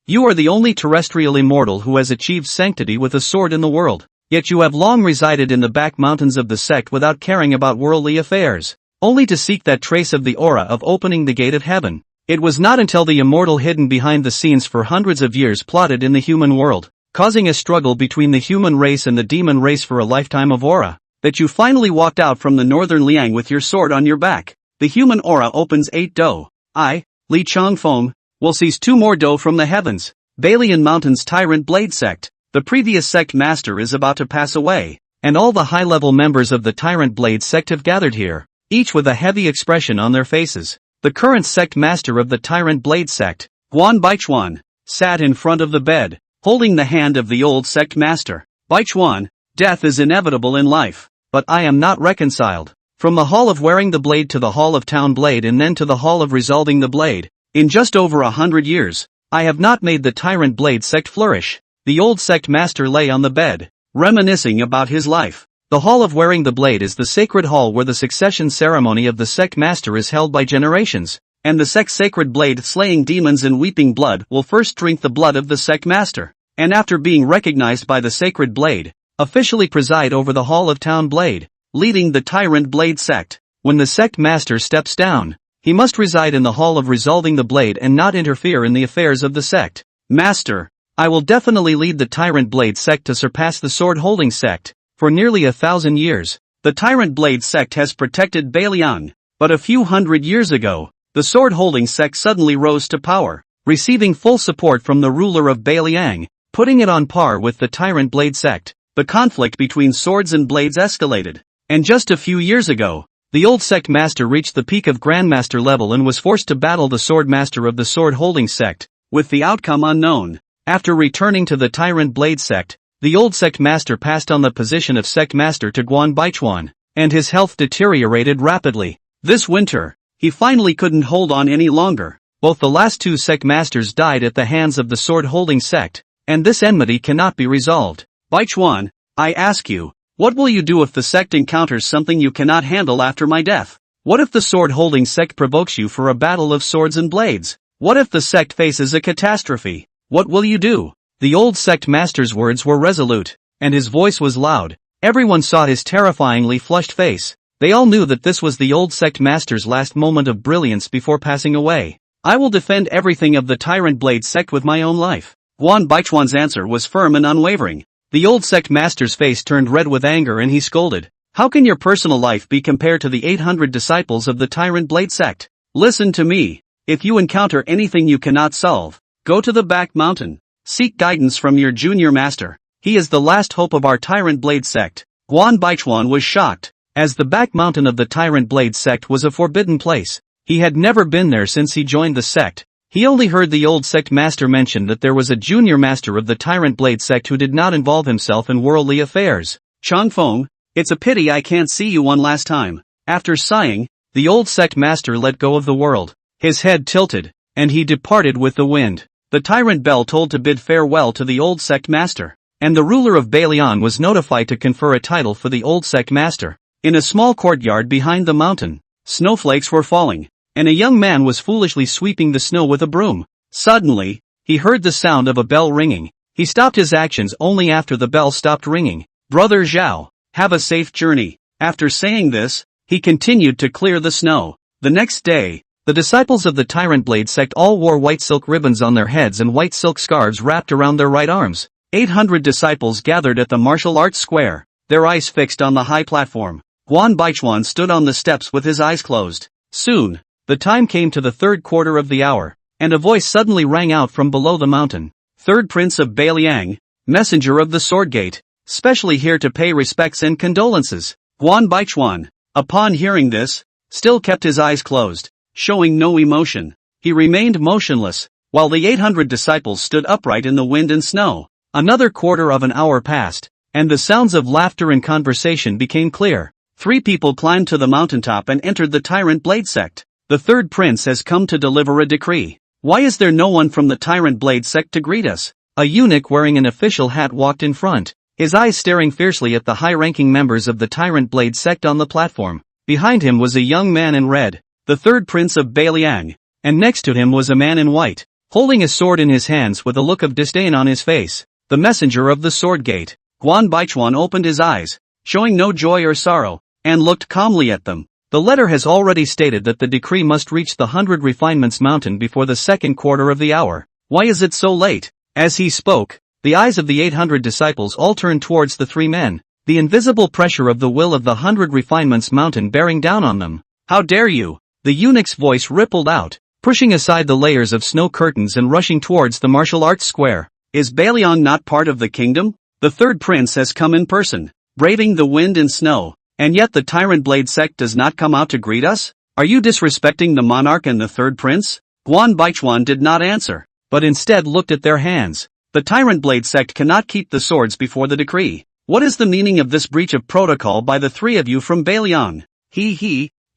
You are the only terrestrial immortal who has achieved sanctity with a sword in the world. Yet you have long resided in the back mountains of the sect without caring about worldly affairs, only to seek that trace of the aura of opening the gate of heaven. It was not until the immortal hidden behind the scenes for hundreds of years plotted in the human world, causing a struggle between the human race and the demon race for a lifetime of aura, that you finally walked out from the northern Liang with your sword on your back. The human aura opens 8 do. I, Li Changfeng, will seize 2 more do from the heavens. Balian Mountain's Tyrant Blade Sect. The previous sect master is about to pass away, and all the high-level members of the Tyrant Blade Sect have gathered here, each with a heavy expression on their faces. The current sect master of the Tyrant Blade Sect, Guan Baichuan, sat in front of the bed, holding the hand of the old sect master. Baichuan, death is inevitable in life, but I am not reconciled. From the hall of wearing the blade to the hall of town blade and then to the hall of resolving the blade, in just over 100 years, I have not made the Tyrant Blade Sect flourish. The old sect master lay on the bed, reminiscing about his life. The hall of wearing the blade is the sacred hall where the succession ceremony of the sect master is held by generations, and the sect's sacred blade slaying demons and weeping blood will first drink the blood of the sect master, and after being recognized by the sacred blade, officially preside over the hall of town blade, leading the Tyrant Blade Sect. When the sect master steps down, he must reside in the hall of resolving the blade and not interfere in the affairs of the sect. Master, I will definitely lead the Tyrant Blade Sect to surpass the sword-holding sect. For nearly 1,000 years, the Tyrant Blade Sect has protected Baliang, but a few hundred years ago, the sword-holding sect suddenly rose to power, receiving full support from the ruler of Baliang, putting it on par with the Tyrant Blade Sect. The conflict between swords and blades escalated, and just a few years ago, the old sect master reached the peak of Grandmaster level and was forced to battle the sword master of the sword-holding sect, with the outcome unknown. After returning to the Tyrant Blade Sect, the old sect master passed on the position of sect master to Guan Baichuan, and his health deteriorated rapidly. This winter, he finally couldn't hold on any longer. Both the last 2 sect masters died at the hands of the sword-holding sect, and this enmity cannot be resolved. Baichuan, I ask you, what will you do if the sect encounters something you cannot handle after my death? What if the sword-holding sect provokes you for a battle of swords and blades? What if the sect faces a catastrophe? What will you do? The old sect master's words were resolute, and his voice was loud. Everyone saw his terrifyingly flushed face. They all knew that this was the old sect master's last moment of brilliance before passing away. I will defend everything of the Tyrant Blade Sect with my own life. Guan Baichuan's answer was firm and unwavering. The old sect master's face turned red with anger and he scolded. How can your personal life be compared to the 800 disciples of the Tyrant Blade Sect? Listen to me. If you encounter anything you cannot solve, go to the back mountain. Seek guidance from your junior master. He is the last hope of our Tyrant Blade Sect. Guan Baichuan was shocked, as the back mountain of the Tyrant Blade Sect was a forbidden place. He had never been there since he joined the sect. He only heard the old sect master mention that there was a junior master of the Tyrant Blade Sect who did not involve himself in worldly affairs. Changfeng, it's a pity I can't see you one last time. After sighing, the old sect master let go of the world. His head tilted, and he departed with the wind. The tyrant bell told to bid farewell to the old sect master, and the ruler of Balian was notified to confer a title for the old sect master. In a small courtyard behind the mountain, snowflakes were falling, and a young man was foolishly sweeping the snow with a broom. Suddenly, he heard the sound of a bell ringing. He stopped his actions only after the bell stopped ringing. Brother Zhao, have a safe journey. After saying this, he continued to clear the snow. The next day, the disciples of the Tyrant Blade Sect all wore white silk ribbons on their heads and white silk scarves wrapped around their right arms. 800 disciples gathered at the martial arts square, their eyes fixed on the high platform. Guan Baichuan stood on the steps with his eyes closed. Soon, the time came to the third quarter of the hour, and a voice suddenly rang out from below the mountain. Third Prince of Baliang, messenger of the Sword Gate, specially here to pay respects and condolences. Guan Baichuan, upon hearing this, still kept his eyes closed, showing no emotion. He remained motionless, while the 800 disciples stood upright in the wind and snow. Another quarter of an hour passed, and the sounds of laughter and conversation became clear. 3 people climbed to the mountaintop and entered the Tyrant Blade Sect. The third prince has come to deliver a decree. Why is there no one from the Tyrant Blade Sect to greet us? A eunuch wearing an official hat walked in front, his eyes staring fiercely at the high-ranking members of the Tyrant Blade Sect on the platform. Behind him was a young man in red, the third prince of Baliang, and next to him was a man in white, holding a sword in his hands with a look of disdain on his face. The messenger of the sword gate. Guan Baichuan opened his eyes, showing no joy or sorrow, and looked calmly at them. The letter has already stated that the decree must reach the 100 Refinements Mountain before the second quarter of the hour. Why is it so late? As he spoke, the eyes of the 800 disciples all turned towards the three men, the invisible pressure of the will of the 100 Refinements Mountain bearing down on them. How dare you? The eunuch's voice rippled out, pushing aside the layers of snow curtains and rushing towards the martial arts square. Is Bailiang not part of the kingdom? The third prince has come in person, braving the wind and snow, and yet the Tyrant Blade Sect does not come out to greet us? Are you disrespecting the monarch and the third prince? Guan Baichuan did not answer, but instead looked at their hands. The Tyrant Blade Sect cannot keep the swords before the decree. What is the meaning of this breach of protocol by the three of you from Bailiang?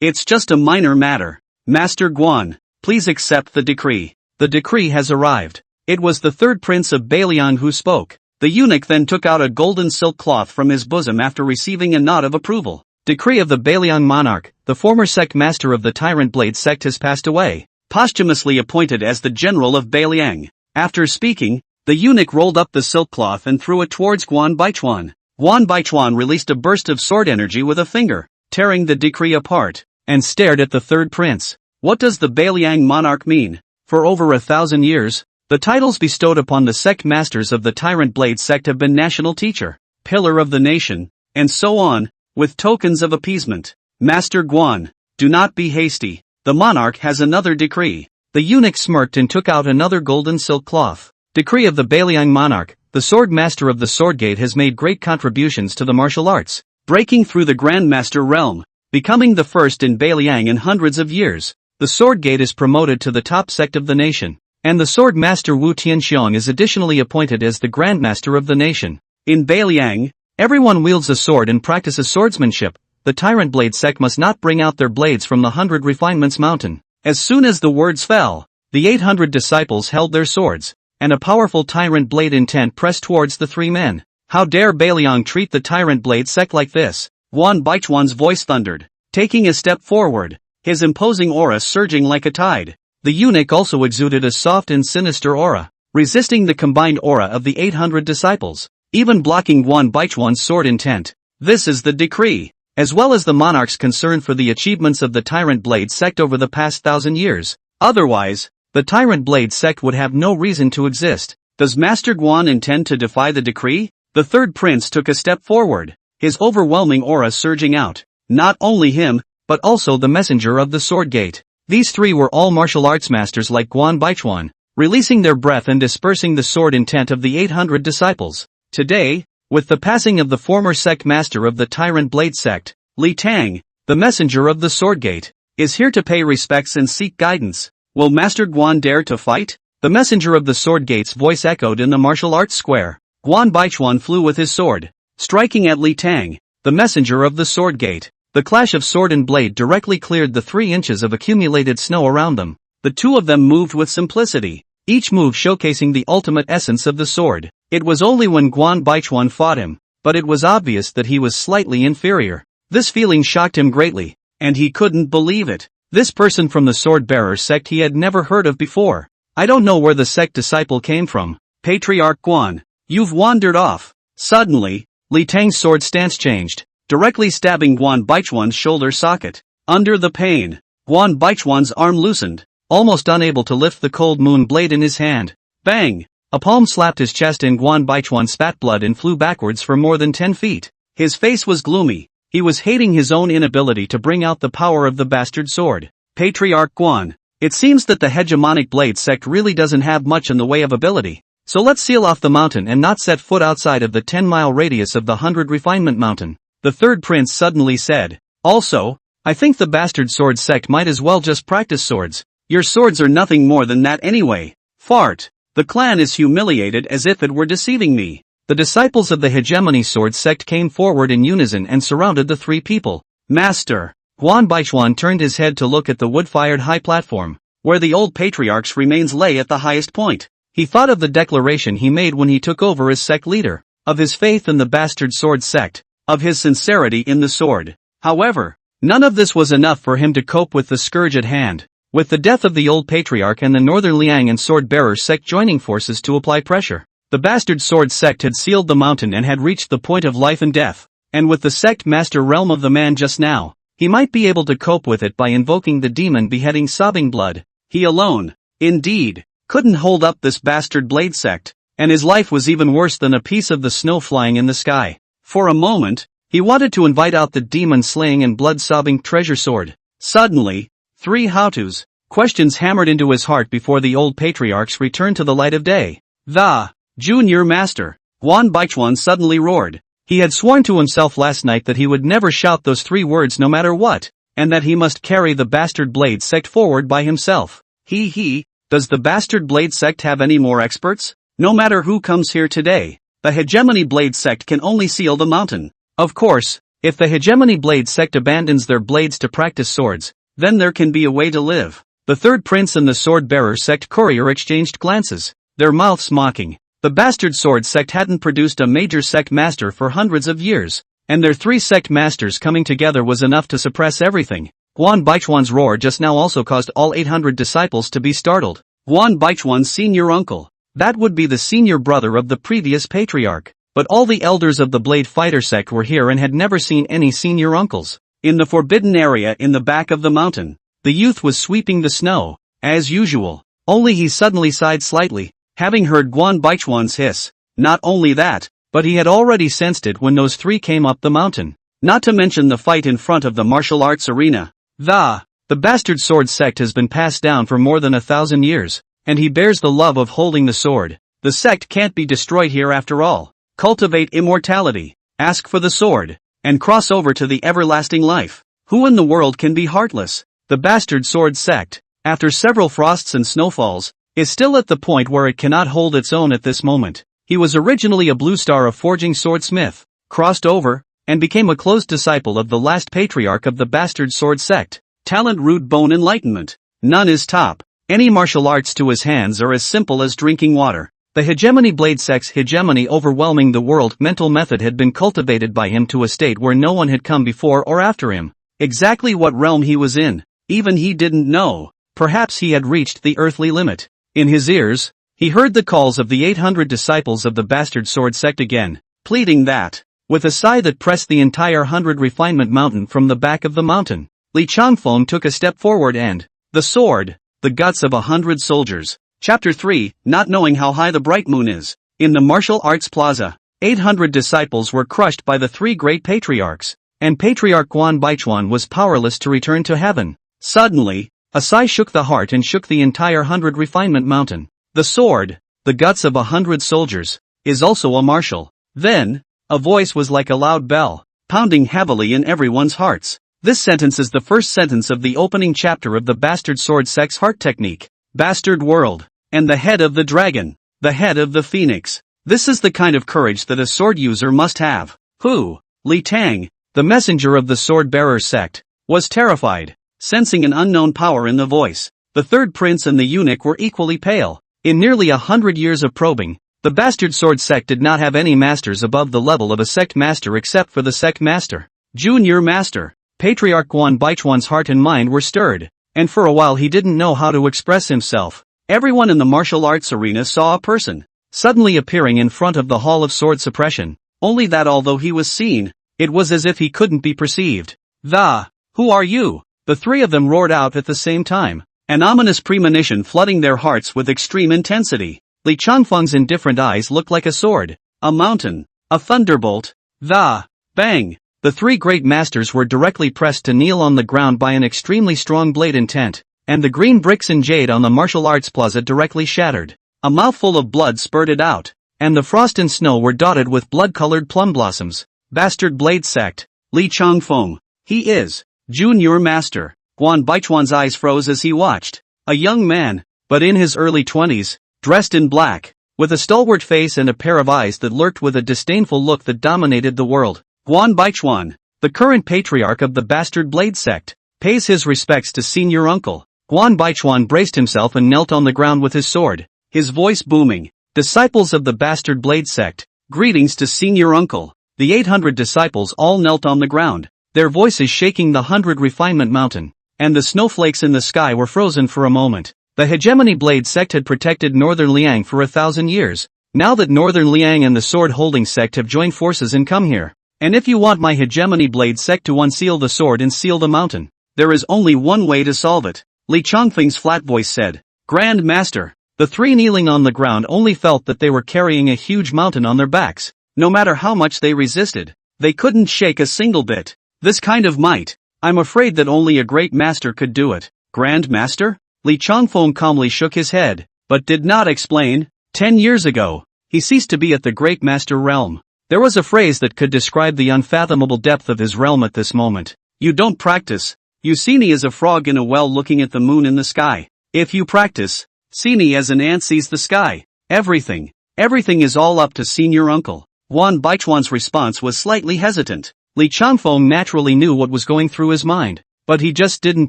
It's just a minor matter. Master Guan, please accept the decree. The decree has arrived. It was the third prince of Bailiang who spoke. The eunuch then took out a golden silk cloth from his bosom after receiving a nod of approval. Decree of the Bailiang monarch, the former sect master of the Tyrant Blade Sect has passed away, posthumously appointed as the general of Bailiang. After speaking, the eunuch rolled up the silk cloth and threw it towards Guan Baichuan. Guan Baichuan released a burst of sword energy with a finger, tearing the decree apart, and stared at the third prince. What does the Bailiang monarch mean? For over 1,000 years, the titles bestowed upon the sect masters of the Tyrant Blade Sect have been national teacher, pillar of the nation, and so on, with tokens of appeasement. Master Guan, do not be hasty. The monarch has another decree. The eunuch smirked and took out another golden silk cloth. Decree of the Bailiang monarch, the sword master of the sword gate has made great contributions to the martial arts, breaking through the grandmaster realm, becoming the first in Bailiang in hundreds of years. The sword gate is promoted to the top sect of the nation, and the sword master Wu Tianxiong is additionally appointed as the grandmaster of the nation. In Bailiang, everyone wields a sword and practices swordsmanship. The Tyrant Blade Sect must not bring out their blades from the 100 Refinements Mountain. As soon as the words fell, the 800 disciples held their swords, and a powerful Tyrant Blade intent pressed towards the three men. How dare Bailiang treat the Tyrant Blade Sect like this? Guan Baichuan's voice thundered, taking a step forward, his imposing aura surging like a tide. The eunuch also exuded a soft and sinister aura, resisting the combined aura of the 800 disciples, even blocking Guan Baichuan's sword intent. This is the decree, as well as the monarch's concern for the achievements of the Tyrant Blade Sect over the past 1,000 years. Otherwise, the Tyrant Blade Sect would have no reason to exist. Does Master Guan intend to defy the decree? The third prince took a step forward, his overwhelming aura surging out. Not only him, but also the messenger of the sword gate. These three were all martial arts masters like Guan Baichuan, releasing their breath and dispersing the sword intent of the 800 disciples. Today, with the passing of the former sect master of the Tyrant Blade Sect, Li Tang, the messenger of the sword gate, is here to pay respects and seek guidance. Will Master Guan dare to fight? The messenger of the sword gate's voice echoed in the martial arts square. Guan Baichuan flew with his sword, striking at Li Tang, the messenger of the sword gate. The clash of sword and blade directly cleared the 3 inches of accumulated snow around them. The two of them moved with simplicity, each move showcasing the ultimate essence of the sword. It was only when Guan Baichuan fought him, but it was obvious that he was slightly inferior. This feeling shocked him greatly, and he couldn't believe it. This person from the sword-bearer sect he had never heard of before. I don't know where the sect disciple came from. Patriarch Guan, you've wandered off. Suddenly, Li Tang's sword stance changed, directly stabbing Guan Baichuan's shoulder socket. Under the pain, Guan Baichuan's arm loosened, almost unable to lift the cold moon blade in his hand. Bang! A palm slapped his chest and Guan Baichuan spat blood and flew backwards for more than 10 feet. His face was gloomy. He was hating his own inability to bring out the power of the bastard sword. Patriarch Guan, it seems that the hegemonic blade sect really doesn't have much in the way of ability. So let's seal off the mountain and not set foot outside of the 10-mile radius of the 100 Refinement Mountain. The third prince suddenly said. Also, I think the bastard sword sect might as well just practice swords. Your swords are nothing more than that anyway. Fart. The clan is humiliated as if it were deceiving me. The disciples of the hegemony sword sect came forward in unison and surrounded the 3 people. Master. Guan Baichuan turned his head to look at the wood-fired high platform, where the old patriarch's remains lay at the highest point. He thought of the declaration he made when he took over as sect leader, of his faith in the bastard sword sect, of his sincerity in the sword. However, none of this was enough for him to cope with the scourge at hand. with the death of the old patriarch and the northern Liang and sword-bearer sect joining forces to apply pressure. The bastard sword sect had sealed the mountain and had reached the point of life and death, and with the sect master realm of the man just now, he might be able to cope with it by invoking the demon beheading sobbing blood. He alone, indeed, couldn't hold up this bastard blade sect, and his life was even worse than a piece of the snow flying in the sky. For a moment, he wanted to invite out the demon-slaying and blood-sobbing treasure sword. Suddenly, 3 how-tos, questions hammered into his heart before the old patriarchs returned to the light of day. The junior master, Guan Baichuan suddenly roared. He had sworn to himself last night that he would never shout those 3 words no matter what, and that he must carry the bastard blade sect forward by himself. Does the bastard blade sect have any more experts? No matter who comes here today, the hegemony blade sect can only seal the mountain. Of course, if the hegemony blade sect abandons their blades to practice swords, then there can be a way to live. The third prince and the sword-bearer sect courier exchanged glances, their mouths mocking. The bastard sword sect hadn't produced a major sect master for hundreds of years, and their 3 sect masters coming together was enough to suppress everything. Guan Baichuan's roar just now also caused all 800 disciples to be startled. Guan Baichuan's senior uncle. That would be the senior brother of the previous patriarch. But all the elders of the Blade Fighter sect were here and had never seen any senior uncles. In the forbidden area in the back of the mountain, the youth was sweeping the snow, as usual. Only he suddenly sighed slightly, having heard Guan Baichuan's hiss. Not only that, but he had already sensed it when those 3 came up the mountain. Not to mention the fight in front of the martial arts arena. The bastard sword sect has been passed down for more than 1,000 years, and he bears the love of holding the sword. The sect can't be destroyed here after all. Cultivate immortality, ask for the sword, and cross over to the everlasting life. Who in the world can be heartless? The bastard sword sect, after several frosts and snowfalls, is still at the point where it cannot hold its own at this moment. He was originally a blue star of forging swordsmith, crossed over, and became a close disciple of the last patriarch of the bastard sword sect. Talent, root, bone, enlightenment. None is top. Any martial arts to his hands are as simple as drinking water. The hegemony blade sect's hegemony overwhelming the world mental method had been cultivated by him to a state where no one had come before or after him. Exactly what realm he was in, even he didn't know. Perhaps he had reached the earthly limit. In his ears, he heard the calls of the 800 disciples of the bastard sword sect again, pleading that, with a sigh that pressed the entire 100 refinement mountain from the back of the mountain. Li Changfeng took a step forward and, the sword, the guts of 100 soldiers. Chapter 3, Not Knowing How High the Bright Moon Is. In the martial arts plaza, 800 disciples were crushed by the 3 great patriarchs, and Patriarch Guan Baichuan was powerless to return to heaven. Suddenly, a sigh shook the heart and shook the entire 100 refinement mountain. The sword, the guts of 100 soldiers, is also a martial. Then, a voice was like a loud bell, pounding heavily in everyone's hearts. This sentence is the first sentence of the opening chapter of the bastard sword sect's heart technique. Bastard world. And the head of the dragon. The head of the phoenix. This is the kind of courage that a sword user must have. Who? Li Tang, the messenger of the sword-bearer sect, was terrified, sensing an unknown power in the voice. The third prince and the eunuch were equally pale. In nearly 100 years of probing, the bastard sword sect did not have any masters above the level of a sect master except for the sect master. Junior master. Patriarch Guan Baichuan's heart and mind were stirred, and for a while he didn't know how to express himself. Everyone in the martial arts arena saw a person suddenly appearing in front of the Hall of Sword Suppression, only that although he was seen, it was as if he couldn't be perceived. Who are you? The 3 of them roared out at the same time, an ominous premonition flooding their hearts with extreme intensity. Li Changfeng's indifferent eyes looked like a sword, a mountain, a thunderbolt. Bang! The 3 great masters were directly pressed to kneel on the ground by an extremely strong blade intent, and the green bricks and jade on the martial arts plaza directly shattered. A mouthful of blood spurted out, and the frost and snow were dotted with blood-colored plum blossoms. Bastard blade sect. Li Changfeng. He is junior master. Guan Baichuan's eyes froze as he watched. A young man, but in his early 20s, dressed in black, with a stalwart face and a pair of eyes that lurked with a disdainful look that dominated the world. Guan Baichuan, the current patriarch of the bastard blade sect, pays his respects to senior uncle. Guan Baichuan braced himself and knelt on the ground with his sword, his voice booming. Disciples of the bastard blade sect, greetings to senior uncle. The 800 disciples all knelt on the ground, their voices shaking the 100 refinement mountain. and the snowflakes in the sky were frozen for a moment. The hegemony blade sect had protected Northern Liang for 1,000 years. Now that Northern Liang and the sword-holding sect have joined forces and come here. And if you want my hegemony blade sect to unseal the sword and seal the mountain, there is only one way to solve it. Li Chongfeng's flat voice said. Grand Master. The three kneeling on the ground only felt that they were carrying a huge mountain on their backs. No matter how much they resisted, they couldn't shake a single bit. This kind of might. I'm afraid that only a great master could do it. Grand Master? Li Chongfeng calmly shook his head, but did not explain. 10 years ago, he ceased to be at the great master realm. There was a phrase that could describe the unfathomable depth of his realm at this moment. You don't practice. You see me as a frog in a well looking at the moon in the sky. If you practice, see me as an ant sees the sky. Everything is all up to senior uncle. Wan Baichuan's response was slightly hesitant. Li Chongfeng naturally knew what was going through his mind, but he just didn't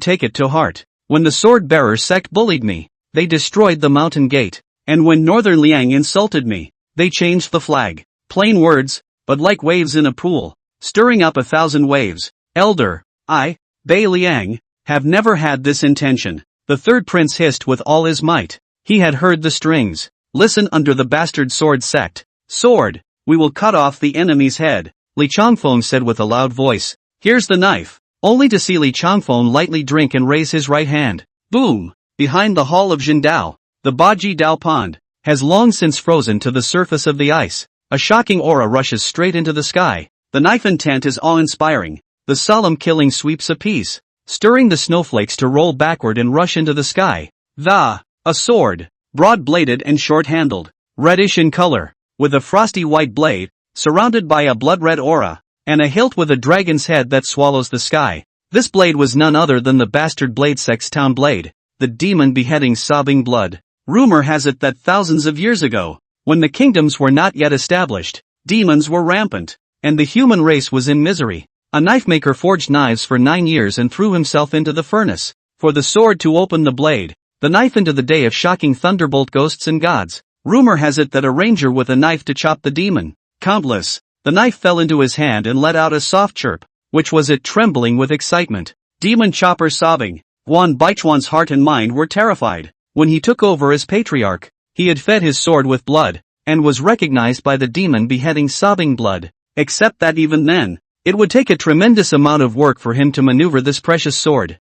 take it to heart. When the sword-bearer sect bullied me, they destroyed the mountain gate. And when Northern Liang insulted me, they changed the flag. Plain words, but like waves in a pool, stirring up 1,000 waves. Elder, I, Bei Liang, have never had this intention. The third prince hissed with all his might. He had heard the strings. Listen under the bastard sword sect. Sword, we will cut off the enemy's head. Li Chongfeng said with a loud voice. Here's the knife. Only to see Li Chongfeng lightly drink and raise his right hand. Boom! Behind the hall of Jindao, the Baji Dao pond has long since frozen to the surface of the ice. A shocking aura rushes straight into the sky. The knife intent is awe-inspiring. The solemn killing sweeps apiece, stirring the snowflakes to roll backward and rush into the sky. A sword, broad-bladed and short-handled, reddish in color, with a frosty white blade, surrounded by a blood-red aura, and a hilt with a dragon's head that swallows the sky. This blade was none other than the bastard blade sect's town blade, the demon beheading sobbing blood. Rumor has it that thousands of years ago, when the kingdoms were not yet established, demons were rampant, and the human race was in misery. A knife maker forged knives for 9 years and threw himself into the furnace, for the sword to open the blade, the knife into the day of shocking thunderbolt ghosts and gods. Rumor has it that a ranger with a knife to chop the demon. Countless. The knife fell into his hand and let out a soft chirp, which was it trembling with excitement. Demon chopper sobbing. Wan Baichuan's heart and mind were terrified. When he took over as patriarch, he had fed his sword with blood, and was recognized by the demon beheading sobbing blood. Except that even then, it would take a tremendous amount of work for him to maneuver this precious sword.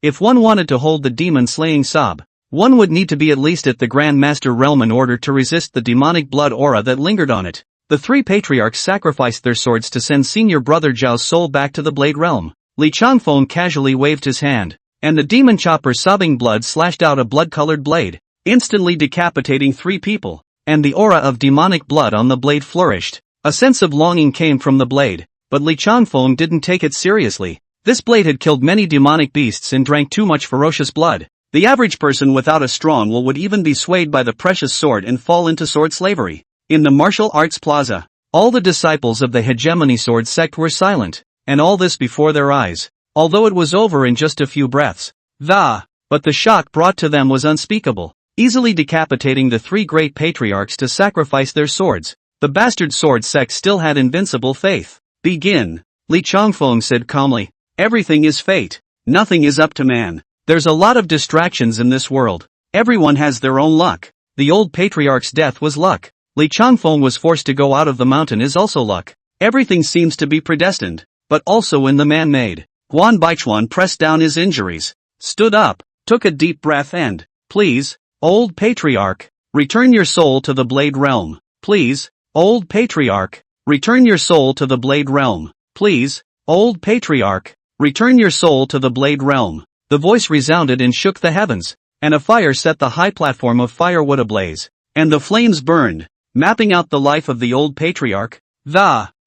If one wanted to hold the demon-slaying sob, one would need to be at least at the Grand Master realm in order to resist the demonic blood aura that lingered on it. The three patriarchs sacrificed their swords to send senior brother Zhao's soul back to the blade realm. Li Chongfeng casually waved his hand, and the demon chopper sobbing blood slashed out a blood-colored blade, instantly decapitating 3 people, and the aura of demonic blood on the blade flourished. A sense of longing came from the blade, but Li Chongfeng didn't take it seriously. This blade had killed many demonic beasts and drank too much ferocious blood. The average person without a strong will would even be swayed by the precious sword and fall into sword slavery. In the martial arts plaza, all the disciples of the hegemony sword sect were silent, and all this before their eyes, although it was over in just a few breaths. But the shock brought to them was unspeakable, easily decapitating the 3 great patriarchs to sacrifice their swords. The bastard sword sect still had invincible faith. Begin, Li Chongfeng said calmly. Everything is fate. Nothing is up to man. There's a lot of distractions in this world. Everyone has their own luck. The old patriarch's death was luck. Li Chongfeng was forced to go out of the mountain is also luck. Everything seems to be predestined, but also in the man-made. Guan Baichuan pressed down his injuries, stood up, took a deep breath and, please, old patriarch, return your soul to the blade realm. Please, old patriarch, return your soul to the blade realm. Please, old patriarch, return your soul to the blade realm. The voice resounded and shook the heavens, and a fire set the high platform of firewood ablaze, and the flames burned, mapping out the life of the old patriarch.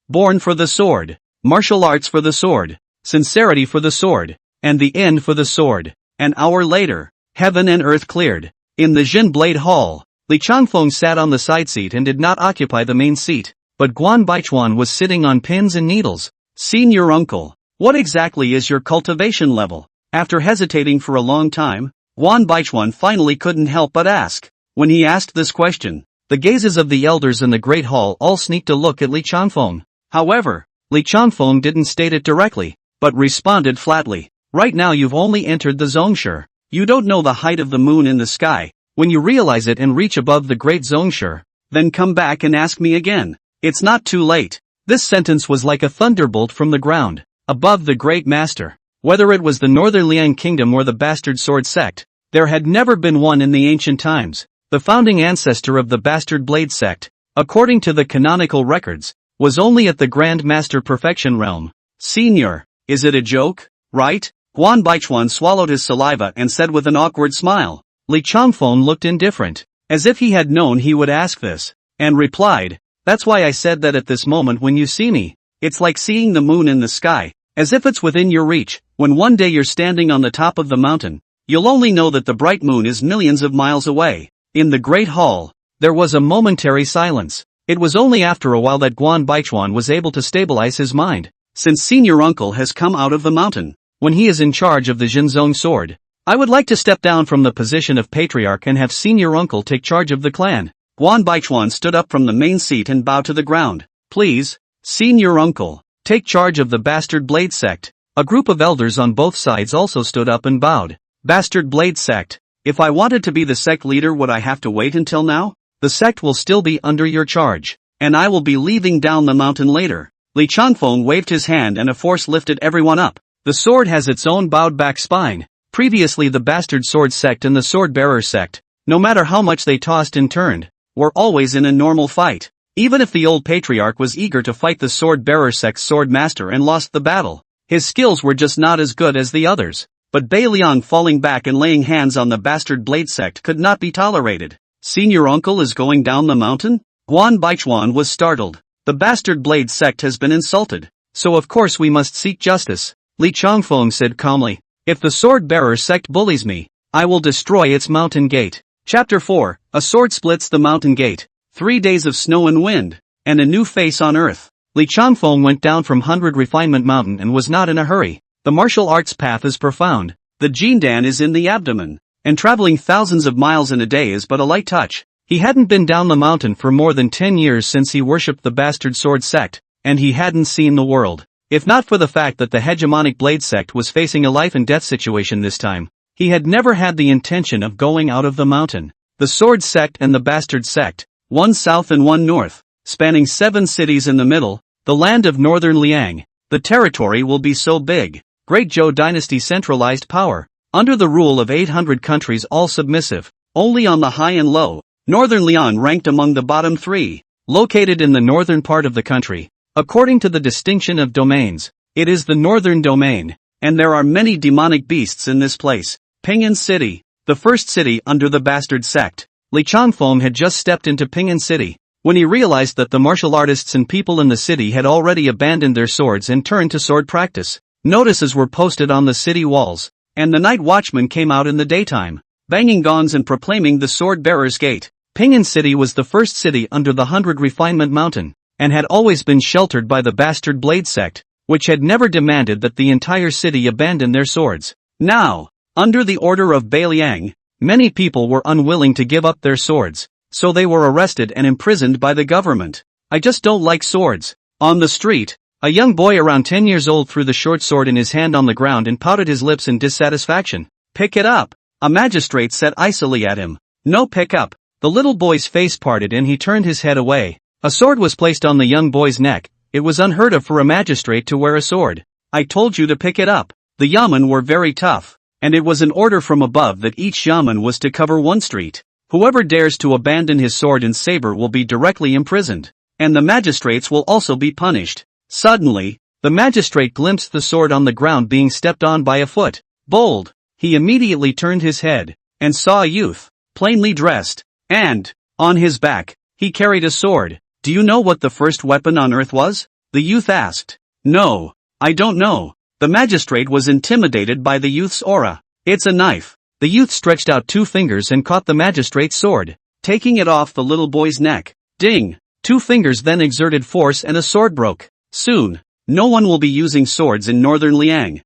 Born for the sword, martial arts for the sword, sincerity for the sword, and the end for the sword. An hour later, heaven and earth cleared. In the Jin Blade Hall, Li Chongfeng sat on the side seat and did not occupy the main seat, but Guan Baichuan was sitting on pins and needles. Senior uncle, what exactly is your cultivation level? After hesitating for a long time, Guan Baichuan finally couldn't help but ask. When he asked this question, the gazes of the elders in the Great Hall all sneaked a look at Li Chongfeng. However, Li Chongfeng didn't state it directly, but responded flatly. Right now you've only entered the Zhongshe. You don't know the height of the moon in the sky. When you realize it and reach above the great Zhongshe, then come back and ask me again. It's not too late. This sentence was like a thunderbolt from the ground, above the great master. Whether it was the Northern Liang Kingdom or the Bastard Sword Sect, there had never been one in the ancient times. The founding ancestor of the Bastard Blade Sect, according to the canonical records, was only at the Grand Master Perfection realm. Senior, is it a joke, right? Guan Baichuan swallowed his saliva and said with an awkward smile. Li Changfeng looked indifferent, as if he had known he would ask this, and replied, that's why I said that at this moment when you see me, it's like seeing the moon in the sky, as if it's within your reach. When one day you're standing on the top of the mountain, you'll only know that the bright moon is millions of miles away. In the great hall, there was a momentary silence. It was only after a while that Guan Baichuan was able to stabilize his mind. Since senior uncle has come out of the mountain, when he is in charge of the Jinzong sword, I would like to step down from the position of patriarch and have senior uncle take charge of the clan. Guan Baichuan stood up from the main seat and bowed to the ground. Please, senior uncle, take charge of the Bastard Blade Sect. A group of elders on both sides also stood up and bowed. Bastard Blade Sect. If I wanted to be the sect leader, would I have to wait until now? The sect will still be under your charge, and I will be leaving down the mountain later. Li Changfeng waved his hand and a force lifted everyone up. The sword has its own bowed back spine. Previously the Bastard Sword Sect and the Sword Bearer Sect, no matter how much they tossed and turned, were always in a normal fight. Even if the old patriarch was eager to fight the Sword Bearer Sect's sword master and lost the battle, his skills were just not as good as the others. But Bai Liang falling back and laying hands on the Bastard Blade Sect could not be tolerated. Senior uncle is going down the mountain? Guan Baichuan was startled. The Bastard Blade Sect has been insulted, so of course we must seek justice. Li Changfeng said calmly, if the Sword Bearer Sect bullies me, I will destroy its mountain gate. Chapter 4, A Sword Splits the Mountain Gate. 3 days of snow and wind, and a new face on earth. Li Changfeng went down from 100 Refinement Mountain and was not in a hurry. The martial arts path is profound, the Jindan is in the abdomen, and traveling thousands of miles in a day is but a light touch. He hadn't been down the mountain for more than 10 years since he worshipped the Bastard Sword Sect, and he hadn't seen the world. If not for the fact that the hegemonic Blade Sect was facing a life and death situation this time, he had never had the intention of going out of the mountain. The Sword Sect and the Bastard Sect, one south and one north, spanning 7 cities in the middle, the land of Northern Liang. The territory will be so big. Great Zhou dynasty centralized power, under the rule of 800 countries all submissive, only on the high and low. Northern Liang ranked among the bottom 3, located in the northern part of the country. According to the distinction of domains, it is the northern domain, and there are many demonic beasts in this place. Pingan City, the first city under the Bastard Sect. Li Changfeng had just stepped into Pingan City, when he realized that the martial artists and people in the city had already abandoned their swords and turned to sword practice. Notices were posted on the city walls, and the night watchman came out in the daytime, banging gongs and proclaiming the Sword Bearer's Gate. Pingan City was the first city under the 100 Refinement Mountain, and had always been sheltered by the Bastard Blade Sect, which had never demanded that the entire city abandon their swords. Now, under the order of Bai Liang, many people were unwilling to give up their swords, so they were arrested and imprisoned by the government. I just don't like swords. On the street, a young boy around 10 years old threw the short sword in his hand on the ground and pouted his lips in dissatisfaction. Pick it up. A magistrate said icily at him. No, pick up. The little boy's face parted and he turned his head away. A sword was placed on the young boy's neck. It was unheard of for a magistrate to wear a sword. I told you to pick it up. The yamen were very tough, and it was an order from above that each yamen was to cover one street. Whoever dares to abandon his sword and saber will be directly imprisoned, and the magistrates will also be punished. Suddenly, the magistrate glimpsed the sword on the ground being stepped on by a foot. Bold, he immediately turned his head, and saw a youth, plainly dressed, and, on his back, he carried a sword. Do you know what the first weapon on earth was? The youth asked. No, I don't know. The magistrate was intimidated by the youth's aura. It's a knife. The youth stretched out 2 fingers and caught the magistrate's sword, taking it off the little boy's neck. Ding! 2 fingers then exerted force and a sword broke. Soon, no one will be using swords in Northern Liang.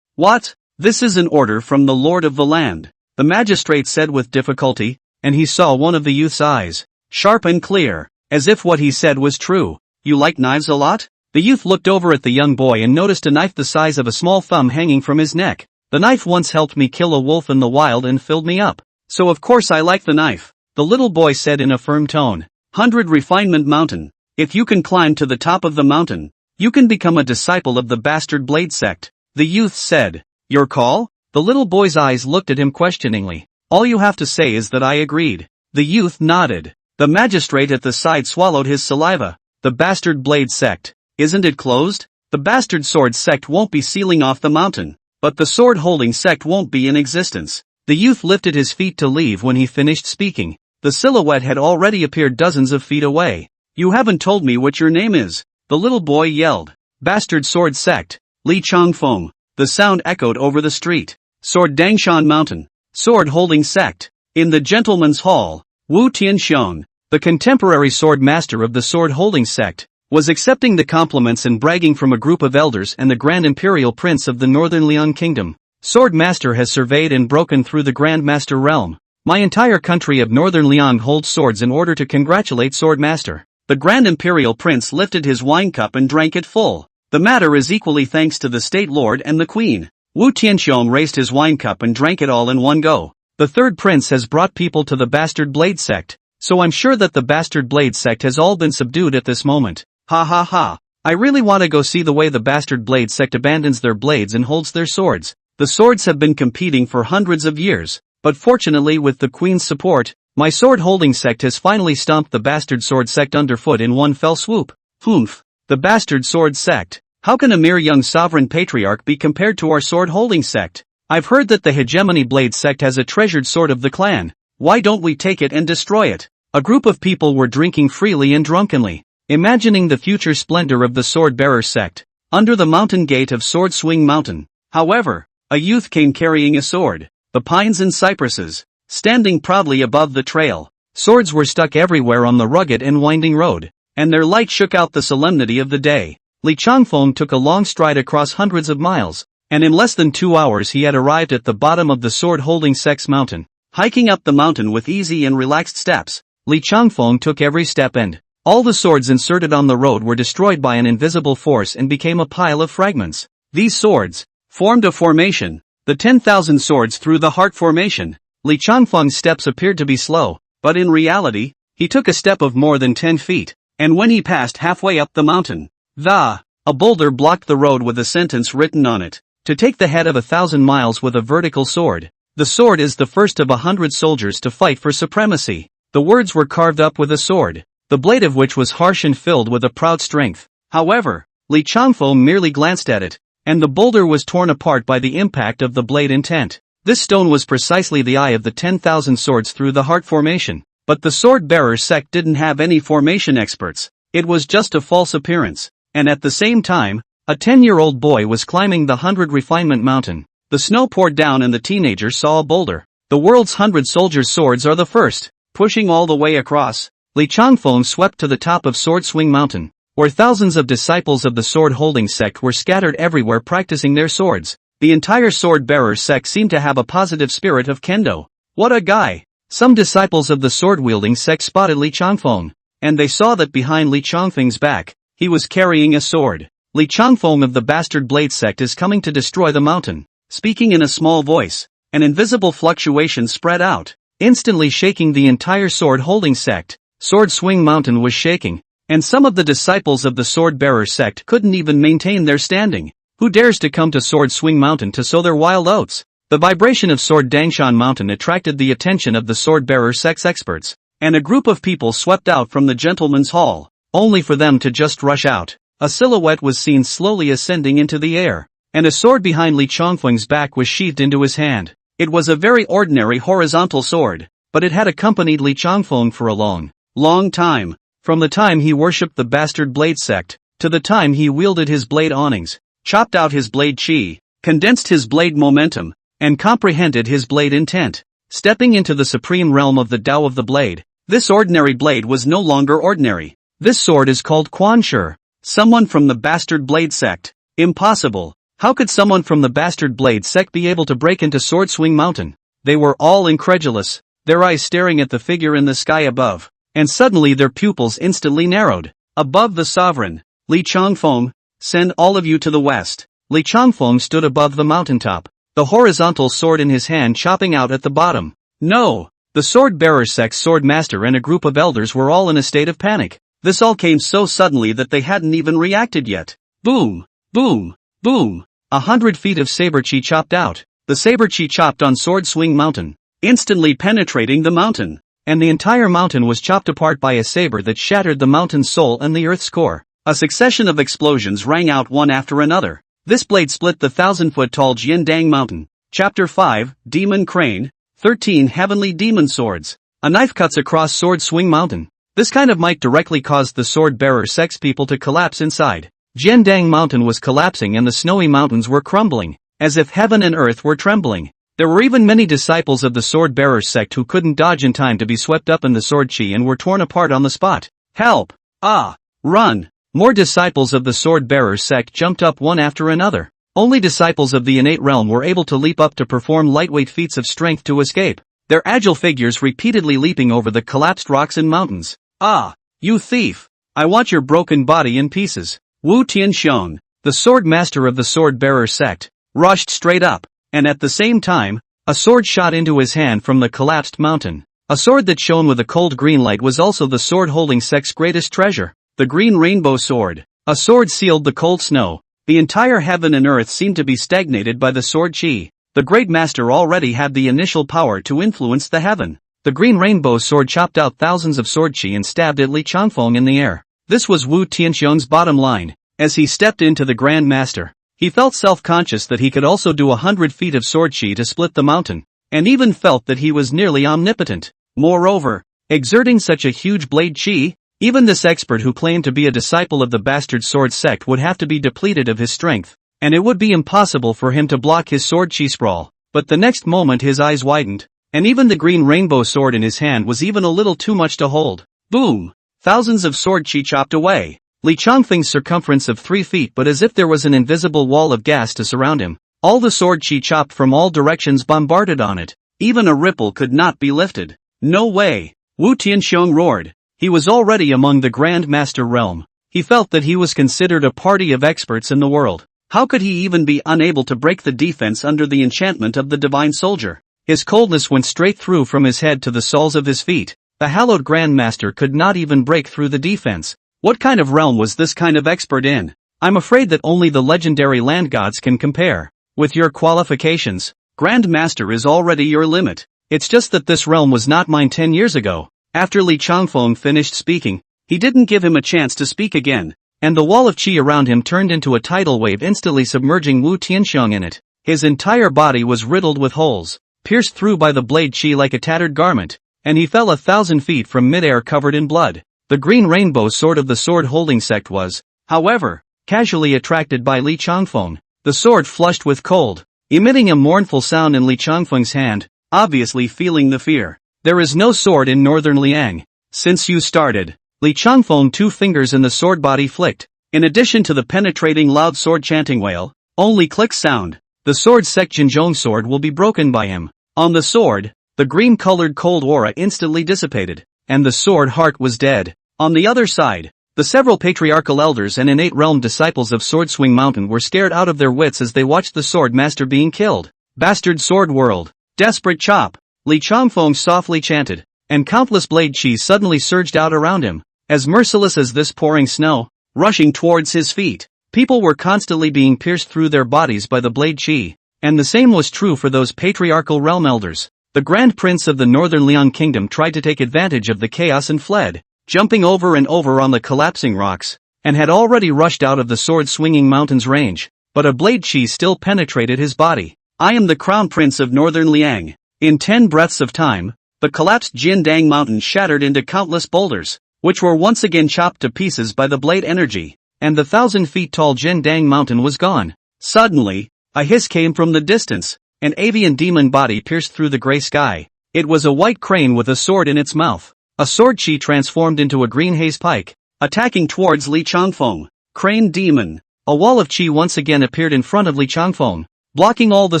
What? This is an order from the Lord of the land, the magistrate said with difficulty, and he saw one of the youth's eyes, sharp and clear, as if what he said was true. You like knives a lot? The youth looked over at the young boy and noticed a knife the size of a small thumb hanging from his neck. The knife once helped me kill a wolf in the wild and filled me up. So of course I like the knife, the little boy said in a firm tone. 100 Refinement Mountain. If you can climb to the top of the mountain, you can become a disciple of the Bastard Blade Sect. The youth said. Your call? The little boy's eyes looked at him questioningly. All you have to say is that I agreed. The youth nodded. The magistrate at the side swallowed his saliva. The Bastard Blade Sect. Isn't it closed? The Bastard Sword Sect won't be sealing off the mountain. But the sword-holding sect won't be in existence. The youth lifted his feet to leave when he finished speaking. The silhouette had already appeared dozens of feet away. You haven't told me what your name is, the little boy yelled. Bastard Sword Sect. Li Changfeng. The sound echoed over the street. Sword Dangshan Mountain. Sword-holding sect. In the Gentleman's Hall, Wu Tianxiong, the contemporary sword master of the sword-holding sect, was accepting the compliments and bragging from a group of elders and the Grand Imperial Prince of the Northern Liang Kingdom. Sword Master has surveyed and broken through the Grand Master realm. My entire country of Northern Liang holds swords in order to congratulate Sword Master. The Grand Imperial Prince lifted his wine cup and drank it full. The matter is equally thanks to the State Lord and the Queen. Wu Tianxiong raised his wine cup and drank it all in one go. The third prince has brought people to the Bastard Blade Sect, so I'm sure that the Bastard Blade Sect has all been subdued at this moment. Ha ha ha. I really want to go see the way the Bastard Blade Sect abandons their blades and holds their swords. The swords have been competing for hundreds of years, but fortunately with the Queen's support, my sword-holding sect has finally stomped the Bastard Sword Sect underfoot in one fell swoop. Humph. The Bastard Sword Sect. How can a mere young sovereign patriarch be compared to our sword-holding sect? I've heard that the Hegemony Blade Sect has a treasured sword of the clan. Why don't we take it and destroy it? A group of people were drinking freely and drunkenly, imagining the future splendor of the sword-bearer sect, under the mountain gate of Sword Swing Mountain. However, a youth came carrying a sword. The pines and cypresses, standing proudly above the trail. Swords were stuck everywhere on the rugged and winding road, and their light shook out the solemnity of the day. Li Changfeng took a long stride across hundreds of miles, and in less than 2 hours he had arrived at the bottom of the sword-holding sect's mountain. Hiking up the mountain with easy and relaxed steps, Li Changfeng took every step and all the swords inserted on the road were destroyed by an invisible force and became a pile of fragments. These swords formed a formation, the 10,000 swords through the heart formation. Li Changfeng's steps appeared to be slow, but in reality, he took a step of more than 10 feet, and when he passed halfway up the mountain, a boulder blocked the road with a sentence written on it. To take the head of 1,000 miles with a vertical sword. The sword is the first of 100 soldiers to fight for supremacy. The words were carved up with a sword, the blade of which was harsh and filled with a proud strength. However, Li Changfeng merely glanced at it, and the boulder was torn apart by the impact of the blade intent. This stone was precisely the eye of the 10,000 swords through the heart formation, but the sword-bearer sect didn't have any formation experts. It was just a false appearance, and at the same time, a 10-year-old boy was climbing the 100 Refinement Mountain. The snow poured down and the teenager saw a boulder. The world's 100 soldiers' swords are the first. Pushing all the way across, Li Changfeng swept to the top of Sword Swing Mountain, where thousands of disciples of the sword-holding sect were scattered everywhere practicing their swords. The entire sword-bearer sect seemed to have a positive spirit of kendo. What a guy! Some disciples of the sword-wielding sect spotted Li Changfeng, and they saw that behind Li Changfeng's back, he was carrying a sword. Li Changfeng of the Bastard Blade Sect is coming to destroy the mountain. Speaking in a small voice, an invisible fluctuation spread out, instantly shaking the entire sword-holding sect. Sword Swing Mountain was shaking, and some of the disciples of the sword-bearer sect couldn't even maintain their standing. Who dares to come to Sword Swing Mountain to sow their wild oats? The vibration of Sword Dangshan Mountain attracted the attention of the sword-bearer sect's experts, and a group of people swept out from the Gentleman's Hall, only for them to just rush out. A silhouette was seen slowly ascending into the air, and a sword behind Li Changfeng's back was sheathed into his hand. It was a very ordinary horizontal sword, but it had accompanied Li Changfeng for a long time. From the time he worshipped the Bastard Blade Sect, to the time he wielded his blade awnings, chopped out his blade chi, condensed his blade momentum, and comprehended his blade intent. Stepping into the supreme realm of the Tao of the blade, this ordinary blade was no longer ordinary. This sword is called Quan Shi. Someone from the Bastard Blade Sect. Impossible. How could someone from the Bastard Blade Sect be able to break into Sword Swing Mountain? They were all incredulous, their eyes staring at the figure in the sky above, and suddenly their pupils instantly narrowed. Above the sovereign, Li Changfeng, send all of you to the west. Li Changfeng stood above the mountaintop, the horizontal sword in his hand chopping out at the bottom. No! The sword-bearer Sect's sword master and a group of elders were all in a state of panic. This all came so suddenly that they hadn't even reacted yet. Boom! Boom! Boom! 100 feet of saber chi chopped out. The saber chi chopped on Sword Swing Mountain, instantly penetrating the mountain. And the entire mountain was chopped apart by a saber that shattered the mountain's soul and the earth's core. A succession of explosions rang out one after another. This blade split the 1,000-foot-tall Jiandang Mountain. Chapter 5, Demon Crane, 13 Heavenly Demon Swords. A knife cuts across Sword Swing Mountain. This kind of might directly caused the sword-bearer Sect's people to collapse inside. Jiandang Mountain was collapsing and the snowy mountains were crumbling, as if heaven and earth were trembling. There were even many disciples of the sword-bearer sect who couldn't dodge in time to be swept up in the sword chi and were torn apart on the spot. Help! Ah! Run! More disciples of the sword-bearer sect jumped up one after another. Only disciples of the innate realm were able to leap up to perform lightweight feats of strength to escape, their agile figures repeatedly leaping over the collapsed rocks and mountains. Ah! You thief! I want your broken body in pieces. Wu Tianxiong, the sword master of the sword-bearer sect, rushed straight up, and at the same time, a sword shot into his hand from the collapsed mountain. A sword that shone with a cold green light was also the sword-holding sect's greatest treasure, the green rainbow sword. A sword sealed the cold snow. The entire heaven and earth seemed to be stagnated by the sword chi. The great master already had the initial power to influence the heaven. The green rainbow sword chopped out thousands of sword chi and stabbed at Li Changfeng in the air. This was Wu Tianxiong's bottom line. As he stepped into the Grand Master, he felt self-conscious that he could also do 100 feet of sword chi to split the mountain, and even felt that he was nearly omnipotent. Moreover, exerting such a huge blade chi, even this expert who claimed to be a disciple of the bastard sword sect would have to be depleted of his strength, and it would be impossible for him to block his sword chi sprawl. But the next moment his eyes widened, and even the green rainbow sword in his hand was even a little too much to hold. Boom! Thousands of sword chi chopped away. Li Changfeng's circumference of 3 feet, but as if there was an invisible wall of gas to surround him, all the sword chi chopped from all directions bombarded on it. Even a ripple could not be lifted. No way! Wu Tianxiong roared. He was already among the Grand Master realm. He felt that he was considered a party of experts in the world. How could he even be unable to break the defense under the enchantment of the divine soldier? His coldness went straight through from his head to the soles of his feet. The hallowed Grand Master could not even break through the defense. What kind of realm was this kind of expert in? I'm afraid that only the legendary land gods can compare. With your qualifications, Grand Master is already your limit. It's just that this realm was not mine 10 years ago. After Li Changfeng finished speaking, he didn't give him a chance to speak again, and the wall of chi around him turned into a tidal wave, instantly submerging Wu Tianxiong in it. His entire body was riddled with holes, pierced through by the blade chi like a tattered garment, and he fell 1,000 feet from midair covered in blood. The green rainbow sword of the sword-holding sect was, however, casually attracted by Li Changfeng. The sword flushed with cold, emitting a mournful sound in Li Changfeng's hand, obviously feeling the fear. There is no sword in northern Liang. Since you started. Li Changfeng, 2 fingers in the sword body flicked. In addition to the penetrating loud sword chanting wail, only click sound, the sword Sect Jinzhong sword will be broken by him. On the sword, the green-colored cold aura instantly dissipated, and the sword heart was dead. On the other side, the several patriarchal elders and innate realm disciples of Sword Swing Mountain were scared out of their wits as they watched the sword master being killed. Bastard sword world. Desperate chop. Li Changfeng softly chanted, and countless blade chi suddenly surged out around him, as merciless as this pouring snow, rushing towards his feet. People were constantly being pierced through their bodies by the blade chi, and the same was true for those patriarchal realm elders. The Grand Prince of the Northern Liang Kingdom tried to take advantage of the chaos and fled, jumping over and over on the collapsing rocks, and had already rushed out of the sword-swinging mountain's range, but a blade chi still penetrated his body. I am the Crown Prince of Northern Liang. In 10 breaths of time, the collapsed Jiandang Mountain shattered into countless boulders, which were once again chopped to pieces by the blade energy, and the 1,000 feet tall Jiandang Mountain was gone. Suddenly, a hiss came from the distance. An avian demon body pierced through the gray sky. It was a white crane with a sword in its mouth. A sword chi transformed into a green haze pike, attacking towards Li Changfeng. Crane demon. A wall of chi once again appeared in front of Li Changfeng, blocking all the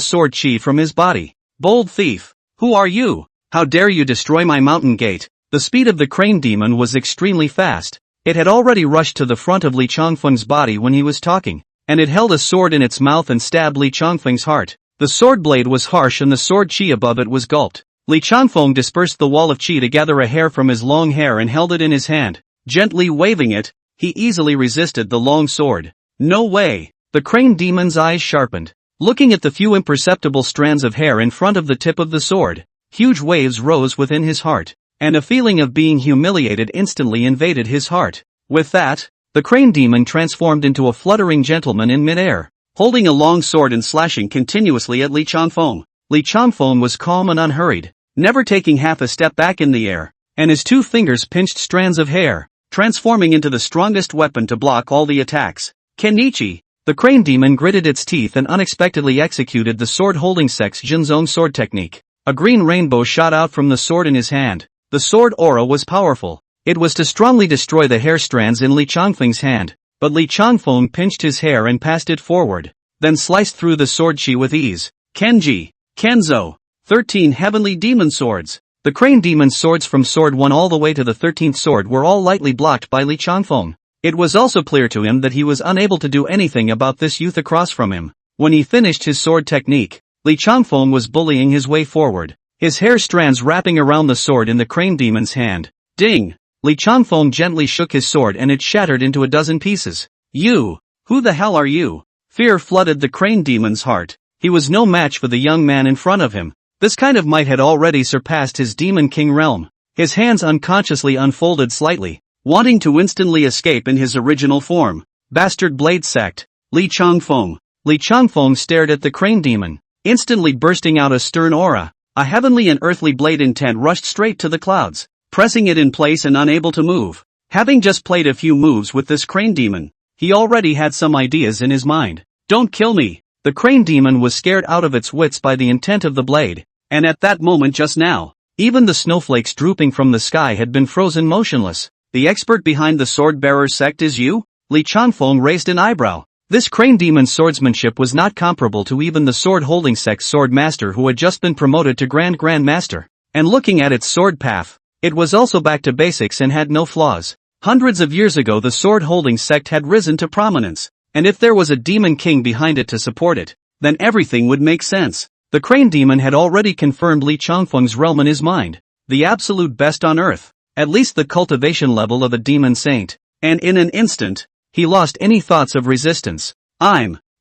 sword chi from his body. Bold thief! Who are you? How dare you destroy my mountain gate? The speed of the crane demon was extremely fast, It had already rushed to the front of Li Changfeng's body when he was talking, and it held a sword in its mouth and stabbed Li Changfeng's heart. The sword blade was harsh and the sword chi above it was gulped. Li Changfeng dispersed the wall of chi to gather a hair from his long hair and held it in his hand. Gently waving it, he easily resisted the long sword. No way! The crane demon's eyes sharpened. Looking at the few imperceptible strands of hair in front of the tip of the sword, huge waves rose within his heart, and a feeling of being humiliated instantly invaded his heart. With that, the crane demon transformed into a fluttering gentleman in midair, holding a long sword and slashing continuously at Li Changfeng. Li Changfeng was calm and unhurried, never taking half a step back in the air, and his 2 fingers pinched strands of hair, transforming into the strongest weapon to block all the attacks. Kenichi! The crane demon gritted its teeth and unexpectedly executed the sword-holding Sect's Jinzong sword technique. A green rainbow shot out from the sword in his hand. The sword aura was powerful. It was to strongly destroy the hair strands in Li Changfeng's hand, but Li Changfeng pinched his hair and passed it forward, then sliced through the sword chi with ease. Kenji! Kenzo! 13 heavenly demon swords. The crane demon's swords from sword 1 all the way to the 13th sword were all lightly blocked by Li Changfeng. It was also clear to him that he was unable to do anything about this youth across from him. When he finished his sword technique, Li Changfeng was bullying his way forward, his hair strands wrapping around the sword in the crane demon's hand. Ding! Li Changfeng gently shook his sword and it shattered into a dozen pieces. You! Who the hell are you? Fear flooded the crane demon's heart. He was no match for the young man in front of him. This kind of might had already surpassed his demon king realm. His hands unconsciously unfolded slightly, wanting to instantly escape in his original form. Bastard blade sect. Li Changfeng. Li Changfeng stared at the crane demon, instantly bursting out a stern aura. A heavenly and earthly blade intent rushed straight to the clouds, pressing it in place and unable to move. Having just played a few moves with this crane demon, he already had some ideas in his mind. Don't kill me! The crane demon was scared out of its wits by the intent of the blade, and at that moment just now, even the snowflakes drooping from the sky had been frozen motionless. The expert behind the sword-bearer sect is you? Li Changfeng raised an eyebrow. This crane demon's swordsmanship was not comparable to even the sword-holding sect's sword master who had just been promoted to Grand Master. And looking at its sword path, it was also back to basics and had no flaws. Hundreds of years ago the sword-holding sect had risen to prominence, and if there was a demon king behind it to support it, then everything would make sense. The crane demon had already confirmed Li Changfeng's realm in his mind, the absolute best on earth, at least the cultivation level of a demon saint, and in an instant, he lost any thoughts of resistance.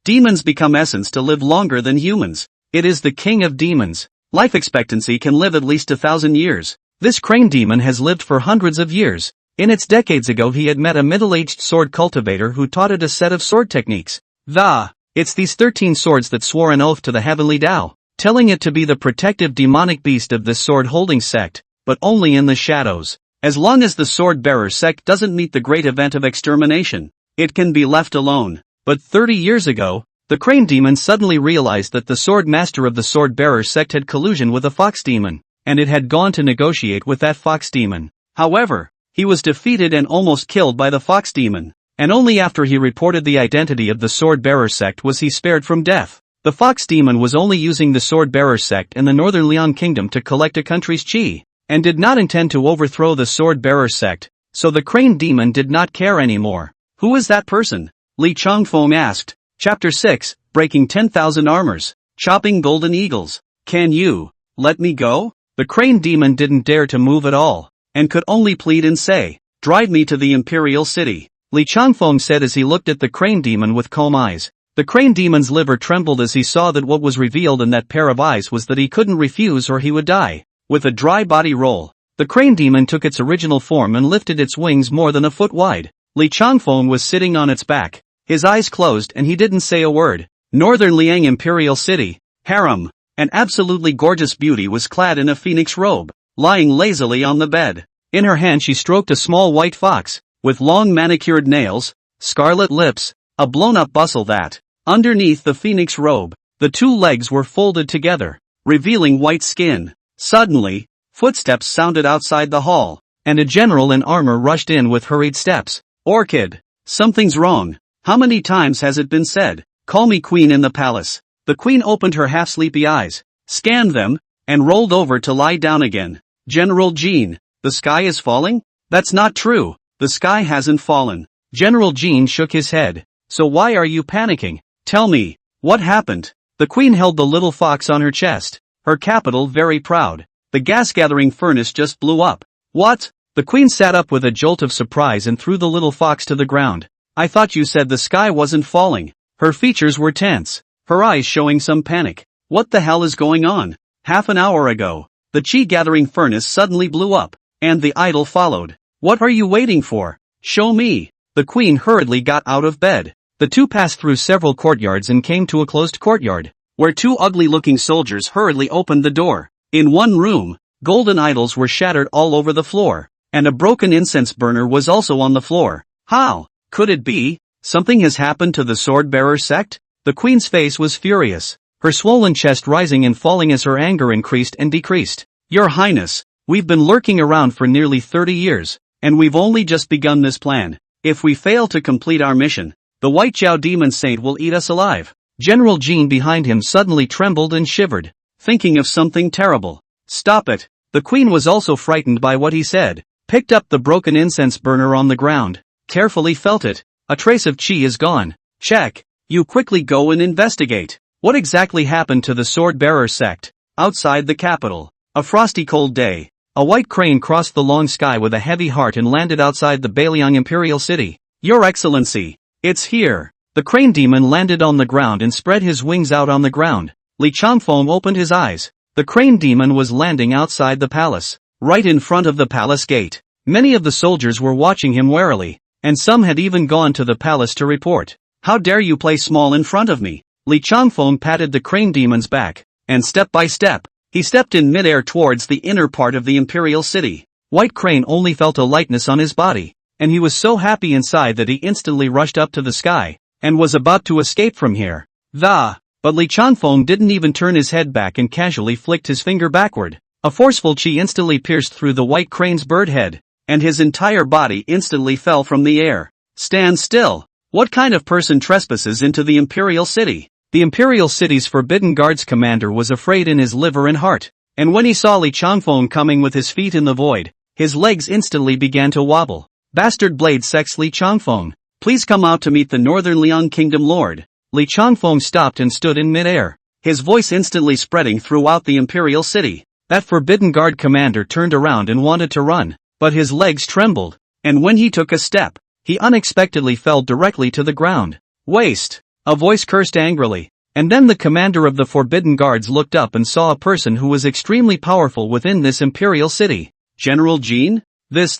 Demons become essence to live longer than humans. It is the king of demons. Life expectancy can live at least 1,000 years. This crane demon has lived for hundreds of years. In its decades ago he had met a middle-aged sword cultivator who taught it a set of sword techniques. It's these 13 swords that swore an oath to the heavenly Tao, telling it to be the protective demonic beast of this sword-holding sect, but only in the shadows. As long as the sword-bearer sect doesn't meet the great event of extermination, it can be left alone. But 30 years ago, the crane demon suddenly realized that the sword master of the sword-bearer sect had collusion with a fox demon, and it had gone to negotiate with that fox demon. However, he was defeated and almost killed by the fox demon, and only after he reported the identity of the sword-bearer sect was he spared from death. The fox demon was only using the sword-bearer sect in the northern Liang kingdom to collect a country's chi, and did not intend to overthrow the sword-bearer sect, so the crane demon did not care anymore. Who is that person? Li Changfeng asked. Chapter 6, Breaking 10,000 Armors, Chopping Golden Eagles. Can you let me go? The crane demon didn't dare to move at all, and could only plead and say, drive me to the imperial city. Li Changfeng said as he looked at the crane demon with calm eyes. The crane demon's liver trembled as he saw that what was revealed in that pair of eyes was that he couldn't refuse or he would die. With a dry body roll, the crane demon took its original form and lifted its wings more than a foot wide. Li Changfeng was sitting on its back, his eyes closed and he didn't say a word. Northern Liang Imperial City, harem. An absolutely gorgeous beauty was clad in a phoenix robe, lying lazily on the bed. In her hand she stroked a small white fox, with long manicured nails, scarlet lips, a blown-up bustle that, underneath the phoenix robe, the two legs were folded together, revealing white skin. Suddenly, footsteps sounded outside the hall, and a general in armor rushed in with hurried steps. Orchid, something's wrong. How many times has it been said? Call me queen in the palace. The queen opened her half-sleepy eyes, scanned them, and rolled over to lie down again. General Jean, the sky is falling? That's not true. the sky hasn't fallen. General Jean shook his head. So why are you panicking? Tell me, what happened? The queen held the little fox on her chest, her capital very proud. The gas-gathering furnace just blew up. What? The queen sat up with a jolt of surprise and threw the little fox to the ground. I thought you said the sky wasn't falling. Her features were tense, her eyes showing some panic. What the hell is going on? Half an hour ago, the chi-gathering furnace suddenly blew up, and the idol followed. What are you waiting for? Show me. The queen hurriedly got out of bed. The two passed through several courtyards and came to a closed courtyard, where two ugly-looking soldiers hurriedly opened the door. In one room, golden idols were shattered all over the floor, and a broken incense burner was also on the floor. How could it be? Something has happened to the sword-bearer sect? The queen's face was furious, her swollen chest rising and falling as her anger increased and decreased. Your Highness, we've been lurking around for nearly 30 years, and we've only just begun this plan. If we fail to complete our mission, the White Jiao demon saint will eat us alive. General Jean behind him suddenly trembled and shivered, thinking of something terrible. Stop it. The queen was also frightened by what he said, picked up the broken incense burner on the ground, carefully felt it. A trace of chi is gone. Check. You quickly go and investigate. What exactly happened to the sword-bearer sect? Outside the capital, a frosty cold day, a white crane crossed the long sky with a heavy heart and landed outside the Bailiang Imperial City. Your Excellency, it's here. The crane demon landed on the ground and spread his wings out on the ground. Li Changfeng opened his eyes. The crane demon was landing outside the palace, right in front of the palace gate. Many of the soldiers were watching him warily, and some had even gone to the palace to report. How dare you play small in front of me? Li Changfeng patted the crane demon's back, and step by step, he stepped in midair towards the inner part of the imperial city. White Crane only felt a lightness on his body, and he was so happy inside that he instantly rushed up to the sky, and was about to escape from here. But Li Changfeng didn't even turn his head back and casually flicked his finger backward. A forceful chi instantly pierced through the White Crane's bird head, and his entire body instantly fell from the air. Stand still. What kind of person trespasses into the imperial city? The imperial city's forbidden guards commander was afraid in his liver and heart, and when he saw Li Changfeng coming with his feet in the void, his legs instantly began to wobble. Bastard Blade Sect's Li Changfeng, please come out to meet the Northern Liang Kingdom Lord. Li Changfeng stopped and stood in midair, his voice instantly spreading throughout the imperial city. That forbidden guard commander turned around and wanted to run, but his legs trembled, and when he took a step, he unexpectedly fell directly to the ground. Waste! A voice cursed angrily, and then the commander of the forbidden guards looked up and saw a person who was extremely powerful within this imperial city. General Jean? This.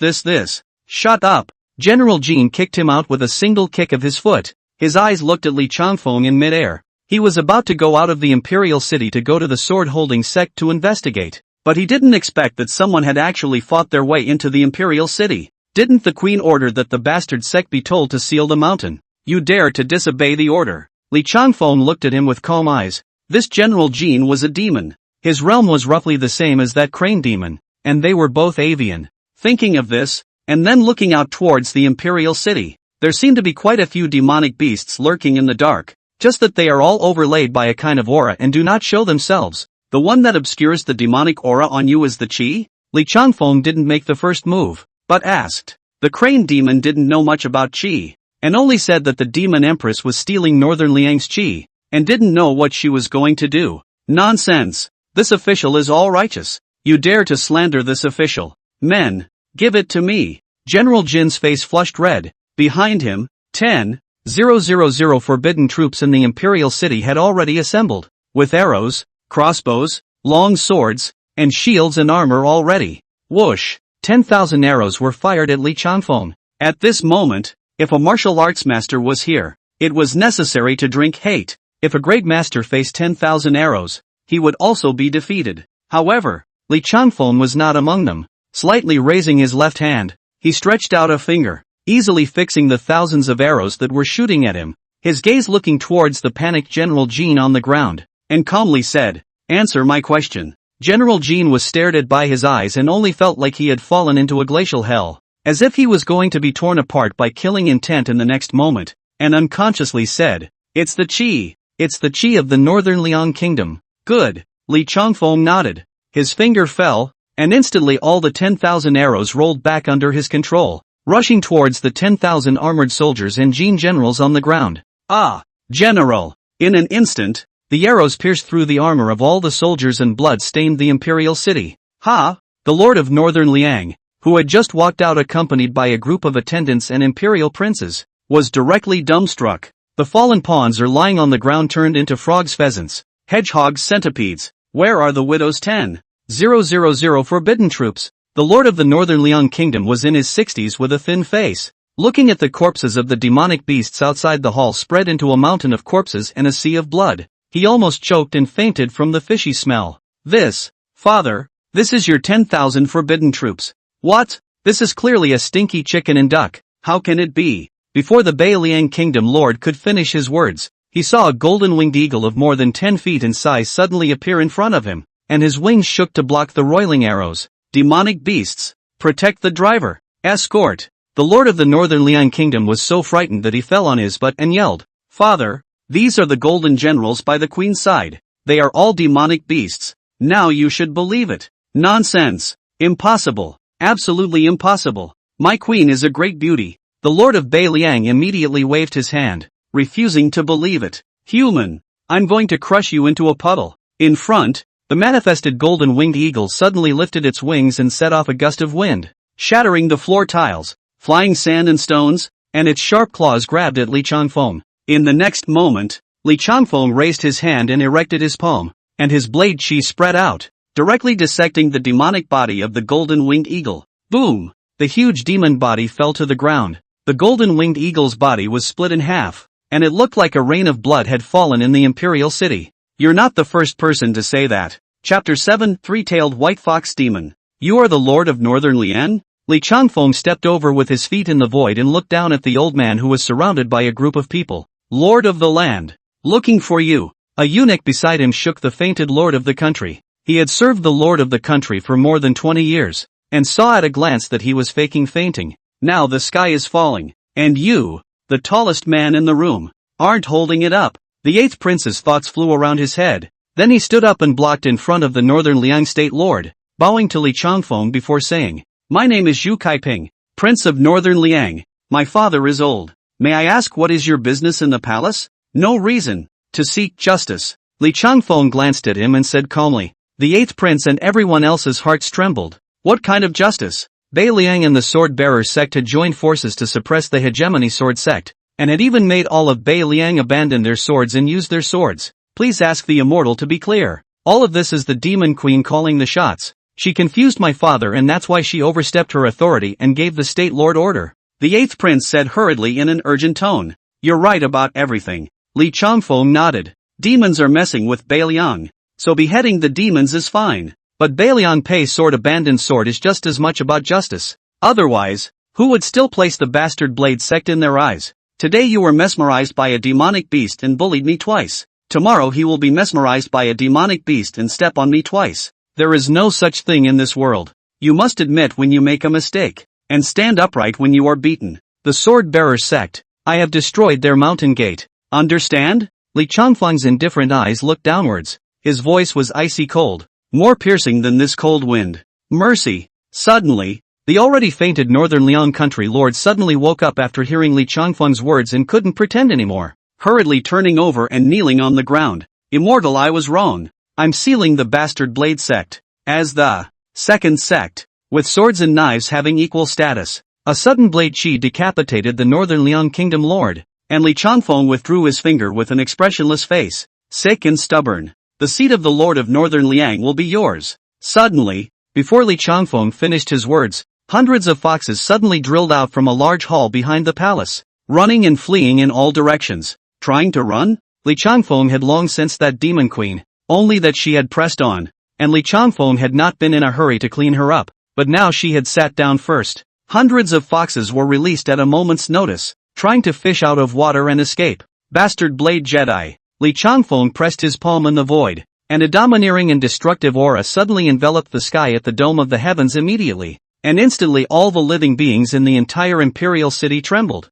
Shut up! General Jean kicked him out with a single kick of his foot. His eyes looked at Li Changfeng in midair. He was about to go out of the imperial city to go to the sword-holding sect to investigate, but he didn't expect that someone had actually fought their way into the imperial city. Didn't the queen order that the bastard sect be told to seal the mountain? You dare to disobey the order? Li Changfeng looked at him with calm eyes. This General Jean was a demon. His realm was roughly the same as that crane demon, and they were both avian. Thinking of this, and then looking out towards the imperial city, there seemed to be quite a few demonic beasts lurking in the dark, just that they are all overlaid by a kind of aura and do not show themselves. The one that obscures the demonic aura on you is the chi? Li Changfeng didn't make the first move, but asked. The crane demon didn't know much about chi, and only said that the demon empress was stealing Northern Liang's chi, and didn't know what she was going to do. Nonsense! This official is all righteous. You dare to slander this official. Men, give it to me. General Jin's face flushed red. Behind him, 10,000 forbidden troops in the imperial city had already assembled, with arrows, crossbows, long swords, and shields and armor all ready. Whoosh! 10,000 arrows were fired at Li Changfeng. At this moment, if a martial arts master was here, it was necessary to drink hate. If a great master faced 10,000 arrows, he would also be defeated. However, Li Changfeng was not among them. Slightly raising his left hand, he stretched out a finger, easily fixing the thousands of arrows that were shooting at him, his gaze looking towards the panicked General Jean on the ground, and calmly said, "Answer my question." General Jean was stared at by his eyes and only felt like he had fallen into a glacial hell, as if he was going to be torn apart by killing intent in the next moment, and unconsciously said, "It's the chi. It's the chi of the Northern Liang Kingdom." Good. Li Changfeng nodded. His finger fell, and instantly all the 10,000 arrows rolled back under his control. rushing towards the 10,000 armored soldiers and generals on the ground. Ah, general! In an instant, the arrows pierced through the armor of all the soldiers and blood stained the imperial city. Ha! The lord of northern Liang, who had just walked out accompanied by a group of attendants and imperial princes, was directly dumbstruck. The fallen pawns are lying on the ground turned into frogs, pheasants, hedgehogs, centipedes. Where are the widow's 10,000 forbidden troops? The lord of the northern Liang kingdom was in his 60s with a thin face, looking at the corpses of the demonic beasts outside the hall spread into a mountain of corpses and a sea of blood. He almost choked and fainted from the fishy smell. This, father, this is your 10,000 forbidden troops. What? This is clearly a stinky chicken and duck. How can it be? Before the Liang kingdom lord could finish his words, he saw a golden-winged eagle of more than 10 feet in size suddenly appear in front of him, and his wings shook to block the roiling arrows. Demonic beasts! Protect the driver! Escort! The lord of the northern Liang kingdom was so frightened that he fell on his butt and yelled, "Father, these are the golden generals by the queen's side. They are all demonic beasts. Now you should believe it." Nonsense! Impossible! Absolutely impossible! My queen is a great beauty. The lord of Liang immediately waved his hand, refusing to believe it. Human! I'm going to crush you into a puddle. In front, the manifested golden-winged eagle suddenly lifted its wings and set off a gust of wind, shattering the floor tiles, flying sand and stones, and its sharp claws grabbed at Li Changfeng. In the next moment, Li Changfeng raised his hand and erected his palm, and his blade chi spread out, directly dissecting the demonic body of the golden-winged eagle. Boom! The huge demon body fell to the ground. The golden-winged eagle's body was split in half, and it looked like a rain of blood had fallen in the imperial city. You're not the first person to say that. Chapter 7, Three-Tailed White Fox Demon. You are the lord of northern Lian? Li Changfeng stepped over with his feet in the void and looked down at the old man who was surrounded by a group of people. Lord of the land. Looking for you. A eunuch beside him shook the fainted lord of the country. He had served the lord of the country for more than 20 years, and saw at a glance that he was faking fainting. Now the sky is falling, and you, the tallest man in the room, aren't holding it up. The eighth prince's thoughts flew around his head. Then he stood up and blocked in front of the northern Liang state lord, bowing to Li Changfeng before saying, "My name is Zhu Kaiping, prince of northern Liang. My father is old. May I ask what is your business in the palace?" "No reason. To seek justice." Li Changfeng glanced at him and said calmly. The eighth prince and everyone else's hearts trembled. What kind of justice? Liang and the sword-bearer sect had joined forces to suppress the hegemony sword sect, and had even made all of Liang abandon their swords and use their swords. Please ask the immortal to be clear. All of this is the demon queen calling the shots. She confused my father and that's why she overstepped her authority and gave the state lord order. The eighth prince said hurriedly in an urgent tone. You're right about everything. Li Changfeng nodded. Demons are messing with Liang, so beheading the demons is fine. But Liang Pei sword abandoned sword is just as much about justice. Otherwise, who would still place the bastard blade sect in their eyes? Today you were mesmerized by a demonic beast and bullied me twice. Tomorrow he will be mesmerized by a demonic beast and step on me twice. There is no such thing in this world. You must admit when you make a mistake, and stand upright when you are beaten. The sword-bearer sect, I have destroyed their mountain gate. Understand? Li Changfeng's indifferent eyes looked downwards. His voice was icy cold, more piercing than this cold wind. Mercy! Suddenly, the already fainted northern Liang country lord suddenly woke up after hearing Li Changfeng's words and couldn't pretend anymore. Hurriedly turning over and kneeling on the ground. Immortal, I was wrong. I'm sealing the bastard blade sect as the second sect, with swords and knives having equal status. A sudden blade chi decapitated the northern Liang kingdom lord, and Li Changfeng withdrew his finger with an expressionless face. Sick and stubborn. The seat of the lord of northern Liang will be yours. Suddenly, before Li Changfeng finished his words, hundreds of foxes suddenly drilled out from a large hall behind the palace, running and fleeing in all directions. Trying to run? Li Changfeng had long sensed that demon queen, only that she had pressed on, and Li Changfeng had not been in a hurry to clean her up, but now she had sat down first. Hundreds of foxes were released at a moment's notice, trying to fish out of water and escape. Bastard blade Jedi. Li Changfeng pressed his palm in the void, and a domineering and destructive aura suddenly enveloped the sky at the dome of the heavens immediately, and instantly all the living beings in the entire imperial city trembled.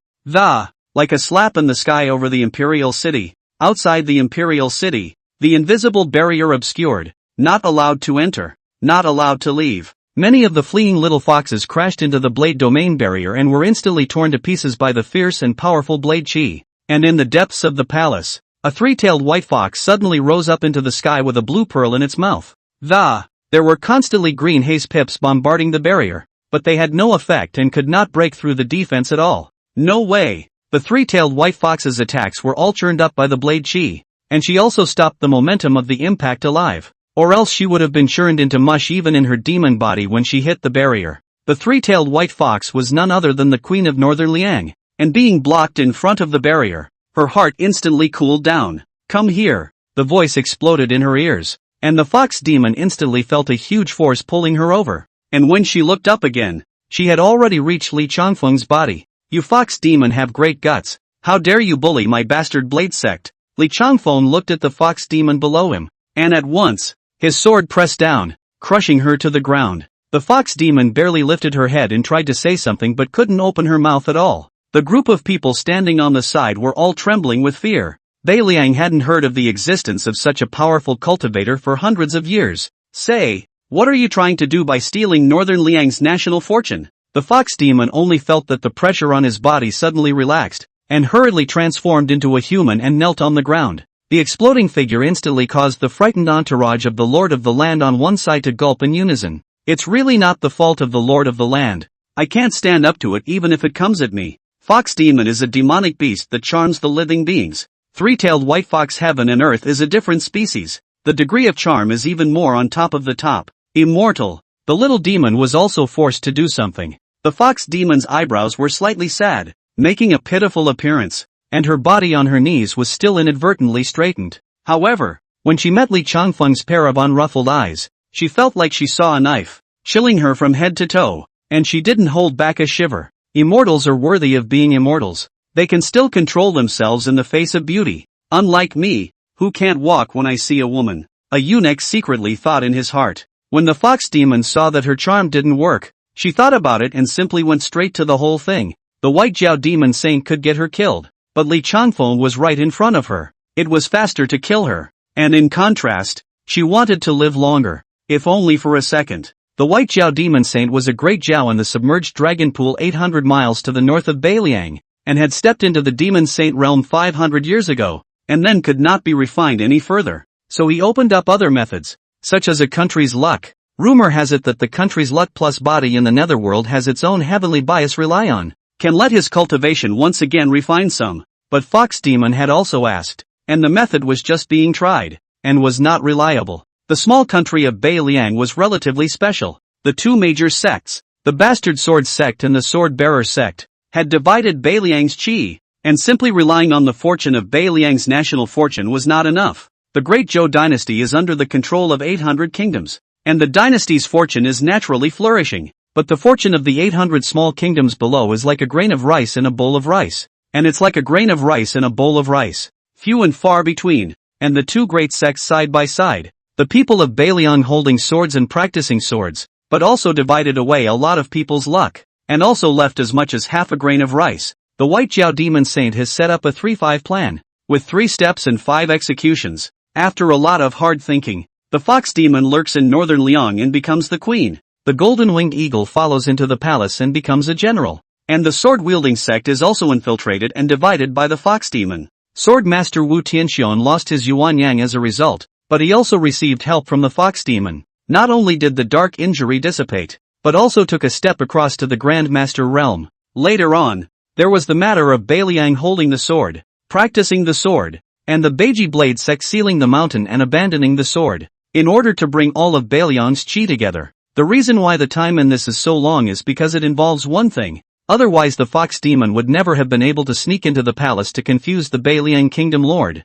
Like a slap in the sky over the imperial city. Outside the imperial city, the invisible barrier obscured, not allowed to enter, not allowed to leave. Many of the fleeing little foxes crashed into the blade domain barrier and were instantly torn to pieces by the fierce and powerful blade chi. And in the depths of the palace, a three-tailed white fox suddenly rose up into the sky with a blue pearl in its mouth. There were constantly green haze pips bombarding the barrier, but they had no effect and could not break through the defense at all. No way! The three-tailed white fox's attacks were all churned up by the blade chi, and she also stopped the momentum of the impact alive. Or else she would have been churned into mush even in her demon body when she hit the barrier. The three-tailed white fox was none other than the Queen of Northern Liang, and being blocked in front of the barrier, her heart instantly cooled down. "Come here," the voice exploded in her ears, and the fox demon instantly felt a huge force pulling her over. And when she looked up again, she had already reached Li Changfeng's body. "You fox demon have great guts. How dare you bully my bastard blade sect?" Li Changfeng looked at the fox demon below him, and at once, his sword pressed down, crushing her to the ground. The fox demon barely lifted her head and tried to say something but couldn't open her mouth at all. The group of people standing on the side were all trembling with fear. Bai Liang hadn't heard of the existence of such a powerful cultivator for hundreds of years. "Say, what are you trying to do by stealing Northern Liang's national fortune?" The fox demon only felt that the pressure on his body suddenly relaxed, and hurriedly transformed into a human and knelt on the ground. The exploding figure instantly caused the frightened entourage of the Lord of the Land on one side to gulp in unison. "It's really not the fault of the Lord of the Land. I can't stand up to it even if it comes at me. Fox demon is a demonic beast that charms the living beings. Three-tailed white fox heaven and earth is a different species. The degree of charm is even more on top of the top. Immortal." The little demon was also forced to do something. The fox demon's eyebrows were slightly sad, making a pitiful appearance, and her body on her knees was still inadvertently straightened. However, when she met Li Changfeng's pair of unruffled eyes, she felt like she saw a knife, chilling her from head to toe, and she didn't hold back a shiver. Immortals are worthy of being immortals. They can still control themselves in the face of beauty. Unlike me, who can't walk when I see a woman, a eunuch secretly thought in his heart. When the fox demon saw that her charm didn't work, she thought about it and simply went straight to the whole thing. The white jiao demon saint could get her killed, but Li Changfeng was right in front of her. It was faster to kill her, and in contrast, she wanted to live longer, if only for a second. The white jiao demon saint was a great jiao in the submerged dragon pool 800 miles to the north of Beiliang, and had stepped into the demon saint realm 500 years ago, and then could not be refined any further. So he opened up other methods, such as a country's luck. Rumor has it that the country's luck plus body in the netherworld has its own heavenly bias rely on, can let his cultivation once again refine some. But Fox Demon had also asked, and the method was just being tried, and was not reliable. The small country of Beiliang was relatively special. The two major sects, the Bastard Sword Sect and the Sword Bearer Sect, had divided Beiliang's chi, and simply relying on the fortune of Beiliang's national fortune was not enough. The Great Zhou dynasty is under the control of 800 kingdoms, and the dynasty's fortune is naturally flourishing. But the fortune of the 800 small kingdoms below is like a grain of rice in a bowl of rice, and it's like a grain of rice in a bowl of rice, few and far between, and the two great sects side by side. The people of Beiliang holding swords and practicing swords, but also divided away a lot of people's luck, and also left as much as half a grain of rice. The White Jiao Demon Saint has set up a 3-5 plan, with 3 steps and 5 executions. After a lot of hard thinking, the Fox Demon lurks in northern Liang and becomes the queen. The Golden-Winged Eagle follows into the palace and becomes a general. And the sword-wielding sect is also infiltrated and divided by the Fox Demon. Sword Master Wu Tianxian lost his Yuan Yang as a result, but he also received help from the Fox Demon. Not only did the dark injury dissipate, but also took a step across to the Grand Master realm. Later on, there was the matter of Beiliang holding the sword, practicing the sword, and the Beiji Blade sect sealing the mountain and abandoning the sword, in order to bring all of Beiliang's chi together. The reason why the time in this is so long is because it involves one thing. Otherwise the Fox Demon would never have been able to sneak into the palace to confuse the Beiliang Kingdom Lord.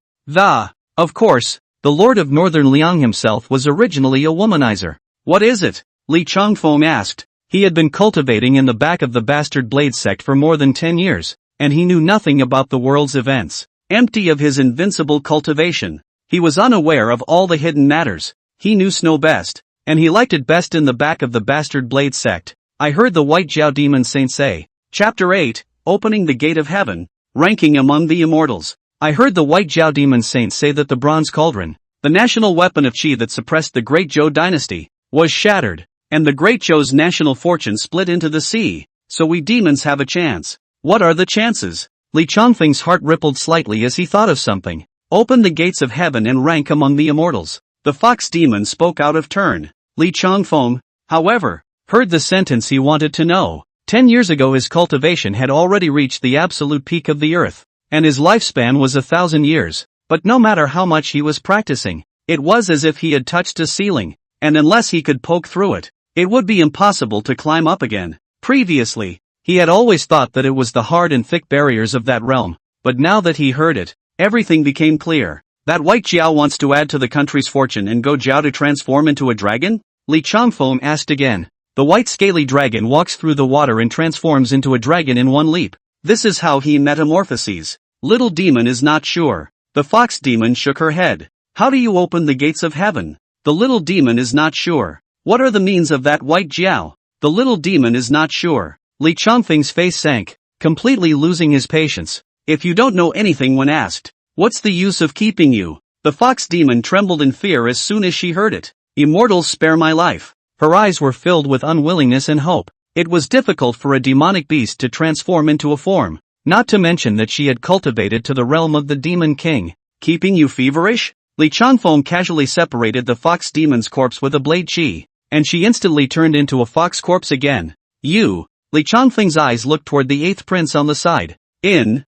Of course, the Lord of Northern Liang himself was originally a womanizer. What is it? Li Changfeng asked. He had been cultivating in the back of the Bastard Blade sect for more than 10 years, and he knew nothing about the world's events. Empty of his invincible cultivation, he was unaware of all the hidden matters. He knew snow best, and he liked it best in the back of the Bastard Blade sect. I heard the White Jiao Demon Saint say. Chapter 8, Opening the Gate of Heaven, Ranking Among the Immortals. I heard the White Jiao Demon Saint say that the Bronze Cauldron, the national weapon of Qi that suppressed the Great Zhou dynasty, was shattered, and the Great Zhou's national fortune split into the sea, so we demons have a chance. What are the chances? Li Changfeng's heart rippled slightly as he thought of something. Open the gates of heaven and rank among the immortals. The fox demon spoke out of turn. Li Changfeng, however, heard the sentence he wanted to know. 10 years ago his cultivation had already reached the absolute peak of the earth, and his lifespan was 1,000 years. But no matter how much he was practicing, it was as if he had touched a ceiling, and unless he could poke through it, it would be impossible to climb up again. Previously, he had always thought that it was the hard and thick barriers of that realm, but now that he heard it, everything became clear. That white jiao wants to add to the country's fortune and go jiao to transform into a dragon? Li Changfeng asked again. The white scaly dragon walks through the water and transforms into a dragon in one leap. This is how he metamorphoses. Little demon is not sure. The fox demon shook her head. How do you open the gates of heaven? The little demon is not sure. What are the means of that white jiao? The little demon is not sure. Li Changfeng's face sank, completely losing his patience. If you don't know anything when asked, what's the use of keeping you? The fox demon trembled in fear as soon as she heard it. Immortals, spare my life. Her eyes were filled with unwillingness and hope. It was difficult for a demonic beast to transform into a form, not to mention that she had cultivated to the realm of the demon king. Keeping you feverish? Li Changfeng casually separated the fox demon's corpse with a blade chi, and she instantly turned into a fox corpse again. You. Li Changfeng's eyes looked toward the 8th prince on the side. The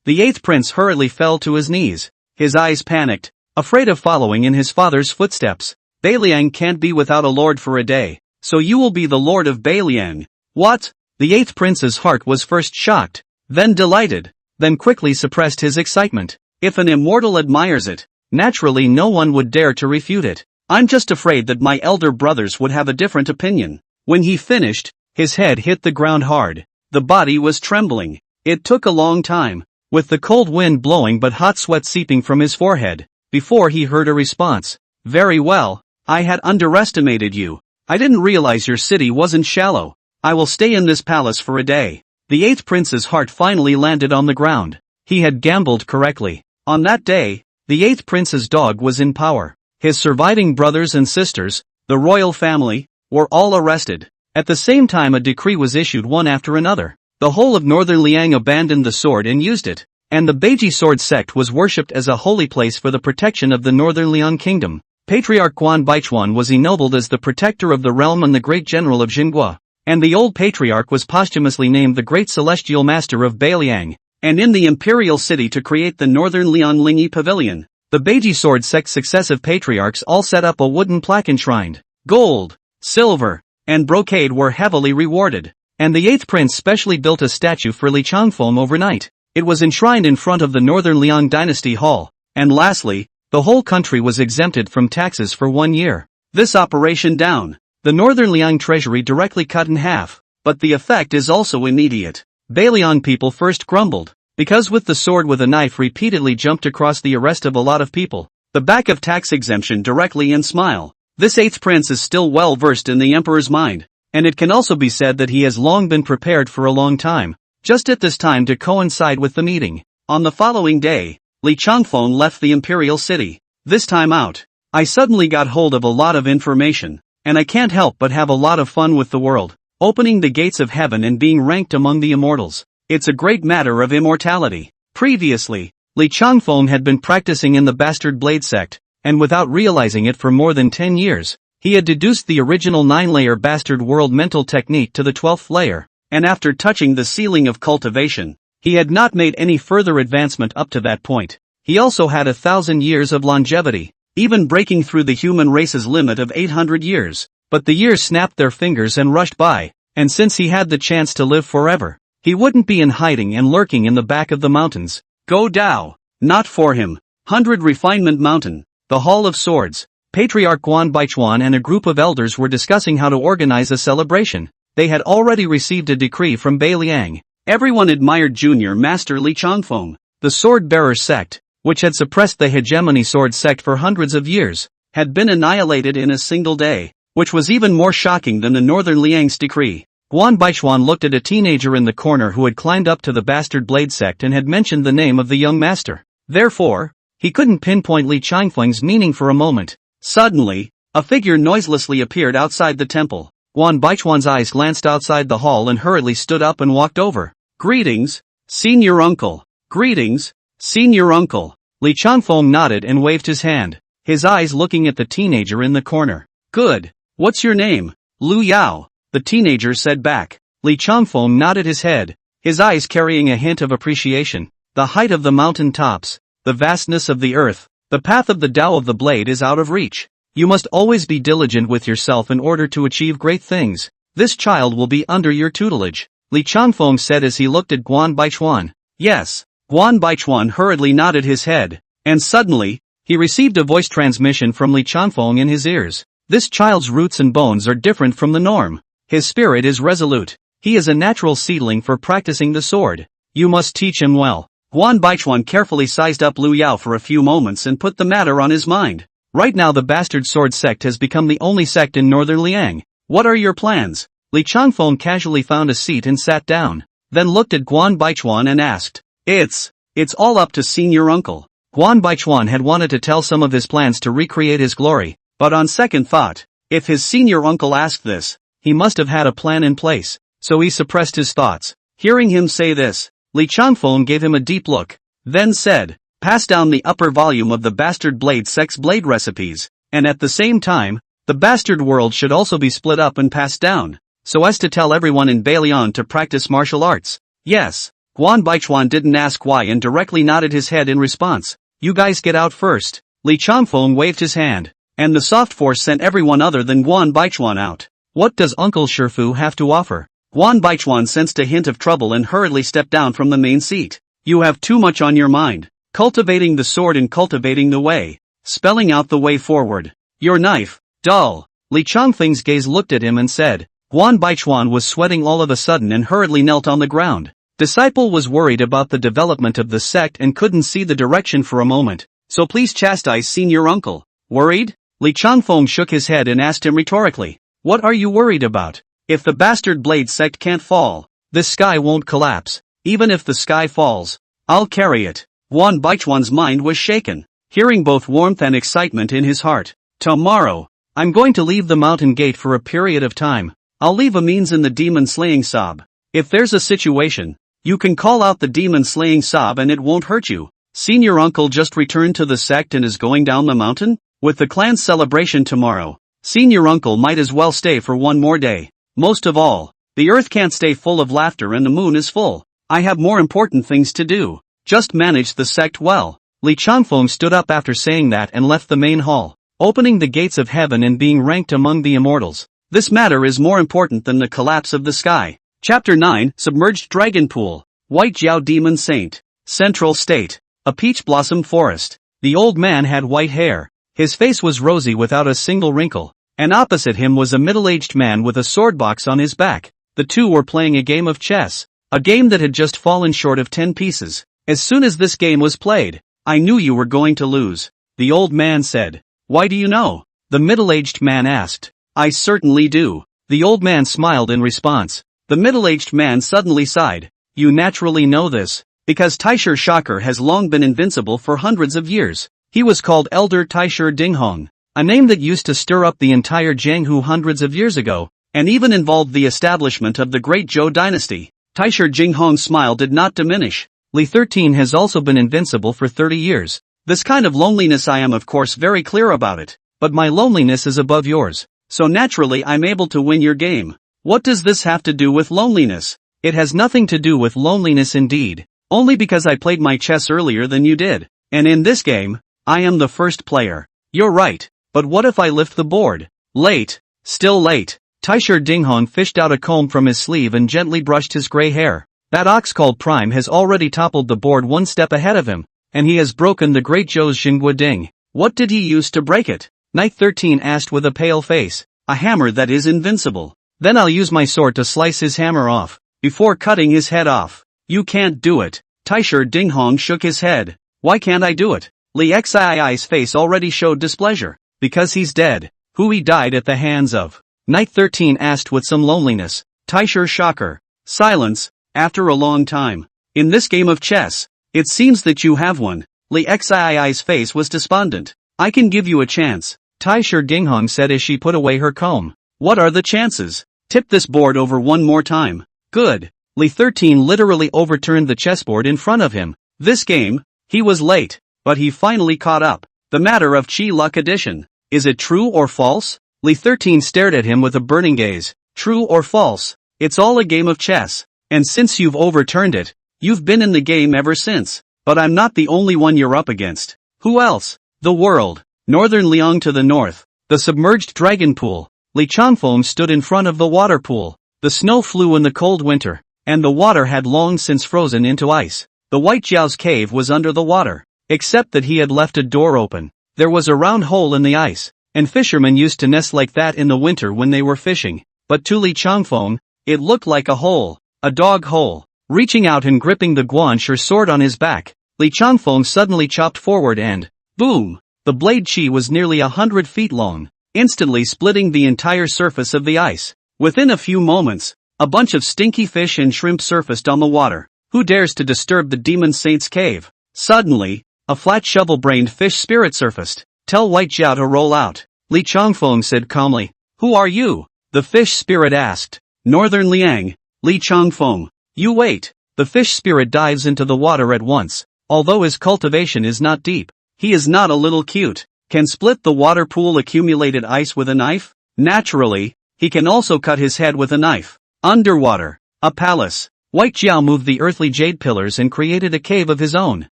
8th prince hurriedly fell to his knees. His eyes panicked, afraid of following in his father's footsteps. Beiliang can't be without a lord for a day, so you will be the lord of Beiliang. What? The 8th prince's heart was first shocked, then delighted, then quickly suppressed his excitement. If an immortal admires it, naturally no one would dare to refute it. I'm just afraid that my elder brothers would have a different opinion. When he finished, his head hit the ground hard. The body was trembling. It took a long time, with the cold wind blowing but hot sweat seeping from his forehead, before he heard a response. Very well. I had underestimated you. I didn't realize your city wasn't shallow. I will stay in this palace for a day. The 8th prince's heart finally landed on the ground. He had gambled correctly. On that day, the 8th prince's dog was in power. His surviving brothers and sisters, the royal family, were all arrested. At the same time a decree was issued one after another. The whole of northern Liang abandoned the sword and used it, and the Beiji sword sect was worshipped as a holy place for the protection of the northern Liang kingdom. Patriarch Guan Baichuan was ennobled as the protector of the realm and the great general of Xinhua, and the old patriarch was posthumously named the great celestial master of Beiliang, and in the imperial city to create the northern Liang Lingyi pavilion. The Beiji sword sect's successive patriarchs all set up a wooden plaque enshrined. Gold, silver, and brocade were heavily rewarded, and the 8th prince specially built a statue for Li Changfeng overnight. It was enshrined in front of the northern Liang dynasty hall, and lastly, the whole country was exempted from taxes for 1 year. This operation down, the northern Liang treasury directly cut in half, but the effect is also immediate. Beiliang people first grumbled, because with the sword with a knife repeatedly jumped across the arrest of a lot of people, the back of tax exemption directly and smile. This 8th prince is still well versed in the emperor's mind, and it can also be said that he has long been prepared for a long time, just at this time to coincide with the meeting. On the following day, Li Changfeng left the imperial city. This time out, I suddenly got hold of a lot of information, and I can't help but have a lot of fun with the world, opening the gates of heaven and being ranked among the immortals. It's a great matter of immortality. Previously, Li Changfeng had been practicing in the bastard blade sect, and without realizing it for more than 10 years, he had deduced the original 9-layer bastard world mental technique to the 12th layer, and after touching the ceiling of cultivation, he had not made any further advancement up to that point. He also had 1,000 years of longevity, even breaking through the human race's limit of 800 years. But the years snapped their fingers and rushed by, and since he had the chance to live forever, he wouldn't be in hiding and lurking in the back of the mountains. Go Dao. Not for him. 100 Refinement Mountain, the Hall of Swords. Patriarch Guan Baichuan and a group of elders were discussing how to organize a celebration. They had already received a decree from Beiliang. Everyone admired Junior Master Li Changfeng. The Sword-Bearer sect, which had suppressed the hegemony sword sect for hundreds of years, had been annihilated in a single day, which was even more shocking than the Northern Liang's decree. Guan Baichuan looked at a teenager in the corner who had climbed up to the bastard blade sect and had mentioned the name of the young master. Therefore, he couldn't pinpoint Li Changfeng's meaning for a moment. Suddenly, A figure noiselessly appeared outside the temple. Guan Baichuan's eyes glanced outside the hall and hurriedly stood up and walked over. Greetings, senior uncle. Greetings, senior uncle. Li Chanfeng nodded and waved his hand, his eyes looking at the teenager in the corner. Good. What's your name? Lu Yao, the teenager said back. Li Chanfeng nodded his head, his eyes carrying a hint of appreciation. The height of the mountain tops, the vastness of the earth, the path of the Tao of the blade is out of reach. You must always be diligent with yourself in order to achieve great things. This child will be under your tutelage, Li Chanfeng said as he looked at Guan Baichuan. Yes. Guan Baichuan hurriedly nodded his head, and suddenly, he received a voice transmission from Li Chanfeng in his ears. This child's roots and bones are different from the norm. His spirit is resolute. He is a natural seedling for practicing the sword. You must teach him well. Guan Baichuan carefully sized up Lu Yao for a few moments and put the matter on his mind. Right now the bastard sword sect has become the only sect in northern Liang. What are your plans? Li Chanfeng casually found a seat and sat down, then looked at Guan Baichuan and asked. It's all up to senior uncle. Guan Baichuan had wanted to tell some of his plans to recreate his glory, but on second thought, if his senior uncle asked this, he must have had a plan in place, so he suppressed his thoughts. Hearing him say this, Li Chanfeng gave him a deep look, then said, pass down the upper volume of the Bastard Blade Sect's blade recipes, and at the same time, the Bastard World should also be split up and passed down, so as to tell everyone in Bailion to practice martial arts. Yes. Guan Baichuan didn't ask why and directly nodded his head in response. You guys get out first. Li Chanfeng waved his hand, and the soft force sent everyone other than Guan Baichuan out. What does Uncle Shifu have to offer? Guan Baichuan sensed a hint of trouble and hurriedly stepped down from the main seat. You have too much on your mind. Cultivating the sword and cultivating the way. Spelling out the way forward. Your knife, dull. Li Chanfeng's gaze looked at him and said. Guan Baichuan was sweating all of a sudden and hurriedly knelt on the ground. Disciple was worried about the development of the sect and couldn't see the direction for a moment, so please chastise senior uncle. Worried? Li Chanfeng shook his head and asked him rhetorically. What are you worried about? If the Bastard Blade Sect can't fall, this sky won't collapse. Even if the sky falls, I'll carry it. Guan Baichuan's mind was shaken, hearing both warmth and excitement in his heart. Tomorrow, I'm going to leave the mountain gate for a period of time. I'll leave a means in the demon-slaying sob. If there's a situation, you can call out the demon-slaying sob and it won't hurt you. Senior uncle just returned to the sect and is going down the mountain? With the clan's celebration tomorrow, senior uncle might as well stay for one more day. Most of all, the earth can't stay full of laughter and the moon is full. I have more important things to do. Just manage the sect well. Li Chanfeng stood up after saying that and left the main hall, opening the gates of heaven and being ranked among the immortals. This matter is more important than the collapse of the sky. Chapter 9, Submerged Dragon Pool, White Jiao Demon Saint, Central State, a peach blossom forest. The old man had white hair, his face was rosy without a single wrinkle, and opposite him was a middle-aged man with a sword box on his back. The two were playing a game of chess, a game that had just fallen short of 10 pieces. As soon as this game was played, I knew you were going to lose, the old man said. Why do you know? The middle-aged man asked. I certainly do. The old man smiled in response. The middle-aged man suddenly sighed. You naturally know this, because Taisher Shocker has long been invincible for hundreds of years. He was called Elder Taisher Dinghong, a name that used to stir up the entire Jianghu hundreds of years ago, and even involved the establishment of the Great Zhou dynasty. Taisher Dinghong's smile did not diminish. Li 13 has also been invincible for 30 years. This kind of loneliness I am of course very clear about it, but my loneliness is above yours, so naturally I'm able to win your game. What does this have to do with loneliness? It has nothing to do with loneliness indeed, only because I played my chess earlier than you did, and in this game, I am the first player. You're right, but what if I lift the board? Late, still late. Taisher Dinghong fished out a comb from his sleeve and gently brushed his gray hair. That ox called Prime has already toppled the board one step ahead of him, and he has broken the Great Zhou's Xinghua Ding. What did he use to break it? Knight 13 asked with a pale face. A hammer that is invincible. Then I'll use my sword to slice his hammer off, before cutting his head off. You can't do it. Taisher Dinghong shook his head. Why can't I do it? Li Xii's face already showed displeasure. Because he's dead. Who he died at the hands of? Knight 13 asked with some loneliness. Taisher Shocker. Silence, after a long time. In this game of chess, it seems that you have won. Li Xii's face was despondent. I can give you a chance. Tai Shi Dinghong said as she put away her comb. What are the chances? Tip this board over one more time. Good. Li 13 literally overturned the chessboard in front of him. This game, he was late, but he finally caught up. The matter of Chi Luck Edition. Is it true or false? Li 13 stared at him with a burning gaze. True or false? It's all a game of chess. And since you've overturned it, you've been in the game ever since. But I'm not the only one you're up against. Who else? The world. Northern Liang to the north. The submerged dragon pool. Li Changfeng stood in front of the water pool. The snow flew in the cold winter, and the water had long since frozen into ice. The White Jiao's cave was under the water, except that he had left a door open. There was a round hole in the ice, and fishermen used to nest like that in the winter when they were fishing. But to Li Changfeng, it looked like a hole, a dog hole. Reaching out and gripping the guanshi sword on his back, Li Changfeng suddenly chopped forward and, boom! The blade chi was nearly 100 feet long, instantly splitting the entire surface of the ice. Within a few moments, a bunch of stinky fish and shrimp surfaced on the water. Who dares to disturb the demon saint's cave? Suddenly, a flat shovel-brained fish spirit surfaced. Tell White Jiao to roll out. Li Changfeng said calmly. Who are you? The fish spirit asked. Northern Liang. Li Changfeng. You wait. The fish spirit dives into the water at once. Although his cultivation is not deep, he is not a little cute. Can split the water pool accumulated ice with a knife? Naturally, he can also cut his head with a knife. Underwater. A palace. White Jiao moved the earthly jade pillars and created a cave of his own.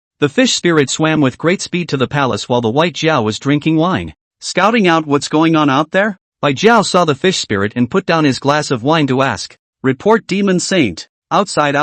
The fish spirit swam with great speed to the palace while the White Jiao was drinking wine. Scouting out what's going on out there? Bai Jiao saw the fish spirit and put down his glass of wine to ask. Report demon saint. Outside.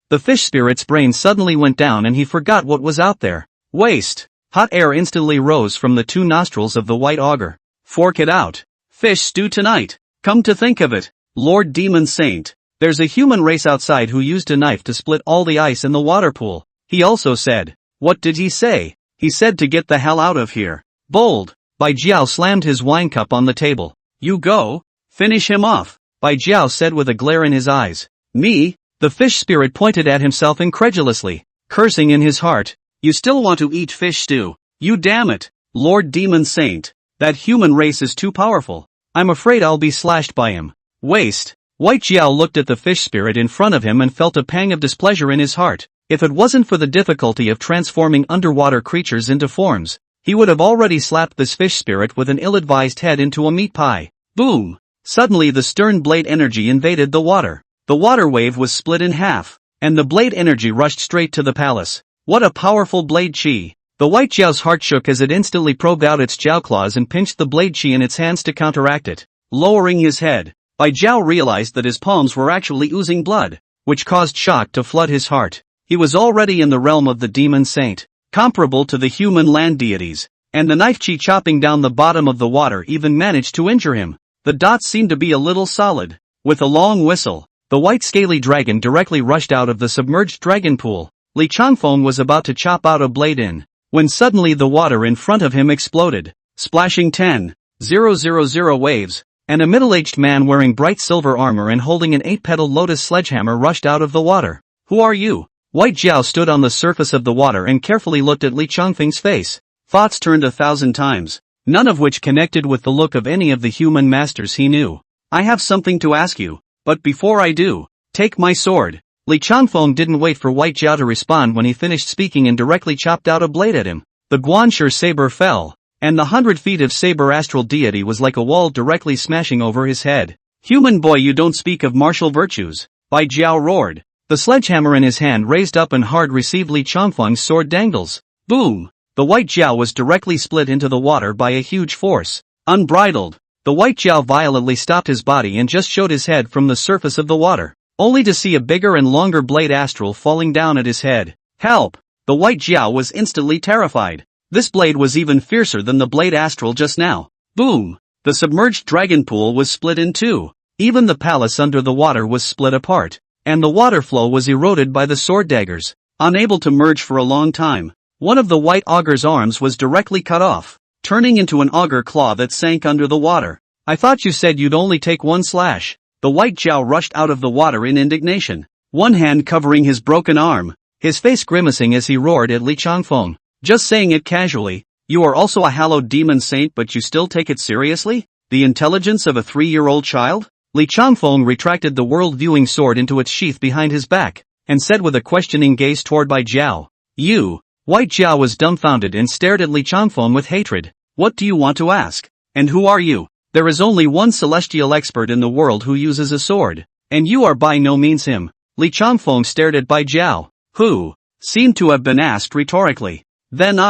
The fish spirit's brain suddenly went down and he forgot what was out there. Waste. Hot air instantly rose from the two nostrils of the white augur. Fork it out. Fish stew tonight. Come to think of it, Lord Demon Saint, there's a human race outside who used a knife to split all the ice in the water pool. He also said. What did he say? He said to get the hell out of here. Bold. Bai Jiao slammed his wine cup on the table. You go. Finish him off. Bai Jiao said with a glare in his eyes. Me? The fish spirit pointed at himself incredulously, cursing in his heart. You still want to eat fish stew? You damn it, Lord Demon Saint. That human race is too powerful. I'm afraid I'll be slashed by him. Waste. White Jiao looked at the fish spirit in front of him and felt a pang of displeasure in his heart. If it wasn't for the difficulty of transforming underwater creatures into forms, he would have already slapped this fish spirit with an ill-advised head into a meat pie. Boom! Suddenly the stern blade energy invaded the water. The water wave was split in half, and the blade energy rushed straight to the palace. What a powerful blade chi! The White Jiao's heart shook as it instantly probed out its jiao claws and pinched the blade chi in its hands to counteract it. Lowering his head, Bai Jiao realized that his palms were actually oozing blood, which caused shock to flood his heart. He was already in the realm of the demon saint, comparable to the human land deities, and the knife chi chopping down the bottom of the water even managed to injure him. The dots seemed to be a little solid. With a long whistle, the white scaly dragon directly rushed out of the submerged dragon pool. Li Changfeng was about to chop out a blade in, when suddenly the water in front of him exploded, splashing 10,000 waves, and a middle-aged man wearing bright silver armor and holding an 8-petaled lotus sledgehammer rushed out of the water. Who are you? White Jiao stood on the surface of the water and carefully looked at Li Changfeng's face. Thoughts turned 1,000 times, none of which connected with the look of any of the human masters he knew. I have something to ask you, but before I do, take my sword. Li Changfeng didn't wait for White Jiao to respond when he finished speaking and directly chopped out a blade at him. The guanshi saber fell, and the 100 feet of saber astral deity was like a wall directly smashing over his head. Human boy, you don't speak of martial virtues, Bai Jiao roared. The sledgehammer in his hand raised up and hard received Li Changfeng's sword dangles. Boom! The White Jiao was directly split into the water by a huge force. Unbridled, the White Jiao violently stopped his body and just showed his head from the surface of the water, only to see a bigger and longer blade astral falling down at his head. Help! The White Jiao was instantly terrified. This blade was even fiercer than the blade astral just now. Boom! The submerged dragon pool was split in two. Even the palace under the water was split apart, and the water flow was eroded by the sword daggers. Unable to merge for a long time, one of the white augur's arms was directly cut off, turning into an augur claw that sank under the water. I thought you said you'd only take one slash. The White Jiao rushed out of the water in indignation, one hand covering his broken arm, his face grimacing as he roared at Li Changfeng. Just saying it casually, You are also a hallowed demon saint, but you still take it seriously? The intelligence of a 3-year-old child? Li Changfeng retracted the world-viewing sword into its sheath behind his back, and said with a questioning gaze toward Bai Jiao. You. White Jiao was dumbfounded and stared at Li Changfeng with hatred. What do you want to ask? And who are you? There is only one celestial expert in the world who uses a sword, and you are by no means him. Li Changfeng stared at Bai Jiao, who seemed to have been asked rhetorically. Then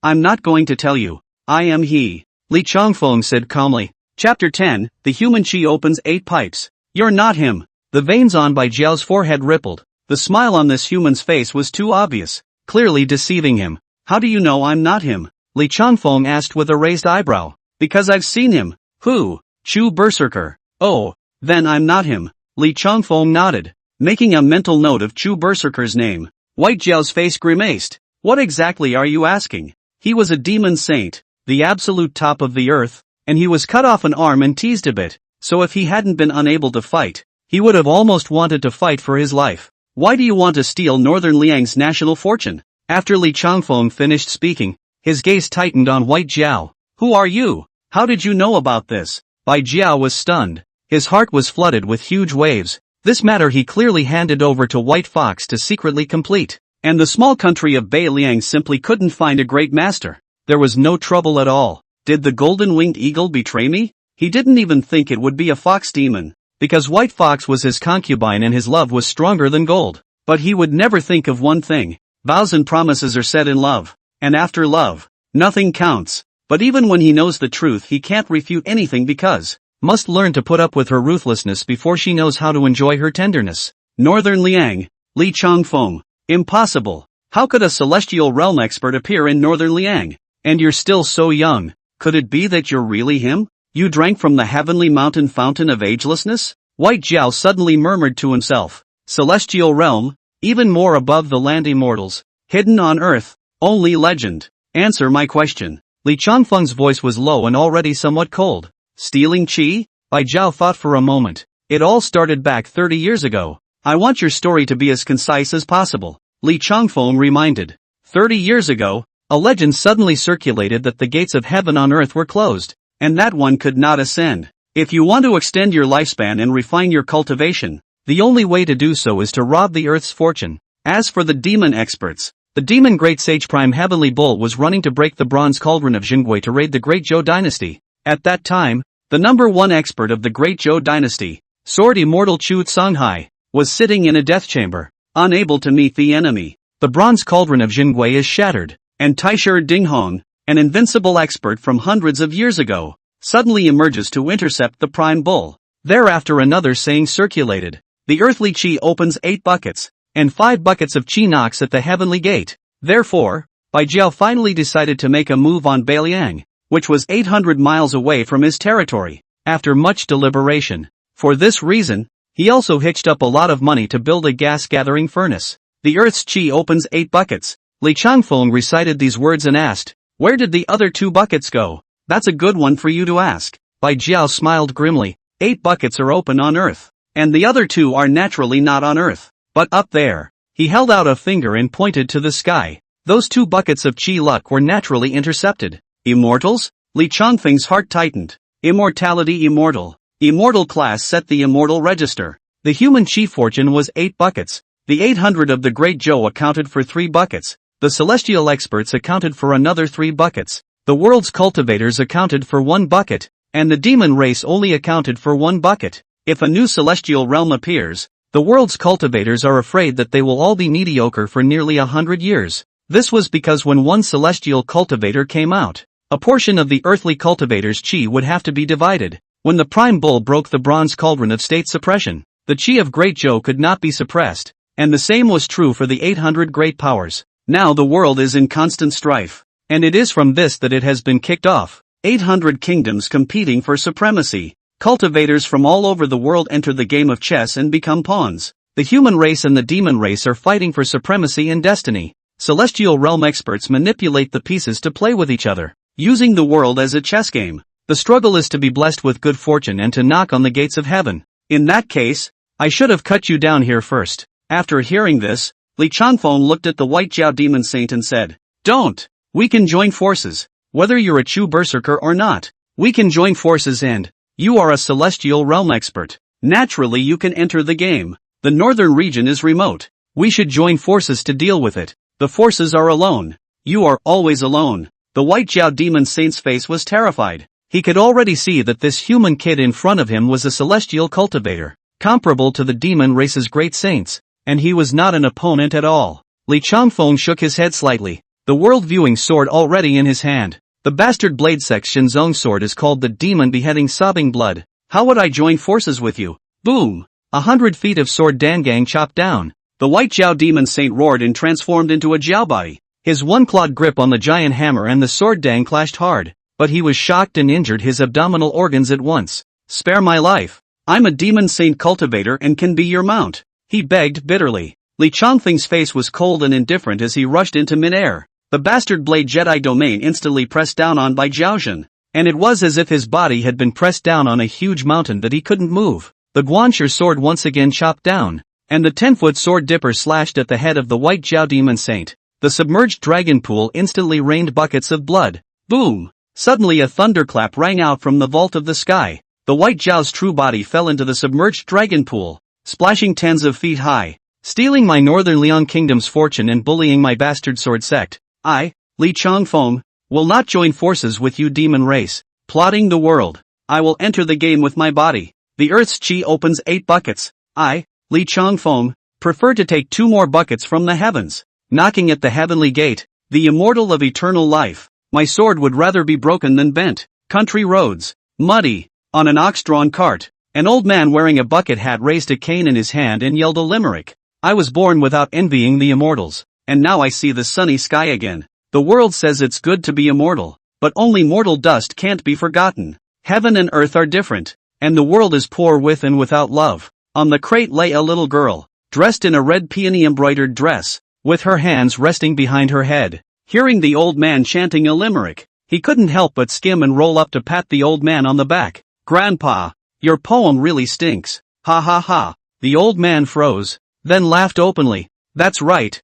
I'm not going to tell you. I am he. Li Changfeng said calmly. Chapter 10, The Human Chi Opens 8 Pipes. You're not him. The veins on Bai Jiao's forehead rippled. The smile on this human's face was too obvious, clearly deceiving him. How do you know I'm not him? Li Changfeng asked with a raised eyebrow. Because I've seen him. Who? Chu Berserker. Oh, then I'm not him. Li Changfeng nodded, making a mental note of Chu Berserker's name. White Jiao's face grimaced. What exactly are you asking? He was a demon saint, the absolute top of the earth, and he was cut off an arm and teased a bit, so if he hadn't been unable to fight, he would have almost wanted to fight for his life. Why do you want to steal Northern Liang's national fortune? After Li Changfeng finished speaking, his gaze tightened on White Jiao. Who are you? How did you know about this? Bai Jiao was stunned. His heart was flooded with huge waves. This matter he clearly handed over to White Fox to secretly complete. And the small country of Bai Liang simply couldn't find a great master. There was no trouble at all. Did the golden-winged eagle betray me? He didn't even think it would be a fox demon, because White Fox was his concubine and his love was stronger than gold. But he would never think of one thing. Vows and promises are said in love. And after love, nothing counts. But even when he knows the truth, he can't refute anything because must learn to put up with her ruthlessness before she knows how to enjoy her tenderness. Northern Liang. Li Changfeng. Impossible. How could a celestial realm expert appear in Northern Liang? And you're still so young. Could it be that you're really him? You drank from the heavenly mountain fountain of agelessness? White Jiao suddenly murmured to himself. Celestial realm? Even more above the land immortals. Hidden on earth. Only legend. Answer my question. Li Changfeng's voice was low and already somewhat cold. Stealing chi? Bai Jiao thought for a moment. It all started back 30 years ago. I want your story to be as concise as possible. Li Changfeng reminded. 30 years ago, a legend suddenly circulated that the gates of heaven on earth were closed, and that one could not ascend. If you want to extend your lifespan and refine your cultivation, the only way to do so is to rob the earth's fortune. As for the demon experts, the demon Great Sage Prime Heavenly Bull was running to break the bronze cauldron of Jingui to raid the Great Zhou dynasty. At that time, the number one expert of the Great Zhou dynasty, Sword Immortal Chu Tsunghai, was sitting in a death chamber, unable to meet the enemy. The bronze cauldron of Jingui is shattered, and Taisher Dinghong, an invincible expert from hundreds of years ago, suddenly emerges to intercept the prime bull. Thereafter another saying circulated. The earthly chi opens 8 buckets, and 5 buckets of chi knocks at the heavenly gate. Therefore, Bai Jiao finally decided to make a move on Beiliang, which was 800 miles away from his territory, after much deliberation. For this reason, he also hitched up a lot of money to build a gas-gathering furnace. The earth's chi opens 8 buckets. Li Changfeng recited these words and asked, where did the other 2 buckets go? That's a good one for you to ask. Bai Jiao smiled grimly. 8 buckets are open on earth, and the other 2 are naturally not on earth, but up there. He held out a finger and pointed to the sky. Those 2 buckets of chi luck were naturally intercepted. Immortals? Li Changfeng's heart tightened. Immortality immortal. Immortal class set the immortal register. The human chi fortune was 8 buckets. The 800 of the Great Zhou accounted for 3 buckets. The celestial experts accounted for another 3 buckets. The world's cultivators accounted for 1 bucket, and the demon race only accounted for 1 bucket. If a new celestial realm appears, the world's cultivators are afraid that they will all be mediocre for nearly 100 years. This was because when one celestial cultivator came out, a portion of the earthly cultivator's chi would have to be divided. When the prime bull broke the bronze cauldron of state suppression, the chi of Great Zhou could not be suppressed, and the same was true for the 800 great powers. Now the world is in constant strife, and it is from this that it has been kicked off. 800 kingdoms competing for supremacy. Cultivators from all over the world enter the game of chess and become pawns. The human race and the demon race are fighting for supremacy and destiny. Celestial realm experts manipulate the pieces to play with each other, using the world as a chess game. The struggle is to be blessed with good fortune and to knock on the gates of heaven. In that case, I should have cut you down here first. After hearing this, Li Changfeng looked at the White Jiao demon saint and said, don't. We can join forces. Whether you're a true berserker or not, we can join forces and you are a celestial realm expert. Naturally you can enter the game. The northern region is remote. We should join forces to deal with it. The forces are alone. You are always alone. The white jiao demon saint's face was terrified. He could already see that this human kid in front of him was a celestial cultivator, comparable to the demon race's great saints, and he was not an opponent at all. Li Changfeng shook his head slightly, the world-viewing sword already in his hand. The bastard blade Sect Shinzong sword is called the demon beheading sobbing blood. How would I join forces with you? Boom! 100 feet of sword dangang chopped down. The white jiao demon saint roared and transformed into a jiao body. His one-clawed grip on the giant hammer and the sword dang clashed hard, but he was shocked and injured his abdominal organs at once. Spare my life. I'm a demon saint cultivator and can be your mount, he begged bitterly. Li Changfeng's face was cold and indifferent as he rushed into mid-air. The bastard blade Jedi domain instantly pressed down on by Jiaozhen, and it was as if his body had been pressed down on a huge mountain that he couldn't move. The Guanxi sword once again chopped down, and the 10-foot sword dipper slashed at the head of the white jiao demon saint. The submerged dragon pool instantly rained buckets of blood. Boom! Suddenly a thunderclap rang out from the vault of the sky. The white jiao's true body fell into the submerged dragon pool, splashing tens of feet high, stealing my northern Liang kingdom's fortune and bullying my bastard sword sect. I, Li Changfeng, will not join forces with you demon race, plotting the world. I will enter the game with my body. The earth's chi opens 8 buckets. I, Li Changfeng, prefer to take 2 more buckets from the heavens. Knocking at the heavenly gate, the immortal of eternal life. My sword would rather be broken than bent. Country roads, muddy, on an ox-drawn cart. An old man wearing a bucket hat raised a cane in his hand and yelled a limerick. I was born without envying the immortals, and now I see the sunny sky again. The world says it's good to be immortal, but only mortal dust can't be forgotten. Heaven and earth are different, and the world is poor with and without love. On the crate lay a little girl, dressed in a red peony embroidered dress, with her hands resting behind her head. Hearing the old man chanting a limerick, he couldn't help but skim and roll up to pat the old man on the back. Grandpa, your poem really stinks. Ha ha ha. The old man froze, then laughed openly. That's right,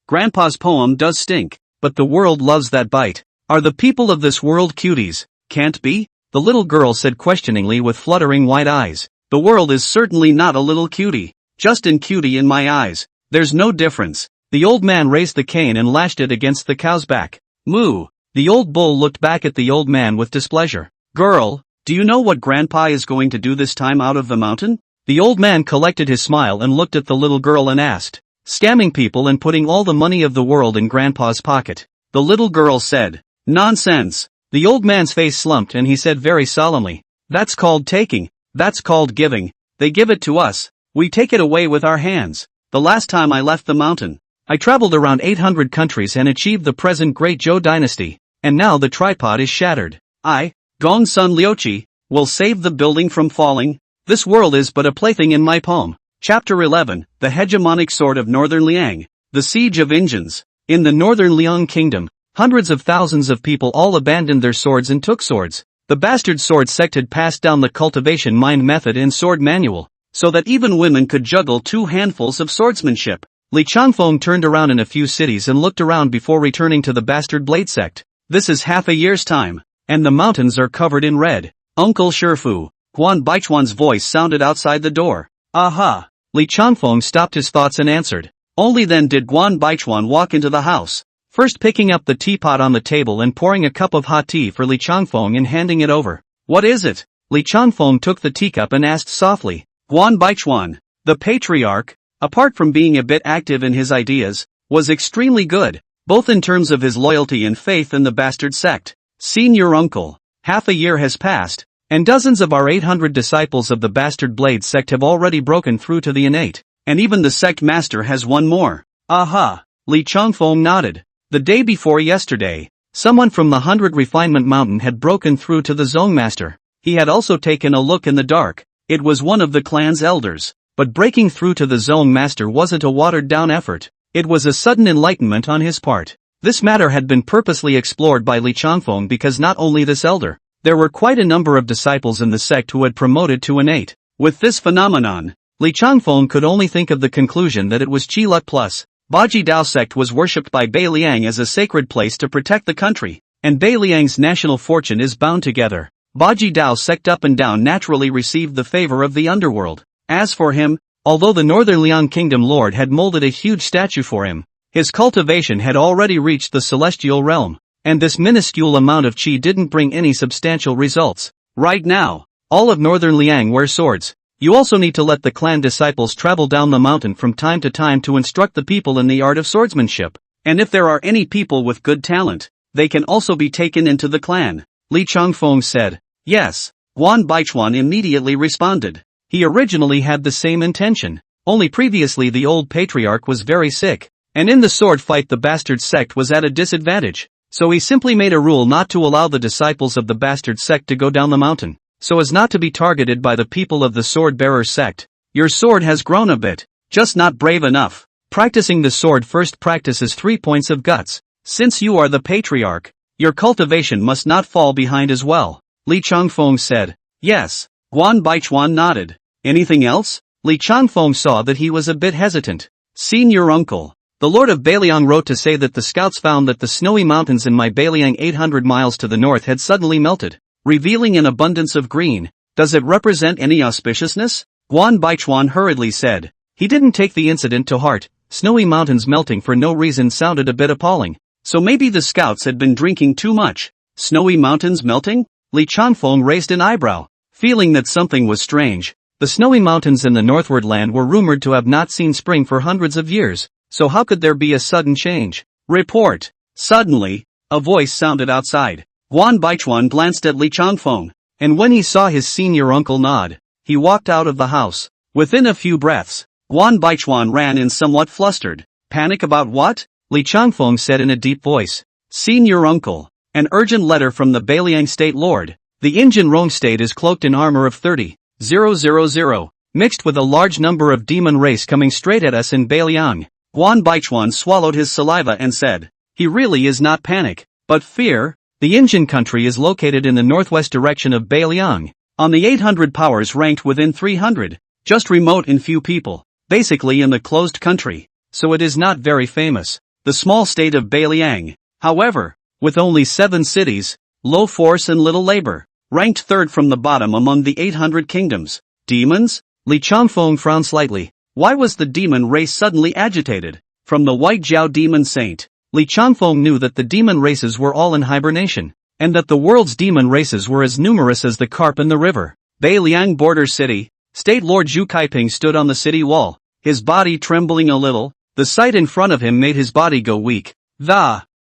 Grandpa's poem does stink, but the world loves that bite. Are the people of this world cuties? Can't be? The little girl said questioningly with fluttering white eyes. The world is certainly not a little cutie. Just an cutie in my eyes. There's no difference. The old man raised the cane and lashed it against the cow's back. Moo! The old bull looked back at the old man with displeasure. Girl, do you know what Grandpa is going to do this time out of the mountain? The old man collected his smile and looked at the little girl and asked. Scamming people and putting all the money of the world in Grandpa's pocket. The little girl said. Nonsense. The old man's face slumped and he said very solemnly. That's called taking. That's called giving. They give it to us. We take it away with our hands. The last time I left the mountain, I traveled around 800 countries and achieved the present Great Zhou dynasty, and now the tripod is shattered. I, Gong Sun Liuqi, will save the building from falling. This world is but a plaything in my poem. Chapter 11, The Hegemonic Sword of Northern Liang, The Siege of Engines. In the Northern Liang Kingdom, hundreds of thousands of people all abandoned their swords and took swords. The bastard sword sect had passed down the cultivation mind method and sword manual, so that even women could juggle 2 handfuls of swordsmanship. Li Changfeng turned around in a few cities and looked around before returning to the bastard blade sect. This is half a year's time, and the mountains are covered in red. Uncle Shifu, Guan Baichuan's voice sounded outside the door. Aha! Li Changfeng stopped his thoughts and answered. Only then did Guan Baichuan walk into the house, first picking up the teapot on the table and pouring a cup of hot tea for Li Changfeng and handing it over. What is it? Li Changfeng took the teacup and asked softly. Guan Baichuan, the patriarch, apart from being a bit active in his ideas, was extremely good, both in terms of his loyalty and faith in the bastard sect. Senior uncle, half a year has passed, and dozens of our 800 disciples of the bastard blade sect have already broken through to the innate, and even the sect master has one more. Aha! Li Changfeng nodded. The day before yesterday, someone from the 100 Refinement Mountain had broken through to the zone master. He had also taken a look in the dark. It was one of the clan's elders, but breaking through to the zone master wasn't a watered-down effort. It was a sudden enlightenment on his part. This matter had been purposely explored by Li Changfeng because not only this elder, there were quite a number of disciples in the sect who had promoted to innate. With this phenomenon, Li Changfeng could only think of the conclusion that it was Qi Luck plus. Baji Dao sect was worshipped by Bei Liang as a sacred place to protect the country. and Beiliang's national fortune is bound together. Baji Dao Sect up and down naturally received the favor of the underworld. As for him, although the Northern Liang Kingdom Lord had molded a huge statue for him, his cultivation had already reached the celestial realm, and this minuscule amount of qi didn't bring any substantial results. Right now, all of Northern Liang wear swords. You also need to let the clan disciples travel down the mountain from time to time to instruct the people in the art of swordsmanship, and if there are any people with good talent, they can also be taken into the clan. Li Changfeng said. Yes. Guan Baichuan immediately responded. He originally had the same intention, only previously the old patriarch was very sick, and in the sword fight the bastard sect was at a disadvantage, so he simply made a rule not to allow the disciples of the bastard sect to go down the mountain, so as not to be targeted by the people of the sword-bearer sect. Your sword has grown a bit, just not brave enough. Practicing the sword first practices 3 points of guts. Since you are the patriarch, your cultivation must not fall behind as well. Li Changfeng said. Yes. Guan Baichuan nodded. Anything else? Li Changfeng saw that he was a bit hesitant. Senior uncle. The Lord of Beiliang wrote to say that the scouts found that the snowy mountains in my Beiliang 800 miles to the north had suddenly melted, revealing an abundance of green. Does it represent any auspiciousness? Guan Baichuan hurriedly said. He didn't take the incident to heart. Snowy mountains melting for no reason sounded a bit appalling. So maybe the scouts had been drinking too much. Snowy mountains melting? Li Changfeng raised an eyebrow, feeling that something was strange. The snowy mountains in the northward land were rumored to have not seen spring for hundreds of years, so how could there be a sudden change? Report. Suddenly, a voice sounded outside. Guan Baichuan glanced at Li Changfeng, and when he saw his senior uncle nod, he walked out of the house. Within a few breaths, Guan Baichuan ran in somewhat flustered. Panic about what? Li Changfeng said in a deep voice. Senior uncle. An urgent letter from the Beiliang State Lord. The Injin Rong State is cloaked in armor of 30,000, mixed with a large number of demon race coming straight at us in Beiliang. Guan Baichuan swallowed his saliva and said, he really is not panic, but fear. The Injin country is located in the northwest direction of Beiliang, on the 800 powers ranked within 300, just remote and few people, basically in the closed country, so it is not very famous. The small state of Beiliang, however, with only 7 cities, low force and little labor, ranked third from the bottom among the 800 kingdoms. Demons? Li Changfeng frowned slightly. Why was the demon race suddenly agitated? From the White Jiao demon saint, Li Changfeng knew that the demon races were all in hibernation, and that the world's demon races were as numerous as the carp in the river. Beiliang border city. State Lord Zhu Kaiping stood on the city wall, his body trembling a little. The sight in front of him made his body go weak.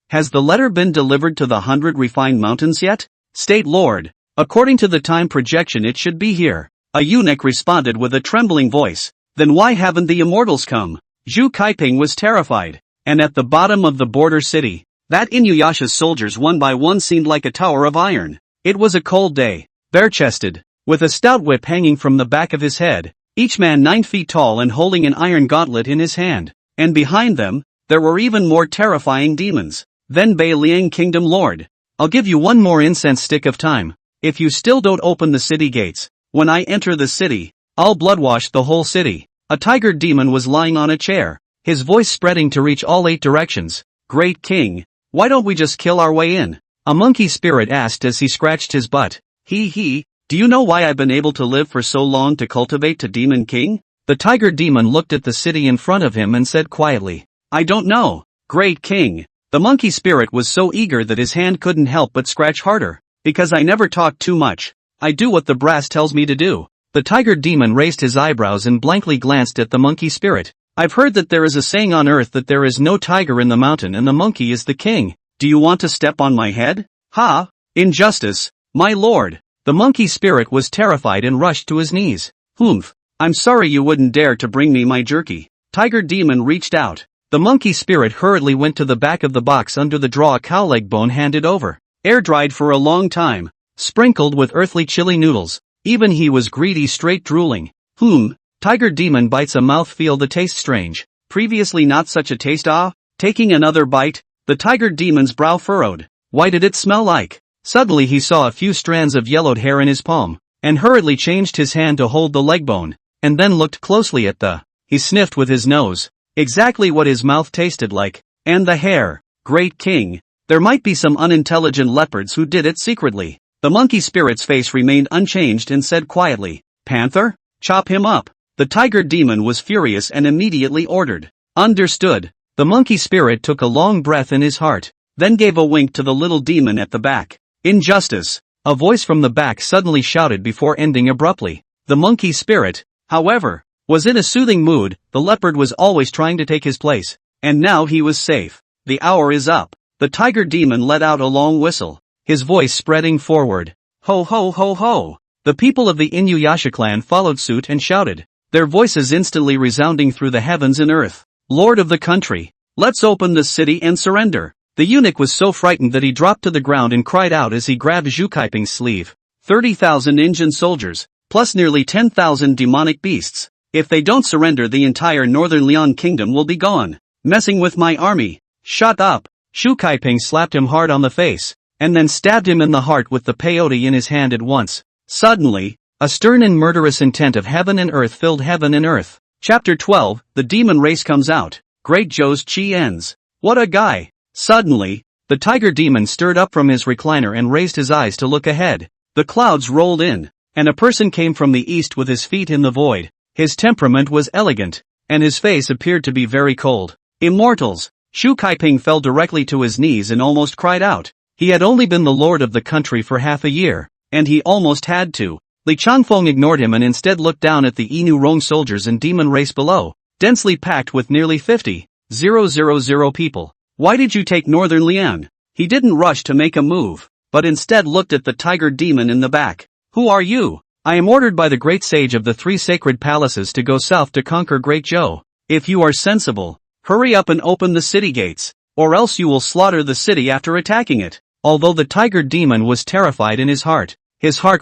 Has the letter been delivered to the 100 refined mountains yet? State Lord, according to the time projection it should be here. A eunuch responded with a trembling voice. Then why haven't the Immortals come? Zhu Kaiping was terrified. And at the bottom of the border city, that Inuyasha's soldiers one by one seemed like a tower of iron. It was a cold day, bare-chested, with a stout whip hanging from the back of his head, each man 9 feet tall and holding an iron gauntlet in his hand. And behind them, there were even more terrifying demons. Then Beiliang Kingdom Lord, I'll give you one more incense stick of time. If you still don't open the city gates, when I enter the city, I'll bloodwash the whole city. A tiger demon was lying on a chair, his voice spreading to reach all 8 directions. Great King, why don't we just kill our way in? A monkey spirit asked as he scratched his butt. Do you know why I've been able to live for so long to cultivate to Demon King? The tiger demon looked at the city in front of him and said quietly, I don't know, Great King. The monkey spirit was so eager that his hand couldn't help but scratch harder. Because I never talk too much. I do what the brass tells me to do. The tiger demon raised his eyebrows and blankly glanced at the monkey spirit. I've heard that there is a saying on earth that there is no tiger in the mountain and the monkey is the king. Do you want to step on my head? Injustice, my lord. The monkey spirit was terrified and rushed to his knees. I'm sorry you wouldn't dare to bring me my jerky. Tiger demon reached out. The monkey spirit hurriedly went to the back of the box under the drawer, a cow leg bone handed over. Air-dried for a long time. Sprinkled with earthly chili noodles. Even he was greedy, straight drooling. Tiger demon bites a mouth, feel the taste strange. Previously not such a taste. Taking another bite, the tiger demon's brow furrowed. Why did it smell like? Suddenly he saw a few strands of yellowed hair in his palm, and hurriedly changed his hand to hold the leg bone, and then looked closely at he sniffed with his nose. Exactly what his mouth tasted like. And the hair. Great King. There might be some unintelligent leopards who did it secretly. The monkey spirit's face remained unchanged and said quietly, "Panther? Chop him up." The tiger demon was furious and immediately ordered. "Understood." The monkey spirit took a long breath in his heart, then gave a wink to the little demon at the back. "Injustice!" A voice from the back suddenly shouted before ending abruptly. The monkey spirit, however, was in a soothing mood. The leopard was always trying to take his place, and now he was safe. "The hour is up." The tiger demon let out a long whistle, his voice spreading forward. "Ho ho ho ho!" The people of the Inuyasha clan followed suit and shouted, their voices instantly resounding through the heavens and earth. "Lord of the country, let's open the city and surrender." The eunuch was so frightened that he dropped to the ground and cried out as he grabbed Zhu Kaiping's sleeve. 30,000 Injun soldiers, plus nearly 10,000 demonic beasts. If they don't surrender, the entire northern Lian kingdom will be gone. Messing with my army. Shut up. Zhu Kaiping slapped him hard on the face, and then stabbed him in the heart with the peyote in his hand at once. Suddenly, a stern and murderous intent of heaven and earth filled heaven and earth. Chapter 12, The Demon Race Comes Out. Great Joe's Chi ends. What a guy. Suddenly, the tiger demon stirred up from his recliner and raised his eyes to look ahead. The clouds rolled in, and a person came from the east with his feet in the void. His temperament was elegant, and his face appeared to be very cold. Immortals. Zhu Kaiping fell directly to his knees and almost cried out. He had only been the lord of the country for half a year, and he almost had to. Li Changfeng ignored him and instead looked down at the Inu Rong soldiers and demon race below, densely packed with nearly 50,000 people. "Why did you take Northern Lian?" He didn't rush to make a move, but instead looked at the tiger demon in the back. "Who are you?" "I am ordered by the great sage of the 3 sacred palaces to go south to conquer Great Zhou. If you are sensible, hurry up and open the city gates, or else you will slaughter the city after attacking it." Although the tiger demon was terrified in his heart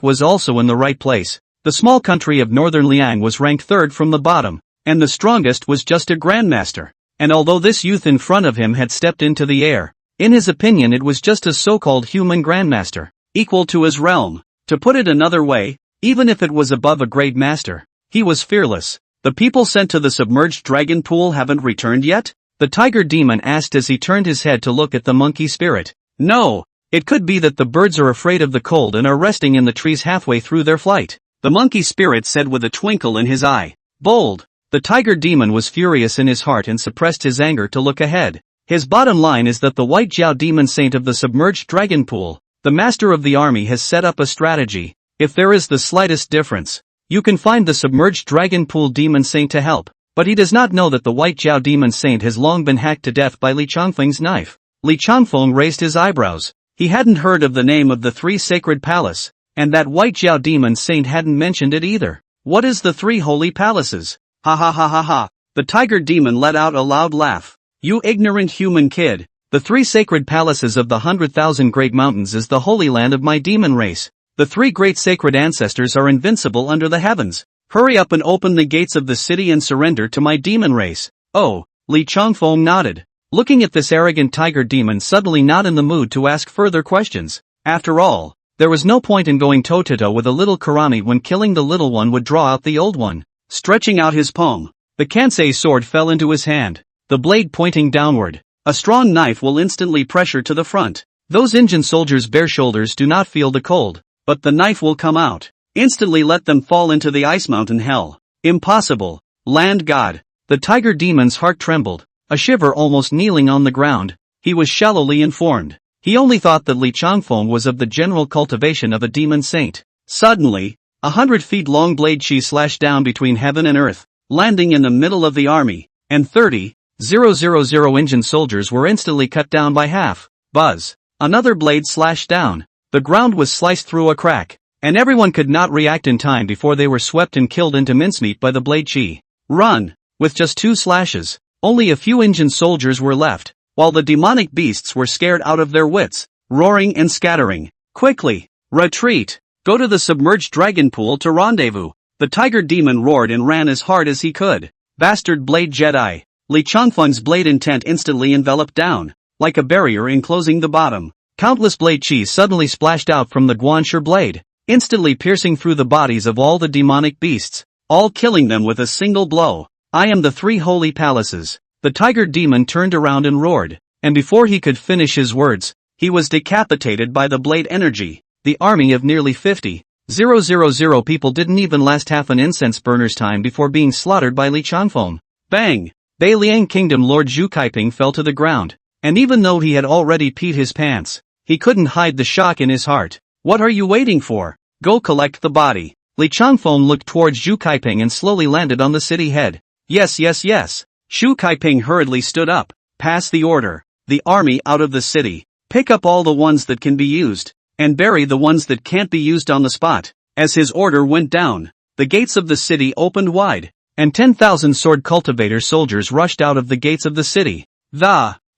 was also in the right place. The small country of Northern Liang was ranked 3rd from the bottom, and the strongest was just a grandmaster. And although this youth in front of him had stepped into the air, in his opinion it was just a so-called human grandmaster, equal to his realm. To put it another way, even if it was above a great master, he was fearless. "The people sent to the submerged dragon pool haven't returned yet?" the tiger demon asked as he turned his head to look at the monkey spirit. "No. It could be that the birds are afraid of the cold and are resting in the trees halfway through their flight," the monkey spirit said with a twinkle in his eye. Bold. The tiger demon was furious in his heart and suppressed his anger to look ahead. His bottom line is that the white jiao demon saint of the submerged dragon pool, the master of the army, has set up a strategy. If there is the slightest difference, you can find the submerged dragon pool demon saint to help. But he does not know that the white jiao demon saint has long been hacked to death by Li Changfeng's knife. Li Changfeng raised his eyebrows. He hadn't heard of the name of the 3 sacred palace, and that white jiao demon saint hadn't mentioned it either. What is the 3 holy palaces? Ha ha ha ha ha. The tiger demon let out a loud laugh. "You ignorant human kid. The 3 sacred palaces of the 100,000 great mountains is the holy land of my demon race. The 3 great sacred ancestors are invincible under the heavens. Hurry up and open the gates of the city and surrender to my demon race." "Oh," Li Changfeng nodded, looking at this arrogant tiger demon suddenly not in the mood to ask further questions. After all, there was no point in going toe-to-toe with a little Karami when killing the little one would draw out the old one. Stretching out his palm, the Kansei sword fell into his hand, the blade pointing downward. A strong knife will instantly pressure to the front. Those Injun soldiers' bare shoulders do not feel the cold, but the knife will come out. Instantly let them fall into the ice mountain hell. Impossible. Land god. The tiger demon's heart trembled, a shiver almost kneeling on the ground. He was shallowly informed. He only thought that Li Changfeng was of the general cultivation of a demon saint. Suddenly, 100 feet long blade chi slashed down between heaven and earth, landing in the middle of the army, and 30,000 Injun soldiers were instantly cut down by half. Buzz. Another blade slashed down. The ground was sliced through a crack, and everyone could not react in time before they were swept and killed into mincemeat by the blade chi. Run! With just 2 slashes, only a few Injun soldiers were left, while the demonic beasts were scared out of their wits, roaring and scattering. Quickly! Retreat! Go to the submerged dragon pool to rendezvous. The tiger demon roared and ran as hard as he could. Bastard blade Jedi. Li Changfeng's blade intent instantly enveloped down, like a barrier enclosing the bottom. Countless blade chi suddenly splashed out from the Guanshi blade, instantly piercing through the bodies of all the demonic beasts, all killing them with a single blow. "I am the 3 holy palaces." The tiger demon turned around and roared, and before he could finish his words, he was decapitated by the blade energy. The army of nearly 50,000 people didn't even last half an incense burner's time before being slaughtered by Li Changfeng. Bang! Beiliang Kingdom Lord Zhu Kaiping fell to the ground, and even though he had already peed his pants, he couldn't hide the shock in his heart. What are you waiting for? Go collect the body. Li Changfeng looked towards Zhu Kaiping and slowly landed on the city head. Yes. Zhu Kaiping hurriedly stood up. Pass the order. The army out of the city. Pick up all the ones that can be used, and bury the ones that can't be used on the spot. As his order went down, the gates of the city opened wide, and 10,000 sword cultivator soldiers rushed out of the gates of the city.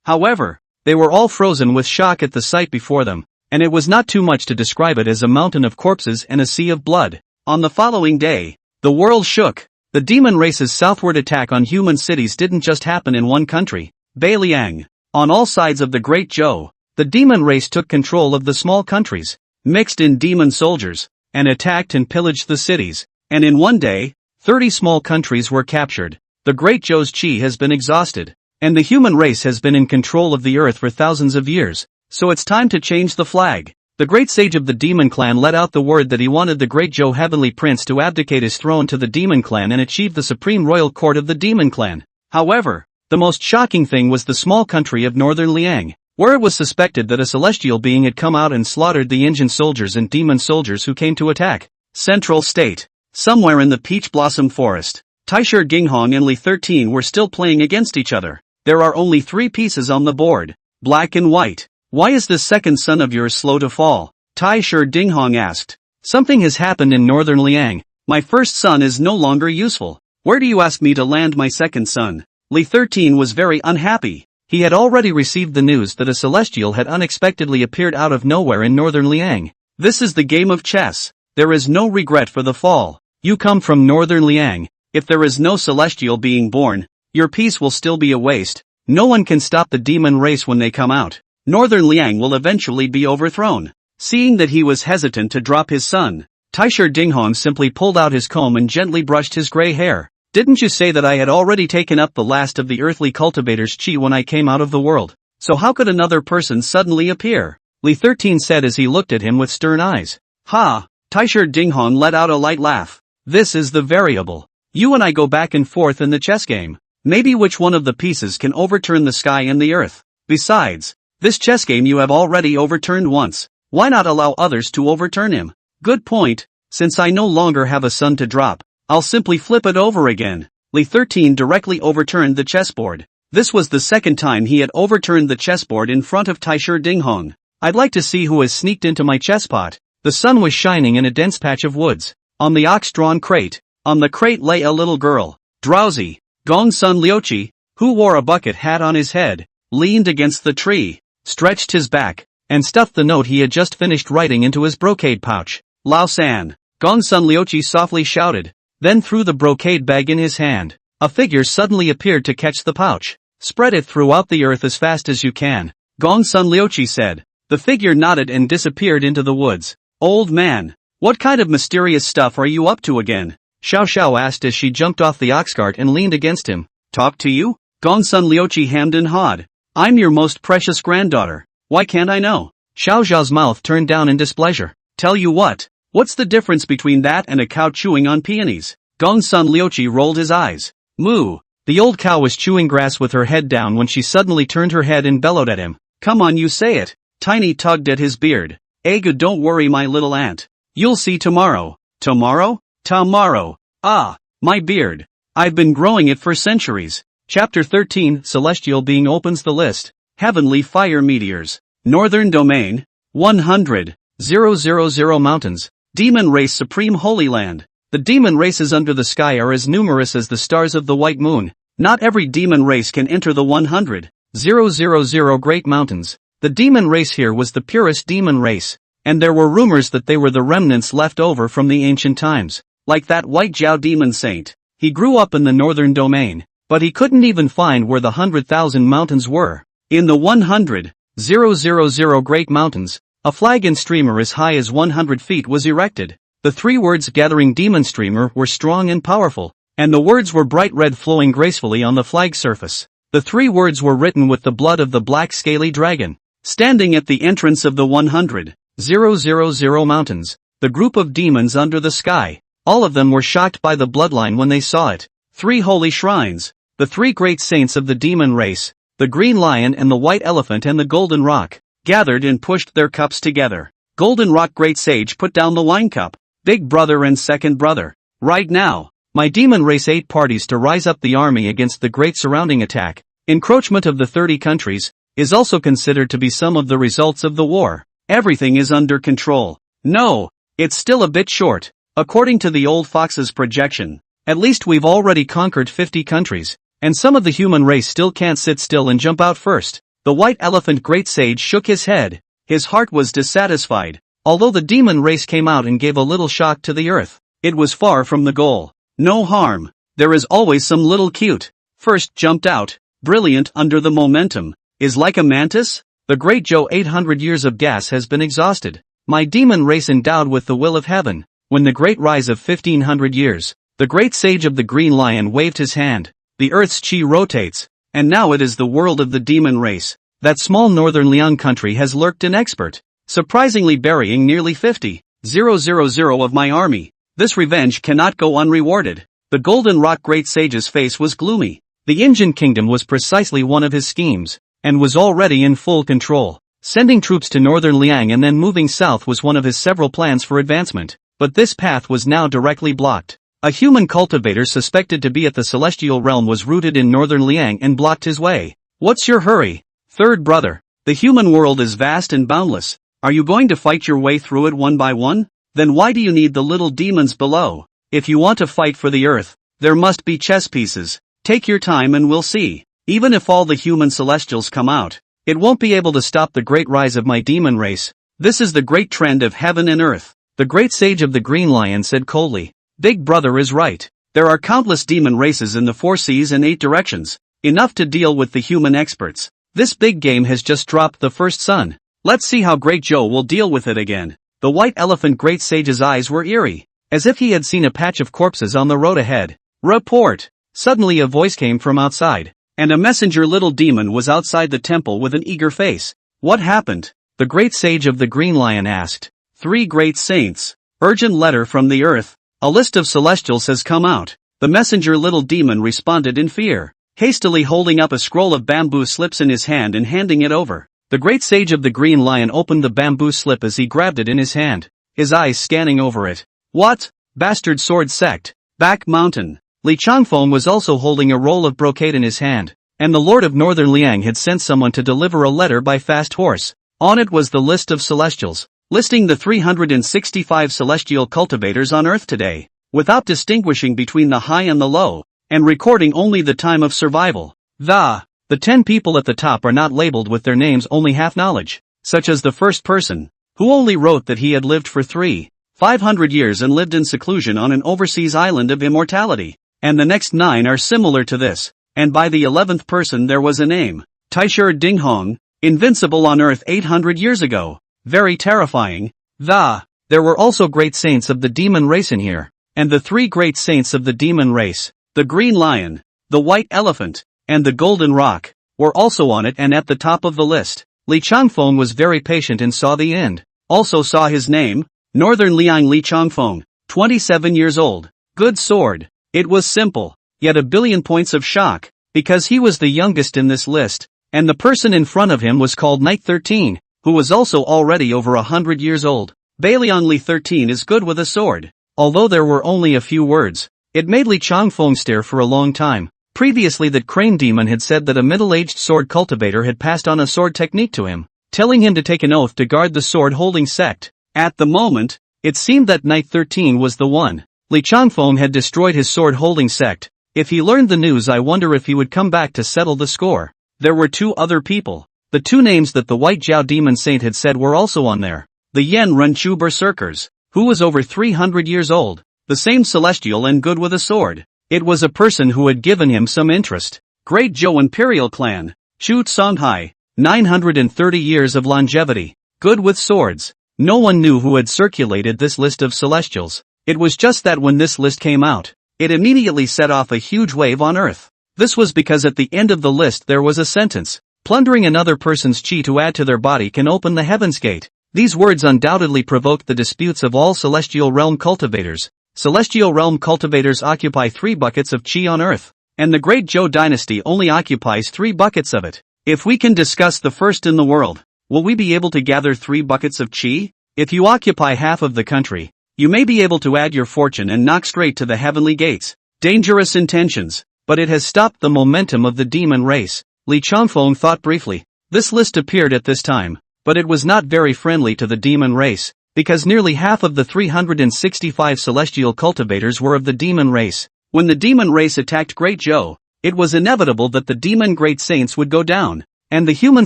However, they were all frozen with shock at the sight before them, and it was not too much to describe it as a mountain of corpses and a sea of blood. On the following day, the world shook. The demon race's southward attack on human cities didn't just happen in one country, Beiliang. On all sides of the Great Jiao, the demon race took control of the small countries, mixed in demon soldiers, and attacked and pillaged the cities, and in one day, 30 small countries were captured. The Great Jiao's qi has been exhausted, and the human race has been in control of the earth for thousands of years, so it's time to change the flag. The great sage of the demon clan let out the word that he wanted the Great Jiao heavenly prince to abdicate his throne to the demon clan and achieve the supreme royal court of the demon clan. However, the most shocking thing was the small country of northern Liang, where it was suspected that a celestial being had come out and slaughtered the Indian soldiers and demon soldiers who came to attack. Central State. Somewhere in the peach blossom forest, Taisher Ginghong and Li 13 were still playing against each other. There are only 3 pieces on the board, black and white. Why is this second son of yours slow to fall? Taisher Dinghong asked. Something has happened in northern Liang. My first son is no longer useful. Where do you ask me to land my second son? Li 13 was very unhappy. He had already received the news that a celestial had unexpectedly appeared out of nowhere in northern Liang. This is the game of chess. There is no regret for the fall. You come from northern Liang. If there is no celestial being born, your peace will still be a waste. No one can stop the demon race when they come out. Northern Liang will eventually be overthrown. Seeing that he was hesitant to drop his son, Taisher Dinghong simply pulled out his comb and gently brushed his gray hair. Didn't you say that I had already taken up the last of the earthly cultivator's qi when I came out of the world? So how could another person suddenly appear? Li 13 said as he looked at him with stern eyes. Ha! Taisher Dinghong let out a light laugh. This is the variable. You and I go back and forth in the chess game. Maybe which one of the pieces can overturn the sky and the earth. Besides, this chess game you have already overturned once. Why not allow others to overturn him? Good point. Since I no longer have a son to drop, I'll simply flip it over again. Li 13 directly overturned the chessboard. This was the second time he had overturned the chessboard in front of Taisher Dinghong. I'd like to see who has sneaked into my chess pot. The sun was shining in a dense patch of woods. On the ox-drawn crate. On the crate lay a little girl. Drowsy. Gongsun Liuqi, who wore a bucket hat on his head, leaned against the tree, stretched his back, and stuffed the note he had just finished writing into his brocade pouch. Lao San. Gongsun Liuqi softly shouted, then threw the brocade bag in his hand. A figure suddenly appeared to catch the pouch. Spread it throughout the earth as fast as you can, Gongsun Liuqi said. The figure nodded and disappeared into the woods. Old man, what kind of mysterious stuff are you up to again? Xiao Xiao asked as she jumped off the ox cart and leaned against him. Talk to you? Gongsun Liuqi hemmed and hawed. I'm your most precious granddaughter. Why can't I know? Xiao Xiao's mouth turned down in displeasure. Tell you what. What's the difference between that and a cow chewing on peonies? Gongsun Liuqi rolled his eyes. Moo. The old cow was chewing grass with her head down when she suddenly turned her head and bellowed at him. Come on, you say it. Tiny tugged at his beard. Good, don't worry my little aunt. You'll see tomorrow. Tomorrow? Tomorrow. Ah, my beard. I've been growing it for centuries. Chapter 13, Celestial Being opens the list. Heavenly Fire Meteors. Northern Domain. 100,000 mountains. Demon Race Supreme Holy Land. The demon races under the sky are as numerous as the stars of the white moon. Not every demon race can enter the 100,000 Great Mountains. The demon race here was the purest demon race, and there were rumors that they were the remnants left over from the ancient times. Like that white Jiao demon saint. He grew up in the northern domain, but he couldn't even find where the 100,000 mountains were. In the 100,000 Great Mountains, a flag and streamer as high as 100 feet was erected. The 3 words gathering demon streamer were strong and powerful, and the words were bright red flowing gracefully on the flag surface. The 3 words were written with the blood of the black scaly dragon. Standing at the entrance of the 100,000 mountains, the group of demons under the sky, all of them were shocked by the bloodline when they saw it. 3 holy shrines, the 3 great saints of the demon race, the green lion and the white elephant and the golden rock, gathered and pushed their cups together. Golden rock great sage put down the wine cup. Big brother and second brother. Right now, my demon race 8 parties to rise up the army against the great surrounding attack. Encroachment of the 30 countries is also considered to be some of the results of the war. Everything is under control. No, it's still a bit short. According to the old fox's projection, at least we've already conquered 50 countries, and some of the human race still can't sit still and jump out first. The white elephant great sage shook his head. His heart was dissatisfied. Although the demon race came out and gave a little shock to the earth, it was far from the goal. No harm. There is always some little cute. First jumped out, brilliant under the momentum, is like a mantis? The great Jiao 800 years of gas has been exhausted. My demon race endowed with the will of heaven. When the great rise of 1500 years, the great sage of the green lion waved his hand. The earth's chi rotates, and now it is the world of the demon race. That small northern Liang country has lurked an expert, surprisingly burying nearly 50,000 of my army. This revenge cannot go unrewarded. The golden rock great sage's face was gloomy. The Indian kingdom was precisely one of his schemes, and was already in full control. Sending troops to northern Liang and then moving south was one of his several plans for advancement, but this path was now directly blocked. A human cultivator suspected to be at the celestial realm was rooted in northern Liang and blocked his way. What's your hurry? Third brother, the human world is vast and boundless. Are you going to fight your way through it one by one? Then why do you need the little demons below? If you want to fight for the earth, there must be chess pieces. Take your time and we'll see. Even if all the human celestials come out, it won't be able to stop the great rise of my demon race. This is the great trend of heaven and earth. The great sage of the green lion said coldly. Big brother is right. There are countless demon races in the 4 seas and 8 directions. Enough to deal with the human experts. This big game has just dropped the first sun. Let's see how Great Jiao will deal with it again. The white elephant great sage's eyes were eerie, as if he had seen a patch of corpses on the road ahead. Report! Suddenly a voice came from outside, and a messenger little demon was outside the temple with an eager face. What happened? The great sage of the green lion asked. 3 great saints. Urgent letter from the earth. A list of celestials has come out. The messenger little demon responded in fear, hastily holding up a scroll of bamboo slips in his hand and handing it over. The great sage of the green lion opened the bamboo slip as he grabbed it in his hand, his eyes scanning over it. What? Bastard sword sect. Back mountain. Li Changfeng was also holding a roll of brocade in his hand, and the lord of northern Liang had sent someone to deliver a letter by fast horse. On it was the list of celestials, listing the 365 celestial cultivators on earth today, without distinguishing between the high and the low, and recording only the time of survival. The 10 people at the top are not labeled with their names, only half knowledge, such as the first person, who only wrote that he had lived for 500 years and lived in seclusion on an overseas island of immortality, and the next 9 are similar to this, and by the 11th person there was a name, Taishir Dinghong, invincible on earth 800 years ago, very terrifying. There were also great saints of the demon race in here, and the 3 great saints of the demon race, the green lion, the white elephant, and the golden rock, were also on it and at the top of the list. Li Changfeng was very patient and saw the end. Also saw his name, Northern Liang Li Changfeng, 27 years old, good sword. It was simple, yet a billion points of shock, because he was the youngest in this list, and the person in front of him was called Knight 13, who was also already over 100 years old. Bailiang Li 13 is good with a sword. Although there were only a few words, it made Li Changfeng stare for a long time. Previously that crane demon had said that a middle-aged sword cultivator had passed on a sword technique to him, telling him to take an oath to guard the sword-holding sect. At the moment, it seemed that Knight 13 was the one. Li Changfeng had destroyed his sword-holding sect. If he learned the news, I wonder if he would come back to settle the score. There were 2 other people. The 2 names that the White Jiao Demon Saint had said were also on there. The Yen Renchu Berserkers, who was over 300 years old, the same celestial and good with a sword. It was a person who had given him some interest. Great Zhou Imperial Clan, Chu Songhai, 930 years of longevity, good with swords. No one knew who had circulated this list of celestials. It was just that when this list came out, it immediately set off a huge wave on Earth. This was because at the end of the list there was a sentence, Plundering another person's chi to add to their body can open the heaven's gate. These words undoubtedly provoked the disputes of all celestial realm cultivators. Celestial realm cultivators occupy 3 buckets of chi on earth, and the great Zhou dynasty only occupies 3 buckets of it. If we can discuss the first in the world, will we be able to gather 3 buckets of chi? If you occupy half of the country, you may be able to add your fortune and knock straight to the heavenly gates. Dangerous intentions, but it has stopped the momentum of the demon race. Li Changfeng thought briefly. This list appeared at this time, but it was not very friendly to the demon race, because nearly half of the 365 celestial cultivators were of the demon race. When the demon race attacked Great Zhou, it was inevitable that the demon great saints would go down, and the human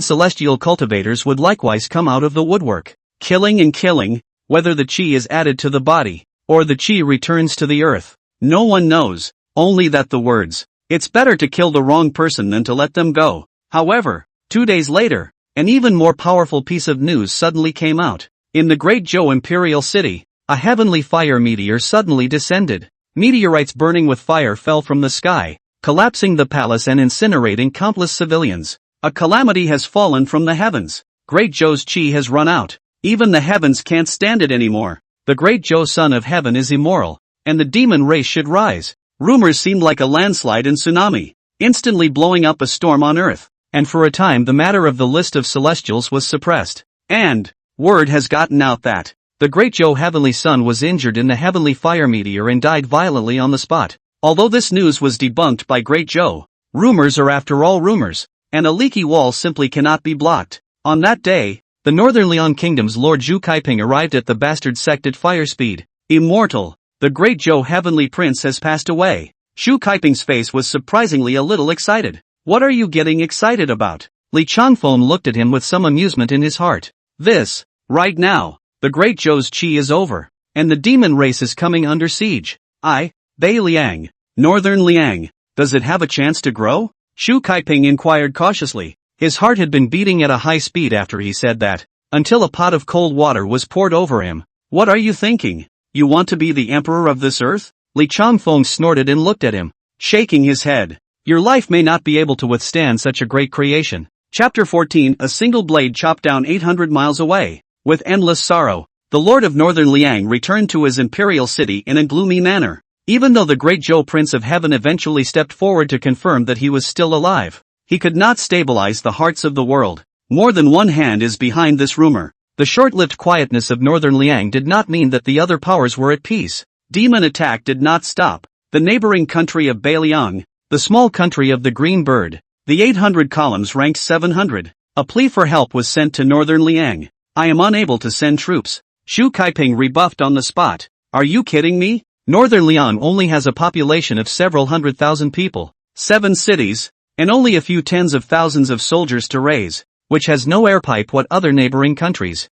celestial cultivators would likewise come out of the woodwork. Killing and killing, whether the chi is added to the body, or the chi returns to the earth. No one knows, only that the words, "It's better to kill the wrong person than to let them go." However, 2 days later, an even more powerful piece of news suddenly came out. In the Great Zhou Imperial City, a heavenly fire meteor suddenly descended. Meteorites burning with fire fell from the sky, collapsing the palace and incinerating countless civilians. A calamity has fallen from the heavens. Great Zhou's chi has run out. Even the heavens can't stand it anymore. The Great Zhou Son of Heaven is immoral, and the demon race should rise. Rumors seemed like a landslide and tsunami, instantly blowing up a storm on earth, and for a time the matter of the list of celestials was suppressed. And word has gotten out that the Great Zhou Heavenly Son was injured in the heavenly fire meteor and died violently on the spot. Although this news was debunked by Great Zhou, rumors are after all rumors, and a leaky wall simply cannot be blocked. On that day, the Northern Liang Kingdom's Lord Zhu Kaiping arrived at the bastard sect at fire speed. Immortal, the Great Zhou Heavenly Prince has passed away. Zhu Kaiping's face was surprisingly a little excited. What are you getting excited about? Li Changfeng looked at him with some amusement in his heart. This, right now, the Great Zhou's chi is over, and the demon race is coming under siege. Bei Liang, Northern Liang, does it have a chance to grow? Zhu Kaiping inquired cautiously. His heart had been beating at a high speed after he said that, until a pot of cold water was poured over him. What are you thinking? You want to be the emperor of this earth? Li Changfeng snorted and looked at him, shaking his head. Your life may not be able to withstand such a great creation. Chapter 14. A single blade chopped down 800 miles away. With endless sorrow, the Lord of Northern Liang returned to his imperial city in a gloomy manner. Even though the Great Zhou Prince of Heaven eventually stepped forward to confirm that he was still alive, he could not stabilize the hearts of the world. More than one hand is behind this rumor. The short-lived quietness of Northern Liang did not mean that the other powers were at peace. Demon attack did not stop. The neighboring country of Beiliang, the small country of the Green Bird, the 800 columns ranked 700. A plea for help was sent to Northern Liang. I am unable to send troops. Zhu Kaiping rebuffed on the spot. Are you kidding me? Northern Liang only has a population of several 100,000 people, 7 cities, and only a few tens of thousands of soldiers to raise, which has no airpipe. What other neighboring countries?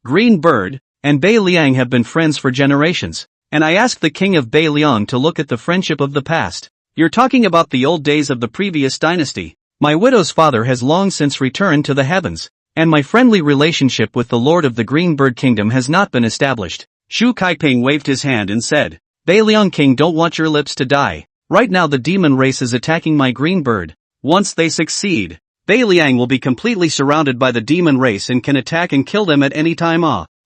Green Bird, and Bei Liang have been friends for generations, and I ask the king of Bei Liang to look at the friendship of the past. You're talking about the old days of the previous dynasty. My widow's father has long since returned to the heavens, and my friendly relationship with the Lord of the Green Bird Kingdom has not been established. Zhu Kaiping waved his hand and said, Bei Liang King, don't want your lips to die. Right now the demon race is attacking my green bird. Once they succeed, Bei Liang will be completely surrounded by the demon race and can attack and kill them at any time.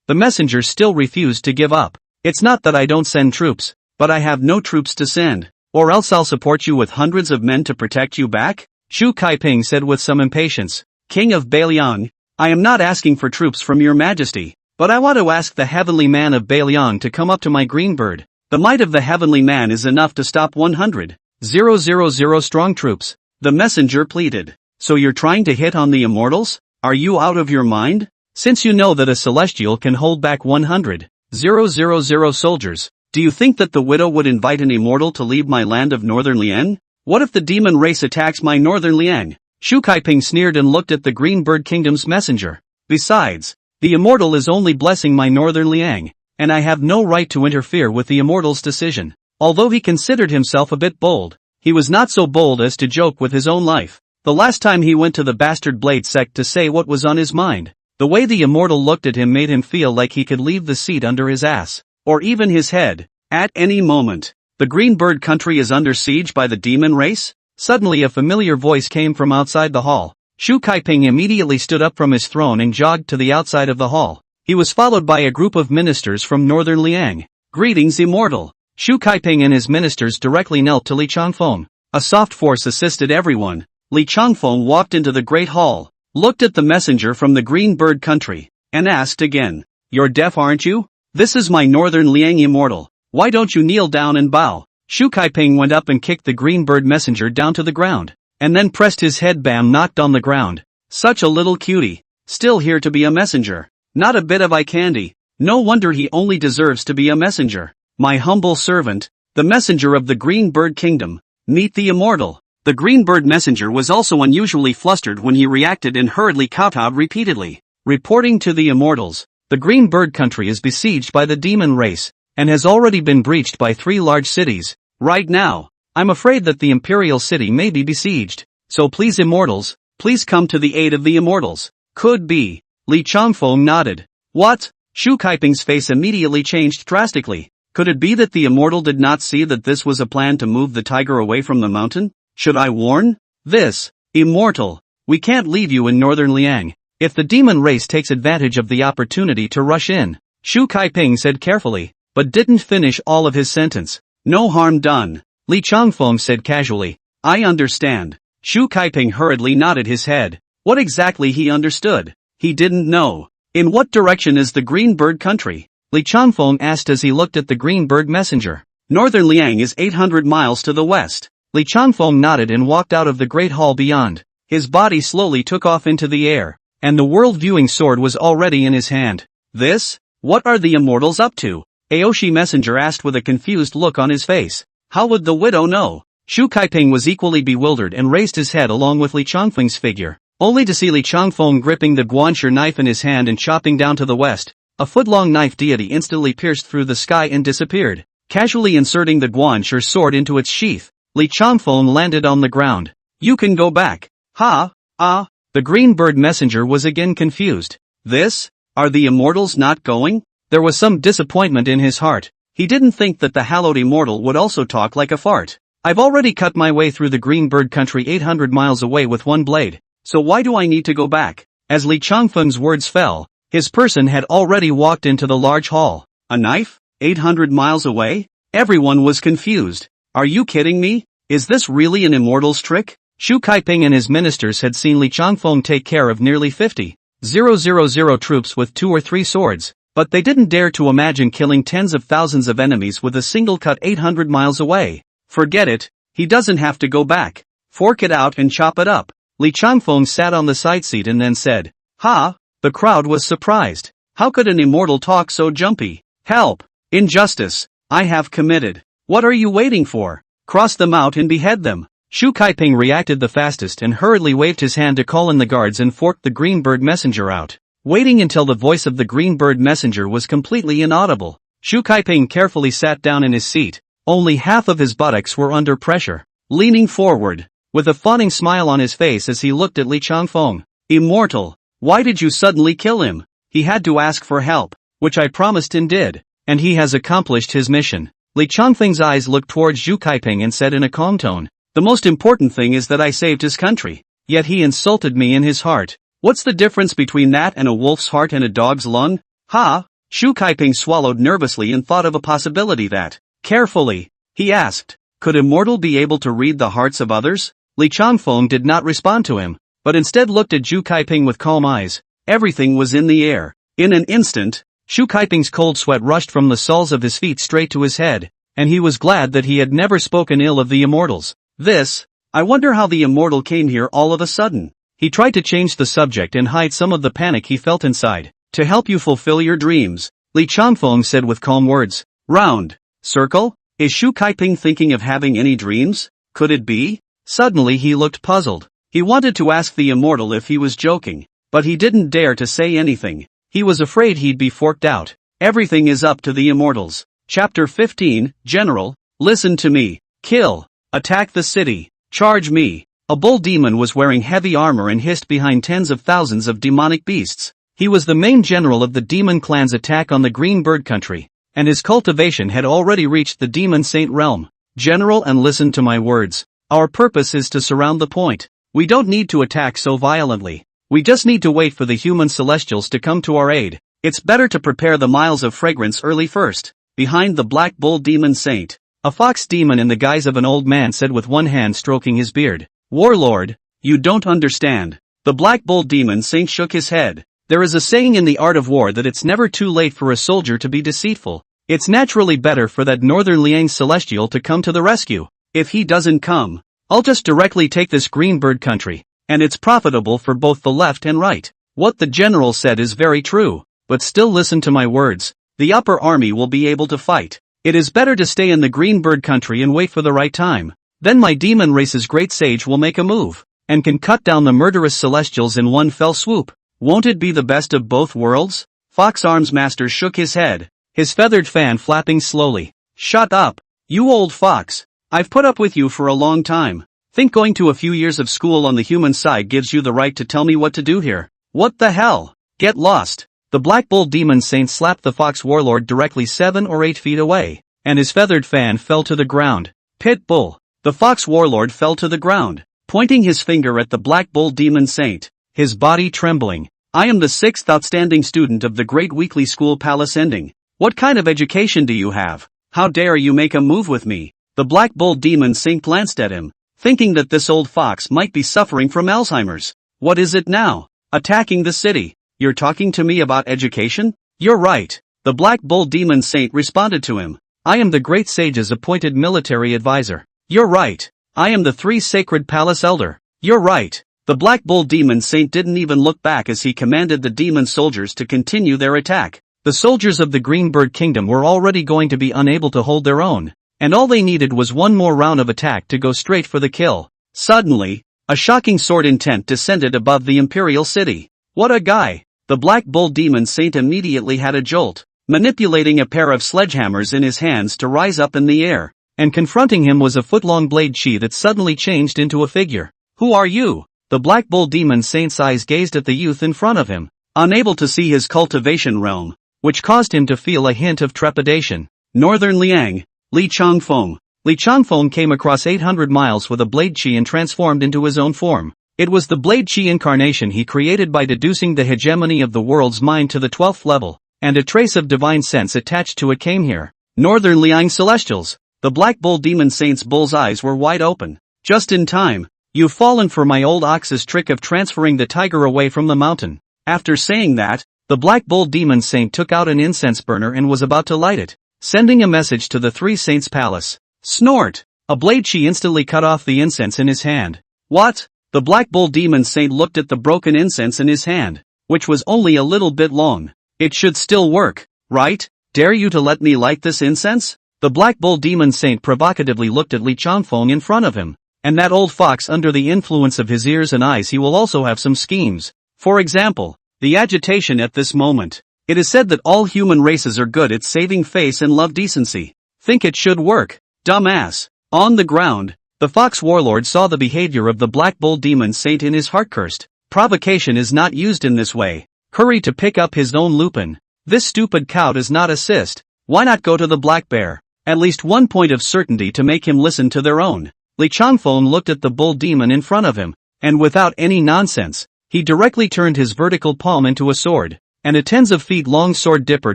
The messenger still refused to give up. It's not that I don't send troops, but I have no troops to send, or else I'll support you with hundreds of men to protect you back, Zhu Kaiping said with some impatience. King of Bei Liang, I am not asking for troops from your majesty, but I want to ask the heavenly man of Bei Liang to come up to my green bird. The might of the heavenly man is enough to stop 100,000 strong troops. The messenger pleaded. So you're trying to hit on the immortals? Are you out of your mind? Since you know that a celestial can hold back 100,000 soldiers, do you think that the widow would invite an immortal to leave my land of Northern Liang? What if the demon race attacks my Northern Liang? Zhu Kaiping sneered and looked at the Green Bird Kingdom's messenger. Besides, the immortal is only blessing my Northern Liang, and I have no right to interfere with the immortal's decision. Although he considered himself a bit bold, he was not so bold as to joke with his own life. The last time he went to the Bastard Blade Sect to say what was on his mind, the way the immortal looked at him made him feel like he could leave the seat under his ass, or even his head, at any moment. The Green Bird country is under siege by the demon race? Suddenly a familiar voice came from outside the hall. Shu Kaiping immediately stood up from his throne and jogged to the outside of the hall. He was followed by a group of ministers from northern Liang. Greetings, Immortal. Shu Kaiping and his ministers directly knelt to Li Changfeng. A soft force assisted everyone. Li Changfeng walked into the great hall, looked at the messenger from the Green Bird country, and asked again, "You're deaf, aren't you? This is my northern Liang Immortal. Why don't you kneel down and bow?" Shu Kaiping went up and kicked the Green Bird messenger down to the ground, and then pressed his head. Bam, knocked on the ground. Such a little cutie. Still here to be a messenger. Not a bit of eye candy. No wonder he only deserves to be a messenger. My humble servant, the messenger of the Green Bird Kingdom. Meet the Immortal. The Green Bird messenger was also unusually flustered when he reacted and hurriedly kowtowed repeatedly. Reporting to the Immortals, the Green Bird country is besieged by the demon race, and has already been breached by 3 large cities. Right now, I'm afraid that the Imperial City may be besieged. So please, Immortals, please come to the aid of the Immortals. Could be. Li Changfeng nodded. What? Shu Kaiping's face immediately changed drastically. Could it be that the Immortal did not see that this was a plan to move the tiger away from the mountain? Should I warn? This, Immortal, we can't leave you in northern Liang. If the demon race takes advantage of the opportunity to rush in, Shu Kaiping said carefully, but didn't finish all of his sentence. No harm done. Li Changfeng said casually. I understand. Shu Kaiping hurriedly nodded his head. What exactly he understood? He didn't know. In what direction is the Green Bird country? Li Changfeng asked as he looked at the Green Bird messenger. Northern Liang is 800 miles to the west. Li Changfeng nodded and walked out of the great hall beyond. His body slowly took off into the air, and the world-viewing sword was already in his hand. This? What are the Immortals up to? Aoshi messenger asked with a confused look on his face. How would the widow know? Shu Kaiping was equally bewildered and raised his head along with Li Changfeng's figure, only to see Li Changfeng gripping the guanxi knife in his hand and chopping down to the west. A foot-long knife deity instantly pierced through the sky and disappeared. Casually inserting the guanxi sword into its sheath, Li Changfeng landed on the ground. You can go back. Ha, ah. The Green Bird messenger was again confused. This? Are the Immortals not going? There was some disappointment in his heart. He didn't think that the hallowed Immortal would also talk like a fart. I've already cut my way through the Green Bird country 800 miles away with one blade, so why do I need to go back? As Li Changfeng's words fell, his person had already walked into the large hall. A knife? 800 miles away? Everyone was confused. Are you kidding me? Is this really an Immortal's trick? Shu Kaiping and his ministers had seen Li Changfeng take care of nearly 50,000 troops with 2 or 3 swords, but they didn't dare to imagine killing tens of thousands of enemies with a single cut 800 miles away. Forget it, he doesn't have to go back. Fork it out and chop it up. Li Changfeng sat on the side seat and then said, Ha! The crowd was surprised. How could an Immortal talk so jumpy? Help! Injustice! I have committed. What are you waiting for? Cross them out and behead them. Shu Kaiping reacted the fastest and hurriedly waved his hand to call in the guards and forked the Green Bird messenger out. Waiting until the voice of the Green Bird messenger was completely inaudible, Shu Kaiping carefully sat down in his seat. Only half of his buttocks were under pressure. Leaning forward, with a fawning smile on his face as he looked at Li Changfeng. Immortal, why did you suddenly kill him? He had to ask for help, which I promised and did, and he has accomplished his mission. Li Changfeng's eyes looked towards Shu Kaiping and said in a calm tone, the most important thing is that I saved his country, yet he insulted me in his heart. What's the difference between that and a wolf's heart and a dog's lung? Ha! Shu Kaiping swallowed nervously and thought of a possibility that, carefully, he asked, could Immortal be able to read the hearts of others? Li Changfeng did not respond to him, but instead looked at Shu Kaiping with calm eyes. Everything was in the air. In an instant, Shu Kaiping's cold sweat rushed from the soles of his feet straight to his head, and he was glad that he had never spoken ill of the Immortals. I wonder how the Immortal came here all of a sudden. He tried to change the subject and hide some of the panic he felt inside. To help you fulfill your dreams, Li Changfeng said with calm words. Round. Circle? Is Shu Kaiping thinking of having any dreams? Could it be? Suddenly he looked puzzled. He wanted to ask the Immortal if he was joking, but he didn't dare to say anything. He was afraid he'd be forked out. Everything is up to the Immortals. Chapter 15, General, listen to me. Kill. Attack the city. Charge me. A bull demon was wearing heavy armor and hissed behind tens of thousands of demonic beasts. He was the main general of the demon clan's attack on the Green Bird country, and his cultivation had already reached the demon saint realm. General, and listen to my words. Our purpose is to surround the point. We don't need to attack so violently. We just need to wait for the human celestials to come to our aid. It's better to prepare the miles of fragrance early first. Behind the Black Bull Demon Saint, a fox demon in the guise of an old man said with one hand stroking his beard, "Warlord, you don't understand." The Black Bull Demon Saint shook his head. There is a saying in the art of war that it's never too late for a soldier to be deceitful. It's naturally better for that northern Liang celestial to come to the rescue. If he doesn't come, I'll just directly take this green bird country, and it's profitable for both the left and right. What the general said is very true, but still listen to my words. The upper army will be able to fight. It is better to stay in the green bird country and wait for the right time. Then my demon race's great sage will make a move, and can cut down the murderous celestials in one fell swoop. Won't it be the best of both worlds? Fox Arms Master shook his head, his feathered fan flapping slowly. Shut up, you old fox. I've put up with you for a long time. Think going to a few years of school on the human side gives you the right to tell me what to do here? What the hell? Get lost. The Black Bull Demon Saint slapped the Fox Warlord directly 7 or 8 feet away, and his feathered fan fell to the ground. Pit Bull. The Fox Warlord fell to the ground, pointing his finger at the Black Bull Demon Saint, his body trembling. I am the 6th outstanding student of the Great Weekly School Palace Ending. What kind of education do you have? How dare you make a move with me? The Black Bull Demon Saint glanced at him, thinking that this old fox might be suffering from Alzheimer's. What is it now? Attacking the city. You're talking to me about education? You're right. The Black Bull Demon Saint responded to him. I am the Great Sage's appointed military advisor. You're right. I am the 3 Sacred Palace Elder. You're right. The Black Bull Demon Saint didn't even look back as he commanded the demon soldiers to continue their attack. The soldiers of the Green Bird Kingdom were already going to be unable to hold their own, and all they needed was one more round of attack to go straight for the kill. Suddenly, a shocking sword intent descended above the imperial city. What a guy! The Black Bull Demon Saint immediately had a jolt, manipulating a pair of sledgehammers in his hands to rise up in the air, and confronting him was a foot-long blade chi that suddenly changed into a figure. Who are you? The Black Bull Demon Saint's eyes gazed at the youth in front of him, unable to see his cultivation realm, which caused him to feel a hint of trepidation. Northern Liang, Li Changfeng. Li Changfeng came across 800 miles with a blade chi and transformed into his own form. It was the blade chi incarnation he created by deducing the hegemony of the world's mind to the 12th level, and a trace of divine sense attached to it came here. Northern Liang Celestials. The Black Bull Demon Saint's bull's eyes were wide open. Just in time. You've fallen for my old ox's trick of transferring the tiger away from the mountain. After saying that, the Black Bull Demon Saint took out an incense burner and was about to light it, sending a message to the 3 Saints' palace. Snort! A blade chi instantly cut off the incense in his hand. What? The Black Bull Demon Saint looked at the broken incense in his hand, which was only a little bit long. It should still work, right? Dare you to let me light this incense? The Black Bull Demon Saint provocatively looked at Li Changfeng in front of him. And that old fox, under the influence of his ears and eyes, he will also have some schemes. For example, the agitation at this moment. It is said that all human races are good at saving face and love decency. Think it should work, dumbass. On the ground, the Fox Warlord saw the behavior of the Black Bull Demon Saint in his heart cursed. Provocation is not used in this way. Hurry to pick up his own lupin. This stupid cow does not assist. Why not go to the black bear? At least one point of certainty to make him listen to their own. Li Changfeng looked at the bull demon in front of him, and without any nonsense, he directly turned his vertical palm into a sword, and a tens of feet long sword dipper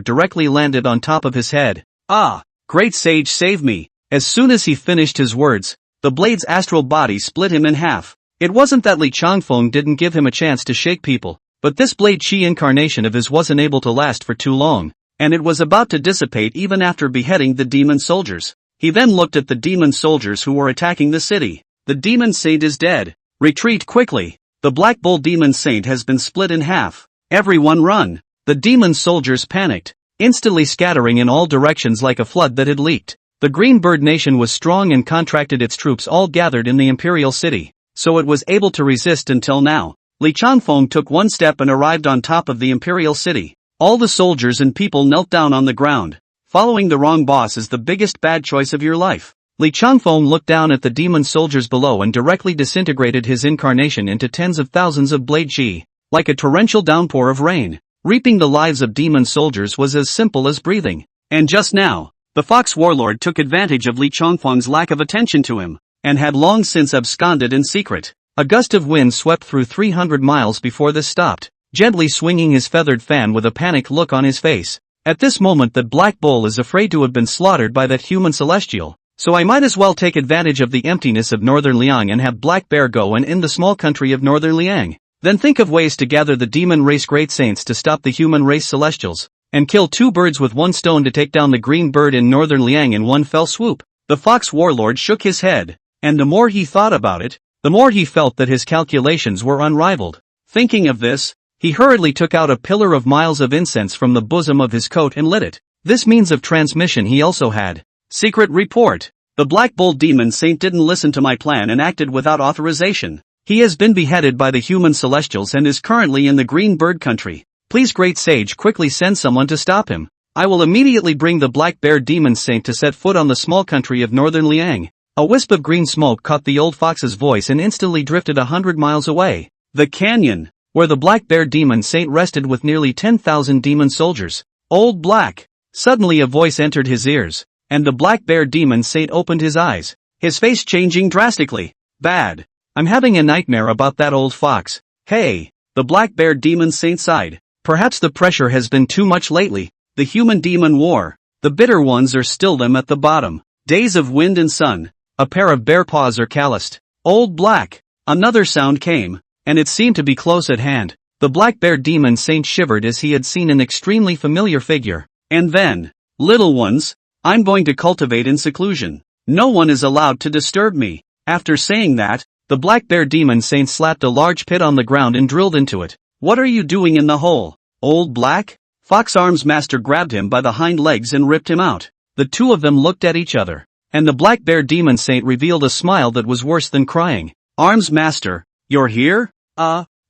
directly landed on top of his head. Ah! Great Sage, save me! As soon as he finished his words, the blade's astral body split him in half. It wasn't that Li Changfeng didn't give him a chance to shake people, but this blade chi incarnation of his wasn't able to last for too long, and it was about to dissipate even after beheading the demon soldiers. He then looked at the demon soldiers who were attacking the city. The demon saint is dead. Retreat quickly. The Black Bull Demon Saint has been split in half. Everyone run. The demon soldiers panicked, instantly scattering in all directions like a flood that had leaked. The Green Bird Nation was strong and contracted, its troops all gathered in the imperial city, so it was able to resist until now. Li Changfeng took one step and arrived on top of the imperial city. All the soldiers and people knelt down on the ground. Following the wrong boss is the biggest bad choice of your life. Li Changfeng looked down at the demon soldiers below and directly disintegrated his incarnation into tens of thousands of blade chi, like a torrential downpour of rain. Reaping the lives of demon soldiers was as simple as breathing. And just now, the Fox Warlord took advantage of Li Changfeng's lack of attention to him, and had long since absconded in secret. A gust of wind swept through 300 miles before this stopped, gently swinging his feathered fan with a panicked look on his face. At this moment that Black Bull is afraid to have been slaughtered by that human celestial, so I might as well take advantage of the emptiness of Northern Liang and have Black Bear go and in the small country of Northern Liang. Then think of ways to gather the demon race great saints to stop the human race celestials, and kill two birds with one stone to take down the green bird in Northern Liang in one fell swoop. The fox warlord shook his head, and the more he thought about it, the more he felt that his calculations were unrivaled. Thinking of this, he hurriedly took out a pillar of miles of incense from the bosom of his coat and lit it. This means of transmission he also had. Secret report. The Black Bull demon saint didn't listen to my plan and acted without authorization. He has been beheaded by the human celestials and is currently in the green bird country. Please great sage quickly send someone to stop him. I will immediately bring the Black Bear demon saint to set foot on the small country of Northern Liang. A wisp of green smoke caught the old fox's voice and instantly drifted 100 miles away. The canyon, where the Black Bear demon saint rested with nearly 10,000 demon soldiers. Old Black. Suddenly a voice entered his ears, and the Black Bear demon saint opened his eyes, his face changing drastically. Bad. I'm having a nightmare about that old fox. Hey, the Black Bear demon saint sighed. Perhaps the pressure has been too much lately. The human-demon war. The bitter ones are still them at the bottom. Days of wind and sun. A pair of bare paws are calloused. Old Black. Another sound came, and it seemed to be close at hand. The Black Bear demon saint shivered as he had seen an extremely familiar figure. And then, little ones, I'm going to cultivate in seclusion. No one is allowed to disturb me. After saying that, the Black Bear demon saint slapped a large pit on the ground and drilled into it. What are you doing in the hole, Old Black? Fox Arms Master grabbed him by the hind legs and ripped him out. The two of them looked at each other, and the Black Bear demon saint revealed a smile that was worse than crying. Arms Master, you're here?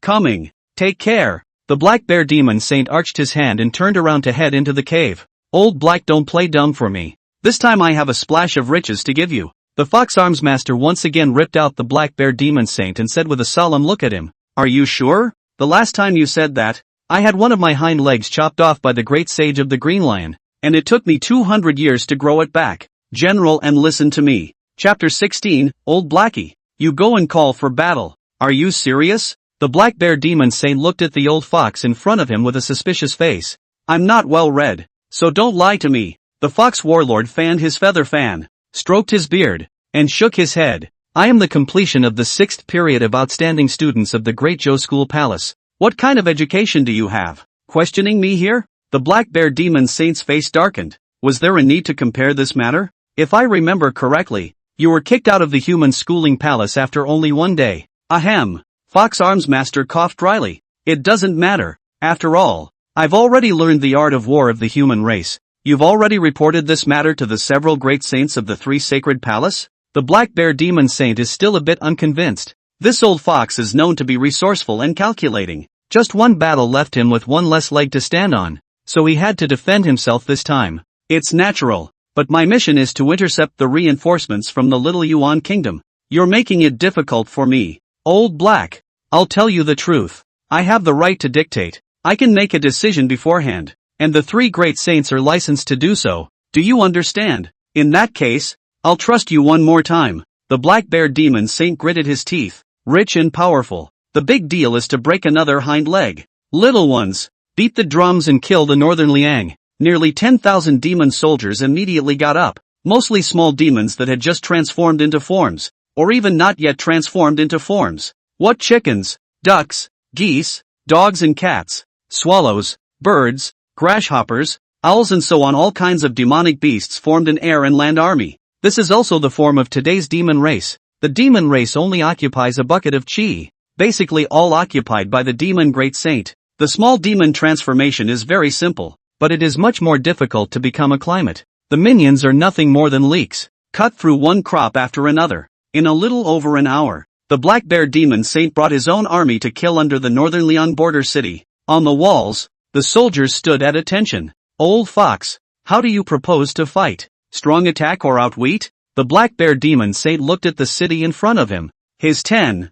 Coming. Take care. The Black Bear demon saint arched his hand and turned around to head into the cave. Old Black, don't play dumb for me. This time I have a splash of riches to give you. The Fox Arms Master once again ripped out the Black Bear demon saint and said with a solemn look at him, Are you sure? The last time you said that, I had one of my hind legs chopped off by the great sage of the Green Lion, and it took me 200 years to grow it back. General, and listen to me. Chapter 16, Old Blackie. You go and call for battle. Are you serious? The Black Bear demon saint looked at the old fox in front of him with a suspicious face. I'm not well read, so don't lie to me. The fox warlord fanned his feather fan, stroked his beard, and shook his head. I am the completion of the 6th period of outstanding students of the Great Zhou School Palace. What kind of education do you have? Questioning me here? The Black Bear demon saint's face darkened. Was there a need to compare this matter? If I remember correctly, you were kicked out of the human schooling palace after only one day. Ahem. Fox Arms Master coughed dryly. It doesn't matter. After all, I've already learned the art of war of the human race. You've already reported this matter to the several great saints of the 3 sacred palace? The Black Bear demon saint is still a bit unconvinced. This old fox is known to be resourceful and calculating. Just one battle left him with one less leg to stand on, so he had to defend himself this time. It's natural, but my mission is to intercept the reinforcements from the Little Yuan Kingdom. You're making it difficult for me, Old Black. I'll tell you the truth. I have the right to dictate. I can make a decision beforehand, and the 3 great saints are licensed to do so. Do you understand? In that case, I'll trust you one more time. The Black Bear demon saint gritted his teeth. Rich and powerful. The big deal is to break another hind leg. Little ones, beat the drums and kill the Northern Liang. Nearly 10,000 demon soldiers immediately got up, mostly small demons that had just transformed into forms, or even not yet transformed into forms. What chickens, ducks, geese, dogs and cats, swallows, birds, grasshoppers, owls and so on, all kinds of demonic beasts formed an air and land army. This is also the form of today's demon race. The demon race only occupies a bucket of chi, basically all occupied by the demon great saint. The small demon transformation is very simple, but it is much more difficult to become a climate. The minions are nothing more than leeks, cut through one crop after another. In a little over an hour, the Black Bear demon saint brought his own army to kill under the Northern Liang border city. On the walls, the soldiers stood at attention. Old Fox, how do you propose to fight? Strong attack or outwit? The Black Bear demon saint looked at the city in front of him. His 10,000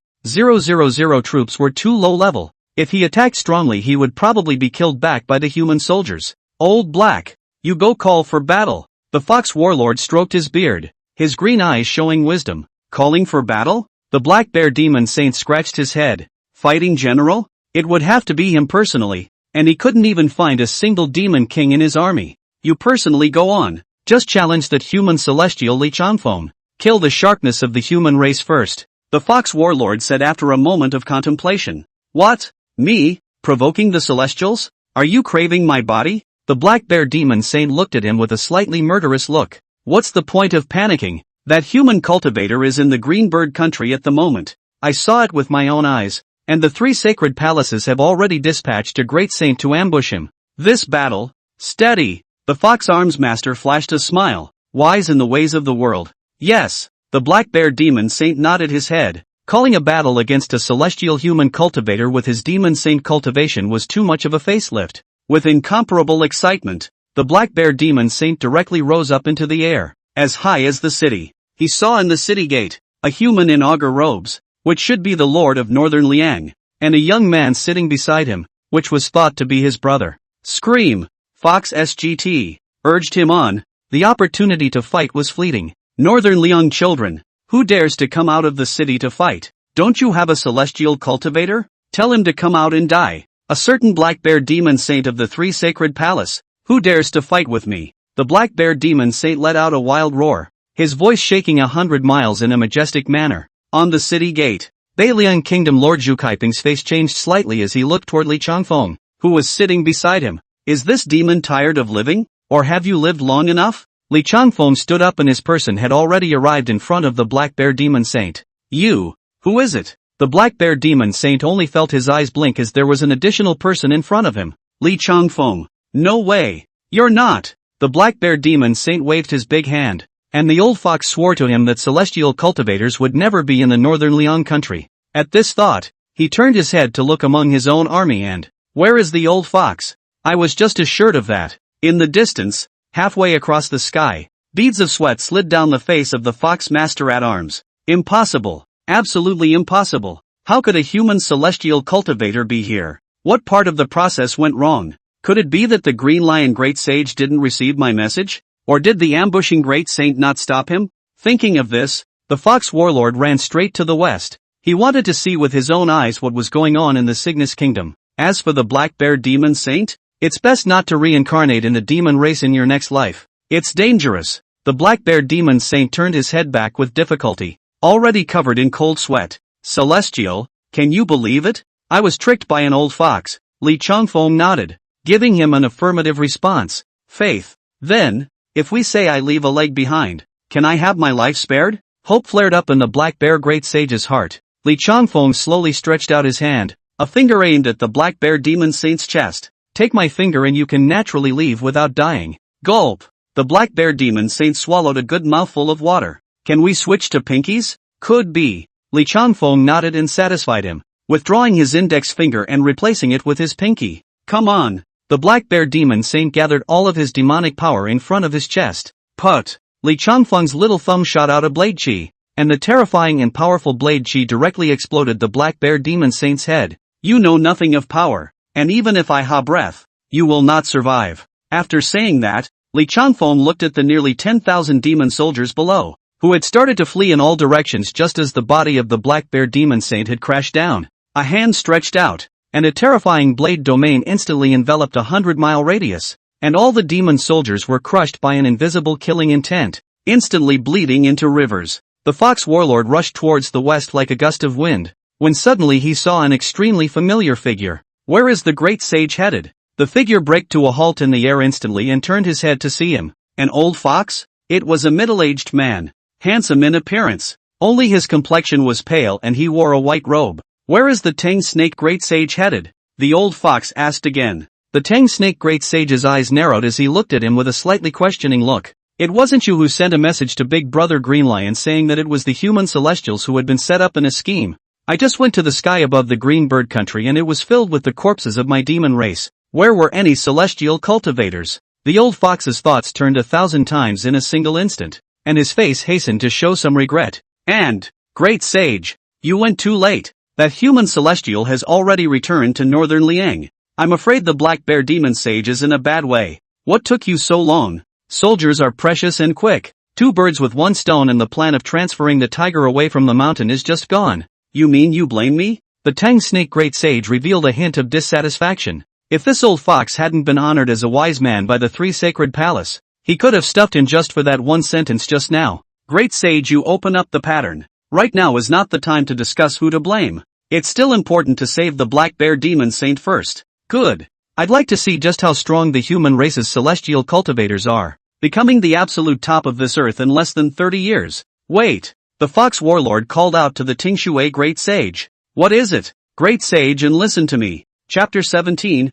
troops were too low level. If he attacked strongly he would probably be killed back by the human soldiers. Old Black, you go call for battle. The fox warlord stroked his beard, his green eyes showing wisdom. Calling for battle? The Black Bear Demon Saint scratched his head. Fighting general? It would have to be him personally, and he couldn't even find a single demon king in his army. You personally go on. Just challenge that human celestial Li Changfeng. Kill the sharpness of the human race first. The Fox Warlord said after a moment of contemplation. What? Me? Provoking the celestials? Are you craving my body? The Black Bear Demon Saint looked at him with a slightly murderous look. What's the point of panicking? That human cultivator is in the Green Bird country at the moment. I saw it with my own eyes, and the 3 sacred palaces have already dispatched a great saint to ambush him. This battle? Steady! The Fox Arms Master flashed a smile, wise in the ways of the world. Yes, the Black Bear Demon Saint nodded his head. Calling a battle against a celestial human cultivator with his Demon Saint cultivation was too much of a facelift. With incomparable excitement, the Black Bear Demon Saint directly rose up into the air, as high as the city. He saw in the city gate, a human in augur robes, which should be the Lord of Northern Liang, and a young man sitting beside him, which was thought to be his brother. Scream! Fox SGT, urged him on. The opportunity to fight was fleeting. Northern Liang children, who dares to come out of the city to fight? Don't you have a celestial cultivator? Tell him to come out and die. A certain Black Bear Demon Saint of the 3 sacred palace, who dares to fight with me? The Black Bear Demon Saint let out a wild roar, his voice shaking 100 miles in a majestic manner. On the city gate, Beiliang Kingdom Lord Zhu Kaiping's face changed slightly as he looked toward Li Changfeng, who was sitting beside him. Is this demon tired of living? Or have you lived long enough? Li Changfeng stood up and his person had already arrived in front of the Black Bear Demon Saint. You? Who is it? The Black Bear Demon Saint only felt his eyes blink as there was an additional person in front of him. Li Changfeng. No way. You're not. The Black Bear Demon Saint waved his big hand, and the old fox swore to him that celestial cultivators would never be in the Northern Liang country. At this thought, he turned his head to look among his own army and, where is the old fox? I was just assured of that. In the distance, halfway across the sky, beads of sweat slid down the face of the Fox Master at Arms. Impossible. Absolutely impossible. How could a human celestial cultivator be here? What part of the process went wrong? Could it be that the Green Lion Great Sage didn't receive my message? Or did the ambushing Great Saint not stop him? Thinking of this, the Fox Warlord ran straight to the west. He wanted to see with his own eyes what was going on in the Cygnus Kingdom. As for the Black Bear Demon Saint, it's best not to reincarnate in the demon race in your next life. It's dangerous. The Black Bear Demon Saint turned his head back with difficulty, already covered in cold sweat. Celestial, can you believe it? I was tricked by an old fox. Li Changfeng nodded, giving him an affirmative response. Faith. Then, if we say I leave a leg behind, can I have my life spared? Hope flared up in the Black Bear Great Sage's heart. Li Changfeng slowly stretched out his hand, a finger aimed at the Black Bear Demon Saint's chest. Take my finger and you can naturally leave without dying. Gulp. The Black Bear Demon Saint swallowed a good mouthful of water. Can we switch to pinkies? Could be. Li Changfeng nodded and satisfied him, withdrawing his index finger and replacing it with his pinky. Come on. The Black Bear Demon Saint gathered all of his demonic power in front of his chest. Put. Li Changfeng's little thumb shot out a blade chi, and the terrifying and powerful blade chi directly exploded the Black Bear Demon Saint's head. You know nothing of power, and even if I ha breath, you will not survive. After saying that, Li Changfeng looked at the nearly 10,000 demon soldiers below, who had started to flee in all directions just as the body of the Black Bear Demon Saint had crashed down. A hand stretched out, and a terrifying blade domain instantly enveloped a 100-mile radius, and all the demon soldiers were crushed by an invisible killing intent, instantly bleeding into rivers. The Fox Warlord rushed towards the west like a gust of wind, when suddenly he saw an extremely familiar figure. Where is the Great Sage headed? The figure braked to a halt in the air instantly and turned his head to see him. An old fox? It was a middle-aged man, handsome in appearance. Only his complexion was pale and he wore a white robe. Where is the Tang Snake Great Sage headed? The old fox asked again. The Tang Snake Great Sage's eyes narrowed as he looked at him with a slightly questioning look. It wasn't you who sent a message to Big Brother Green Lion saying that it was the human celestials who had been set up in a scheme. I just went to the sky above the Green Bird country and it was filled with the corpses of my demon race. Where were any celestial cultivators? The old fox's thoughts turned 1,000 times in a single instant, and his face hastened to show some regret. And, Great Sage, you went too late. That human celestial has already returned to Northern Liang. I'm afraid the Black Bear Demon Sage is in a bad way. What took you so long? Soldiers are precious and quick. Two birds with one stone, and the plan of transferring the tiger away from the mountain is just gone. You mean you blame me? The Tang Snake Great Sage revealed a hint of dissatisfaction. If this old fox hadn't been honored as a wise man by the three sacred palace, he could have stuffed him just for that one sentence just now. Great Sage, you open up the pattern. Right now is not the time to discuss who to blame. It's still important to save the Black Bear Demon Saint first. Good. I'd like to see just how strong the human race's celestial cultivators are, becoming the absolute top of this earth in less than 30 years. Wait. The Fox Warlord called out to the Tingshui Great Sage. What is it? Great Sage, and listen to me. Chapter 17,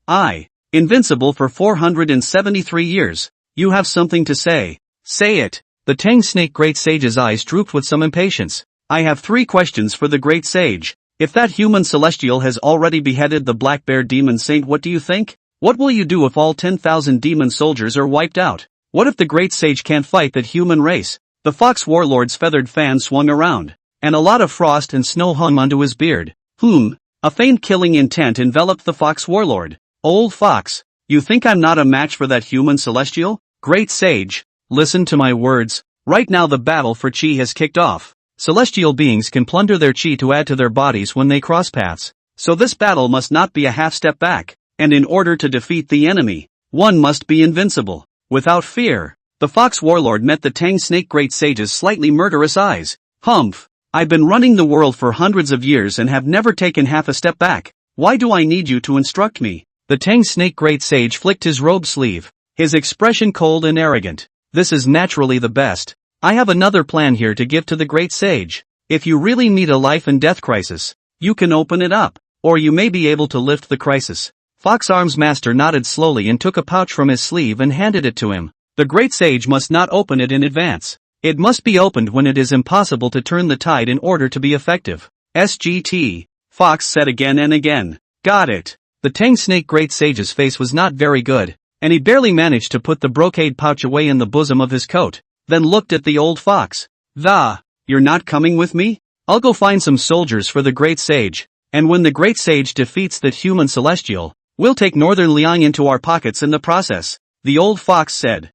Invincible for 473 years. You have something to say. Say it. The Tang Snake Great Sage's eyes drooped with some impatience. I have 3 questions for the Great Sage. If that human celestial has already beheaded the Black Bear Demon Saint, what do you think? What will you do if all 10,000 demon soldiers are wiped out? What if the Great Sage can't fight that human race? The Fox Warlord's feathered fan swung around, and a lot of frost and snow hung onto his beard. A faint killing intent enveloped the Fox Warlord. Old Fox, you think I'm not a match for that human celestial? Great Sage, listen to my words. Right now the battle for chi has kicked off. Celestial beings can plunder their chi to add to their bodies when they cross paths. So this battle must not be a half step back. And in order to defeat the enemy, one must be invincible, without fear. The Fox Warlord met the Tang Snake Great Sage's slightly murderous eyes. Humph! I've been running the world for hundreds of years and have never taken half a step back. Why do I need you to instruct me? The Tang Snake Great Sage flicked his robe sleeve, his expression cold and arrogant. This is naturally the best. I have another plan here to give to the Great Sage. If you really need a life and death crisis, you can open it up, or you may be able to lift the crisis. Fox Arms Master nodded slowly and took a pouch from his sleeve and handed it to him. The Great Sage must not open it in advance. It must be opened when it is impossible to turn the tide in order to be effective. SGT, Fox said again and again. Got it. The Tang Snake Great Sage's face was not very good, and he barely managed to put the brocade pouch away in the bosom of his coat, then looked at the old fox. You're not coming with me? I'll go find some soldiers for the Great Sage, and when the Great Sage defeats that human celestial, we'll take Northern Liang into our pockets in the process, the old fox said.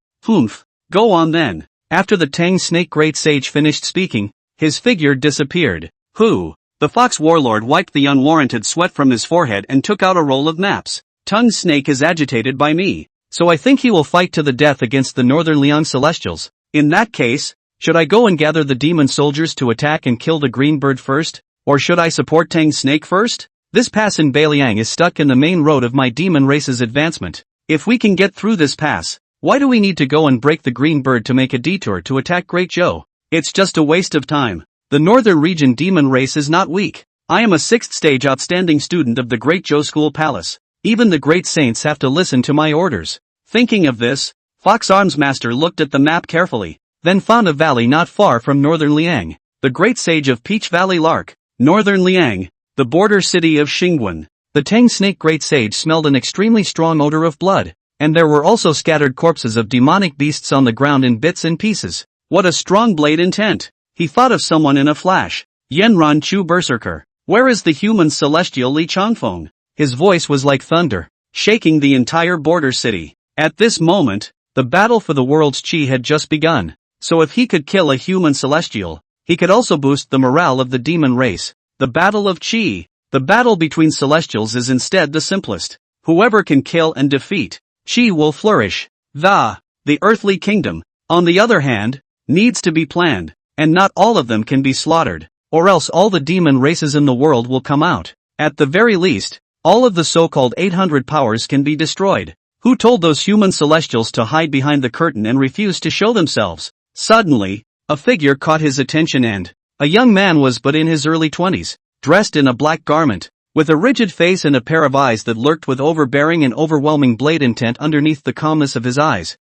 Go on then. After the Tang Snake Great Sage finished speaking, his figure disappeared. The Fox Warlord wiped the unwarranted sweat from his forehead and took out a roll of maps. Tongue Snake is agitated by me, so I think he will fight to the death against the Northern Liang Celestials. In that case, should I go and gather the demon soldiers to attack and kill the green bird first? Or should I support Tang Snake first? This pass in Beiliang is stuck in the main road of my demon race's advancement. If we can get through this pass, why do we need to go and break the green bird to make a detour to attack Great Zhou? It's just a waste of time. The northern region demon race is not weak. I am a 6th stage outstanding student of the Great Zhou School Palace. Even the great saints have to listen to my orders. Thinking of this, Fox Arms Master looked at the map carefully, then found a valley not far from Northern Liang. The Great Sage of Peach Valley Lark, Northern Liang, the border city of Xingguan. The Tang Snake Great Sage smelled an extremely strong odor of blood, and there were also scattered corpses of demonic beasts on the ground in bits and pieces. What a strong blade intent! He thought of someone in a flash. Yanran Chu Berserker. Where is the human celestial Li Changfeng? His voice was like thunder, shaking the entire border city. At this moment, the battle for the world's chi had just begun. So if he could kill a human celestial, he could also boost the morale of the demon race. The battle of chi. The battle between celestials is instead the simplest. Whoever can kill and defeat, chi will flourish. The earthly kingdom, on the other hand, needs to be planned, and not all of them can be slaughtered, or else all the demon races in the world will come out. At the very least, all of the so-called 800 powers can be destroyed. Who told those human celestials to hide behind the curtain and refuse to show themselves? Suddenly, a figure caught his attention and a young man was but in his early 20s, dressed in a black garment, with a rigid face and a pair of eyes that lurked with overbearing and overwhelming blade intent underneath the calmness of his eyes.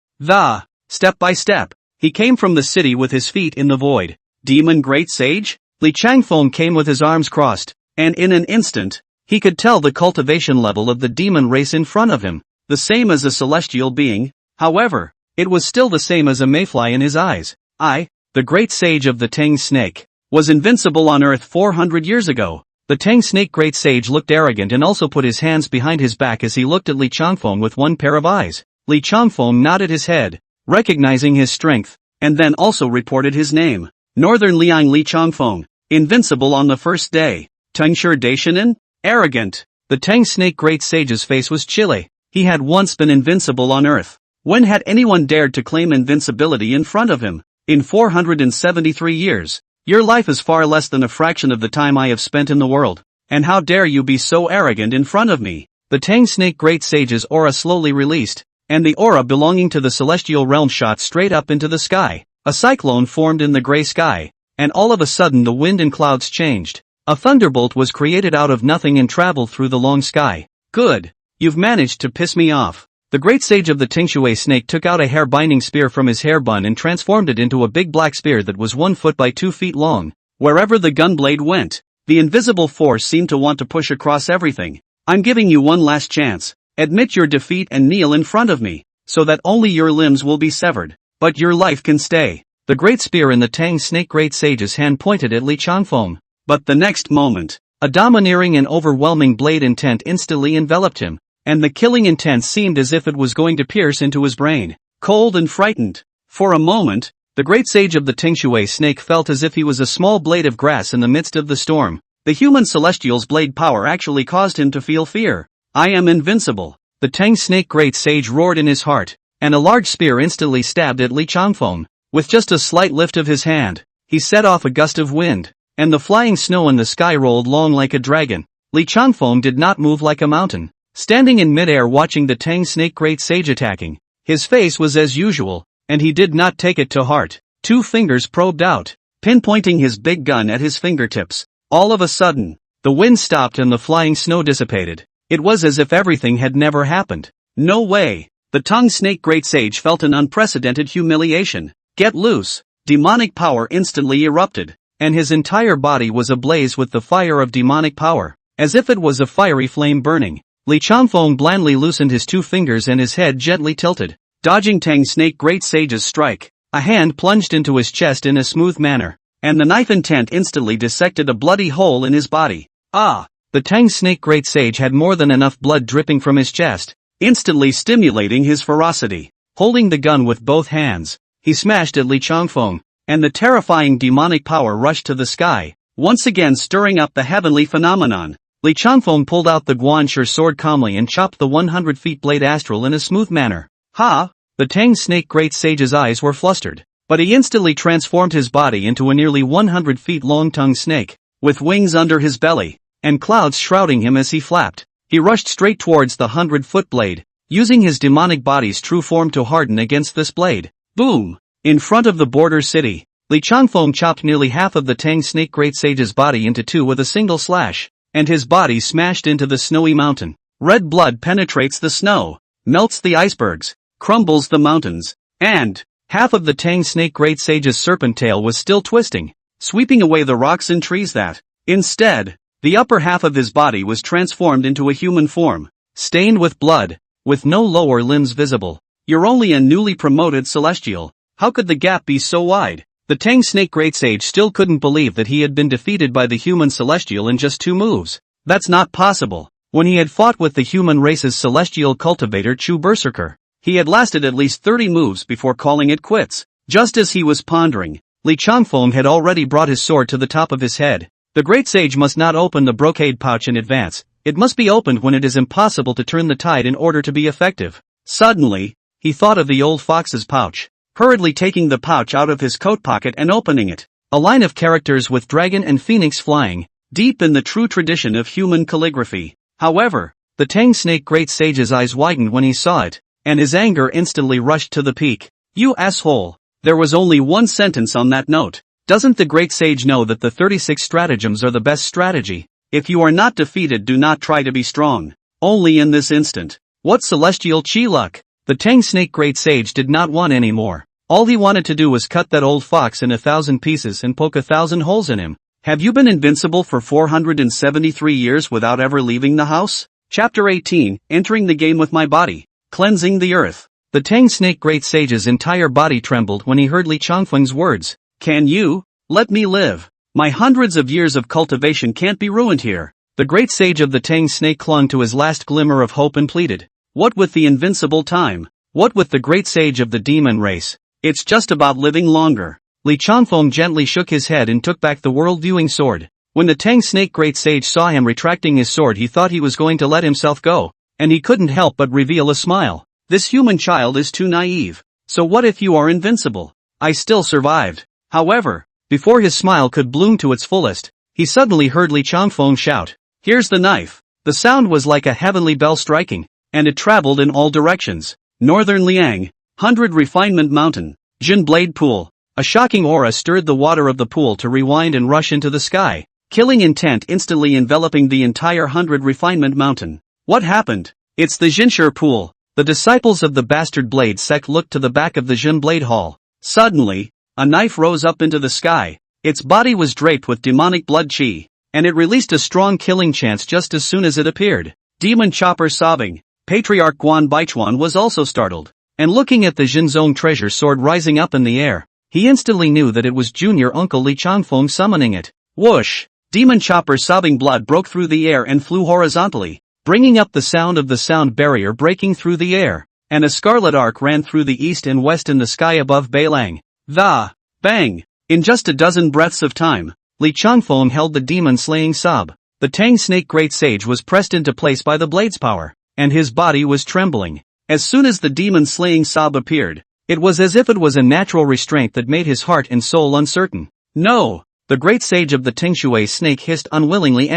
Step by step, he came from the city with his feet in the void. Demon Great Sage? Li Changfeng came with his arms crossed, and in an instant, he could tell the cultivation level of the demon race in front of him, the same as a celestial being. However, it was still the same as a mayfly in his eyes. The Great Sage of the Tang Snake, was invincible on Earth 400 years ago. The Tang Snake Great Sage looked arrogant and also put his hands behind his back as he looked at Li Changfeng with one pair of eyes. Li Changfeng nodded his head, recognizing his strength, and then also reported his name. Northern Liang Li Chongfeng, invincible on the first day. Tengshi Daishanin, arrogant. The Tang Snake Great Sage's face was chilly. He had once been invincible on Earth. When had anyone dared to claim invincibility in front of him? In 473 years. Your life is far less than a fraction of the time I have spent in the world. And how dare you be so arrogant in front of me? The Tang Snake Great Sage's aura slowly released, and the aura belonging to the celestial realm shot straight up into the sky. A cyclone formed in the gray sky, and all of a sudden the wind and clouds changed. A thunderbolt was created out of nothing and traveled through the long sky. Good. You've managed to piss me off. The great sage of the Tingshui snake took out a hair-binding spear from his hair bun and transformed it into a big black spear that was 1 foot by 2 feet long. Wherever the gun blade went, the invisible force seemed to want to push across everything. I'm giving you one last chance. Admit your defeat and kneel in front of me, so that only your limbs will be severed. But your life can stay. The great spear in the Tang Snake Great Sage's hand pointed at Li Changfeng. But the next moment, a domineering and overwhelming blade intent instantly enveloped him, and the killing intent seemed as if it was going to pierce into his brain. Cold and frightened. For a moment, the great sage of the Tingshui snake felt as if he was a small blade of grass in the midst of the storm. The human celestial's blade power actually caused him to feel fear. I am invincible. The Tang Snake Great Sage roared in his heart, and a large spear instantly stabbed at Li Changfeng. With just a slight lift of his hand, he set off a gust of wind, and the flying snow in the sky rolled long like a dragon. Li Changfeng did not move like a mountain. Standing in midair watching the Tang Snake Great Sage attacking, his face was as usual, and he did not take it to heart. 2 fingers probed out, pinpointing his big gun at his fingertips. All of a sudden, the wind stopped and the flying snow dissipated. It was as if everything had never happened. No way. The Tang Snake Great Sage felt an unprecedented humiliation. Get loose. Demonic power instantly erupted, and his entire body was ablaze with the fire of demonic power, as if it was a fiery flame burning. Li Changfeng blandly loosened his 2 fingers and his head gently tilted, dodging Tang Snake Great Sage's strike. A hand plunged into his chest in a smooth manner, and the knife intent instantly dissected a bloody hole in his body. Ah! The Tang Snake Great Sage had more than enough blood dripping from his chest, instantly stimulating his ferocity. Holding the gun with both hands, he smashed at Li Changfeng, and the terrifying demonic power rushed to the sky, once again stirring up the heavenly phenomenon. Li Changfeng pulled out the Guanshi sword calmly and chopped the 100 feet blade astral in a smooth manner. Ha! The Tang Snake Great Sage's eyes were flustered, but he instantly transformed his body into a nearly 100 feet long tongue snake, with wings under his belly, and clouds shrouding him as he flapped. He rushed straight towards the 100-foot blade, using his demonic body's true form to harden against this blade. Boom! In front of the border city, Li Changfeng chopped nearly half of the Tang Snake Great Sage's body into 2 with a single slash, and his body smashed into the snowy mountain. Red blood penetrates the snow, melts the icebergs, crumbles the mountains, and half of the Tang Snake Great Sage's serpent tail was still twisting, sweeping away the rocks and trees that, instead, the upper half of his body was transformed into a human form, stained with blood, with no lower limbs visible. You're only a newly promoted celestial. How could the gap be so wide? The Tang Snake Great Sage still couldn't believe that he had been defeated by the human celestial in just 2 moves. That's not possible. When he had fought with the human race's celestial cultivator Chu Berserker, he had lasted at least 30 moves before calling it quits. Just as he was pondering, Li Changfeng had already brought his sword to the top of his head. The great sage must not open the brocade pouch in advance. It must be opened when it is impossible to turn the tide in order to be effective. Suddenly, he thought of the old fox's pouch, hurriedly taking the pouch out of his coat pocket and opening it. A line of characters with dragon and phoenix flying, deep in the true tradition of human calligraphy. However, the Tang Snake Great Sage's eyes widened when he saw it, and his anger instantly rushed to the peak. You asshole! There was only one sentence on that note. Doesn't the Great Sage know that the 36 stratagems are the best strategy? If you are not defeated, do not try to be strong. Only in this instant. What celestial chi luck! The Tang Snake Great Sage did not want any more. All he wanted to do was cut that old fox in 1,000 pieces and poke 1,000 holes in him. Have you been invincible for 473 years without ever leaving the house? Chapter 18, Entering the Game with My Body. Cleansing the Earth. The Tang Snake Great Sage's entire body trembled when he heard Li Changfeng's words. Can you let me live? My hundreds of years of cultivation can't be ruined here. The Great Sage of the Tang Snake clung to his last glimmer of hope and pleaded. What with the invincible time? What with the Great Sage of the demon race? It's just about living longer. Li Changfeng gently shook his head and took back the world-viewing sword. When the Tang Snake Great Sage saw him retracting his sword, he thought he was going to let himself go, and he couldn't help but reveal a smile. This human child is too naive. So what if you are invincible? I still survived. However, before his smile could bloom to its fullest, he suddenly heard Li Changfeng shout, "Here's the knife." The sound was like a heavenly bell striking, and it traveled in all directions. Northern Liang, 100 Refinement Mountain, Jin Blade Pool. A shocking aura stirred the water of the pool to rewind and rush into the sky, killing intent instantly enveloping the entire 100 Refinement Mountain. What happened? It's the Jinshi Pool. The disciples of the Bastard Blade Sect looked to the back of the Jin Blade Hall. Suddenly, a knife rose up into the sky. Its body was draped with demonic blood chi, and it released a strong killing chance just as soon as it appeared. Demon Chopper sobbing. Patriarch Guan Baichuan was also startled, and looking at the Jinzong treasure sword rising up in the air, he instantly knew that it was junior uncle Li Changfeng summoning it. Whoosh! Demon Chopper sobbing blood broke through the air and flew horizontally, bringing up the sound of the sound barrier breaking through the air, and a scarlet arc ran through the east and west in the sky above Beilang. Bang! In just a dozen breaths of time, Li Changfeng held the demon-slaying sab. The Tang Snake Great Sage was pressed into place by the blade's power, and his body was trembling. As soon as the demon-slaying sab appeared, it was as if it was a natural restraint that made his heart and soul uncertain. No! The great sage of the Tingshui snake hissed unwillingly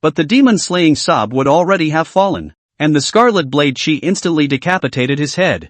but the demon-slaying sab would already have fallen, and the scarlet blade chi instantly decapitated his head.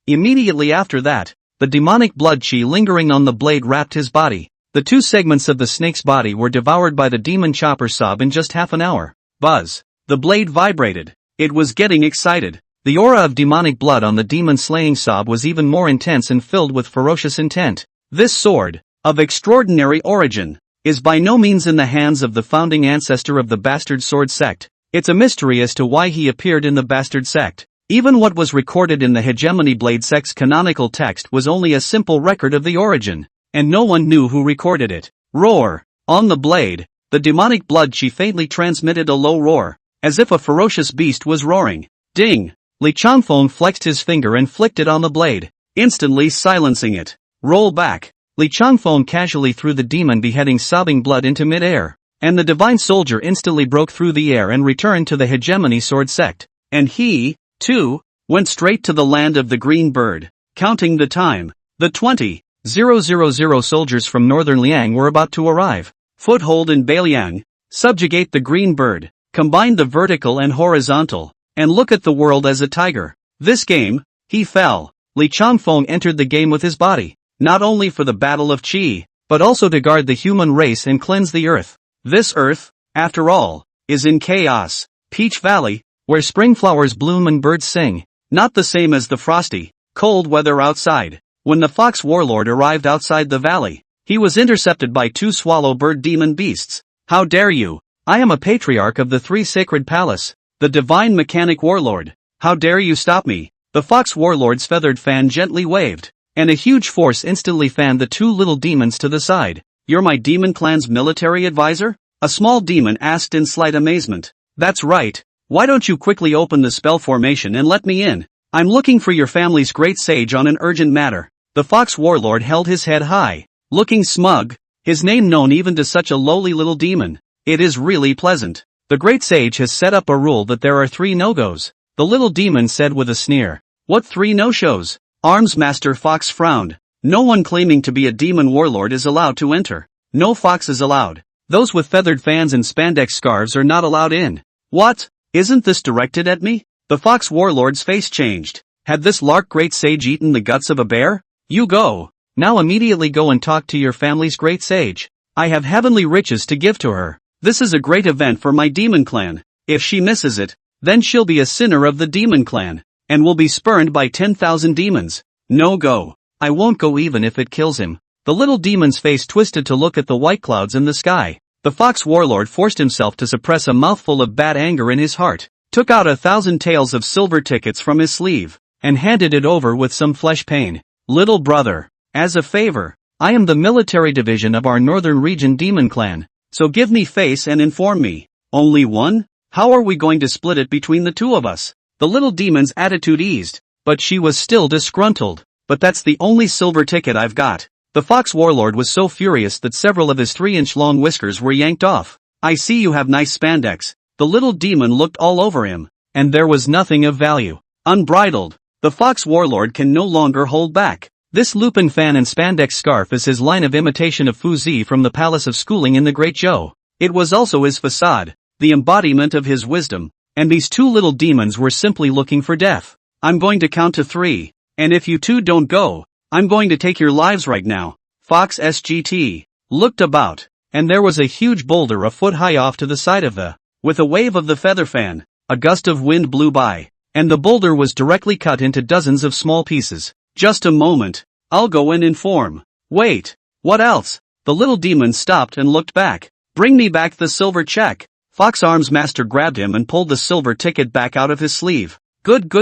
Immediately after that, the demonic blood chi lingering on the blade wrapped his body. The two segments of the snake's body were devoured by the demon chopper sab in just half an hour. Buzz! The blade vibrated. It was getting excited. The aura of demonic blood on the demon-slaying sab was even more intense and filled with ferocious intent. This sword, of extraordinary origin, is by no means in the hands of the founding ancestor of the Bastard Sword Sect. It's a mystery as to why he appeared in the Bastard Sect. Even what was recorded in the Hegemony Blade Sect's canonical text was only a simple record of the origin, and no one knew who recorded it. Roar! On the blade, the demonic blood chi faintly transmitted a low roar, as if a ferocious beast was roaring. Ding! Li Changfeng flexed his finger and flicked it on the blade, instantly silencing it. Roll back! Li Changfeng casually threw the demon beheading sobbing blood into mid-air, and the divine soldier instantly broke through the air and returned to the Hegemony Sword Sect. And he, too, went straight to the land of the Green Bird. Counting the time, the 20,000 soldiers from northern Liang were about to arrive. Foothold in Beiliang, subjugate the Green Bird, combine the vertical and horizontal, and look at the world as a tiger. This game, he fell. Li Changfeng entered the game with his body, not only for the battle of Qi, but also to guard the human race and cleanse the earth. This earth, after all, is in chaos. Peach Valley, where spring flowers bloom and birds sing, not the same as the frosty, cold weather outside. When the fox warlord arrived outside the valley, he was intercepted by two swallow bird demon beasts. How dare you! I am a patriarch of the three sacred palace, the divine mechanic warlord. How dare you stop me? The fox warlord's feathered fan gently waved, and a huge force instantly fanned the two little demons to the side. You're my demon clan's military advisor? A small demon asked in slight amazement. That's right. Why don't you quickly open the spell formation and let me in? I'm looking for your family's great sage on an urgent matter. The fox warlord held his head high, looking smug, his name known even to such a lowly little demon. It is really pleasant. The great sage has set up a rule that there are 3 no-goes, the little demon said with a sneer. What 3 no-shows? Arms Master Fox frowned. No one claiming to be a demon warlord is allowed to enter. No foxes allowed. Those with feathered fans and spandex scarves are not allowed in. What? Isn't this directed at me? The fox warlord's face changed. Had this Lark great sage eaten the guts of a bear? You go. Now immediately go and talk to your family's great sage. I have heavenly riches to give to her. This is a great event for my demon clan. If she misses it, then she'll be a sinner of the demon clan, and will be spurned by 10,000 demons. No go. I won't go even if it kills him. The little demon's face twisted to look at the white clouds in the sky. The fox warlord forced himself to suppress a mouthful of bad anger in his heart, took out 1,000 taels of silver tickets from his sleeve, and handed it over with some flesh pain. Little brother, as a favor, I am the military division of our northern region demon clan, so give me face and inform me. Only one? How are we going to split it between the two of us? The little demon's attitude eased, but she was still disgruntled. but that's the only silver ticket I've got." The fox warlord was so furious that several of his 3-inch long whiskers were yanked off. "I see you have nice spandex." The little demon looked all over him, and there was nothing of value. Unbridled, the fox warlord can no longer hold back. This lupin fan and spandex scarf is his line of imitation of Fuzi from the Palace of Schooling in the Great Jiao. It was also his facade, the embodiment of his wisdom, and these two little demons were simply looking for death. "I'm going to count to 3, and if you two don't go, I'm going to take your lives right now." Fox SGT looked about, and there was a huge boulder a foot high off to the side of the. With a wave of the feather fan, a gust of wind blew by, and the boulder was directly cut into dozens of small pieces. "Just a moment, I'll go and inform." "Wait, what else?" The little demon stopped and looked back. "Bring me back the silver check." Fox Arms Master grabbed him and pulled the silver ticket back out of his sleeve. Good.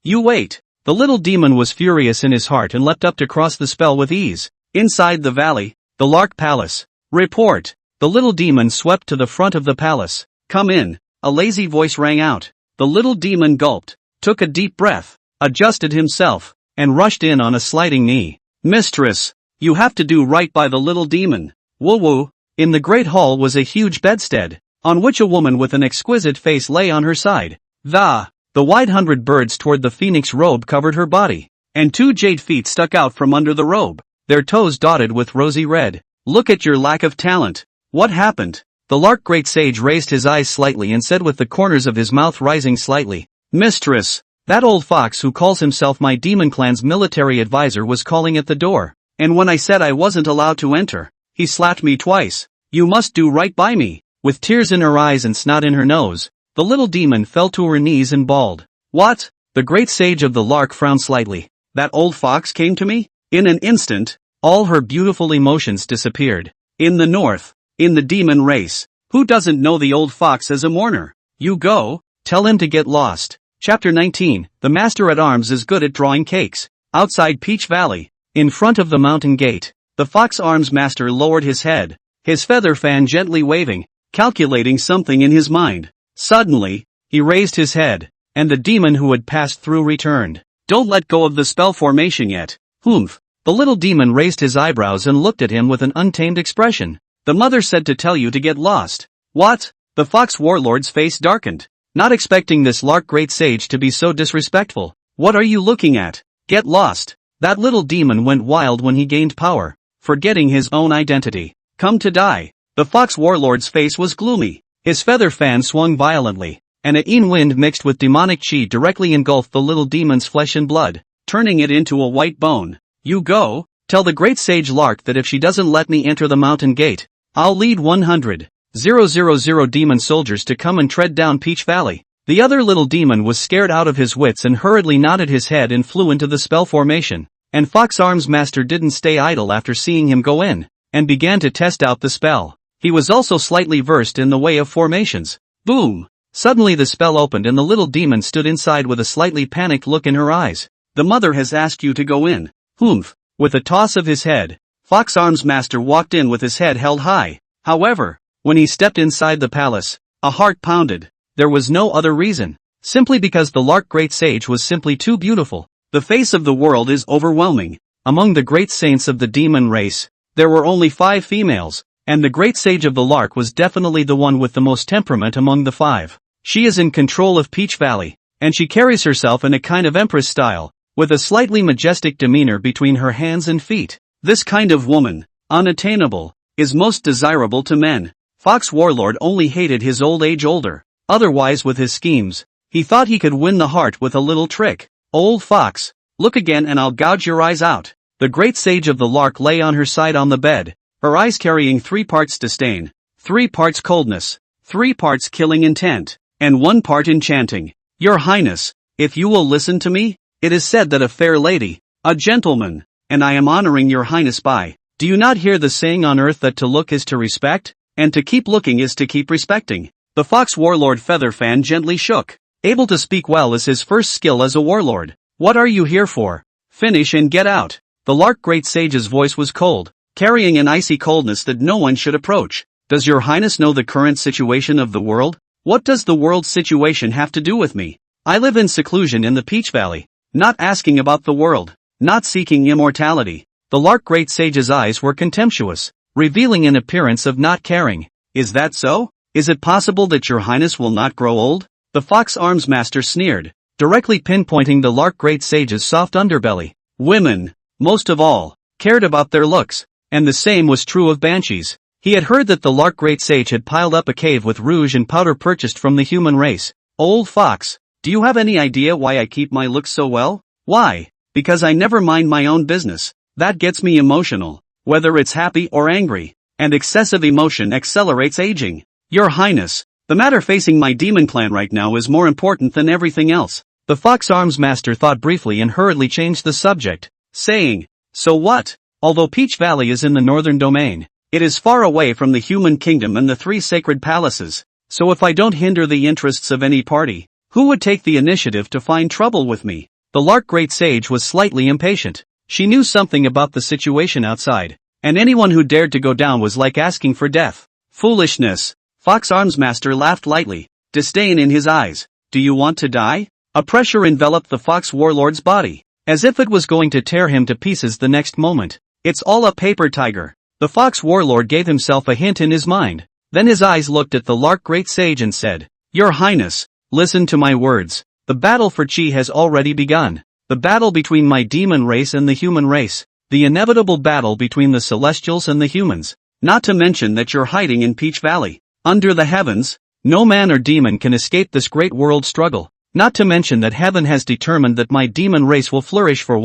You wait." The little demon was furious in his heart and leapt up to cross the spell with ease. Inside the valley, the Lark Palace. "Report." The little demon swept to the front of the palace. "Come in," a lazy voice rang out. The little demon gulped, took a deep breath, adjusted himself, and rushed in on a sliding knee. "Mistress, you have to do right by the little demon." Woo. In the great hall was a huge bedstead, on which a woman with an exquisite face lay on her side. The wide 100 birds toward the phoenix robe covered her body, and 2 jade feet stuck out from under the robe, their toes dotted with rosy red. "Look at your lack of talent. What happened?" The Lark Great Sage raised his eyes slightly and said with the corners of his mouth rising slightly, "Mistress, that old fox who calls himself my demon clan's military advisor was calling at the door, and when I said I wasn't allowed to enter, he slapped me twice. You must do right by me." With tears in her eyes and snot in her nose, the little demon fell to her knees and bawled. "What?" The Great Sage of the Lark frowned slightly. "That old fox came to me?" In an instant, all her beautiful emotions disappeared. In the north, in the demon race, who doesn't know the old fox as a mourner? "You go, tell him to get lost." Chapter 19, The Master at Arms is good at drawing cakes. Outside Peach Valley, in front of the mountain gate, the Fox Arms Master lowered his head, his feather fan gently waving, calculating something in his mind. Suddenly, he raised his head, and the demon who had passed through returned. "Don't let go of the spell formation yet." "Humph." The little demon raised his eyebrows and looked at him with an untamed expression. "The mother said to tell you to get lost." "What?" The fox warlord's face darkened, not expecting this Lark Great Sage to be so disrespectful. "What are you looking at? Get lost." That little demon went wild when he gained power, forgetting his own identity. "Come to die." The fox warlord's face was gloomy. His feather fan swung violently, and a yin wind mixed with demonic chi directly engulfed the little demon's flesh and blood, turning it into a white bone. "You go, tell the Great Sage Lark that if she doesn't let me enter the mountain gate, I'll lead 100,000 demon soldiers to come and tread down Peach Valley." The other little demon was scared out of his wits and hurriedly nodded his head and flew into the spell formation, and Fox Arms Master didn't stay idle after seeing him go in, and began to test out the spell. He was also slightly versed in the way of formations. Boom! Suddenly the spell opened and the little demon stood inside with a slightly panicked look in her eyes. "The mother has asked you to go in." "Humph." With a toss of his head, Fox Arms Master walked in with his head held high. However, when he stepped inside the palace, a heart pounded. There was no other reason. Simply because the Lark Great Sage was simply too beautiful. The face of the world is overwhelming. Among the great saints of the demon race, there were only 5 females, and the Great Sage of the Lark was definitely the one with the most temperament among the 5. She is in control of Peach Valley, and she carries herself in a kind of empress style, with a slightly majestic demeanor between her hands and feet. This kind of woman, unattainable, is most desirable to men. Fox Warlord only hated his old age older. Otherwise with his schemes, he thought he could win the heart with a little trick. "Old fox, look again and I'll gouge your eyes out." The Great Sage of the Lark lay on her side on the bed, her eyes carrying 3 parts disdain, 3 parts coldness, 3 parts killing intent, and 1 part enchanting. "Your Highness, if you will listen to me, it is said that a fair lady, a gentleman, and I am honoring your Highness by. Do you not hear the saying on earth that to look is to respect, and to keep looking is to keep respecting?" The Fox Warlord feather fan gently shook. Able to speak well is his first skill as a warlord. "What are you here for? Finish and get out." The Lark Great Sage's voice was cold, carrying an icy coldness that no one should approach. "Does your Highness know the current situation of the world?" "What does the world's situation have to do with me? I live in seclusion in the Peach Valley, not asking about the world." not seeking immortality. The Lark Great Sage's eyes were contemptuous, revealing an appearance of not caring. Is that so? Is it possible that your highness will not grow old? The Fox Arms Master sneered, directly pinpointing the Lark Great Sage's soft underbelly. Women, most of all, cared about their looks, and the same was true of banshees. He had heard that the Lark Great Sage had piled up a cave with rouge and powder purchased from the human race. Old fox, do you have any idea why I keep my looks so well? Why? Because I never mind my own business. That gets me emotional, whether it's happy or angry, and excessive emotion accelerates aging. Your highness, the matter facing my demon clan right now is more important than everything else. The Fox Arms Master thought briefly and hurriedly changed the subject, saying, so what? Although Peach Valley is in the northern domain, it is far away from the human kingdom and the 3 sacred palaces, so if I don't hinder the interests of any party, who would take the initiative to find trouble with me? The Lark Great Sage was slightly impatient. She knew something about the situation outside, and anyone who dared to go down was like asking for death. Foolishness. Fox Arms Master laughed lightly, disdain in his eyes. Do you want to die? A pressure enveloped the Fox Warlord's body, as if it was going to tear him to pieces the next moment. It's all a paper, tiger. The Fox Warlord gave himself a hint in his mind. Then his eyes looked at the Lark Great Sage and said, Your Highness, listen to my words. The battle for Chi has already begun. The battle between my demon race and the human race. The inevitable battle between the celestials and the humans. Not to mention that you're hiding in Peach Valley. Under the heavens, no man or demon can escape this great world struggle. Not to mention that heaven has determined that my demon race will flourish for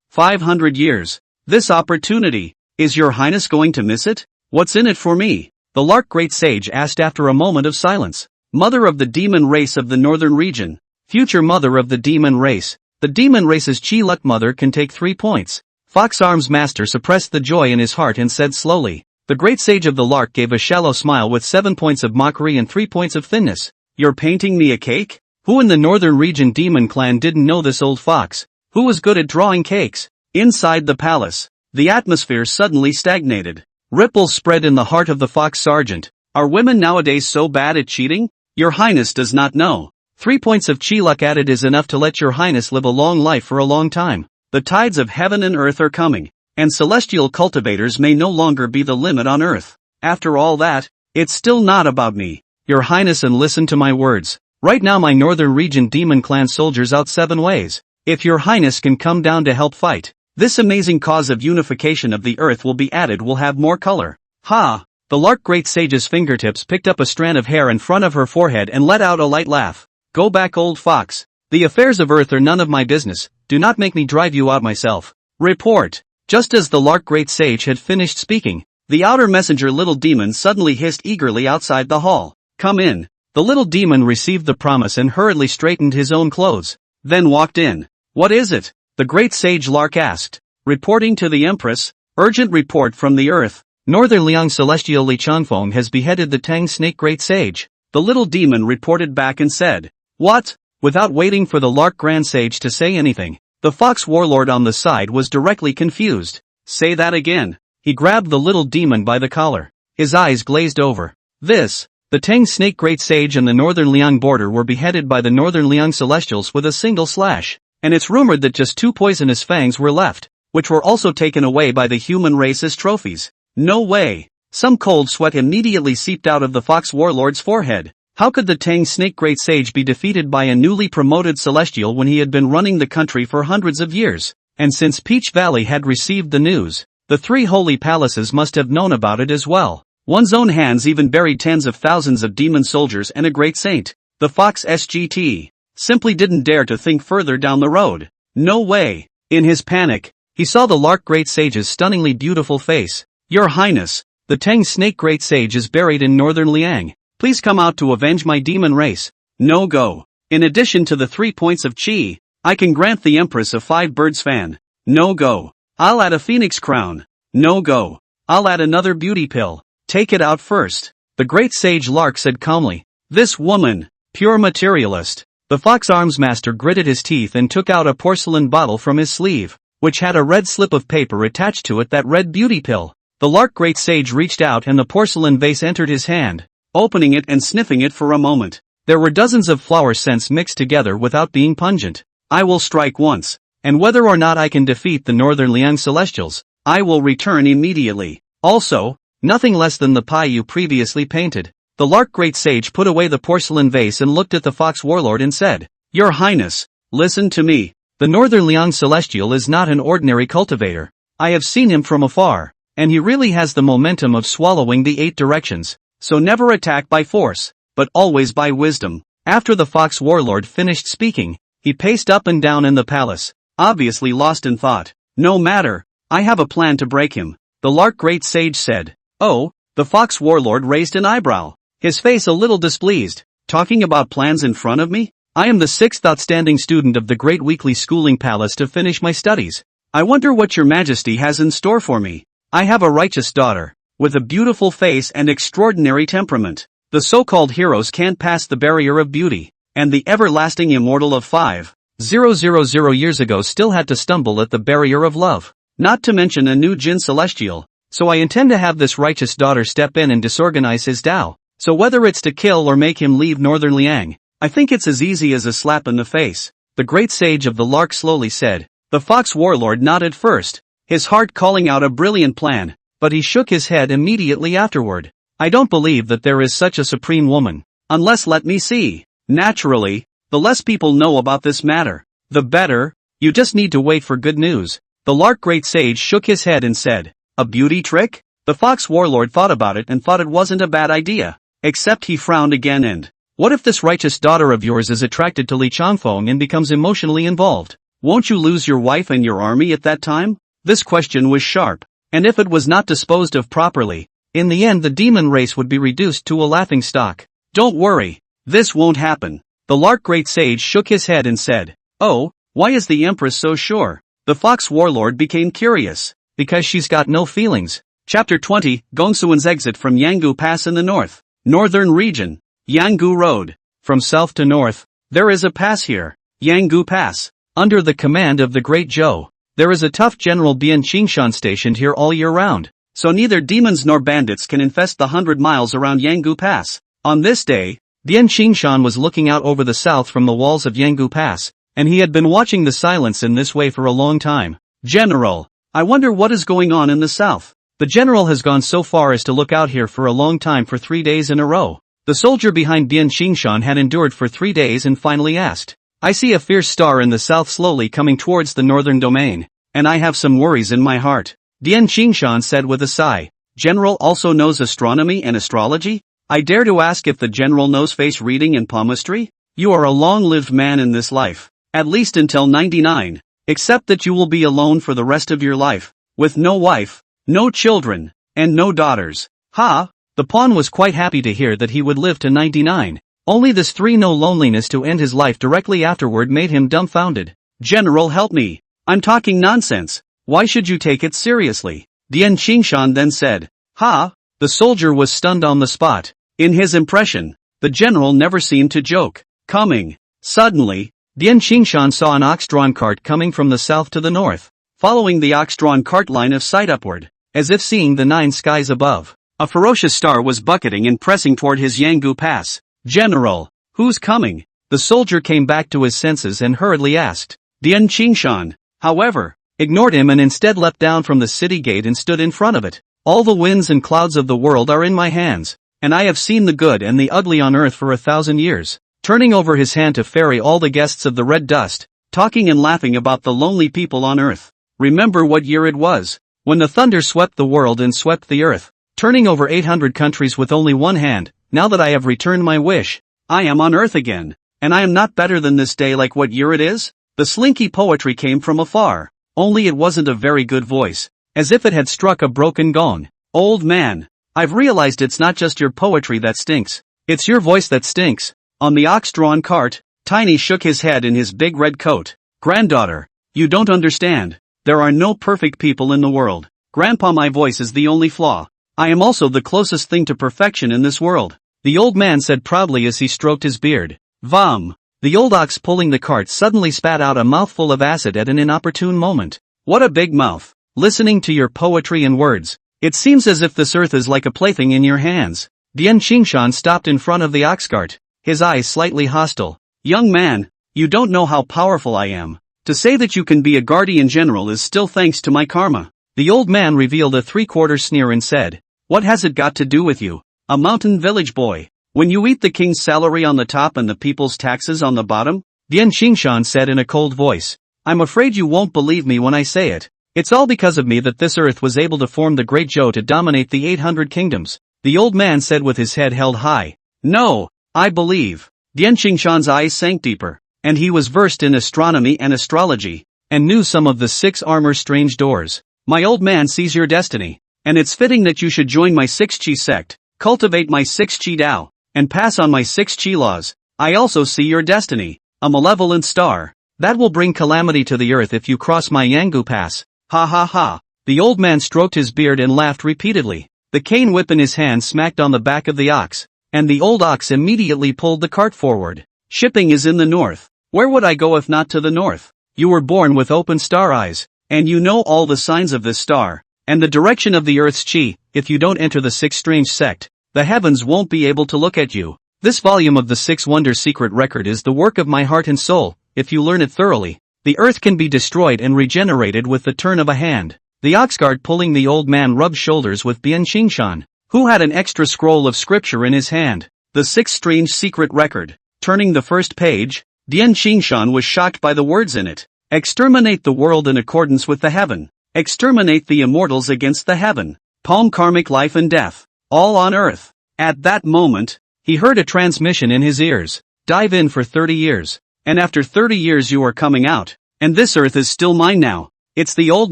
500 years. This opportunity, is your highness going to miss it? What's in it for me? The Lark Great Sage asked after a moment of silence. Mother of the demon race of the northern region. Future mother of the demon race. The demon race's Chi-Luck mother can take 3 points. Fox Arms Master suppressed the joy in his heart and said slowly. The Great Sage of the Lark gave a shallow smile with 7 points of mockery and 3 points of thinness. You're painting me a cake? Who in the northern region demon clan didn't know this old fox? Who was good at drawing cakes? Inside the palace, the atmosphere suddenly stagnated. Ripples spread in the heart of the fox sergeant. Are women nowadays so bad at cheating? Your highness does not know. 3 points of chi-luck added is enough to let your highness live a long life for a long time. The tides of heaven and earth are coming, and celestial cultivators may no longer be the limit on earth. After all that, it's still not about me, your highness, and listen to my words. Right now my northern region demon clan soldiers out 7 ways. If your highness can come down to help fight, this amazing cause of unification of the earth will be added, will have more color. Ha! The Lark Great Sage's fingertips picked up a strand of hair in front of her forehead and let out a light laugh. Go back, old fox. The affairs of earth are none of my business. Do not make me drive you out myself. Report. Just as the Lark Great Sage had finished speaking, the outer messenger little demon suddenly hissed eagerly outside the hall. Come in. The little demon received the promise and hurriedly straightened his own clothes, then walked in. What is it? The Great Sage Lark asked. Reporting to the Empress. Urgent report from the earth. Northern Liang Celestial Li Changfeng has beheaded the Tang Snake Great Sage. The little demon reported back and said, What? Without waiting for the Lark Grand Sage to say anything, the Fox Warlord on the side was directly confused. Say that again. He grabbed the little demon by the collar. His eyes glazed over. The Tang Snake Great Sage and the Northern Liang border were beheaded by the Northern Liang Celestials with a single slash, and it's rumored that just 2 poisonous fangs were left, which were also taken away by the human race as trophies. No way! Some cold sweat immediately seeped out of the Fox Warlord's forehead. How could the Tang Snake Great Sage be defeated by a newly promoted Celestial when he had been running the country for hundreds of years? And since Peach Valley had received the news, the 3 holy palaces must have known about it as well. One's own hands even buried tens of thousands of demon soldiers and a great saint. The Fox SGT simply didn't dare to think further down the road. No way. In his panic, he saw the Lark Great Sage's stunningly beautiful face. Your Highness, the Tang Snake Great Sage is buried in Northern Liang. Please come out to avenge my demon race. No go. In addition to the 3 points of chi, I can grant the Empress a 5 birds fan. No go. I'll add a phoenix crown. No go. I'll add another beauty pill. Take it out first. The Great Sage Lark said calmly. This woman, pure materialist. The Fox Arms Master gritted his teeth and took out a porcelain bottle from his sleeve, which had a red slip of paper attached to it, that red beauty pill. The Lark Great Sage reached out and the porcelain vase entered his hand, opening it and sniffing it for a moment. There were dozens of flower scents mixed together without being pungent. I will strike once. and whether or not I can defeat the Northern Liang Celestials, I will return immediately. Also, nothing less than the pie you previously painted. The Lark Great Sage put away the porcelain vase and looked at the Fox Warlord and said, Your Highness, listen to me. The Northern Liang Celestial is not an ordinary cultivator. I have seen him from afar, and he really has the momentum of swallowing the 8 directions. So never attack by force, but always by wisdom. After the Fox Warlord finished speaking, he paced up and down in the palace, obviously lost in thought. No matter, I have a plan to break him, the Lark Great Sage said. Oh, the Fox Warlord raised an eyebrow, his face a little displeased. Talking about plans in front of me? I am the 6th outstanding student of the Great Weekly Schooling Palace to finish my studies. I wonder what your majesty has in store for me. I have a righteous daughter, with a beautiful face and extraordinary temperament. The so-called heroes can't pass the barrier of beauty, and the everlasting immortal of 5,000 years ago still had to stumble at the barrier of love. Not to mention a new Jin Celestial. So I intend to have this righteous daughter step in and disorganize his Tao. So whether it's to kill or make him leave Northern Liang, I think it's as easy as a slap in the face. The Great Sage of the Lark slowly said. The Fox Warlord nodded first, his heart calling out a brilliant plan, but he shook his head immediately afterward. I don't believe that there is such a supreme woman. Unless let me see. Naturally, the less people know about this matter, the better. You just need to wait for good news. The Lark Great Sage shook his head and said, A beauty trick? The Fox Warlord thought about it and thought it wasn't a bad idea. Except he frowned again and, what if this righteous daughter of yours is attracted to Li Changfeng and becomes emotionally involved? Won't you lose your wife and your army at that time? This question was sharp, and if it was not disposed of properly, in the end the demon race would be reduced to a laughingstock. Don't worry, this won't happen. The Lark Great Sage shook his head and said, Oh, why is the Empress so sure? The Fox Warlord became curious. Because she's got no feelings. Chapter 20, Gongsuan's exit from Yanggu Pass in the northern region. Yanggu Road. From south to north, there is a pass here. Yanggu Pass. Under the command of the Great Zhou, there is a tough General Bian Qingshan stationed here all year round. So neither demons nor bandits can infest the 100 miles around Yanggu Pass. On this day, Bian Qingshan was looking out over the south from the walls of Yanggu Pass, and he had been watching the silence in this way for a long time. General, I wonder what is going on in the south. The general has gone so far as to look out here for a long time for 3 days in a row. The soldier behind Bian Qingshan had endured for 3 days and finally asked, I see a fierce star in the south slowly coming towards the northern domain, and I have some worries in my heart. Bian Qingshan said with a sigh, General also knows astronomy and astrology? I dare to ask if the general knows face reading and palmistry? You are a long-lived man in this life, at least until 99, except that you will be alone for the rest of your life, with no wife, no children, and no daughters. Ha! The pawn was quite happy to hear that he would live to 99. Only this 3 no loneliness to end his life directly afterward made him dumbfounded. General, help me. I'm talking nonsense. Why should you take it seriously? Bian Qingshan then said. Ha! The soldier was stunned on the spot. In his impression, the general never seemed to joke. Coming. Suddenly, Bian Qingshan saw an ox-drawn cart coming from the south to the north, following the ox-drawn cart line of sight upward, as if seeing the 9 skies above. A ferocious star was bucketing and pressing toward his Yanggu Pass. General, who's coming? The soldier came back to his senses and hurriedly asked. Bian Qingshan, however, ignored him and instead leapt down from the city gate and stood in front of it. All the winds and clouds of the world are in my hands, and I have seen the good and the ugly on earth for 1,000 years. Turning over his hand to ferry all the guests of the red dust, talking and laughing about the lonely people on earth. Remember what year it was, when the thunder swept the world and swept the earth. Turning over 800 countries with only one hand, now that I have returned my wish, I am on earth again, and I am not better than this day. Like what year it is? The slinky poetry came from afar, only it wasn't a very good voice, as if it had struck a broken gong. Old man, I've realized it's not just your poetry that stinks, it's your voice that stinks. On the ox-drawn cart, Tiny shook his head in his big red coat. Granddaughter, you don't understand, there are no perfect people in the world. Grandpa, my voice is the only flaw. I am also the closest thing to perfection in this world, the old man said proudly as he stroked his beard. Vom! The old ox pulling the cart suddenly spat out a mouthful of acid at an inopportune moment. What a big mouth! Listening to your poetry and words, it seems as if this earth is like a plaything in your hands. Bian Qingshan stopped in front of the ox cart, his eyes slightly hostile. Young man, you don't know how powerful I am. To say that you can be a guardian general is still thanks to my karma. The old man revealed a three-quarter sneer and said, What has it got to do with you, a mountain village boy? When you eat the king's salary on the top and the people's taxes on the bottom? Dian Xingshan said in a cold voice. I'm afraid you won't believe me when I say it. It's all because of me that this earth was able to form the great jiao to dominate the 800 kingdoms. The old man said with his head held high. No, I believe. Dian Xingshan's eyes sank deeper, and he was versed in astronomy and astrology, and knew some of the 6 armor strange doors. My old man sees your destiny, and it's fitting that you should join my 6 Qi sect, cultivate my 6 Qi Dao, and pass on my 6 Qi laws. I also see your destiny, a malevolent star. That will bring calamity to the earth if you cross my Yangu Pass. Ha ha ha. The old man stroked his beard and laughed repeatedly. The cane whip in his hand smacked on the back of the ox, and the old ox immediately pulled the cart forward. Shipping is in the north. Where would I go if not to the north? You were born with open star eyes, and you know all the signs of this star, and the direction of the earth's chi. If you don't enter the 6 strange sect, the heavens won't be able to look at you. This volume of the 6 Wonders secret record is the work of my heart and soul. If you learn it thoroughly, the earth can be destroyed and regenerated with the turn of a hand. The oxguard pulling the old man rubbed shoulders with Dian Xingshan, who had an extra scroll of scripture in his hand. The 6 strange secret record. Turning the first page, Dian Xingshan was shocked by the words in it. Exterminate the world in accordance with the heaven. Exterminate the immortals against the heaven. Palm karmic life and death. All on earth. At that moment, he heard a transmission in his ears. Dive in for 30 years. And after 30 years you are coming out. And this earth is still mine now. It's the old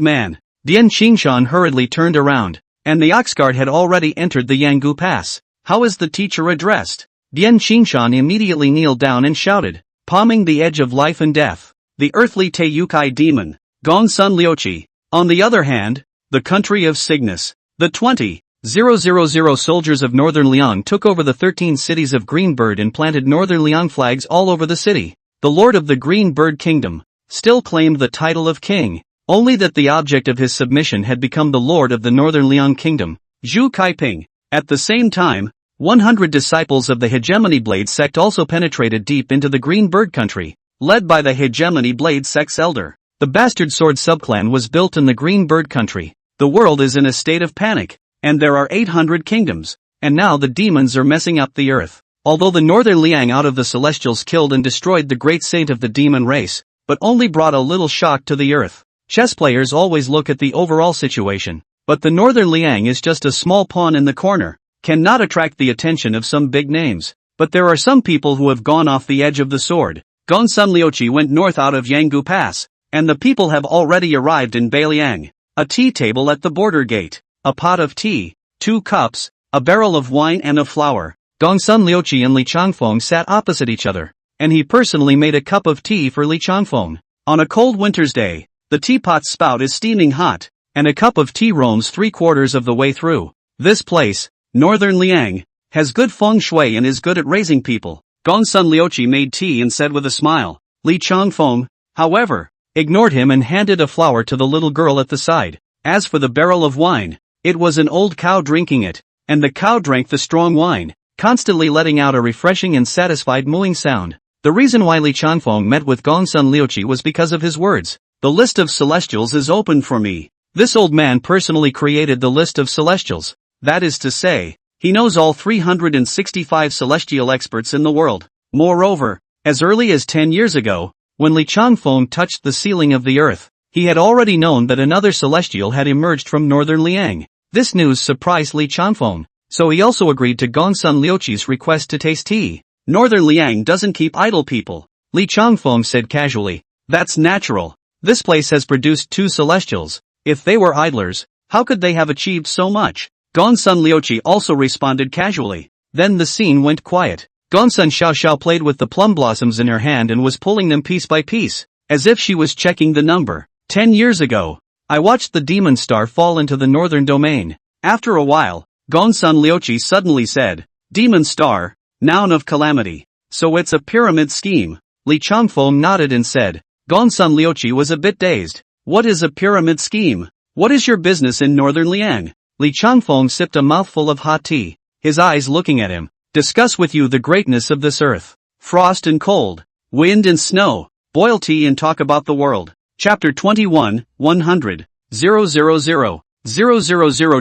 man. Dian Xingshan hurriedly turned around, and the oxguard had already entered the Yangu Pass. How is the teacher addressed? Dian Xingshan immediately kneeled down and shouted, palming the edge of life and death. The earthly Teiyukai demon, Gongsun Liuqi. On the other hand, the country of Cygnus. The 20,000 soldiers of Northern Liang took over the 13 cities of Green Bird and planted Northern Liang flags all over the city. The lord of the Green Bird Kingdom still claimed the title of king, only that the object of his submission had become the lord of the Northern Liang Kingdom, Zhu Kaiping. At the same time, 100 disciples of the Hegemony Blade Sect also penetrated deep into the Green Bird country, led by the Hegemony Blade Sect's elder. The Bastard Sword subclan was built in the Green Bird country. The world is in a state of panic, and there are 800 kingdoms, and now the demons are messing up the earth. Although the Northern Liang out of the Celestials killed and destroyed the great saint of the demon race, but only brought a little shock to the earth. Chess players always look at the overall situation, but the Northern Liang is just a small pawn in the corner, cannot attract the attention of some big names. But there are some people who have gone off the edge of the sword. Gongsun Liuqi went north out of Yangu Pass, and the people have already arrived in Beiliang. A tea table at the border gate, a pot of tea, 2 cups, a barrel of wine and of flour. Gongsun Liuqi and Li Changfeng sat opposite each other, and he personally made a cup of tea for Li Changfeng. On a cold winter's day, the teapot's spout is steaming hot, and a cup of tea roams 3/4 of the way through. This place, Northern Liang, has good feng shui and is good at raising people. Gongsun Liuqi made tea and said with a smile. Li Changfeng, however, ignored him and handed a flower to the little girl at the side. As for the barrel of wine, it was an old cow drinking it, and the cow drank the strong wine, constantly letting out a refreshing and satisfied mooing sound. The reason why Li Changfeng met with Gongsun Liuqi was because of his words. The list of celestials is open for me. This old man personally created the list of celestials. That is to say, he knows all 365 celestial experts in the world. Moreover, as early as 10 years ago, when Li Changfeng touched the ceiling of the earth, he had already known that another celestial had emerged from Northern Liang. This news surprised Li Changfeng, so he also agreed to Gongsun Liuqi's request to taste tea. Northern Liang doesn't keep idle people, Li Changfeng said casually. That's natural. This place has produced 2 celestials. If they were idlers, how could they have achieved so much? Gongsun Liuqi also responded casually. Then the scene went quiet. Gongsun Xiaoxiao played with the plum blossoms in her hand and was pulling them piece by piece, as if she was checking the number. 10 years ago, I watched the demon star fall into the northern domain. After a while, Gongsun Liuqi suddenly said, Demon star, noun of calamity. So it's a pyramid scheme. Li Changfeng nodded and said. Gongsun Liuqi was a bit dazed. What is a pyramid scheme? What is your business in Northern Liang? Li Changfeng sipped a mouthful of hot tea, his eyes looking at him. Discuss with you the greatness of this earth. Frost and cold, wind and snow, Boil tea and talk about the world. Chapter 21, 100. 000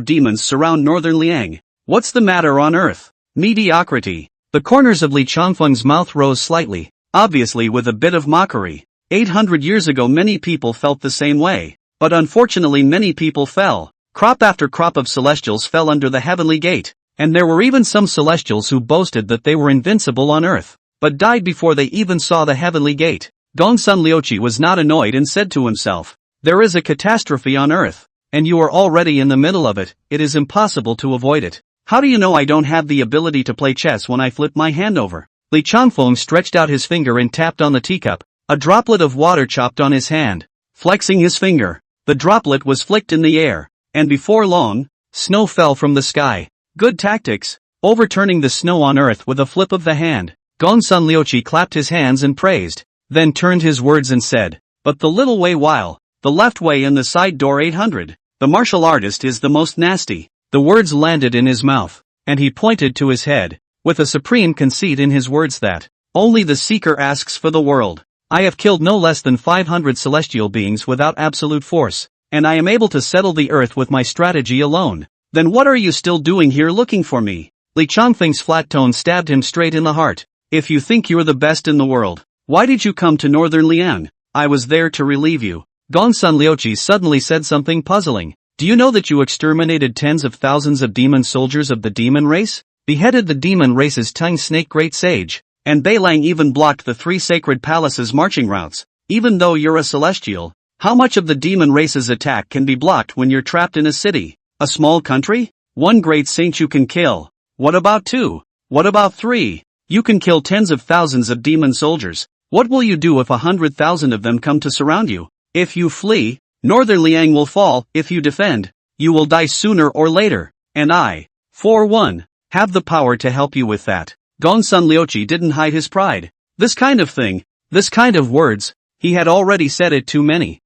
demons surround northern Liang. What's the matter on earth? Mediocrity. The corners of Li Changfeng's mouth rose slightly, obviously with a bit of mockery. 800 years ago many people felt the same way. But unfortunately many people fell. Crop after crop of celestials fell under the heavenly gate. And there were even some celestials who boasted that they were invincible on earth, but died before they even saw the heavenly gate. Gongsun Liuqi was not annoyed and said to himself, "There is a catastrophe on earth, and you are already in the middle of it. It is impossible to avoid it. How do you know I don't have the ability to play chess when I flip my hand over?" Li Changfeng stretched out his finger and tapped on the teacup. A droplet of water chopped on his hand. Flexing his finger, the droplet was flicked in the air, and before long, snow fell from the sky. Good tactics, overturning the snow on earth with a flip of the hand. Gongsun Liuqi clapped his hands and praised, then turned his words and said, "But the little way while, the left way and the side door 800, the martial artist is the most nasty." The words landed in his mouth, and he pointed to his head, with a supreme conceit in his words that, "Only the seeker asks for the world. I have killed no less than 500 celestial beings without absolute force, and I am able to settle the earth with my strategy alone. Then what are you still doing here looking for me?" Li Changfeng's flat tone stabbed him straight in the heart. "If you think you're the best in the world, why did you come to northern Liang? I was there to relieve you." Gongsun Liuqi suddenly said something puzzling. "Do you know that you exterminated tens of thousands of demon soldiers of the demon race? Beheaded the demon race's tongue snake great sage, and Beilang even blocked the 3 sacred palaces' marching routes. Even though you're a celestial, how much of the demon race's attack can be blocked when you're trapped in a city? A small country? 1 great saint you can kill. What about 2? What about 3? You can kill tens of thousands of demon soldiers. What will you do if 100,000 of them come to surround you? If you flee, northern Liang will fall. If you defend, you will die sooner or later. And I, for one, have the power to help you with that." Gongsun Liuqi didn't hide his pride. This kind of thing, this kind of words, he had already said it too many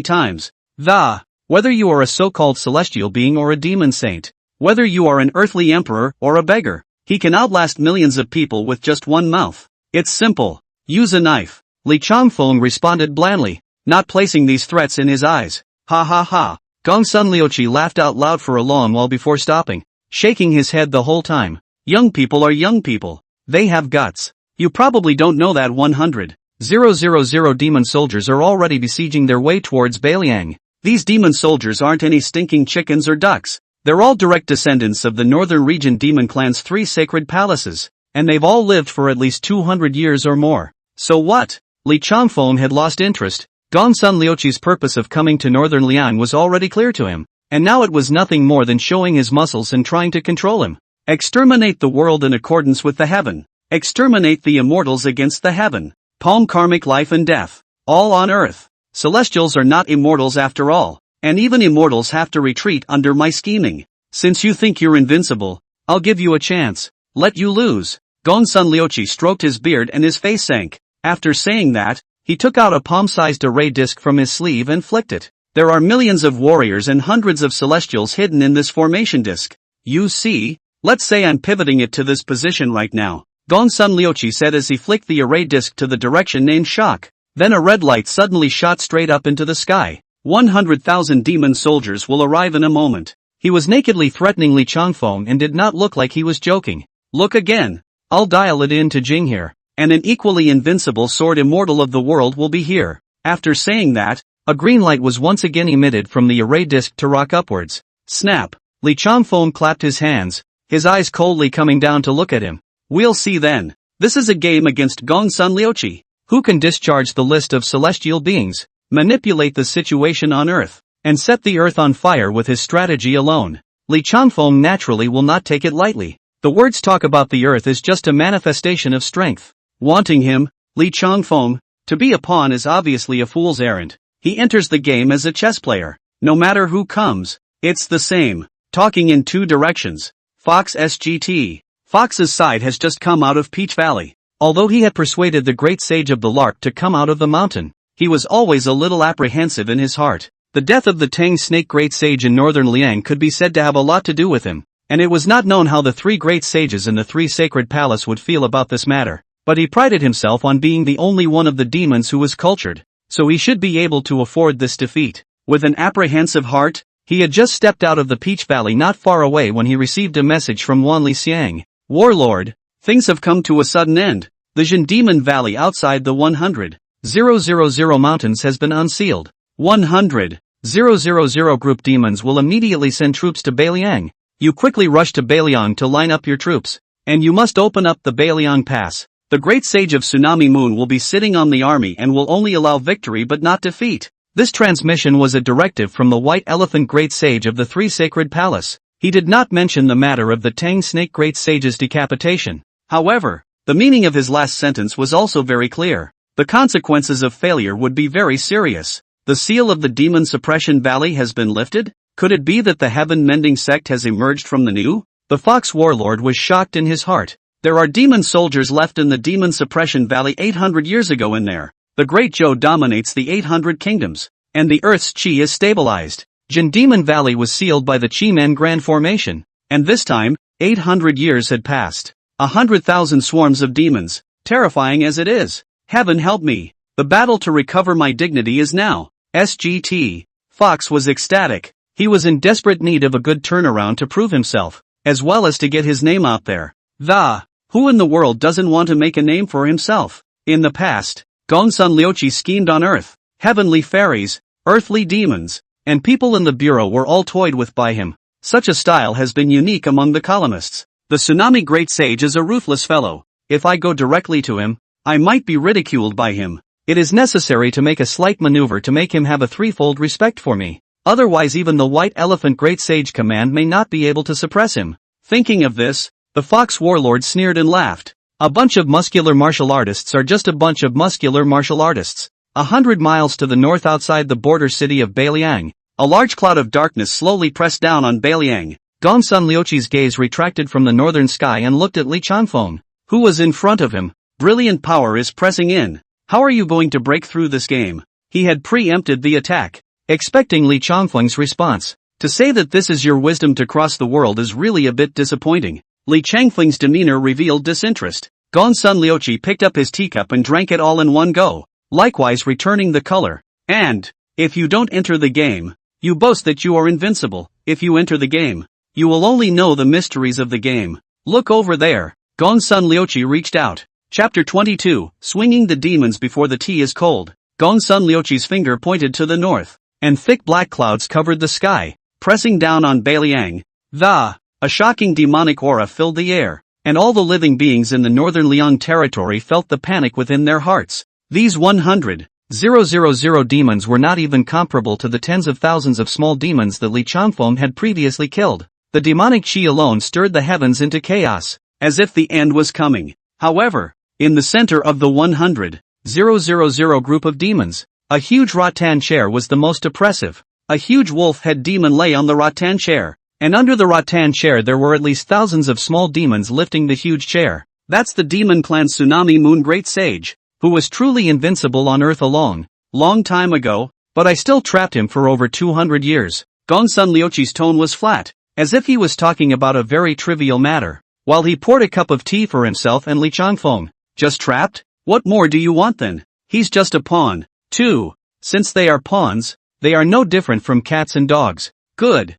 times. Whether you are a so-called celestial being or a demon saint, whether you are an earthly emperor or a beggar, he can outlast millions of people with just one mouth. It's simple. Use a knife. Li Changfeng responded blandly, not placing these threats in his eyes. Ha ha ha. Gongsun Liuqi laughed out loud for a long while before stopping, shaking his head the whole time. Young people are young people. They have guts. You probably don't know that 100,000 demon soldiers are already besieging their way towards Beiliang. These demon soldiers aren't any stinking chickens or ducks. They're all direct descendants of the northern region demon clan's 3 sacred palaces, and they've all lived for at least 200 years or more. So what? Li Changfeng had lost interest. Gongsun Liuqi's purpose of coming to northern Liang was already clear to him, and now it was nothing more than showing his muscles and trying to control him. Exterminate the world in accordance with the heaven. Exterminate the immortals against the heaven. Palm karmic life and death. All on earth. Celestials are not immortals after all, and even immortals have to retreat under my scheming. Since you think you're invincible, I'll give you a chance. Let you lose." Gongsun Liuqi stroked his beard and his face sank. After saying that, he took out a palm-sized array disc from his sleeve and flicked it. "There are millions of warriors and hundreds of celestials hidden in this formation disc. You see, let's say I'm pivoting it to this position right now," Gongsun Liuqi said as he flicked the array disc to the direction named Shock. Then a red light suddenly shot straight up into the sky. 100,000 demon soldiers will arrive in a moment. He was nakedly threatening Li Changfeng and did not look like he was joking. "Look again. I'll dial it in to Jing here. And an equally invincible sword immortal of the world will be here." After saying that, a green light was once again emitted from the array disc to rock upwards. Snap. Li Changfeng clapped his hands, his eyes coldly coming down to look at him. "We'll see then. This is a game against Gongsun Liuqi. Who can discharge the list of celestial beings, manipulate the situation on Earth, and set the Earth on fire with his strategy alone? Li Changfeng naturally will not take it lightly. The words talk about the Earth is just a manifestation of strength. Wanting him, Li Changfeng, to be a pawn is obviously a fool's errand. He enters the game as a chess player. No matter who comes, it's the same. Talking in 2 directions. Fox SGT. Fox's side has just come out of Peach Valley. Although he had persuaded the great sage of the Lark to come out of the mountain, he was always a little apprehensive in his heart. The death of the Tang Snake great sage in northern Liang could be said to have a lot to do with him, and it was not known how the 3 great sages in the 3 sacred palace would feel about this matter. but he prided himself on being the only one of the demons who was cultured, so he should be able to afford this defeat. With an apprehensive heart, he had just stepped out of the Peach Valley not far away when he received a message from Wan Lixiang. Warlord, things have come to a sudden end. The Jin Demon Valley outside the 100,000 mountains has been unsealed. 100,000 group demons will immediately send troops to Beiliang. You quickly rush to Beiliang to line up your troops, and you must open up the Beiliang Pass. The great sage of Tsunami Moon will be sitting on the army and will only allow victory but not defeat. This transmission was a directive from the White Elephant Great Sage of the Three Sacred Palace. He did not mention the matter of the Tang Snake Great Sage's decapitation. However, the meaning of his last sentence was also very clear. The consequences of failure would be very serious. The seal of the Demon Suppression Valley has been lifted? Could it be that the heaven-mending sect has emerged from the new? The Fox Warlord was shocked in his heart. There are demon soldiers left in the Demon Suppression Valley 800 years ago in there. The Great Jiao dominates the 800 kingdoms, and the Earth's Qi is stabilized. Jin Demon Valley was sealed by the Qi-Men Grand Formation, and this time, 800 years had passed. 100,000 swarms of demons, terrifying as it is. Heaven help me. The battle to recover my dignity is now. SGT. Fox was ecstatic. He was in desperate need of a good turnaround to prove himself, as well as to get his name out there. Who in the world doesn't want to make a name for himself? In the past, Gongsun Liuqi schemed on Earth. Heavenly fairies, earthly demons, and people in the bureau were all toyed with by him. Such a style has been unique among the columnists. The Tsunami Great Sage is a ruthless fellow. If I go directly to him, I might be ridiculed by him. It is necessary to make a slight maneuver to make him have a threefold respect for me. Otherwise even the White Elephant Great Sage command may not be able to suppress him. Thinking of this, the Fox Warlord sneered and laughed. A bunch of muscular martial artists are just a bunch of muscular martial artists. 100 miles to the north outside the border city of Beiliang, a large cloud of darkness slowly pressed down on Beiliang. Gongsun Liuqi's gaze retracted from the northern sky and looked at Li Changfeng, who was in front of him. Brilliant power is pressing in. How are you going to break through this game? He had preempted the attack, expecting Li Changfeng's response. To say that this is your wisdom to cross the world is really a bit disappointing. Li Changfeng's demeanor revealed disinterest. Gongsun Liuqi picked up his teacup and drank it all in one go, likewise returning the color. And, if you don't enter the game, you boast that you are invincible. If you enter the game, you will only know the mysteries of the game. Look over there. Gongsun Liuqi reached out. Chapter 22, Swinging the Demons Before the Tea is Cold. Gongsun Liuqi's finger pointed to the north, and thick black clouds covered the sky, pressing down on Beiliang. A shocking demonic aura filled the air, and all the living beings in the northern Liang territory felt the panic within their hearts. These 100,000 demons were not even comparable to the tens of thousands of small demons that Li Changfeng had previously killed. The demonic qi alone stirred the heavens into chaos, as if the end was coming. However, in the center of the 100,000 group of demons, a huge rattan chair was the most oppressive. A huge wolf-head demon lay on the rattan chair, and under the rattan chair there were at least thousands of small demons lifting the huge chair. That's the demon clan Tsunami Moon Great Sage, who was truly invincible on Earth a long time ago, but I still trapped him for over 200 years. Gongsun Liuqi's tone was flat, as if he was talking about a very trivial matter, while he poured a cup of tea for himself and Li Changfeng. Just trapped? What more do you want then? He's just a pawn, too. Since they are pawns, they are no different from cats and dogs. Good.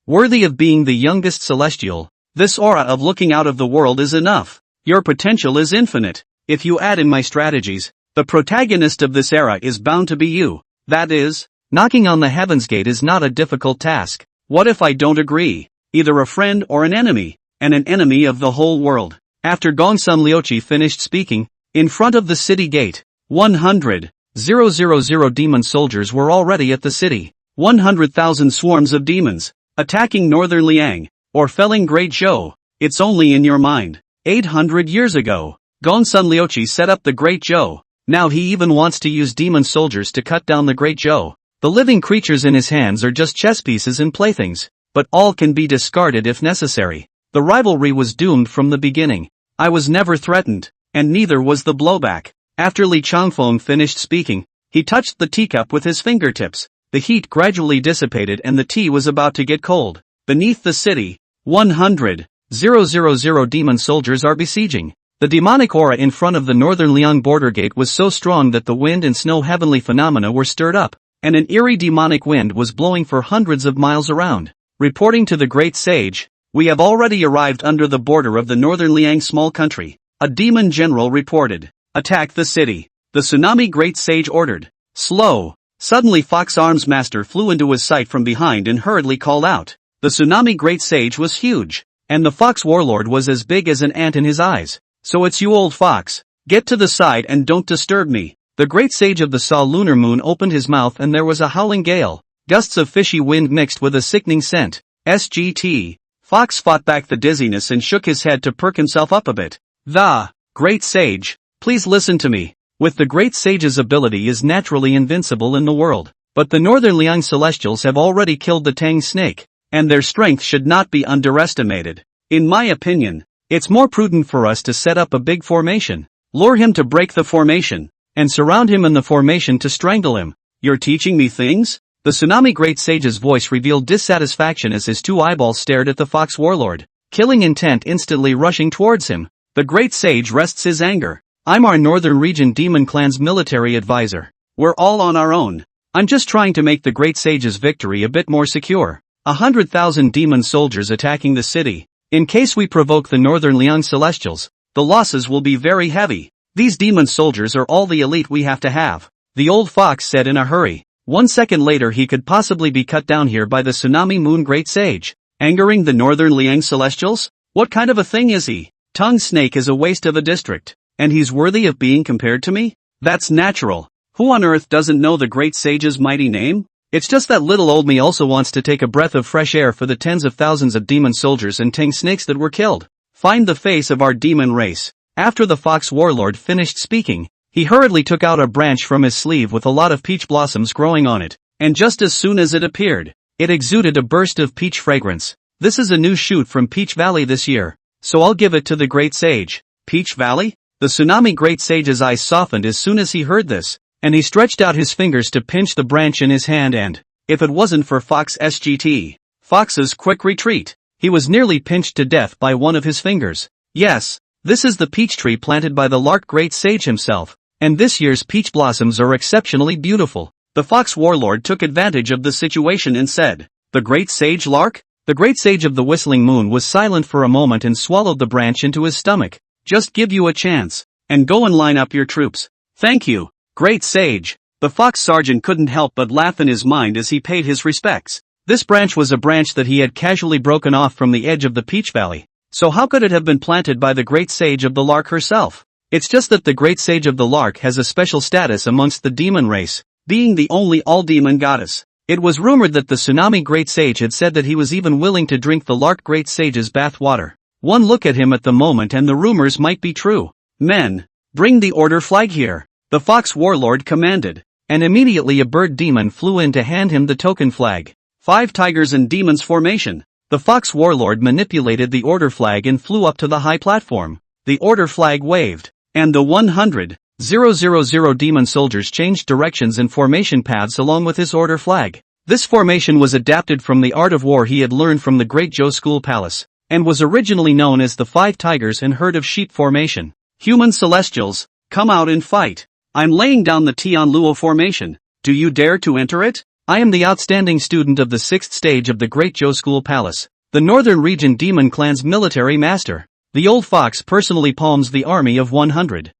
Worthy of being the youngest celestial, this aura of looking out of the world is enough. Your potential is infinite. If you add in my strategies, the protagonist of this era is bound to be you. That is, knocking on the heaven's gate is not a difficult task. What if I don't agree? Either a friend or an enemy, and an enemy of the whole world. After Gongsun Liuqi finished speaking, in front of the city gate, 100,000 demon soldiers were already at the city. 100,000 swarms of demons, attacking northern Liang, or felling Great Zhou. It's only in your mind. 800 years ago, Gongsun Liuqi set up the Great Zhou. Now he even wants to use demon soldiers to cut down the Great Zhou. The living creatures in his hands are just chess pieces and playthings, but all can be discarded if necessary. The rivalry was doomed from the beginning. I was never threatened, and neither was the blowback. After Li Changfeng finished speaking, he touched the teacup with his fingertips. The heat gradually dissipated and the tea was about to get cold. Beneath the city, 100,000 demon soldiers are besieging. The demonic aura in front of the northern Liang border gate was so strong that the wind and snow heavenly phenomena were stirred up, and an eerie demonic wind was blowing for hundreds of miles around. Reporting to the great sage, "We have already arrived under the border of the northern Liang small country," a demon general reported. "Attack the city," the tsunami great sage ordered. "Slow." Suddenly Fox Arms Master flew into his sight from behind and hurriedly called out. The tsunami great sage was huge, and the fox warlord was as big as an ant in his eyes. "So it's you, old fox. Get to the side and don't disturb me." The great sage of the Saw lunar moon opened his mouth and there was a howling gale. Gusts of fishy wind mixed with a sickening scent. SGT. Fox fought back the dizziness and shook his head to perk himself up a bit. "The great sage, please listen to me. With the great sage's ability is naturally invincible in the world, but the northern Liang celestials have already killed the Tang snake, and their strength should not be underestimated. In my opinion, it's more prudent for us to set up a big formation, lure him to break the formation, and surround him in the formation to strangle him." "You're teaching me things?" The tsunami great sage's voice revealed dissatisfaction as his two eyeballs stared at the fox warlord, killing intent instantly rushing towards him. The great sage rests his anger. "I'm our northern region demon clan's military advisor. We're all on our own. I'm just trying to make the great sage's victory a bit more secure. 100,000 demon soldiers attacking the city. In case we provoke the northern Liang celestials, the losses will be very heavy. These demon soldiers are all the elite we have to have," the old fox said in a hurry. 1 second later he could possibly be cut down here by the tsunami moon great sage. Angering the northern Liang celestials? What kind of a thing is he? Tongue snake is a waste of a district, and he's worthy of being compared to me? That's natural. Who on earth doesn't know the great sage's mighty name? It's just that little old me also wants to take a breath of fresh air for the tens of thousands of demon soldiers and Tang snakes that were killed. Find the face of our demon race. After the fox warlord finished speaking, he hurriedly took out a branch from his sleeve with a lot of peach blossoms growing on it, and just as soon as it appeared, it exuded a burst of peach fragrance. "This is a new shoot from Peach Valley this year, so I'll give it to the great sage." Peach Valley? The tsunami great sage's eyes softened as soon as he heard this, and he stretched out his fingers to pinch the branch in his hand and, if it wasn't for Fox SGT, Fox's quick retreat, he was nearly pinched to death by one of his fingers. "Yes, this is the peach tree planted by the Lark great sage himself, and this year's peach blossoms are exceptionally beautiful." The fox warlord took advantage of the situation and said, "The great sage Lark?" The great sage of the whistling moon was silent for a moment and swallowed the branch into his stomach. "Just give you a chance, and go and line up your troops." "Thank you, great sage." The fox sergeant couldn't help but laugh in his mind as he paid his respects. This branch was a branch that he had casually broken off from the edge of the Peach Valley, so how could it have been planted by the great sage of the Lark herself? It's just that the great sage of the Lark has a special status amongst the demon race, being the only all-demon goddess. It was rumored that the tsunami great sage had said that he was even willing to drink the Lark great sage's bath water. One look at him at the moment and the rumors might be true. "Men, bring the order flag here," the fox warlord commanded, and immediately a bird demon flew in to hand him the token flag. 5 tigers in demons formation. The fox warlord manipulated the order flag and flew up to the high platform. The order flag waved, and the 100,000 demon soldiers changed directions and formation paths along with his order flag. This formation was adapted from the art of war he had learned from the Great Zhou School Palace, and was originally known as the 5 tigers and herd of sheep formation. "Human celestials, come out and fight. I'm laying down the Tian Luo formation. Do you dare to enter it? I am the outstanding student of the 6th stage of the Great Zhou School Palace, the Northern Region Demon Clan's military master." The old fox personally palms the army of 100,000.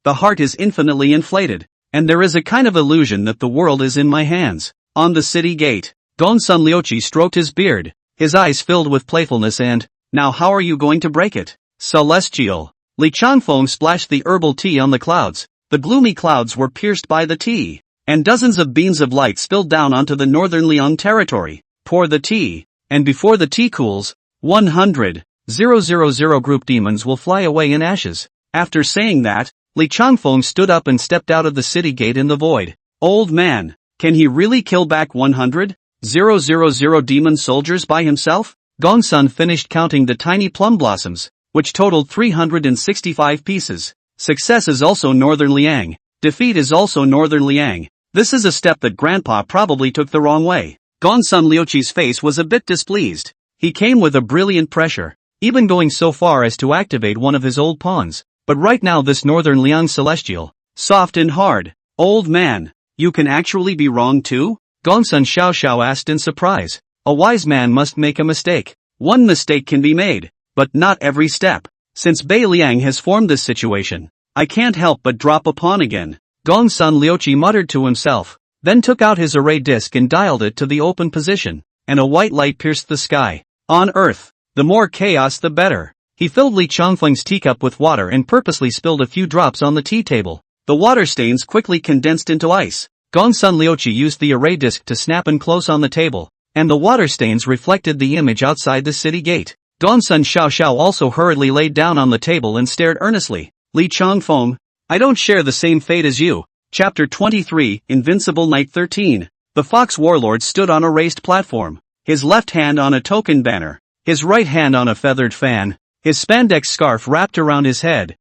The heart is infinitely inflated, and there is a kind of illusion that the world is in my hands. On the city gate, Gongsun Liuqi stroked his beard, his eyes filled with playfulness and, "Now how are you going to break it?" "Celestial." Li Changfeng splashed the herbal tea on the clouds. The gloomy clouds were pierced by the tea, and dozens of beams of light spilled down onto the northern Liang territory. "Pour the tea, and before the tea cools, 100,000 group demons will fly away in ashes." After saying that, Li Changfeng stood up and stepped out of the city gate in the void. "Old man, can he really kill back 100,000 demon soldiers by himself?" Gongsun finished counting the tiny plum blossoms, which totaled 365 pieces. "Success is also Northern Liang. Defeat is also Northern Liang. This is a step that Grandpa probably took the wrong way." Gongsun Liuqi's face was a bit displeased. He came with a brilliant pressure. even going so far as to activate one of his old pawns. But right now this northern Liang celestial, soft and hard. Old man, you can actually be wrong too? Gongsun Xiao asked in surprise. A wise man must make a mistake. One mistake can be made, but not every step. Since Bei Liang has formed this situation, I can't help but drop a pawn again. Gongsun Liuqi muttered to himself, then took out his array disc and dialed it to the open position, and a white light pierced the sky. On Earth, the more chaos the better. He filled Li Changfeng's teacup with water and purposely spilled a few drops on the tea table. The water stains quickly condensed into ice. Gongsun Liuqi used the array disc to snap and close on the table, and the water stains reflected the image outside the city gate. Gongsun Xiao also hurriedly laid down on the table and stared earnestly. Li Changfeng, I don't share the same fate as you. Chapter 23, Invincible Night 13. The Fox Warlord stood on a raised platform, his left hand on a token banner, his right hand on a feathered fan, his spandex scarf wrapped around his head.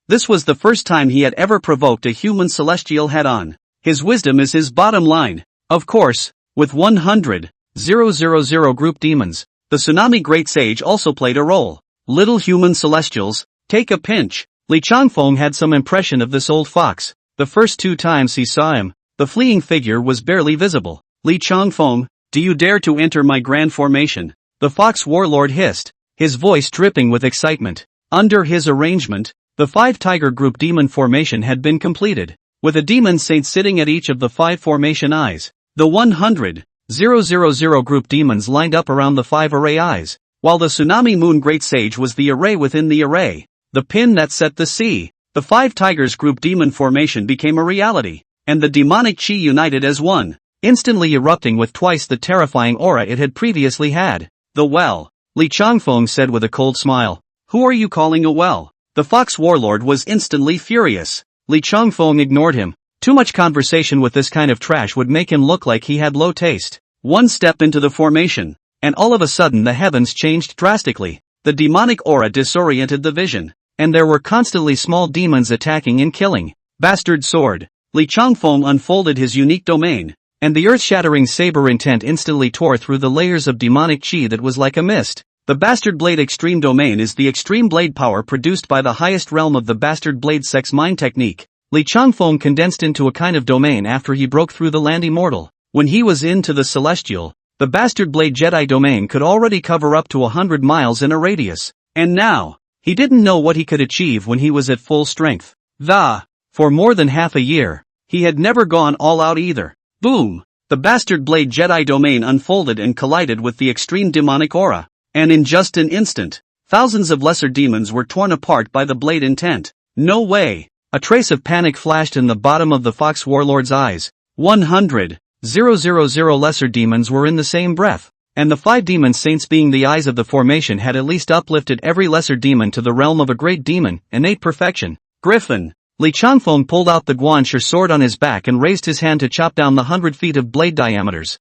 This was the first time he had ever provoked a human celestial head-on. His wisdom is his bottom line. Of course, with 100,000 group demons, the Tsunami Great Sage also played a role. Little human celestials, take a pinch. Li Changfeng had some impression of this old fox. The first 2 times he saw him, the fleeing figure was barely visible. Li Changfeng, do you dare to enter my grand formation? The Fox Warlord hissed, his voice dripping with excitement. Under his arrangement, the 5 tiger group demon formation had been completed, with a demon saint sitting at each of the 5 formation eyes. The 100,000 group demons lined up around the 5 array eyes, while the Tsunami Moon Great Sage was the array within the array, the pin that set the sea. The 5 tigers group demon formation became a reality, and the demonic chi united as one, instantly erupting with twice the terrifying aura it had previously had. The well, Li Changfeng said with a cold smile. Who are you calling a well? The Fox Warlord was instantly furious. Li Changfeng ignored him. Too much conversation with this kind of trash would make him look like he had low taste. One step into the formation, and all of a sudden the heavens changed drastically. The demonic aura disoriented the vision, and there were constantly small demons attacking and killing. Bastard sword. Li Changfeng unfolded his unique domain, and the earth-shattering saber intent instantly tore through the layers of demonic chi that was like a mist. The Bastard Blade Extreme Domain is the extreme blade power produced by the highest realm of the Bastard Blade Sect's mind technique. Li Changfeng condensed into a kind of domain after he broke through the land immortal. When he was into the celestial, the Bastard Blade Jedi domain could already cover up to 100 miles in a radius. And now, he didn't know what he could achieve when he was at full strength. For more than half a year, he had never gone all out either. Boom! The Bastard Blade Jedi domain unfolded and collided with the extreme demonic aura, and in just an instant, thousands of lesser demons were torn apart by the blade intent. No way! A trace of panic flashed in the bottom of the Fox Warlord's eyes. 100,000 lesser demons were in the same breath, and the 5 demon saints being the eyes of the formation had at least uplifted every lesser demon to the realm of a great demon, innate perfection. Griffin! Li Changfeng pulled out the Guanshi sword on his back and raised his hand to chop down the 100 feet of blade diameters.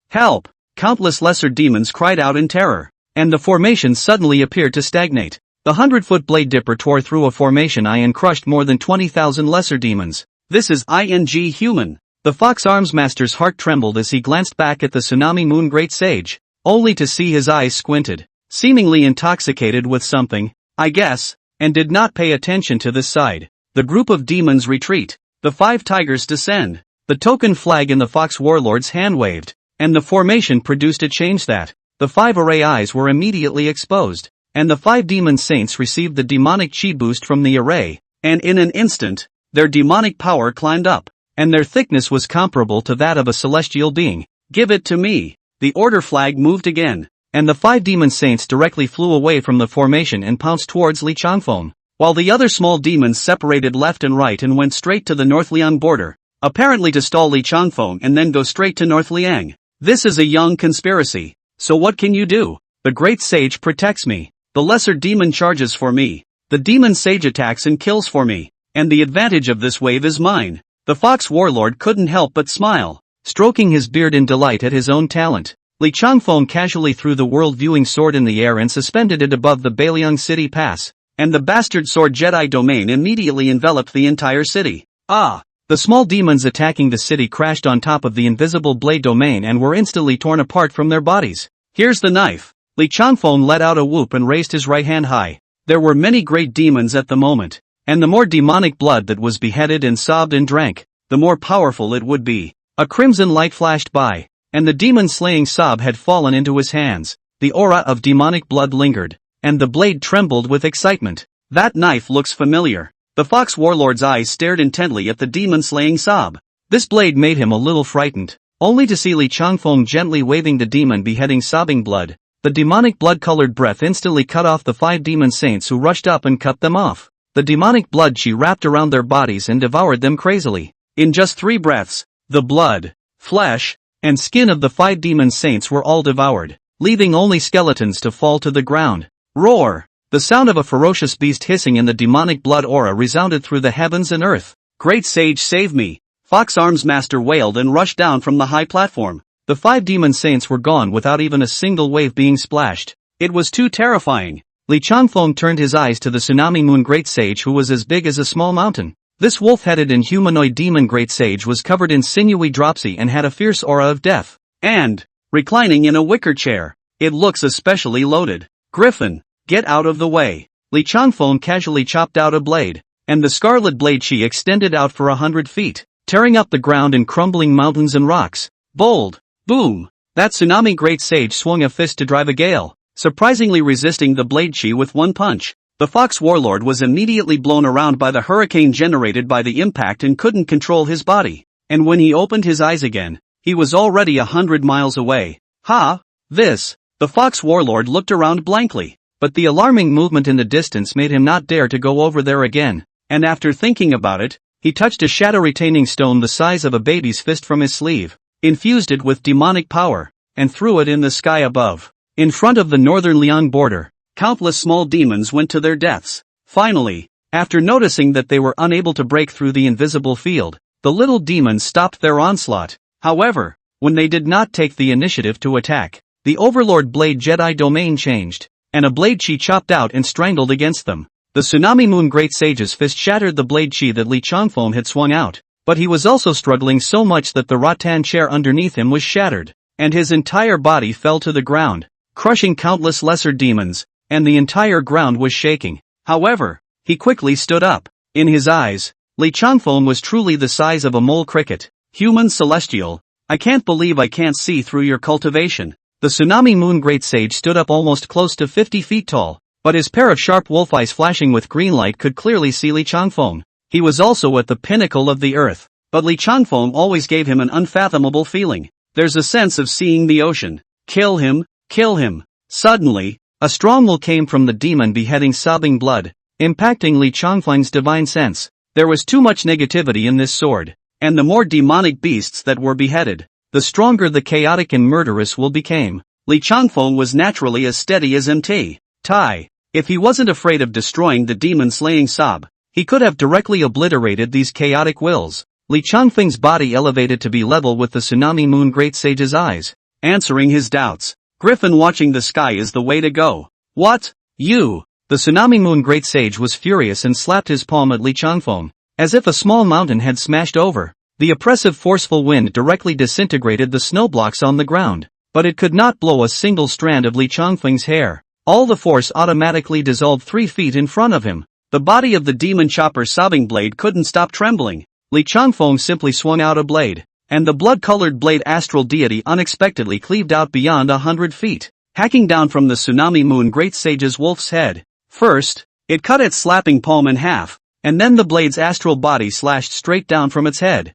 Help! Countless lesser demons cried out in terror, and the formation suddenly appeared to stagnate. The 100-foot blade dipper tore through a formation eye and crushed more than 20,000 lesser demons. This is human. The Fox Armsmaster's heart trembled as he glanced back at the Tsunami Moon Great Sage, only to see his eyes squinted, seemingly intoxicated with something, I guess, and did not pay attention to this side. The group of demons retreat. The 5 tigers descend. The token flag in the Fox Warlord's hand waved, and the formation produced a change that the 5 array eyes were immediately exposed, and the 5 demon saints received the demonic chi boost from the array, and in an instant, their demonic power climbed up, and their thickness was comparable to that of a celestial being. Give it to me. The order flag moved again, and the 5 demon saints directly flew away from the formation and pounced towards Li Changfeng, while the other small demons separated left and right and went straight to the North Liang border, apparently to stall Li Changfeng and then go straight to North Liang. This is a young conspiracy, so what can you do? The Great Sage protects me. The lesser demon charges for me. The demon sage attacks and kills for me, and the advantage of this wave is mine. The Fox Warlord couldn't help but smile, stroking his beard in delight at his own talent. Li Changfeng casually threw the world-viewing sword in the air and suspended it above the Beiliang City Pass, and the Bastard Sword Jedi domain immediately enveloped the entire city. The small demons attacking the city crashed on top of the invisible blade domain and were instantly torn apart from their bodies. Here's the knife. Li Changfeng let out a whoop and raised his right hand high. There were many great demons at the moment, and the more demonic blood that was beheaded and sobbed and drank, the more powerful it would be. A crimson light flashed by, and the demon-slaying sob had fallen into his hands. The aura of demonic blood lingered, and the blade trembled with excitement. That knife looks familiar. The fox warlord's eyes stared intently at the demon-slaying sob. This blade made him a little frightened, only to see Li Changfeng gently waving the demon-beheading sobbing blood. The demonic blood-colored breath instantly cut off the 5 demon saints who rushed up and cut them off. The demonic blood chi wrapped around their bodies and devoured them crazily. In just 3 breaths, the blood, flesh, and skin of the 5 demon saints were all devoured, leaving only skeletons to fall to the ground. Roar! The sound of a ferocious beast hissing in the demonic blood aura resounded through the heavens and earth. Great sage, save me! Fox Arms Master wailed and rushed down from the high platform. The 5 demon saints were gone without even a single wave being splashed. It was too terrifying. Li Changfeng turned his eyes to the Tsunami Moon Great Sage, who was as big as a small mountain. This wolf-headed and humanoid demon Great Sage was covered in sinewy dropsy and had a fierce aura of death. And, reclining in a wicker chair, it looks especially loaded. Griffin, get out of the way. Li Changfeng casually chopped out a blade, and the scarlet blade chi extended out for 100 feet, tearing up the ground and crumbling mountains and rocks. Bold! Boom! That Tsunami Great Sage swung a fist to drive a gale, surprisingly resisting the blade chi with one punch. The Fox Warlord was immediately blown around by the hurricane generated by the impact and couldn't control his body. And when he opened his eyes again, he was already 100 miles away. Ha! This! The Fox Warlord looked around blankly, but the alarming movement in the distance made him not dare to go over there again, and after thinking about it, he touched a shadow-retaining stone the size of a baby's fist from his sleeve, infused it with demonic power, and threw it in the sky above. In front of the northern Liang border, countless small demons went to their deaths. Finally, after noticing that they were unable to break through the invisible field, the little demons stopped their onslaught. However, when they did not take the initiative to attack, the Overlord Blade Jedi domain changed, and a blade chi chopped out and strangled against them. The Tsunami Moon Great Sage's fist shattered the blade chi that Li Changfeng had swung out, but he was also struggling so much that the rattan chair underneath him was shattered, and his entire body fell to the ground, crushing countless lesser demons, and the entire ground was shaking. However, he quickly stood up. In his eyes, Li Changfeng was truly the size of a mole cricket. Human celestial, I can't believe I can't see through your cultivation. The Tsunami Moon Great Sage stood up almost close to 50 feet tall, but his pair of sharp wolf eyes flashing with green light could clearly see Li Changfeng. He was also at the pinnacle of the earth, but Li Changfeng always gave him an unfathomable feeling. There's a sense of seeing the ocean. Kill him, kill him. Suddenly, a strong will came from the demon beheading sobbing blood, impacting Li Changfeng's divine sense. There was too much negativity in this sword, and the more demonic beasts that were beheaded, the stronger the chaotic and murderous will became. Li Changfeng was naturally as steady as Mt. Tai. If he wasn't afraid of destroying the demon-slaying sob, he could have directly obliterated these chaotic wills. Li Changfeng's body elevated to be level with the Tsunami Moon Great Sage's eyes, answering his doubts. Griffin, watching the sky is the way to go. What? You? The Tsunami Moon Great Sage was furious and slapped his palm at Li Changfeng, as if a small mountain had smashed over. The oppressive forceful wind directly disintegrated the snow blocks on the ground, but it could not blow a single strand of Li Changfeng's hair. All the force automatically dissolved 3 feet in front of him. The body of the demon chopper sobbing blade couldn't stop trembling. Li Changfeng simply swung out a blade, and the blood-colored blade astral deity unexpectedly cleaved out beyond 100 feet, hacking down from the Tsunami Moon Great Sage's wolf's head. First, it cut its slapping palm in half, and then the blade's astral body slashed straight down from its head.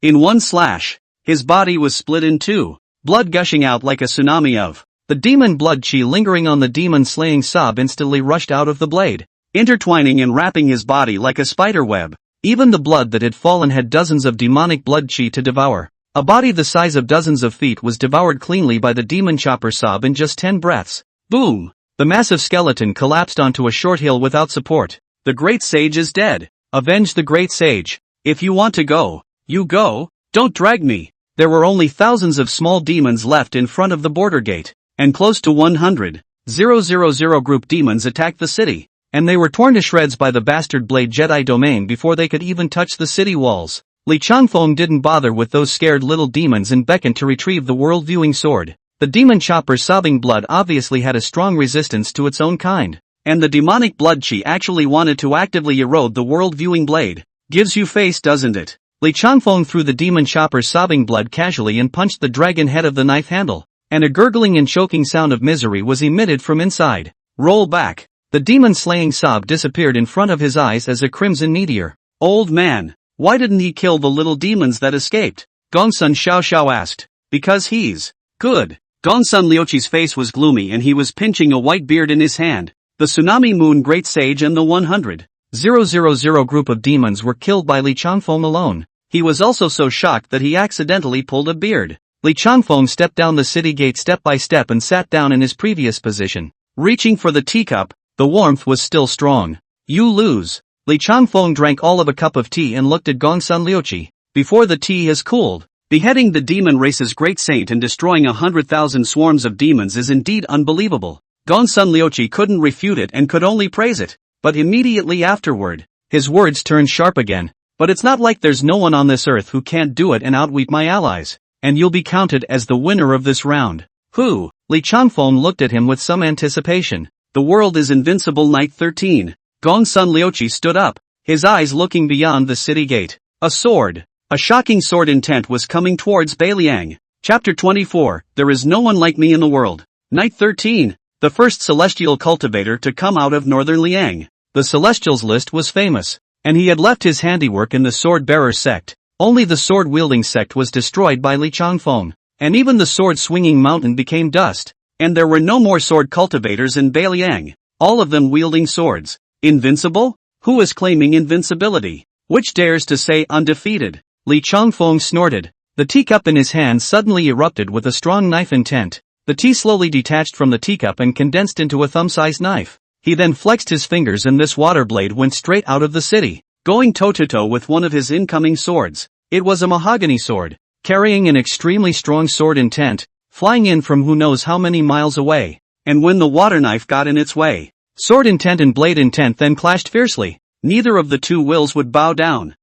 In one slash, his body was split in two, blood gushing out like a tsunami of the demon blood chi lingering on the demon-slaying sob instantly rushed out of the blade, intertwining and wrapping his body like a spider web. Even the blood that had fallen had dozens of demonic blood chi to devour. A body the size of dozens of feet was devoured cleanly by the demon chopper sob in just 10 breaths. Boom! The massive skeleton collapsed onto a short hill without support. The Great Sage is dead. Avenge the Great Sage. If you want to go, you go. Don't drag me. There were only thousands of small demons left in front of the border gate, and close to 100,000 group demons attacked the city, and they were torn to shreds by the bastard Blade Jedi domain before they could even touch the city walls. Li Changfeng didn't bother with those scared little demons and beckoned to retrieve the world-viewing sword. The demon chopper's sobbing blood obviously had a strong resistance to its own kind. And the demonic blood chi actually wanted to actively erode the world-viewing blade. Gives you face, doesn't it? Li Changfeng threw the demon chopper's sobbing blood casually and punched the dragon head of the knife handle. And a gurgling and choking sound of misery was emitted from inside. Roll back. The demon-slaying sob disappeared in front of his eyes as a crimson meteor. Old man, why didn't he kill the little demons that escaped? Gongsun Xiao asked. Because he's good. Gongsun Liuqi's face was gloomy and he was pinching a white beard in his hand. The Tsunami Moon Great Sage and the 100,000 group of demons were killed by Li Changfeng alone. He was also so shocked that he accidentally pulled a beard. Li Changfeng stepped down the city gate step by step and sat down in his previous position. Reaching for the teacup, the warmth was still strong. You lose. Li Changfeng drank all of a cup of tea and looked at Gongsun Liuqi. Before the tea has cooled. Beheading the demon race's great saint and destroying 100,000 swarms of demons is indeed unbelievable. Gongsun Liuqi couldn't refute it and could only praise it. But immediately afterward, his words turned sharp again. But it's not like there's no one on this earth who can't do it and outwit my allies. And you'll be counted as the winner of this round. Who? Li Changfeng looked at him with some anticipation. The world is invincible. Night 13. Gongsun Liuqi stood up, his eyes looking beyond the city gate. A sword. A shocking sword intent was coming towards Beiliang. Chapter 24, There is no one like me in the world. Night 13, the first celestial cultivator to come out of northern Liang. The celestials list was famous, and he had left his handiwork in the sword-bearer sect. Only the sword-wielding sect was destroyed by Li Changfeng, and even the sword-swinging mountain became dust, and there were no more sword cultivators in Beiliang, all of them wielding swords. Invincible? Who is claiming invincibility? Which dares to say undefeated? Li Changfeng snorted. The teacup in his hand suddenly erupted with a strong knife intent. The tea slowly detached from the teacup and condensed into a thumb-sized knife. He then flexed his fingers and this water blade went straight out of the city, going toe-to-toe with one of his incoming swords. It was a mahogany sword, carrying an extremely strong sword intent, flying in from who knows how many miles away. And when the water knife got in its way, sword intent and blade intent then clashed fiercely. Neither of the two wills would bow down.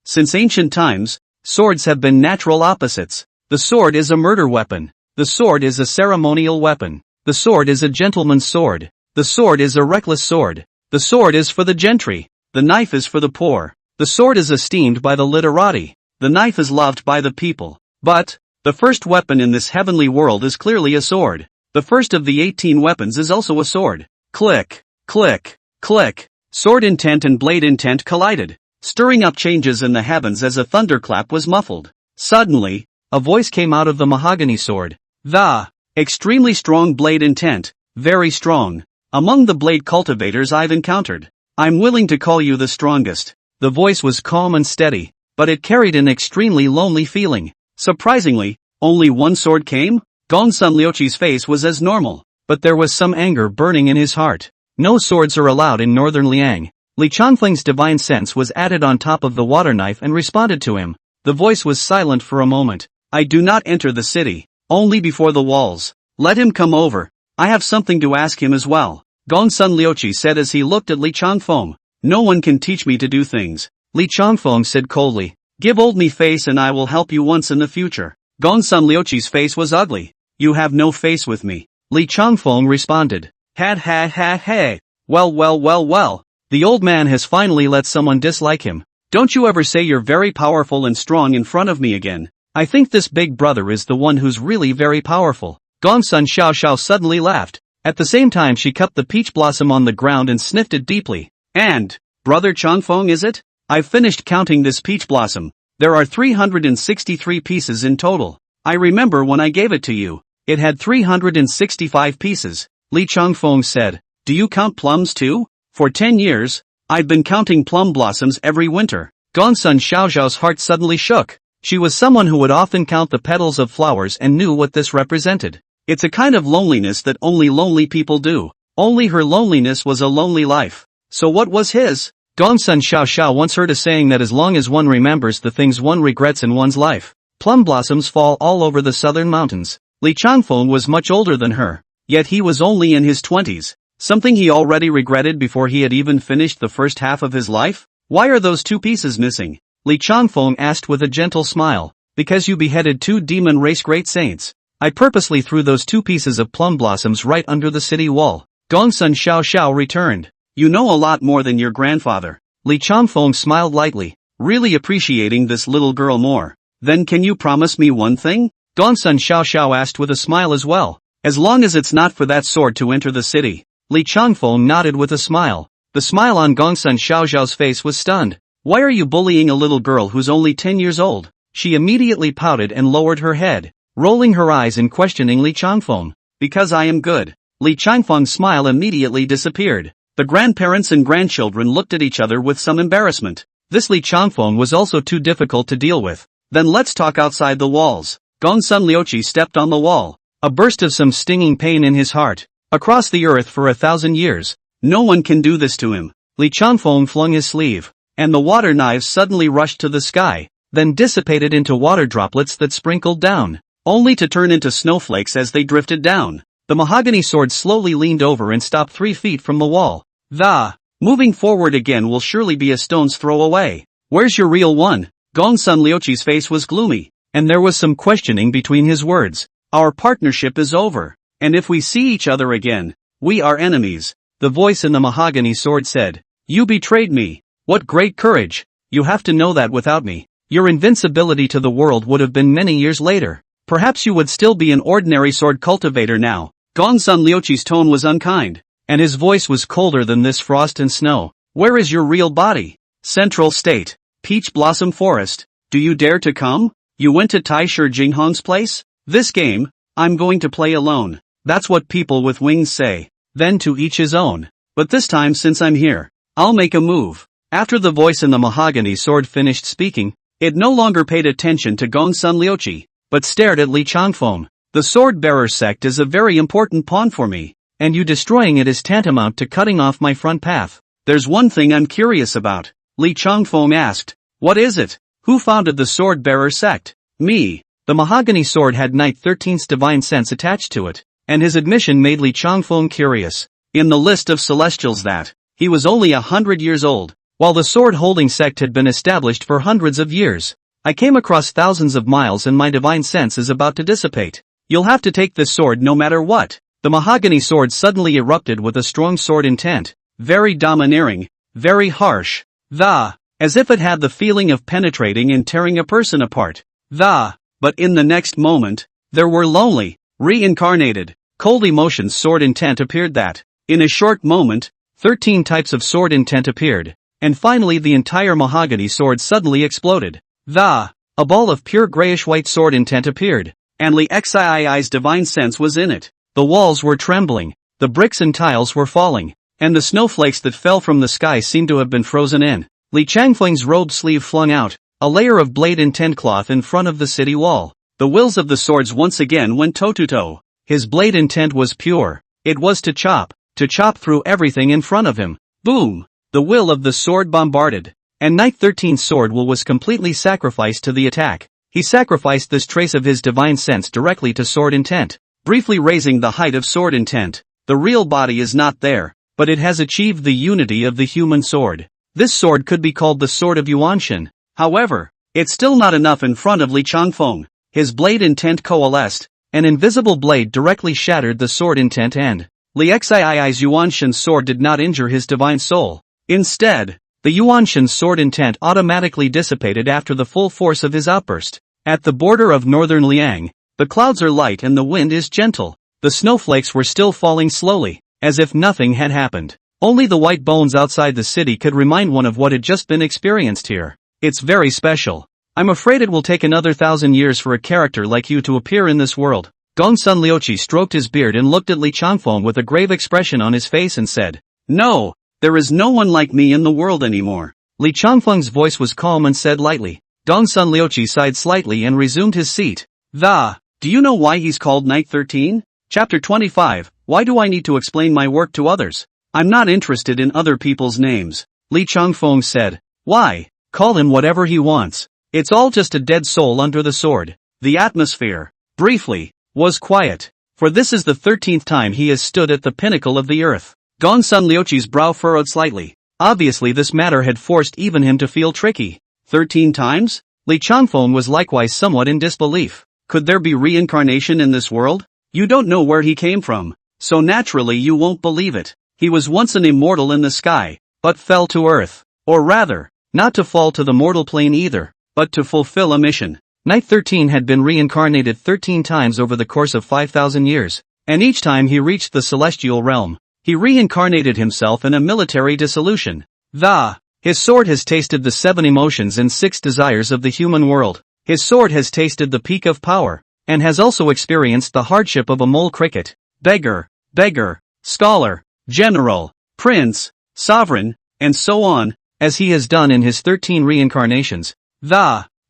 Since ancient times, swords have been natural opposites. The sword is a murder weapon. The sword is a ceremonial weapon. The sword is a gentleman's sword. The sword is a reckless sword. The sword is for the gentry. The knife is for the poor. The sword is esteemed by the literati. The knife is loved by the people. But, the first weapon in this heavenly world is clearly a sword. The first of the 18 weapons is also a sword. Click, click, click. Sword intent and blade intent collided, stirring up changes in the heavens as a thunderclap was muffled. Suddenly, a voice came out of the mahogany sword. The extremely strong blade intent, very strong. Among the blade cultivators I've encountered, I'm willing to call you the strongest. The voice was calm and steady, but it carried an extremely lonely feeling. Surprisingly, only one sword came? Gongsun Liuqi's face was as normal, but there was some anger burning in his heart. No swords are allowed in northern Liang. Li Changfeng's divine sense was added on top of the water knife and responded to him. The voice was silent for a moment. I do not enter the city, only before the walls. Let him come over. I have something to ask him as well. Gongsun Liuqi said as he looked at Li Changfeng. No one can teach me to do things. Li Changfeng said coldly. Give old me face and I will help you once in the future. Gongsun Liuqi's face was ugly. You have no face with me. Li Changfeng responded. Ha. Well. The old man has finally let someone dislike him. Don't you ever say you're very powerful and strong in front of me again. I think this big brother is the one who's really very powerful. Gongsun Xiao suddenly laughed. At the same time she cupped the peach blossom on the ground and sniffed it deeply. And, Brother Changfeng is it? I've finished counting this peach blossom. There are 363 pieces in total. I remember when I gave it to you. It had 365 pieces. Li Changfeng said. Do you count plums too? For 10 years, I've been counting plum blossoms every winter. Gongsun Xiao's heart suddenly shook. She was someone who would often count the petals of flowers and knew what this represented. It's a kind of loneliness that only lonely people do. Only her loneliness was a lonely life. So what was his? Gongsun Xiao once heard a saying that as long as one remembers the things one regrets in one's life, plum blossoms fall all over the southern mountains. Li Changfeng was much older than her, yet he was only in his 20s. Something he already regretted before he had even finished the first half of his life? Why are those two pieces missing? Li Changfeng asked with a gentle smile. Because you beheaded 2 demon race great saints. I purposely threw those 2 pieces of plum blossoms right under the city wall. Gongsun Xiao returned. You know a lot more than your grandfather. Li Changfeng smiled lightly, really appreciating this little girl more. Then can you promise me one thing? Gongsun Xiao asked with a smile as well. As long as it's not for that sword to enter the city. Li Changfeng nodded with a smile. The smile on Gongsun Xiao's face was stunned. Why are you bullying a little girl who's only 10 years old? She immediately pouted and lowered her head, rolling her eyes and questioning Li Changfeng. Because I am good. Li Changfeng's smile immediately disappeared. The grandparents and grandchildren looked at each other with some embarrassment. This Li Changfeng was also too difficult to deal with. Then let's talk outside the walls. Gongsun Liuqi stepped on the wall. A burst of some stinging pain in his heart. Across the earth for 1,000 years. No one can do this to him. Li Changfeng flung his sleeve. And the water knives suddenly rushed to the sky, then dissipated into water droplets that sprinkled down, only to turn into snowflakes as they drifted down. The mahogany sword slowly leaned over and stopped 3 feet from the wall. Moving forward again will surely be a stone's throw away. Where's your real one? Gongsun Liuqi's face was gloomy, and there was some questioning between his words. Our partnership is over, and if we see each other again, we are enemies. The voice in the mahogany sword said. You betrayed me. What great courage! You have to know that without me, your invincibility to the world would have been many years later. Perhaps you would still be an ordinary sword cultivator now. Gongsun Liuqi's tone was unkind, and his voice was colder than this frost and snow. Where is your real body? Central State. Peach Blossom Forest. Do you dare to come? You went to Tai Shi Jinghong's place? This game, I'm going to play alone. That's what people with wings say. Then to each his own. But this time since I'm here, I'll make a move. After the voice in the mahogany sword finished speaking, it no longer paid attention to Gongsun Liuqi, but stared at Li Changfeng. The sword-bearer sect is a very important pawn for me, and you destroying it is tantamount to cutting off my front path. There's one thing I'm curious about. Li Changfeng asked. What is it? Who founded the sword-bearer sect? Me. The mahogany sword had Knight 13's divine sense attached to it, and his admission made Li Changfeng curious. In the list of celestials that, he was only 100 years old. While the sword-holding sect had been established for hundreds of years, I came across thousands of miles and my divine sense is about to dissipate. You'll have to take this sword no matter what. The mahogany sword suddenly erupted with a strong sword intent, very domineering, very harsh. As if it had the feeling of penetrating and tearing a person apart. But in the next moment, there were lonely, reincarnated, cold emotions sword intent appeared that, in a short moment, 13 types of sword intent appeared. And finally the entire mahogany sword suddenly exploded. A ball of pure grayish-white sword intent appeared, and Li Xii's divine sense was in it. The walls were trembling, the bricks and tiles were falling, and the snowflakes that fell from the sky seemed to have been frozen in. Li Changfeng's robe sleeve flung out, a layer of blade intent cloth in front of the city wall. The wills of the swords once again went toe-to-toe. His blade intent was pure. It was to chop through everything in front of him. Boom! The will of the sword bombarded, and Knight 13's sword will was completely sacrificed to the attack. He sacrificed this trace of his divine sense directly to sword intent, briefly raising the height of sword intent. The real body is not there, but it has achieved the unity of the human sword. This sword could be called the sword of Yuanshan. However, it's still not enough in front of Li Changfeng. His blade intent coalesced, an invisible blade directly shattered the sword intent and Li Xii's Yuanshan sword did not injure his divine soul. Instead, the Yuanshan sword intent automatically dissipated after the full force of his outburst. At the border of northern Liang, the clouds are light and the wind is gentle. The snowflakes were still falling slowly, as if nothing had happened. Only the white bones outside the city could remind one of what had just been experienced here. It's very special. I'm afraid it will take another 1,000 years for a character like you to appear in this world. Gongsun Liuqi stroked his beard and looked at Li Changfeng with a grave expression on his face and said, No, there is no one like me in the world anymore. Li Changfeng's voice was calm and said lightly. Gongsun Liuqi sighed slightly and resumed his seat. Do you know why he's called Knight 13? Chapter 25, Why do I need to explain my work to others? I'm not interested in other people's names. Li Changfeng said. Why? Call him whatever he wants. It's all just a dead soul under the sword. The atmosphere, briefly, was quiet. For this is the 13th time he has stood at the pinnacle of the earth. Gongsun Liuqi's brow furrowed slightly. Obviously this matter had forced even him to feel tricky. 13 times? Li Changfeng was likewise somewhat in disbelief. Could there be reincarnation in this world? You don't know where he came from, so naturally you won't believe it. He was once an immortal in the sky, but fell to earth. Or rather, not to fall to the mortal plane either, but to fulfill a mission. Knight 13 had been reincarnated 13 times over the course of 5,000 years, and each time he reached the celestial realm, he reincarnated himself in a military dissolution. His sword has tasted the 7 emotions and 6 desires of the human world. His sword has tasted the peak of power, and has also experienced the hardship of a mole cricket, beggar, scholar, general, prince, sovereign, and so on, as he has done in his 13 reincarnations.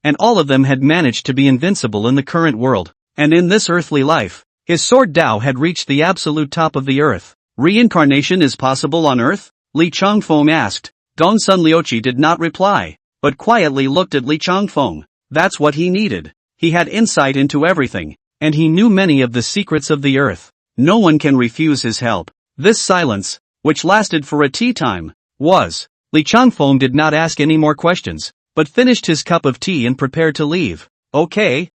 And all of them had managed to be invincible in the current world, and in this earthly life, his sword Dao had reached the absolute top of the earth. Reincarnation is possible on earth? Li Changfeng asked. Gongsun Liuqi did not reply, but quietly looked at Li Changfeng. That's what he needed. He had insight into everything, and he knew many of the secrets of the earth. No one can refuse his help. This silence, which lasted for a tea time, was. Li Changfeng did not ask any more questions, but finished his cup of tea and prepared to leave. Okay,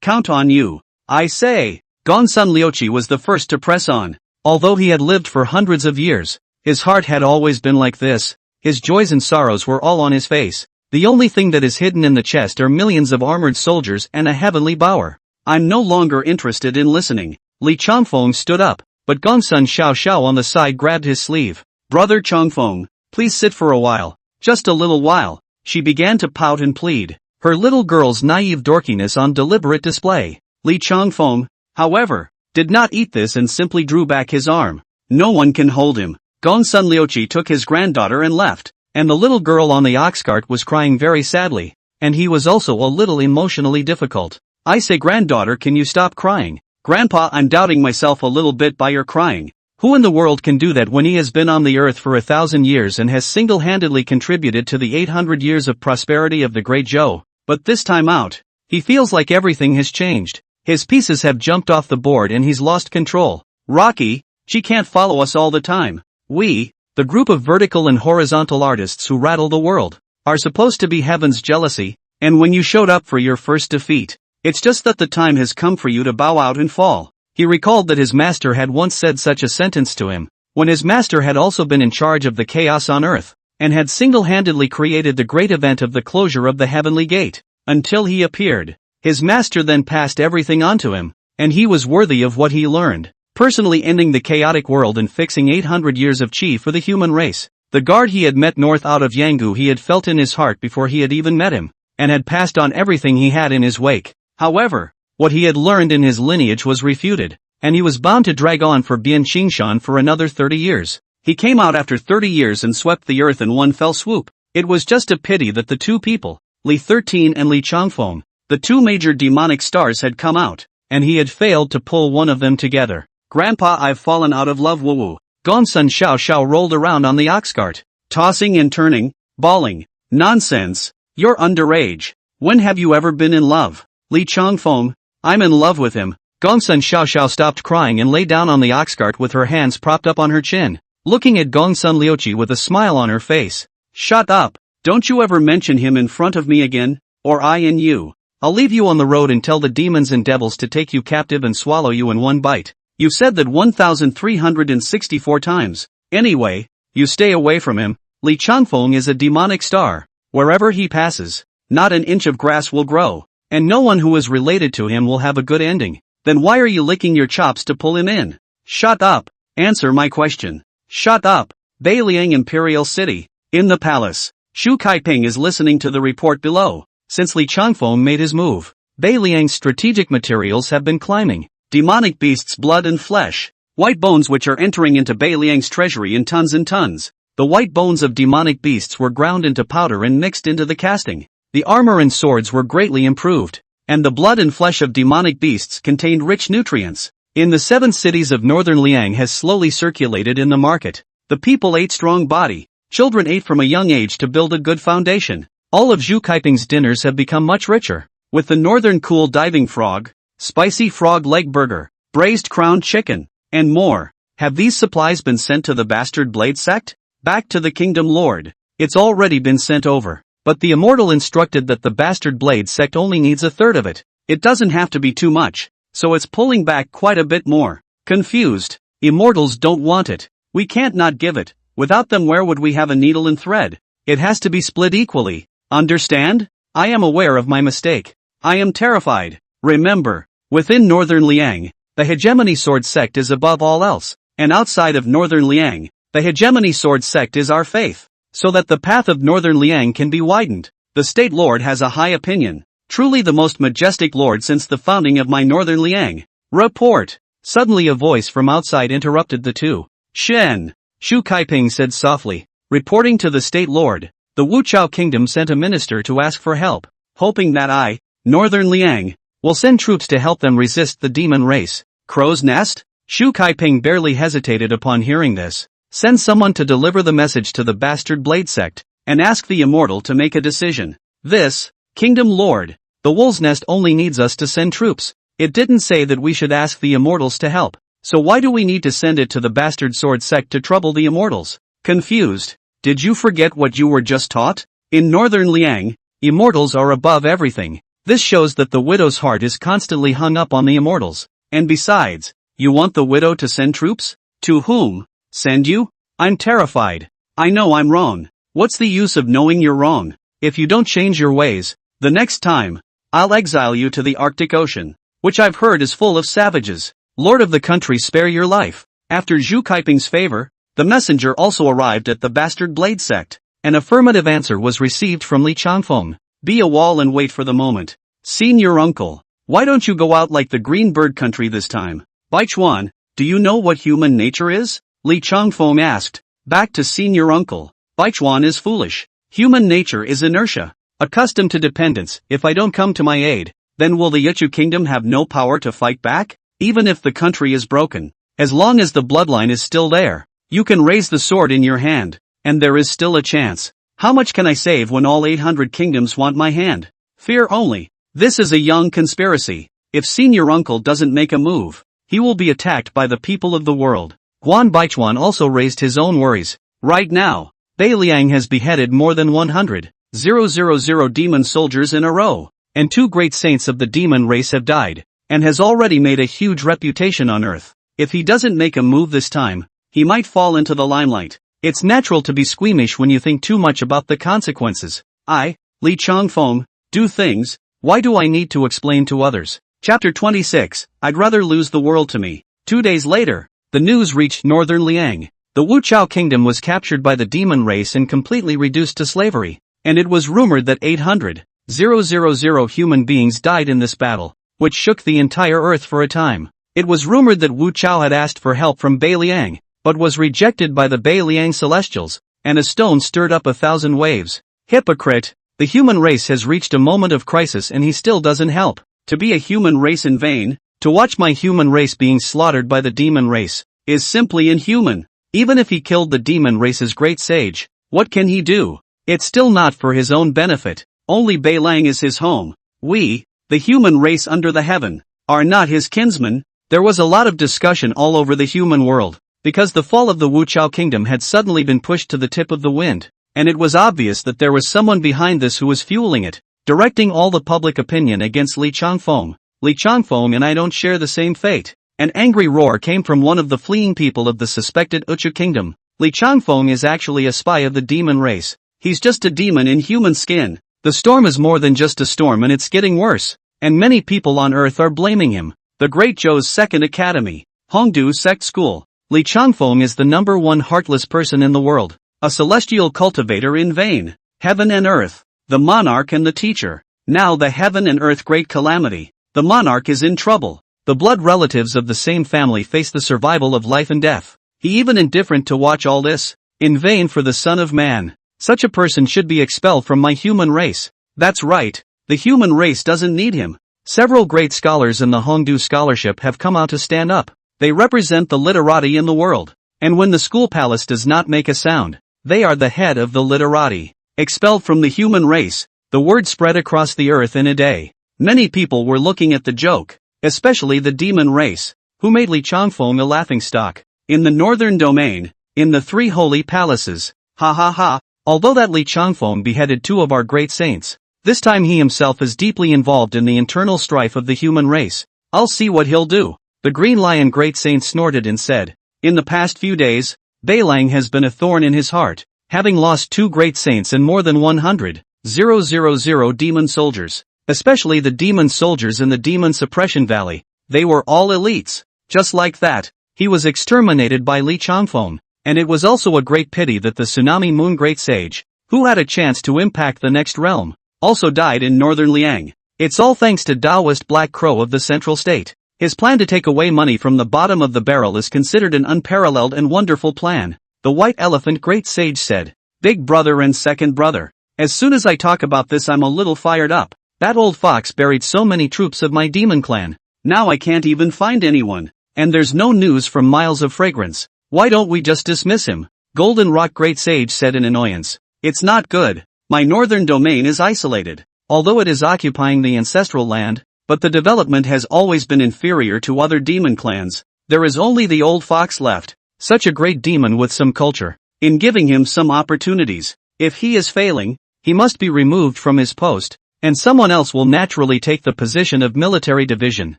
count on you. I say. Gongsun Liuqi was the first to press on. Although he had lived for hundreds of years, his heart had always been like this. His joys and sorrows were all on his face. The only thing that is hidden in the chest are millions of armored soldiers and a heavenly bower. I'm no longer interested in listening. Li Changfeng stood up, but Gongsun Xiao on the side grabbed his sleeve. Brother Changfeng, please sit for a while. Just a little while. She began to pout and plead, her little girl's naive dorkiness on deliberate display. Li Changfeng, however, did not eat this and simply drew back his arm. No one can hold him. Gongsun Liuqi took his granddaughter and left, and the little girl on the ox cart was crying very sadly, and he was also a little emotionally difficult. I say, granddaughter, can you stop crying? Grandpa, I'm doubting myself a little bit by your crying. Who in the world can do that when he has been on the earth for 1,000 years and has single-handedly contributed to the 800 years of prosperity of the Great Zhou? But this time out, he feels like everything has changed. His pieces have jumped off the board and he's lost control. Rocky, she can't follow us all the time. We, the group of vertical and horizontal artists who rattle the world, are supposed to be heaven's jealousy, and when you showed up for your first defeat, it's just that the time has come for you to bow out and fall. He recalled that his master had once said such a sentence to him, when his master had also been in charge of the chaos on earth, and had single-handedly created the great event of the closure of the heavenly gate, until he appeared. His master then passed everything on to him, and he was worthy of what he learned, personally ending the chaotic world and fixing 800 years of qi for the human race. The guard he had met north out of Yanggu he had felt in his heart before he had even met him, and had passed on everything he had in his wake. However, what he had learned in his lineage was refuted, and he was bound to drag on for Bian Qingshan for another 30 years. He came out after 30 years and swept the earth in one fell swoop. It was just a pity that the two people, Li 13 and Li Changfeng, the two major demonic stars, had come out, and he had failed to pull one of them together. Grandpa, I've fallen out of love, woo-woo. Gongsun Xiao rolled around on the ox cart, tossing and turning, bawling. Nonsense, you're underage. When have you ever been in love? Li Changfeng, I'm in love with him. Gongsun Xiao stopped crying and lay down on the ox cart with her hands propped up on her chin, looking at Gongsun Liuqi with a smile on her face. Shut up, don't you ever mention him in front of me again, or I and you. I'll leave you on the road and tell the demons and devils to take you captive and swallow you in one bite. You said that 1,364 times. Anyway, you stay away from him. Li Changfeng is a demonic star. Wherever he passes, not an inch of grass will grow, and no one who is related to him will have a good ending. Then why are you licking your chops to pull him in? Shut up. Answer my question. Shut up. Beiliang Imperial City. In the palace. Xu Kaiping is listening to the report below. Since Li Changfeng made his move, Beiliang's strategic materials have been climbing. Demonic beasts, blood and flesh. White bones which are entering into Beiliang's treasury in tons and tons. The white bones of demonic beasts were ground into powder and mixed into the casting. The armor and swords were greatly improved, and the blood and flesh of demonic beasts contained rich nutrients. In the 7 cities of northern Liang has slowly circulated in the market. The people ate strong body. Children ate from a young age to build a good foundation. All of Zhu Kaiping's dinners have become much richer, with the northern cool diving frog, spicy frog leg burger, braised crowned chicken, and more. Have these supplies been sent to the Bastard Blade Sect? Back to the Kingdom Lord. It's already been sent over, but the Immortal instructed that the Bastard Blade Sect only needs a third of it. It doesn't have to be too much, so it's pulling back quite a bit more. Confused. Immortals don't want it. We can't not give it. Without them, where would we have a needle and thread? It has to be split equally. Understand? I am aware of my mistake. I am terrified. Remember, within Northern Liang, the hegemony sword sect is above all else, and outside of Northern Liang, the hegemony sword sect is our faith. So that the path of Northern Liang can be widened, the state lord has a high opinion. Truly the most majestic lord since the founding of my Northern Liang. Report. Suddenly a voice from outside interrupted the two. Shen. Shu Kaiping said softly, reporting to the state lord, the Wuchao kingdom sent a minister to ask for help, hoping that I, Northern Liang, will send troops to help them resist the demon race. Crow's nest? Shu Kaiping barely hesitated upon hearing this. Send someone to deliver the message to the bastard blade sect, and ask the immortal to make a decision. This, kingdom lord, the wolf's nest only needs us to send troops. It didn't say that we should ask the immortals to help, so why do we need to send it to the bastard sword sect to trouble the immortals? Confused. Did you forget what you were just taught? In Northern Liang, immortals are above everything. This shows that the widow's heart is constantly hung up on the immortals. And besides, you want the widow to send troops? To whom? Send you? I'm terrified. I know I'm wrong. What's the use of knowing you're wrong? If you don't change your ways, the next time, I'll exile you to the Arctic Ocean, which I've heard is full of savages. Lord of the country, spare your life. After Zhu Kaiping's favor, the messenger also arrived at the bastard blade sect. An affirmative answer was received from Li Changfeng. Be a wall and wait for the moment. Senior uncle, why don't you go out like the green bird country this time? Baichuan, do you know what human nature is? Li Changfeng asked. Back to senior uncle. Baichuan is foolish. Human nature is inertia. Accustomed to dependence. If I don't come to my aid, then will the Yichu kingdom have no power to fight back? Even if the country is broken, as long as the bloodline is still there, you can raise the sword in your hand, and there is still a chance. How much can I save when all 800 kingdoms want my hand? Fear only. This is a young conspiracy. If senior uncle doesn't make a move, he will be attacked by the people of the world. Guan Baichuan also raised his own worries. Right now, Bei Liang has beheaded more than 100,000 demon soldiers in a row, and 2 great saints of the demon race have died, and has already made a huge reputation on earth. If he doesn't make a move this time, he might fall into the limelight. It's natural to be squeamish when you think too much about the consequences. I, Li Changfeng, do things, why do I need to explain to others? Chapter 26, I'd rather lose the world to me. 2 days later, the news reached Northern Liang. The Wuchao kingdom was captured by the demon race and completely reduced to slavery, and it was rumored that 800,000 human beings died in this battle, which shook the entire earth for a time. It was rumored that Wu Chao had asked for help from Bei Liang, but was rejected by the Bei Liang celestials, and a stone stirred up 1,000 waves. Hypocrite! The human race has reached a moment of crisis and he still doesn't help. To be a human race in vain, to watch my human race being slaughtered by the demon race, is simply inhuman. Even if he killed the demon race's great sage, what can he do? It's still not for his own benefit. Only Bei Liang is his home. We, the human race under the heaven, are not his kinsmen. There was a lot of discussion all over the human world, because the fall of the Wuchao kingdom had suddenly been pushed to the tip of the wind, and it was obvious that there was someone behind this who was fueling it, directing all the public opinion against Li Changfeng. Li Changfeng and I don't share the same fate. An angry roar came from one of the fleeing people of the suspected Uchu kingdom. Li Changfeng is actually a spy of the demon race. He's just a demon in human skin. The storm is more than just a storm and it's getting worse, and many people on earth are blaming him. The Great Zhou's second academy, Hongdu Sect School. Li Changfeng is the #1 heartless person in the world, a celestial cultivator in vain. Heaven and earth, the monarch and the teacher. Now the heaven and earth great calamity. The monarch is in trouble. The blood relatives of the same family face the survival of life and death. He even indifferent to watch all this. In vain for the Son of Man. Such a person should be expelled from my human race. That's right, the human race doesn't need him. Several great scholars in the Hongdu scholarship have come out to stand up. They represent the literati in the world. And when the school palace does not make a sound, they are the head of the literati. Expelled from the human race, the word spread across the earth in a day. Many people were looking at the joke, especially the demon race, who made Li Changfeng a laughingstock. In the northern domain, in the 3 holy palaces, ha ha ha, although that Li Changfeng beheaded 2 of our great saints, This time he himself is deeply involved in the internal strife of the human race. I'll see what he'll do. The Green Lion Great Saint snorted and said, in the past few days, Beilang has been a thorn in his heart, having lost 2 great saints and more than 100,000 demon soldiers. Especially the demon soldiers in the demon suppression valley. They were all elites. Just like that, he was exterminated by Li Changfeng, and it was also a great pity that the Tsunami Moon Great Sage, who had a chance to impact the next realm, also died in northern Liang. It's all thanks to Taoist Black Crow of the Central State. His plan to take away money from the bottom of the barrel is considered an unparalleled and wonderful plan, the White Elephant Great Sage said. Big brother and second brother. As soon as I talk about this I'm a little fired up. That old fox buried so many troops of my demon clan. Now I can't even find anyone. And there's no news from Miles of Fragrance. Why don't we just dismiss him? Golden Rock Great Sage said in annoyance. It's not good. My northern domain is isolated. Although it is occupying the ancestral land, but the development has always been inferior to other demon clans. There is only the old fox left. Such a great demon with some culture. In giving him some opportunities. If he is failing, he must be removed from his post, and someone else will naturally take the position of military division.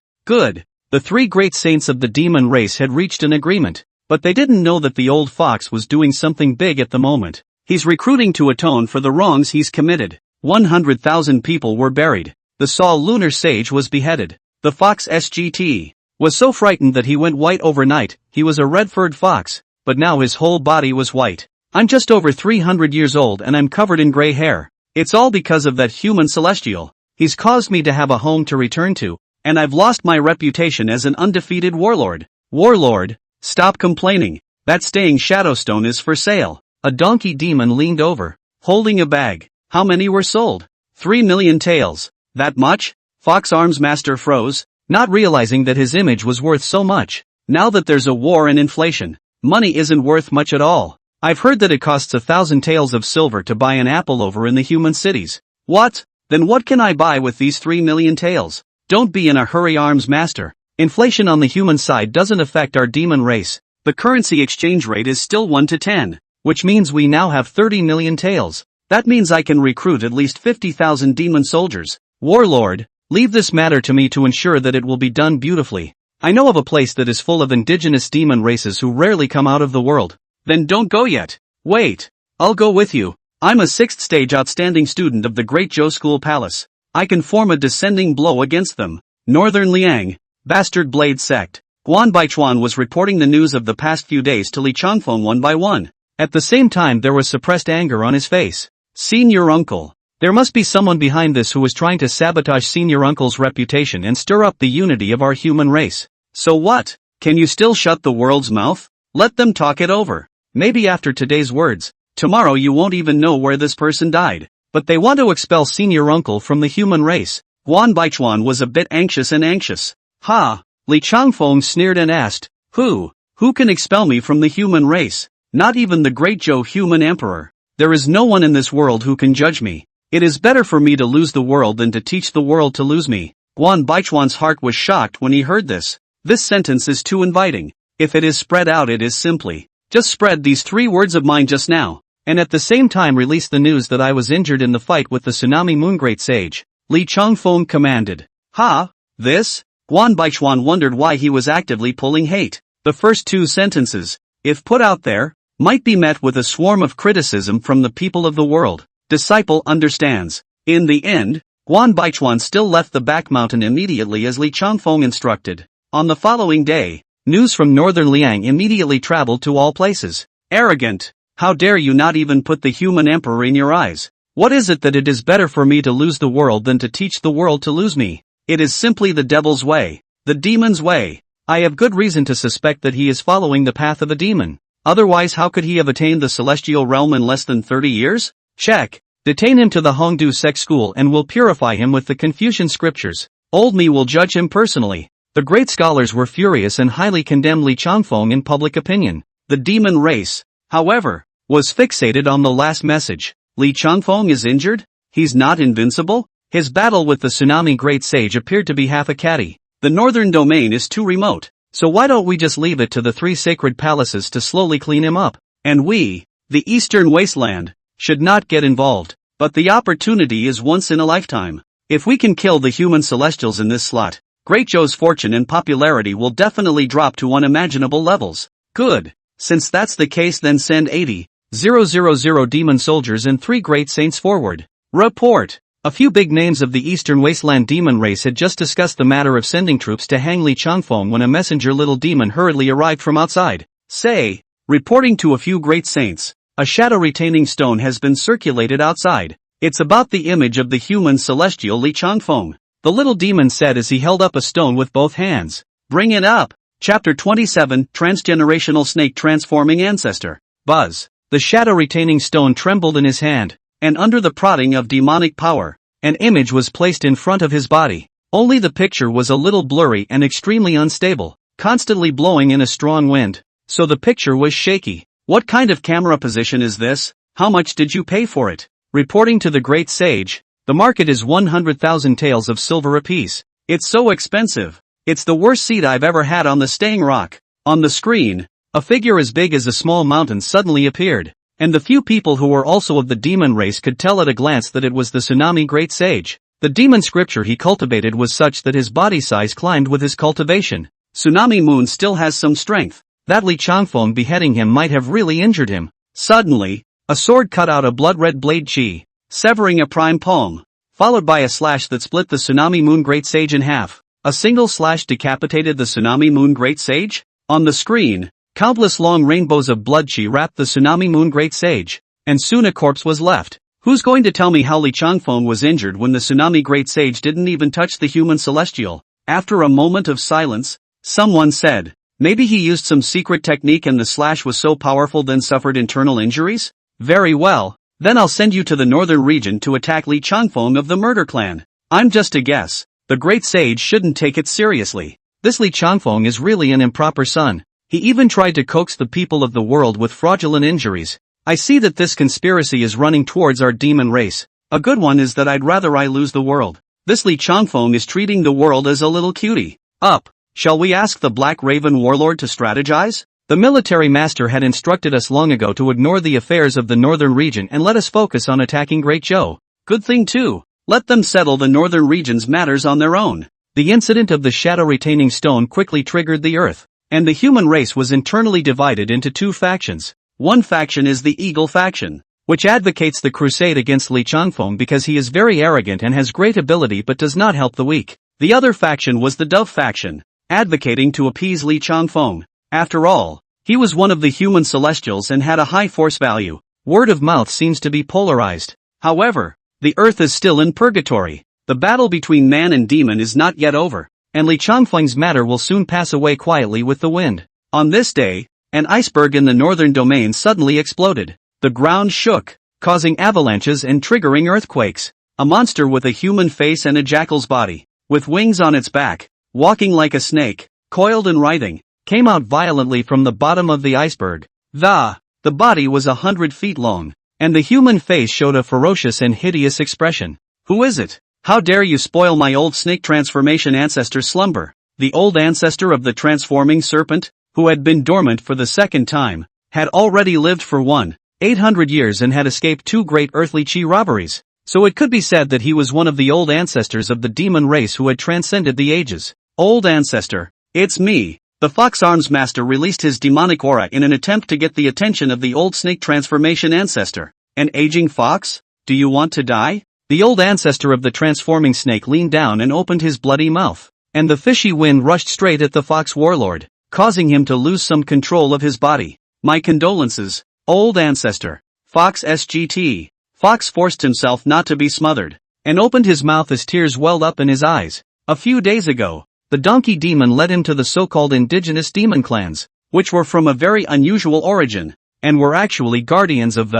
Good. The 3 great saints of the demon race had reached an agreement, but they didn't know that the old fox was doing something big at the moment. He's recruiting to atone for the wrongs he's committed. 100,000 people were buried. The Saul Lunar Sage was beheaded. The fox SGT was so frightened that he went white overnight. He was a red-furred fox, but now his whole body was white. I'm just over 300 years old and I'm covered in gray hair. It's all because of that human celestial. He's caused me to have a home to return to, and I've lost my reputation as an undefeated warlord. Warlord, stop complaining. That staying Shadowstone is for sale. A donkey demon leaned over, holding a bag. How many were sold? 3 million taels. That much? Fox Arms Master froze, not realizing that his image was worth so much. Now that there's a war and inflation, money isn't worth much at all. I've heard that it costs 1,000 taels of silver to buy an apple over in the human cities. What? Then what can I buy with these 3 million taels? Don't be in a hurry, Arms Master. Inflation on the human side doesn't affect our demon race. The currency exchange rate is still 1 to 10, which means we now have 30 million taels. That means I can recruit at least 50,000 demon soldiers. Warlord, leave this matter to me to ensure that it will be done beautifully. I know of a place that is full of indigenous demon races who rarely come out of the world. Then don't go yet. Wait. I'll go with you. I'm a 6th stage outstanding student of the Great Zhou School Palace. I can form a descending blow against them. Northern Liang, Bastard Blade Sect. Guan Baichuan was reporting the news of the past few days to Li Changfeng one by one. At the same time there was suppressed anger on his face. Senior Uncle. There must be someone behind this who is trying to sabotage Senior Uncle's reputation and stir up the unity of our human race. So what? Can you still shut the world's mouth? Let them talk it over. Maybe after today's words, tomorrow you won't even know where this person died. But they want to expel Senior Uncle from the human race. Guan Baichuan was a bit anxious. Ha! Li Changfeng sneered and asked, Who can expel me from the human race? Not even the great Zhou human emperor. There is no one in this world who can judge me. It is better for me to lose the world than to teach the world to lose me. Guan Baichuan's heart was shocked when he heard this. This sentence is too inviting. If it is spread out it is simply, just spread these 3 words of mine just now, and at the same time release the news that I was injured in the fight with the Tsunami Moon Great Sage. Li Changfeng commanded. Ha? This? Guan Baichuan wondered why he was actively pulling hate. The first 2 sentences, if put out there, might be met with a swarm of criticism from the people of the world. Disciple understands. In the end, Guan Baichuan still left the back mountain immediately as Li Changfeng instructed. On the following day, news from northern Liang immediately traveled to all places. Arrogant! How dare you not even put the human emperor in your eyes? What is it that it is better for me to lose the world than to teach the world to lose me? It is simply the devil's way. The demon's way. I have good reason to suspect that he is following the path of a demon. Otherwise how could he have attained the celestial realm in less than 30 years? Check. Detain him to the Hongdu Sect school and will purify him with the Confucian scriptures. Old me will judge him personally. The great scholars were furious and highly condemned Li Changfeng in public opinion. The demon race, however, was fixated on the last message. Li Changfeng is injured? He's not invincible? His battle with the Tsunami Great Sage appeared to be half a catty. The northern domain is too remote, so why don't we just leave it to the 3 sacred palaces to slowly clean him up? And we, the eastern wasteland, should not get involved. but the opportunity is once in a lifetime. If we can kill the human celestials in this slot, Great Joe's fortune and popularity will definitely drop to unimaginable levels. Good. Since that's the case, then send 80,000 demon soldiers and 3 great saints forward. Report. A few big names of the Eastern Wasteland demon race had just discussed the matter of sending troops to hang Li Changfeng when a messenger little demon hurriedly arrived from outside. Say, reporting to a few great saints, a shadow-retaining stone has been circulated outside. It's about the image of the human celestial Li Changfeng. The little demon said as he held up a stone with both hands. Bring it up. Chapter 27, Transgenerational Snake Transforming Ancestor. Buzz. The shadow-retaining stone trembled in his hand, and under the prodding of demonic power, an image was placed in front of his body. Only the picture was a little blurry and extremely unstable, constantly blowing in a strong wind, so the picture was shaky. What kind of camera position is this? How much did you pay for it? Reporting to the great sage, the market is 100,000 taels of silver apiece. It's so expensive. It's the worst seat I've ever had on the staying rock. On the screen, a figure as big as a small mountain suddenly appeared, and the few people who were also of the demon race could tell at a glance that it was the tsunami great sage. The demon scripture he cultivated was such that his body size climbed with his cultivation. Tsunami Moon still has some strength. That Li Changfeng beheading him might have really injured him. Suddenly, a sword cut out a blood-red blade chi, severing a prime palm, followed by a slash that split the Tsunami Moon Great Sage in half. A single slash decapitated the Tsunami Moon Great Sage? On the screen, countless long rainbows of blood chi wrapped the Tsunami Moon Great Sage, and soon a corpse was left. Who's going to tell me how Li Changfeng was injured when the Tsunami Great Sage didn't even touch the human celestial? After a moment of silence, someone said, maybe he used some secret technique and the slash was so powerful then suffered internal injuries? Very well, then I'll send you to the northern region to attack Li Changfeng of the murder clan. I'm just a guess. The great sage shouldn't take it seriously. This Li Changfeng is really an improper son. He even tried to coax the people of the world with fraudulent injuries. I see that this conspiracy is running towards our demon race. A good one is that I'd rather I lose the world. This Li Changfeng is treating the world as a little cutie. Up. Shall we ask the Black Raven warlord to strategize? The military master had instructed us long ago to ignore the affairs of the northern region and let us focus on attacking Great Joe. Good thing too. Let them settle the northern region's matters on their own. The incident of the shadow-retaining stone quickly triggered the earth, and the human race was internally divided into 2 factions. One faction is the Eagle faction, which advocates the crusade against Li Changfeng because he is very arrogant and has great ability but does not help the weak. The other faction was the Dove faction, advocating to appease Li Changfeng. After all, he was one of the human celestials and had a high force value. Word of mouth seems to be polarized. However, the earth is still in purgatory. The battle between man and demon is not yet over, and Li Changfeng's matter will soon pass away quietly with the wind. On this day, an iceberg in the northern domain suddenly exploded. The ground shook, causing avalanches and triggering earthquakes. A monster with a human face and a jackal's body, with wings on its back, walking like a snake, coiled and writhing, came out violently from the bottom of the iceberg. The body was 100 feet long, and the human face showed a ferocious and hideous expression. Who is it? How dare you spoil my old snake transformation ancestor's slumber? The old ancestor of the transforming serpent, who had been dormant for the second time, had already lived for 800 years and had escaped 2 great earthly chi robberies. So it could be said that he was one of the old ancestors of the demon race who had transcended the ages. Old ancestor, it's me. The Fox Arms Master released his demonic aura in an attempt to get the attention of the old snake transformation ancestor. An aging fox? Do you want to die? The old ancestor of the transforming snake leaned down and opened his bloody mouth, and the fishy wind rushed straight at the fox warlord, causing him to lose some control of his body. My condolences, old ancestor. Fox SGT. Fox forced himself not to be smothered, and opened his mouth as tears welled up in his eyes. A few days ago, the donkey demon led him to the so-called indigenous demon clans, which were from a very unusual origin, and were actually guardians of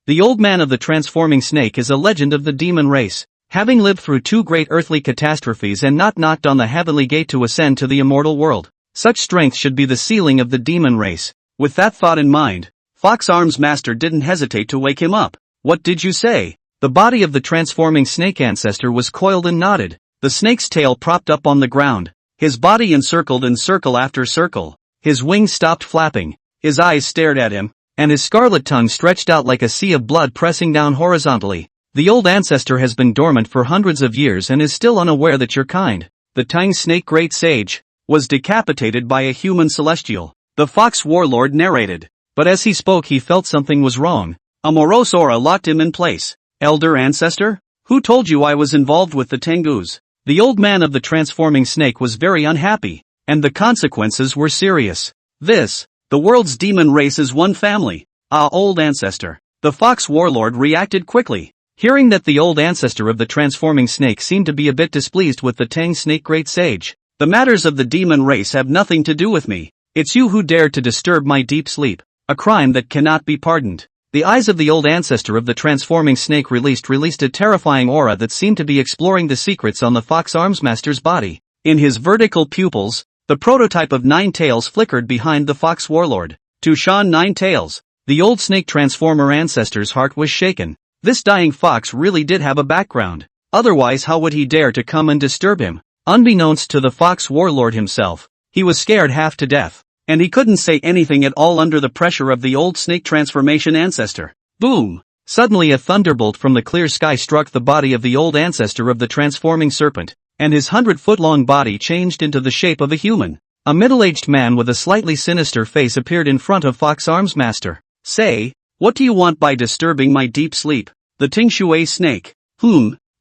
the old man of the transforming snake is a legend of the demon race, having lived through 2 great earthly catastrophes and not knocked on the heavenly gate to ascend to the immortal world. Such strength should be the ceiling of the demon race. With that thought in mind, Fox Arms Master didn't hesitate to wake him up. What did you say? The body of the transforming snake ancestor was coiled and knotted, the snake's tail propped up on the ground, his body encircled in circle after circle, his wings stopped flapping, his eyes stared at him, and his scarlet tongue stretched out like a sea of blood pressing down horizontally. The old ancestor has been dormant for hundreds of years and is still unaware that your kind, the Tang Snake Great Sage, was decapitated by a human celestial. The fox warlord narrated. But as he spoke he felt something was wrong. A morose aura locked him in place. Elder ancestor? Who told you I was involved with the Tengus? The old man of the transforming snake was very unhappy, and the consequences were serious. The world's demon race is one family. Ah, old ancestor. The fox warlord reacted quickly. Hearing that the old ancestor of the transforming snake seemed to be a bit displeased with the Tang Snake Great Sage. The matters of the demon race have nothing to do with me. It's you who dared to disturb my deep sleep. A crime that cannot be pardoned. The eyes of the old ancestor of the transforming snake released a terrifying aura that seemed to be exploring the secrets on the fox armsmaster's body. In his vertical pupils, the prototype of 9 tails flickered behind the fox warlord. To Shan 9 tails. The old snake transformer ancestor's heart was shaken. This dying fox really did have a background. Otherwise how would he dare to come and disturb him? Unbeknownst to the fox warlord himself, he was scared half to death. And he couldn't say anything at all under the pressure of the old snake transformation ancestor. Boom! Suddenly a thunderbolt from the clear sky struck the body of the old ancestor of the transforming serpent, and his 100-foot-long body changed into the shape of a human. A middle-aged man with a slightly sinister face appeared in front of Fox Armsmaster. Say, what do you want by disturbing my deep sleep? The Tingshui snake.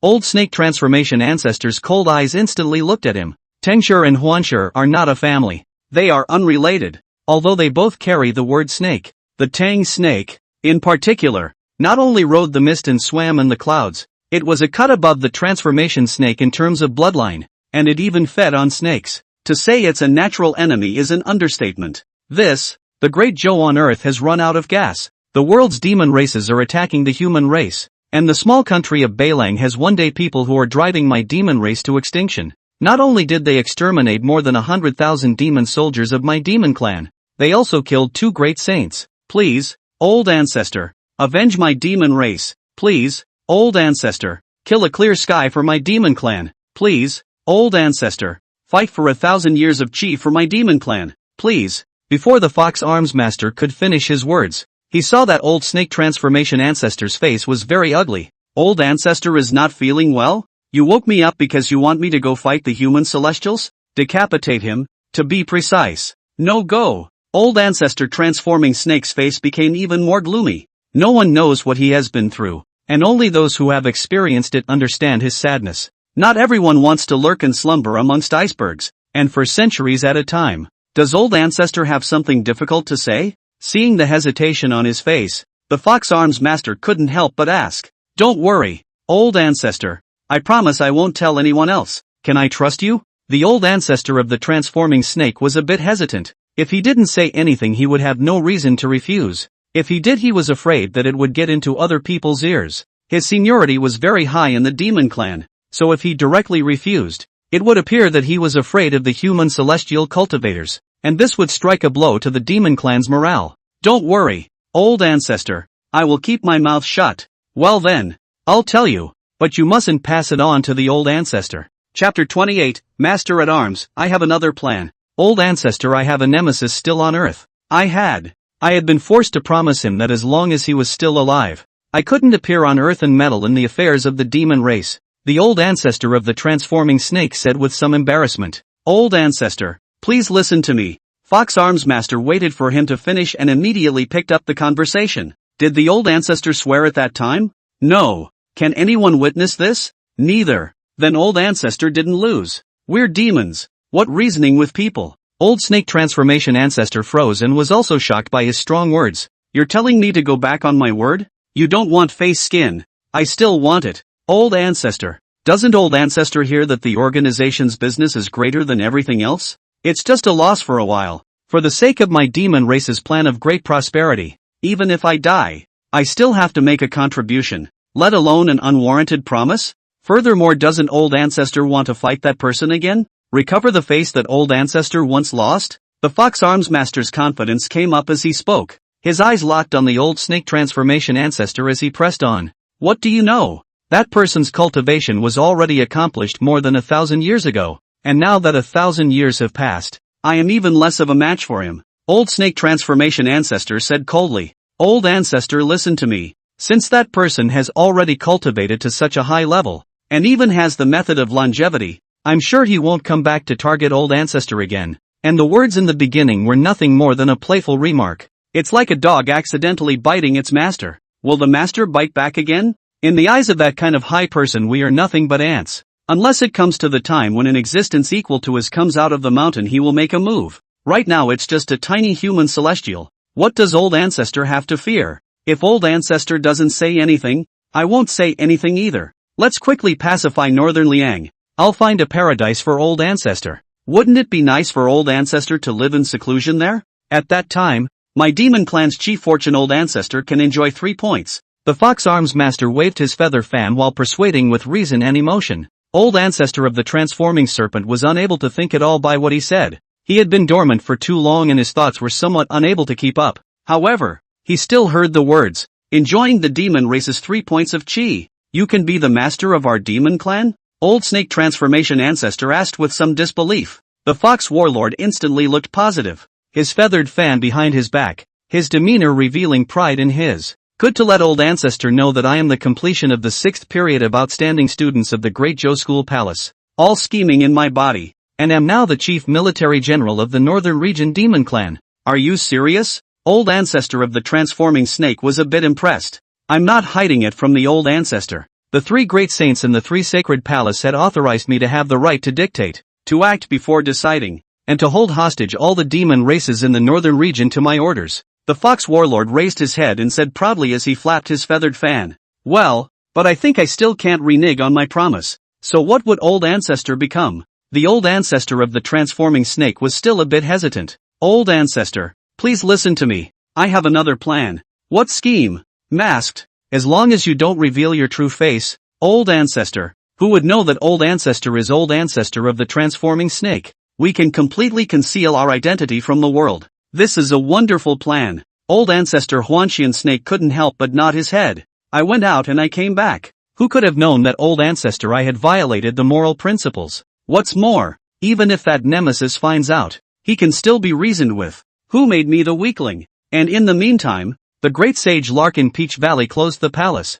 Old snake transformation ancestor's cold eyes instantly looked at him. Tengshur and Huanshur are not a family. They are unrelated, although they both carry the word snake. The Tang snake, in particular, not only rode the mist and swam in the clouds, it was a cut above the transformation snake in terms of bloodline, and it even fed on snakes. To say it's a natural enemy is an understatement. The great jiao on Earth has run out of gas. The world's demon races are attacking the human race, and the small country of Beilang has one day people who are driving my demon race to extinction. Not only did they exterminate more than 100,000 demon soldiers of my demon clan, they also killed 2 great saints. Please, old ancestor, avenge my demon race. Please, old ancestor, kill a clear sky for my demon clan. Please, old ancestor, fight for 1,000 years of chi for my demon clan. Please. Before the fox armsmaster could finish his words, he saw that old snake transformation ancestor's face was very ugly. Old ancestor is not feeling well? You woke me up because you want me to go fight the human celestials? Decapitate him, to be precise. No go. Old ancestor transforming snake's face became even more gloomy. No one knows what he has been through, and only those who have experienced it understand his sadness. Not everyone wants to lurk and slumber amongst icebergs, and for centuries at a time. Does old ancestor have something difficult to say? Seeing the hesitation on his face, the fox arms master couldn't help but ask. Don't worry, old ancestor. I promise I won't tell anyone else. Can I trust you? The old ancestor of the transforming snake was a bit hesitant. If he didn't say anything he would have no reason to refuse. If he did he was afraid that it would get into other people's ears. His seniority was very high in the demon clan, so if he directly refused, it would appear that he was afraid of the human celestial cultivators, and this would strike a blow to the demon clan's morale. Don't worry, old ancestor, I will keep my mouth shut. Well then, I'll tell you. But you mustn't pass it on to the old ancestor. Chapter 28, Master at Arms, I have another plan. Old ancestor, I have a nemesis still on Earth. I had been forced to promise him that as long as he was still alive, I couldn't appear on Earth and meddle in the affairs of the demon race. The old ancestor of the transforming snake said with some embarrassment. Old ancestor, please listen to me. Fox Armsmaster waited for him to finish and immediately picked up the conversation. Did the old ancestor swear at that time? No. Can anyone witness this? Neither. Then old ancestor didn't lose. We're demons. What reasoning with people? Old snake transformation ancestor froze and was also shocked by his strong words. You're telling me to go back on my word? You don't want face skin. I still want it. Old ancestor. Doesn't old ancestor hear that the organization's business is greater than everything else? It's just a loss for a while. For the sake of my demon race's plan of great prosperity, even if I die, I still have to make a contribution. Let alone an unwarranted promise? Furthermore, doesn't old ancestor want to fight that person again? Recover the face that old ancestor once lost? The fox armsmaster's confidence came up as he spoke. His eyes locked on the old snake transformation ancestor as he pressed on. What do you know? That person's cultivation was already accomplished more than 1,000 years ago, and now that 1,000 years have passed, I am even less of a match for him. Old snake transformation ancestor said coldly. Old ancestor, listen to me. Since that person has already cultivated to such a high level, and even has the method of longevity, I'm sure he won't come back to target old ancestor again. And the words in the beginning were nothing more than a playful remark. It's like a dog accidentally biting its master. Will the master bite back again? In the eyes of that kind of high person we are nothing but ants. Unless it comes to the time when an existence equal to his comes out of the mountain he will make a move. Right now it's just a tiny human celestial. What does old ancestor have to fear? If old ancestor doesn't say anything, I won't say anything either. Let's quickly pacify Northern Liang. I'll find a paradise for old ancestor. Wouldn't it be nice for old ancestor to live in seclusion there? At that time, my demon clan's chief fortune old ancestor can enjoy 3 points. The fox arms master waved his feather fan while persuading with reason and emotion. Old ancestor of the transforming serpent was unable to think at all by what he said. He had been dormant for too long and his thoughts were somewhat unable to keep up. However, he still heard the words. Enjoying the demon race's 3 points of chi. You can be the master of our demon clan? Old snake transformation ancestor asked with some disbelief. The fox warlord instantly looked positive. His feathered fan behind his back, his demeanor revealing pride in his. Good to let old ancestor know that I am the completion of the 6th period of outstanding students of the Great Zhou School Palace, all scheming in my body, and am now the chief military general of the Northern Region Demon Clan. Are you serious? Old ancestor of the transforming snake was a bit impressed. I'm not hiding it from the old ancestor. The 3 great saints in the 3 sacred palace had authorized me to have the right to dictate, to act before deciding, and to hold hostage all the demon races in the northern region to my orders. The fox warlord raised his head and said proudly as he flapped his feathered fan. Well, but I think I still can't renege on my promise. So what would old ancestor become? The old ancestor of the transforming snake was still a bit hesitant. Old ancestor, please listen to me. I have another plan. What scheme? Masked. As long as you don't reveal your true face, old ancestor, who would know that old ancestor is old ancestor of the transforming snake? We can completely conceal our identity from the world. This is a wonderful plan. Old ancestor Huanshan snake couldn't help but nod his head. I went out and I came back. Who could have known that old ancestor I had violated the moral principles? What's more, even if that nemesis finds out, he can still be reasoned with. Who made me the weakling? And in the meantime, the great sage Lark in Peach Valley closed the palace.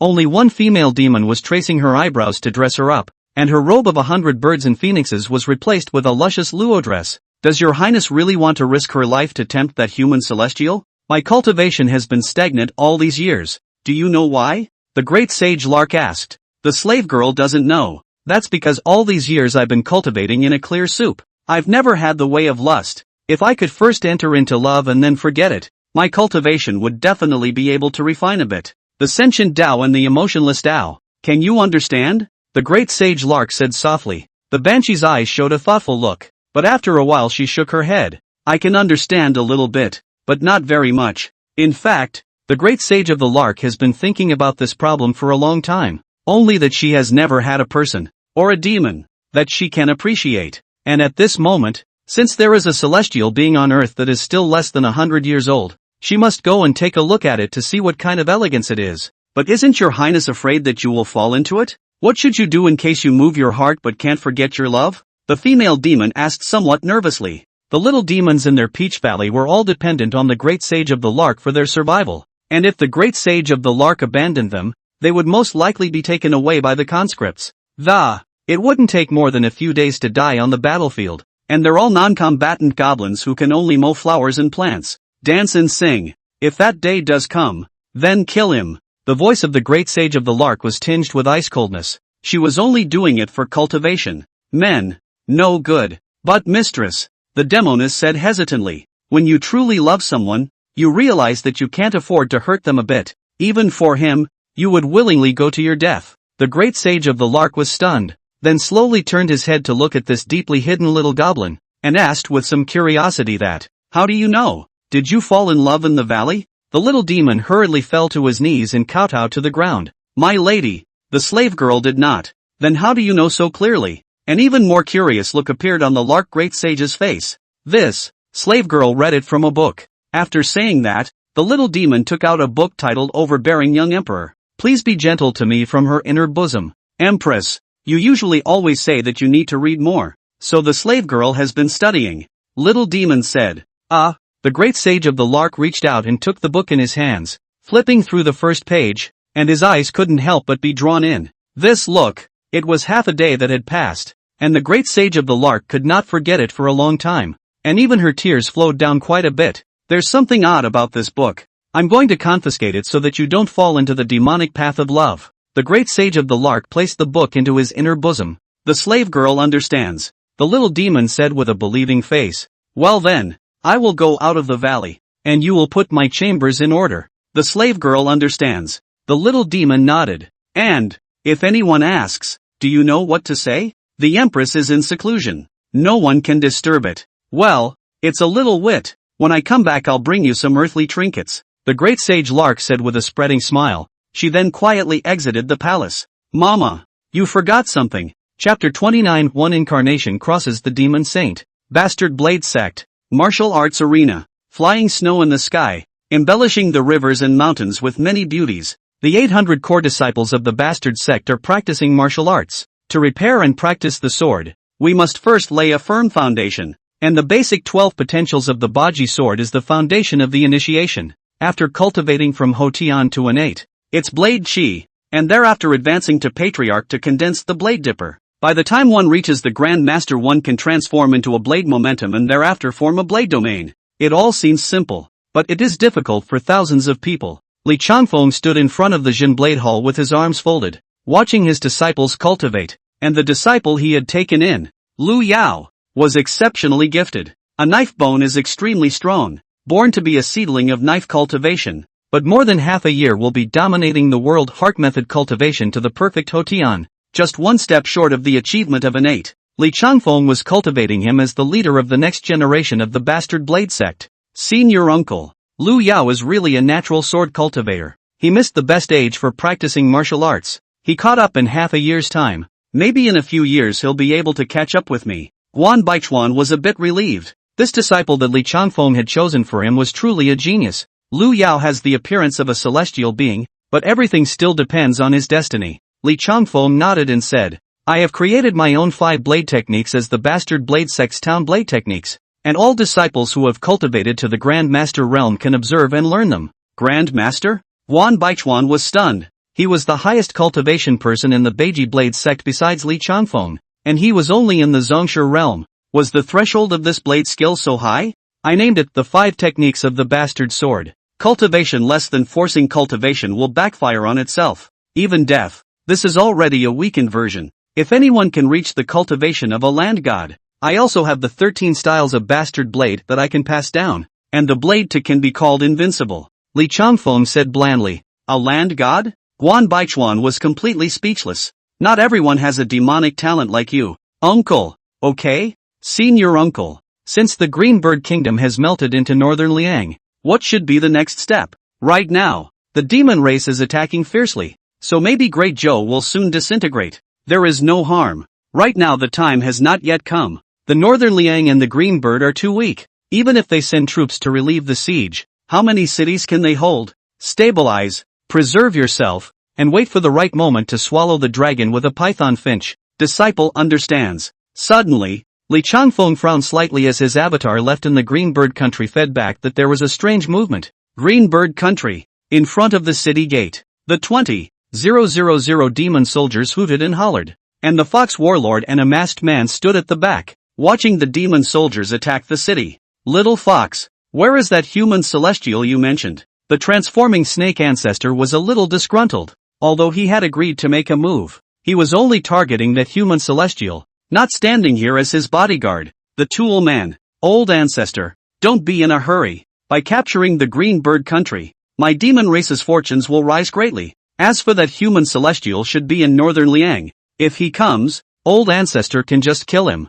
Only one female demon was tracing her eyebrows to dress her up, and her robe of 100 birds and phoenixes was replaced with a luscious luo dress. Does your highness really want to risk her life to tempt that human celestial? My cultivation has been stagnant all these years. Do you know why? The great sage Lark asked. The slave girl doesn't know. That's because all these years I've been cultivating in a clear soup. I've never had the way of lust. If I could first enter into love and then forget it, my cultivation would definitely be able to refine a bit. The sentient Tao and the emotionless Tao. Can you understand? The great sage Lark said softly. The banshee's eyes showed a thoughtful look. But after a while she shook her head. I can understand a little bit, but not very much. In fact, the great sage of the Lark has been thinking about this problem for a long time. Only that she has never had a person, or a demon, that she can appreciate. And at this moment, since there is a celestial being on earth that is still less than 100 years old, she must go and take a look at it to see what kind of elegance it is. But isn't your highness afraid that you will fall into it? What should you do in case you move your heart but can't forget your love? The female demon asked somewhat nervously. The little demons in their Peach Valley were all dependent on the great sage of the Lark for their survival, and if the great sage of the Lark abandoned them, they would most likely be taken away by the conscripts. It wouldn't take more than a few days to die on the battlefield, and they're all non-combatant goblins who can only mow flowers and plants, dance and sing. If that day does come, then kill him. The voice of the great sage of the Lark was tinged with ice coldness. She was only doing it for cultivation. Men. No good. But mistress, the demoness said hesitantly, when you truly love someone, you realize that you can't afford to hurt them a bit. Even for him, you would willingly go to your death. The great sage of the Lark was stunned, then slowly turned his head to look at this deeply hidden little goblin, and asked with some curiosity that, how do you know? Did you fall in love in the valley? The little demon hurriedly fell to his knees and kowtowed to the ground. My lady, the slave girl did not. Then how do you know so clearly? An even more curious look appeared on the Lark great sage's face. This slave girl read it from a book. After saying that, the little demon took out a book titled Overbearing Young Emperor. Please be gentle to me from her inner bosom. Empress, you usually always say that you need to read more. So the slave girl has been studying. Little demon said. The great sage of the Lark reached out and took the book in his hands. flipping through the first page, and his eyes couldn't help but be drawn in. This look, it was half a day that had passed, and the great sage of the Lark could not forget it for a long time, and even her tears flowed down quite a bit. There's something odd about this book. I'm going to confiscate it so that you don't fall into the demonic path of love. The great sage of the Lark placed the book into his inner bosom. The slave girl understands, the little demon said with a believing face. Well then, I will go out of the valley, and you will put my chambers in order. The slave girl understands. The little demon nodded. And, if anyone asks, do you know what to say? The Empress is in seclusion. No one can disturb it. Well, it's a little wit. When I come back I'll bring you some earthly trinkets, the great sage Lark said with a spreading smile. She then quietly exited the palace. Mama, you forgot something. Chapter 29. One incarnation crosses the demon saint. Bastard Blade Sect. Martial arts arena. Flying snow in the sky, embellishing the rivers and mountains with many beauties. The 800 core disciples of the Bastard Sect are practicing martial arts. To repair and practice the sword, we must first lay a firm foundation. And the basic 12 potentials of the Baji sword is the foundation of the initiation. After cultivating from Hotian to innate, its blade chi, and thereafter advancing to patriarch to condense the blade dipper. By the time one reaches the Grand Master one can transform into a blade momentum and thereafter form a blade domain. It all seems simple, but it is difficult for thousands of people. Li Changfeng stood in front of the Jin Blade Hall with his arms folded, watching his disciples cultivate, and the disciple he had taken in, Lu Yao, was exceptionally gifted. A knife bone is extremely strong, born to be a seedling of knife cultivation, but more than half a year will be dominating the world heart method cultivation to the perfect Hotian, just one step short of the achievement of innate. Li Changfeng was cultivating him as the leader of the next generation of the Bastard Blade Sect. Senior uncle, Lu Yao is really a natural sword cultivator. He missed the best age for practicing martial arts. He caught up in half a year's time. Maybe in a few years he'll be able to catch up with me. Guan Baichuan was a bit relieved. This disciple that Li Changfeng had chosen for him was truly a genius. Lu Yao has the appearance of a celestial being, but everything still depends on his destiny. Li Changfeng nodded and said, I have created my own 5 blade techniques as the Bastard Blade Sect's town blade techniques, and all disciples who have cultivated to the Grand Master realm can observe and learn them. Grand Master? Guan Baichuan was stunned. He was the highest cultivation person in the Beiji Blade Sect besides Li Changfeng, and he was only in the Zhongshu realm. Was the threshold of this blade skill so high? I named it the 5 techniques of the Bastard Sword. Cultivation less than forcing cultivation will backfire on itself. Even death. This is already a weakened version. If anyone can reach the cultivation of a land god, I also have the 13 styles of Bastard Blade that I can pass down, and the blade to can be called Invincible. Li Changfeng said blandly, a land god? Guan Baichuan was completely speechless. Not everyone has a demonic talent like you, uncle. Okay? Senior uncle. Since the Green Bird Kingdom has melted into northern Liang, what should be the next step? Right now, the demon race is attacking fiercely, so maybe Great Zhou will soon disintegrate. There is no harm. Right now the time has not yet come. The northern Liang and the Green Bird are too weak. Even if they send troops to relieve the siege, how many cities can they hold? Stabilize, preserve yourself, and wait for the right moment to swallow the dragon with a python finch. Disciple understands. Suddenly, Li Changfeng frowned slightly as his avatar left in the Green Bird country fed back that there was a strange movement. Green Bird country. In front of the city gate. The 20,000 demon soldiers hooted and hollered. And the fox warlord and a masked man stood at the back, watching the demon soldiers attack the city. Little fox, where is that human celestial you mentioned? The transforming snake ancestor was a little disgruntled. Although he had agreed to make a move, he was only targeting that human celestial, not standing here as his bodyguard. The tool man, old ancestor, don't be in a hurry. By capturing the Green Bird country, my demon race's fortunes will rise greatly. As for that human celestial should be in northern Liang. If he comes, old ancestor can just kill him.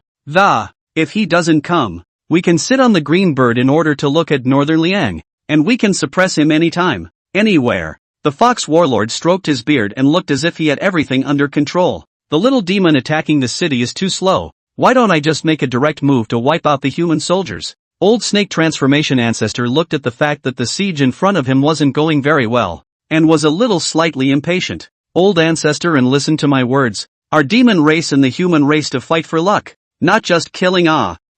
If he doesn't come, we can sit on the Green Bird in order to look at northern Liang, and we can suppress him anytime, anywhere. The fox warlord stroked his beard and looked as if he had everything under control. The little demon attacking the city is too slow. Why don't I just make a direct move to wipe out the human soldiers? Old snake transformation ancestor looked at the fact that the siege in front of him wasn't going very well, and was a little slightly impatient. Old ancestor, and listen to my words. Our demon race and the human race to fight for luck, not just killing.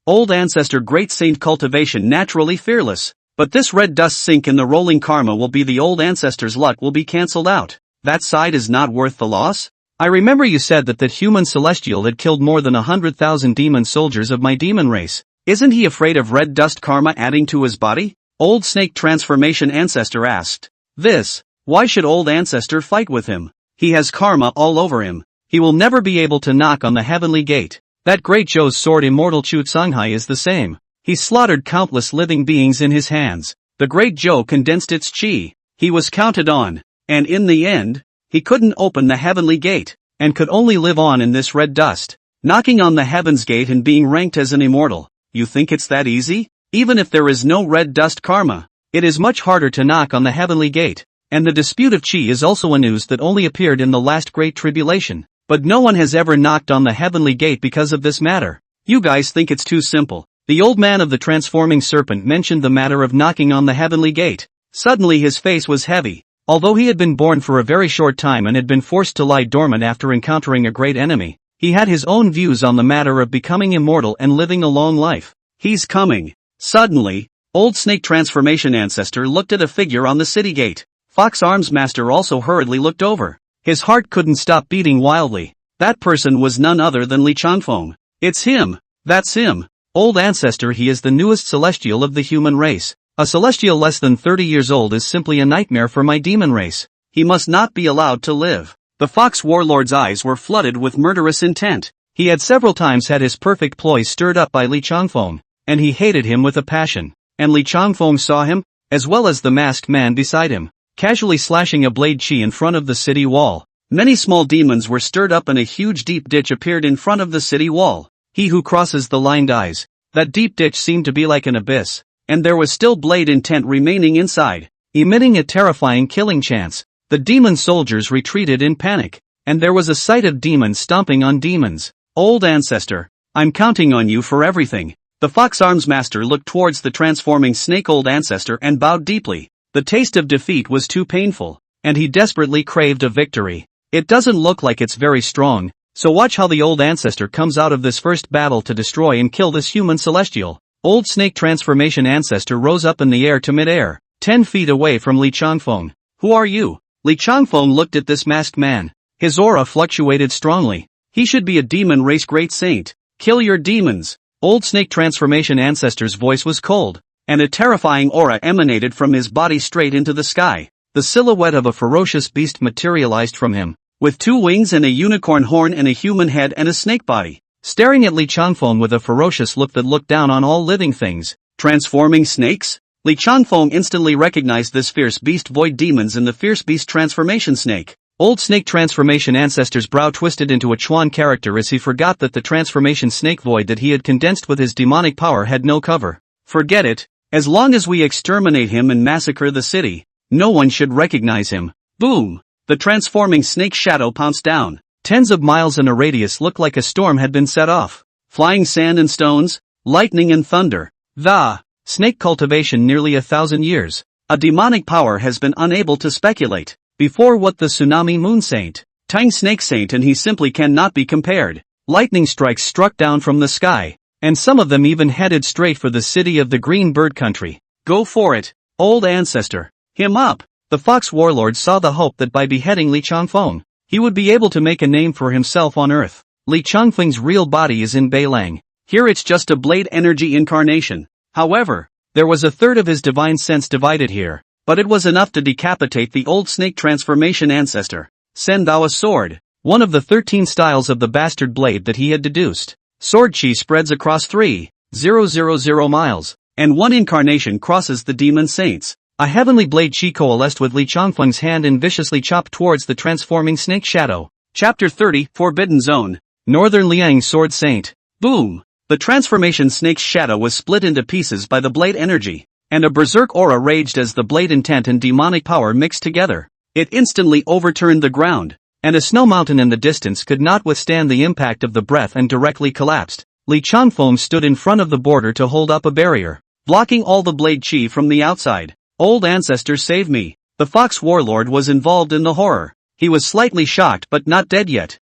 Old ancestor, great saint cultivation naturally fearless. But this red dust sink in the rolling karma will be the old ancestor's luck will be cancelled out. That side is not worth the loss? I remember you said that human celestial had killed more than 100,000 demon soldiers of my demon race. Isn't he afraid of red dust karma adding to his body? Old snake transformation ancestor asked. This. Why should old ancestor fight with him? He has karma all over him. He will never be able to knock on the heavenly gate. That great Zhou's sword immortal Chu Tsunghai is the same. He slaughtered countless living beings in his hands. The great Zhou condensed its chi. He was counted on. And in the end, he couldn't open the heavenly gate, and could only live on in this red dust, knocking on the heaven's gate and being ranked as an immortal. You think it's that easy? Even if there is no red dust karma, it is much harder to knock on the heavenly gate. And the dispute of chi is also a news that only appeared in the last great tribulation. But no one has ever knocked on the heavenly gate because of this matter. You guys think it's too simple. The old man of the transforming serpent mentioned the matter of knocking on the heavenly gate. Suddenly his face was heavy. Although he had been born for a very short time and had been forced to lie dormant after encountering a great enemy, he had his own views on the matter of becoming immortal and living a long life. He's coming. Suddenly, old snake transformation ancestor looked at a figure on the city gate. Fox Arms Master also hurriedly looked over. His heart couldn't stop beating wildly. That person was none other than Li Changfeng. It's him. That's him. Old ancestor, he is the newest celestial of the human race. A celestial less than 30 years old is simply a nightmare for my demon race. He must not be allowed to live. The fox warlord's eyes were flooded with murderous intent. He had several times had his perfect ploy stirred up by Li Changfeng, and he hated him with a passion. And Li Changfeng saw him, as well as the masked man beside him, casually slashing a blade chi in front of the city wall. Many small demons were stirred up and a huge deep ditch appeared in front of the city wall. He who crosses the line dies. That deep ditch seemed to be like an abyss, and there was still blade intent remaining inside, emitting a terrifying killing chance. The demon soldiers retreated in panic, and there was a sight of demons stomping on demons. Old ancestor, I'm counting on you for everything. The Fox Arms Master looked towards the transforming snake old ancestor and bowed deeply. The taste of defeat was too painful, and he desperately craved a victory. It doesn't look like it's very strong, so watch how the old ancestor comes out of this first battle to destroy and kill this human celestial. Old snake transformation ancestor rose up in the air to mid-air, 10 feet away from Li Changfeng. Who are you? Li Changfeng looked at this masked man. His aura fluctuated strongly. He should be a demon race great saint. Kill your demons. Old snake transformation ancestor's voice was cold, and a terrifying aura emanated from his body straight into the sky. The silhouette of a ferocious beast materialized from him, with 2 wings and a unicorn horn and a human head and a snake body, staring at Li Changfeng with a ferocious look that looked down on all living things. Transforming snakes? Li Changfeng instantly recognized this fierce beast void demons in the fierce beast transformation snake. Old snake transformation ancestor's brow twisted into a Chuan character as he forgot that the transformation snake void that he had condensed with his demonic power had no cover. Forget it. As long as we exterminate him and massacre the city, no one should recognize him. Boom! The transforming snake shadow pounced down. Tens of miles in a radius looked like a storm had been set off. Flying sand and stones, lightning and thunder. The snake cultivation nearly 1,000 years. A demonic power has been unable to speculate. Before what the tsunami moon saint, Tang snake saint, and he simply cannot be compared. Lightning strikes struck down from the sky, and some of them even headed straight for the city of the green bird country. Go for it, old ancestor. Him up. The fox warlord saw the hope that by beheading Li Changfeng, he would be able to make a name for himself on earth. Li Changfeng's real body is in Beilang. Here it's just a blade energy incarnation. However, there was a third of his divine sense divided here, but it was enough to decapitate the old snake transformation ancestor. Send thou a sword, one of the 13 styles of the bastard blade that he had deduced. Sword chi spreads across 3,000 miles, and one incarnation crosses the demon saints. A heavenly blade chi coalesced with Li Changfeng's hand and viciously chopped towards the transforming snake shadow. Chapter 30, Forbidden Zone. Northern Liang Sword Saint. Boom! The transformation snake's shadow was split into pieces by the blade energy, and a berserk aura raged as the blade intent and demonic power mixed together. It instantly overturned the ground, and a snow mountain in the distance could not withstand the impact of the breath and directly collapsed. Li Changfeng stood in front of the border to hold up a barrier, blocking all the blade chi from the outside. Old ancestor, save me. The fox warlord was involved in the horror. He was slightly shocked but not dead yet.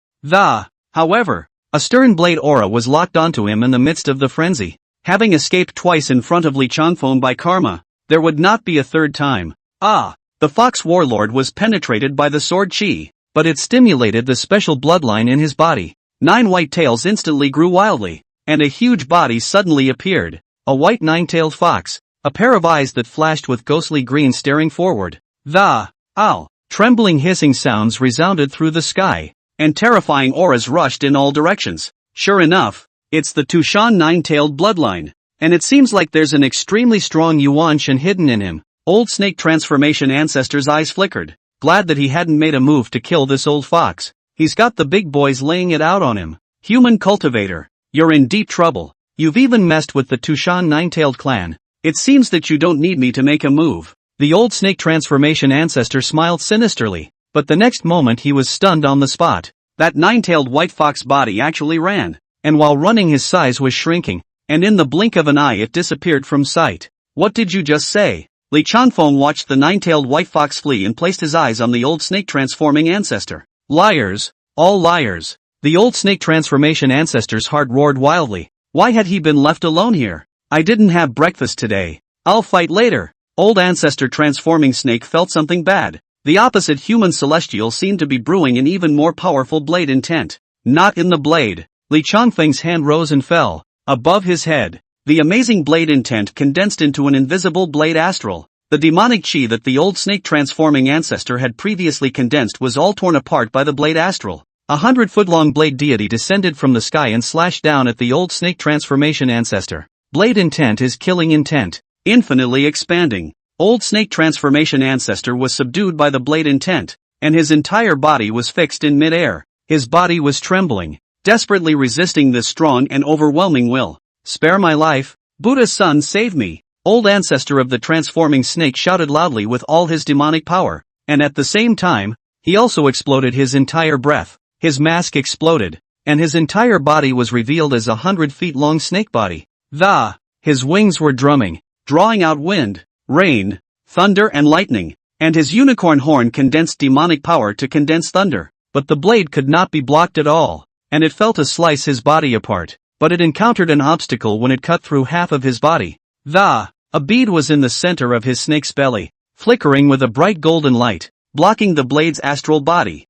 However, a stern blade aura was locked onto him in the midst of the frenzy. Having escaped twice in front of Li Changfeng by karma, There would not be a third time. Ah! The fox warlord was penetrated by the sword chi, but it stimulated the special bloodline in his body. 9 white tails instantly grew wildly, and a huge body suddenly appeared. A white 9-tailed fox, a pair of eyes that flashed with ghostly green staring forward. Ow! Trembling hissing sounds resounded through the sky, and terrifying auras rushed in all directions. Sure enough, it's the Tushan 9-tailed bloodline, and it seems like there's an extremely strong yuan shan hidden in him. Old snake transformation ancestor's eyes flickered, glad that he hadn't made a move to kill this old fox. He's got the big boys laying it out on him. Human cultivator, you're in deep trouble. You've even messed with the Tushan 9-tailed clan. It seems that you don't need me to make a move. The old snake transformation ancestor smiled sinisterly, but the next moment he was stunned on the spot. That 9-tailed white fox body actually ran, and while running his size was shrinking, and in the blink of an eye it disappeared from sight. What did you just say? Li Chanfeng watched the 9-tailed white fox flee and placed his eyes on the old snake transforming ancestor. Liars, all liars. The old snake transformation ancestor's heart roared wildly. Why had he been left alone here? I didn't have breakfast today. I'll fight later. Old ancestor transforming snake felt something bad. The opposite human celestial seemed to be brewing an even more powerful blade intent. Not in the blade. Li Changfeng's hand rose and fell. Above his head, the amazing blade intent condensed into an invisible blade astral. The demonic chi that the old snake transforming ancestor had previously condensed was all torn apart by the blade astral. 100-foot-long blade deity descended from the sky and slashed down at the old snake transformation ancestor. Blade intent is killing intent, infinitely expanding. Old snake transformation ancestor was subdued by the blade intent, and his entire body was fixed in mid-air. His body was trembling, desperately resisting this strong and overwhelming will. Spare my life, Buddha's son, save me. Old ancestor of the transforming snake shouted loudly with all his demonic power, and at the same time, he also exploded his entire breath. His mask exploded, and his entire body was revealed as a 100-feet-long snake body. His wings were drumming, drawing out wind, rain, thunder and lightning, and his unicorn horn condensed demonic power to condense thunder. But the blade could not be blocked at all, and it fell to slice his body apart, but it encountered an obstacle when it cut through half of his body. A bead was in the center of his snake's belly, flickering with a bright golden light, blocking the blade's astral body.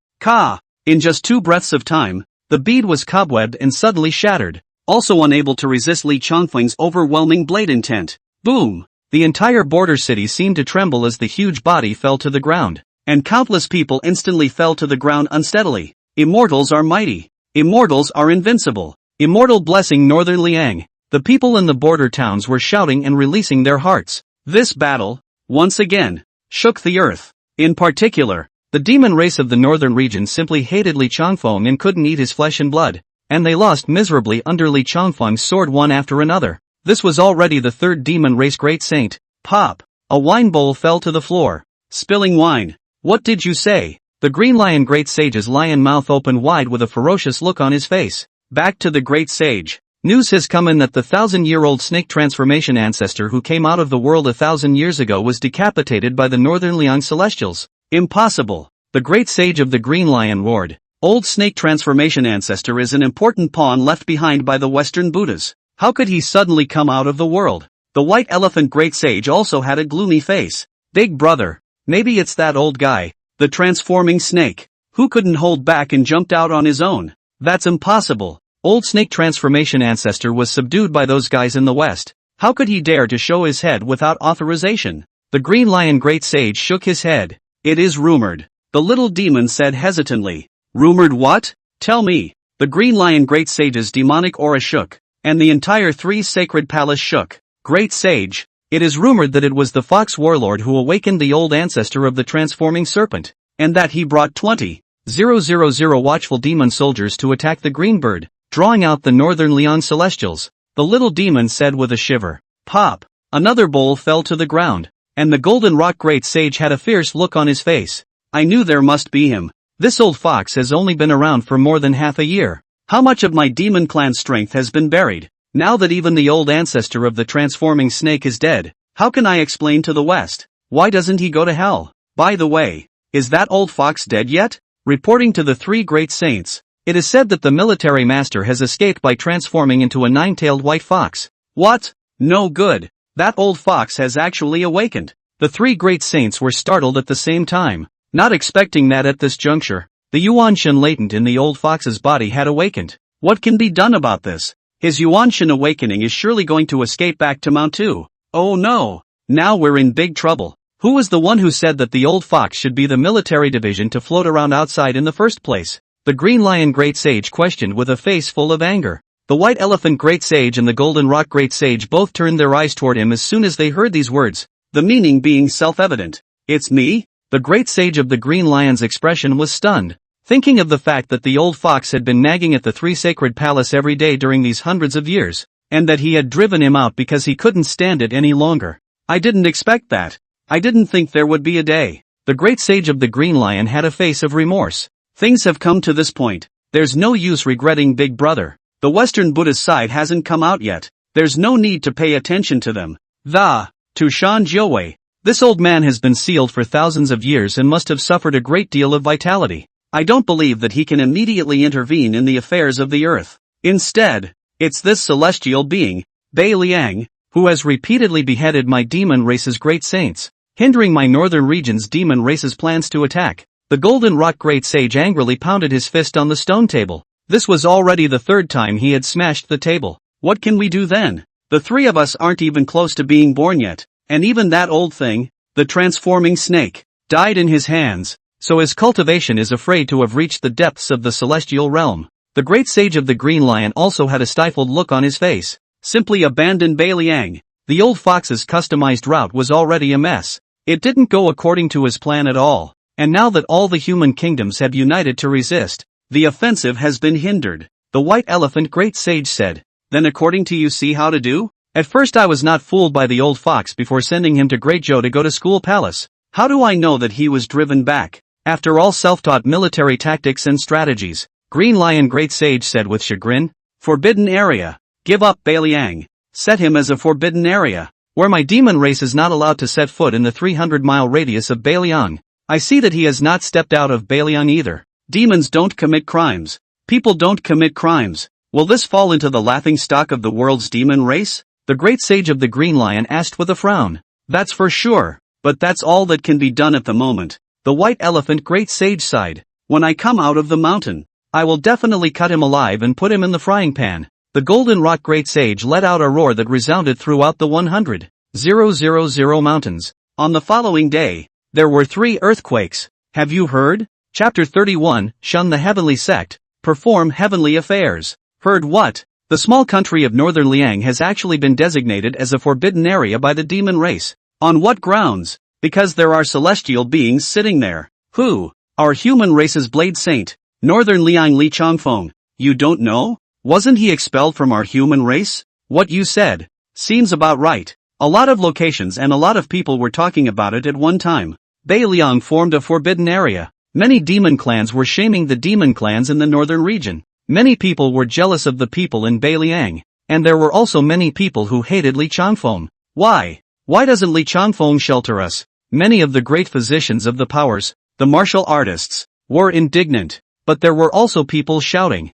In just 2 breaths of time, the bead was cobwebbed and suddenly shattered, also unable to resist Li Changfeng's overwhelming blade intent. Boom! The entire border city seemed to tremble as the huge body fell to the ground, and countless people instantly fell to the ground unsteadily. Immortals are mighty. Immortals are invincible. Immortal blessing Northern Liang. The people in the border towns were shouting and releasing their hearts. This battle, once again, shook the earth. In particular, the demon race of the northern region simply hated Li Changfeng and couldn't eat his flesh and blood, and they lost miserably under Li Changfeng's sword one after another. This was already the 3rd demon race great saint. Pop! A wine bowl fell to the floor, spilling wine. What did you say? The green lion great sage's lion mouth opened wide with a ferocious look on his face. Back to the great sage. News has come in that the 1,000-year-old snake transformation ancestor who came out of the world 1,000 years ago was decapitated by the Northern Liang Celestials. Impossible! The great sage of the green lion roared. Old snake transformation ancestor is an important pawn left behind by the Western Buddhas. How could he suddenly come out of the world? The white elephant great sage also had a gloomy face. Big brother, maybe it's that old guy, the transforming snake, who couldn't hold back and jumped out on his own. That's impossible. Old snake transformation ancestor was subdued by those guys in the West. How could he dare to show his head without authorization? The green lion great sage shook his head. It is rumored. The little demon said hesitantly. Rumored what? Tell me. The green lion great sage's demonic aura shook, and the entire 3 sacred palace shook. Great sage, it is rumored that it was the fox warlord who awakened the old ancestor of the transforming serpent, and that he brought 20,000 watchful demon soldiers to attack the green bird, drawing out the Northern Liang Celestials. The little demon said with a shiver. Pop! Another bowl fell to the ground, and the golden rock great sage had a fierce look on his face. I knew there must be him. This old fox has only been around for more than half a year. How much of my demon clan strength has been buried? Now that even the old ancestor of the transforming snake is dead, how can I explain to the West? Why doesn't he go to hell? By the way, is that old fox dead yet? Reporting to the 3 great saints, it is said that the military master has escaped by transforming into a 9-tailed white fox. What? No good. That old fox has actually awakened. The three great saints were startled at the same time, not expecting that at this juncture, the yuanshan latent in the old fox's body had awakened. What can be done about this? His yuanshan awakening is surely going to escape back to Mount 2. Oh no! Now we're in big trouble. Who was the one who said that the old fox should be the military division to float around outside in the first place? The green lion great sage questioned with a face full of anger. The white elephant great sage and the golden rock great sage both turned their eyes toward him as soon as they heard these words, the meaning being self-evident. It's me? The great sage of the green lion's expression was stunned, thinking of the fact that the old fox had been nagging at the three sacred palace every day during these hundreds of years, and that he had driven him out because he couldn't stand it any longer. I didn't expect that. I didn't think there would be a day. The great sage of the green lion had a face of remorse. Things have come to this point. There's no use regretting Big Brother. The Western Buddhist side hasn't come out yet. There's no need to pay attention to them. To Shan Jiawei. This old man has been sealed for thousands of years and must have suffered a great deal of vitality. I don't believe that he can immediately intervene in the affairs of the earth. Instead, it's this celestial being, Bei Liang, who has repeatedly beheaded my demon race's great saints, hindering my northern region's demon race's plans to attack. The golden rock great sage angrily pounded his fist on the stone table. This was already the third time he had smashed the table. What can we do then? The three of us aren't even close to being born yet, and even that old thing, the transforming snake, died in his hands, so his cultivation is afraid to have reached the depths of the celestial realm. The great sage of the green lion also had a stifled look on his face. Simply abandon Bei Liang. The old fox's customized route was already a mess. It didn't go according to his plan at all, and now that all the human kingdoms have united to resist, the offensive has been hindered. The white elephant great sage said, then according to you see how to do? At first I was not fooled by the old fox before sending him to Great Zhou to go to school palace. How do I know that he was driven back? After all self-taught military tactics and strategies, Green Lion Great Sage said with chagrin, forbidden area. Give up Bei Liang. Set him as a forbidden area, where my demon race is not allowed to set foot in the 300-mile radius of Bei Liang. I see that he has not stepped out of Bei Liang either. Demons don't commit crimes. People don't commit crimes. Will this fall into the laughingstock of the world's demon race? The great sage of the green lion asked with a frown. That's for sure, but that's all that can be done at the moment. The white elephant great sage sighed. When I come out of the mountain, I will definitely cut him alive and put him in the frying pan. The golden rock great sage let out a roar that resounded throughout the 100,000 mountains. On the following day, there were 3 earthquakes. Have you heard? Chapter 31, Shun the Heavenly Sect, Perform Heavenly Affairs. Heard what? The small country of Northern Liang has actually been designated as a forbidden area by the demon race. On what grounds? Because there are celestial beings sitting there. Who? Our human race's blade saint, Northern Liang Li Changfeng. You don't know? Wasn't he expelled from our human race? What you said seems about right. A lot of locations and a lot of people were talking about it at one time. Bei Liang formed a forbidden area. Many demon clans were shaming the demon clans in the northern region. Many people were jealous of the people in Bei Liang, and there were also many people who hated Li Changfeng. Why? Why doesn't Li Changfeng shelter us? Many of the great physicians of the powers, the martial artists, were indignant, but there were also people shouting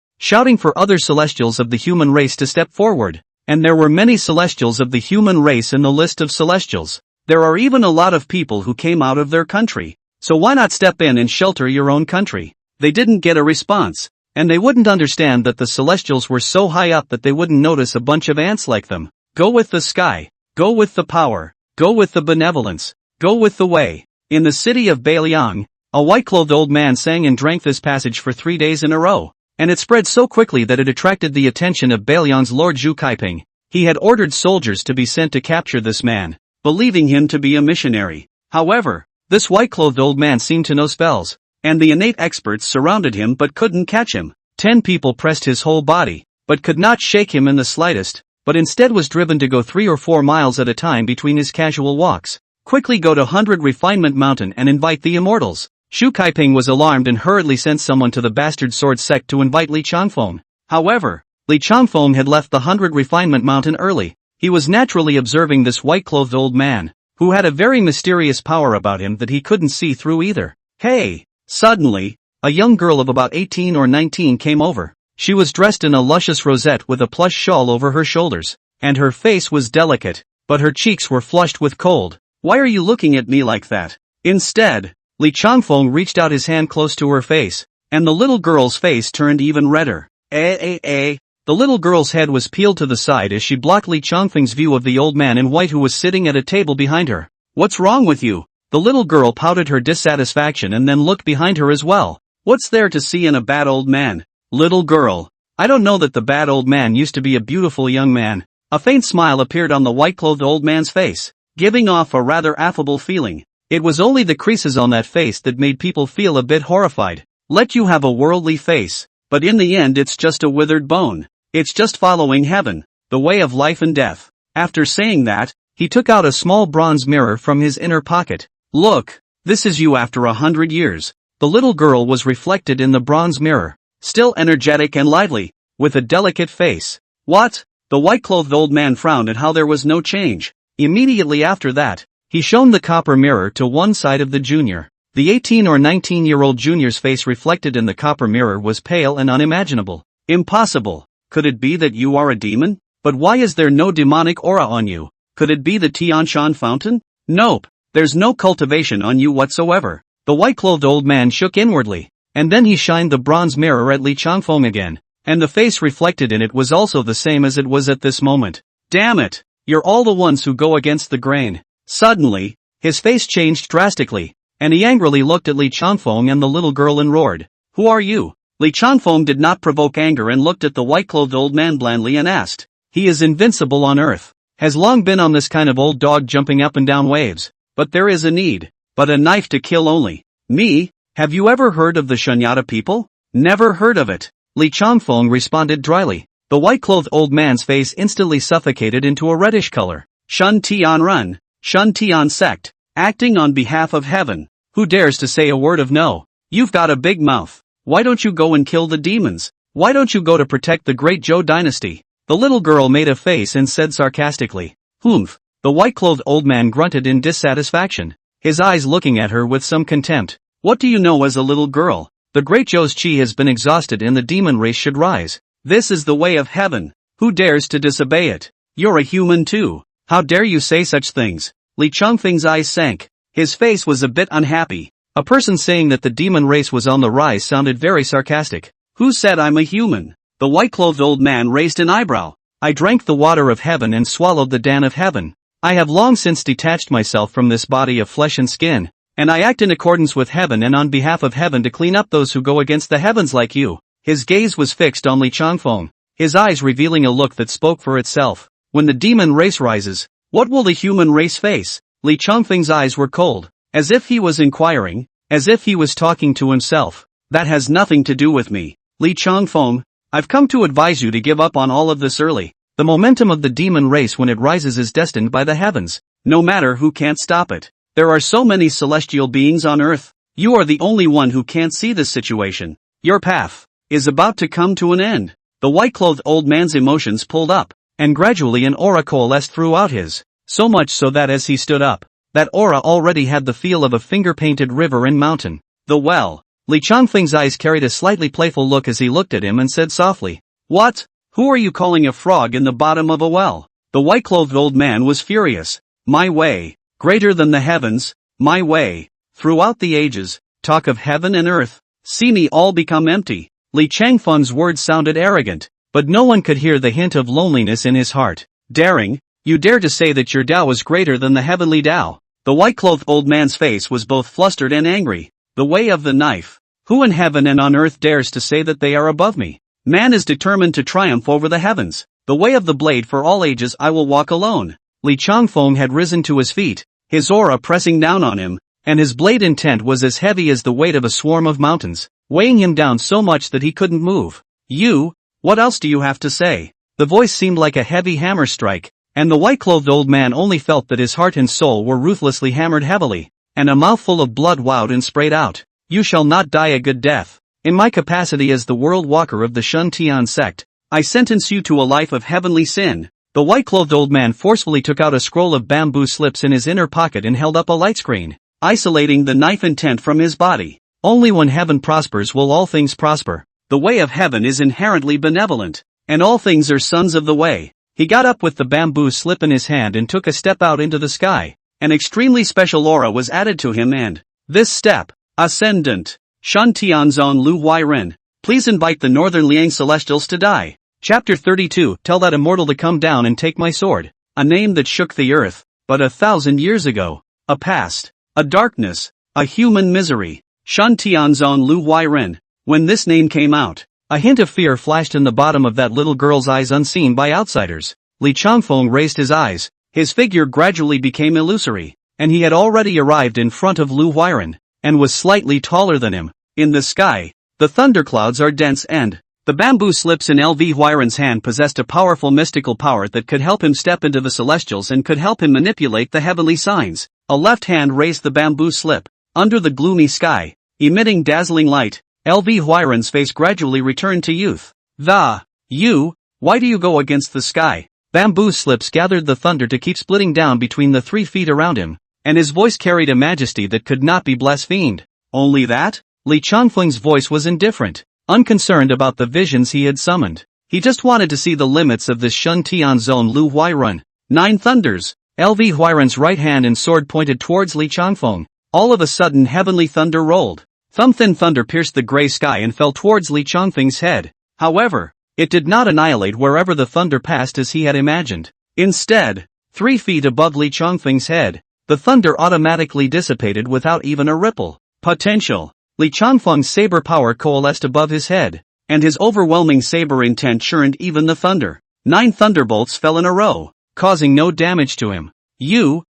for other celestials of the human race to step forward, and there were many celestials of the human race in the list of celestials. There are even a lot of people who came out of their country, so why not step in and shelter your own country? They didn't get a response, and they wouldn't understand that the celestials were so high up that they wouldn't notice a bunch of ants like them. Go with the sky, go with the power, go with the benevolence, go with the way. In the city of Bei Liang, a white-clothed old man sang and drank this passage for 3 days in a row, and it spread so quickly that it attracted the attention of Bei Liang's Lord Zhu Kaiping. He had ordered soldiers to be sent to capture this man, believing him to be a missionary. However, this white-clothed old man seemed to know spells, and the innate experts surrounded him but couldn't catch him. 10 people pressed his whole body, but could not shake him in the slightest, but instead was driven to go 3 or 4 miles at a time between his casual walks. Quickly go to 100 Refinement Mountain and invite the Immortals. Zhu Kaiping was alarmed and hurriedly sent someone to the bastard sword sect to invite Li Changfeng. However, Li Changfeng had left the 100 Refinement Mountain early. He was naturally observing this white-clothed old man, who had a very mysterious power about him that he couldn't see through either. Hey! Suddenly, a young girl of about 18 or 19 came over. She was dressed in a luscious rosette with a plush shawl over her shoulders, and her face was delicate, but her cheeks were flushed with cold. "Why are you looking at me like that?" Instead, Li Changfeng reached out his hand close to her face, and the little girl's face turned even redder. The little girl's head was peeled to the side as she blocked Li Changfeng's view of the old man in white who was sitting at a table behind her. "What's wrong with you?" The little girl pouted her dissatisfaction and then looked behind her as well. "What's there to see in a bad old man?" "Little girl, I don't know that the bad old man used to be a beautiful young man." A faint smile appeared on the white-clothed old man's face, giving off a rather affable feeling. It was only the creases on that face that made people feel a bit horrified. "Let you have a worldly face, but in the end it's just a withered bone. It's just following heaven, the way of life and death." After saying that, he took out a small bronze mirror from his inner pocket. "Look, this is you after 100 years. The little girl was reflected in the bronze mirror, still energetic and lively, with a delicate face. "What?" The white-clothed old man frowned at how there was no change. Immediately after that, he shone the copper mirror to one side of the junior. The 18 or 19-year-old junior's face reflected in the copper mirror was pale and unimaginable. "Impossible. Could it be that you are a demon? But why is there no demonic aura on you? Could it be the Tianshan fountain? Nope. There's no cultivation on you whatsoever." The white-clothed old man shook inwardly, and then he shined the bronze mirror at Li Changfeng again, and the face reflected in it was also the same as it was at this moment. "Damn it! You're all the ones who go against the grain." Suddenly, his face changed drastically, and he angrily looked at Li Changfeng and the little girl and roared, "Who are you?" Li Changfeng did not provoke anger and looked at the white-clothed old man blandly and asked, "He is invincible on earth. Has long been on this kind of old dog jumping up and down waves. But there is a need. But a knife to kill only. Me? Have you ever heard of the Shunyata people?" "Never heard of it," Li Changfeng responded dryly. The white-clothed old man's face instantly suffocated into a reddish color. "Shun Tian Run, Shun Tian Sect, acting on behalf of heaven. Who dares to say a word of no? You've got a big mouth. Why don't you go and kill the demons? Why don't you go to protect the great Zhou dynasty?" The little girl made a face and said sarcastically, "Humph." The white-clothed old man grunted in dissatisfaction, his eyes looking at her with some contempt. "What do you know as a little girl? The great Zhou's chi has been exhausted and the demon race should rise. This is the way of heaven. Who dares to disobey it? You're a human too. How dare you say such things?" Li Changfeng's eyes sank. His face was a bit unhappy. A person saying that the demon race was on the rise sounded very sarcastic. "Who said I'm a human?" The white-clothed old man raised an eyebrow. "I drank the water of heaven and swallowed the dan of heaven. I have long since detached myself from this body of flesh and skin, and I act in accordance with heaven and on behalf of heaven to clean up those who go against the heavens like you." His gaze was fixed on Li Changfeng, his eyes revealing a look that spoke for itself. "When the demon race rises, what will the human race face?" Li Changfeng's eyes were cold, as if he was inquiring, as if he was talking to himself. "That has nothing to do with me. Li Changfeng, I've come to advise you to give up on all of this early. The momentum of the demon race when it rises is destined by the heavens. No matter who can't stop it. There are so many celestial beings on earth. You are the only one who can't see this situation. Your path is about to come to an end." The white-clothed old man's emotions pulled up, and gradually an aura coalesced throughout his, so much so that as he stood up, that aura already had the feel of a finger-painted river and mountain. "The well." Li Changfeng's eyes carried a slightly playful look as he looked at him and said softly, "What? Who are you calling a frog in the bottom of a well?" The white-clothed old man was furious. "My way, greater than the heavens, my way, throughout the ages, talk of heaven and earth, see me all become empty." Li Changfeng's words sounded arrogant, but no one could hear the hint of loneliness in his heart. "Daring? You dare to say that your Tao is greater than the heavenly Tao?" The white-clothed old man's face was both flustered and angry. "The way of the knife. Who in heaven and on earth dares to say that they are above me? Man is determined to triumph over the heavens. The way of the blade for all ages I will walk alone." Li Changfeng had risen to his feet, his aura pressing down on him, and his blade intent was as heavy as the weight of a swarm of mountains, weighing him down so much that he couldn't move. "You? What else do you have to say?" The voice seemed like a heavy hammer strike, and the white-clothed old man only felt that his heart and soul were ruthlessly hammered heavily, and a mouthful of blood wowed and sprayed out. "You shall not die a good death. In my capacity as the world walker of the Shun Tian sect, I sentence you to a life of heavenly sin." The white-clothed old man forcefully took out a scroll of bamboo slips in his inner pocket and held up a light screen, isolating the knife intent from his body. "Only when heaven prospers will all things prosper. The way of heaven is inherently benevolent, and all things are sons of the way." He got up with the bamboo slip in his hand and took a step out into the sky. An extremely special aura was added to him and, this step, Ascendant, Shun Tianzong Lu Huai Ren, please invite the Northern Liang Celestials to die. Chapter 32, tell that immortal to come down and take my sword. A name that shook the earth, but 1,000 years ago. A past, a darkness, a human misery. Shun Tianzong Lu Huai Ren. When this name came out, a hint of fear flashed in the bottom of that little girl's eyes unseen by outsiders. Li Changfeng raised his eyes, his figure gradually became illusory, and he had already arrived in front of Lu Huairen, and was slightly taller than him. In the sky, the thunderclouds are dense and the bamboo slips in LV Huairen's hand possessed a powerful mystical power that could help him step into the celestials and could help him manipulate the heavenly signs. A left hand raised the bamboo slip, under the gloomy sky, emitting dazzling light. LV Huairen's face gradually returned to youth. Why do you go against the sky? Bamboo slips gathered the thunder to keep splitting down between the 3 feet around him, and his voice carried a majesty that could not be blasphemed. Only that? Li Changfeng's voice was indifferent, unconcerned about the visions he had summoned. He just wanted to see the limits of this Shun Tianzong Lu Huairen. 9 thunders. LV Huairen's right hand and sword pointed towards Li Changfeng. All of a sudden heavenly thunder rolled. Thumb-thin thunder pierced the gray sky and fell towards Li Changfeng's head. However, it did not annihilate wherever the thunder passed as he had imagined. Instead, 3 feet above Li Changfeng's head, the thunder automatically dissipated without even a ripple. Potential. Li Changfeng's saber power coalesced above his head, and his overwhelming saber intent churned even the thunder. 9 thunderbolts fell in a row, causing no damage to him.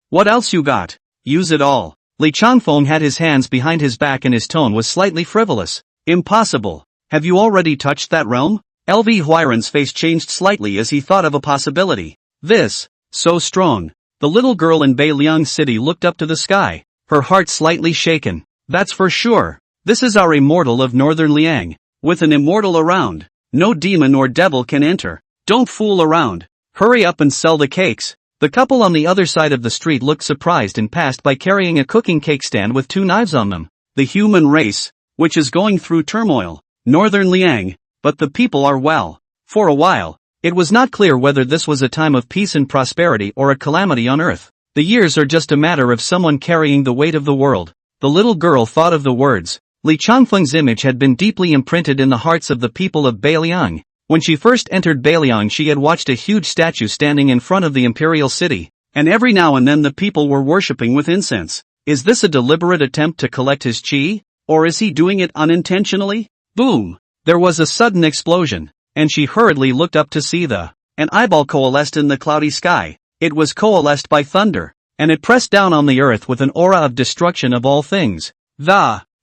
What else you got? Use it all. Li Changfeng had his hands behind his back and his tone was slightly frivolous. Impossible. Have you already touched that realm? LV Huairen's face changed slightly as he thought of a possibility. This, so strong. The little girl in Beiliang City looked up to the sky, her heart slightly shaken. That's for sure. This is our immortal of Northern Liang. With an immortal around, no demon or devil can enter. Don't fool around. Hurry up and sell the cakes. The couple on the other side of the street looked surprised and passed by carrying a cooking cake stand with 2 knives on them. The human race, which is going through turmoil. Northern Liang, but the people are well. For a while, it was not clear whether this was a time of peace and prosperity or a calamity on earth. The years are just a matter of someone carrying the weight of the world. The little girl thought of the words. Li Changfeng's image had been deeply imprinted in the hearts of the people of Beiliang. When she first entered Beiliang, she had watched a huge statue standing in front of the imperial city, and every now and then the people were worshipping with incense. Is this a deliberate attempt to collect his qi, or is he doing it unintentionally? Boom! There was a sudden explosion, and she hurriedly looked up to see an eyeball coalesced in the cloudy sky. It was coalesced by thunder, and it pressed down on the earth with an aura of destruction of all things.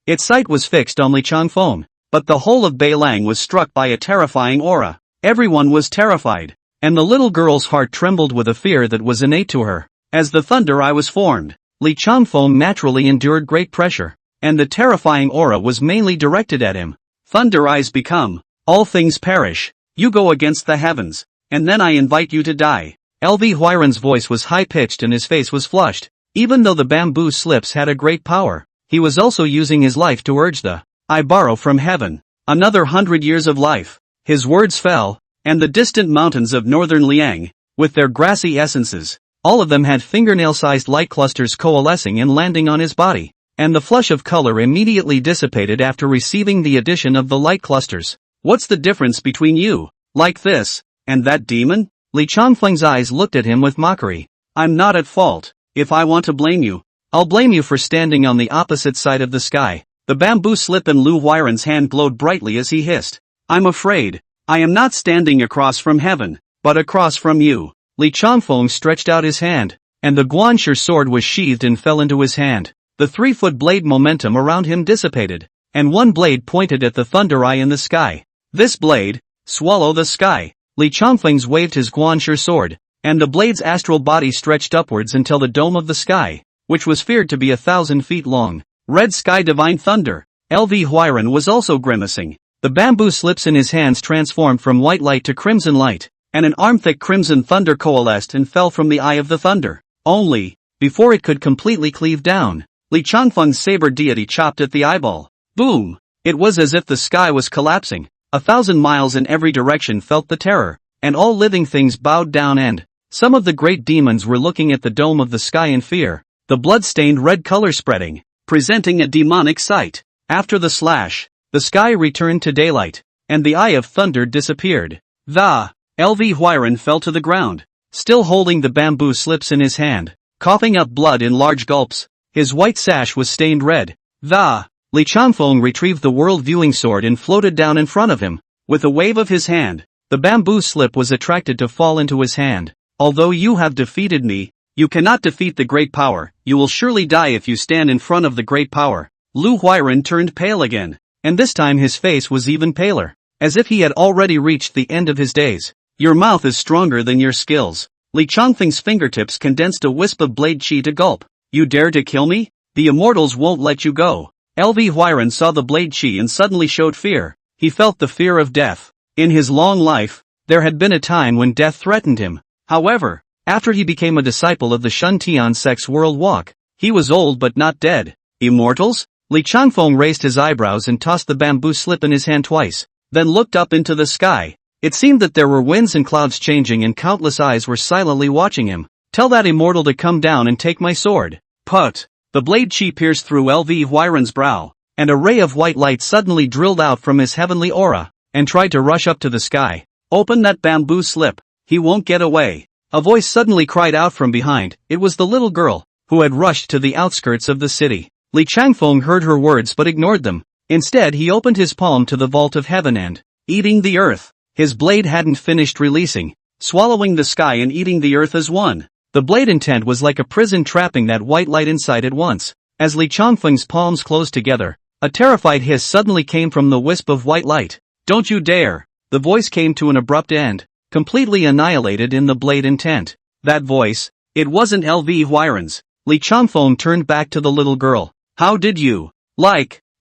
Its sight was fixed on Li Changfeng, but the whole of Beilang was struck by a terrifying aura. Everyone was terrified, and the little girl's heart trembled with a fear that was innate to her. As the thunder eye was formed, Li Changfeng naturally endured great pressure, and the terrifying aura was mainly directed at him. Thunder eyes become, all things perish, you go against the heavens, and then I invite you to die. LV Huairen's voice was high-pitched and his face was flushed. Even though the bamboo slips had a great power, he was also using his life to urge I borrow from heaven, another 100 years of life. His words fell, and the distant mountains of northern Liang, with their grassy essences, all of them had fingernail-sized light clusters coalescing and landing on his body, and the flush of color immediately dissipated after receiving the addition of the light clusters. What's the difference between you, like this, and that demon? Li Changfeng's eyes looked at him with mockery. I'm not at fault. If I want to blame you, I'll blame you for standing on the opposite side of the sky. The bamboo slip in Lu Huairen's hand glowed brightly as he hissed. I'm afraid, I am not standing across from heaven, but across from you. Li Changfeng stretched out his hand, and the Guanshi sword was sheathed and fell into his hand. The 3-foot blade momentum around him dissipated, and one blade pointed at the thunder eye in the sky. This blade, swallow the sky. Li Changfeng waved his Guanshi sword, and the blade's astral body stretched upwards until the dome of the sky, which was feared to be 1,000 feet long. Red sky divine thunder. LV Huairen was also grimacing. The bamboo slips in his hands transformed from white light to crimson light, and an arm-thick crimson thunder coalesced and fell from the eye of the thunder. Only, before it could completely cleave down, Li Changfeng's saber deity chopped at the eyeball. Boom! It was as if the sky was collapsing. 1,000 miles in every direction felt the terror. and all living things bowed down and some of the great demons were looking at the dome of the sky in fear, the blood-stained red color spreading, presenting a demonic sight. After the slash, the sky returned to daylight, and the eye of thunder disappeared. The LV Huiran fell to the ground, still holding the bamboo slips in his hand, coughing up blood in large gulps. His white sash was stained red. The Li Changfeng retrieved the world viewing sword and floated down in front of him. With a wave of his hand, the bamboo slip was attracted to fall into his hand. Although you have defeated me, you cannot defeat the great power. You will surely die if you stand in front of the great power. Lu Huiran turned pale again, and this time his face was even paler, as if he had already reached the end of his days. Your mouth is stronger than your skills. Li Changfeng's fingertips condensed a wisp of blade chi to gulp. You dare to kill me? The Immortals won't let you go. LV Huiran saw the blade chi and suddenly showed fear. He felt the fear of death. In his long life, there had been a time when death threatened him. However, after he became a disciple of the Shuntian Sect's world walk, he was old but not dead. Immortals? Li Changfeng raised his eyebrows and tossed the bamboo slip in his hand twice, then looked up into the sky. It seemed that there were winds and clouds changing and countless eyes were silently watching him. Tell that immortal to come down and take my sword. Put. The blade chi pierced through LV Huiran's brow, and a ray of white light suddenly drilled out from his heavenly aura, and tried to rush up to the sky. Open that bamboo slip. He won't get away. A voice suddenly cried out from behind. It was the little girl, who had rushed to the outskirts of the city. Li Changfeng heard her words but ignored them. Instead he opened his palm to the vault of heaven and, eating the earth, his blade hadn't finished releasing, swallowing the sky and eating the earth as one. The blade intent was like a prison trapping that white light inside at once. As Li Changfeng's palms closed together, a terrified hiss suddenly came from the wisp of white light. Don't you dare! The voice came to an abrupt end, completely annihilated in the blade intent. That voice, it wasn't LV Huiran's. Li Changfeng turned back to the little girl. How did you,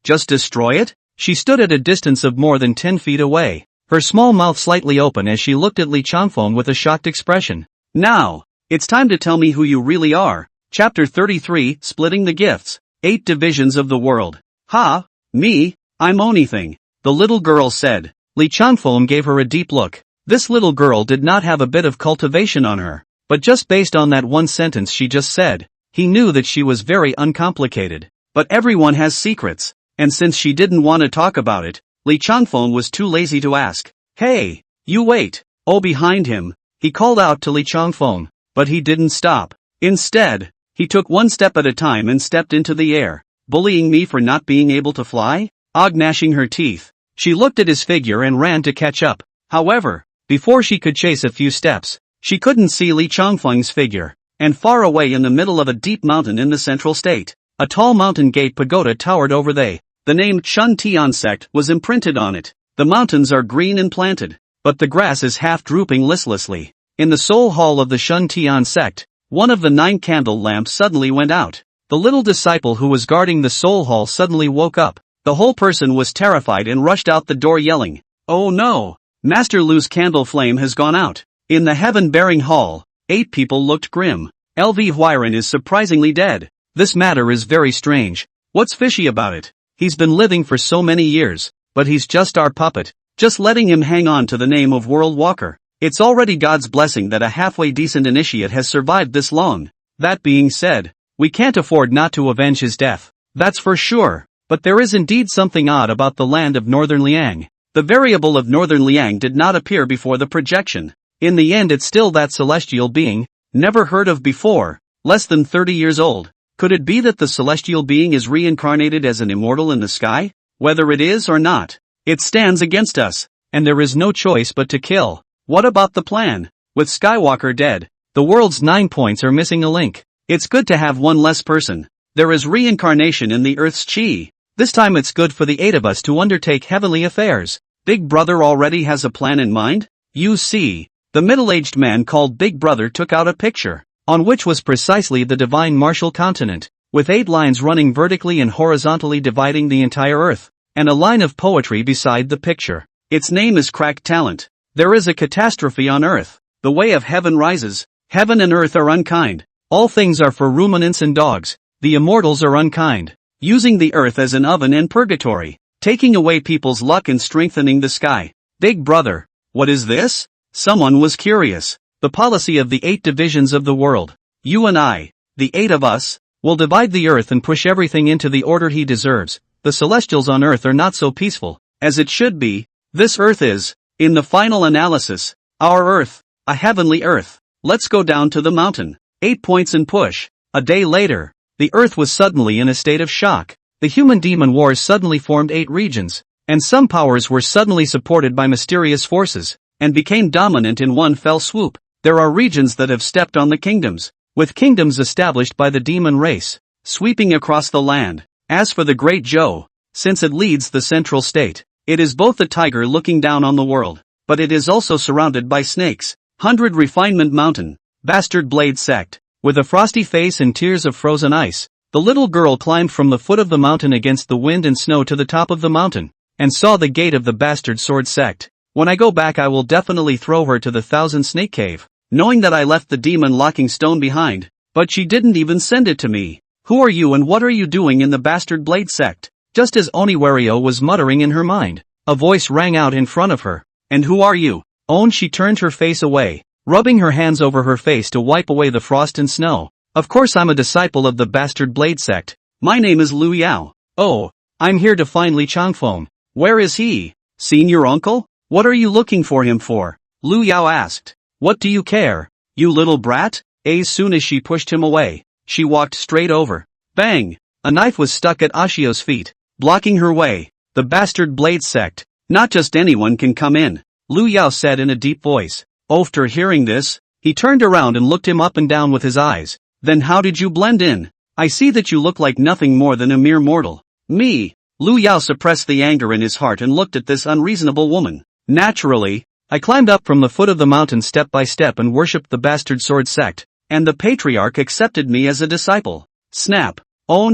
just destroy it? She stood at a distance of more than 10 feet away, her small mouth slightly open as she looked at Li Changfeng with a shocked expression. Now, it's time to tell me who you really are. Chapter 33, Splitting the Gifts. 8 Divisions of the World. Ha, me, I'm anything, the little girl said. Li Changfeng gave her a deep look. This little girl did not have a bit of cultivation on her, but just based on that one sentence she just said, he knew that she was very uncomplicated. But everyone has secrets, and since she didn't want to talk about it, Li Changfeng was too lazy to ask. Hey, you wait. Oh, behind him, he called out to Li Changfeng, but he didn't stop. Instead, he took one step at a time and stepped into the air. Bullying me for not being able to fly? Og gnashing her teeth, she looked at his figure and ran to catch up. However, before she could chase a few steps, she couldn't see Li Changfeng's figure, and far away in the middle of a deep mountain in the central state, a tall mountain gate pagoda towered over they. The name Shuntian Sect was imprinted on it. The mountains are green and planted, but the grass is half drooping listlessly. In the Soul Hall of the Shuntian Sect, one of the 9 candle lamps suddenly went out. The little disciple who was guarding the Soul Hall suddenly woke up. The whole person was terrified and rushed out the door yelling, "Oh no! Master Lu's candle flame has gone out." In the heaven-bearing hall, 8 people looked grim. LV Huiran is surprisingly dead. This matter is very strange. What's fishy about it? He's been living for so many years, but he's just our puppet, just letting him hang on to the name of World Walker. It's already God's blessing that a halfway decent initiate has survived this long. That being said, we can't afford not to avenge his death. That's for sure. But there is indeed something odd about the land of Northern Liang. The variable of Northern Liang did not appear before the projection. In the end it's still that celestial being, never heard of before, less than 30 years old. Could it be that the celestial being is reincarnated as an immortal in the sky? Whether it is or not, it stands against us, and there is no choice but to kill. What about the plan? With Skywalker dead, the world's 9 points are missing a link. It's good to have one less person. There is reincarnation in the Earth's chi. This time it's good for the 8 of us to undertake heavenly affairs. Big Brother already has a plan in mind? You see, the middle-aged man called Big Brother took out a picture, on which was precisely the divine martial continent, with 8 lines running vertically and horizontally dividing the entire Earth, and a line of poetry beside the picture. Its name is Cracked Talent. There is a catastrophe on Earth. The way of heaven rises. Heaven and earth are unkind. All things are for ruminants and dogs. The immortals are unkind, using the earth as an oven and purgatory, taking away people's luck and strengthening the sky. Big Brother, what is this? Someone was curious. The policy of the 8 divisions of the world. You and I, the 8 of us, will divide the earth and push everything into the order he deserves. The celestials on earth are not so peaceful, as it should be. This earth is, in the final analysis, our earth, a heavenly earth. Let's go down to the mountain. 8 points and push. A day later, the earth was suddenly in a state of shock. The human-demon wars suddenly formed 8 regions, and some powers were suddenly supported by mysterious forces, and became dominant in one fell swoop. There are regions that have stepped on the kingdoms, with kingdoms established by the demon race, sweeping across the land. As for the great jiao, since it leads the central state, it is both the tiger looking down on the world, but it is also surrounded by snakes. 100 Refinement Mountain, Bastard Blade Sect. With a frosty face and tears of frozen ice, the little girl climbed from the foot of the mountain against the wind and snow to the top of the mountain, and saw the gate of the Bastard Sword Sect. When I go back I will definitely throw her to the Thousand Snake Cave, knowing that I left the demon locking stone behind, but she didn't even send it to me. Who are you and what are you doing in the Bastard Blade Sect? Just as Oniwario was muttering in her mind, a voice rang out in front of her. And who are you? She turned her face away, rubbing her hands over her face to wipe away the frost and snow. Of course I'm a disciple of the Bastard Blade Sect. My name is Lu Yao. Oh, I'm here to find Li Changfeng. Where is he? Seen your uncle? What are you looking for him for? Lu Yao asked. What do you care, you little brat? As soon as she pushed him away, she walked straight over. Bang! A knife was stuck at Ashio's feet, blocking her way. The Bastard Blade Sect. Not just anyone can come in, Lu Yao said in a deep voice. After hearing this, he turned around and looked him up and down with his eyes. Then how did you blend in? I see that you look like nothing more than a mere mortal. Me? Lu Yao suppressed the anger in his heart and looked at this unreasonable woman. Naturally, I climbed up from the foot of the mountain step by step and worshipped the Bastard Sword Sect, and the Patriarch accepted me as a disciple. Snap.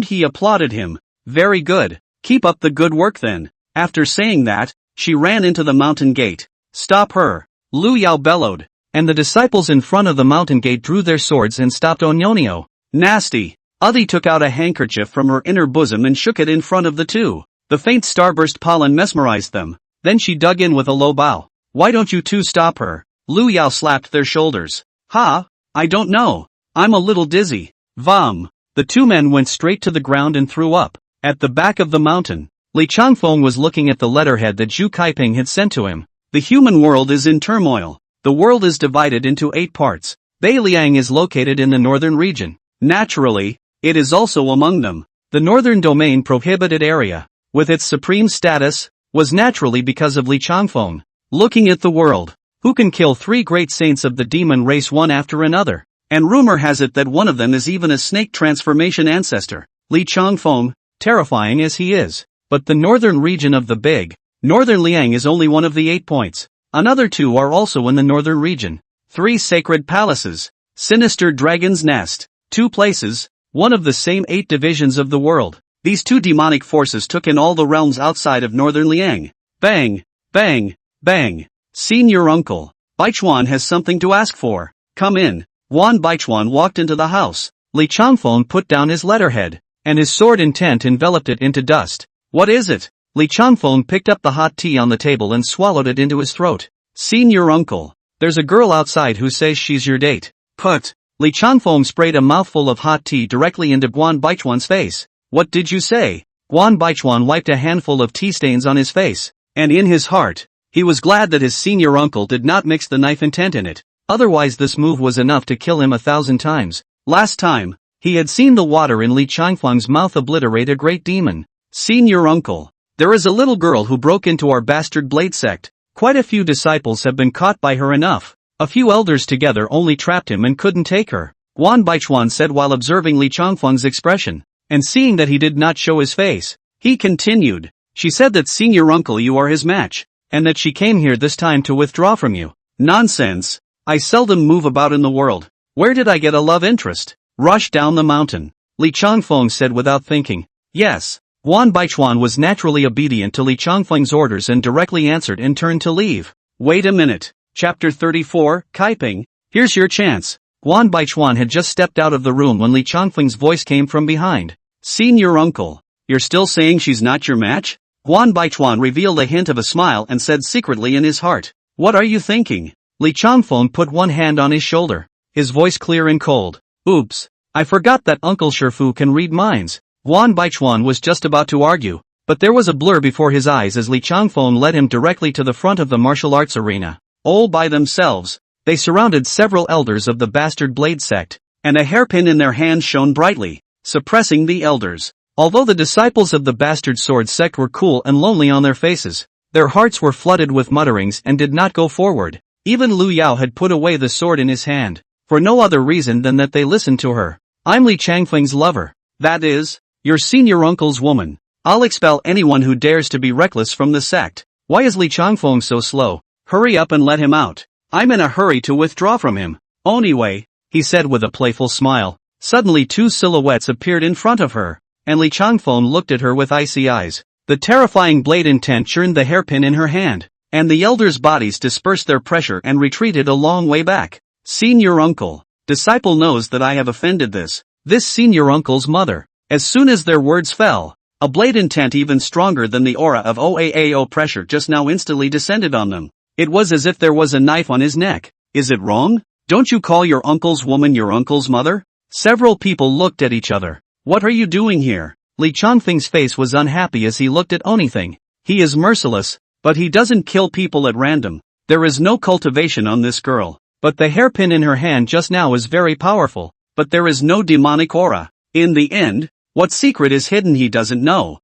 He applauded him. Very good. Keep up the good work then. After saying that, she ran into the mountain gate. Stop her. Lu Yao bellowed, and the disciples in front of the mountain gate drew their swords and stopped Onyonio. Nasty. Udi took out a handkerchief from her inner bosom and shook it in front of the two. The faint starburst pollen mesmerized them. Then she dug in with a low bow. Why don't you two stop her? Lu Yao slapped their shoulders. Ha? I don't know. I'm a little dizzy. Vom. The two men went straight to the ground and threw up. At the back of the mountain, Li Changfeng was looking at the letterhead that Zhu Kaiping had sent to him. The human world is in turmoil. The world is divided into 8 parts. Beiliang is located in the northern region. Naturally, it is also among them. The northern domain prohibited area, with its supreme status, was naturally because of Li Changfeng. Looking at the world, who can kill 3 great saints of the demon race one after another? And rumor has it that one of them is even a snake transformation ancestor. Li Changfeng, terrifying as he is. But the northern region of the big, Northern Liang is only one of the 8 points. Another 2 are also in the northern region. 3 sacred palaces, sinister dragon's nest, 2 places, one of the same 8 divisions of the world. These 2 demonic forces took in all the realms outside of northern Liang. Bang, bang, bang. Seen your uncle. Baichuan has something to ask for. Come in. Wan Baichuan walked into the house. Li Changfeng put down his letterhead, and his sword intent enveloped it into dust. What is it? Li Changfeng picked up the hot tea on the table and swallowed it into his throat. Seen your uncle. There's a girl outside who says she's your date. Put. Li Changfeng sprayed a mouthful of hot tea directly into Guan Baichuan's face. What did you say? Guan Baichuan wiped a handful of tea stains on his face, and in his heart, he was glad that his senior uncle did not mix the knife intent in it. Otherwise this move was enough to kill him 1,000 times. Last time, he had seen the water in Li Changfeng's mouth obliterate a great demon. Seen your uncle. There is a little girl who broke into our Bastard Blade Sect. Quite a few disciples have been caught by her enough. A few elders together only trapped him and couldn't take her. Guan Baichuan said while observing Li Changfeng's expression, and seeing that he did not show his face. He continued. She said that seeing your uncle you are his match, and that she came here this time to withdraw from you. Nonsense. I seldom move about in the world. Where did I get a love interest? Rush down the mountain. Li Changfeng said without thinking. Yes. Guan Baichuan was naturally obedient to Li Changfeng's orders and directly answered and turned to leave. Wait a minute. Chapter 34, Kaiping, here's your chance. Guan Baichuan had just stepped out of the room when Li Changfeng's voice came from behind. Seen your uncle. You're still saying she's not your match? Guan Baichuan revealed a hint of a smile and said secretly in his heart. What are you thinking? Li Changfeng put one hand on his shoulder, his voice clear and cold. Oops, I forgot that Uncle Shifu can read minds. Guan Baichuan was just about to argue, but there was a blur before his eyes as Li Changfeng led him directly to the front of the martial arts arena. All by themselves, they surrounded several elders of the Bastard Blade Sect, and a hairpin in their hands shone brightly, suppressing the elders. Although the disciples of the Bastard Sword Sect were cool and lonely on their faces, their hearts were flooded with mutterings and did not go forward. Even Lu Yao had put away the sword in his hand, for no other reason than that they listened to her. I'm Li Changfeng's lover. That is, your senior uncle's woman. I'll expel anyone who dares to be reckless from the sect. Why is Li Changfeng so slow? Hurry up and let him out. I'm in a hurry to withdraw from him. Anyway, he said with a playful smile. Suddenly two silhouettes appeared in front of her, and Li Changfeng looked at her with icy eyes. The terrifying blade intent churned the hairpin in her hand, and the elders' bodies dispersed their pressure and retreated a long way back. Senior uncle. Disciple knows that I have offended this senior uncle's mother. As soon as their words fell, a blade intent even stronger than the aura of OAAO pressure just now instantly descended on them. It was as if there was a knife on his neck. Is it wrong? Don't you call your uncle's woman your uncle's mother? Several people looked at each other. What are you doing here? Li Changfeng's face was unhappy as he looked at Onithing. He is merciless, but he doesn't kill people at random. There is no cultivation on this girl. But the hairpin in her hand just now is very powerful. But there is no demonic aura. In the end, what secret is hidden he doesn't know.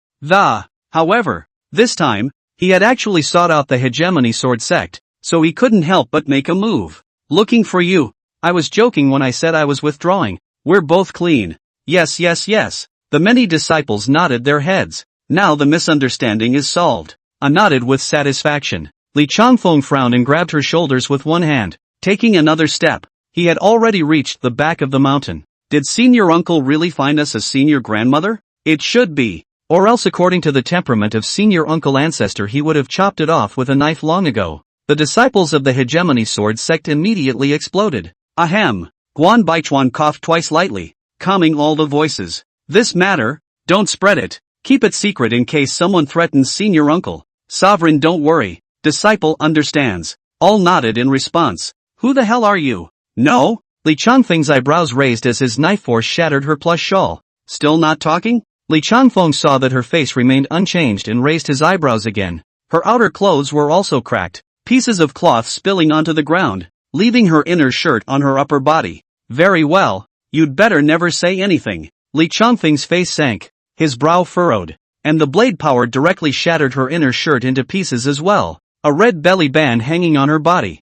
However, this time, he had actually sought out the hegemony sword sect, so he couldn't help but make a move. Looking for you. I was joking when I said I was withdrawing. We're both clean. Yes. The many disciples nodded their heads. Now the misunderstanding is solved. I nodded with satisfaction. Li Changfeng frowned and grabbed her shoulders with one hand. Taking another step, he had already reached the back of the mountain. Did senior uncle really find us a senior grandmother? It should be. Or else according to the temperament of senior uncle ancestor he would have chopped it off with a knife long ago. The disciples of the hegemony sword sect immediately exploded. Ahem. Guan Baichuan coughed twice lightly, calming all the voices. This matter, don't spread it. Keep it secret in case someone threatens senior uncle. Sovereign, don't worry. Disciple understands. All nodded in response. Who the hell are you? No? Li Changfeng's eyebrows raised as his knife force shattered her plush shawl. Still not talking? Li Changfeng saw that her face remained unchanged and raised his eyebrows again. Her outer clothes were also cracked, pieces of cloth spilling onto the ground, leaving her inner shirt on her upper body. Very well, you'd better never say anything. Li Changfeng's face sank, his brow furrowed, and the blade power directly shattered her inner shirt into pieces as well, a red belly band hanging on her body.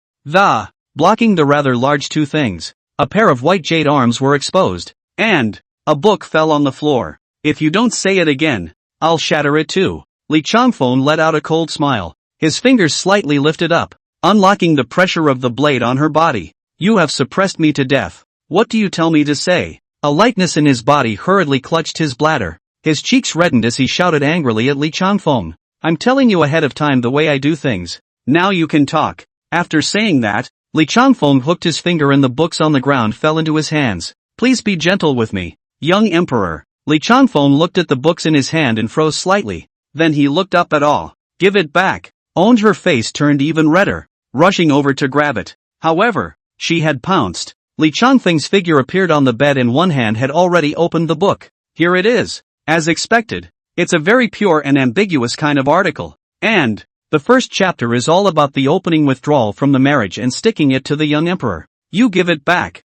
Blocking the rather large two things, a pair of white jade arms were exposed, and a book fell on the floor. If you don't say it again, I'll shatter it too. Li Changfeng let out a cold smile, his fingers slightly lifted up, unlocking the pressure of the blade on her body. You have suppressed me to death. What do you tell me to say? A lightness in his body hurriedly clutched his bladder. His cheeks reddened as he shouted angrily at Li Changfeng. I'm telling you ahead of time the way I do things. Now you can talk. After saying that, Li Changfeng hooked his finger and the books on the ground fell into his hands. Please be gentle with me, young emperor. Li Changfeng looked at the books in his hand and froze slightly. Then he looked up at all. Give it back. Her face turned even redder, rushing over to grab it. However, she had pounced. Li Changfeng's figure appeared on the bed and one hand had already opened the book. Here it is. As expected. It's a very pure and ambiguous kind of article. And the first chapter is all about the opening withdrawal from the marriage and sticking it to the young emperor. You give it back.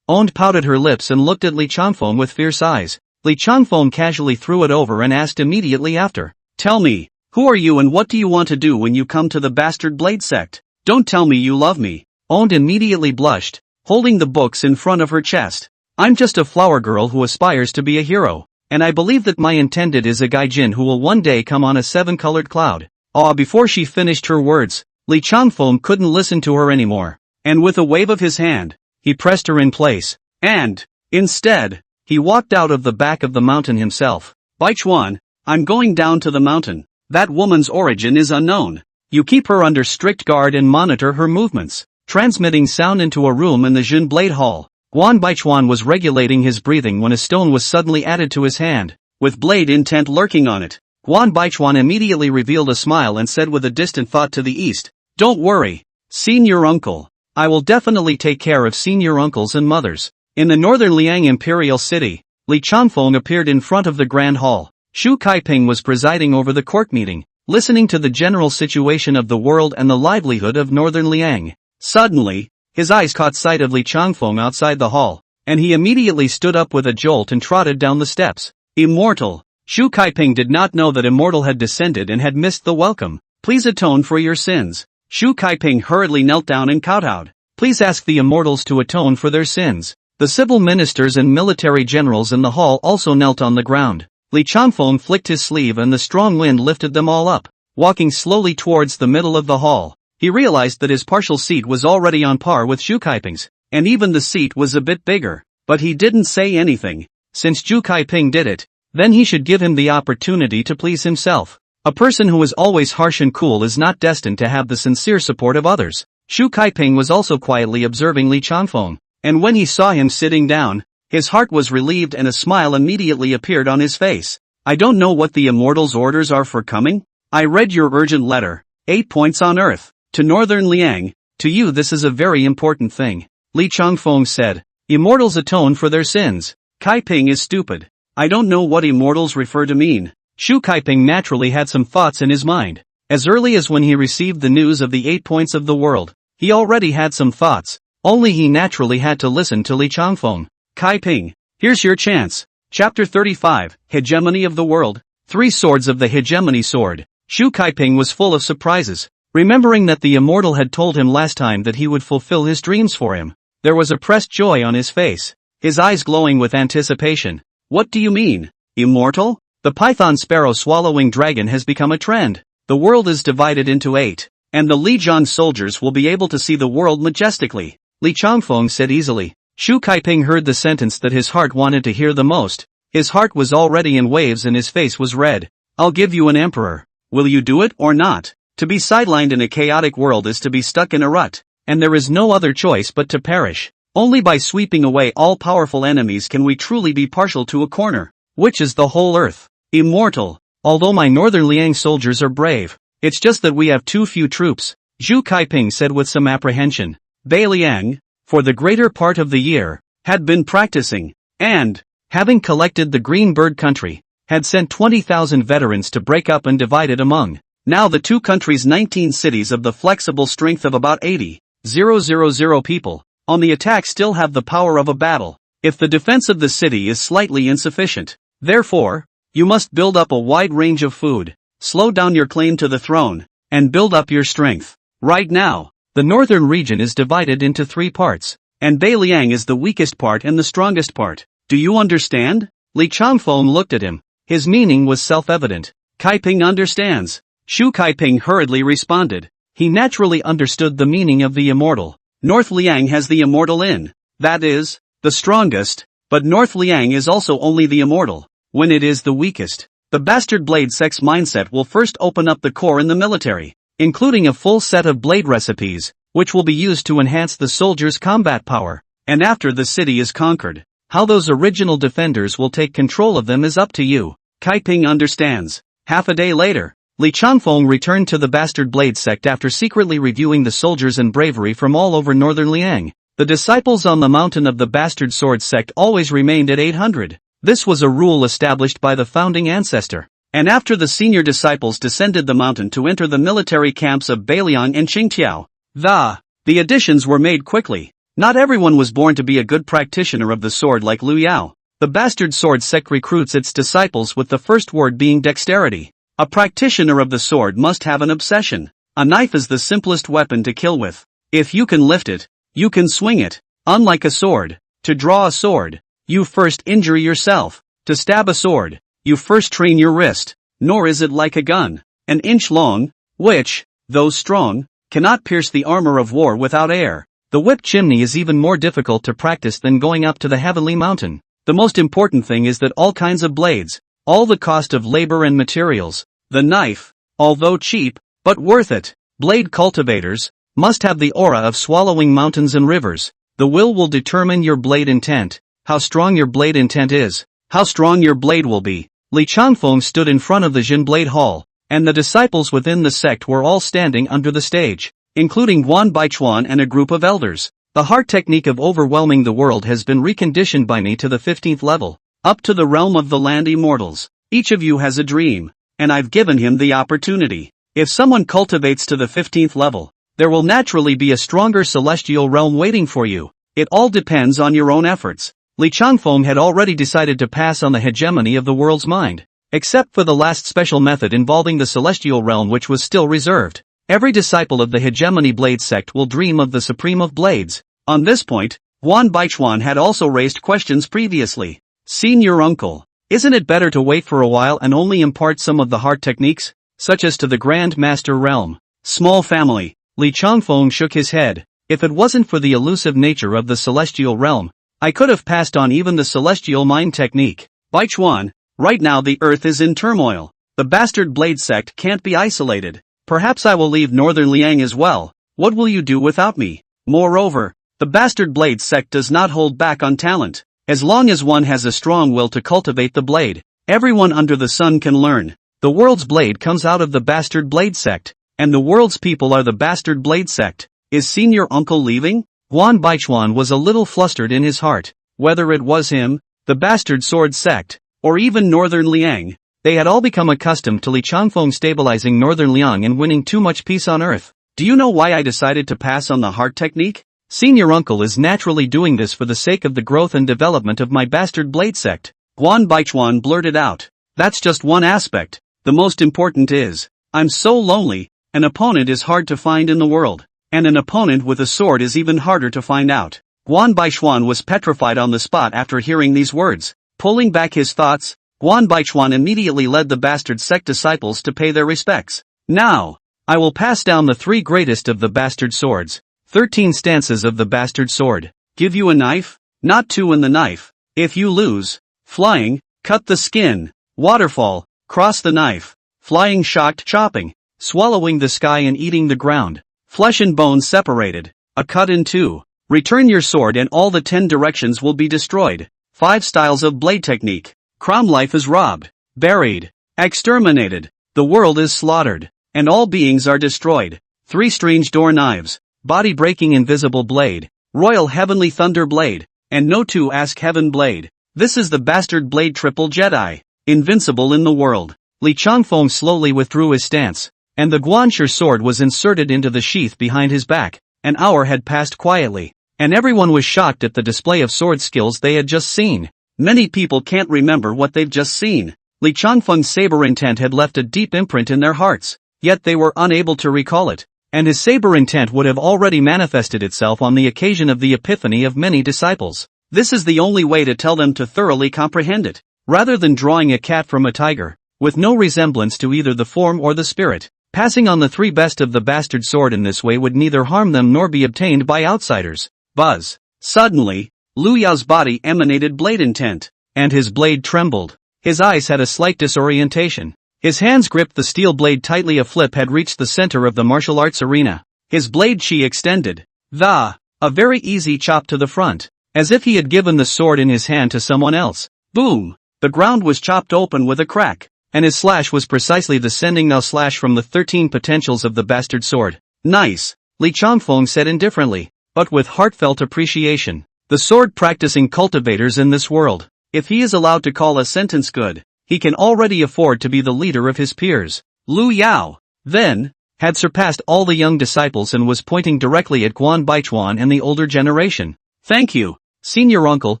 Pouted her lips and looked at Li Changfeng with fierce eyes. Li Changfeng casually threw it over and asked immediately after. Tell me, who are you and what do you want to do when you come to the Bastard Blade Sect? Don't tell me you love me. Immediately blushed, holding the books in front of her chest. I'm just a flower girl who aspires to be a hero, and I believe that my intended is a gaijin who will one day come on a seven-colored cloud. Before she finished her words, Li Changfeng couldn't listen to her anymore, and with a wave of his hand, he pressed her in place, and, instead, he walked out of the back of the mountain himself. Baichuan, I'm going down to the mountain. That woman's origin is unknown. You keep her under strict guard and monitor her movements. Transmitting sound into a room in the Jun Blade Hall, Guan Baichuan was regulating his breathing when a stone was suddenly added to his hand, with blade intent lurking on it. Guan Baichuan immediately revealed a smile and said with a distant thought to the east, Don't worry, senior uncle. I will definitely take care of senior uncles and mothers. In the northern Liang imperial city, Li Changfeng appeared in front of the grand hall. Xu Kaiping was presiding over the court meeting, listening to the general situation of the world and the livelihood of northern Liang. Suddenly, his eyes caught sight of Li Changfeng outside the hall, and he immediately stood up with a jolt and trotted down the steps. Immortal. Xu Kaiping did not know that Immortal had descended and had missed the welcome. Please atone for your sins. Xu Kaiping hurriedly knelt down and kowtowed. Please ask the Immortals to atone for their sins. The civil ministers and military generals in the hall also knelt on the ground. Li Changfeng flicked his sleeve and the strong wind lifted them all up. Walking slowly towards the middle of the hall, he realized that his partial seat was already on par with Xu Kaiping's, and even the seat was a bit bigger. But he didn't say anything. Since Xu Kaiping did it, then he should give him the opportunity to please himself. A person who is always harsh and cool is not destined to have the sincere support of others. Xu Kaiping was also quietly observing Li Changfeng, and when he saw him sitting down, his heart was relieved and a smile immediately appeared on his face. I don't know what the Immortals' orders are for coming. I read your urgent letter, 8 points on earth. To Northern Liang, to you this is a very important thing. Li Changfeng said, Immortals atone for their sins. Kaiping is stupid. I don't know what Immortals refer to mean. Xu Kaiping naturally had some thoughts in his mind. As early as when he received the news of the 8 points of the world, he already had some thoughts, only he naturally had to listen to Li Changfeng. Kaiping, here's your chance. Chapter 35, Hegemony of the World. 3 Swords of the Hegemony Sword. Xu Kaiping was full of surprises. Remembering that the Immortal had told him last time that he would fulfill his dreams for him, there was oppressed joy on his face, his eyes glowing with anticipation. What do you mean, Immortal? The python sparrow swallowing dragon has become a trend. The world is divided into 8, and the Lijiang soldiers will be able to see the world majestically, Li Changfeng said easily. Xu Kaiping heard the sentence that his heart wanted to hear the most. His heart was already in waves and his face was red. I'll give you an emperor. Will you do it or not? To be sidelined in a chaotic world is to be stuck in a rut, and there is no other choice but to perish. Only by sweeping away all powerful enemies can we truly be partial to a corner, which is the whole earth. Immortal. Although my northern Liang soldiers are brave, it's just that we have too few troops, Xu Kaiping said with some apprehension. Bei Liang, for the greater part of the year, had been practicing, and, having collected the Green Bird country, had sent 20,000 veterans to break up and divide it among. Now the 2 countries' 19 cities of the flexible strength of about 80,000 people, on the attack still have the power of a battle, if the defense of the city is slightly insufficient. Therefore, you must build up a wide range of food, slow down your claim to the throne, and build up your strength. Right now, the northern region is divided into 3 parts, and Bei Liang is the weakest part and the strongest part. Do you understand? Li Changfeng looked at him. His meaning was self-evident. Kaiping understands. Xu Kaiping hurriedly responded. He naturally understood the meaning of the immortal. North Liang has the immortal in, that is, the strongest, but North Liang is also only the immortal, when it is the weakest. The bastard blade sect's mindset will first open up the core in the military, including a full set of blade recipes, which will be used to enhance the soldiers' combat power, and after the city is conquered, how those original defenders will take control of them is up to you. Kaiping understands. Half a day later, Li Changfeng returned to the Bastard Blade sect after secretly reviewing the soldiers and bravery from all over northern Liang. The disciples on the mountain of the Bastard Sword sect always remained at 800. This was a rule established by the founding ancestor. And after the senior disciples descended the mountain to enter the military camps of Beiliang and Qingtiao, the additions were made quickly. Not everyone was born to be a good practitioner of the sword like Liu Yao. The Bastard Sword sect recruits its disciples with the first word being dexterity. A practitioner of the sword must have an obsession. A knife is the simplest weapon to kill with. If you can lift it, you can swing it. Unlike a sword, to draw a sword, you first injure yourself. To stab a sword, you first train your wrist. Nor is it like a gun, an inch long, which, though strong, cannot pierce the armor of war without air. The whip chimney is even more difficult to practice than going up to the heavenly mountain. The most important thing is that all kinds of blades, all the cost of labor and materials, the knife, although cheap, but worth it, blade cultivators, must have the aura of swallowing mountains and rivers. The will determine your blade intent. How strong your blade intent is, how strong your blade will be. Li Changfeng stood in front of the Jin Blade Hall, and the disciples within the sect were all standing under the stage. including Guan Baichuan and a group of elders. The heart technique of overwhelming the world has been reconditioned by me to the 15th level, up to the realm of the land immortals. Each of you has a dream, and I've given him the opportunity. If someone cultivates to the 15th level, there will naturally be a stronger celestial realm waiting for you. It all depends on your own efforts. Li Changfeng had already decided to pass on the hegemony of the world's mind, except for the last special method involving the celestial realm, which was still reserved. Every disciple of the hegemony blade sect will dream of the supreme of blades. On this point, Guan Baichuan had also raised questions previously. Senior uncle, isn't it better to wait for a while and only impart some of the heart techniques, such as to the Grand Master realm? Small family. Li Changfeng shook his head. If it wasn't for the elusive nature of the celestial realm, I could have passed on even the celestial mind technique. Baichuan, right now the earth is in turmoil. The bastard blade sect can't be isolated. Perhaps I will leave Northern Liang as well. What will you do without me? Moreover, the bastard blade sect does not hold back on talent. As long as one has a strong will to cultivate the blade, everyone under the sun can learn. The world's blade comes out of the bastard blade sect, and the world's people are the bastard blade sect. Is senior uncle leaving? Guan Baichuan was a little flustered in his heart. Whether it was him, the bastard sword sect, or even Northern Liang, they had all become accustomed to Li Changfeng stabilizing Northern Liang and winning too much peace on earth. Do you know why I decided to pass on the heart technique? Senior uncle is naturally doing this for the sake of the growth and development of my bastard blade sect. Guan Baichuan blurted out. That's just one aspect. The most important is, I'm so lonely. An opponent is hard to find in the world, and an opponent with a sword is even harder to find out. Guan Baichuan was petrified on the spot after hearing these words. Pulling back his thoughts, Guan Baichuan immediately led the bastard sect disciples to pay their respects. Now, I will pass down the 3 greatest of the bastard swords. 13 stances of the bastard sword. Give you a knife? Not 2 in the knife. If you lose, flying, cut the skin, waterfall, cross the knife, flying shocked chopping, swallowing the sky and eating the ground, flesh and bones separated, a cut in 2. Return your sword and all the 10 directions will be destroyed. 5 styles of blade technique. Crom life is robbed, buried, exterminated, the world is slaughtered, and all beings are destroyed. 3 strange door knives. Body-breaking invisible blade, royal heavenly thunder blade, and no 2 ask heaven blade. This is the bastard blade triple Jedi, invincible in the world. Li Changfeng slowly withdrew his stance, and the Guanshi sword was inserted into the sheath behind his back. An hour had passed quietly, and everyone was shocked at the display of sword skills they had just seen. Many people can't remember what they've just seen. Li Changfeng's saber intent had left a deep imprint in their hearts, yet they were unable to recall it. And his saber intent would have already manifested itself on the occasion of the epiphany of many disciples. This is the only way to tell them to thoroughly comprehend it, rather than drawing a cat from a tiger, with no resemblance to either the form or the spirit. Passing on the 3 best of the bastard sword in this way would neither harm them nor be obtained by outsiders. Buzz. Suddenly, Lu Yao's body emanated blade intent, and his blade trembled. His eyes had a slight disorientation. His hands gripped the steel blade tightly. A flip had reached the center of the martial arts arena. His blade chi extended. A very easy chop to the front, as if he had given the sword in his hand to someone else. Boom! The ground was chopped open with a crack, and his slash was precisely the sending now slash from the 13 potentials of the bastard sword. Nice, Li Changfeng said indifferently, but with heartfelt appreciation. The sword practicing cultivators in this world, if he is allowed to call a sentence good, he can already afford to be the leader of his peers. Lu Yao, then, had surpassed all the young disciples and was pointing directly at Guan Baichuan and the older generation. Thank you, senior uncle,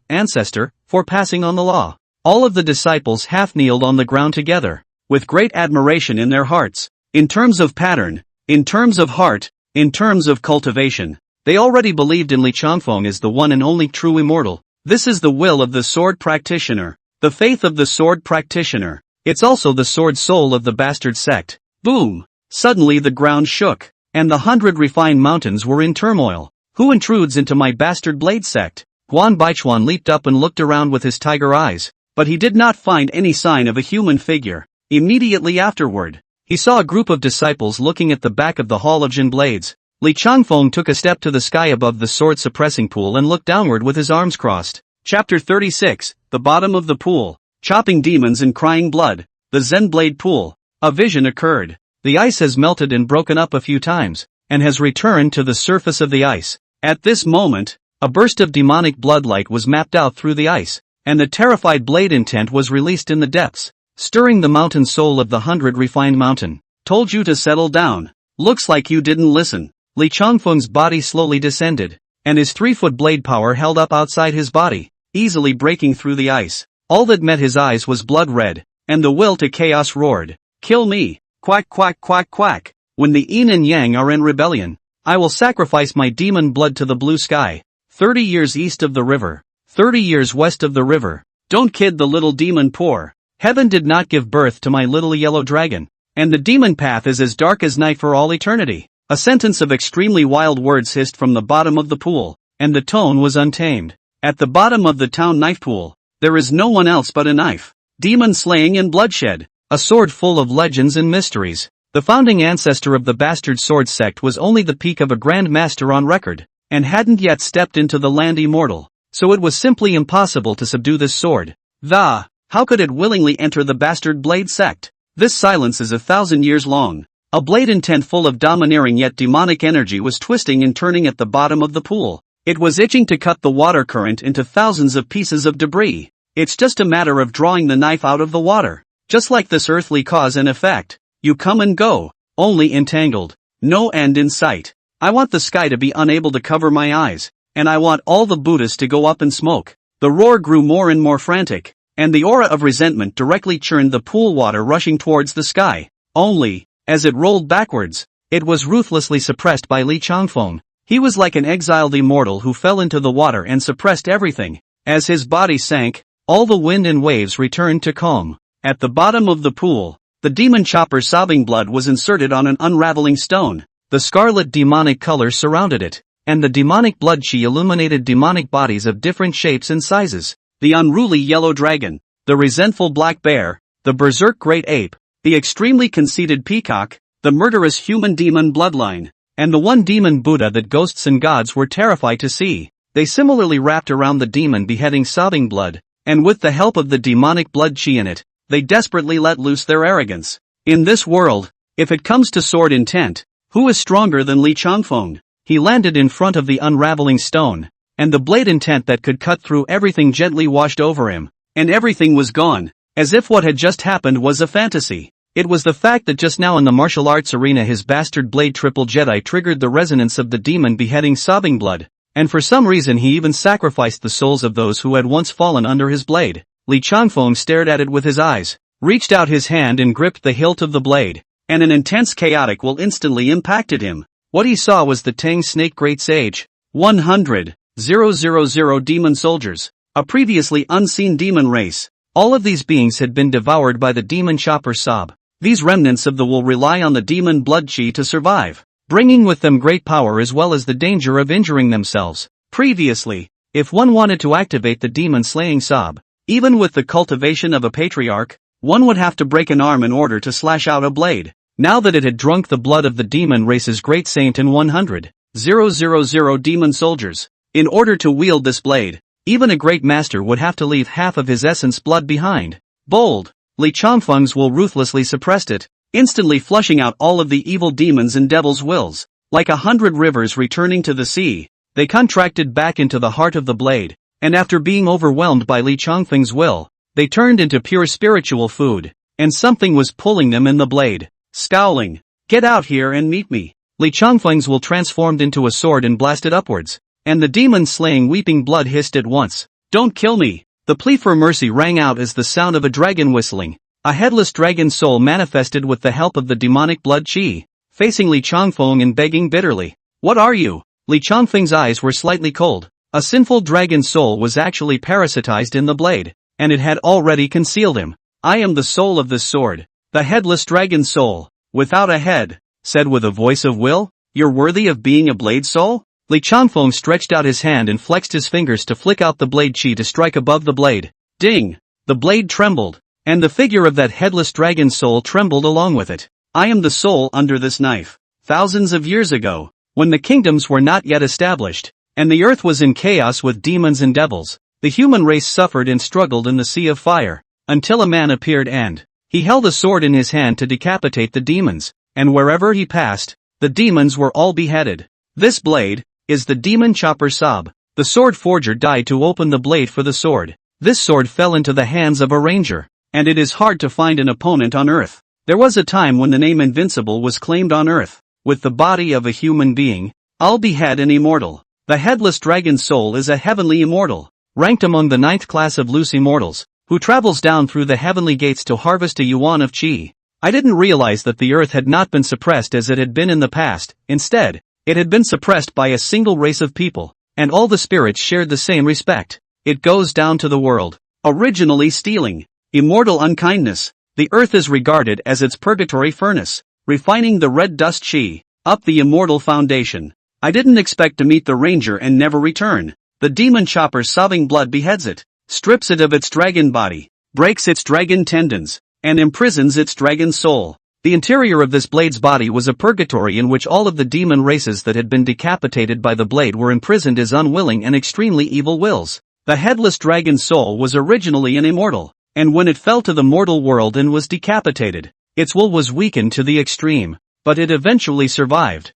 ancestor, for passing on the law. All of the disciples half-kneeled on the ground together, with great admiration in their hearts. In terms of pattern, in terms of heart, in terms of cultivation, they already believed in Li Changfeng as the one and only true immortal. This is the will of the sword practitioner. The faith of the sword practitioner. It's also the sword soul of the bastard sect. Boom! Suddenly the ground shook, and the 100 refined mountains were in turmoil. Who intrudes into my bastard blade sect? Guan Baichuan leaped up and looked around with his tiger eyes, but he did not find any sign of a human figure. Immediately afterward, he saw a group of disciples looking at the back of the Hall of Jin Blades. Li Changfeng took a step to the sky above the sword-suppressing pool and looked downward with his arms crossed. Chapter 36, The Bottom of the Pool. Chopping demons and crying blood. The Zen Blade Pool. A vision occurred. The ice has melted and broken up a few times, and has returned to the surface of the ice. At this moment, a burst of demonic bloodlight was mapped out through the ice, and the terrified blade intent was released in the depths, stirring the mountain soul of the 100 refined mountain. Told you to settle down. Looks like you didn't listen. Li Changfeng's body slowly descended, and his 3-foot blade power held up outside his body, easily breaking through the ice. All that met his eyes was blood red, and the will to chaos roared. Kill me! Quack quack quack quack! When the yin and yang are in rebellion, I will sacrifice my demon blood to the blue sky. 30 years east of the river, 30 years west of the river. Don't kid the little demon poor. Heaven did not give birth to my little yellow dragon, and the demon path is as dark as night for all eternity. A sentence of extremely wild words hissed from the bottom of the pool, and the tone was untamed. At the bottom of the town knife pool, there is no one else but a knife. Demon slaying and bloodshed. A sword full of legends and mysteries. The founding ancestor of the bastard sword sect was only the peak of a grand master on record, and hadn't yet stepped into the land immortal, so it was simply impossible to subdue this sword. How could it willingly enter the bastard blade sect? This silence is 1,000 years long. A blade intent full of domineering yet demonic energy was twisting and turning at the bottom of the pool. It was itching to cut the water current into thousands of pieces of debris. It's just a matter of drawing the knife out of the water. Just like this earthly cause and effect. You come and go, only entangled. No end in sight. I want the sky to be unable to cover my eyes, and I want all the Buddhas to go up in smoke. The roar grew more and more frantic, and the aura of resentment directly churned the pool water rushing towards the sky. Only, as it rolled backwards, it was ruthlessly suppressed by Li Changfeng. He was like an exiled immortal who fell into the water and suppressed everything. As his body sank, all the wind and waves returned to calm. At the bottom of the pool, the demon chopper's sobbing blood was inserted on an unraveling stone. The scarlet demonic color surrounded it, and the demonic blood chi illuminated demonic bodies of different shapes and sizes. The unruly yellow dragon, the resentful black bear, the berserk great ape, the extremely conceited peacock, the murderous human demon bloodline, and the one demon Buddha that ghosts and gods were terrified to see. They similarly wrapped around the demon beheading sobbing blood, and with the help of the demonic blood chi in it, they desperately let loose their arrogance. In this world, if it comes to sword intent, who is stronger than Li Changfeng? He landed in front of the unraveling stone, and the blade intent that could cut through everything gently washed over him, and everything was gone, as if what had just happened was a fantasy. It was the fact that just now in the martial arts arena his bastard blade triple Jedi triggered the resonance of the demon beheading sobbing blood, and for some reason he even sacrificed the souls of those who had once fallen under his blade. Li Changfeng stared at it with his eyes, reached out his hand and gripped the hilt of the blade, and an intense chaotic will instantly impacted him. What he saw was the Tang Snake Great Sage. 100,000 demon soldiers. A previously unseen demon race. All of these beings had been devoured by the demon chopper Sob. These remnants of the will rely on the demon blood chi to survive, bringing with them great power as well as the danger of injuring themselves. Previously, if one wanted to activate the demon slaying Sob, even with the cultivation of a patriarch, one would have to break an arm in order to slash out a blade. Now that it had drunk the blood of the demon race's great saint and 100,000 demon soldiers, in order to wield this blade, even a great master would have to leave half of his essence blood behind. Bold, Li Changfeng's will ruthlessly suppressed it, instantly flushing out all of the evil demons and devil's wills. Like 100 rivers returning to the sea, they contracted back into the heart of the blade, and after being overwhelmed by Li Changfeng's will, they turned into pure spiritual food, and something was pulling them in the blade. Scowling, "Get out here and meet me." Li Changfeng's will transformed into a sword and blasted upwards, and the demon-slaying weeping blood hissed at once. "Don't kill me!" The plea for mercy rang out as the sound of a dragon whistling. A headless dragon soul manifested with the help of the demonic blood chi, facing Li Changfeng and begging bitterly. "What are you?" Li Changfeng's eyes were slightly cold. A sinful dragon soul was actually parasitized in the blade, and it had already concealed him. "I am the soul of this sword. The headless dragon soul, without a head," said with a voice of will. "You're worthy of being a blade soul?" Li Changfeng stretched out his hand and flexed his fingers to flick out the blade chi to strike above the blade. Ding! The blade trembled, and the figure of that headless dragon soul trembled along with it. "I am the soul under this knife. Thousands of years ago, when the kingdoms were not yet established, and the earth was in chaos with demons and devils, the human race suffered and struggled in the sea of fire, until a man appeared and he held a sword in his hand to decapitate the demons, and wherever he passed, The demons were all beheaded. This blade is the demon chopper sab. The sword forger died to open the blade for the sword. This sword fell into the hands of a ranger, and it is hard to find an opponent on Earth. There was a time when the name Invincible was claimed on Earth. With the body of a human being, I'll behead an immortal. The headless dragon's soul is a heavenly immortal, ranked among the 9th class of loose immortals, who travels down through the heavenly gates to harvest a yuan of qi. I didn't realize that the earth had not been suppressed as it had been in the past. Instead, it had been suppressed by a single race of people, and all the spirits shared the same respect. It goes down to the world. Originally stealing. Immortal unkindness. The earth is regarded as its purgatory furnace, refining the red dust qi, up the immortal foundation. I didn't expect to meet the ranger and never return. The demon chopper sobbing blood beheads it, strips it of its dragon body, breaks its dragon tendons, and imprisons its dragon soul. The interior of this blade's body was a purgatory in which all of the demon races that had been decapitated by the blade were imprisoned as unwilling and extremely evil wills. The headless dragon's soul was originally an immortal, and when it fell to the mortal world and was decapitated, its will was weakened to the extreme, but it eventually survived.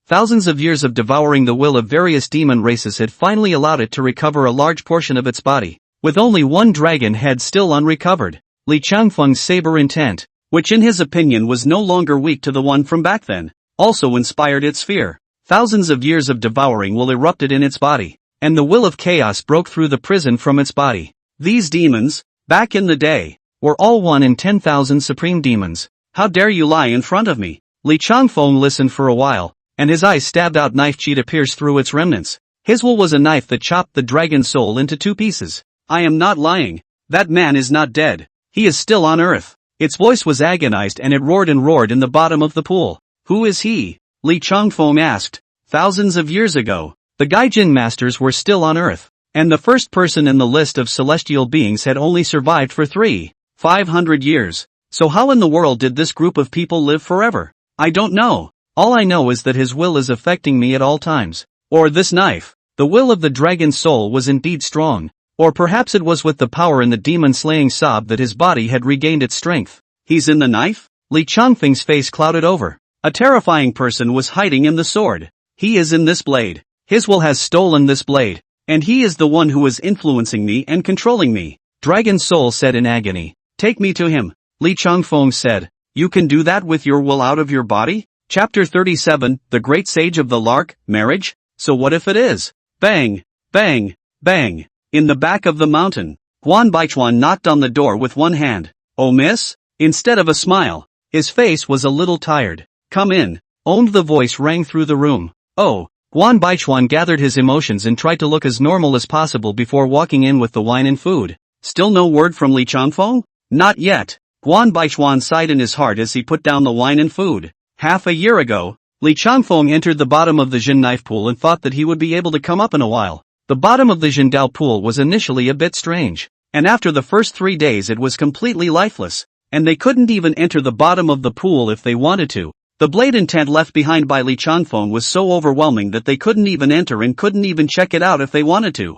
Thousands of years of devouring the will of various demon races had finally allowed it to recover a large portion of its body, with only one dragon head still unrecovered. Li Changfeng's saber intent, which in his opinion was no longer weak to the one from back then, also inspired its fear. Thousands of years of devouring will erupted in its body, and the will of chaos broke through the prison from its body. These demons, back in the day, were all 1 in 10,000 supreme demons. How dare you lie in front of me? Li Changfeng listened for a while, and his eyes stabbed out knife qi to pierce through its remnants. His will was a knife that chopped the dragon's soul into 2 pieces. I am not lying. That man is not dead. He is still on Earth. Its voice was agonized and it roared and roared in the bottom of the pool. Who is he? Li Changfeng asked. Thousands of years ago, the Gaijin masters were still on Earth, and the first person in the list of celestial beings had only survived for 500 years. So how in the world did this group of people live forever? I don't know. All I know is that his will is affecting me at all times. Or this knife. The will of the dragon's soul was indeed strong. Or perhaps it was with the power in the demon-slaying sob that his body had regained its strength. He's in the knife? Li Changfeng's face clouded over. A terrifying person was hiding in the sword. He is in this blade. His will has stolen this blade. And he is the one who is influencing me and controlling me. Dragon's soul said in agony. Take me to him. Li Changfeng said. You can do that with your will out of your body? Chapter 37, The Great Sage of the Lark, Marriage? So what if it is? Bang! Bang! Bang! In the back of the mountain, Guan Baichuan knocked on the door with one hand. Oh miss? Instead of a smile, his face was a little tired. Come in. The voice rang through the room. Oh, Guan Baichuan gathered his emotions and tried to look as normal as possible before walking in with the wine and food. Still no word from Li Changfeng? Not yet. Guan Baichuan sighed in his heart as he put down the wine and food. Half a year ago, Li Changfeng entered the bottom of the Jin knife pool and thought that he would be able to come up in a while. The bottom of the Jindao pool was initially a bit strange, and after the first 3 days it was completely lifeless, and they couldn't even enter the bottom of the pool if they wanted to. The blade intent left behind by Li Changfeng was so overwhelming that they couldn't even enter and couldn't even check it out if they wanted to.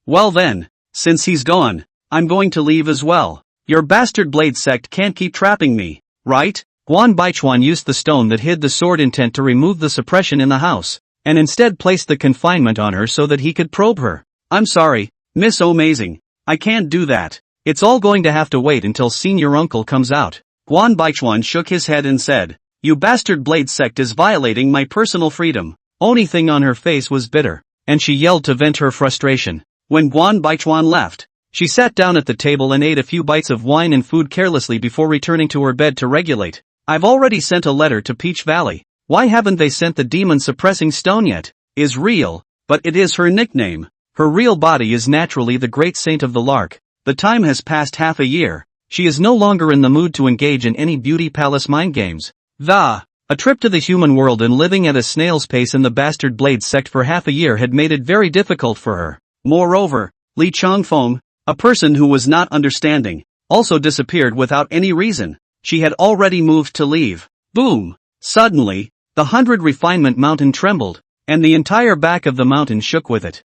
Well then, since he's gone, I'm going to leave as well. Your bastard blade sect can't keep trapping me, right? Guan Baichuan used the stone that hid the sword intent to remove the suppression in the house, and instead placed the confinement on her so that he could probe her. I'm sorry, Miss Amazing. I can't do that. It's all going to have to wait until senior uncle comes out. Guan Baichuan shook his head and said, You bastard blade sect is violating my personal freedom. Only thing on her face was bitter, and she yelled to vent her frustration. When Guan Baichuan left, she sat down at the table and ate a few bites of wine and food carelessly before returning to her bed to regulate. I've already sent a letter to Peach Valley. Why haven't they sent the demon-suppressing stone yet? Is real, but it is her nickname. Her real body is naturally the great saint of the Lark. The time has passed half a year. She is no longer in the mood to engage in any beauty palace mind games. A trip to the human world and living at a snail's pace in the bastard blade sect for half a year had made it very difficult for her. Moreover, Li Changfeng, a person who was not understanding, also disappeared without any reason. She had already moved to leave. Boom! Suddenly, the 100 Refinement Mountain trembled, and the entire back of the mountain shook with it.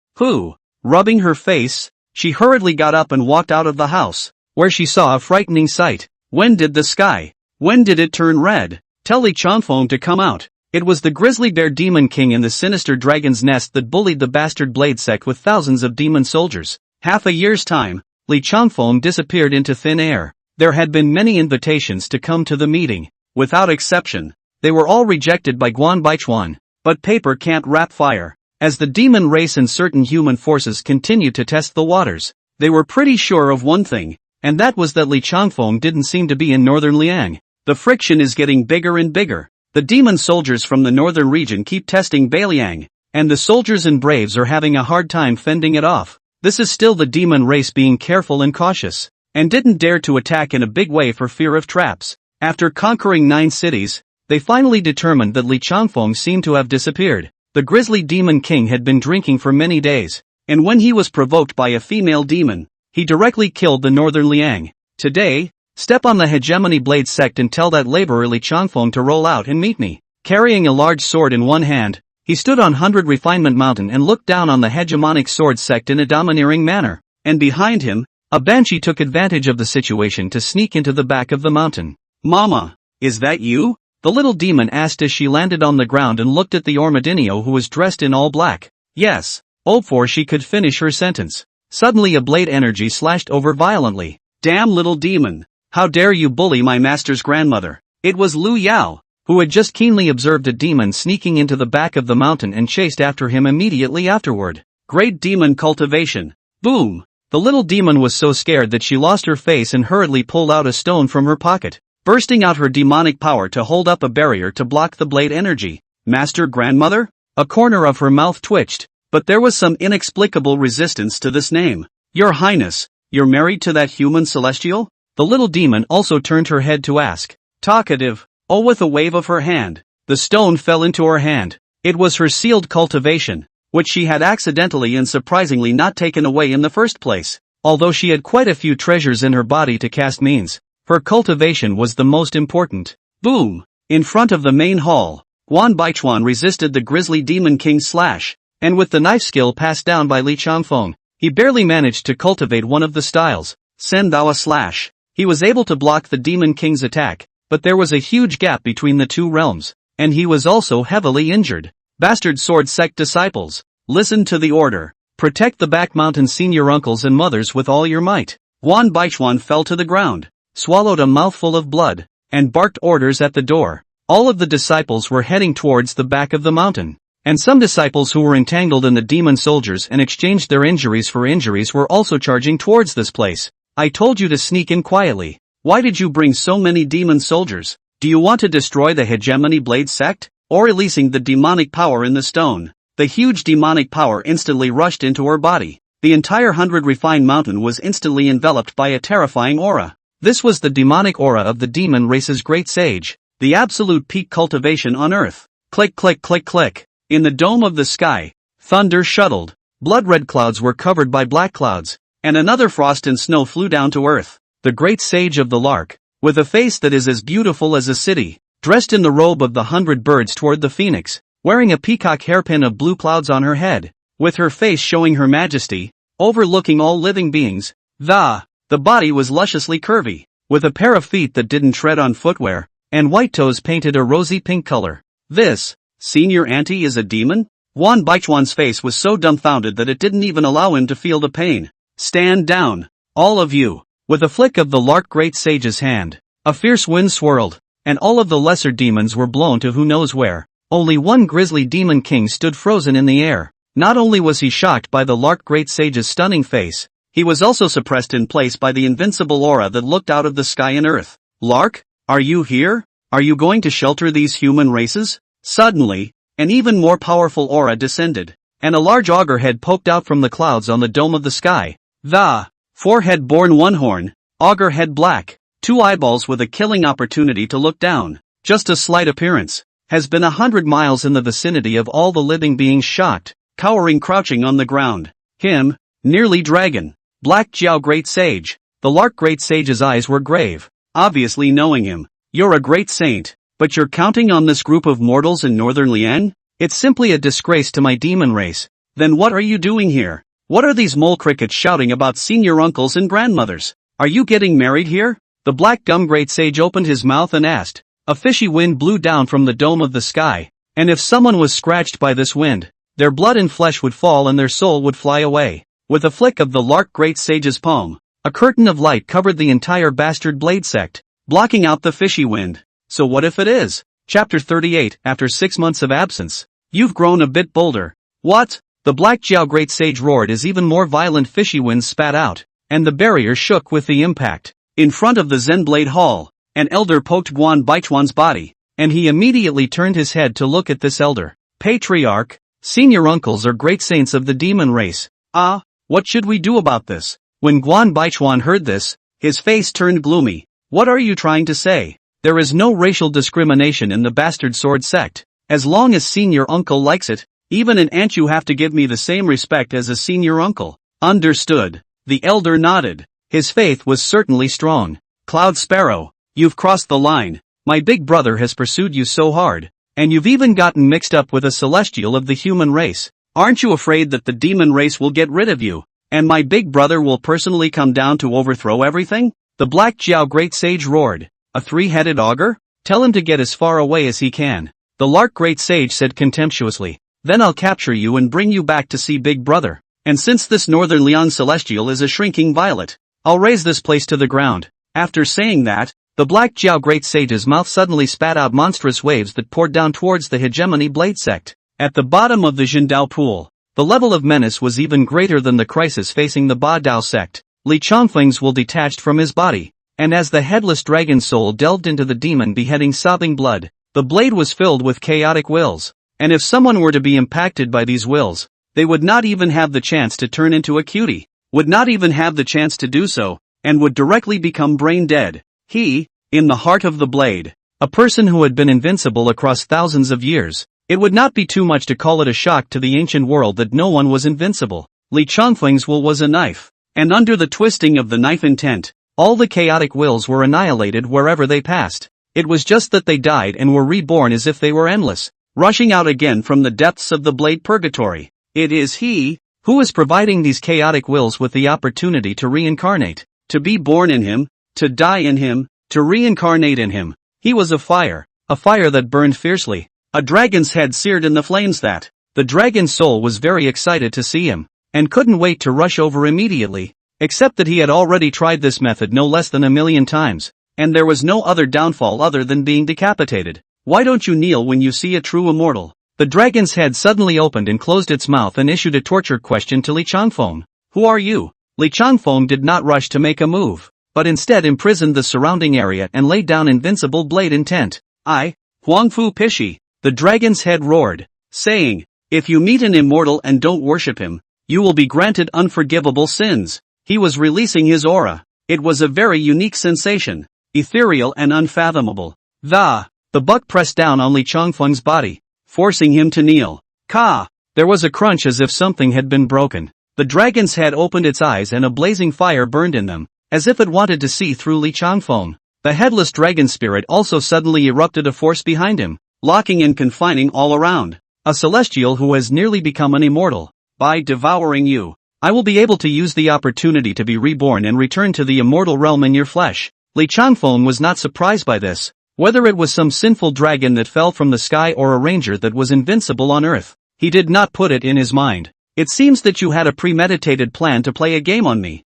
Rubbing her face, she hurriedly got up and walked out of the house, where she saw a frightening sight. When did it turn red? Tell Li Chanfeng to come out. It was the grizzly bear demon king in the sinister dragon's nest that bullied the bastard blade sect with thousands of demon soldiers. Half a year's time, Li Chanfeng disappeared into thin air. There had been many invitations to come to the meeting. Without exception, they were all rejected by Guan Baichuan. But paper can't wrap fire. As the demon race and certain human forces continued to test the waters, they were pretty sure of one thing, and that was that Li Chanfeng didn't seem to be in northern Liang. The friction is getting bigger and bigger. The demon soldiers from the northern region keep testing Beiliang, and the soldiers and braves are having a hard time fending it off. This is still the demon race being careful and cautious, and didn't dare to attack in a big way for fear of traps. After conquering 9 cities, they finally determined that Li Chanfeng seemed to have disappeared. The grizzly demon king had been drinking for many days, and when he was provoked by a female demon, he directly killed the northern Liang. Today, step on the hegemony blade sect and tell that laborer Li Chanfeng to roll out and meet me. Carrying a large sword in one hand, he stood on 100 Refinement Mountain and looked down on the hegemonic sword sect in a domineering manner. And behind him, a banshee took advantage of the situation to sneak into the back of the mountain. Mama, is that you? The little demon asked as she landed on the ground and looked at the Armadillo who was dressed in all black. Yes. Before she could finish her sentence, suddenly a blade energy slashed over violently. Damn little demon. How dare you bully my master's grandmother? It was Lu Yao, who had just keenly observed a demon sneaking into the back of the mountain and chased after him immediately afterward. Great demon cultivation. Boom. The little demon was so scared that she lost her face and hurriedly pulled out a stone from her pocket, bursting out her demonic power to hold up a barrier to block the blade energy. Master grandmother? A corner of her mouth twitched, but there was some inexplicable resistance to this name. Your Highness, you're married to that human celestial? The little demon also turned her head to ask. Talkative. Oh, with a wave of her hand, the stone fell into her hand. It was her sealed cultivation, which she had accidentally and surprisingly not taken away in the first place. Although she had quite a few treasures in her body to cast means, her cultivation was the most important. Boom! In front of the main hall, Guan Baichuan resisted the grizzly demon king's slash, and with the knife skill passed down by Li Chanfeng, he barely managed to cultivate one of the styles. Send thou a slash. He was able to block the demon king's attack, but there was a huge gap between the two realms, and he was also heavily injured. Bastard sword sect disciples, listen to the order. Protect the back mountain senior uncles and mothers with all your might. Guan Baichuan fell to the ground, swallowed a mouthful of blood, and barked orders at the door. All of the disciples were heading towards the back of the mountain, and some disciples who were entangled in the demon soldiers and exchanged their injuries for injuries were also charging towards this place. I told you to sneak in quietly. Why did you bring so many demon soldiers? Do you want to destroy the hegemony blade sect, or releasing the demonic power in the stone? The huge demonic power instantly rushed into her body. The entire 100 refined mountain was instantly enveloped by a terrifying aura. This was the demonic aura of the demon race's great sage, the absolute peak cultivation on earth. Click click click click. In the dome of the sky, thunder shuttled, blood-red clouds were covered by black clouds, and another frost and snow flew down to earth. The great sage of the Lark, with a face that is as beautiful as a city, dressed in the robe of the 100 birds toward the phoenix, wearing a peacock hairpin of blue clouds on her head, with her face showing her majesty, overlooking all living beings. The body was lusciously curvy, with a pair of feet that didn't tread on footwear, and white toes painted a rosy pink color. This, senior auntie is a demon? Guan Baichuan's face was so dumbfounded that it didn't even allow him to feel the pain. Stand down, all of you. With a flick of the Lark great sage's hand, a fierce wind swirled, and all of the lesser demons were blown to who knows where. Only one grizzly demon king stood frozen in the air. Not only was he shocked by the Lark great sage's stunning face, he was also suppressed in place by the invincible aura that looked out of the sky and earth. Lark, are you here? Are you going to shelter these human races? Suddenly, an even more powerful aura descended, and a large auger head poked out from the clouds on the dome of the sky. The forehead born one horn, auger head black, two eyeballs with a killing opportunity to look down, just a slight appearance, has been 100 miles in the vicinity of all the living beings shocked, cowering crouching on the ground. Him, nearly dragon, black jiao great sage. The Lark great sage's eyes were grave, obviously knowing him. You're a great saint, but you're counting on this group of mortals in northern Lian? It's simply a disgrace to my demon race. Then what are you doing here? What are these mole crickets shouting about senior uncles and grandmothers? Are you getting married here? The black gum great sage opened his mouth and asked. A fishy wind blew down from the dome of the sky, and if someone was scratched by this wind, their blood and flesh would fall and their soul would fly away. With a flick of the Lark Great Sage's palm, a curtain of light covered the entire bastard blade sect, blocking out the fishy wind. So what if it is? Chapter 38. After 6 months of absence, you've grown a bit bolder. What? The Black Jiao Great Sage roared as even more violent fishy winds spat out, and the barrier shook with the impact. In front of the Zen Blade Hall, an elder poked Guan Baichuan's body, and he immediately turned his head to look at this elder. Patriarch, senior uncles are great saints of the demon race. Ah, what should we do about this? When Guan Baichuan heard this, his face turned gloomy. What are you trying to say? There is no racial discrimination in the bastard sword sect. As long as senior uncle likes it, even an ant you have to give me the same respect as a senior uncle. Understood. The elder nodded. His faith was certainly strong. Cloud Sparrow, you've crossed the line. My big brother has pursued you so hard, and you've even gotten mixed up with a celestial of the human race. Aren't you afraid that the demon race will get rid of you, and my big brother will personally come down to overthrow everything? The Black Jiao Great Sage roared. A three-headed augur? Tell him to get as far away as he can. The Lark Great Sage said contemptuously. Then I'll capture you and bring you back to see big brother. And since this northern Liang celestial is a shrinking violet, I'll raise this place to the ground. After saying that, the Black Jiao Great Sage's mouth suddenly spat out monstrous waves that poured down towards the hegemony blade sect. At the bottom of the Jindao pool, the level of menace was even greater than the crisis facing the Ba Dao sect. Li Chongfeng's will detached from his body, and as the headless dragon soul delved into the demon beheading sobbing blood, the blade was filled with chaotic wills, and if someone were to be impacted by these wills, they would not even have the chance to turn into a cutie, would not even have the chance to do so, and would directly become brain dead. He, in the heart of the blade, a person who had been invincible across thousands of years. It would not be too much to call it a shock to the ancient world that no one was invincible. Li Chongfeng's will was a knife, and under the twisting of the knife intent, all the chaotic wills were annihilated wherever they passed. It was just that they died and were reborn as if they were endless, rushing out again from the depths of the blade purgatory. It is he who is providing these chaotic wills with the opportunity to reincarnate, to be born in him, to die in him, to reincarnate in him. He was a fire that burned fiercely. A dragon's head seared in the flames that. The dragon's soul was very excited to see him, and couldn't wait to rush over immediately, except that he had already tried this method no less than 1,000,000 times, and there was no other downfall other than being decapitated. Why don't you kneel when you see a true immortal? The dragon's head suddenly opened and closed its mouth and issued a tortured question to Li Chongfeng. Who are you? Li Chongfeng did not rush to make a move, but instead imprisoned the surrounding area and laid down invincible blade intent. I, Huangfu Pishi. The dragon's head roared, saying, if you meet an immortal and don't worship him, you will be granted unforgivable sins. He was releasing his aura. It was a very unique sensation, ethereal and unfathomable. The buck pressed down on Li Chongfeng's body, forcing him to kneel. Ka! There was a crunch as if something had been broken. The dragon's head opened its eyes and a blazing fire burned in them, as if it wanted to see through Li Chongfeng. The headless dragon spirit also suddenly erupted a force behind him, locking and confining all around. A celestial who has nearly become an immortal. By devouring you, I will be able to use the opportunity to be reborn and return to the immortal realm in your flesh. Li Chongfeng was not surprised by this, whether it was some sinful dragon that fell from the sky or a ranger that was invincible on earth. He did not put it in his mind. It seems that you had a premeditated plan to play a game on me.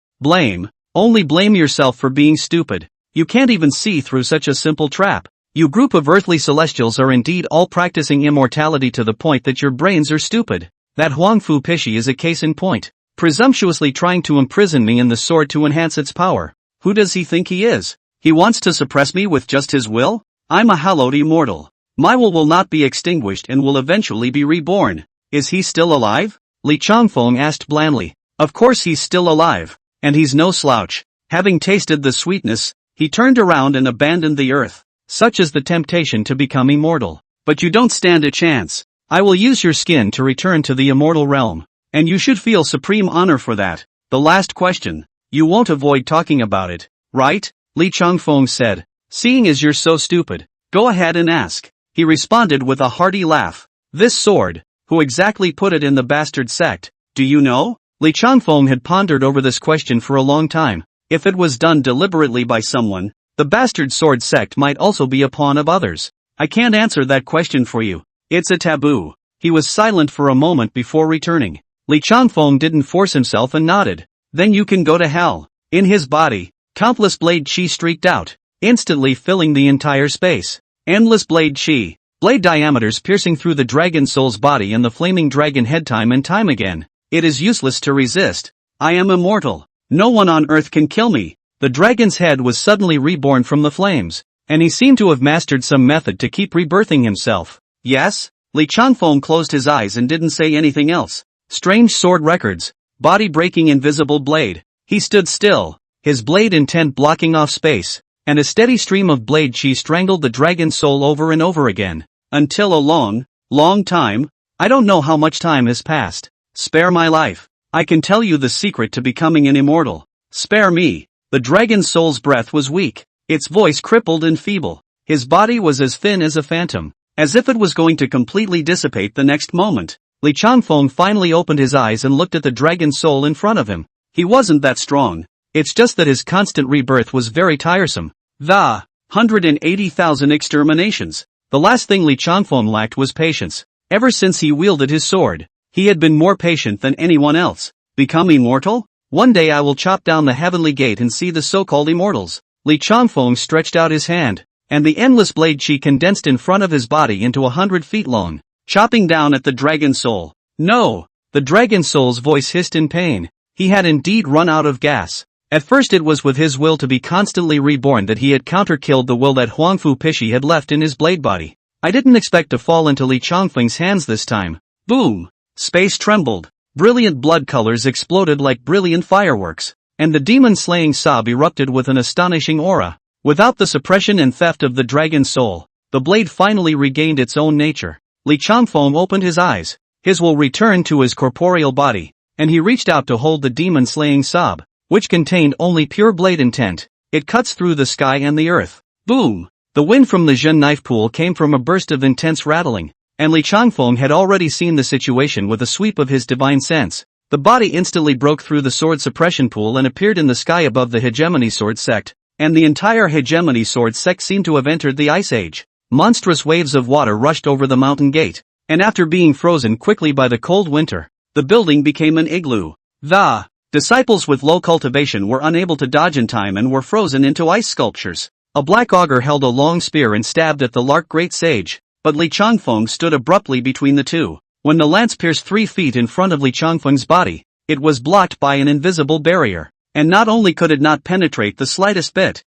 Only blame yourself for being stupid. You can't even see through such a simple trap. You group of earthly celestials are indeed all practicing immortality to the point that your brains are stupid. That Huangfu Pishi is a case in point, presumptuously trying to imprison me in the sword to enhance its power. Who does he think he is? He wants to suppress me with just his will? I'm a hallowed immortal. My will not be extinguished and will eventually be reborn. Is he still alive? Li Chongfeng asked blandly. Of course he's still alive, and he's no slouch. Having tasted the sweetness, he turned around and abandoned the earth. Such is the temptation to become immortal. But you don't stand a chance. I will use your skin to return to the immortal realm, and you should feel supreme honor for that. The last question. You won't avoid talking about it, right? Li Chongfeng said. Seeing as you're so stupid, go ahead and ask. He responded with a hearty laugh. This sword, who exactly put it in the bastard sect, do you know? Li Chongfeng had pondered over this question for a long time. If it was done deliberately by someone, The bastard sword sect might also be a pawn of others. I can't answer that question for you. It's a taboo. He was silent for a moment before returning. Li Changfeng didn't force himself and nodded. Then you can go to hell. In his body, countless blade chi streaked out, instantly filling the entire space. Endless blade chi. Blade diameters piercing through the dragon soul's body and the flaming dragon head time and time again. It is useless to resist. I am immortal. No one on earth can kill me. The dragon's head was suddenly reborn from the flames, and he seemed to have mastered some method to keep rebirthing himself. Yes? Li Changfeng closed his eyes and didn't say anything else. Strange sword records. Body-breaking invisible blade. He stood still, his blade intent blocking off space, and a steady stream of blade chi strangled the dragon's soul over and over again. Until a long, long time. I don't know how much time has passed. Spare my life. I can tell you the secret to becoming an immortal. Spare me. The dragon's soul's breath was weak, its voice crippled and feeble. His body was as thin as a phantom, as if it was going to completely dissipate the next moment. Li Changfeng finally opened his eyes and looked at the dragon's soul in front of him. He wasn't that strong. It's just that his constant rebirth was very tiresome. The 180,000 exterminations. The last thing Li Changfeng lacked was patience. Ever since he wielded his sword, he had been more patient than anyone else. Become immortal? One day I will chop down the heavenly gate and see the so-called immortals. Li Changfeng stretched out his hand, and the endless blade chi condensed in front of his body into 100 feet long, chopping down at the dragon soul. No! The dragon soul's voice hissed in pain. He had indeed run out of gas. At first it was with his will to be constantly reborn that he had counter-killed the will that Huangfu Pishi had left in his blade body. I didn't expect to fall into Li Changfeng's hands this time. Boom! Space trembled. Brilliant blood colors exploded like brilliant fireworks, and the demon-slaying sob erupted with an astonishing aura. Without the suppression and theft of the dragon's soul, the blade finally regained its own nature. Li Changfeng opened his eyes. His will returned to his corporeal body, and he reached out to hold the demon-slaying sob, which contained only pure blade intent. It cuts through the sky and the earth. Boom! The wind from the Zhen knife pool came from a burst of intense rattling, and Li Changfeng had already seen the situation with a sweep of his divine sense. The body instantly broke through the sword suppression pool and appeared in the sky above the hegemony sword sect, and the entire hegemony sword sect seemed to have entered the ice age. Monstrous waves of water rushed over the mountain gate, and after being frozen quickly by the cold winter, the building became an igloo. The disciples with low cultivation were unable to dodge in time and were frozen into ice sculptures. A black augur held a long spear and stabbed at the Lark great sage, but Li Changfeng stood abruptly between the two. When the lance pierced 3 feet in front of Li Changfeng's body, it was blocked by an invisible barrier, and not only could it not penetrate the slightest bit,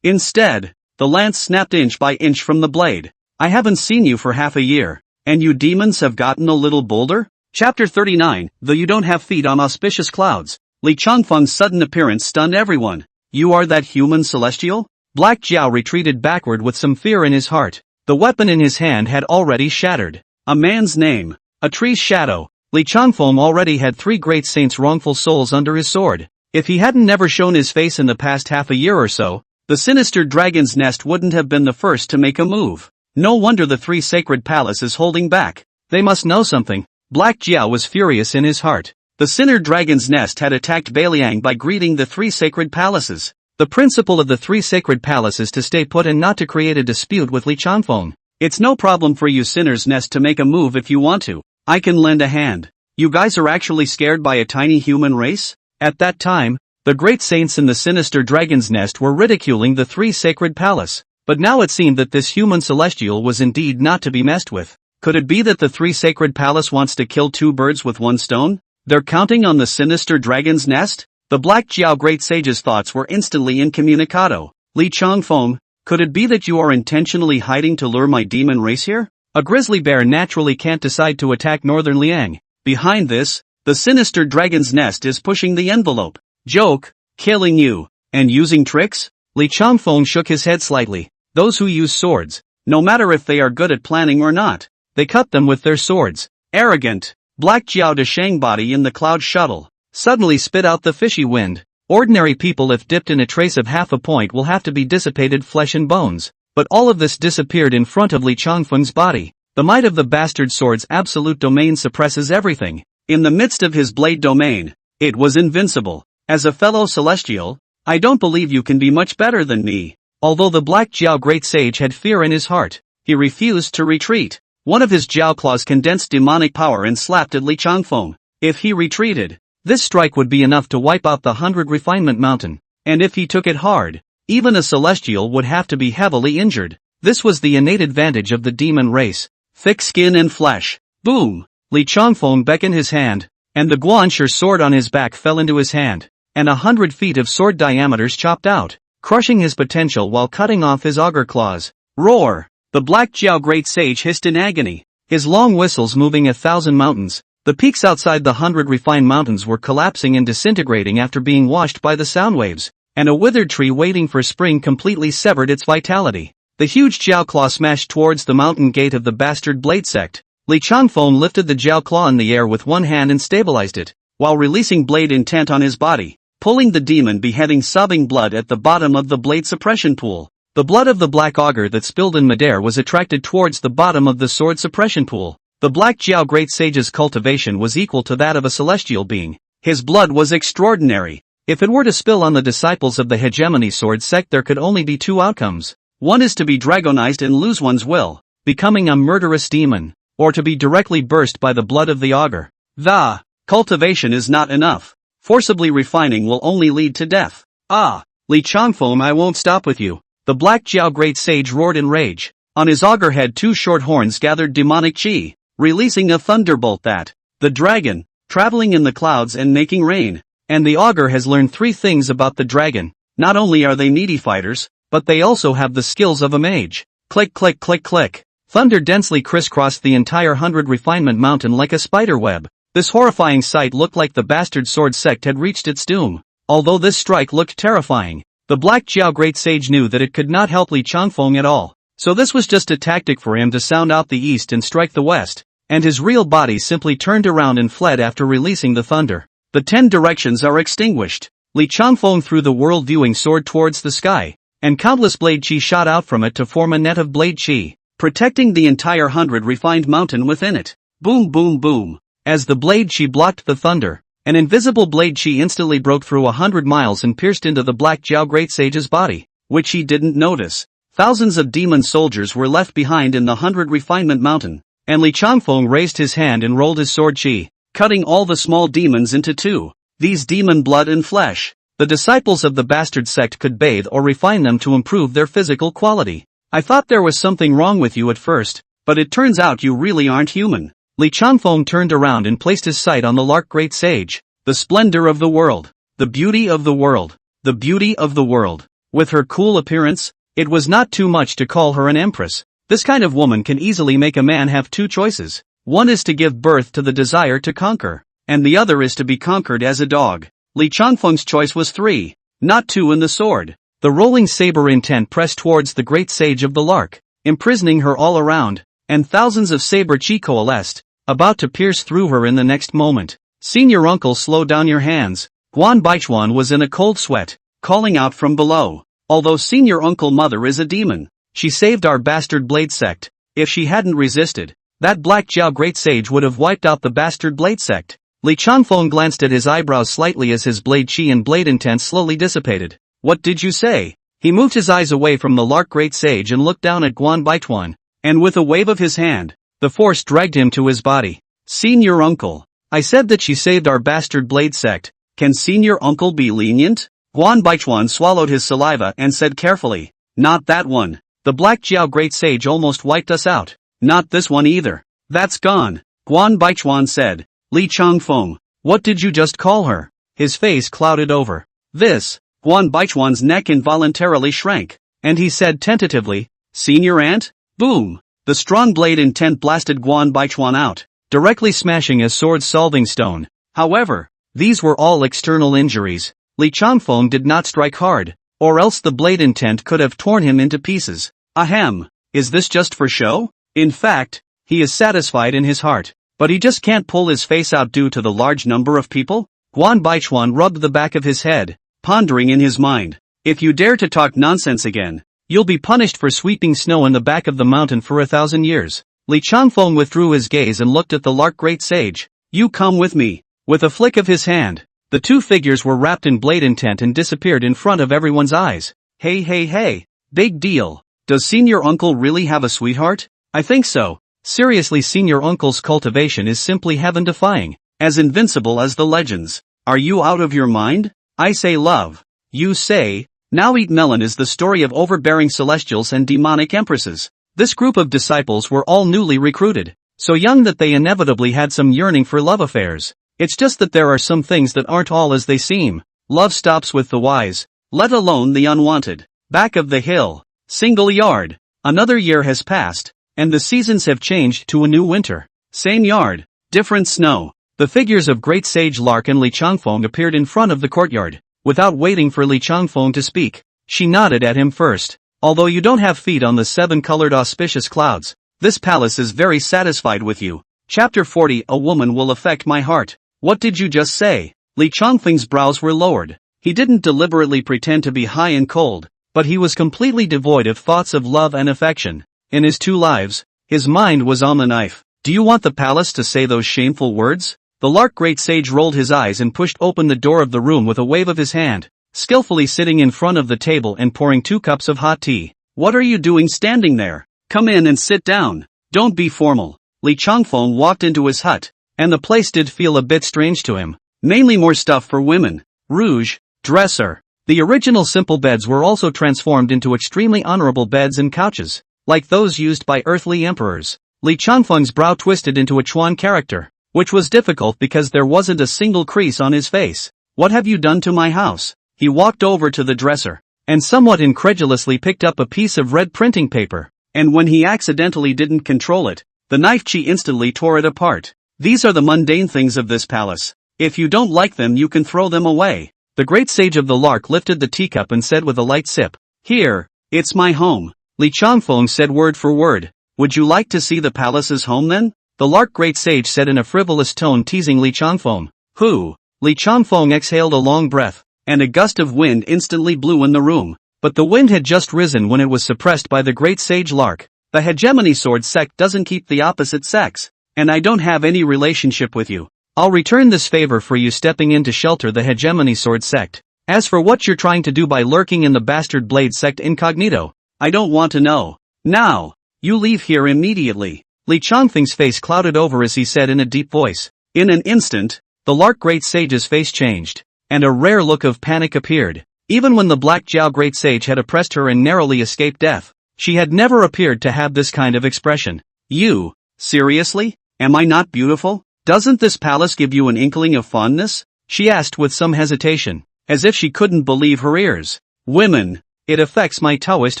instead, the lance snapped inch by inch from the blade. I haven't seen you for half a year, and you demons have gotten a little bolder? Chapter 39, Though you don't have feet on auspicious clouds. Li Changfeng's sudden appearance stunned everyone. You are that human celestial? Black Jiao retreated backward with some fear in his heart. The weapon in his hand had already shattered. A man's name, a tree's shadow. Li Changfeng already had 3 great saints' wrongful souls under his sword. If he hadn't never shown his face in the past half a year or so, the sinister dragon's nest wouldn't have been the first to make a move. No wonder the 3 sacred palace is holding back. They must know something. Black Jiao was furious in his heart. The sinner dragon's nest had attacked Beliang by greeting the 3 sacred palaces. The principle of the 3 sacred palaces to stay put and not to create a dispute with Li Changfeng. It's no problem for you sinner's nest to make a move if you want to. I can lend a hand. You guys are actually scared by a tiny human race? At that time, the great saints in the sinister dragon's nest were ridiculing the 3 sacred palace. But now it seemed that this human celestial was indeed not to be messed with. Could it be that the 3 sacred palace wants to kill 2 birds with 1 stone? They're counting on the sinister dragon's nest? The Black Jiao great sage's thoughts were instantly incommunicado. Li Changfeng, could it be that you are intentionally hiding to lure my demon race here? A grizzly bear naturally can't decide to attack northern Liang. Behind this, the sinister dragon's nest is pushing the envelope. Joke, killing you, and using tricks? Li Changfeng shook his head slightly. Those who use swords, no matter if they are good at planning or not, they cut them with their swords. Arrogant. Black Jiao de Shang body in the cloud shuttle suddenly spit out the fishy wind. Ordinary people if dipped in a trace of half a point will have to be dissipated flesh and bones. But all of this disappeared in front of Li Changfeng's body. The might of the bastard sword's absolute domain suppresses everything. In the midst of his blade domain, it was invincible. As a fellow celestial, I don't believe you can be much better than me. Although the Black Jiao Great Sage had fear in his heart, he refused to retreat. One of his jiao claws condensed demonic power and slapped at Li Changfeng. If he retreated, this strike would be enough to wipe out the 100 Refinement Mountain. And if he took it hard, even a celestial would have to be heavily injured. This was the innate advantage of the demon race. Thick skin and flesh. Boom! Li Changfeng beckoned his hand, and the Guanshi sword on his back fell into his hand, and 100 feet of sword diameters chopped out, crushing his potential while cutting off his auger claws. Roar! The Black Jiao Great Sage hissed in agony, his long whistles moving 1,000 mountains. The peaks outside the 100 refined mountains were collapsing and disintegrating after being washed by the sound waves, and a withered tree waiting for spring completely severed its vitality. The huge jiao claw smashed towards the mountain gate of the bastard blade sect. Li Changfeng lifted the jiao claw in the air with one hand and stabilized it, while releasing blade intent on his body, pulling the demon beheading sobbing blood at the bottom of the blade suppression pool. The blood of the black auger that spilled in midair was attracted towards the bottom of the sword suppression pool. The Black Jiao Great Sage's cultivation was equal to that of a celestial being. His blood was extraordinary. If it were to spill on the disciples of the hegemony sword sect, there could only be two outcomes. One is to be dragonized and lose one's will, becoming a murderous demon, or to be directly burst by the blood of the auger. The cultivation is not enough. Forcibly refining will only lead to death. Ah, Li Changfeng, I won't stop with you. The Black Jiao Great Sage roared in rage. On his auger head 2 short horns gathered demonic chi, releasing a thunderbolt that, the dragon, traveling in the clouds and making rain. And the auger has learned 3 things about the dragon. Not only are they needy fighters, but they also have the skills of a mage. Click click click click. Thunder densely crisscrossed the entire 100 Refinement Mountain like a spider web. This horrifying sight looked like the bastard sword sect had reached its doom. Although this strike looked terrifying, the Black Jiao Great Sage knew that it could not help Li Changfeng at all. So this was just a tactic for him to sound out the east and strike the west, and his real body simply turned around and fled after releasing the thunder. The 10 directions are extinguished. Li Changfeng threw the world-viewing sword towards the sky, and countless blade chi shot out from it to form a net of blade chi, protecting the entire 100 refined mountain within it. Boom boom boom. As the blade chi blocked the thunder, an invisible blade chi instantly broke through 100 miles and pierced into the Black Jiao Great Sage's body, which he didn't notice. Thousands of demon soldiers were left behind in the 100 Refinement Mountain, and Li Changfeng raised his hand and rolled his sword chi, cutting all the small demons into 2. These demon blood and flesh. The disciples of the bastard sect could bathe or refine them to improve their physical quality. I thought there was something wrong with you at first, but it turns out you really aren't human. Li Changfeng turned around and placed his sight on the Lark Great Sage. The splendor of the world. The beauty of the world. The beauty of the world. With her cool appearance, it was not too much to call her an empress. This kind of woman can easily make a man have 2 choices. One is to give birth to the desire to conquer, and the other is to be conquered as a dog. Li Changfeng's choice was 3, not 2 in the sword. The rolling saber intent pressed towards the great sage of the Lark, imprisoning her all around, and thousands of saber chi coalesced, about to pierce through her in the next moment. Senior uncle, slow down your hands. Guan Baichuan was in a cold sweat, calling out from below. Although senior uncle mother is a demon, she saved our bastard blade sect. If she hadn't resisted, that Black Jiao Great Sage would have wiped out the bastard blade sect. Li Changfeng glanced at his eyebrows slightly as his blade chi and blade intent slowly dissipated. What did you say? He moved his eyes away from the Lark Great Sage and looked down at Guan Baichuan, and with a wave of his hand, the force dragged him to his body. Senior uncle. I said that she saved our bastard blade sect. Can senior uncle be lenient? Guan Baichuan swallowed his saliva and said carefully, not that one. The Black Jiao Great Sage almost wiped us out. Not this one either. That's gone. Guan Baichuan said. Li Changfeng, what did you just call her? His face clouded over. This. Guan Baichuan's neck involuntarily shrank, and he said tentatively, senior aunt? Boom. The strong blade intent blasted Guan Baichuan out, directly smashing a sword's solving stone. However, these were all external injuries. Li Changfeng did not strike hard, or else the blade intent could have torn him into pieces. Ahem, is this just for show? In fact, he is satisfied in his heart, but he just can't pull his face out due to the large number of people. Guan Baichuan rubbed the back of his head, pondering in his mind. If you dare to talk nonsense again, you'll be punished for sweeping snow in the back of the mountain for 1,000 years. Li Changfeng withdrew his gaze and looked at the Lark Great Sage. You come with me. With a flick of his hand, The two figures were wrapped in blade intent and disappeared in front of everyone's eyes. Hey, big deal. Does senior uncle really have a sweetheart? I think so. Seriously, senior uncle's cultivation is simply heaven-defying, as invincible as the legends. Are you out of your mind? I say love. You say, now eat melon is the story of overbearing celestials and demonic empresses. This group of disciples were all newly recruited, so young that they inevitably had some yearning for love affairs. It's just that there are some things that aren't all as they seem. Love stops with the wise, let alone the unwanted. Back of the hill. Single yard. Another year has passed, and the seasons have changed to a new winter. Same yard, different snow. The figures of Great Sage Lark and Li Changfeng appeared in front of the courtyard. Without waiting for Li Changfeng to speak, she nodded at him first. Although you don't have feet on the seven-colored auspicious clouds, this palace is very satisfied with you. Chapter 40. A woman will affect my heart. What did you just say? Li Changfeng's brows were lowered. He didn't deliberately pretend to be high and cold, but he was completely devoid of thoughts of love and affection. In his two lives, his mind was on the knife. Do you want the palace to say those shameful words? The Lark Great Sage rolled his eyes and pushed open the door of the room with a wave of his hand, skillfully sitting in front of the table and pouring 2 cups of hot tea. What are you doing standing there? Come in and sit down. Don't be formal. Li Changfeng walked into his hut, and the place did feel a bit strange to him. Mainly more stuff for women. Rouge, dresser. The original simple beds were also transformed into extremely honorable beds and couches, like those used by earthly emperors. Li Changfeng's brow twisted into a Chuan character, which was difficult because there wasn't a single crease on his face. What have you done to my house? He walked over to the dresser, and somewhat incredulously picked up a piece of red printing paper, and when he accidentally didn't control it, the knife chi instantly tore it apart. These are the mundane things of this palace. If you don't like them you can throw them away. The Great Sage of the Lark lifted the teacup and said with a light sip, Here, it's my home. Li Changfeng said word for word, Would you like to see the palace's home then? The Lark Great Sage said in a frivolous tone, teasing Li Changfeng. Who? Li Changfeng exhaled a long breath, and a gust of wind instantly blew in the room. But the wind had just risen when it was suppressed by the Great Sage Lark. The hegemony sword sect doesn't keep the opposite sex, and I don't have any relationship with you. I'll return this favor for you stepping in to shelter the hegemony sword sect. As for what you're trying to do by lurking in the bastard blade sect incognito, I don't want to know. Now, you leave here immediately. Li Changfeng's face clouded over as he said in a deep voice. In an instant, the Lark Great Sage's face changed, and a rare look of panic appeared. Even when the Black Jiao Great Sage had oppressed her and narrowly escaped death, she had never appeared to have this kind of expression. You, seriously? Am I not beautiful? Doesn't this palace give you an inkling of fondness? She asked with some hesitation, as if she couldn't believe her ears. Women, it affects my Taoist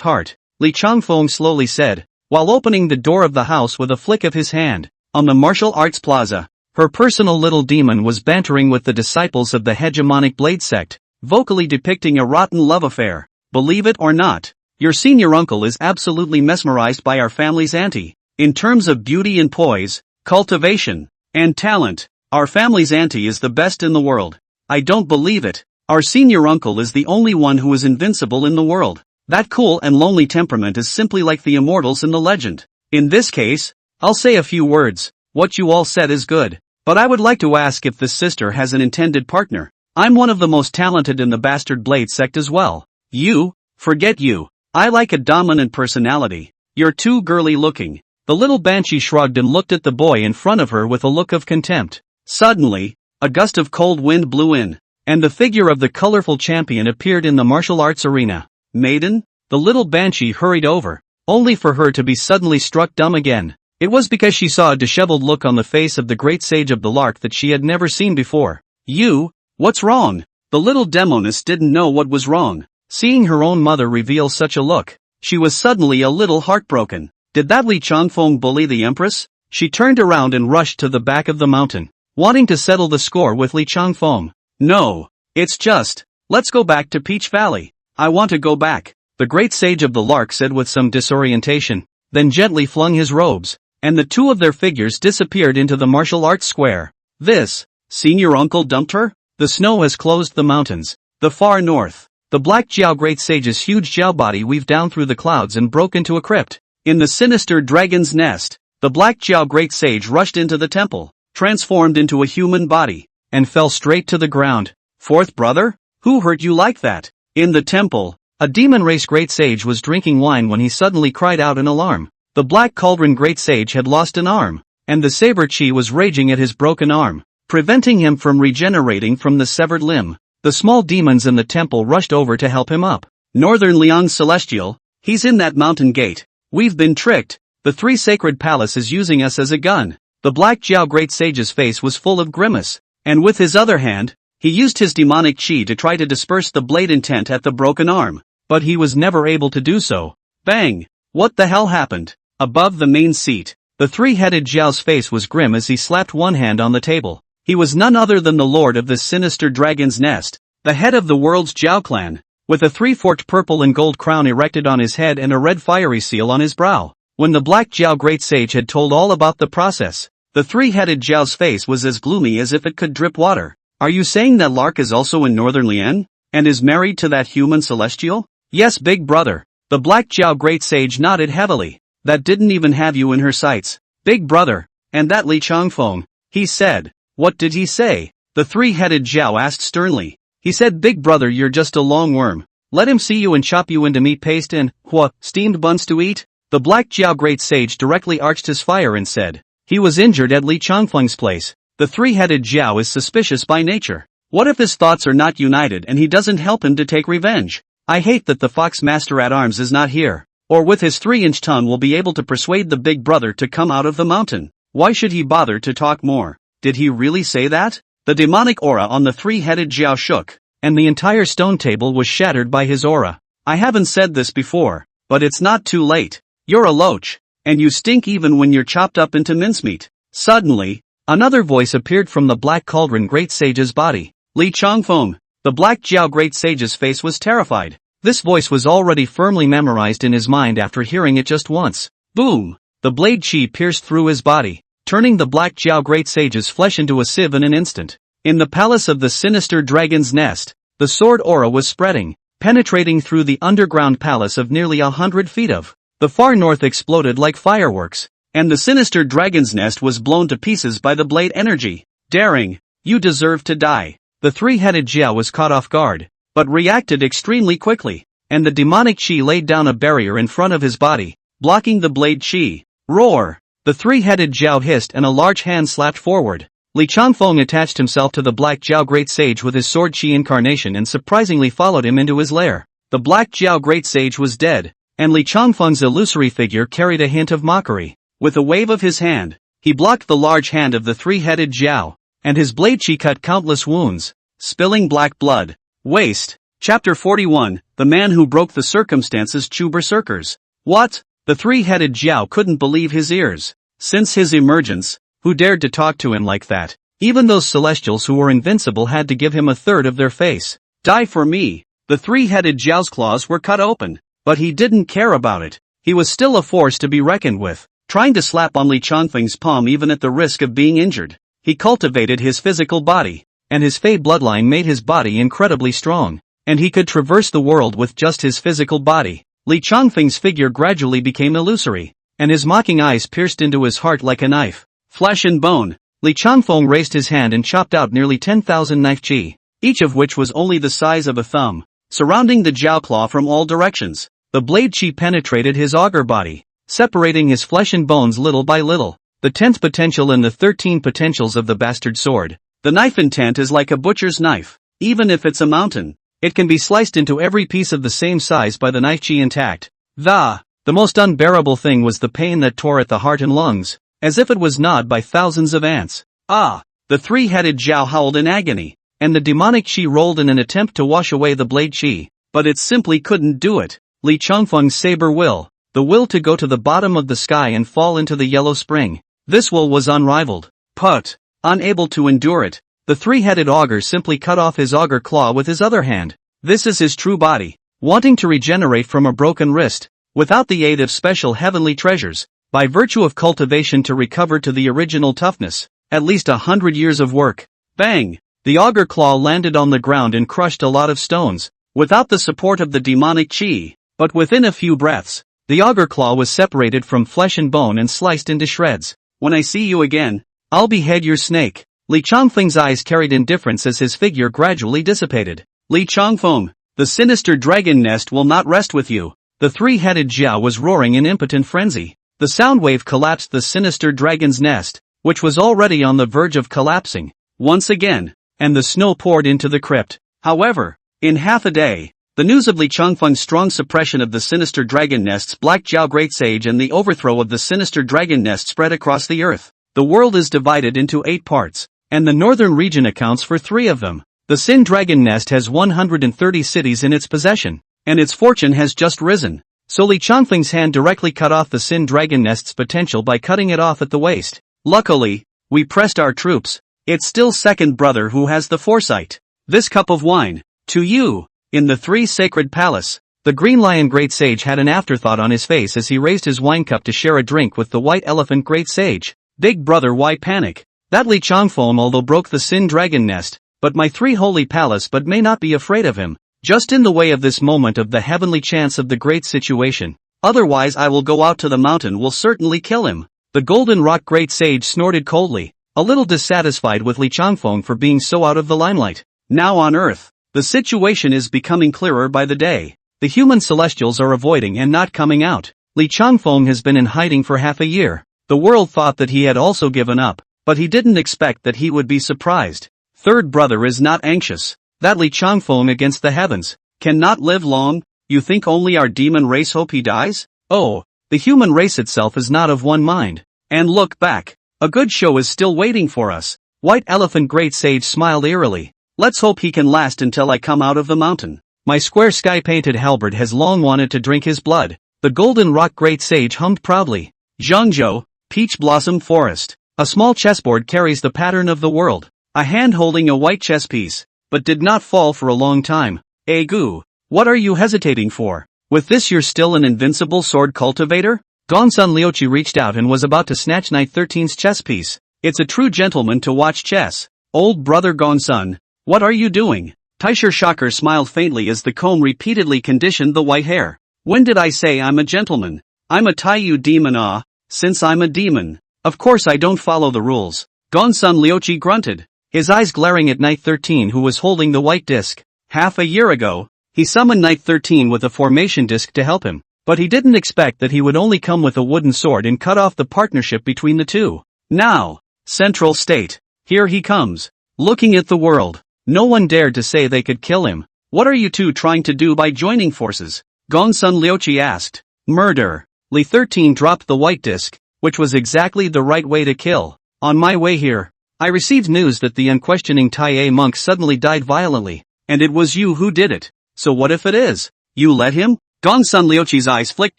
heart, Li Changfeng slowly said, while opening the door of the house with a flick of his hand. On the martial arts plaza, her personal little demon was bantering with the disciples of the hegemonic blade sect, vocally depicting a rotten love affair. Believe it or not, your senior uncle is absolutely mesmerized by our family's auntie. In terms of beauty and poise, cultivation, and talent, our family's auntie is the best in the world. I don't believe it. Our senior uncle is the only one who is invincible in the world. That cool and lonely temperament is simply like the Immortals in the legend. In this case, I'll say a few words. What you all said is good, but I would like to ask if this sister has an intended partner. I'm one of the most talented in the Bastard Blade sect as well. You? Forget you. I like a dominant personality. You're too girly looking. The little banshee shrugged and looked at the boy in front of her with a look of contempt. Suddenly, a gust of cold wind blew in, and the figure of the colorful champion appeared in the martial arts arena. Maiden? The little banshee hurried over, only for her to be suddenly struck dumb again. It was because she saw a disheveled look on the face of the Great Sage of the Lark that she had never seen before. You? What's wrong? The little demoness didn't know what was wrong. Seeing her own mother reveal such a look, she was suddenly a little heartbroken. Did that Li Changfeng bully the Empress? She turned around and rushed to the back of the mountain, wanting to settle the score with Li Changfeng. No, it's just, let's go back to Peach Valley. I want to go back, the Great Sage of the Lark said with some disorientation, then gently flung his robes, and the two of their figures disappeared into the martial arts square. This, senior uncle dumped her? The snow has closed the mountains. The far north, the Black Jiao Great Sage's huge jiao body weaved down through the clouds and broke into a crypt. In the sinister dragon's nest, the Black Jiao Great Sage rushed into the temple, transformed into a human body, and fell straight to the ground. Fourth brother? Who hurt you like that? In the temple, a demon race great sage was drinking wine when he suddenly cried out in alarm. The Black Cauldron great sage had lost an arm, and the saber chi was raging at his broken arm, preventing him from regenerating from the severed limb. The small demons in the temple rushed over to help him up. Northern Liang Celestial, he's in that mountain gate. We've been tricked. The three sacred palace is using us as a gun. The Black Jiao great sage's face was full of grimace, and with his other hand, he used his demonic chi to try to disperse the blade intent at the broken arm, but he was never able to do so. Bang! What the hell happened? Above the main seat, the three-headed Jiao's face was grim as he slapped one hand on the table. He was none other than the lord of the sinister dragon's nest, the head of the world's Jiao clan, with a three-forked purple and gold crown erected on his head and a red fiery seal on his brow. When the Black Jiao great sage had told all about the process, the three-headed Jiao's face was as gloomy as if it could drip water. Are you saying that Lark is also in Northern Lian, and is married to that human celestial? Yes, big brother. The Black Jiao great sage nodded heavily. That didn't even have you in her sights. Big brother. And that Li Changfeng, he said. What did he say? The three-headed Jiao asked sternly. He said, big brother, you're just a long worm. Let him see you and chop you into meat paste and, steamed buns to eat? The Black Jiao great sage directly arched his fire and said. He was injured at Li Changfeng's place. The three-headed Jiao is suspicious by nature. What if his thoughts are not united and he doesn't help him to take revenge? I hate that the fox master at arms is not here, or with his 3-inch tongue will be able to persuade the big brother to come out of the mountain. Why should he bother to talk more? Did he really say that? The demonic aura on the three-headed Jiao shook, and the entire stone table was shattered by his aura. I haven't said this before, but it's not too late. You're a loach, and you stink even when you're chopped up into mincemeat. Suddenly, another voice appeared from the Black Cauldron great sage's body. Li Changfeng. The Black Jiao great sage's face was terrified. This voice was already firmly memorized in his mind after hearing it just once. Boom! The blade chi pierced through his body, turning the Black Jiao great sage's flesh into a sieve in an instant. In the palace of the sinister dragon's nest, the sword aura was spreading, penetrating through the underground palace of nearly 100 feet of. The far north exploded like fireworks, and the sinister dragon's nest was blown to pieces by the blade energy. Daring, you deserve to die. The three-headed Jiao was caught off guard, but reacted extremely quickly, and the demonic chi laid down a barrier in front of his body, blocking the blade chi. Roar! The three-headed Jiao hissed and a large hand slapped forward. Li Changfeng attached himself to the Black Jiao great sage with his sword chi incarnation and surprisingly followed him into his lair. The Black Jiao great sage was dead, and Li Changfeng's illusory figure carried a hint of mockery. With a wave of his hand, he blocked the large hand of the three-headed Jiao, and his blade chi cut countless wounds, spilling black blood. Waste. Chapter 41, The Man Who Broke the Circumstances. Chu Berserkers. What? The three-headed Jiao couldn't believe his ears. Since his emergence, who dared to talk to him like that? Even those celestials who were invincible had to give him a third of their face. Die for me. The three-headed Jiao's claws were cut open, but he didn't care about it. He was still a force to be reckoned with, trying to slap on Li Changfeng's palm even at the risk of being injured. He cultivated his physical body, and his Fey bloodline made his body incredibly strong, and he could traverse the world with just his physical body. Li Changfeng's figure gradually became illusory, and his mocking eyes pierced into his heart like a knife. Flesh and bone. Li Changfeng raised his hand and chopped out nearly 10,000 knife chi, each of which was only the size of a thumb, surrounding the Jiao claw from all directions. The blade chi penetrated his augur body, separating his flesh and bones little by little. The 10th potential and the 13 potentials of the bastard sword. The knife intent is like a butcher's knife. Even if it's a mountain, it can be sliced into every piece of the same size by the knife chi intact. The most unbearable thing was the pain that tore at the heart and lungs, as if it was gnawed by thousands of ants. The three-headed Jiao howled in agony, and the demonic chi rolled in an attempt to wash away the blade chi, but it simply couldn't do it. Li Changfeng's saber will, the will to go to the bottom of the sky and fall into the yellow spring. This will was unrivaled. But, unable to endure it, the three-headed augur simply cut off his augur claw with his other hand. This is his true body. Wanting to regenerate from a broken wrist, without the aid of special heavenly treasures, by virtue of cultivation to recover to the original toughness, at least 100 years of work. Bang! The augur claw landed on the ground and crushed a lot of stones, without the support of the demonic chi, but within a few breaths, the augur claw was separated from flesh and bone and sliced into shreds. When I see you again, I'll behead your snake. Li Changfeng's eyes carried indifference as his figure gradually dissipated. Li Changfeng, the sinister dragon nest will not rest with you. The three-headed jiao was roaring in impotent frenzy. The sound wave collapsed the sinister dragon's nest, which was already on the verge of collapsing, once again, and the snow poured into the crypt. However, in half a day, the news of Li Changfeng's strong suppression of the sinister dragon nest's black jiao great sage and the overthrow of the sinister dragon nest spread across the earth. The world is divided into 8 parts, and the northern region accounts for 3 of them. The Sin Dragon Nest has 130 cities in its possession, and its fortune has just risen. So Li Changfeng's hand directly cut off the Sin Dragon Nest's potential by cutting it off at the waist. Luckily, we pressed our troops. It's still second brother who has the foresight. This cup of wine, to you, in the 3 sacred palace. The Green Lion Great Sage had an afterthought on his face as he raised his wine cup to share a drink with the White Elephant Great Sage. Big brother, why panic? That Li Changfeng although broke the Sin Dragon Nest, but my 3 holy palace but may not be afraid of him. Just in the way of this moment of the heavenly chance of the great situation. Otherwise I will go out to the mountain, will certainly kill him. The Golden Rock Great Sage snorted coldly, a little dissatisfied with Li Changfeng for being so out of the limelight. Now on Earth, the situation is becoming clearer by the day. The human celestials are avoiding and not coming out. Li Changfeng has been in hiding for half a year. The world thought that he had also given up, but he didn't expect that he would be surprised. Third brother is not anxious. That Li Changfeng against the heavens cannot live long. You think only our demon race hope he dies? Oh, the human race itself is not of one mind. And look back. A good show is still waiting for us. White Elephant Great Sage smiled eerily. Let's hope he can last until I come out of the mountain. My square sky-painted halberd has long wanted to drink his blood. The Golden Rock Great Sage hummed proudly. Zhangzhou, Peach Blossom Forest. A small chessboard carries the pattern of the world. A hand holding a white chess piece, but did not fall for a long time. Gu, what are you hesitating for? With this you're still an invincible sword cultivator? Gongsun Liuqi reached out and was about to snatch Knight 13's chess piece. It's a true gentleman to watch chess. Old brother Gongsun, what are you doing? Taisher Shocker smiled faintly as the comb repeatedly conditioned the white hair. When did I say I'm a gentleman? I'm a Taiyu demon since I'm a demon. Of course I don't follow the rules. Gongsun Liuqi grunted, his eyes glaring at Knight 13 who was holding the white disc. Half a year ago, he summoned Knight 13 with a formation disc to help him, but he didn't expect that he would only come with a wooden sword and cut off the partnership between the two. Now, Central State, here he comes, looking at the world. No one dared to say they could kill him. What are you two trying to do by joining forces? Gongsun Liuqi asked. Murder. Li 13 dropped the white disc, which was exactly the right way to kill. On my way here, I received news that the unquestioning Taiye monk suddenly died violently, and it was you who did it. So what if it is? You let him? Gongsun Liuqi's eyes flicked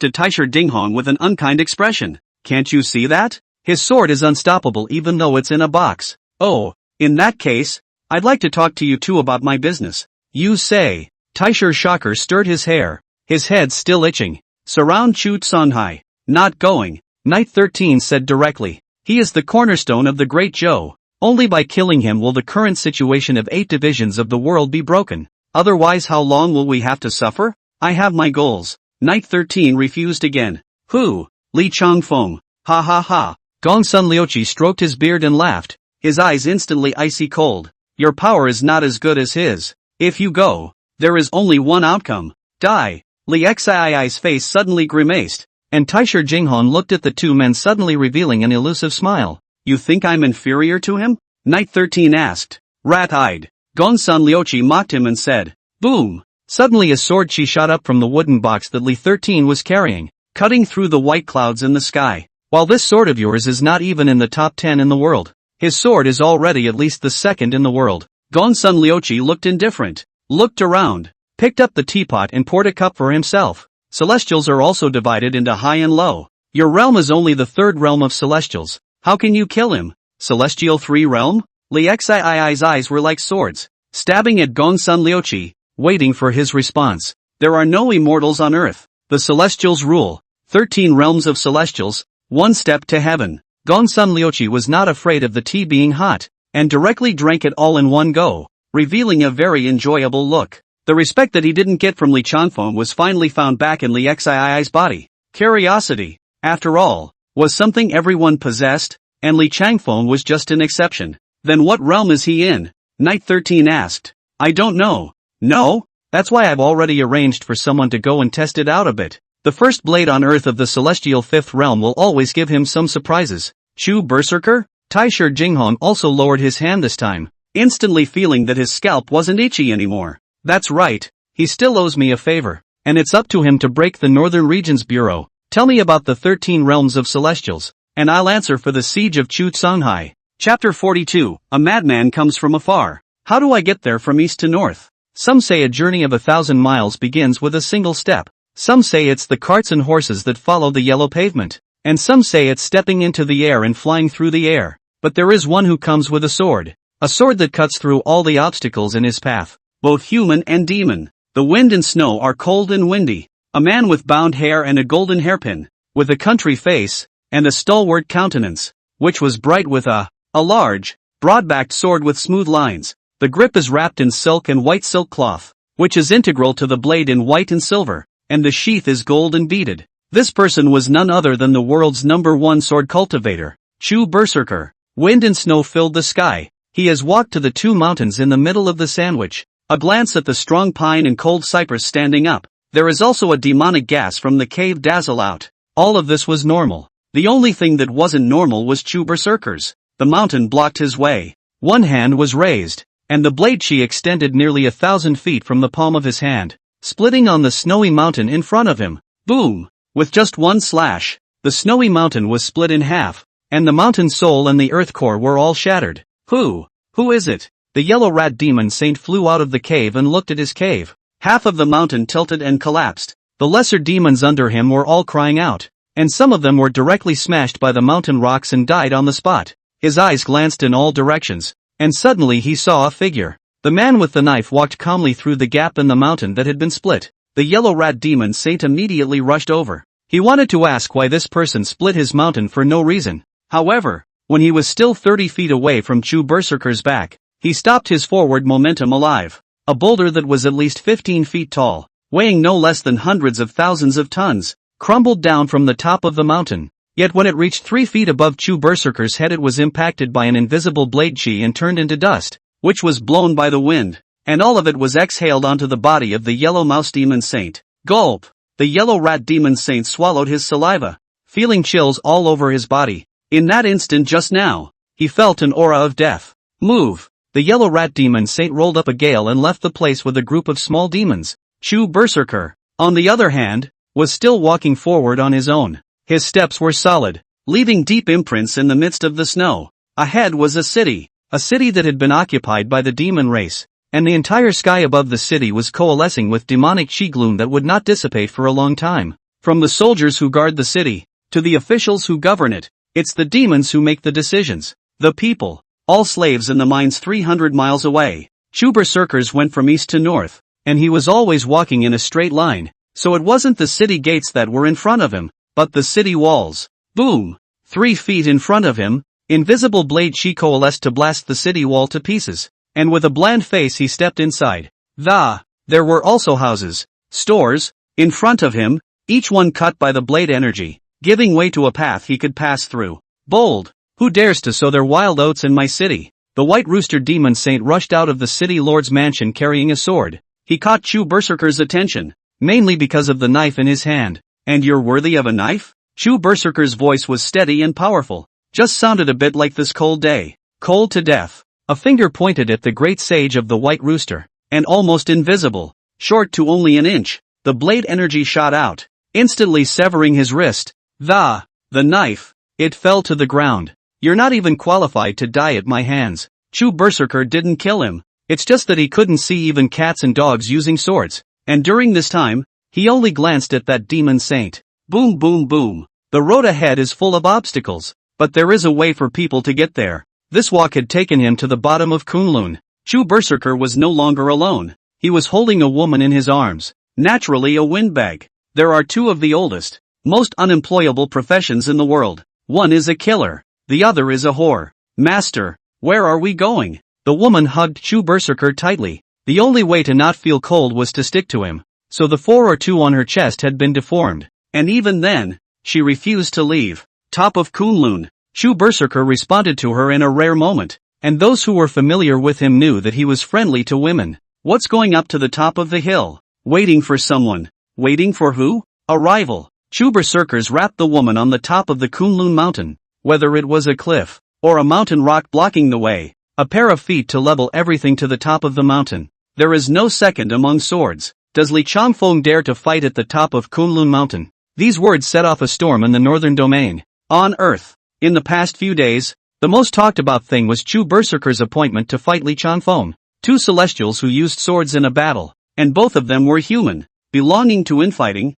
to Taisher Dinghong with an unkind expression. Can't you see that? His sword is unstoppable even though it's in a box. Oh, in that case, I'd like to talk to you two about my business. You say. Taisher Shocker stirred his hair, his head still itching. Surround Chu Tsunhai. Not going. Knight 13 said directly. He is the cornerstone of the Great Zhou. Only by killing him will the current situation of 8 divisions of the world be broken. Otherwise how long will we have to suffer? I have my goals. Knight 13 refused again. Who? Li Changfeng. Ha ha ha. Gongsun Liuqi stroked his beard and laughed, his eyes instantly icy cold. Your power is not as good as his. If you go, there is only one outcome. Die. Li Xii's face suddenly grimaced, and Taisher Jinghong looked at the two men suddenly revealing an elusive smile. You think I'm inferior to him? Knight 13 asked. Rat-eyed. Gongsun Liuqi mocked him and said, boom. Suddenly a sword chi shot up from the wooden box that Li 13 was carrying, cutting through the white clouds in the sky. While this sword of yours is not even in the top 10 in the world, his sword is already at least the second in the world. Gongsun Liuqi looked indifferent, looked around, picked up the teapot and poured a cup for himself. Celestials are also divided into high and low. Your realm is only the 3rd realm of celestials. How can you kill him? Celestial 3 realm? Li Xii's eyes were like swords, stabbing at Gongsun Liuqi, waiting for his response. There are no immortals on earth. The celestials rule. 13 realms of celestials, 1 step to heaven. Gongsun Liuqi was not afraid of the tea being hot, and directly drank it all in one go, revealing a very enjoyable look. The respect that he didn't get from Li Changfeng was finally found back in Li Xii's body. Curiosity, after all, was something everyone possessed, and Li Changfeng was just an exception. Then what realm is he in? Knight 13 asked. I don't know. No? That's why I've already arranged for someone to go and test it out a bit. The first blade on earth of the celestial fifth realm will always give him some surprises. Chu Berserker? Taisher Jinghong also lowered his hand this time, instantly feeling that his scalp wasn't itchy anymore. That's right, he still owes me a favor, and it's up to him to break the Northern Regions Bureau. Tell me about the 13 realms of celestials, and I'll answer for the siege of Chu Songhai. Chapter 42, A Madman Comes from Afar. How do I get there from east to north? Some say a journey of 1,000 miles begins with a single step. Some say it's the carts and horses that follow the yellow pavement. And some say it's stepping into the air and flying through the air. But there is one who comes with a sword. A sword that cuts through all the obstacles in his path, both human and demon. The wind and snow are cold and windy. A man with bound hair and a golden hairpin, with a country face, and a stalwart countenance, which was bright with a large, broad-backed sword with smooth lines. The grip is wrapped in silk and white silk cloth, which is integral to the blade in white and silver, and the sheath is gold and beaded. This person was none other than the world's #1 sword cultivator, Chu Berserker. Wind and snow filled the sky. He has walked to the two mountains in the middle of the sandwich. A glance at the strong pine and cold cypress standing up. There is also a demonic gas from the cave dazzle out. All of this was normal. The only thing that wasn't normal was Chu Berserker's. The mountain blocked his way. One hand was raised, and the blade chi extended nearly 1,000 feet from the palm of his hand, splitting on the snowy mountain in front of him. Boom! With just one slash, the snowy mountain was split in half, and the mountain soul and the earth core were all shattered. Who is it? The yellow rat demon saint flew out of the cave and looked at his cave. Half of the mountain tilted and collapsed. The lesser demons under him were all crying out, and some of them were directly smashed by the mountain rocks and died on the spot. His eyes glanced in all directions, and suddenly he saw a figure. The man with the knife walked calmly through the gap in the mountain that had been split. The yellow rat demon saint immediately rushed over. He wanted to ask why this person split his mountain for no reason. However, when he was still 30 feet away from Chu Berserker's back, he stopped his forward momentum alive. A boulder that was at least 15 feet tall, weighing no less than hundreds of thousands of tons, crumbled down from the top of the mountain. Yet when it reached 3 feet above Chu Berserker's head, it was impacted by an invisible blade chi and turned into dust, which was blown by the wind, and all of it was exhaled onto the body of the yellow mouse demon saint. Gulp! The yellow rat demon saint swallowed his saliva, feeling chills all over his body. In that instant just now, he felt an aura of death. Move! The yellow rat demon saint rolled up a gale and left the place with a group of small demons. Chu Berserker, on the other hand, was still walking forward on his own. His steps were solid, leaving deep imprints in the midst of the snow. Ahead was a city that had been occupied by the demon race, and the entire sky above the city was coalescing with demonic chi gloom that would not dissipate for a long time. From the soldiers who guard the city, to the officials who govern it, it's the demons who make the decisions. The people, all slaves in the mines 300 miles away. Chu Berserkers went from east to north, and he was always walking in a straight line, so it wasn't the city gates that were in front of him, but the city walls. Boom! 3 feet in front of him, invisible blade chi coalesced to blast the city wall to pieces, and with a bland face he stepped inside. There were also houses, stores, in front of him, each one cut by the blade energy, giving way to a path he could pass through. Bold! Who dares to sow their wild oats in my city? The white rooster demon saint rushed out of the city lord's mansion carrying a sword. He caught Chu Berserker's attention, mainly because of the knife in his hand. And you're worthy of a knife? Chu Berserker's voice was steady and powerful, just sounded a bit like this cold day. Cold to death. A finger pointed at the great sage of the white rooster, and almost invisible, short to only an inch, the blade energy shot out, instantly severing his wrist. The knife, it fell to the ground. You're not even qualified to die at my hands. Chu Berserker didn't kill him, it's just that he couldn't see even cats and dogs using swords, and during this time, he only glanced at that demon saint. Boom boom boom. The road ahead is full of obstacles, but there is a way for people to get there. This walk had taken him to the bottom of Kunlun. Chu Berserker was no longer alone. He was holding a woman in his arms, naturally a windbag. There are two of the oldest, most unemployable professions in the world. One is a killer, the other is a whore. Master, where are we going? The woman hugged Chu Berserker tightly. The only way to not feel cold was to stick to him, so the 4 or 2 on her chest had been deformed, and even then, she refused to leave. Top of Kunlun, Chu Berserker responded to her in a rare moment. and those who were familiar with him knew that he was friendly to women. What's going up to the top of the hill? Waiting for someone. Waiting for who? A rival. Chu berserkers wrapped the woman on the top of the Kunlun mountain. Whether it was a cliff, or a mountain rock blocking the way, a pair of feet to level everything to the top of the mountain. There is no second among swords. Does Li Changfeng dare to fight at the top of Kunlun mountain? These words set off a storm in the northern domain. On Earth. In the past few days, the most talked about thing was Chu berserker's appointment to fight Li Changfeng. Two celestials who used swords in a battle, and both of them were human, belonging to infighting.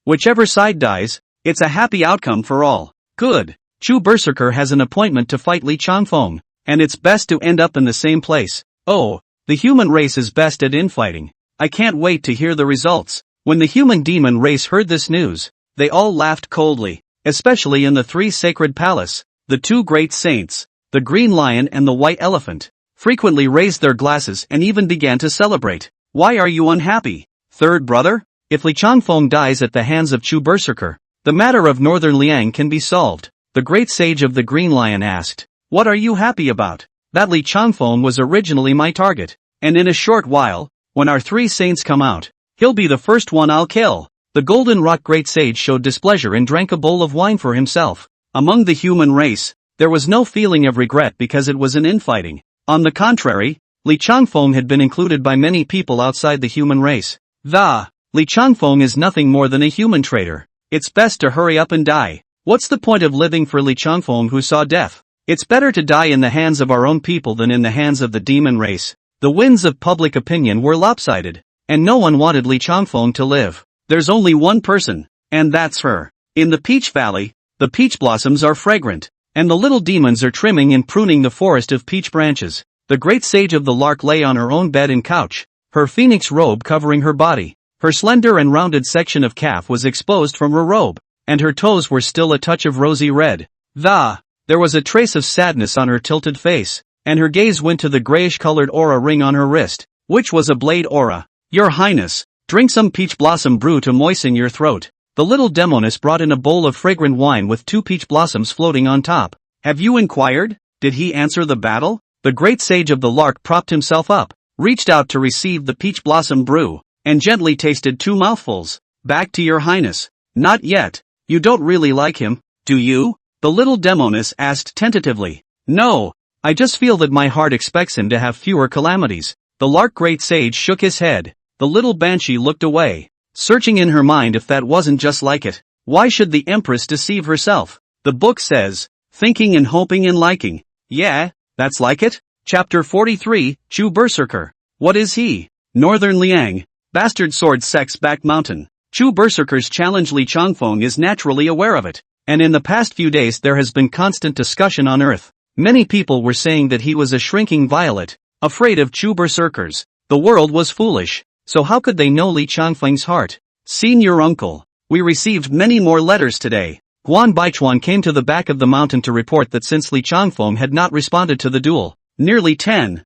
Whichever side dies, it's a happy outcome for all. Good. Chu berserker has an appointment to fight Li Changfeng, and it's best to end up in the same place. Oh, the human race is best at infighting. I can't wait to hear the results. When the human demon race heard this news, they all laughed coldly, especially in the three sacred palace. The two great saints, the green lion and the white elephant, frequently raised their glasses and even began to celebrate. Why are you unhappy, third brother? If Li Changfeng dies at the hands of Chu berserker, the matter of northern Liang can be solved. The great sage of the green lion asked, what are you happy about? That Li Changfeng was originally my target, and in a short while, when our three saints come out, he'll be the first one I'll kill. The golden rock great sage showed displeasure and drank a bowl of wine for himself. Among the human race, there was no feeling of regret because it was an infighting. On the contrary, Li Changfeng had been included by many people outside the human race. Li Changfeng is nothing more than a human traitor. It's best to hurry up and die. What's the point of living for Li Changfeng who saw death? It's better to die in the hands of our own people than in the hands of the demon race. The winds of public opinion were lopsided, and no one wanted Li Changfeng to live. There's only one person, and that's her. In the Peach Valley, the peach blossoms are fragrant, and the little demons are trimming and pruning the forest of peach branches. The great sage of the Lark lay on her own bed and couch, her phoenix robe covering her body. Her slender and rounded section of calf was exposed from her robe, and her toes were still a touch of rosy red. There was a trace of sadness on her tilted face, and her gaze went to the grayish-colored aura ring on her wrist, which was a blade aura. Your Highness, drink some peach blossom brew to moisten your throat. The little demoness brought in a bowl of fragrant wine with two peach blossoms floating on top. Have you inquired? Did he answer the battle? The great sage of the Lark propped himself up, reached out to receive the peach blossom brew, and gently tasted 2 mouthfuls. Back to your Highness. Not yet. You don't really like him, do you? The little demoness asked tentatively. No, I just feel that my heart expects him to have fewer calamities. The Lark great sage shook his head. The little banshee looked away, searching in her mind if that wasn't just like it. Why should the Empress deceive herself? The book says, thinking and hoping and liking. Yeah, that's like it. Chapter 43, Chu Berserker. What is he? Northern Liang. Bastard sword sect's back mountain. Chu Berserker's challenge. Li Changfeng is naturally aware of it, and in the past few days there has been constant discussion on Earth. Many people were saying that he was a shrinking violet, afraid of Chu Berserkers. The world was foolish, so how could they know Li Changfeng's heart? Senior uncle, we received many more letters today. Guan Baichuan came to the back of the mountain to report that since Li Changfeng had not responded to the duel, nearly 10,000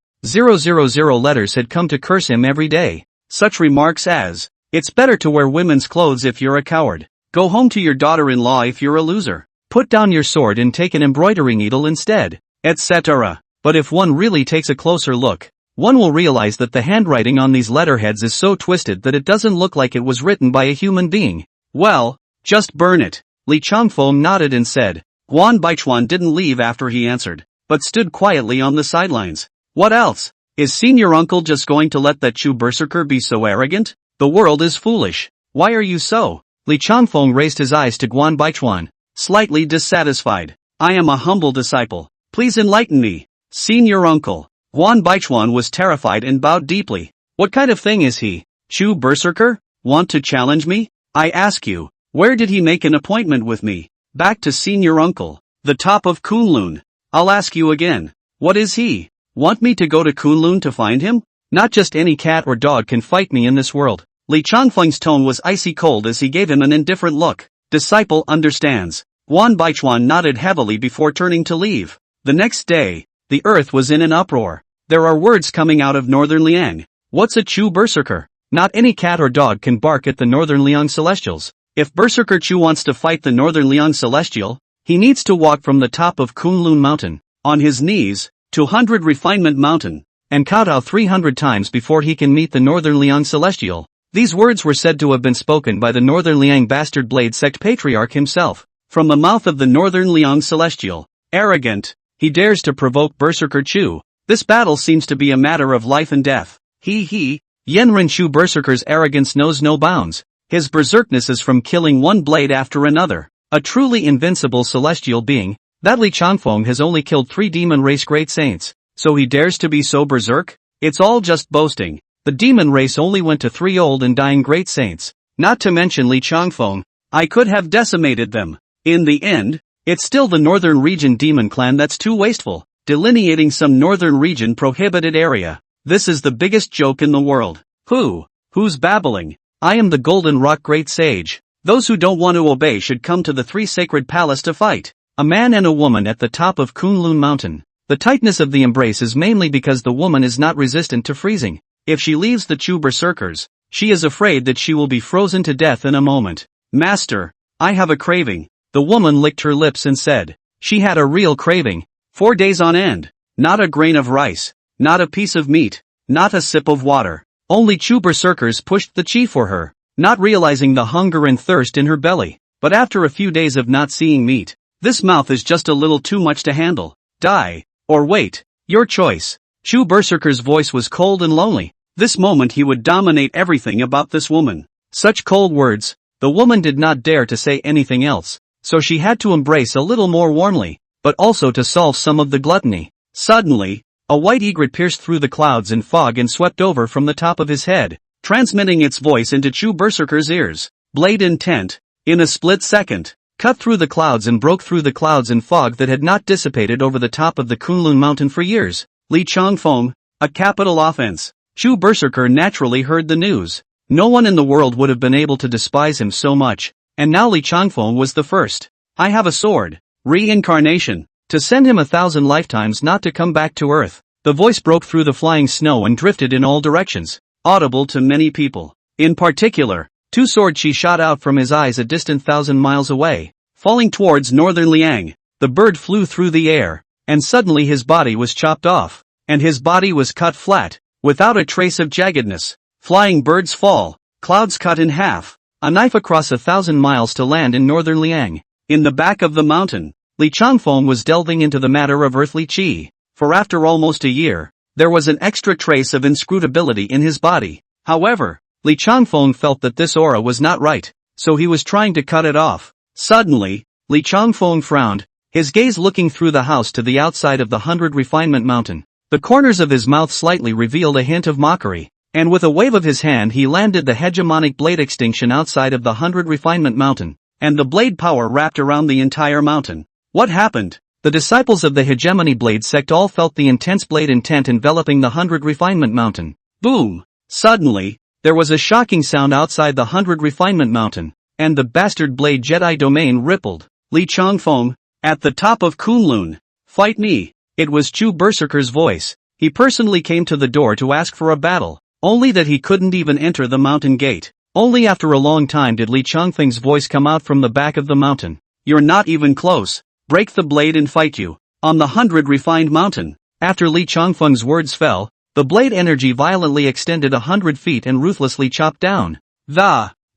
letters had come to curse him every day. Such remarks as, it's better to wear women's clothes if you're a coward. Go home to your daughter-in-law if you're a loser. Put down your sword and take an embroidery needle instead, etc. But if one really takes a closer look, one will realize that the handwriting on these letterheads is so twisted that it doesn't look like it was written by a human being. Well, just burn it. Li Changfeng nodded and said. Guan Baichuan didn't leave after he answered, but stood quietly on the sidelines. What else? Is senior uncle just going to let that Chu Berserker be so arrogant? The world is foolish. Why are you so? Li Changfeng raised his eyes to Guan Baichuan, slightly dissatisfied. I am a humble disciple. Please enlighten me. Senior uncle. Guan Baichuan was terrified and bowed deeply. What kind of thing is he? Chu Berserker? Want to challenge me? I ask you, where did he make an appointment with me? Back to senior uncle. The top of Kunlun. I'll ask you again. What is he? Want me to go to Kunlun to find him? Not just any cat or dog can fight me in this world. Li Changfeng's tone was icy cold as he gave him an indifferent look. Disciple understands. Guan Baichuan nodded heavily before turning to leave. The next day, the earth was in an uproar. There are words coming out of Northern Liang. What's a Chu Berserker? Not any cat or dog can bark at the Northern Liang Celestials. If Berserker Chu wants to fight the Northern Liang Celestial, he needs to walk from the top of Kunlun Mountain, on his knees, to 100 Refinement Mountain, and kowtow 300 times before he can meet the Northern Liang Celestial. These words were said to have been spoken by the Northern Liang Bastard Blade Sect Patriarch himself. From the mouth of the Northern Liang Celestial. Arrogant. He dares to provoke Berserker Chu. This battle seems to be a matter of life and death. He. Yenrin Chu Berserker's arrogance knows no bounds. His berserkness is from killing one blade after another. A truly invincible celestial being, that Li Changfeng has only killed 3 demon race great saints. So he dares to be so berserk? It's all just boasting. The demon race only went to 3 old and dying great saints. Not to mention Li Changfeng. I could have decimated them. In the end, it's still the Northern Region Demon Clan that's too wasteful, delineating some Northern Region prohibited area. This is the biggest joke in the world. Who's babbling? I am the Golden Rock Great Sage. Those who don't want to obey should come to the 3 Sacred Palace to fight. A man and a woman at the top of Kunlun Mountain. The tightness of the embrace is mainly because the woman is not resistant to freezing. If she leaves the Chu Berserkers, she is afraid that she will be frozen to death in a moment. Master, I have a craving. The woman licked her lips and said, she had a real craving. 4 days on end. Not a grain of rice. Not a piece of meat. Not a sip of water. Only Chu Berserkers pushed the chi for her, not realizing the hunger and thirst in her belly. But after a few days of not seeing meat, this mouth is just a little too much to handle. Die. Or wait. Your choice. Chu Berserker's voice was cold and lonely. This moment he would dominate everything about this woman. Such cold words. The woman did not dare to say anything else, so she had to embrace a little more warmly, but also to solve some of the gluttony. Suddenly, a white egret pierced through the clouds and fog and swept over from the top of his head, transmitting its voice into Chu Berserker's ears. Blade intent. In a split second, cut through the clouds and broke through the clouds and fog that had not dissipated over the top of the Kunlun Mountain for years. Li Changfeng, a capital offense. Chu Berserker naturally heard the news. No one in the world would have been able to despise him so much, and now Li Changfeng was the first. I have a sword. Reincarnation. To send him 1,000 lifetimes not to come back to Earth. The voice broke through the flying snow and drifted in all directions, audible to many people. In particular, 2 sword chi shot out from his eyes a distant 1,000 miles away, falling towards Northern Liang. The bird flew through the air, and suddenly his body was chopped off, and his body was cut flat, without a trace of jaggedness. Flying birds fall, clouds cut in half, a knife across 1,000 miles to land in Northern Liang. In the back of the mountain, Li Changfeng was delving into the matter of earthly chi, for after almost a year, there was an extra trace of inscrutability in his body. However, Li Changfeng felt that this aura was not right, so he was trying to cut it off. Suddenly, Li Changfeng frowned, his gaze looking through the house to the outside of the 100 Refinement Mountain. The corners of his mouth slightly revealed a hint of mockery, and with a wave of his hand he landed the hegemonic blade extinction outside of the 100 Refinement Mountain, and the blade power wrapped around the entire mountain. What happened? The disciples of the Hegemony Blade Sect all felt the intense blade intent enveloping the 100 Refinement Mountain. Boom! Suddenly, there was a shocking sound outside the 100 Refinement Mountain, and the bastard blade Jedi domain rippled. Li Changfeng, at the top of Kunlun. Fight me! It was Chu Berserker's voice. He personally came to the door to ask for a battle, only that he couldn't even enter the mountain gate. Only after a long time did Li Changfeng's voice come out from the back of the mountain. You're not even close. Break the blade and fight you. On the 100 Refined Mountain. After Li Changfeng's words fell, the blade energy violently extended 100 feet and ruthlessly chopped down.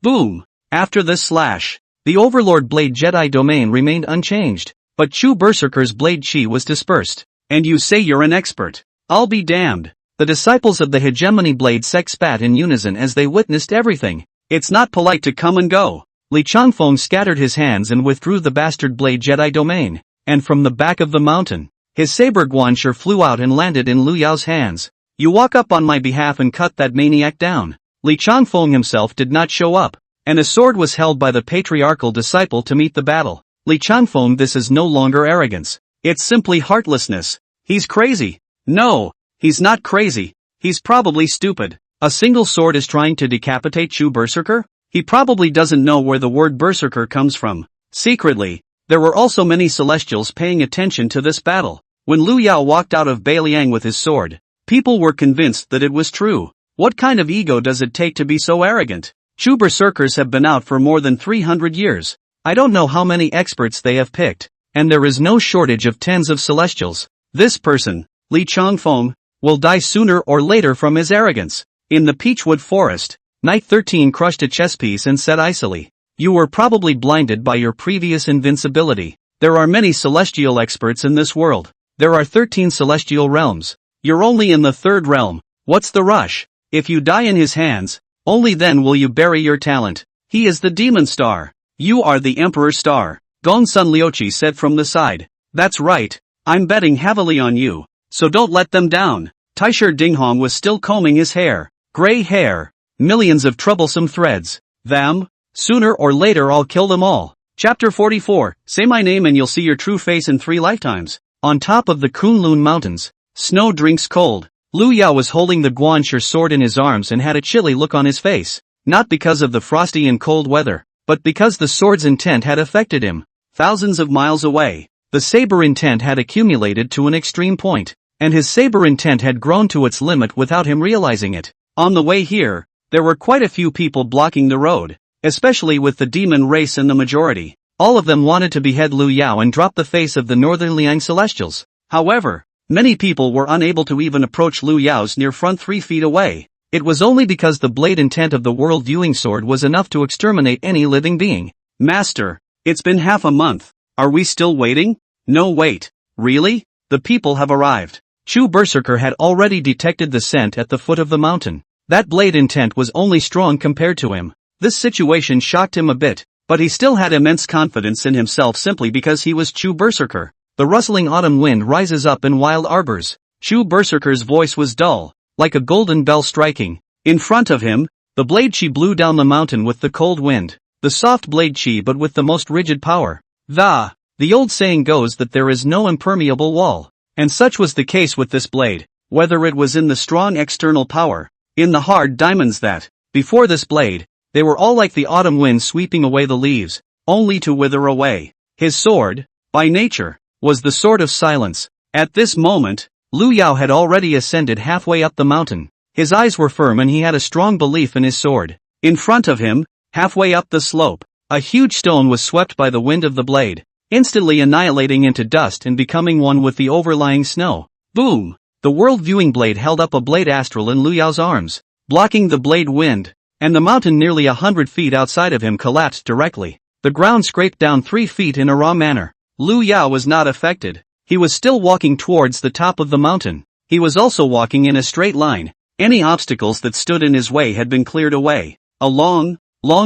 Boom! After this slash, the Overlord Blade Jedi domain remained unchanged, but Chu Berserker's blade chi was dispersed. And you say you're an expert? I'll be damned. The disciples of the Hegemony Blade Sect spat in unison as they witnessed everything. It's not polite to come and go. Li Changfeng scattered his hands and withdrew the bastard blade Jedi domain, and from the back of the mountain, his saber guanxi flew out and landed in Lu Yao's hands. You walk up on my behalf and cut that maniac down. Li Changfeng himself did not show up, and a sword was held by the patriarchal disciple to meet the battle. Li Changfeng, this is no longer arrogance. It's simply heartlessness. He's crazy. No, he's not crazy. He's probably stupid. A single sword is trying to decapitate Chu Berserker? He probably doesn't know where the word berserker comes from. Secretly, there were also many celestials paying attention to this battle. When Lu Yao walked out of Beiliang with his sword, people were convinced that it was true. What kind of ego does it take to be so arrogant? Chu Berserkers have been out for more than 300 years. I don't know how many experts they have picked, and there is no shortage of tens of celestials. This person, Li Changfeng, will die sooner or later from his arrogance. In the Peachwood Forest, Knight 13 crushed a chess piece and said icily, "You were probably blinded by your previous invincibility. There are many celestial experts in this world. There are 13 celestial realms. You're only in the 3rd realm. What's the rush? If you die in his hands, only then will you bury your talent. He is the demon star. You are the emperor's star." Gong Sun Liuqi said from the side. "That's right. I'm betting heavily on you. So don't let them down." Taisher Dinghong was still combing his hair. Gray hair. Millions of troublesome threads. Them? Sooner or later I'll kill them all. Chapter 44, say my name and you'll see your true face in 3 lifetimes. On top of the Kunlun Mountains, snow drinks cold. Lu Yao was holding the Guanxi sword in his arms and had a chilly look on his face. Not because of the frosty and cold weather, but because the sword's intent had affected him. Thousands of miles away, the saber intent had accumulated to an extreme point, and his saber intent had grown to its limit without him realizing it. On the way here, there were quite a few people blocking the road, especially with the demon race in the majority. All of them wanted to behead Lu Yao and drop the face of the Northern Liang Celestials. However, many people were unable to even approach Lu Yao's near front 3 feet away. It was only because the blade intent of the world viewing sword was enough to exterminate any living being. "Master, it's been half a month. Are we still waiting?" "No wait. Really? The people have arrived." Chu Berserker had already detected the scent at the foot of the mountain. That blade intent was only strong compared to him. This situation shocked him a bit, but he still had immense confidence in himself simply because he was Chu Berserker. The rustling autumn wind rises up in wild arbors. Chu Berserker's voice was dull, like a golden bell striking. In front of him, the blade chi blew down the mountain with the cold wind. The soft blade chi but with the most rigid power. The old saying goes that there is no impermeable wall. And such was the case with this blade, whether it was in the strong external power, in the hard diamonds that, before this blade, they were all like the autumn wind sweeping away the leaves, only to wither away. His sword, by nature, was the sword of silence. At this moment, Lu Yao had already ascended halfway up the mountain. His eyes were firm and he had a strong belief in his sword. In front of him, halfway up the slope, a huge stone was swept by the wind of the blade, instantly annihilating into dust and becoming one with the overlying snow. Boom! The world viewing blade held up a blade astral in Lu Yao's arms, blocking the blade wind, and the mountain nearly 100 feet outside of him collapsed directly. The ground scraped down 3 feet in a raw manner. Lu Yao was not affected. He was still walking towards the top of the mountain. He was also walking in a straight line. Any obstacles that stood in his way had been cleared away. A long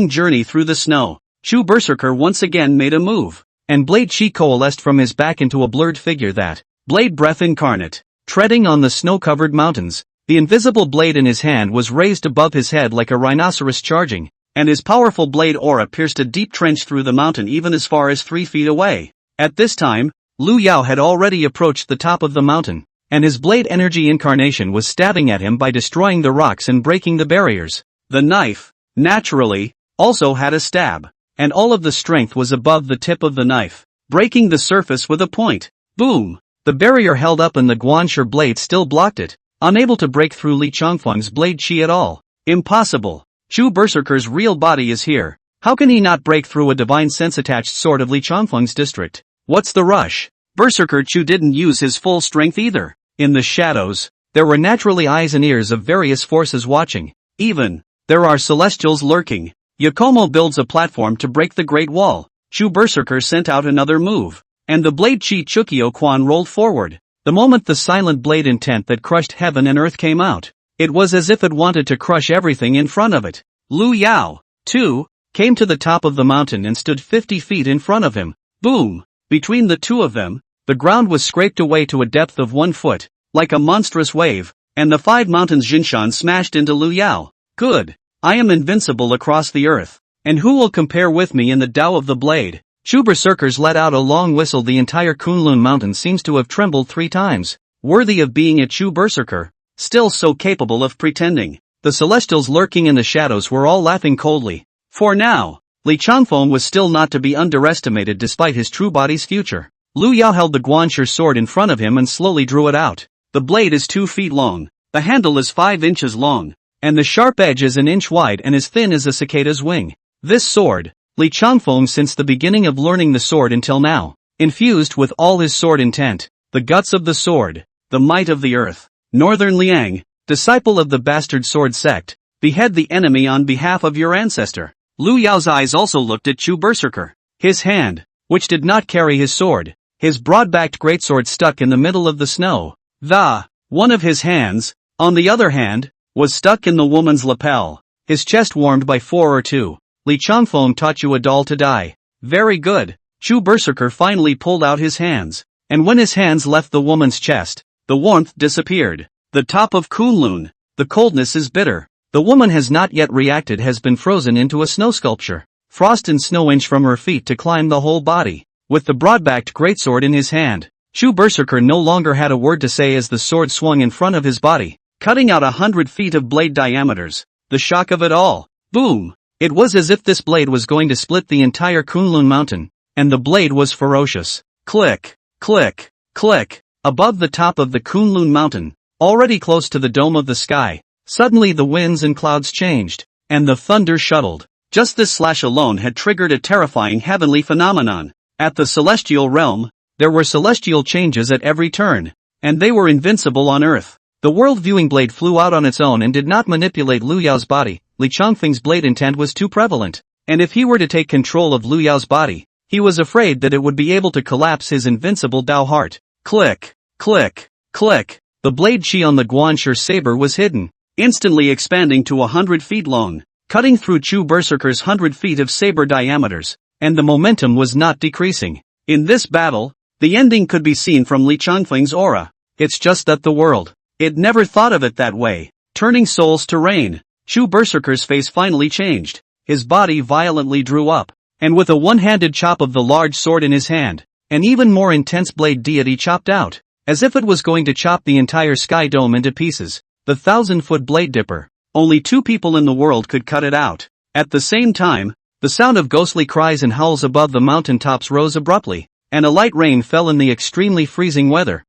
journey through the snow. Chu Berserker once again made a move, and blade chi coalesced from his back into a blurred figure that, blade breath incarnate, treading on the snow-covered mountains. The invisible blade in his hand was raised above his head like a rhinoceros charging, and his powerful blade aura pierced a deep trench through the mountain even as far as 3 feet away. At this time, Lu Yao had already approached the top of the mountain, and his blade energy incarnation was stabbing at him by destroying the rocks and breaking the barriers. The knife, naturally, also had a stab, and all of the strength was above the tip of the knife, breaking the surface with a point. Boom! The barrier held up and the Guanxi blade still blocked it, unable to break through Li Changfeng's blade chi at all. Impossible! Chu Berserker's real body is here. How can he not break through a divine sense-attached sword of Li Changfeng's district? What's the rush? Berserker Chu didn't use his full strength either. In the shadows, there were naturally eyes and ears of various forces watching. Even, there are celestials lurking. Yakomo builds a platform to break the Great Wall. Chu Berserker sent out another move, and the blade chi Chukyo Quan rolled forward. The moment the silent blade intent that crushed heaven and earth came out, it was as if it wanted to crush everything in front of it. Lu Yao, too, came to the top of the mountain and stood 50 feet in front of him. Boom! Between the two of them, the ground was scraped away to a depth of 1 foot, like a monstrous wave, and the 5 mountains Jinshan smashed into Lu Yao. Good! I am invincible across the earth, and who will compare with me in the Tao of the blade? Chu Berserkers let out a long whistle. The entire Kunlun mountain seems to have trembled 3 times. Worthy of being a Chu Berserker, still so capable of pretending. The celestials lurking in the shadows were all laughing coldly. For now, Li Changfeng was still not to be underestimated despite his true body's future. Lu Yao held the Guanxi sword in front of him and slowly drew it out. The blade is 2 feet long, the handle is 5 inches long, and the sharp edge is 1 inch wide and as thin as a cicada's wing. This sword, Li Changfeng since the beginning of learning the sword until now, infused with all his sword intent, the guts of the sword, the might of the earth. Northern Liang, disciple of the bastard sword sect, behead the enemy on behalf of your ancestor. Lu Yao's eyes also looked at Chu Berserker. His hand, which did not carry his sword, his broad-backed greatsword stuck in the middle of the snow. One of his hands, on the other hand, was stuck in the woman's lapel, his chest warmed by 4 or 2. Li Changfeng taught you a doll to die. Very good. Chu Berserker finally pulled out his hands, and when his hands left the woman's chest, the warmth disappeared. The top of Kunlun, the coldness is bitter. The woman has not yet reacted, has been frozen into a snow sculpture. Frost and snow inch from her feet to climb the whole body. With the broad-backed greatsword in his hand, Chu Berserker no longer had a word to say as the sword swung in front of his body, cutting out 100 feet of blade diameters. The shock of it all. Boom! It was as if this blade was going to split the entire Kunlun mountain, and the blade was ferocious. Click, click, click. Above the top of the Kunlun mountain, already close to the dome of the sky, suddenly the winds and clouds changed, and the thunder shuttled. Just this slash alone had triggered a terrifying heavenly phenomenon. At the celestial realm, there were celestial changes at every turn, and they were invincible on earth. The world viewing blade flew out on its own and did not manipulate Lu Yao's body. Li Changfeng's blade intent was too prevalent, and if he were to take control of Lu Yao's body, he was afraid that it would be able to collapse his invincible Dao heart. Click, click, click. The blade chi on the Guanshi saber was hidden, instantly expanding to 100 feet long, cutting through Chu Berserker's 100 feet of saber diameters, and the momentum was not decreasing. In this battle, the ending could be seen from Li Changfeng's aura. It's just that the world, it never thought of it that way. Turning souls to rain, Chu Berserker's face finally changed. His body violently drew up, and with a one-handed chop of the large sword in his hand, an even more intense blade deity chopped out, as if it was going to chop the entire sky dome into pieces. The 1,000-foot blade dipper. Only 2 people in the world could cut it out. At the same time, the sound of ghostly cries and howls above the mountain tops rose abruptly, and a light rain fell in the extremely freezing weather.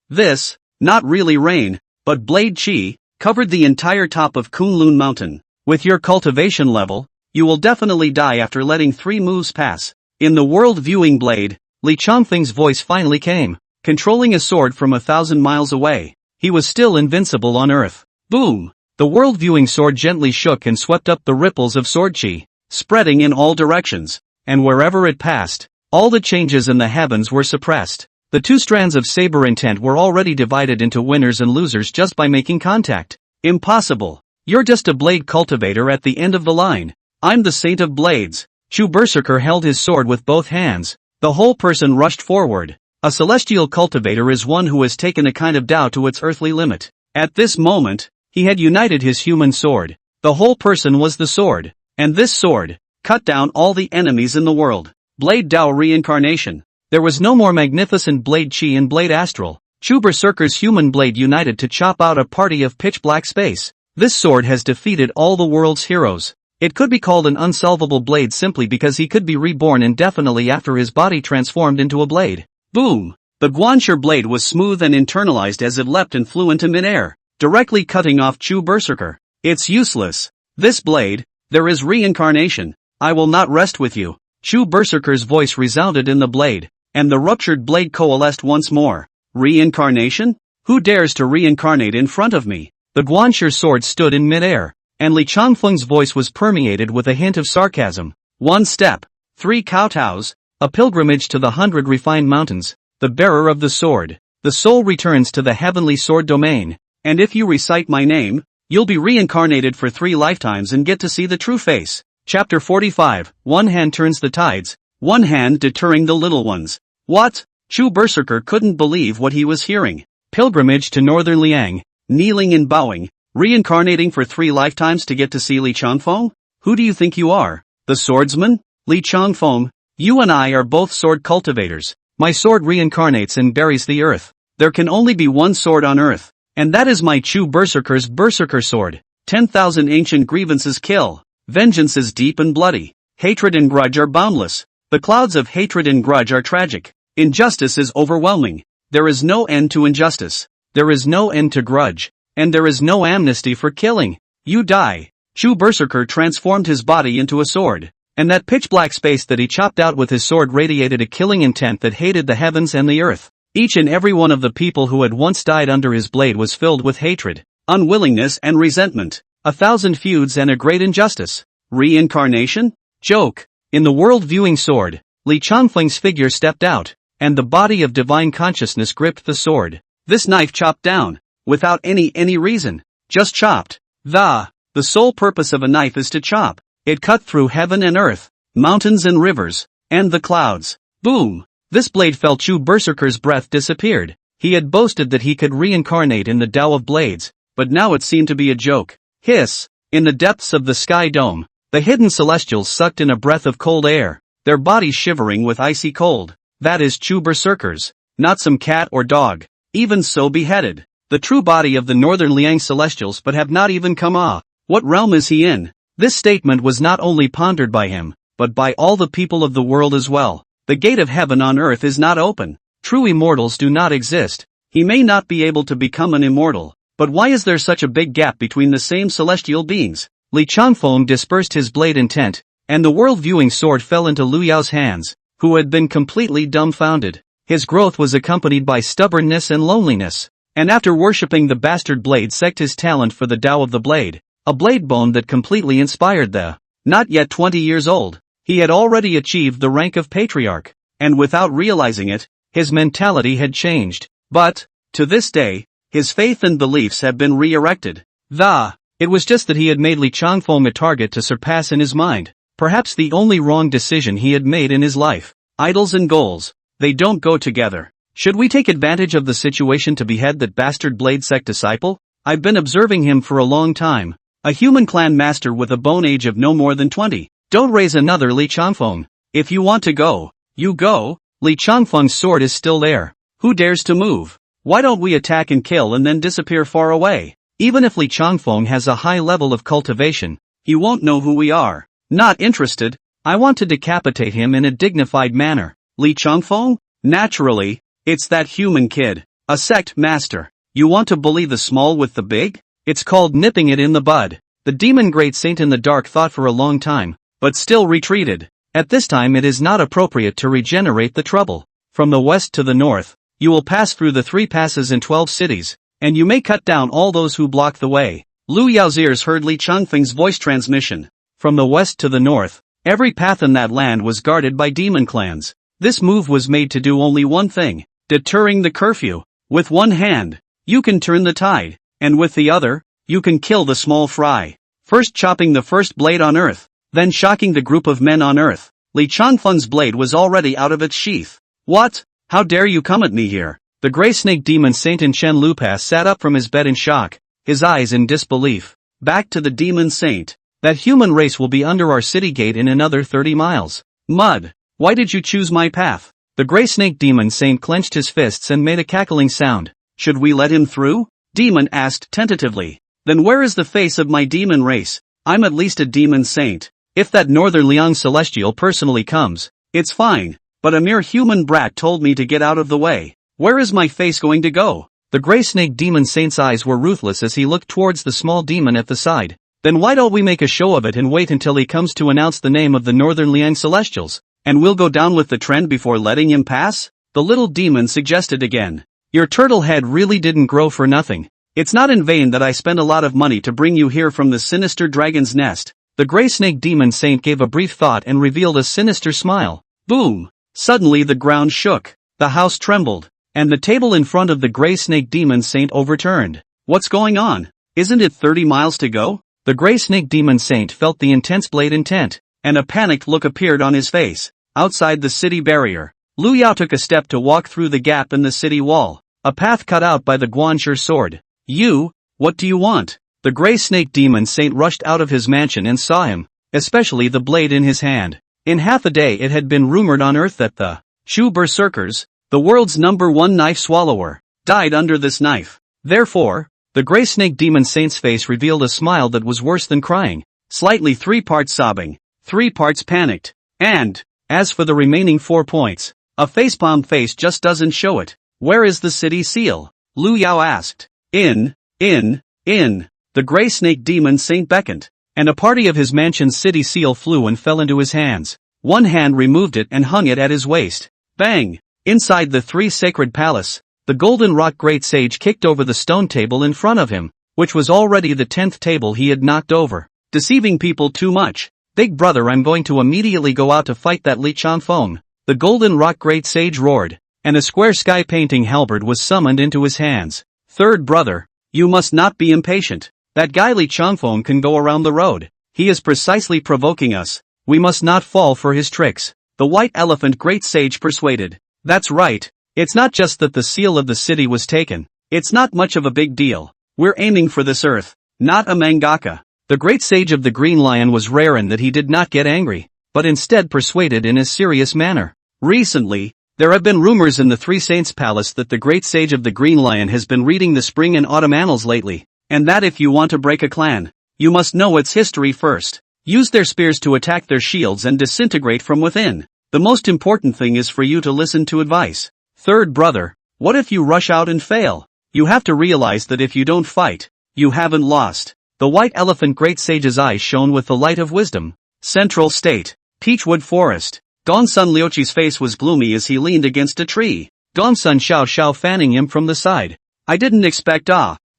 This, not really rain, but blade chi, covered the entire top of Kunlun mountain. With your cultivation level, you will definitely die after letting 3 moves pass. In the world viewing blade, Li Changfeng's voice finally came. Controlling a sword from 1,000 miles away, he was still invincible on earth. Boom! The world viewing sword gently shook and swept up the ripples of sword chi, spreading in all directions, and wherever it passed, all the changes in the heavens were suppressed. The 2 strands of saber intent were already divided into winners and losers just by making contact. Impossible. You're just a blade cultivator at the end of the line. I'm the saint of blades. Chu Berserker held his sword with both hands. The whole person rushed forward. A celestial cultivator is one who has taken a kind of Dao to its earthly limit. At this moment, he had united his human sword. The whole person was the sword, and this sword cut down all the enemies in the world. Blade Dao reincarnation. There was no more magnificent blade chi and blade astral. Chu Berserker's human blade united to chop out a party of pitch-black space. This sword has defeated all the world's heroes. It could be called an unsolvable blade simply because he could be reborn indefinitely after his body transformed into a blade. Boom! The Guanshi blade was smooth and internalized as it leapt and flew into midair, directly cutting off Chu Berserker. It's useless. This blade, there is reincarnation. I will not rest with you. Chu Berserker's voice resounded in the blade, and the ruptured blade coalesced once more. Reincarnation? Who dares to reincarnate in front of me? The Guanshi sword stood in midair, and Li Changfeng's voice was permeated with a hint of sarcasm. 1 step, 3 kowtows, a pilgrimage to the 100 refined mountains, the bearer of the sword. The soul returns to the heavenly sword domain, and if you recite my name, you'll be reincarnated for 3 lifetimes and get to see the true face. Chapter 45, One hand turns the tides, one hand deterring the little ones. What? Chu Berserker couldn't believe what he was hearing. Pilgrimage to Northern Liang, kneeling and bowing, reincarnating for 3 lifetimes to get to see Li Changfeng? Who do you think you are? The swordsman? Li Changfeng, you and I are both sword cultivators. My sword reincarnates and buries the earth. There can only be one sword on earth, and that is my Chu Berserker's Berserker sword. 10,000 ancient grievances kill. Vengeance is deep and bloody. Hatred and grudge are boundless. The clouds of hatred and grudge are tragic. Injustice is overwhelming. There is no end to injustice. There is no end to grudge. And there is no amnesty for killing. You die. Chu Berserker transformed his body into a sword, and that pitch-black space that he chopped out with his sword radiated a killing intent that hated the heavens and the earth. Each and every one of the people who had once died under his blade was filled with hatred, unwillingness and resentment. 1,000 feuds and a great injustice. Reincarnation? Joke. In the world-viewing sword, Li Changfeng's figure stepped out, and the body of divine consciousness gripped the sword. This knife chopped down, without any reason. Just chopped. The sole purpose of a knife is to chop. It cut through heaven and earth, mountains and rivers, and the clouds. Boom! This blade fell. Chu Berserker's breath disappeared. He had boasted that he could reincarnate in the Tao of Blades, but now it seemed to be a joke. Hiss! In the depths of the sky dome, the hidden celestials sucked in a breath of cold air, their bodies shivering with icy cold. That is Chu Berserkers, not some cat or dog, even so beheaded. The true body of the northern Liang celestials but have not even come off. What realm is he in? This statement was not only pondered by him, but by all the people of the world as well. The gate of heaven on earth is not open. True immortals do not exist. He may not be able to become an immortal, but why is there such a big gap between the same celestial beings? Li Changfeng dispersed his blade intent, and the world-viewing sword fell into Lu Yao's hands, who had been completely dumbfounded. His growth was accompanied by stubbornness and loneliness, and after worshipping the bastard blade Sect his talent for the Tao of the blade, a blade bone that completely inspired the not yet 20 years old. He had already achieved the rank of patriarch, and without realizing it, his mentality had changed. But, to this day, his faith and beliefs have been re-erected. It was just that he had made Li Changfeng a target to surpass in his mind, perhaps the only wrong decision he had made in his life. Idols and goals, they don't go together. Should we take advantage of the situation to behead that bastard blade Sect disciple? I've been observing him for a long time. A human clan master with a bone age of no more than 20. Don't raise another Li Changfeng. If you want to go, you go. Li Changfeng's sword is still there. Who dares to move? Why don't we attack and kill and then disappear far away? Even if Li Changfeng has a high level of cultivation, he won't know who we are. Not interested. I want to decapitate him in a dignified manner. Li Changfeng? Naturally, it's that human kid. A Sect master. You want to bully the small with the big? It's called nipping it in the bud. The demon great saint in the dark thought for a long time, but still retreated. At this time it is not appropriate to regenerate the trouble. From the west to the north, you will pass through the 3 passes in 12 cities, and you may cut down all those who block the way. Lu Yao's ears heard Li Changfeng's voice transmission. From the west to the north, every path in that land was guarded by demon clans. This move was made to do only one thing, deterring the curfew. With one hand, you can turn the tide, and with the other, you can kill the small fry. First chopping the first blade on earth, then shocking the group of men on earth. Li Changfeng's blade was already out of its sheath. What? How dare you come at me here? The gray snake demon saint in Chen Lupas sat up from his bed in shock, his eyes in disbelief. Back to the demon saint. That human race will be under our city gate in another 30 miles. Mud. Why did you choose my path? The gray snake demon saint clenched his fists and made a cackling sound. Should we let him through? Demon asked tentatively. Then where is the face of my demon race? I'm at least a demon saint. If that northern Liang celestial personally comes, it's fine, but a mere human brat told me to get out of the way. Where is my face going to go? The gray snake demon saint's eyes were ruthless as he looked towards the small demon at the side. Then why don't we make a show of it and wait until he comes to announce the name of the northern Liang celestials, and we'll go down with the trend before letting him pass? The little demon suggested again. Your turtle head really didn't grow for nothing. It's not in vain that I spent a lot of money to bring you here from the sinister dragon's nest. The gray snake demon saint gave a brief thought and revealed a sinister smile. Boom! Suddenly the ground shook, the house trembled, and the table in front of the gray snake demon saint overturned. What's going on? Isn't it 30 miles to go? The gray snake demon saint felt the intense blade intent, and a panicked look appeared on his face. Outside the city barrier, Lu Yao took a step to walk through the gap in the city wall, a path cut out by the Guanshi sword. What do you want? The gray snake demon saint rushed out of his mansion and saw him, especially the blade in his hand. In half a day it had been rumored on earth that the Chu Berserkers, the world's #1 knife swallower, died under this knife. Therefore, the gray snake demon saint's face revealed a smile that was worse than crying, slightly 3 parts sobbing, 3 parts panicked, and, as for the remaining 4 points, a facepalm face just doesn't show it. Where is the city seal? Lu Yao asked. In. The gray snake demon saint beckoned, and a party of his mansion's city seal flew and fell into his hands. One hand removed it and hung it at his waist. Bang! Inside the three sacred palace, the golden rock great sage kicked over the stone table in front of him, which was already the 10th table he had knocked over. Deceiving people too much. Big brother, I'm going to immediately go out to fight that Li Changfeng. The golden rock great sage roared, and a square sky painting halberd was summoned into his hands. Third brother, you must not be impatient. That guy Li Changfeng can go around the road. He is precisely provoking us. We must not fall for his tricks. The white elephant great sage persuaded. That's right. It's not just that the seal of the city was taken. It's not much of a big deal. We're aiming for this earth, not a mangaka. The great sage of the Green Lion was rare in that he did not get angry, but instead persuaded in a serious manner. Recently, there have been rumors in the Three Saints Palace that the great sage of the Green Lion has been reading the spring and autumn annals lately, and that if you want to break a clan, you must know its history first. Use their spears to attack their shields and disintegrate from within. The most important thing is for you to listen to advice. Third brother, what if you rush out and fail? You have to realize that if you don't fight, you haven't lost. The white elephant great sage's eyes shone with the light of wisdom. Central State, Peachwood Forest. Gongsun Liuqi's face was gloomy as he leaned against a tree. Gongsun Xiao fanning him from the side. I didn't expect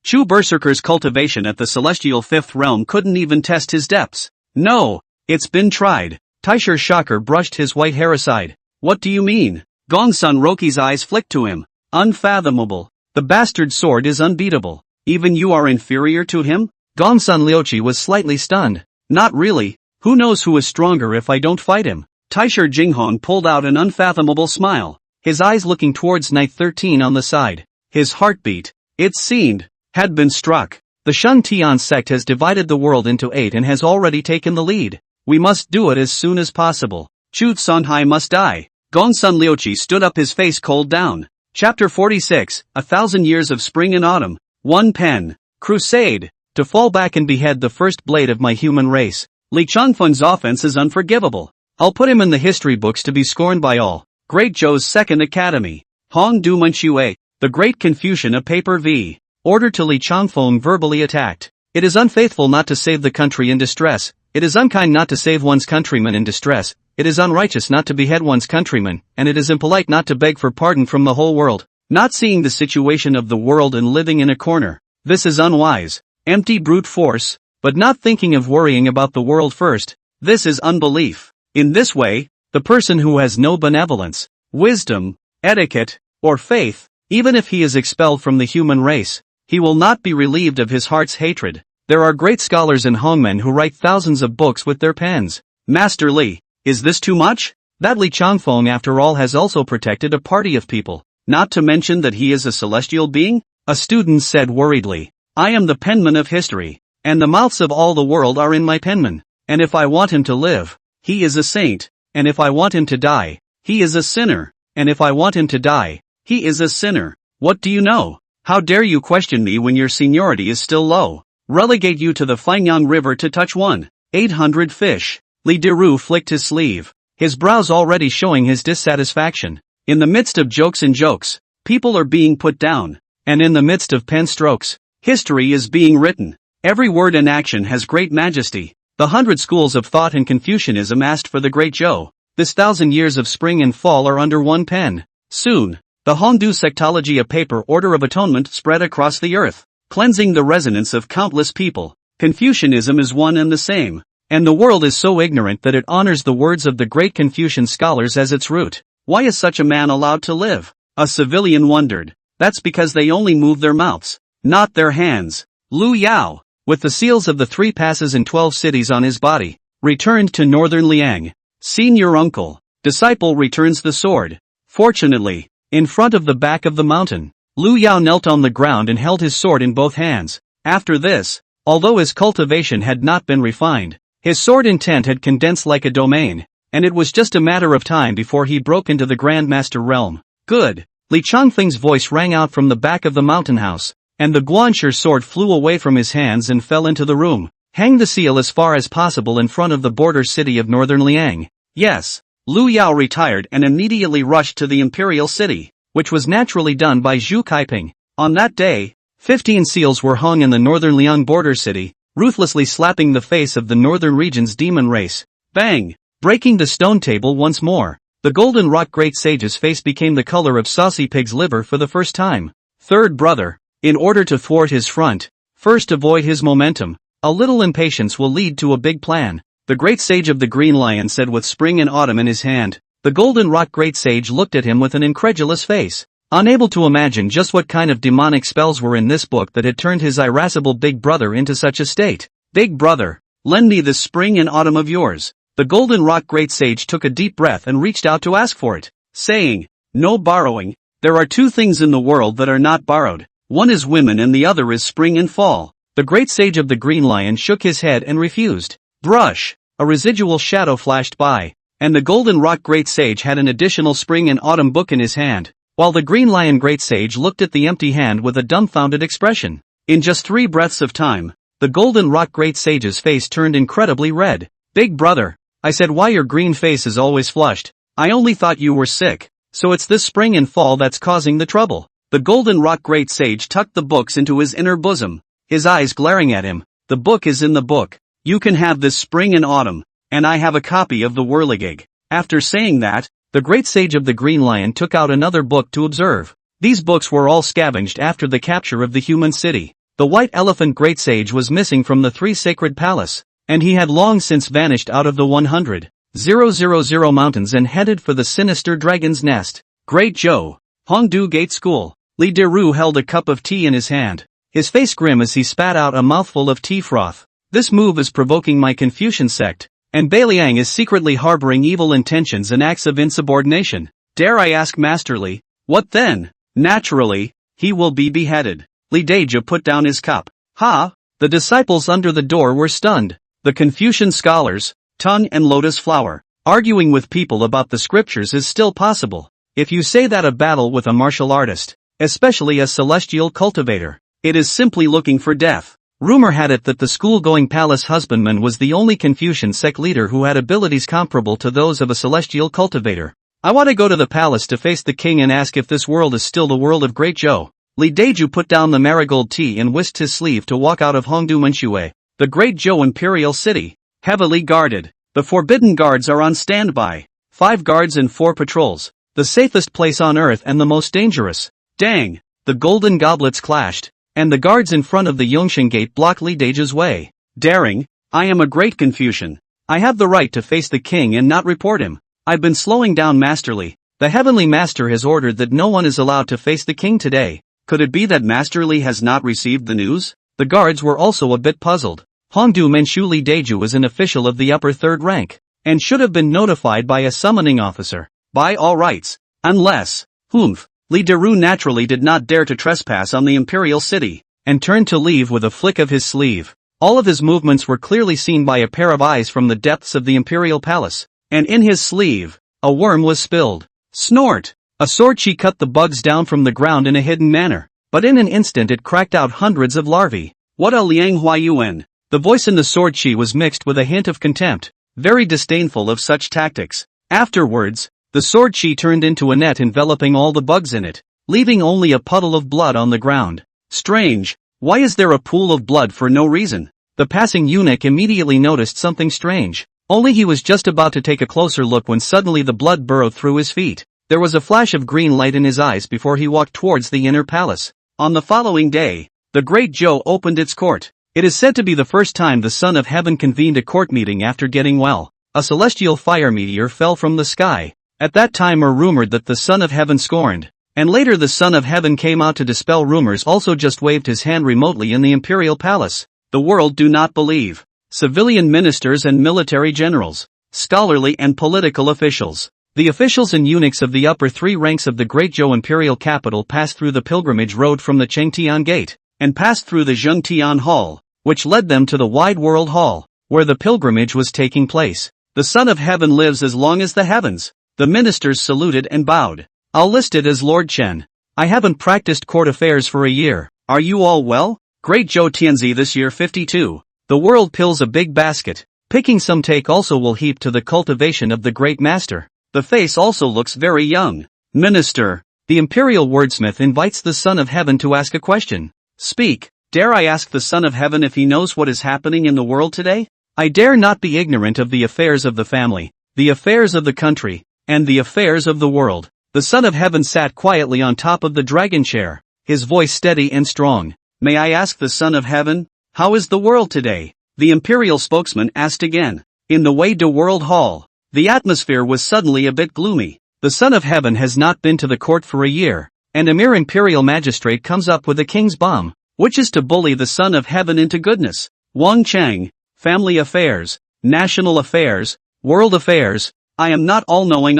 Chu Berserker's cultivation at the celestial fifth realm couldn't even test his depths. No, it's been tried. Taisher Shocker brushed his white hair aside. What do you mean? Gongsun Roki's eyes flicked to him. Unfathomable. The bastard sword is unbeatable. Even you are inferior to him? Gongsun Liuqi was slightly stunned. Not really. Who knows who is stronger if I don't fight him? Taisher Jinghong pulled out an unfathomable smile, his eyes looking towards Knight 13 on the side. His heartbeat, it seemed, had been struck. The Shun Tian sect has divided the world into 8 and has already taken the lead. We must do it as soon as possible. Chu Sonhai must die. Gongsun Liuqi stood up, his face cold down. Chapter 46, 1,000 Years of Spring and Autumn. 1 Pen. Crusade. To fall back and behead the first blade of my human race. Li Changfeng's offense is unforgivable. I'll put him in the history books to be scorned by all. Great Zhou's second academy. Hong Du Manchue, the great Confucian, a paper v. Order to Li Changfeng verbally attacked. It is unfaithful not to save the country in distress. It is unkind not to save one's countrymen in distress. It is unrighteous not to behead one's countrymen, and it is impolite not to beg for pardon from the whole world. Not seeing the situation of the world and living in a corner. This is unwise. Empty brute force, but not thinking of worrying about the world first. This is unbelief. In this way, the person who has no benevolence, wisdom, etiquette, or faith, even if he is expelled from the human race, he will not be relieved of his heart's hatred. There are great scholars in Hongmen who write thousands of books with their pens. Master Li, is this too much? That Li Changfeng after all has also protected a party of people, not to mention that he is a celestial being? A student said worriedly. I am the penman of history, and the mouths of all the world are in my penman, and if I want him to live, he is a saint, and if I want him to die, he is a sinner, and if I want him to die, he is a sinner. What do you know? How dare you question me when your seniority is still low? Relegate you to the Fangyang River to touch 1,800 fish. Li Deru flicked his sleeve, his brows already showing his dissatisfaction. In the midst of jokes and jokes, people are being put down, and in the midst of pen strokes, history is being written. Every word and action has great majesty. The 100 schools of thought in Confucianism asked for the great Zhou. This 1,000 years of spring and fall are under one pen. Soon, the Hongdu sectology, a paper order of atonement, spread across the earth, cleansing the resonance of countless people. Confucianism is one and the same, and the world is so ignorant that it honors the words of the great Confucian scholars as its root. Why is such a man allowed to live? A civilian wondered. That's because they only move their mouths, not their hands. Lu Yao, with the seals of the 3 passes and 12 cities on his body, returned to northern Liang. Senior uncle, disciple returns the sword. Fortunately, in front of the back of the mountain, Lu Yao knelt on the ground and held his sword in both hands. After this, although his cultivation had not been refined, his sword intent had condensed like a domain, and it was just a matter of time before he broke into the Grandmaster realm. Good. Li Changfeng's voice rang out from the back of the mountain house, and the Guanshi sword flew away from his hands and fell into the room. Hang the seal as far as possible in front of the border city of northern Liang. Yes. Lu Yao retired and immediately rushed to the imperial city, which was naturally done by Zhu Kaiping. On that day, 15 seals were hung in the northern Liang border city, ruthlessly slapping the face of the northern region's demon race. Bang! Breaking the stone table once more. The golden rock great sage's face became the color of saucy pig's liver for the first time. Third brother, in order to thwart his front, first avoid his momentum, a little impatience will lead to a big plan, the great sage of the Green Lion said with spring and autumn in his hand. The golden rock great sage looked at him with an incredulous face, unable to imagine just what kind of demonic spells were in this book that had turned his irascible big brother into such a state. Big brother, lend me this spring and autumn of yours. The golden rock great sage took a deep breath and reached out to ask for it, saying, no borrowing. There are two things in the world that are not borrowed. One is women and the other is spring and fall. The great sage of the Green Lion shook his head and refused. Brush. A residual shadow flashed by, and the golden rock great sage had an additional spring and autumn book in his hand, while the Green Lion great sage looked at the empty hand with a dumbfounded expression. In just 3 breaths of time, the golden rock great sage's face turned incredibly red. Big brother, I said, why your green face is always flushed? I only thought you were sick. So it's this spring and fall that's causing the trouble. The golden rock great sage tucked the books into his inner bosom, his eyes glaring at him. The book is in the book. You can have this spring and autumn, and I have a copy of the whirligig. After saying that, the great sage of the Green Lion took out another book to observe. These books were all scavenged after the capture of the human city. The white elephant great sage was missing from the 3 sacred palace, and he had long since vanished out of the 100,000 mountains and headed for the sinister dragon's nest. Great Joe. Hongdu Gate School. Li Deru held a cup of tea in his hand, his face grim as he spat out a mouthful of tea froth. This move is provoking my Confucian sect, and Beiliang is secretly harboring evil intentions and acts of insubordination. Dare I ask, Master Li, what then? Naturally, he will be beheaded. Li Deju put down his cup. Ha! The disciples under the door were stunned. The Confucian scholars, tongue and lotus flower, arguing with people about the scriptures is still possible. If you say that a battle with a martial artist, especially a celestial cultivator, it is simply looking for death. Rumor had it that the school-going palace husbandman was the only Confucian sect leader who had abilities comparable to those of a celestial cultivator. I want to go to the palace to face the king and ask if this world is still the world of Great Zhou. Li Deju put down the marigold tea and whisked his sleeve to walk out of Hongdu Manshui, the Great Zhou imperial city. Heavily guarded. The forbidden guards are on standby. 5 guards and 4 patrols. The safest place on earth and the most dangerous. Dang! The golden goblets clashed, and the guards in front of the Yongsheng gate blocked Li Deju's way. Daring? I am a great Confucian. I have the right to face the king and not report him. I've been slowing down, Master Li. The heavenly master has ordered that no one is allowed to face the king today. Could it be that Master Li has not received the news? The guards were also a bit puzzled. Hongdu Manchu Li Deju is an official of the upper 3rd rank, and should have been notified by a summoning officer, by all rights. Unless, Li Deru naturally did not dare to trespass on the imperial city, and turned to leave with a flick of his sleeve. All of his movements were clearly seen by a pair of eyes from the depths of the imperial palace, and in his sleeve, a worm was spilled. Snort! A sword chi cut the bugs down from the ground in a hidden manner, but in an instant it cracked out hundreds of larvae. What a Liang Huayuan! The voice in the sword chi was mixed with a hint of contempt, very disdainful of such tactics. Afterwards, the sword chi turned into a net enveloping all the bugs in it, leaving only a puddle of blood on the ground. Strange, why is there a pool of blood for no reason? The passing eunuch immediately noticed something strange, only he was just about to take a closer look when suddenly the blood burrowed through his feet. There was a flash of green light in his eyes before he walked towards the inner palace. On the following day, the Great Zhou opened its court. It is said to be the first time the Son of Heaven convened a court meeting after getting well. A celestial fire meteor fell from the sky. At that time were rumored that the Son of Heaven scorned, and later the Son of Heaven came out to dispel rumors, also just waved his hand remotely in the imperial palace. The world do not believe. Civilian ministers and military generals, scholarly and political officials. The officials and eunuchs of the upper 3 ranks of the Great Zhou imperial capital passed through the pilgrimage road from the Chengtian gate, and passed through the Zhengtian hall, which led them to the wide world hall, where the pilgrimage was taking place. The Son of Heaven lives as long as the heavens. The ministers saluted and bowed. I'll list it as Lord Chen. I haven't practiced court affairs for a year. Are you all well? Great Zhou Tianzi this year 52. The world pills a big basket. Picking some take also will heap to the cultivation of the great master. The face also looks very young. Minister, the imperial wordsmith invites the Son of Heaven to ask a question. Speak. Dare I ask the Son of Heaven if he knows what is happening in the world today? I dare not be ignorant of the affairs of the family, the affairs of the country, and the affairs of the world. The Son of Heaven sat quietly on top of the dragon chair, his voice steady and strong. May I ask the Son of Heaven, how is the world today? The imperial spokesman asked again. In the Wei de World Hall, the atmosphere was suddenly a bit gloomy. The Son of Heaven has not been to the court for a year, and a mere imperial magistrate comes up with a king's bomb, which is to bully the Son of Heaven into goodness. Wang Chang, family affairs, national affairs, world affairs, I am not all-knowing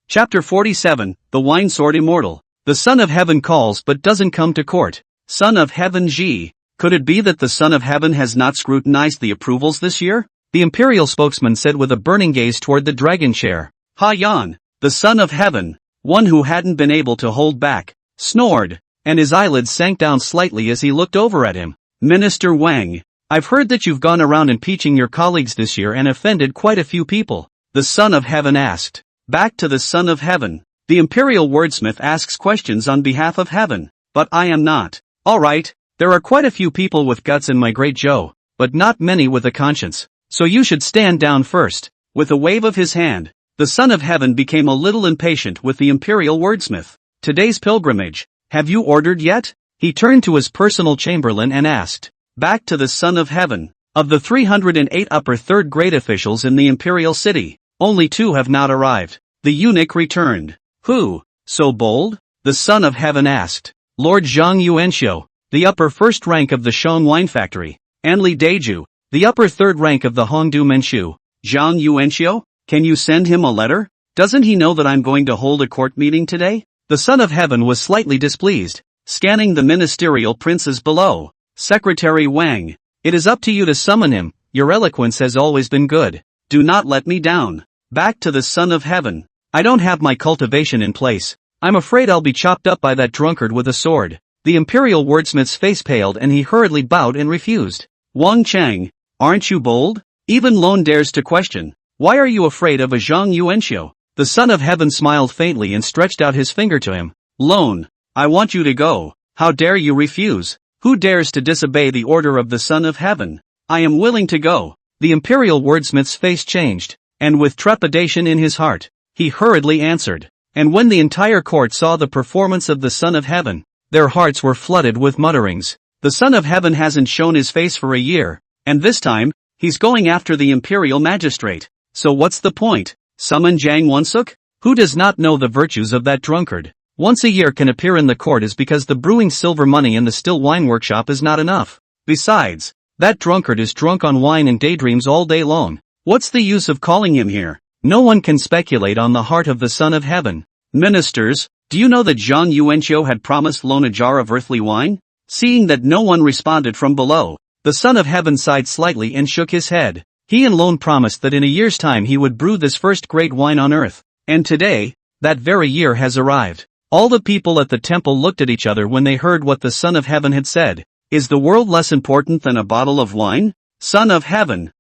Chapter 47, The Wine Sword Immortal. The Son of Heaven calls but doesn't come to court. Son of Heaven Ji, could it be that the Son of Heaven has not scrutinized the approvals this year? The imperial spokesman said with a burning gaze toward the dragon chair. Ha Yan, the Son of Heaven, one who hadn't been able to hold back, snored, and his eyelids sank down slightly as he looked over at him. Minister Wang, I've heard that you've gone around impeaching your colleagues this year and offended quite a few people. The Son of Heaven asked. Back to the Son of Heaven. The imperial wordsmith asks questions on behalf of heaven. But I am not. Alright, there are quite a few people with guts in my great jiao, but not many with a conscience. So you should stand down first. With a wave of his hand, the Son of Heaven became a little impatient with the imperial wordsmith. Today's pilgrimage, have you ordered yet? He turned to his personal chamberlain and asked. Back to the Son of Heaven. Of the 308 upper third grade officials in the imperial city, only 2 have not arrived. The eunuch returned. Who, so bold? The Son of Heaven asked. Lord Zhang Yuanxiu, the upper first rank of the Shang wine factory. Anli Deju, the upper third rank of the Hongdu Menchu. Zhang Yuanxiu, can you send him a letter? Doesn't he know that I'm going to hold a court meeting today? The Son of Heaven was slightly displeased, scanning the ministerial princes below. Secretary Wang, it is up to you to summon him, your eloquence has always been good. Do not let me down. Back to the Son of Heaven. I don't have my cultivation in place. I'm afraid I'll be chopped up by that drunkard with a sword. The imperial wordsmith's face paled and he hurriedly bowed and refused. Wang Chang, aren't you bold? Even Lohan dares to question. Why are you afraid of a Zhang Yuanxiu? The Son of Heaven smiled faintly and stretched out his finger to him. Lohan, I want you to go. How dare you refuse? Who dares to disobey the order of the Son of Heaven? I am willing to go. The imperial wordsmith's face changed, and with trepidation in his heart, he hurriedly answered. And when the entire court saw the performance of the Son of Heaven, their hearts were flooded with mutterings. The Son of Heaven hasn't shown his face for a year, and this time, he's going after the imperial magistrate. So what's the point? Summon Zhang Wansuk? Who does not know the virtues of that drunkard? Once a year can appear in the court is because the brewing silver money in the still wine workshop is not enough. Besides, that drunkard is drunk on wine and daydreams all day long. What's the use of calling him here? No one can speculate on the heart of the Son of Heaven. Ministers, do you know that Zhang Yuanxiu had promised Lohan a jar of earthly wine? Seeing that no one responded from below, the Son of Heaven sighed slightly and shook his head. He and Lohan promised that in a year's time he would brew this first great wine on earth. And today, that very year has arrived. All the people at the temple looked at each other when they heard what the Son of Heaven had said. Is the world less important than a bottle of wine? Son of Heaven,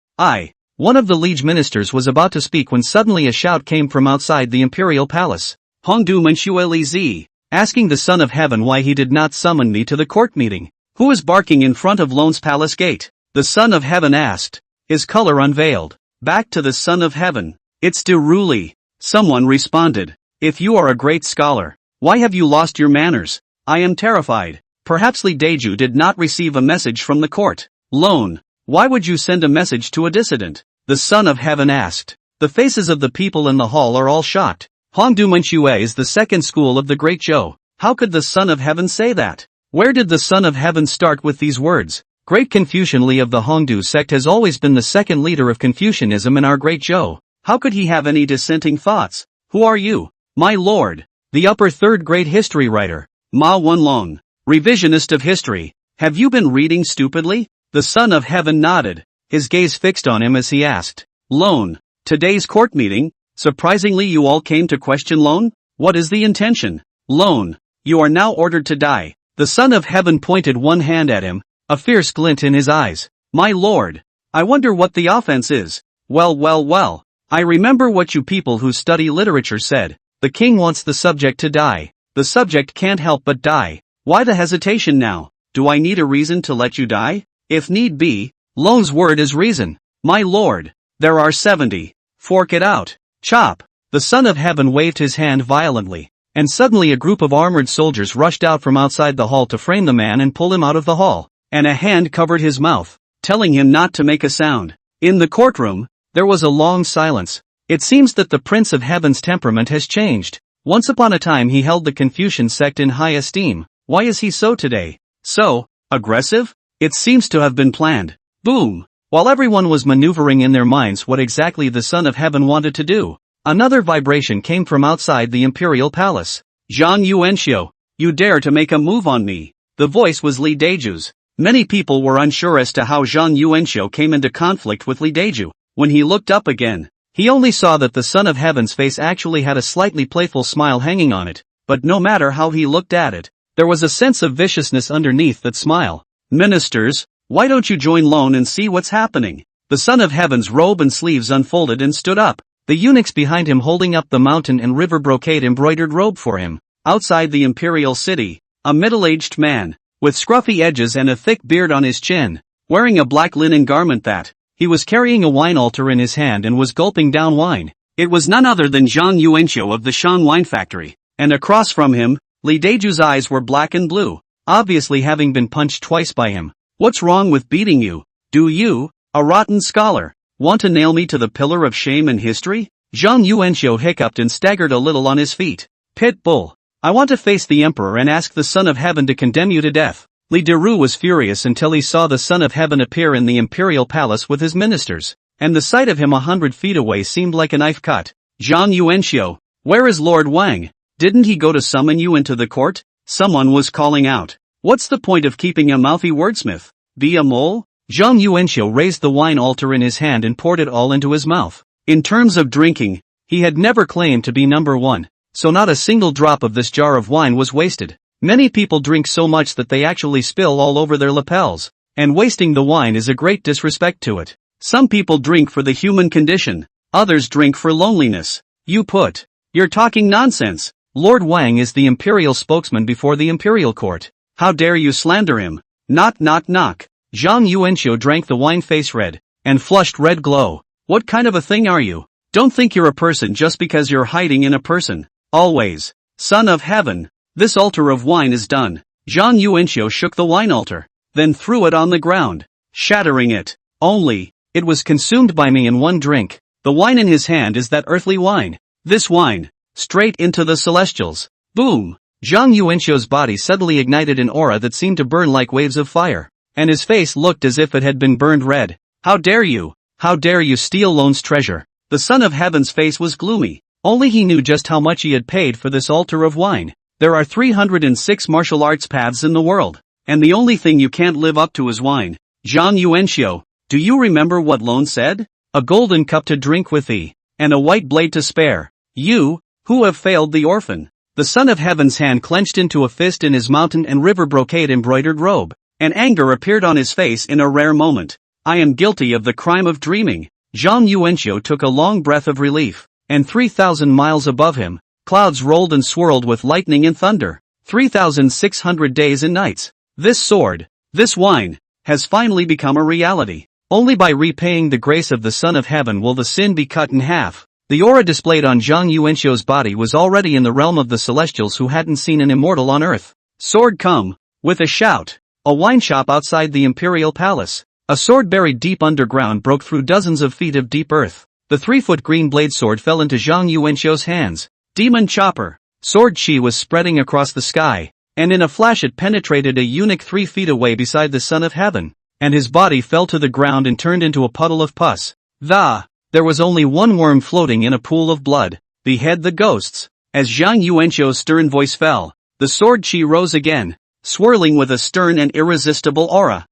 one of the liege ministers was about to speak when suddenly a shout came from outside the imperial palace. Hongdu Menchueli Z, asking the Son of Heaven why he did not summon me to the court meeting. Who is barking in front of Lohan's palace gate? The Son of Heaven asked, his color unveiled. Back to the Son of Heaven. It's Deruli. Someone responded. If you are a great scholar, why have you lost your manners? I am terrified. Perhaps Li Deju did not receive a message from the court. Lohan, why would you send a message to a dissident? The Son of Heaven asked. The faces of the people in the hall are all shocked. Hongdu Menchue is the second school of the Great Zhou. How could the Son of Heaven say that? Where did the Son of Heaven start with these words? Great Confucian Li of the Hongdu sect has always been the second leader of Confucianism in our Great Zhou. How could he have any dissenting thoughts? Who are you, my lord? The upper third grade history writer, Ma Wenlong, revisionist of history. Have you been reading stupidly? The Son of Heaven nodded, his gaze fixed on him as he asked. Lohan, today's court meeting, surprisingly you all came to question Lohan? What is the intention? Lohan, you are now ordered to die. The Son of Heaven pointed one hand at him, a fierce glint in his eyes. My lord, I wonder what the offense is. Well, I remember what you people who study literature said. The king wants the subject to die. The subject can't help but die. Why the hesitation now? Do I need a reason to let you die? If need be, Lohan's word is reason. My lord, there are 70. Fork it out. Chop. The Son of Heaven waved his hand violently, and suddenly a group of armored soldiers rushed out from outside the hall to frame the man and pull him out of the hall, and a hand covered his mouth, telling him not to make a sound. In the courtroom, there was a long silence. It seems that the Prince of Heaven's temperament has changed. Once upon a time he held the Confucian sect in high esteem. Why is he so today? So aggressive? It seems to have been planned. Boom! While everyone was maneuvering in their minds what exactly the Son of Heaven wanted to do, another vibration came from outside the imperial palace. Zhang Yuanxiu, you dare to make a move on me. The voice was Li Deju's. Many people were unsure as to how Zhang Yuanxiu came into conflict with Li Deju. When he looked up again, he only saw that the Son of Heaven's face actually had a slightly playful smile hanging on it, but no matter how he looked at it, there was a sense of viciousness underneath that smile. Ministers, why don't you join Lohan and see what's happening? The Son of Heaven's robe and sleeves unfolded and stood up, the eunuchs behind him holding up the mountain and river brocade embroidered robe for him. Outside the imperial city, a middle-aged man, with scruffy edges and a thick beard on his chin, wearing a black linen garment that, he was carrying a wine altar in his hand and was gulping down wine. It was none other than Zhang Yuanxiu of the Shan wine factory, and across from him, Li Deju's eyes were black and blue, obviously having been punched twice by him. What's wrong with beating you? Do you, a rotten scholar, want to nail me to the pillar of shame and history? Zhang Yuanxiu hiccuped and staggered a little on his feet. Pit bull. I want to face the emperor and ask the Son of Heaven to condemn you to death. Li Deru was furious until he saw the Son of Heaven appear in the imperial palace with his ministers, and the sight of him 100 feet away seemed like a knife cut. Zhang Yuanxiu, where is Lord Wang? Didn't he go to summon you into the court? Someone was calling out. What's the point of keeping a mouthy wordsmith? Be a mole? Zhang Yuanxiu raised the wine altar in his hand and poured it all into his mouth. In terms of drinking, he had never claimed to be number one, so not a single drop of this jar of wine was wasted. Many people drink so much that they actually spill all over their lapels, and wasting the wine is a great disrespect to it. Some people drink for the human condition, others drink for loneliness. You're talking nonsense. Lord Wang is the imperial spokesman before the imperial court. How dare you slander him? Knock knock knock. Zhang Yuanxiu drank the wine face red, and flushed red glow. What kind of a thing are you? Don't think you're a person just because you're hiding in a person. Always. Son of Heaven. This altar of wine is done. Zhang Yuanxiu shook the wine altar, then threw it on the ground, shattering it. Only, it was consumed by me in one drink. The wine in his hand is that earthly wine. This wine. Straight into the celestials. Boom! Zhang Yuanxiu's body suddenly ignited an aura that seemed to burn like waves of fire, and his face looked as if it had been burned red. How dare you? How dare you steal Lohan's treasure? The Son of Heaven's face was gloomy. Only he knew just how much he had paid for this altar of wine. There are 306 martial arts paths in the world, and the only thing you can't live up to is wine. Zhang Yuanxiu, do you remember what Lohan said? A golden cup to drink with thee, and a white blade to spare. You, who have failed the orphan. The Son of Heaven's hand clenched into a fist in his mountain and river brocade embroidered robe, and anger appeared on his face in a rare moment. I am guilty of the crime of dreaming. Zhang Yuanxiu took a long breath of relief, and 3,000 miles above him, clouds rolled and swirled with lightning and thunder. 3,600 days and nights. This sword, this wine, has finally become a reality. Only by repaying the grace of the Son of Heaven will the sin be cut in half. The aura displayed on Zhang Yuanxiu's body was already in the realm of the celestials who hadn't seen an immortal on earth. Sword come! With a shout, a wine shop outside the imperial palace. A sword buried deep underground broke through dozens of feet of deep earth. The 3-foot green blade sword fell into Zhang Yuanxiu's hands. Demon chopper. Sword chi was spreading across the sky, and in a flash it penetrated a eunuch 3 feet away beside the Son of Heaven, and his body fell to the ground and turned into a puddle of pus. There was only one worm floating in a pool of blood. Behead the ghosts. As Zhang Yuanxiu's stern voice fell, the sword chi rose again, swirling with a stern and irresistible aura.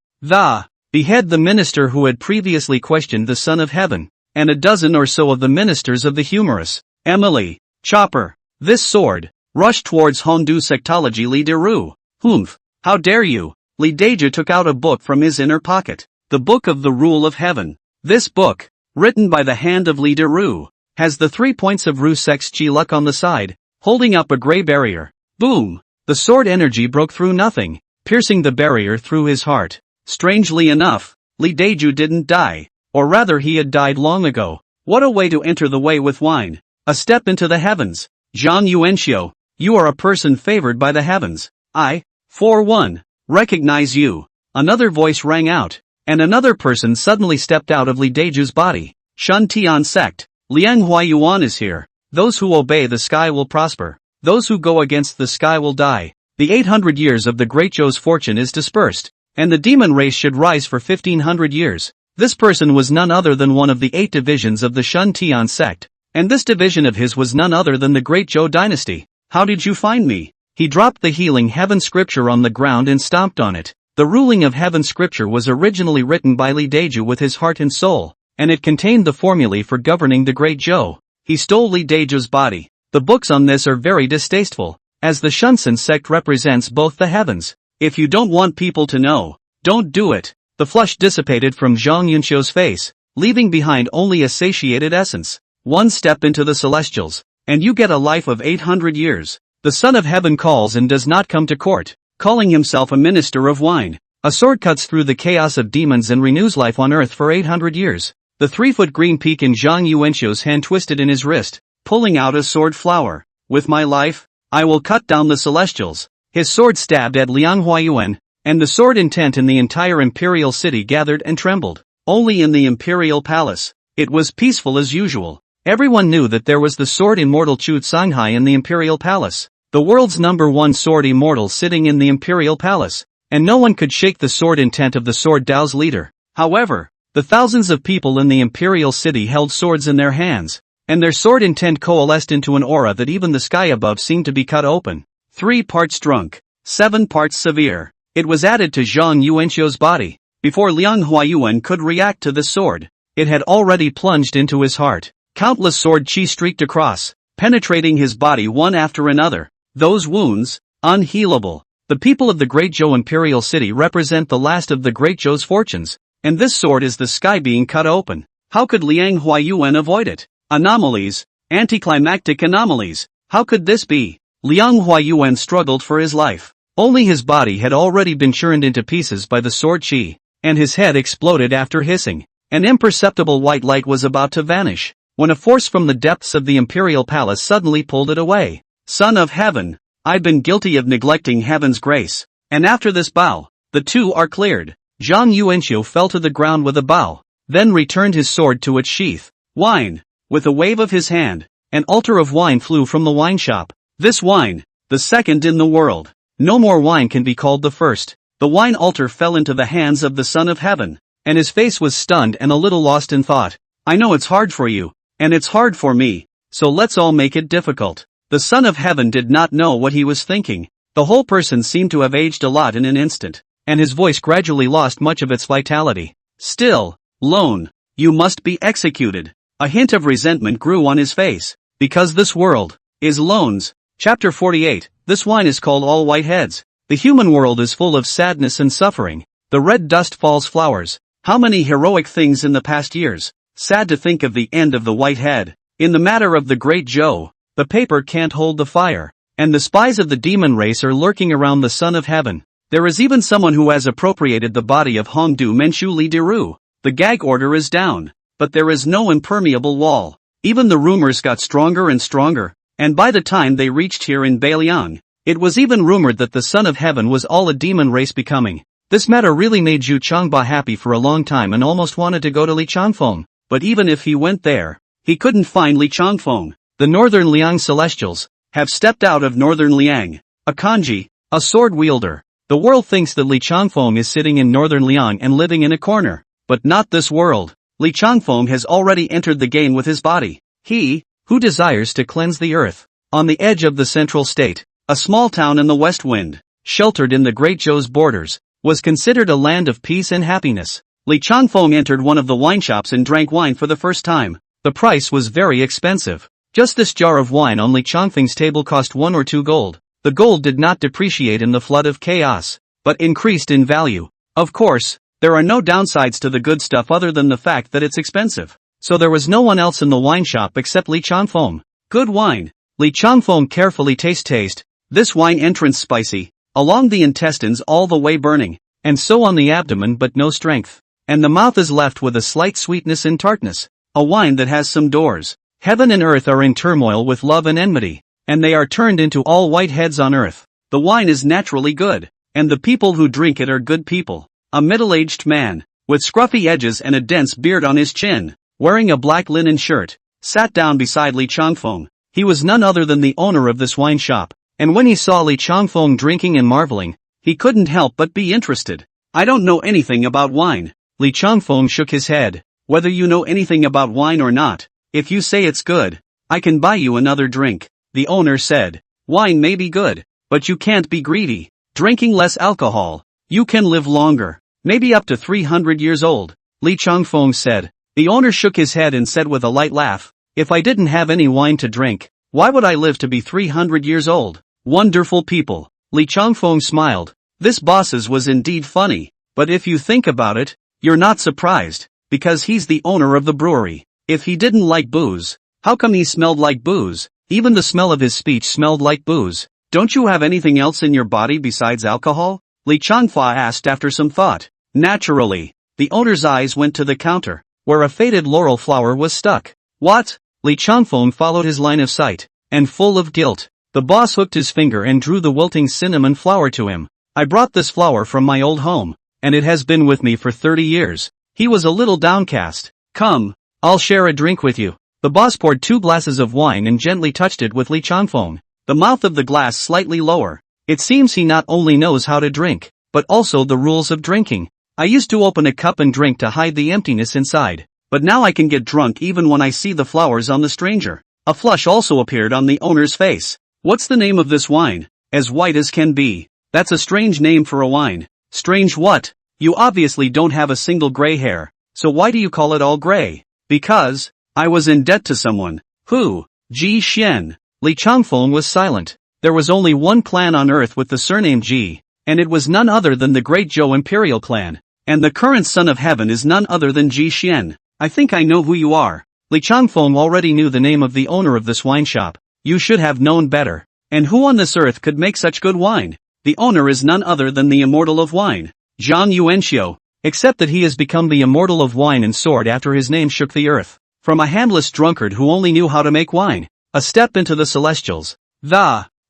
Behead the minister who had previously questioned the Son of Heaven, and a dozen or so of the ministers of the humorous. Emily, chopper. This sword, rushed towards Hondu sectology Li Deru. Humph, how dare you? Li Deju took out a book from his inner pocket. The Book of the Rule of Heaven. This book, written by the hand of Li Deru, has the 3 points of Ru Sect's Chi luck on the side, holding up a gray barrier. Boom! The sword energy broke through nothing, piercing the barrier through his heart. Strangely enough, Li Deju didn't die, or rather he had died long ago. What a way to enter the way with wine. A step into the heavens. Zhang Yuanxiu, you are a person favored by the heavens. I, for one, recognize you. Another voice rang out, and another person suddenly stepped out of Li Deju's body. Shun Tian Sect, Liang Huayuan is here. Those who obey the sky will prosper. Those who go against the sky will die. The 800 years of the Great Zhou's fortune is dispersed, and the demon race should rise for 1500 years. This person was none other than one of the 8 divisions of the Shun Tian Sect, and this division of his was none other than the Great Zhou dynasty. How did you find me? He dropped the healing heaven scripture on the ground and stomped on it. The ruling of heaven scripture was originally written by Li Deju with his heart and soul, and it contained the formulae for governing the Great Zhou. He stole Li Deju's body. The books on this are very distasteful, as the Shunsen sect represents both the heavens. If you don't want people to know, don't do it. The flush dissipated from Zhang Yunxiu's face, leaving behind only a satiated essence. One step into the celestials, and you get a life of 800 years. The Son of Heaven calls and does not come to court, calling himself a minister of wine. A sword cuts through the chaos of demons and renews life on earth for 800 years. The 3-foot green peak in Zhang Yuanxiu's hand twisted in his wrist, pulling out a sword flower. With my life, I will cut down the celestials. His sword stabbed at Liang Huayuan, and the sword intent in the entire imperial city gathered and trembled. Only in the imperial palace, it was peaceful as usual. Everyone knew that there was the sword immortal Chu Sanghai in the imperial palace, the world's #1 sword immortal sitting in the imperial palace, and no one could shake the sword intent of the sword Dao's leader. However, the thousands of people in the imperial city held swords in their hands, and their sword intent coalesced into an aura that even the sky above seemed to be cut open. 3 parts drunk, 7 parts severe. It was added to Zhang Yuanxiu's body. Before Liang Huayuan could react to the sword, it had already plunged into his heart. Countless sword chi streaked across, penetrating his body one after another. Those wounds, unhealable. The people of the Great Zhou Imperial City represent the last of the Great Zhou's fortunes, and this sword is the sky being cut open. How could Liang Huayuan avoid it? Anomalies, anticlimactic anomalies. How could this be? Liang Huayuan struggled for his life. Only his body had already been churned into pieces by the sword chi, and his head exploded after hissing. An imperceptible white light was about to vanish, when a force from the depths of the imperial palace suddenly pulled it away. Son of Heaven, I've been guilty of neglecting heaven's grace, and after this bow, the two are cleared. Zhang Yuanxiu fell to the ground with a bow, then returned his sword to its sheath. Wine. With a wave of his hand, an altar of wine flew from the wine shop. This wine, the second in the world. No more wine can be called the first. The wine altar fell into the hands of the Son of Heaven, and his face was stunned and a little lost in thought. I know it's hard for you, and it's hard for me, so let's all make it difficult. The Son of Heaven did not know what he was thinking. The whole person seemed to have aged a lot in an instant, and his voice gradually lost much of its vitality. Still, Lohan, you must be executed. A hint of resentment grew on his face. Because this world is Lohan's. Chapter 48. This wine is called All White Heads. The human world is full of sadness and suffering. The red dust falls flowers. How many heroic things in the past years. Sad to think of the end of the white head. In the matter of the Great Zhou, the paper can't hold the fire, and the spies of the demon race are lurking around the Son of Heaven. There is even someone who has appropriated the body of Hongdu Menchu Li Deru. The gag order is down, but there is no impermeable wall. Even the rumors got stronger and stronger, and by the time they reached here in Beiliang, it was even rumored that the Son of Heaven was all a demon race becoming. This matter really made Zhu Changba happy for a long time and almost wanted to go to Li Changfeng, but even if he went there, he couldn't find Li Changfeng. The Northern Liang Celestials have stepped out of Northern Liang, a kanji, a sword wielder. The world thinks that Li Changfeng is sitting in Northern Liang and living in a corner, but not this world. Li Changfeng has already entered the game with his body. He, who desires to cleanse the earth. On the edge of the central state, a small town in the west wind, sheltered in the Great Zhou's borders, was considered a land of peace and happiness. Li Changfeng entered one of the wine shops and drank wine for the first time. The price was very expensive. Just this jar of wine on Li Changfeng's table cost 1 or 2 gold. The gold did not depreciate in the flood of chaos, but increased in value. Of course, there are no downsides to the good stuff other than the fact that it's expensive. So there was no one else in the wine shop except Li Changfeng. Good wine. Li Changfeng carefully taste. This wine entrance spicy, along the intestines all the way burning, and so on the abdomen but no strength. And the mouth is left with a slight sweetness and tartness. A wine that has some doors. Heaven and earth are in turmoil with love and enmity, and they are turned into all white heads on earth. The wine is naturally good, and the people who drink it are good people. A middle-aged man, with scruffy edges and a dense beard on his chin, wearing a black linen shirt, sat down beside Li Changfeng. He was none other than the owner of this wine shop, and when he saw Li Changfeng drinking and marveling, he couldn't help but be interested. I don't know anything about wine. Li Changfeng shook his head. Whether you know anything about wine or not, if you say it's good, I can buy you another drink. The owner said, wine may be good, but you can't be greedy. Drinking less alcohol, you can live longer, maybe up to 300 years old. Li Changfeng said. The owner shook his head and said with a light laugh, if I didn't have any wine to drink, why would I live to be 300 years old? Wonderful people. Li Changfeng smiled. This boss's was indeed funny, but if you think about it, you're not surprised, because he's the owner of the brewery. If he didn't like booze, how come he smelled like booze? Even the smell of his speech smelled like booze. Don't you have anything else in your body besides alcohol? Li Changfa asked after some thought. Naturally. The owner's eyes went to the counter, where a faded laurel flower was stuck. What? Li Changfeng followed his line of sight, and full of guilt, the boss hooked his finger and drew the wilting cinnamon flower to him. I brought this flower from my old home, and it has been with me for 30 years. He was a little downcast. Come, I'll share a drink with you. The boss poured 2 glasses of wine and gently touched it with Li Changfeng, the mouth of the glass slightly lower. It seems he not only knows how to drink, but also the rules of drinking. I used to open a cup and drink to hide the emptiness inside, but now I can get drunk even when I see the flowers on the stranger. A flush also appeared on the owner's face. What's the name of this wine? As white as can be. That's a strange name for a wine. Strange what? You obviously don't have a single gray hair, so why do you call it all gray? Because I was in debt to someone. Who? Ji Xian. Li Changfeng was silent. There was only one clan on earth with the surname Ji, and it was none other than the Great Zhou Imperial clan. And the current son of heaven is none other than Ji Xian. I think I know who you are. Li Changfeng already knew the name of the owner of this wine shop. You should have known better. And who on this earth could make such good wine? The owner is none other than the immortal of wine, Zhang Yuanxiu, except that he has become the immortal of wine and sword after his name shook the earth. From a handless drunkard who only knew how to make wine, a step into the celestials.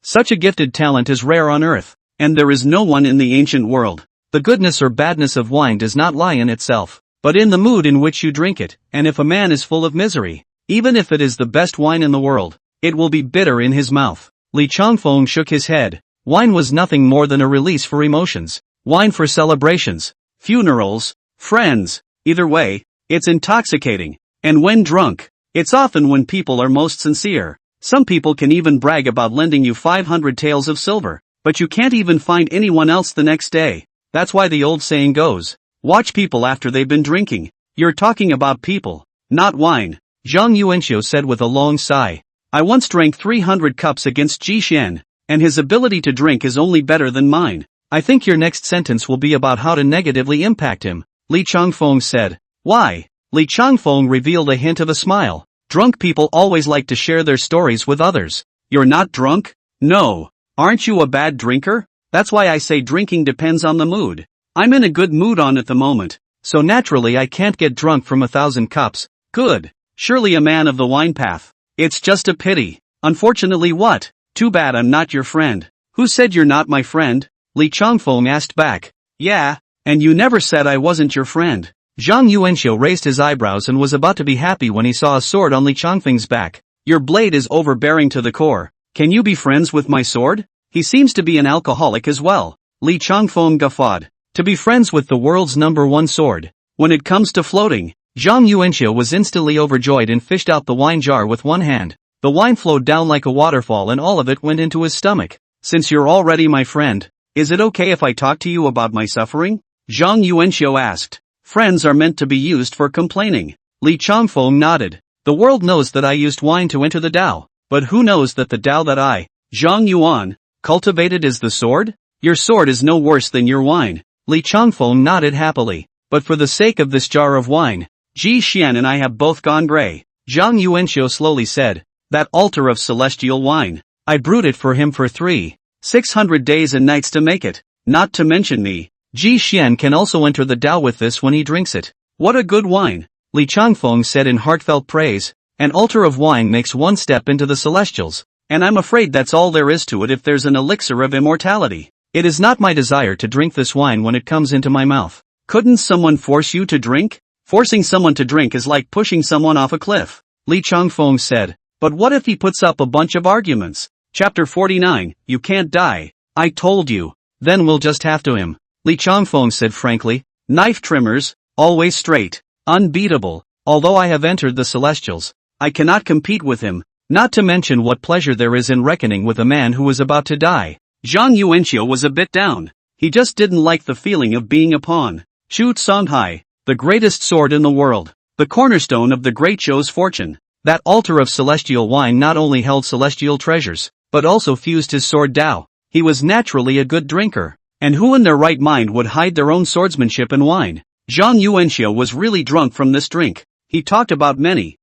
Such a gifted talent is rare on earth, and there is no one in the ancient world. The goodness or badness of wine does not lie in itself, but in the mood in which you drink it, and if a man is full of misery, even if it is the best wine in the world, it will be bitter in his mouth. Li Changfeng shook his head. Wine was nothing more than a release for emotions. Wine for celebrations, funerals, friends, either way, it's intoxicating. And when drunk, it's often when people are most sincere. Some people can even brag about lending you 500 taels of silver, but you can't even find anyone else the next day. That's why the old saying goes, watch people after they've been drinking. You're talking about people, not wine. Zhang Yuanxiu said with a long sigh. I once drank 300 cups against Ji Xian, and his ability to drink is only better than mine. I think your next sentence will be about how to negatively impact him, Li Changfeng said. Why? Li Changfeng revealed a hint of a smile. Drunk people always like to share their stories with others. You're not drunk? No. Aren't you a bad drinker? That's why I say drinking depends on the mood. I'm in a good mood at the moment, so naturally I can't get drunk from 1,000 cups. Good. Surely a man of the wine path. It's just a pity. Unfortunately what? Too bad I'm not your friend. Who said you're not my friend? Li Changfeng asked back. Yeah, and you never said I wasn't your friend. Zhang Yuanxiu raised his eyebrows and was about to be happy when he saw a sword on Li Changfeng's back. Your blade is overbearing to the core. Can you be friends with my sword? He seems to be an alcoholic as well. Li Changfeng guffawed. To be friends with the world's #1 sword. When it comes to floating, Zhang Yuanxiu was instantly overjoyed and fished out the wine jar with one hand. The wine flowed down like a waterfall and all of it went into his stomach. Since you're already my friend, is it okay if I talk to you about my suffering? Zhang Yuanxiu asked. Friends are meant to be used for complaining. Li Changfeng nodded. The world knows that I used wine to enter the Tao, but who knows that the Tao that I, Zhang Yuan, cultivated is the sword? Your sword is no worse than your wine. Li Changfeng nodded happily. But for the sake of this jar of wine, Ji Xian and I have both gone gray. Zhang Yuanxiu slowly said. That altar of celestial wine, I brewed it for him for 600 days and nights to make it, not to mention me. Ji Xian can also enter the Tao with this when he drinks it. What a good wine, Li Changfeng said in heartfelt praise. An altar of wine makes one step into the celestials, and I'm afraid that's all there is to it if there's an elixir of immortality. It is not my desire to drink this wine when it comes into my mouth. Couldn't someone force you to drink? Forcing someone to drink is like pushing someone off a cliff, Li Changfeng said. But what if he puts up a bunch of arguments? Chapter 49, You Can't Die. I told you. Then we'll just have to him. Li Changfeng said frankly. Knife trimmers, always straight, unbeatable. Although I have entered the celestials, I cannot compete with him, not to mention what pleasure there is in reckoning with a man who is about to die. Zhang Yuanxiu was a bit down. He just didn't like the feeling of being a pawn. Chu Songhai, the greatest sword in the world, the cornerstone of the great Zhou's fortune. That altar of celestial wine not only held celestial treasures, but also fused his sword Dao. He was naturally a good drinker. And who in their right mind would hide their own swordsmanship in wine? Zhang Yuanxiu was really drunk from this drink. He talked about many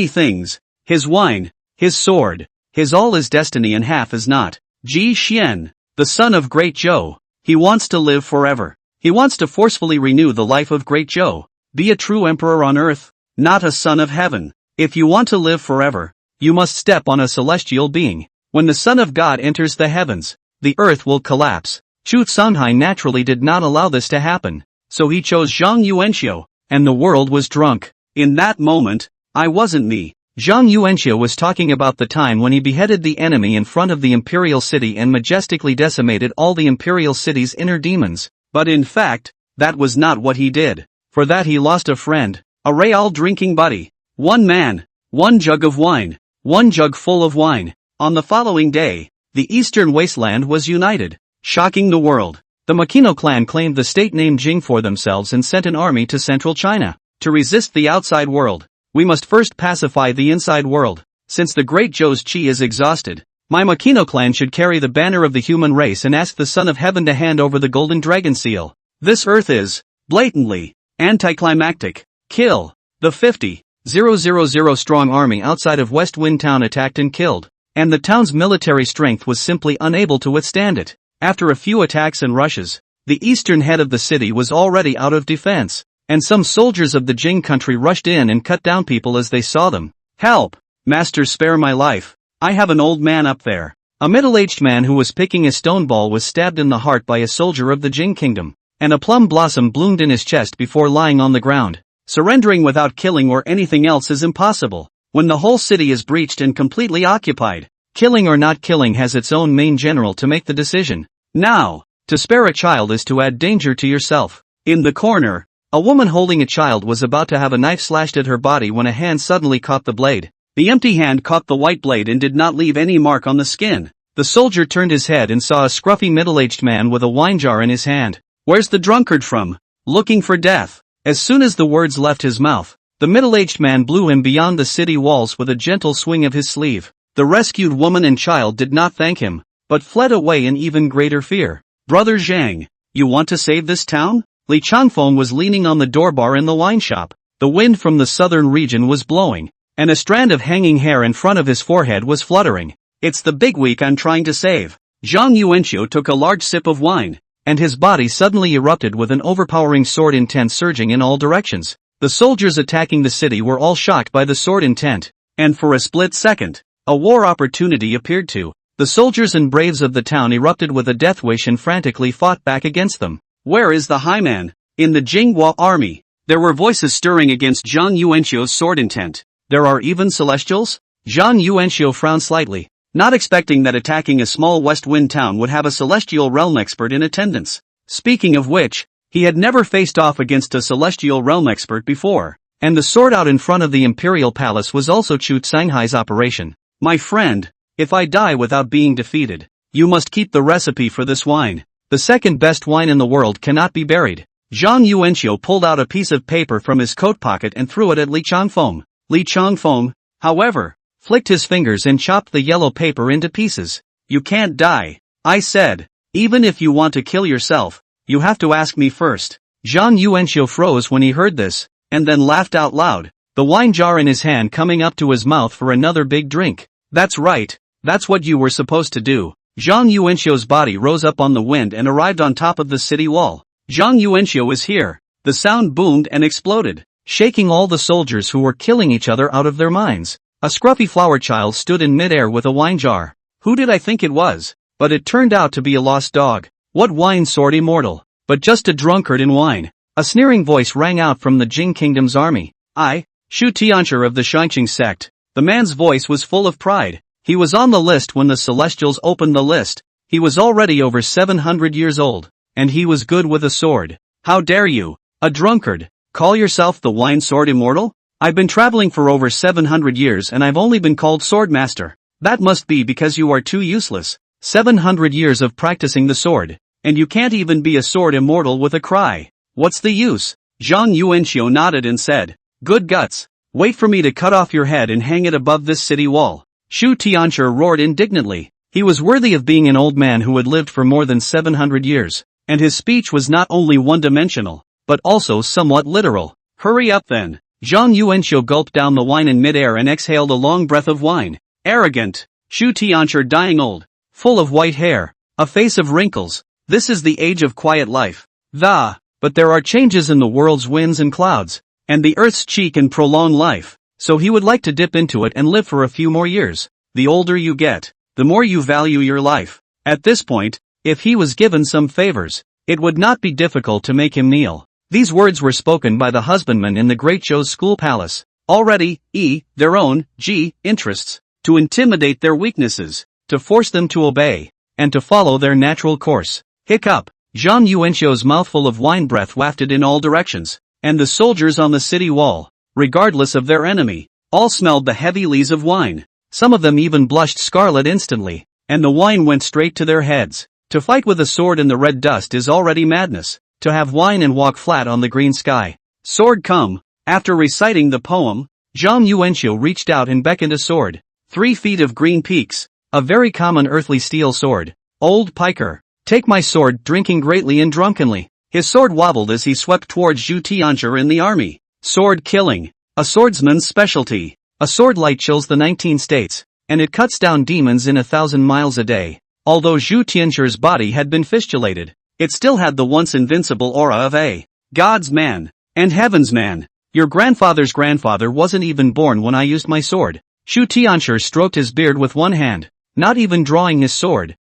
things. His wine, his sword, his all is destiny and half is not. Ji Xian, the son of Great Zhou. He wants to live forever. He wants to forcefully renew the life of Great Zhou. Be a true emperor on earth, not a son of heaven. If you want to live forever, you must step on a celestial being. When the Son of God enters the heavens, the earth will collapse. Chu Songhai naturally did not allow this to happen, so he chose Zhang Yuanxiu, and the world was drunk. In that moment, I wasn't me. Zhang Yuanxiu was talking about the time when he beheaded the enemy in front of the imperial city and majestically decimated all the imperial city's inner demons. But in fact, that was not what he did. For that he lost a friend, a real drinking buddy. One man, one jug of wine, one jug full of wine. On the following day, the eastern wasteland was united, shocking the world. The Makino clan claimed the state-named Jing for themselves and sent an army to central China. To resist the outside world, we must first pacify the inside world. Since the great Zhou's qi is exhausted, my Makino clan should carry the banner of the human race and ask the Son of Heaven to hand over the golden dragon seal. This earth is, blatantly, anticlimactic. Kill. The 50,000 strong army outside of West Wind Town attacked and killed, and the town's military strength was simply unable to withstand it. After a few attacks and rushes, the eastern head of the city was already out of defense, and some soldiers of the Jing country rushed in and cut down people as they saw them. Help! Master, spare my life. I have an old man up there. A middle-aged man who was picking a stone ball was stabbed in the heart by a soldier of the Jing kingdom, and a plum blossom bloomed in his chest before lying on the ground. Surrendering without killing or anything else is impossible. When the whole city is breached and completely occupied, killing or not killing has its own main general to make the decision. Now, to spare a child is to add danger to yourself. In the corner, a woman holding a child was about to have a knife slashed at her body when a hand suddenly caught the blade. The empty hand caught the white blade and did not leave any mark on the skin. The soldier turned his head and saw a scruffy middle-aged man with a wine jar in his hand. Where's the drunkard from? Looking for death. As soon as the words left his mouth, the middle-aged man blew him beyond the city walls with a gentle swing of his sleeve. The rescued woman and child did not thank him, but fled away in even greater fear. Brother Zhang, you want to save this town? Li Changfeng was leaning on the door bar in the wine shop. The wind from the southern region was blowing, and a strand of hanging hair in front of his forehead was fluttering. It's the bigwig I'm trying to save. Zhang Yuanxiu took a large sip of wine, and his body suddenly erupted with an overpowering sword intent surging in all directions. The soldiers attacking the city were all shocked by the sword intent, and for a split second, a war opportunity appeared to. The soldiers and braves of the town erupted with a death wish and frantically fought back against them. Where is the high man? In the Jinghua army, there were voices stirring against Zhang Yuanxiu's sword intent. There are even celestials? Zhang Yuanxiu frowned slightly, not expecting that attacking a small West Wind town would have a celestial realm expert in attendance. Speaking of which, he had never faced off against a celestial realm expert before, and the sword out in front of the imperial palace was also Chu Songhai's operation. My friend, if I die without being defeated, you must keep the recipe for this wine. The second best wine in the world cannot be buried. Zhang Yuanxiu pulled out a piece of paper from his coat pocket and threw it at Li Changfeng. Li Changfeng, however, flicked his fingers and chopped the yellow paper into pieces. You can't die, I said. Even if you want to kill yourself, you have to ask me first. Zhang Yuanxiu froze when he heard this, and then laughed out loud, the wine jar in his hand coming up to his mouth for another big drink. That's right, that's what you were supposed to do. Zhang Yuanxiu's body rose up on the wind and arrived on top of the city wall. Zhang Yuanxiu is here. The sound boomed and exploded. shaking all the soldiers who were killing each other out of their minds. A scruffy flower child stood in midair with a wine jar. Who did I think it was? But it turned out to be a lost dog. What wine sword immortal? But just a drunkard in wine. A sneering voice rang out from the Jing Kingdom's army. I, Shu Tianchi of the Shattering Sect. The man's voice was full of pride. He was on the list when the Celestials opened the list. He was already over 700 years old. And he was good with a sword. How dare you, a drunkard, call yourself the wine sword immortal? I've been traveling for over 700 years and I've only been called swordmaster. That must be because you are too useless. 700 years of practicing the sword. And you can't even be a sword immortal with a cry. What's the use? Zhang Yuanxiu nodded and said, good guts. Wait for me to cut off your head and hang it above this city wall. Shu Tianchi roared indignantly. He was worthy of being an old man who had lived for more than 700 years. And his speech was not only one-dimensional, but also somewhat literal. Hurry up then. Zhang Yuanxiu gulped down the wine in midair and exhaled a long breath of wine. Arrogant. Shu Tianchi dying old. Full of white hair. A face of wrinkles. This is the age of quiet life. But there are changes in the world's winds and clouds. And the earth's chi can prolong life. So he would like to dip into it and live for a few more years. The older you get, the more you value your life. At this point, if he was given some favors, it would not be difficult to make him kneel. These words were spoken by the husbandman in the great Zhou's school palace. Already, their own, interests, to intimidate their weaknesses, to force them to obey, and to follow their natural course. Hiccup. Zhang Yuanxiu's mouthful of wine breath wafted in all directions, and the soldiers on the city wall, regardless of their enemy, all smelled the heavy lees of wine. Some of them even blushed scarlet instantly, and the wine went straight to their heads. To fight with a sword in the red dust is already madness. To have wine and walk flat on the green sky. Sword come. After reciting the poem, Zhang Yuanxiu reached out and beckoned a sword. 3 feet of green peaks. A very common earthly steel sword. Old piker. Take my sword, drinking greatly and drunkenly. His sword wobbled as he swept towards Shu Tianchi in the army. Sword killing. A swordsman's specialty. A sword light chills the 19 states, and it cuts down demons in 1,000 miles a day. Although Shu Tianchi's body had been fistulated, it still had the once invincible aura of a God's man and heaven's man. Your grandfather's grandfather wasn't even born when I used my sword. Shu Tianchi stroked his beard with one hand, not even drawing his sword.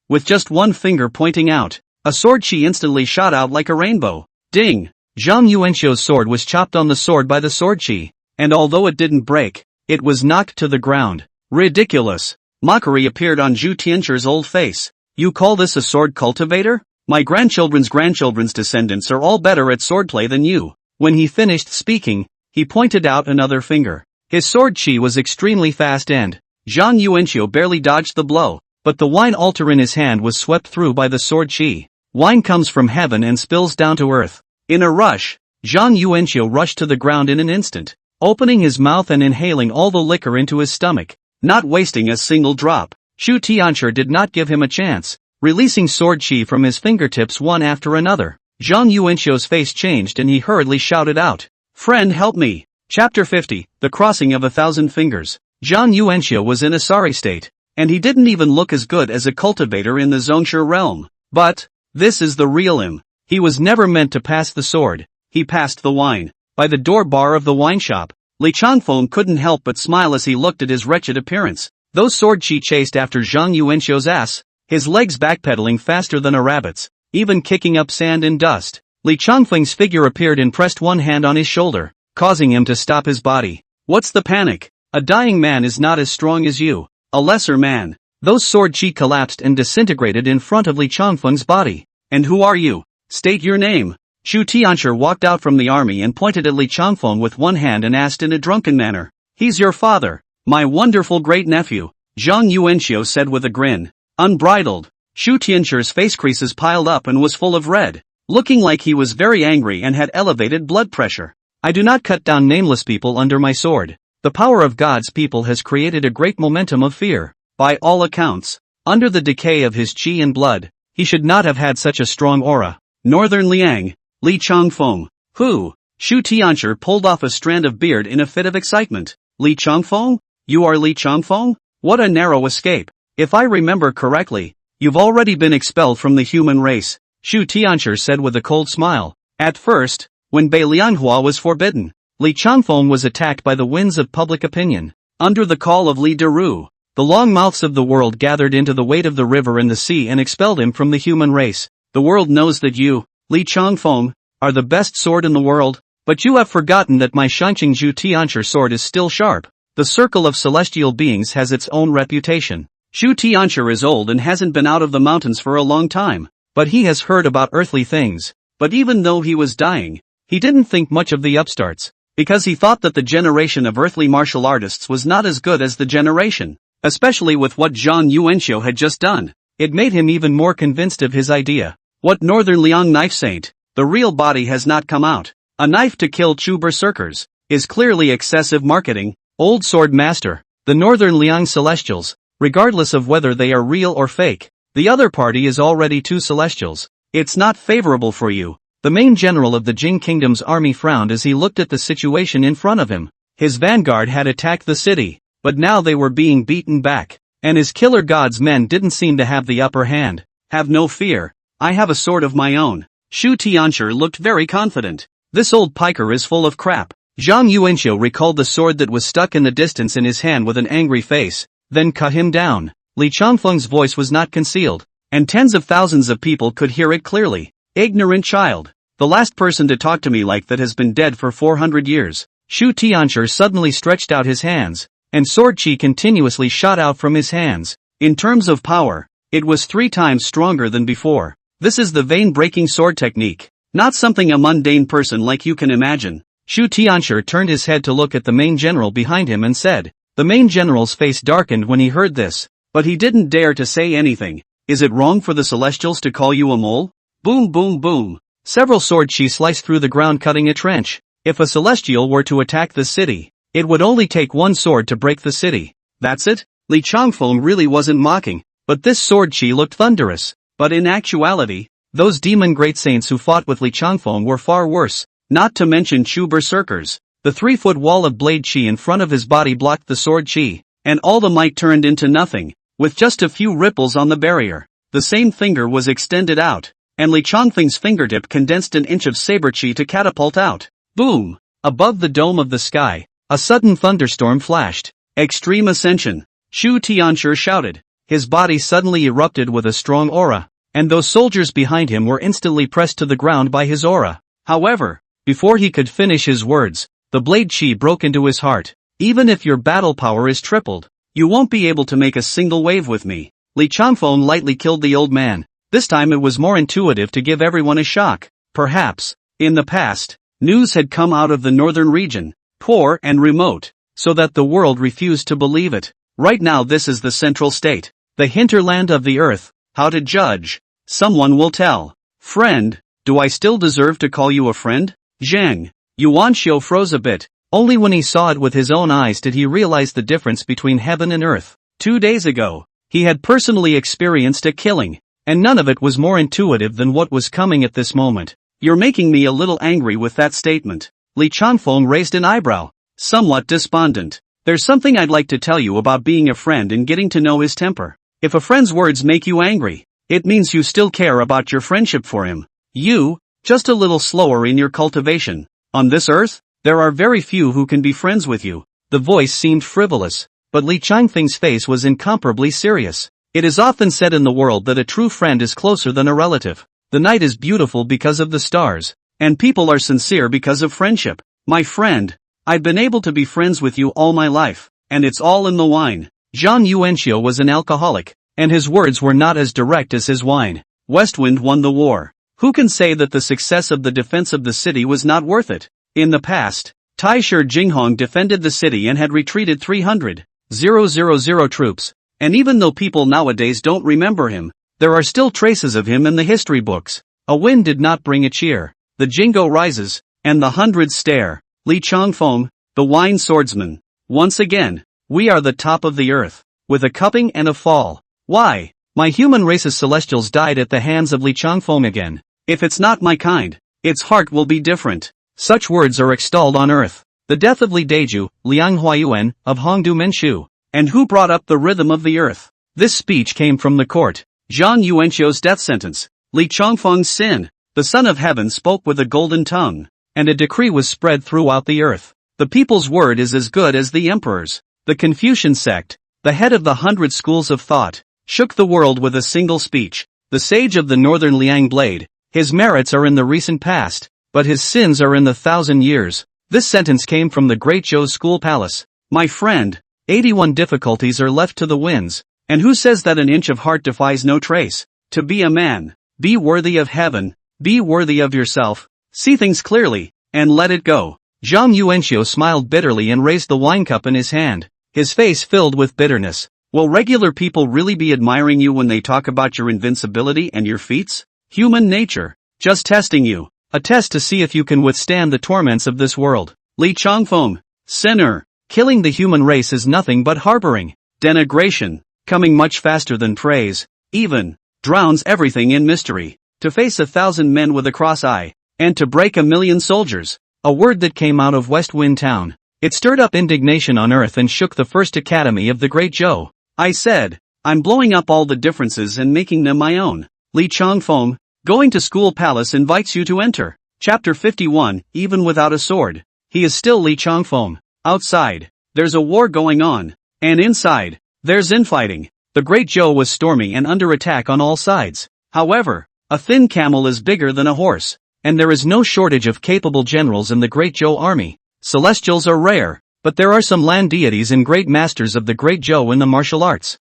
With just one finger pointing out, a sword chi instantly shot out like a rainbow. Ding! Zhang Yuanxiu's sword was chopped on the sword by the sword chi, and although it didn't break, it was knocked to the ground. Ridiculous! Mockery appeared on Shu Tianchi's old face. You call this a sword cultivator? My grandchildren's descendants are all better at swordplay than you. When he finished speaking, he pointed out another finger. His sword chi was extremely fast and Zhang Yuanxiu barely dodged the blow, but the wine altar in his hand was swept through by the sword chi. Wine comes from heaven and spills down to earth. In a rush, Zhang Yuanxiu rushed to the ground in an instant, opening his mouth and inhaling all the liquor into his stomach, not wasting a single drop. Shu Tianchi did not give him a chance, releasing sword chi from his fingertips one after another. Zhang Yuanxiu's face changed and he hurriedly shouted out, "Friend, help me!" Chapter 50, The Crossing of 1,000 Fingers. Zhang Yuanxiu was in a sorry state, and he didn't even look as good as a cultivator in the Zhongshu realm. But this is the real him. He was never meant to pass the sword, he passed the wine. By the door bar of the wine shop, Li Changfeng couldn't help but smile as he looked at his wretched appearance. Those sword chi chased after Zhang Yuanxiu's ass, his legs backpedaling faster than a rabbit's, even kicking up sand and dust. Li Changfeng's figure appeared and pressed one hand on his shoulder, causing him to stop his body. What's the panic? A dying man is not as strong as you, a lesser man. Those sword chi collapsed and disintegrated in front of Li Changfeng's body. And who are you? State your name. Shu Tianchi walked out from the army and pointed at Li Changfeng with one hand and asked in a drunken manner, "He's your father, my wonderful great-nephew," Zhang Yuanxiu said with a grin. Unbridled, Shu Tianchi's face creases piled up and was full of red, looking like he was very angry and had elevated blood pressure. I do not cut down nameless people under my sword. The power of God's people has created a great momentum of fear. By all accounts, under the decay of his chi and blood, he should not have had such a strong aura. Northern Liang, Li Changfeng. Who? Shu Tianchi pulled off a strand of beard in a fit of excitement. Li Changfeng? You are Li Changfeng? What a narrow escape. If I remember correctly, you've already been expelled from the human race, Shu Tianchi said with a cold smile. At first, when Bei Lianhua was forbidden. Li Changfeng was attacked by the winds of public opinion. Under the call of Li Deru, the long mouths of the world gathered into the weight of the river and the sea and expelled him from the human race. The world knows that you, Li Changfeng, are the best sword in the world, but you have forgotten that my Shanqing Zhu Tianshi sword is still sharp. The circle of celestial beings has its own reputation. Zhu Tianshi is old and hasn't been out of the mountains for a long time, but he has heard about earthly things. But even though he was dying, he didn't think much of the upstarts, because he thought that the generation of earthly martial artists was not as good as the generation, especially with what Zhang Yuanxiu had just done. It made him even more convinced of his idea. What Northern Liang knife saint? The real body has not come out. A knife to kill Chu berserkers is clearly excessive marketing. Old sword master, the Northern Liang Celestials, regardless of whether they are real or fake, the other party is already two Celestials. It's not favorable for you. The main general of the Jing Kingdom's army frowned as he looked at the situation in front of him. His vanguard had attacked the city, but now they were being beaten back, and his killer god's men didn't seem to have the upper hand. Have no fear, I have a sword of my own. Zhu Tianshi looked very confident. This old piker is full of crap. Zhang Yuanxiu recalled the sword that was stuck in the distance in his hand with an angry face, then cut him down. Li Changfeng's voice was not concealed, and tens of thousands of people could hear it clearly. Ignorant child. The last person to talk to me like that has been dead for 400 years. Zhu Tianshi suddenly stretched out his hands, and sword chi continuously shot out from his hands. In terms of power, it was 3 times stronger than before. This is the vein-breaking sword technique, not something a mundane person like you can imagine. Zhu Tianshi turned his head to look at the main general behind him and said. The main general's face darkened when he heard this, but he didn't dare to say anything. Is it wrong for the Celestials to call you a mole? Boom boom boom. Several sword chi sliced through the ground cutting a trench. If a Celestial were to attack the city, it would only take one sword to break the city. That's it? Li Changfeng really wasn't mocking, but this sword chi looked thunderous. But in actuality, those demon great saints who fought with Li Changfeng were far worse. Not to mention Chu berserkers. The 3-foot wall of blade chi in front of his body blocked the sword chi, and all the might turned into nothing, with just a few ripples on the barrier. The same finger was extended out, and Li Changfeng's fingertip condensed an inch of saber chi to catapult out. Boom! Above the dome of the sky, a sudden thunderstorm flashed. Extreme ascension. Zhu Tianshi shouted. His body suddenly erupted with a strong aura, and those soldiers behind him were instantly pressed to the ground by his aura. However, before he could finish his words, the blade chi broke into his heart. Even if your battle power is tripled, you won't be able to make a single wave with me. Li Changfeng lightly killed the old man. This time it was more intuitive to give everyone a shock. Perhaps, in the past, news had come out of the northern region, poor and remote, so that the world refused to believe it. Right now this is the central state, the hinterland of the earth. How to judge? Someone will tell. Friend, do I still deserve to call you a friend? Zhang Yuanxiu froze a bit. Only when he saw it with his own eyes did he realize the difference between heaven and earth. 2 days ago, he had personally experienced a killing, and none of it was more intuitive than what was coming at this moment. You're making me a little angry with that statement. Li Changfeng raised an eyebrow, somewhat despondent. There's something I'd like to tell you about being a friend and getting to know his temper. If a friend's words make you angry, it means you still care about your friendship for him. You, just a little slower in your cultivation. On this earth, there are very few who can be friends with you. The voice seemed frivolous, but Li Changfeng's face was incomparably serious. It is often said in the world that a true friend is closer than a relative. The night is beautiful because of the stars, and people are sincere because of friendship. My friend, I've been able to be friends with you all my life, and it's all in the wine. Zhang Yuanxiu was an alcoholic, and his words were not as direct as his wine. Westwind won the war. Who can say that the success of the defense of the city was not worth it? In the past, Taisher Jinghong defended the city and had retreated 300,000 troops, and even though people nowadays don't remember him, there are still traces of him in the history books. A wind did not bring a cheer. The jingo rises, and the hundreds stare. Li Changfeng, the wine swordsman. Once again, we are the top of the earth, with a cupping and a fall. Why? My human race's celestials died at the hands of Li Changfeng again. If it's not my kind, its heart will be different. Such words are extolled on earth. The death of Li Deju, Liang Huayuan, of Hongdu Menchu. And who brought up the rhythm of the earth? This speech came from the court. Zhang Yuanxiu's death sentence. Li Changfeng's sin. The Son of Heaven spoke with a golden tongue. and a decree was spread throughout the earth. The people's word is as good as the emperor's. The Confucian sect, the head of the 100 schools of thought, shook the world with a single speech. The sage of the northern Liang blade, his merits are in the recent past, but his sins are in the 1,000 years. This sentence came from the great Zhou's school palace. My friend, 81 difficulties are left to the winds, and who says that an inch of heart defies no trace? To be a man, be worthy of heaven, be worthy of yourself, see things clearly, and let it go. Zhang Yuanxiu smiled bitterly and raised the wine cup in his hand, his face filled with bitterness. Will regular people really be admiring you when they talk about your invincibility and your feats? Human nature, just testing you, a test to see if you can withstand the torments of this world. Li Changfeng, sinner, killing the human race is nothing but harboring, denigration, coming much faster than praise, even, drowns everything in mystery, to face 1,000 men with a cross eye, and to break 1,000,000 soldiers, a word that came out of West Wind Town. It stirred up indignation on earth and shook the first academy of the great Zhou. I said, I'm blowing up all the differences and making them my own. Li Changfeng, going to school palace invites you to enter. Chapter 51, even without a sword. He is still Li Changfeng. Outside, there's a war going on. And inside, there's infighting. The great Zhou was stormy and under attack on all sides. However, a thin camel is bigger than a horse. And there is no shortage of capable generals in the great Zhou army. Celestials are rare, but there are some land deities and great masters of the great Zhou in the martial arts.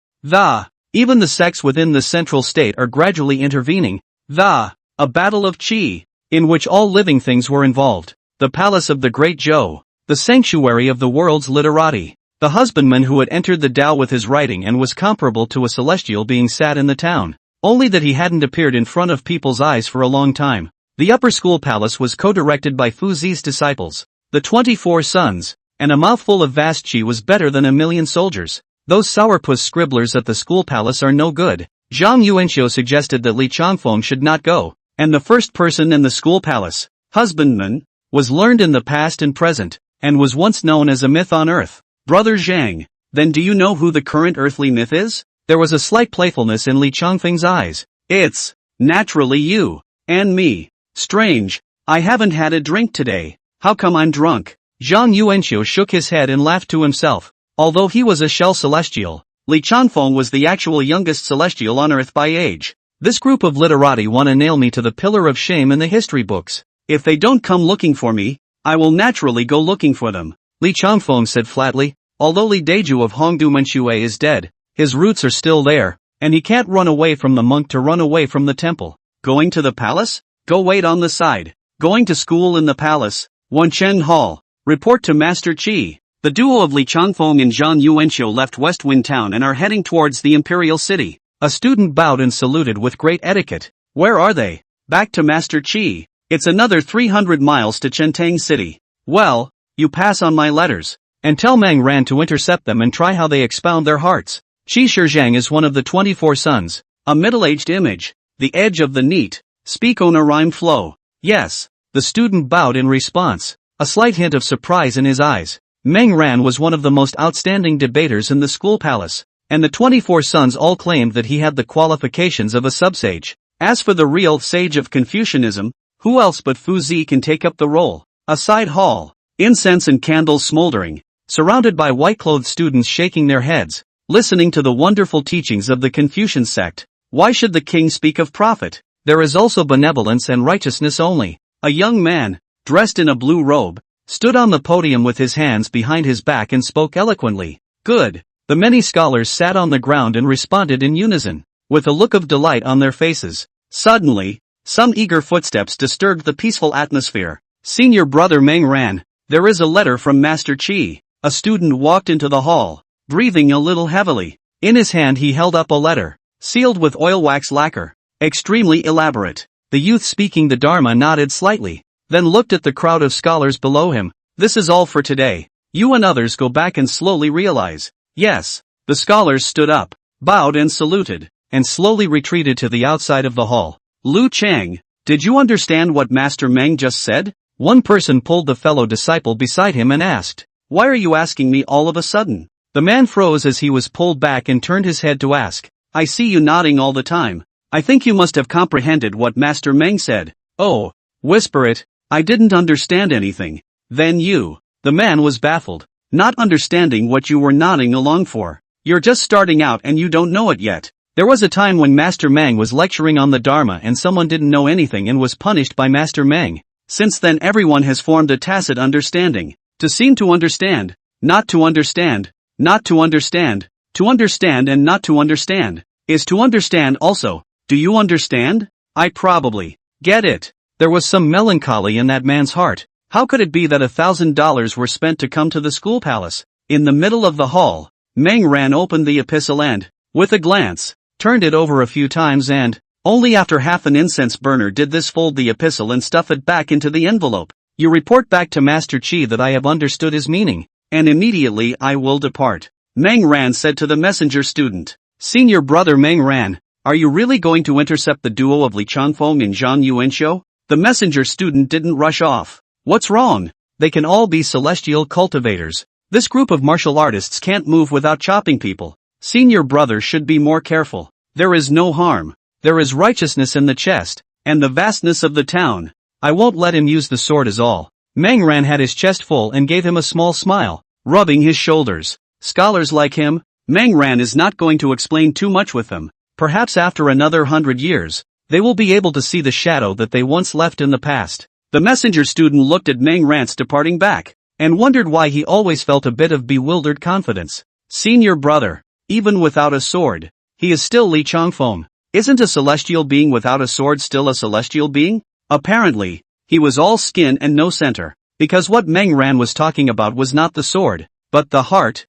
Even the sects within the central state are gradually intervening. A battle of qi, in which all living things were involved. The palace of the great Zhou, the sanctuary of the world's literati. The husbandman who had entered the Tao with his writing and was comparable to a celestial being sat in the town. Only that he hadn't appeared in front of people's eyes for a long time. The upper school palace was co-directed by Fuzi's disciples, the 24 sons, and a mouthful of vast qi was better than 1,000,000 soldiers. Those sourpuss scribblers at the school palace are no good. Zhang Yuanxiu suggested that Li Changfeng should not go, and the first person in the school palace, husbandman, was learned in the past and present, and was once known as a myth on earth. Brother Zhang, then do you know who the current earthly myth is? There was a slight playfulness in Li Changfeng's eyes. It's, naturally you, and me. Strange, I haven't had a drink today. How come I'm drunk? Zhang Yuanxiu shook his head and laughed to himself. Although he was a shell celestial, Li Changfeng was the actual youngest celestial on earth by age. This group of literati wanna nail me to the pillar of shame in the history books. If they don't come looking for me, I will naturally go looking for them. Li Changfeng said flatly, although Li Deju of Hongdu Manchue is dead, his roots are still there, and he can't run away from the monk to run away from the temple. Going to the palace? Go wait on the side. Going to school in the palace. Wanchen Hall. Report to Master Qi. The duo of Li Changfeng and Zhang Yuanxiu left West Wind Town and are heading towards the imperial city. A student bowed and saluted with great etiquette. Where are they? Back to Master Qi. It's another 300 miles to Chentang City. Well, you pass on my letters. And tell Meng Ran to intercept them and try how they expound their hearts. Qi Shizhang is one of the 24 sons. A middle-aged image. The edge of the neat. Speak on a rhyme flow. Yes. The student bowed in response. A slight hint of surprise in his eyes. Meng Ran was one of the most outstanding debaters in the school palace, and the 24 sons all claimed that he had the qualifications of a subsage. As for the real sage of Confucianism, who else but Fuzi can take up the role? A side hall, incense and candles smoldering, surrounded by white-clothed students shaking their heads, listening to the wonderful teachings of the Confucian sect. Why should the king speak of profit? There is also benevolence and righteousness only. A young man, dressed in a blue robe, stood on the podium with his hands behind his back and spoke eloquently. Good. The many scholars sat on the ground and responded in unison, with a look of delight on their faces. Suddenly, some eager footsteps disturbed the peaceful atmosphere. Senior brother Meng Ran, there is a letter from Master Qi. A student walked into the hall, breathing a little heavily. In his hand he held up a letter, sealed with oil wax lacquer. Extremely elaborate. The youth speaking the Dharma nodded slightly, then looked at the crowd of scholars below him. This is all for today. You and others go back and slowly realize. Yes. The scholars stood up, bowed and saluted, and slowly retreated to the outside of the hall. Lu Chang, did you understand what Master Meng just said? One person pulled the fellow disciple beside him and asked, why are you asking me all of a sudden? The man froze as he was pulled back and turned his head to ask, I see you nodding all the time. I think you must have comprehended what Master Meng said. Oh, whisper it, I didn't understand anything. Then you. The man was baffled, not understanding what you were nodding along for. You're just starting out and you don't know it yet. There was a time when Master Meng was lecturing on the Dharma and someone didn't know anything and was punished by Master Meng. Since then everyone has formed a tacit understanding. To seem to understand, not to understand, not to understand, to understand and not to understand, is to understand also. Do you understand? I probably get it. There was some melancholy in that man's heart. How could it be that $1,000 were spent to come to the school palace? In the middle of the hall, Meng Ran opened the epistle and, with a glance, turned it over a few times and, only after half an incense burner did this fold the epistle and stuff it back into the envelope. You report back to Master Qi that I have understood his meaning, and immediately I will depart. Meng Ran said to the messenger student. Senior brother Meng Ran, are you really going to intercept the duo of Li Changfeng and Zhang Yuanxiu? The messenger student didn't rush off. What's wrong? They can all be celestial cultivators. This group of martial artists can't move without chopping people. Senior brother should be more careful. There is no harm. There is righteousness in the chest, and the vastness of the town. I won't let him use the sword is all. Meng Ran had his chest full and gave him a small smile, rubbing his shoulders. Scholars like him, Meng Ran is not going to explain too much with them. Perhaps after another 100 years, they will be able to see the shadow that they once left in the past. The messenger student looked at Meng Ran's departing back, and wondered why he always felt a bit of bewildered confidence. Senior brother, even without a sword, he is still Li Changfeng. Isn't a celestial being without a sword still a celestial being? Apparently, he was all skin and no center, because what Meng Ran was talking about was not the sword, but the heart.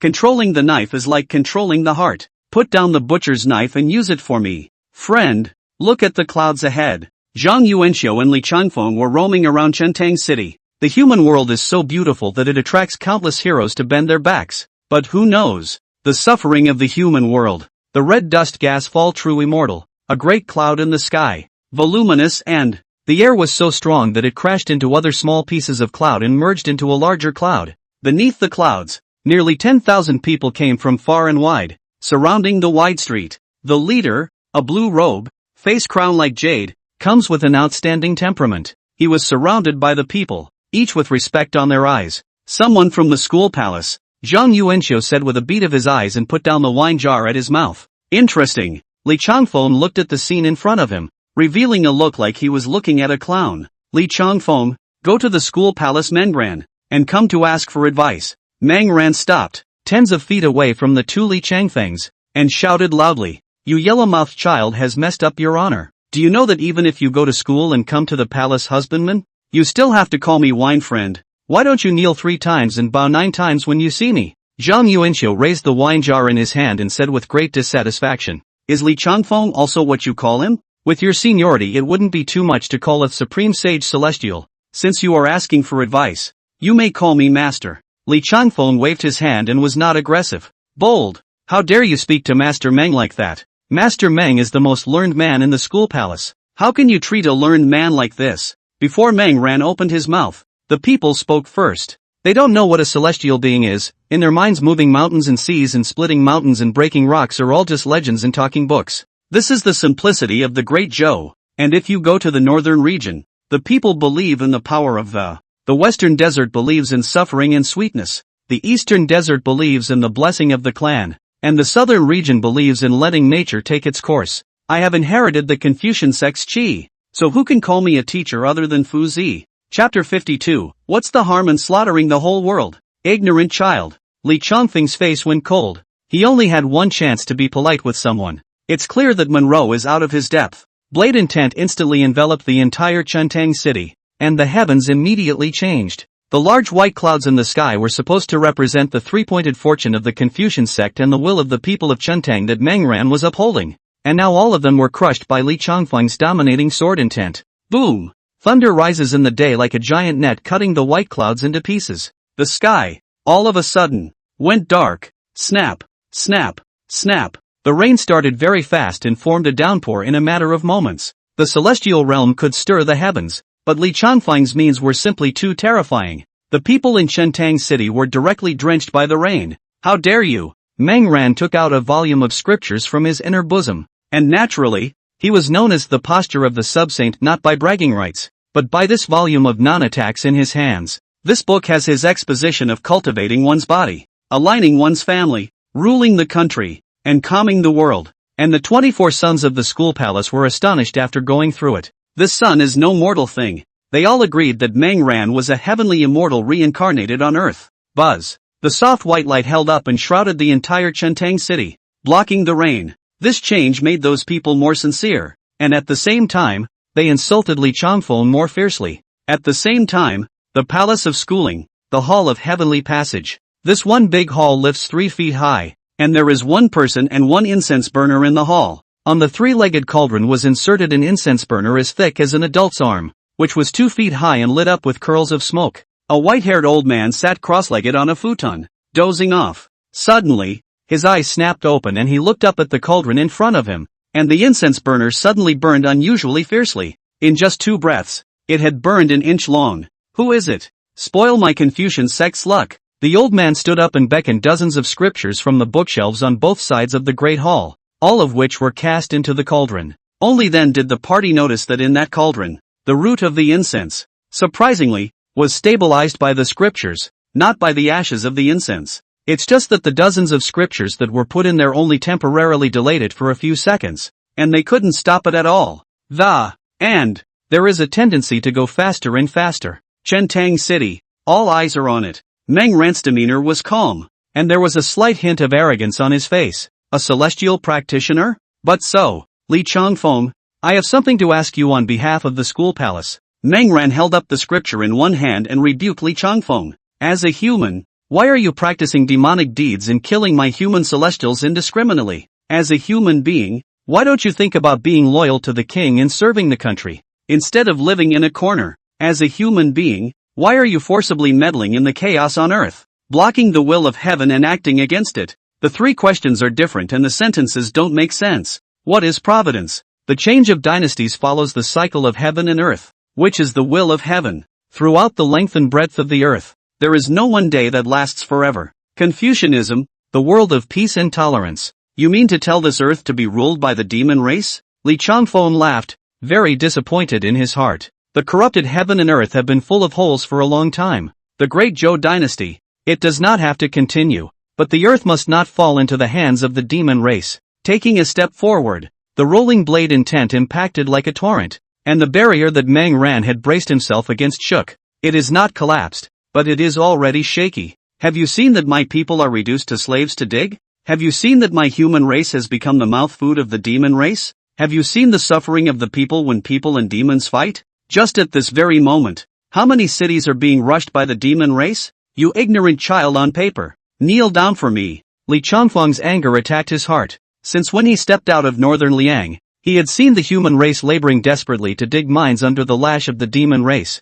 Controlling the knife is like controlling the heart. Put down the butcher's knife and use it for me. Friend, look at the clouds ahead. Zhang Yuanxiu and Li Changfeng were roaming around Chentang City. The human world is so beautiful that it attracts countless heroes to bend their backs. But who knows? The suffering of the human world. The red dust gas fall true immortal. A great cloud in the sky. Voluminous and the air was so strong that it crashed into other small pieces of cloud and merged into a larger cloud. Beneath the clouds, nearly 10,000 people came from far and wide, surrounding the wide street. The leader, a blue robe, face crowned like jade, comes with an outstanding temperament. He was surrounded by the people, each with respect on their eyes. Someone from the school palace, Zhang Yuanxiu said with a beat of his eyes and put down the wine jar at his mouth. Interesting. Li Changfeng looked at the scene in front of him, revealing a look like he was looking at a clown. Li Changfeng, go to the school palace Meng Ran, and come to ask for advice. Meng Ran stopped, tens of feet away from the two Li Changfengs, and shouted loudly, you yellow-mouthed child has messed up your honor. Do you know that even if you go to school and come to the palace husbandman, you still have to call me wine friend? Why don't you kneel 3 times and bow 9 times when you see me? Zhang Yuanxiu raised the wine jar in his hand and said with great dissatisfaction, is Li Changfeng also what you call him? With your seniority it wouldn't be too much to call a supreme sage celestial. Since you are asking for advice, you may call me master. Li Changfeng waved his hand and was not aggressive. Bold. How dare you speak to Master Meng like that? Master Meng is the most learned man in the school palace. How can you treat a learned man like this? Before Meng Ran opened his mouth, the people spoke first. They don't know what a celestial being is. In their minds moving mountains and seas and splitting mountains and breaking rocks are all just legends and talking books. This is the simplicity of the great jiao. And if you go to the northern region, the people believe in the power of the western desert believes in suffering and sweetness. The eastern desert believes in the blessing of the clan. And the southern region believes in letting nature take its course. I have inherited the Confucian sect's qi. So who can call me a teacher other than Fuzi? Chapter 52. What's the harm in slaughtering the whole world? Ignorant child. Li Changfeng's face went cold. He only had one chance to be polite with someone. It's clear that Monroe is out of his depth. Blade intent instantly enveloped the entire Chentang city, and the heavens immediately changed. The large white clouds in the sky were supposed to represent the 3-pointed fortune of the Confucian sect and the will of the people of Chentang that Meng Ran was upholding. And now all of them were crushed by Li Changfeng's dominating sword intent. Boom! Thunder rises in the day like a giant net cutting the white clouds into pieces. The sky, all of a sudden, went dark. Snap, snap, snap. The rain started very fast and formed a downpour in a matter of moments. The celestial realm could stir the heavens, but Li Changfeng's means were simply too terrifying. The people in Chentang City were directly drenched by the rain. How dare you? Meng Ran took out a volume of scriptures from his inner bosom, and naturally, he was known as the posture of the subsaint not by bragging rights. but by this volume of non-attacks in his hands. This book has his exposition of cultivating one's body, aligning one's family, ruling the country, and calming the world. And the 24 sons of the school palace were astonished after going through it. This son is no mortal thing. They all agreed that Mangran was a heavenly immortal reincarnated on earth. Buzz. The soft white light held up and shrouded the entire Chentang city, blocking the rain. This change made those people more sincere, and at the same time, they insulted Li Changfeng more fiercely. At the same time, the Palace of Schooling, the Hall of Heavenly Passage. This one big hall lifts 3 feet high, and there is one person and one incense burner in the hall. On the 3-legged cauldron was inserted an incense burner as thick as an adult's arm, which was 2 feet high and lit up with curls of smoke. A white-haired old man sat cross-legged on a futon, dozing off. Suddenly, his eyes snapped open and he looked up at the cauldron in front of him, and the incense burner suddenly burned unusually fiercely. In just 2 breaths, it had burned an inch long. Who is it? Spoil my Confucian sect's luck. The old man stood up and beckoned dozens of scriptures from the bookshelves on both sides of the great hall, all of which were cast into the cauldron. Only then did the party notice that in that cauldron, the root of the incense, surprisingly, was stabilized by the scriptures, not by the ashes of the incense. It's just that the dozens of scriptures that were put in there only temporarily delayed it for a few seconds, and they couldn't stop it at all. There is a tendency to go faster and faster. Chentang City, all eyes are on it. Meng Ran's demeanor was calm, and there was a slight hint of arrogance on his face. A celestial practitioner? But so, Li Changfeng, I have something to ask you on behalf of the school palace. Meng Ran held up the scripture in one hand and rebuked Li Changfeng. As a human, why are you practicing demonic deeds and killing my human celestials indiscriminately? As a human being, why don't you think about being loyal to the king and serving the country, instead of living in a corner? As a human being, why are you forcibly meddling in the chaos on earth, blocking the will of heaven and acting against it? The 3 questions are different and the sentences don't make sense. What is providence? The change of dynasties follows the cycle of heaven and earth, which is the will of heaven. Throughout the length and breadth of the earth, there is no one day that lasts forever. Confucianism, the world of peace and tolerance. You mean to tell this earth to be ruled by the demon race? Li Changfeng laughed, very disappointed in his heart. The corrupted heaven and earth have been full of holes for a long time. The great Zhou dynasty, it does not have to continue, but the earth must not fall into the hands of the demon race. Taking a step forward, the rolling blade intent impacted like a torrent, and the barrier that Meng Ran had braced himself against shook. It is not collapsed, but it is already shaky. Have you seen that my people are reduced to slaves to dig? Have you seen that my human race has become the mouth food of the demon race? Have you seen the suffering of the people when people and demons fight? Just at this very moment, how many cities are being rushed by the demon race? You ignorant child on paper, kneel down for me. Li Changfeng's anger attacked his heart. Since when he stepped out of northern Liang, he had seen the human race laboring desperately to dig mines under the lash of the demon race.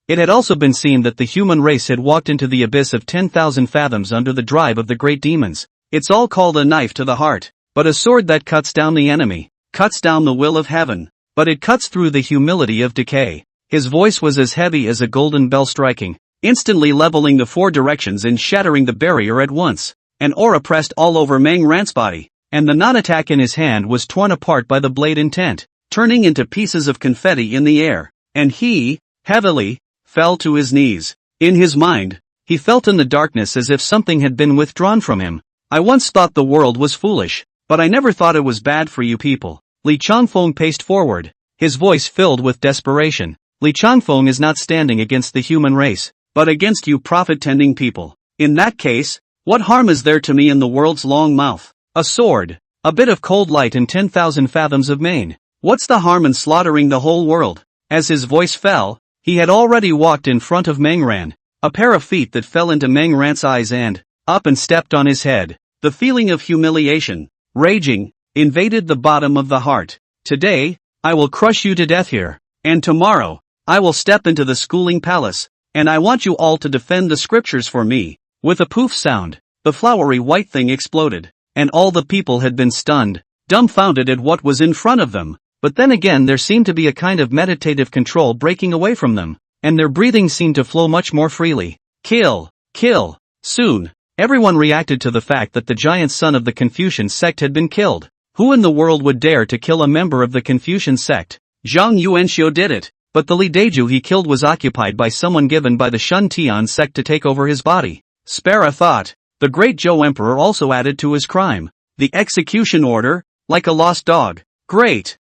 It had also been seen that the human race had walked into the abyss of 10,000 fathoms under the drive of the great demons. It's all called a knife to the heart, but a sword that cuts down the enemy, cuts down the will of heaven. But it cuts through the humility of decay. His voice was as heavy as a golden bell striking, instantly leveling the 4 directions and shattering the barrier at once. An aura pressed all over Meng Ran's body, and the non-attack in his hand was torn apart by the blade intent, turning into pieces of confetti in the air, and he, heavily, fell to his knees. In his mind, he felt in the darkness as if something had been withdrawn from him. I once thought the world was foolish, but I never thought it was bad for you people. Li Changfeng paced forward, his voice filled with desperation. Li Changfeng is not standing against the human race, but against you profit-tending people. In that case, what harm is there to me in the world's long mouth? A sword, a bit of cold light and 10,000 fathoms of main. What's the harm in slaughtering the whole world? As his voice fell, he had already walked in front of Meng Ran, a pair of feet that fell into Meng Ran's eyes and, up and stepped on his head. The feeling of humiliation, raging, invaded the bottom of the heart. Today, I will crush you to death here, and tomorrow, I will step into the schooling palace, and I want you all to defend the scriptures for me. With a poof sound, the flowery white thing exploded, and all the people had been stunned, dumbfounded at what was in front of them, but then again there seemed to be a kind of meditative control breaking away from them, and their breathing seemed to flow much more freely. Kill! Kill! Soon, everyone reacted to the fact that the giant son of the Confucian sect had been killed. Who in the world would dare to kill a member of the Confucian sect? Zhang Yuanxiu did it. but the Li Deju he killed was occupied by someone given by the Shun Tian sect to take over his body. Spara thought. The great Zhou Emperor also added to his crime. The execution order, like a lost dog. Great.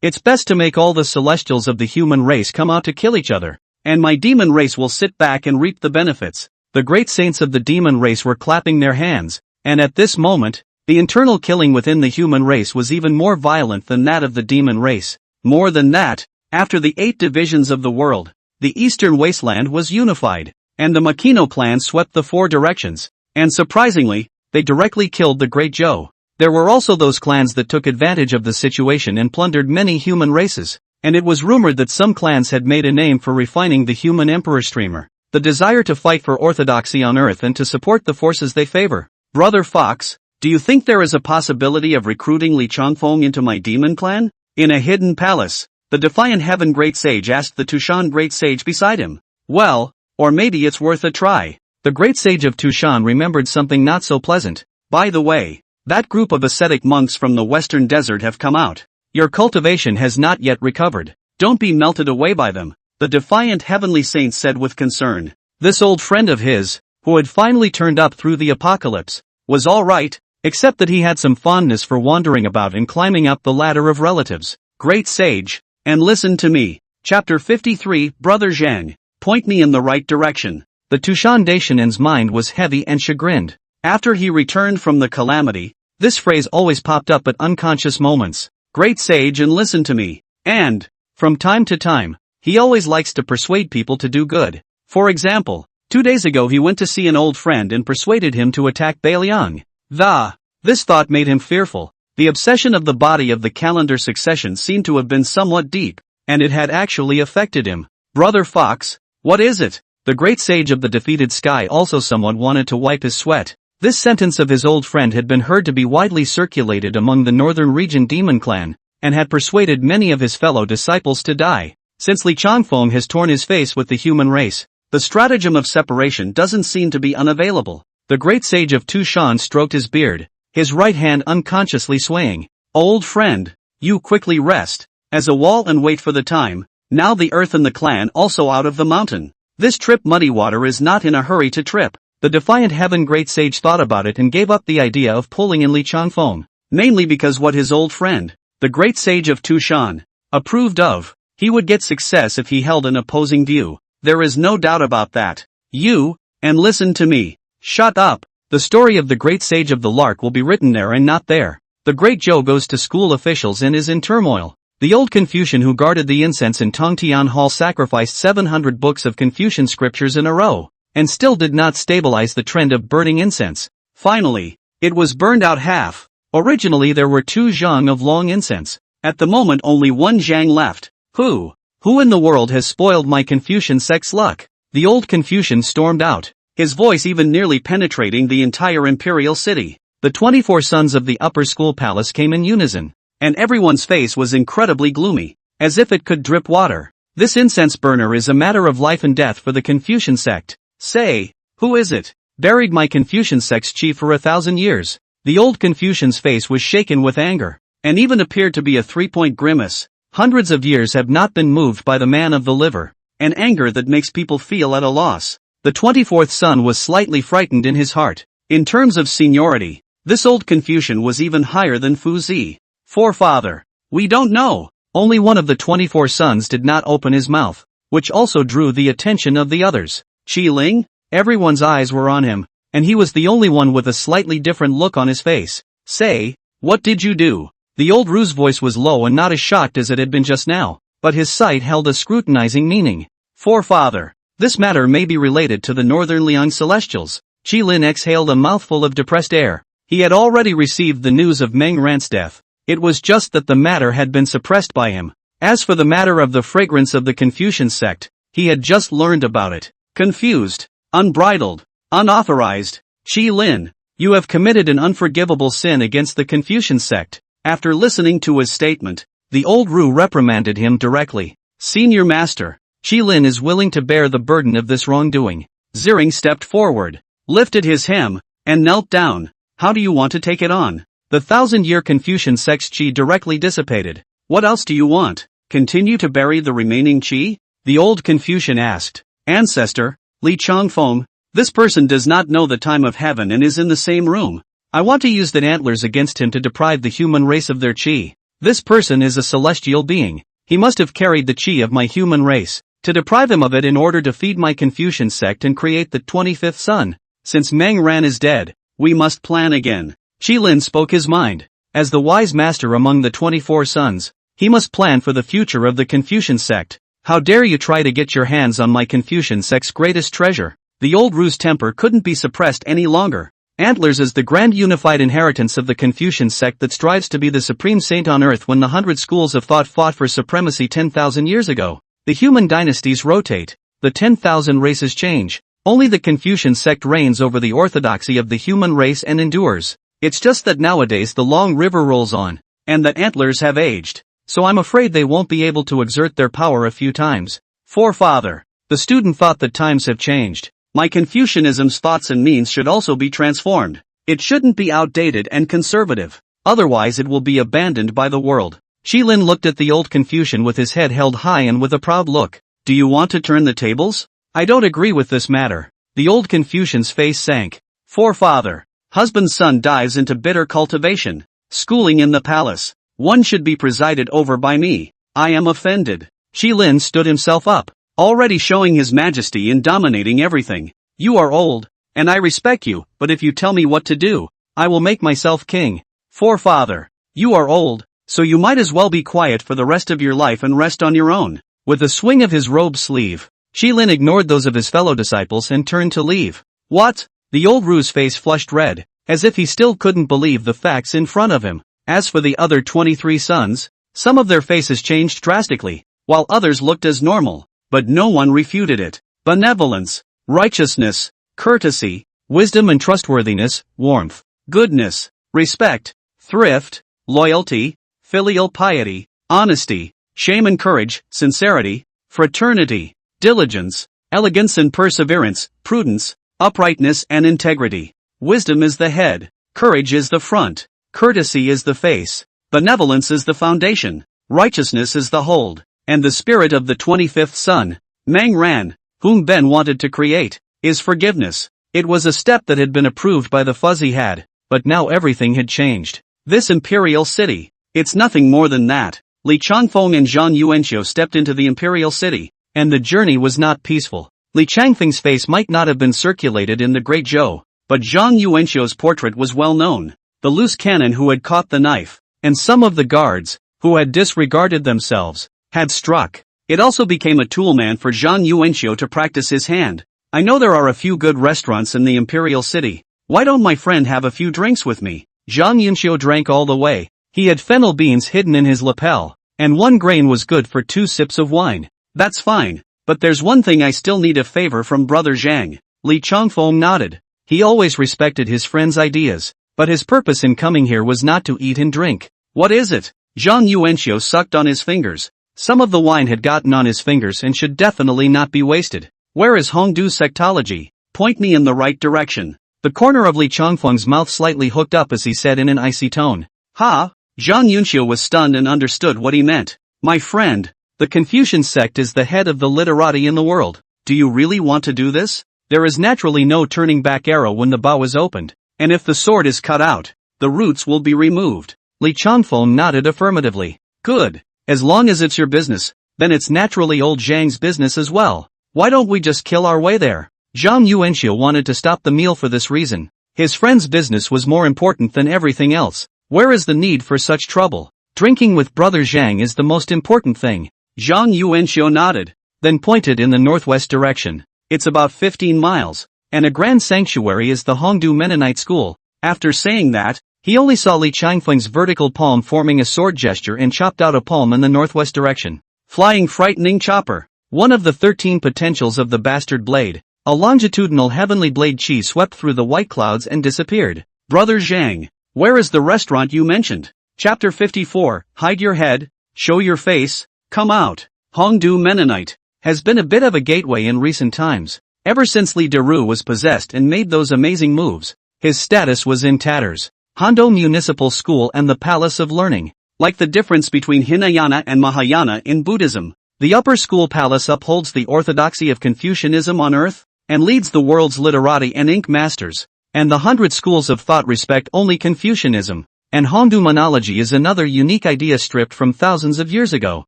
It's best to make all the celestials of the human race come out to kill each other, and my demon race will sit back and reap the benefits. The great saints of the demon race were clapping their hands, and at this moment, the internal killing within the human race was even more violent than that of the demon race. More than that, after the 8 divisions of the world, the eastern wasteland was unified, and the Makino clan swept the 4 directions, and surprisingly, they directly killed the Great Zhou. There were also those clans that took advantage of the situation and plundered many human races, and it was rumored that some clans had made a name for refining the human emperor streamer, the desire to fight for orthodoxy on earth and to support the forces they favor. Brother Fox, do you think there is a possibility of recruiting Li Changfeng into my demon clan? In a hidden palace, the Defiant Heaven Great Sage asked the Tushan Great Sage beside him. Well, or maybe it's worth a try. The Great Sage of Tushan remembered something not so pleasant. By the way, that group of ascetic monks from the western desert have come out. Your cultivation has not yet recovered. Don't be melted away by them, the defiant heavenly saint said with concern. This old friend of his, who had finally turned up through the apocalypse, was all right, except that he had some fondness for wandering about and climbing up the ladder of relatives. Great Sage, and listen to me. Chapter 53, Brother Zhang, point me in the right direction. The Tushan Daishanen's mind was heavy and chagrined. After he returned from the calamity, this phrase always popped up at unconscious moments. Great Sage, and listen to me. And, from time to time, he always likes to persuade people to do good. For example, 2 days ago he went to see an old friend and persuaded him to attack Bailiang. This thought made him fearful. The obsession of the body of the calendar succession seemed to have been somewhat deep, and it had actually affected him. Brother Fox, what is it? The great sage of the defeated sky also somewhat wanted to wipe his sweat. This sentence of his old friend had been heard to be widely circulated among the northern region demon clan, and had persuaded many of his fellow disciples to die. Since Li Changfeng has torn his face with the human race, the stratagem of separation doesn't seem to be unavailable. The great sage of Tushan stroked his beard, his right hand unconsciously swaying. Old friend, you quickly rest, as a wall and wait for the time. Now the earth and the clan also out of the mountain. This trip Muddy Water is not in a hurry to trip. The defiant heaven great sage thought about it and gave up the idea of pulling in Li Changfeng, mainly because what his old friend, the great sage of Tushan, approved of. He would get success if he held an opposing view. There is no doubt about that. And listen to me. Shut up. The story of the great sage of the Lark will be written there and not there. The great Zhou goes to school officials and is in turmoil. The old Confucian who guarded the incense in Tongtian Hall sacrificed 700 books of Confucian scriptures in a row, and still did not stabilize the trend of burning incense. Finally, it was burned out half. Originally there were 2 zhang of long incense. At the moment only 1 zhang left. Who in the world has spoiled my Confucian sect's luck? The old Confucian stormed out, his voice even nearly penetrating the entire imperial city. The 24 sons of the upper school palace came in unison, and everyone's face was incredibly gloomy, as if it could drip water. This incense burner is a matter of life and death for the Confucian sect. Say, who is it? Buried my Confucian sect's chief for 1,000 years. The old Confucian's face was shaken with anger, and even appeared to be a 3-point grimace. Hundreds of years have not been moved by the man of the liver, an anger that makes people feel at a loss. The 24th son was slightly frightened in his heart. In terms of seniority, this old Confucian was even higher than Fuzi. Forefather, we don't know. Only one of the 24 sons did not open his mouth, which also drew the attention of the others. Qi Ling? Everyone's eyes were on him, and he was the only one with a slightly different look on his face. Say, what did you do? The old Ru's voice was low and not as shocked as it had been just now, but his sight held a scrutinizing meaning. Forefather, this matter may be related to the Northern Liang Celestials. Qi Lin exhaled a mouthful of depressed air. He had already received the news of Meng Rant's death. It was just that the matter had been suppressed by him. As for the matter of the fragrance of the Confucian sect, he had just learned about it. Confused, unbridled, unauthorized. Qi Lin, you have committed an unforgivable sin against the Confucian sect. After listening to his statement, the old Ru reprimanded him directly. Senior Master, Qi Lin is willing to bear the burden of this wrongdoing. Ziring stepped forward, lifted his hem, and knelt down. How do you want to take it on? The 1,000-year Confucian sect's qi directly dissipated. What else do you want? continue to bury the remaining qi? The old Confucian asked. Ancestor, Li Changfeng, this person does not know the time of heaven and is in the same room. I want to use the antlers against him to deprive the human race of their qi. This person is a celestial being. He must have carried the qi of my human race, to deprive him of it in order to feed my Confucian sect and create the 25th son. Since Mang Ran is dead, we must plan again. Qilin spoke his mind. As the wise master among the 24 sons, he must plan for the future of the Confucian sect. How dare you try to get your hands on my Confucian sect's greatest treasure? The old Ru's temper couldn't be suppressed any longer. Antlers is the grand unified inheritance of the Confucian sect that strives to be the supreme saint on earth. When the 100 schools of thought fought for supremacy 10,000 years ago, the human dynasties rotate, the 10,000 races change. Only the Confucian sect reigns over the orthodoxy of the human race and endures. It's just that nowadays the long river rolls on, and that antlers have aged, so I'm afraid they won't be able to exert their power a few times. Forefather, the student thought that times have changed. My Confucianism's thoughts and means should also be transformed. It shouldn't be outdated and conservative, otherwise it will be abandoned by the world. Qilin looked at the old Confucian with his head held high and with a proud look. Do you want to turn the tables? I don't agree with this matter. The old Confucian's face sank. Forefather, husband's son dives into bitter cultivation. Schooling in the palace. One should be presided over by me. I am offended. Qilin stood himself up, already showing his majesty in dominating everything. You are old, and I respect you, but if you tell me what to do, I will make myself king. Forefather, you are old, so you might as well be quiet for the rest of your life and rest on your own. With a swing of his robe sleeve, Qilin ignored those of his fellow disciples and turned to leave. What? The old Ru's face flushed red, as if he still couldn't believe the facts in front of him. As for the other 23 sons, some of their faces changed drastically, while others looked as normal. But no one refuted it. Benevolence, righteousness, courtesy, wisdom and trustworthiness, warmth, goodness, respect, thrift, loyalty, filial piety, honesty, shame and courage, sincerity, fraternity, diligence, elegance and perseverance, prudence, uprightness and integrity. Wisdom is the head, courage is the front, courtesy is the face, benevolence is the foundation, righteousness is the hold. And the spirit of the 25th son, Mang Ran, whom Ben wanted to create, is forgiveness. It was a step that had been approved by the Fuzi had, but now everything had changed. This imperial city, it's nothing more than that. Li Changfeng and Zhang Yuanxiu stepped into the imperial city, and the journey was not peaceful. Li Changfeng's face might not have been circulated in the Great Zhou, but Zhang Yuanxiu's portrait was well known. The loose cannon who had caught the knife, and some of the guards, who had disregarded themselves, had struck. It also became a toolman for Zhang Yuanxiu to practice his hand. I know there are a few good restaurants in the imperial city. Why don't my friend have a few drinks with me? Zhang Yuanxiu drank all the way. He had fennel beans hidden in his lapel, and 1 grain was good for 2 sips of wine. That's fine, but there's one thing I still need a favor from Brother Zhang. Li Changfeng nodded. He always respected his friend's ideas, but his purpose in coming here was not to eat and drink. What is it? Zhang Yuanxiu sucked on his fingers. Some of the wine had gotten on his fingers and should definitely not be wasted. Where is Hongdu's sectology? Point me in the right direction. The corner of Li Changfeng's mouth slightly hooked up as he said in an icy tone. Ha! Zhang Yuanxiu was stunned and understood what he meant. My friend, the Confucian sect is the head of the literati in the world. Do you really want to do this? There is naturally no turning back arrow when the bow is opened, and if the sword is cut out, the roots will be removed. Li Changfeng nodded affirmatively. Good. As long as it's your business, then it's naturally old Zhang's business as well. Why don't we just kill our way there? Zhang Yuanxiu wanted to stop the meal for this reason. His friend's business was more important than everything else. Where is the need for such trouble? Drinking with Brother Zhang is the most important thing. Zhang Yuanxiu nodded, then pointed in the northwest direction. It's about 15 miles, and a grand sanctuary is the Hongdu Mennonite school. After saying that, he only saw Li Changfeng's vertical palm forming a sword gesture and chopped out a palm in the northwest direction. Flying frightening chopper. One of the 13 potentials of the bastard blade, a longitudinal heavenly blade chi swept through the white clouds and disappeared. Brother Zhang, where is the restaurant you mentioned? Chapter 54, Hide your head, show your face, come out. Hongdu Mennonite has been a bit of a gateway in recent times. Ever since Li Deru was possessed and made those amazing moves, his status was in tatters. Hondo Municipal School and the Palace of Learning. Like the difference between Hinayana and Mahayana in Buddhism, the upper school palace upholds the orthodoxy of Confucianism on earth, and leads the world's literati and ink masters, and the 100 schools of thought respect only Confucianism, and Hongdu monology is another unique idea stripped from thousands of years ago.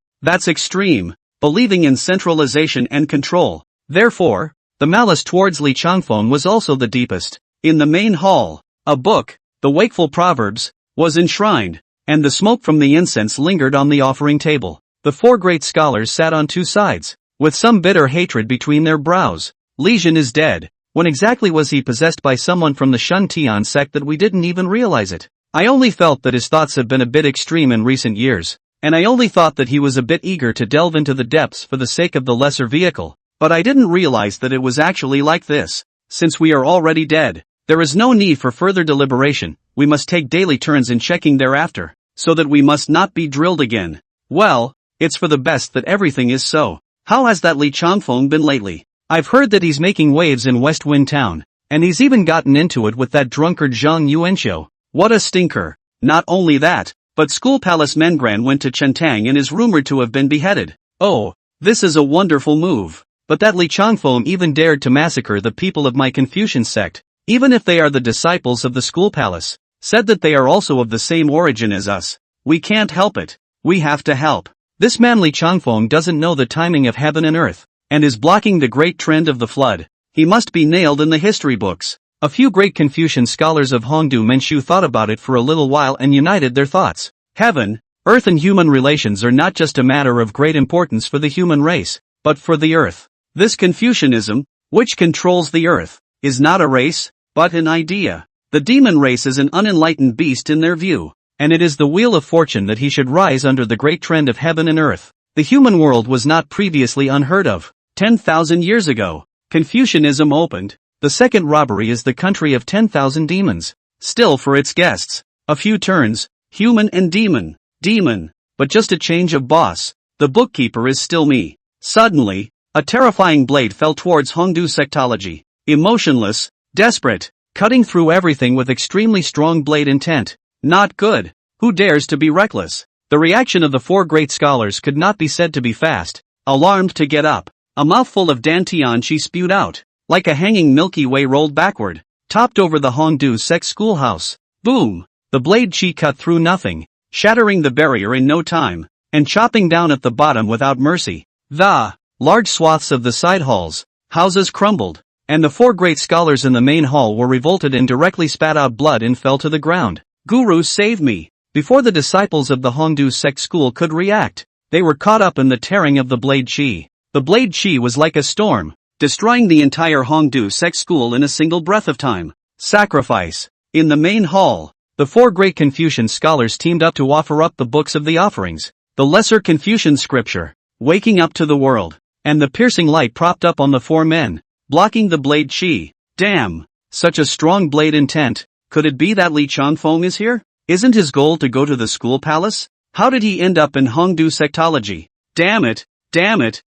That's extreme, believing in centralization and control. Therefore, the malice towards Li Changfeng was also the deepest. In the main hall, a book, The Wakeful Proverbs, was enshrined, and the smoke from the incense lingered on the offering table. The four great scholars sat on two sides, with some bitter hatred between their brows. Li Jin is dead. When exactly was he possessed by someone from the Shun Tian sect that we didn't even realize it? I only felt that his thoughts have been a bit extreme in recent years, and I only thought that he was a bit eager to delve into the depths for the sake of the lesser vehicle, but I didn't realize that it was actually like this. Since we are already dead, there is no need for further deliberation, we must take daily turns in checking thereafter, so that we must not be drilled again. Well, it's for the best that everything is so. How has that Li Changfeng been lately? I've heard that he's making waves in West Wind Town, and he's even gotten into it with that drunkard Zhang Yuanxiu. What a stinker. Not only that, but School Palace Mengran went to Chentang and is rumored to have been beheaded. Oh, this is a wonderful move. But that Li Changfeng even dared to massacre the people of my Confucian sect, even if they are the disciples of the School Palace, said that they are also of the same origin as us. We can't help it. We have to help. This man Li Changfeng doesn't know the timing of heaven and earth, and is blocking the great trend of the flood. He must be nailed in the history books. A few great Confucian scholars of Hongdu Manchu thought about it for a little while and united their thoughts. Heaven, earth and human relations are not just a matter of great importance for the human race, but for the earth. This Confucianism, which controls the earth, is not a race, but an idea. The demon race is an unenlightened beast in their view, and it is the wheel of fortune that he should rise under the great trend of heaven and earth. The human world was not previously unheard of. 10,000 years ago, Confucianism opened. The second robbery is the country of 10,000 demons. Still for its guests, a few turns, human and demon, but just a change of boss. The bookkeeper is still me. Suddenly, a terrifying blade fell towards Hongdu sectology. Emotionless, desperate, cutting through everything with extremely strong blade intent. Not good. Who dares to be reckless? The reaction of the four great scholars could not be said to be fast. Alarmed to get up, a mouthful of dantian she spewed out, like a hanging Milky Way rolled backward, topped over the Hongdu Sect schoolhouse. Boom! The blade chi cut through nothing, shattering the barrier in no time, and chopping down at the bottom without mercy. The large swaths of the side halls, houses crumbled, and the four great scholars in the main hall were revolted and directly spat out blood and fell to the ground. Guru save me! Before the disciples of the Hongdu Sect school could react, they were caught up in the tearing of the blade chi. The blade chi was like a storm, destroying the entire Hongdu Sect school in a single breath of time. Sacrifice. In the main hall, the four great Confucian scholars teamed up to offer up the books of the offerings, the lesser Confucian scripture, waking up to the world, and the piercing light propped up on the four men, blocking the blade chi. Damn! Such a strong blade intent. Could it be that Li Changfeng is here? Isn't his goal to go to the school palace? How did he end up in Hongdu sectology? Damn it!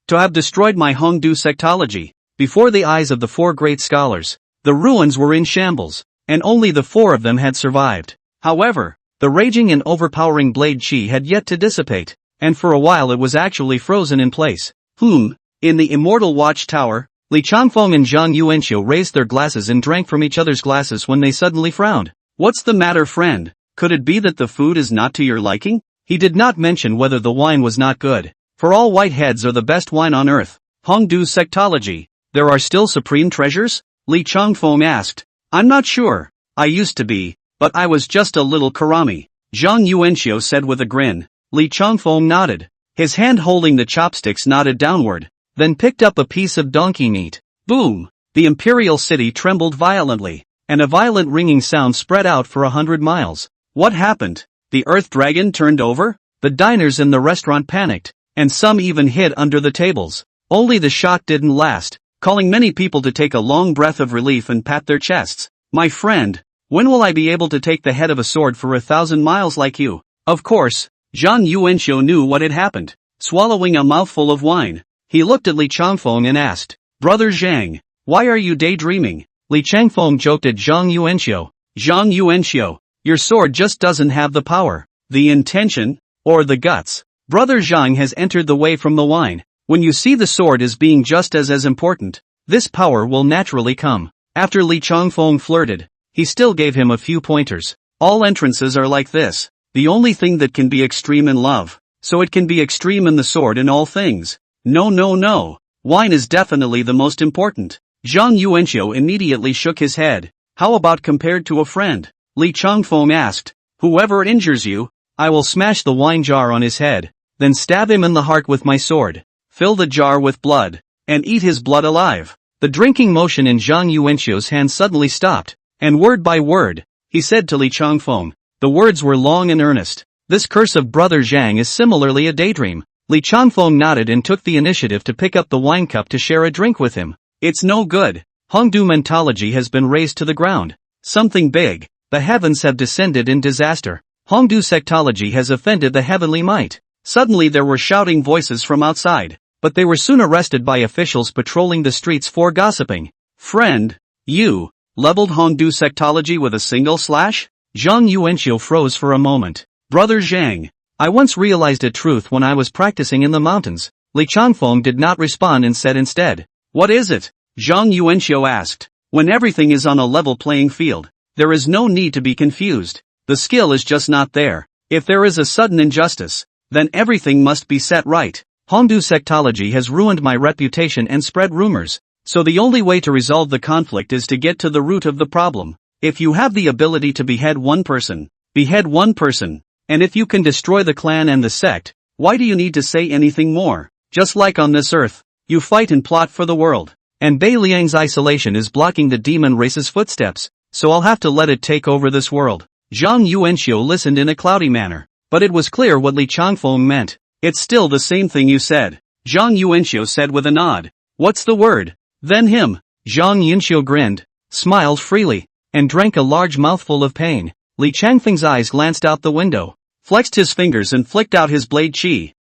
To have destroyed my Hongdu sectology. Before the eyes of the four great scholars, the ruins were in shambles, and only the four of them had survived. However, the raging and overpowering blade chi had yet to dissipate, and for a while it was actually frozen in place. In the immortal watchtower, Li Changfeng and Zhang Yuanxiu raised their glasses and drank from each other's glasses when they suddenly frowned. What's the matter, friend? Could it be that the food is not to your liking? He did not mention whether the wine was not good, for all whiteheads are the best wine on earth. Hongdu sectology. There are still supreme treasures? Li Changfeng asked. I'm not sure. I used to be, but I was just a little karami. Zhang Yuanxiu said with a grin. Li Changfeng nodded. His hand holding the chopsticks nodded downward, then picked up a piece of donkey meat. Boom! The imperial city trembled violently, and a violent ringing sound spread out for 100 miles. What happened? The earth dragon turned over? The diners in the restaurant panicked, and some even hid under the tables. Only the shock didn't last, calling many people to take a long breath of relief and pat their chests. My friend, when will I be able to take the head of a sword for 1,000 miles like you? Of course, Zhang Yuanxiu knew what had happened. Swallowing a mouthful of wine, he looked at Li Changfeng and asked, Brother Zhang, why are you daydreaming? Li Changfeng joked at Zhang Yuanxiu. Zhang Yuanxiu, your sword just doesn't have the power, the intention, or the guts. Brother Zhang has entered the way from the wine. When you see the sword as being just as important, this power will naturally come. After Li Changfeng flirted, he still gave him a few pointers. All entrances are like this. The only thing that can be extreme in love, so it can be extreme in the sword in all things. No. Wine is definitely the most important. Zhang Yuanxiu immediately shook his head. How about compared to a friend? Li Changfeng asked. Whoever injures you, I will smash the wine jar on his head, then stab him in the heart with my sword, fill the jar with blood, and eat his blood alive. The drinking motion in Zhang Yuanxiu's hand suddenly stopped, and word by word, he said to Li Changfeng. The words were long and earnest. This curse of Brother Zhang is similarly a daydream. Li Changfeng nodded and took the initiative to pick up the wine cup to share a drink with him. It's no good. Hongdu mentology has been razed to the ground. Something big. The heavens have descended in disaster. Hongdu sectology has offended the heavenly might. Suddenly there were shouting voices from outside, but they were soon arrested by officials patrolling the streets for gossiping. Friend, you leveled Hongdu sectology with a single slash? Zhang Yuanxiu froze for a moment. Brother Zhang, I once realized a truth when I was practicing in the mountains. Li Changfeng did not respond and said instead. What is it? Zhang Yuanxiu asked. When everything is on a level playing field, there is no need to be confused. The skill is just not there. If there is a sudden injustice, then everything must be set right. Hongdu sectology has ruined my reputation and spread rumors. So the only way to resolve the conflict is to get to the root of the problem. If you have the ability to behead one person, behead one person. And if you can destroy the clan and the sect, why do you need to say anything more? Just like on this earth, you fight and plot for the world. And Bei Liang's isolation is blocking the demon race's footsteps, so I'll have to let it take over this world. Zhang Yuanxiu listened in a cloudy manner, but it was clear what Li Changfeng meant. It's still the same thing you said. Zhang Yuanxiu said with a nod. What's the word? Then him. Zhang Yuanxiu grinned, smiled freely, and drank a large mouthful of pain. Li Changfeng's eyes glanced out the window, flexed his fingers and flicked out his blade qi.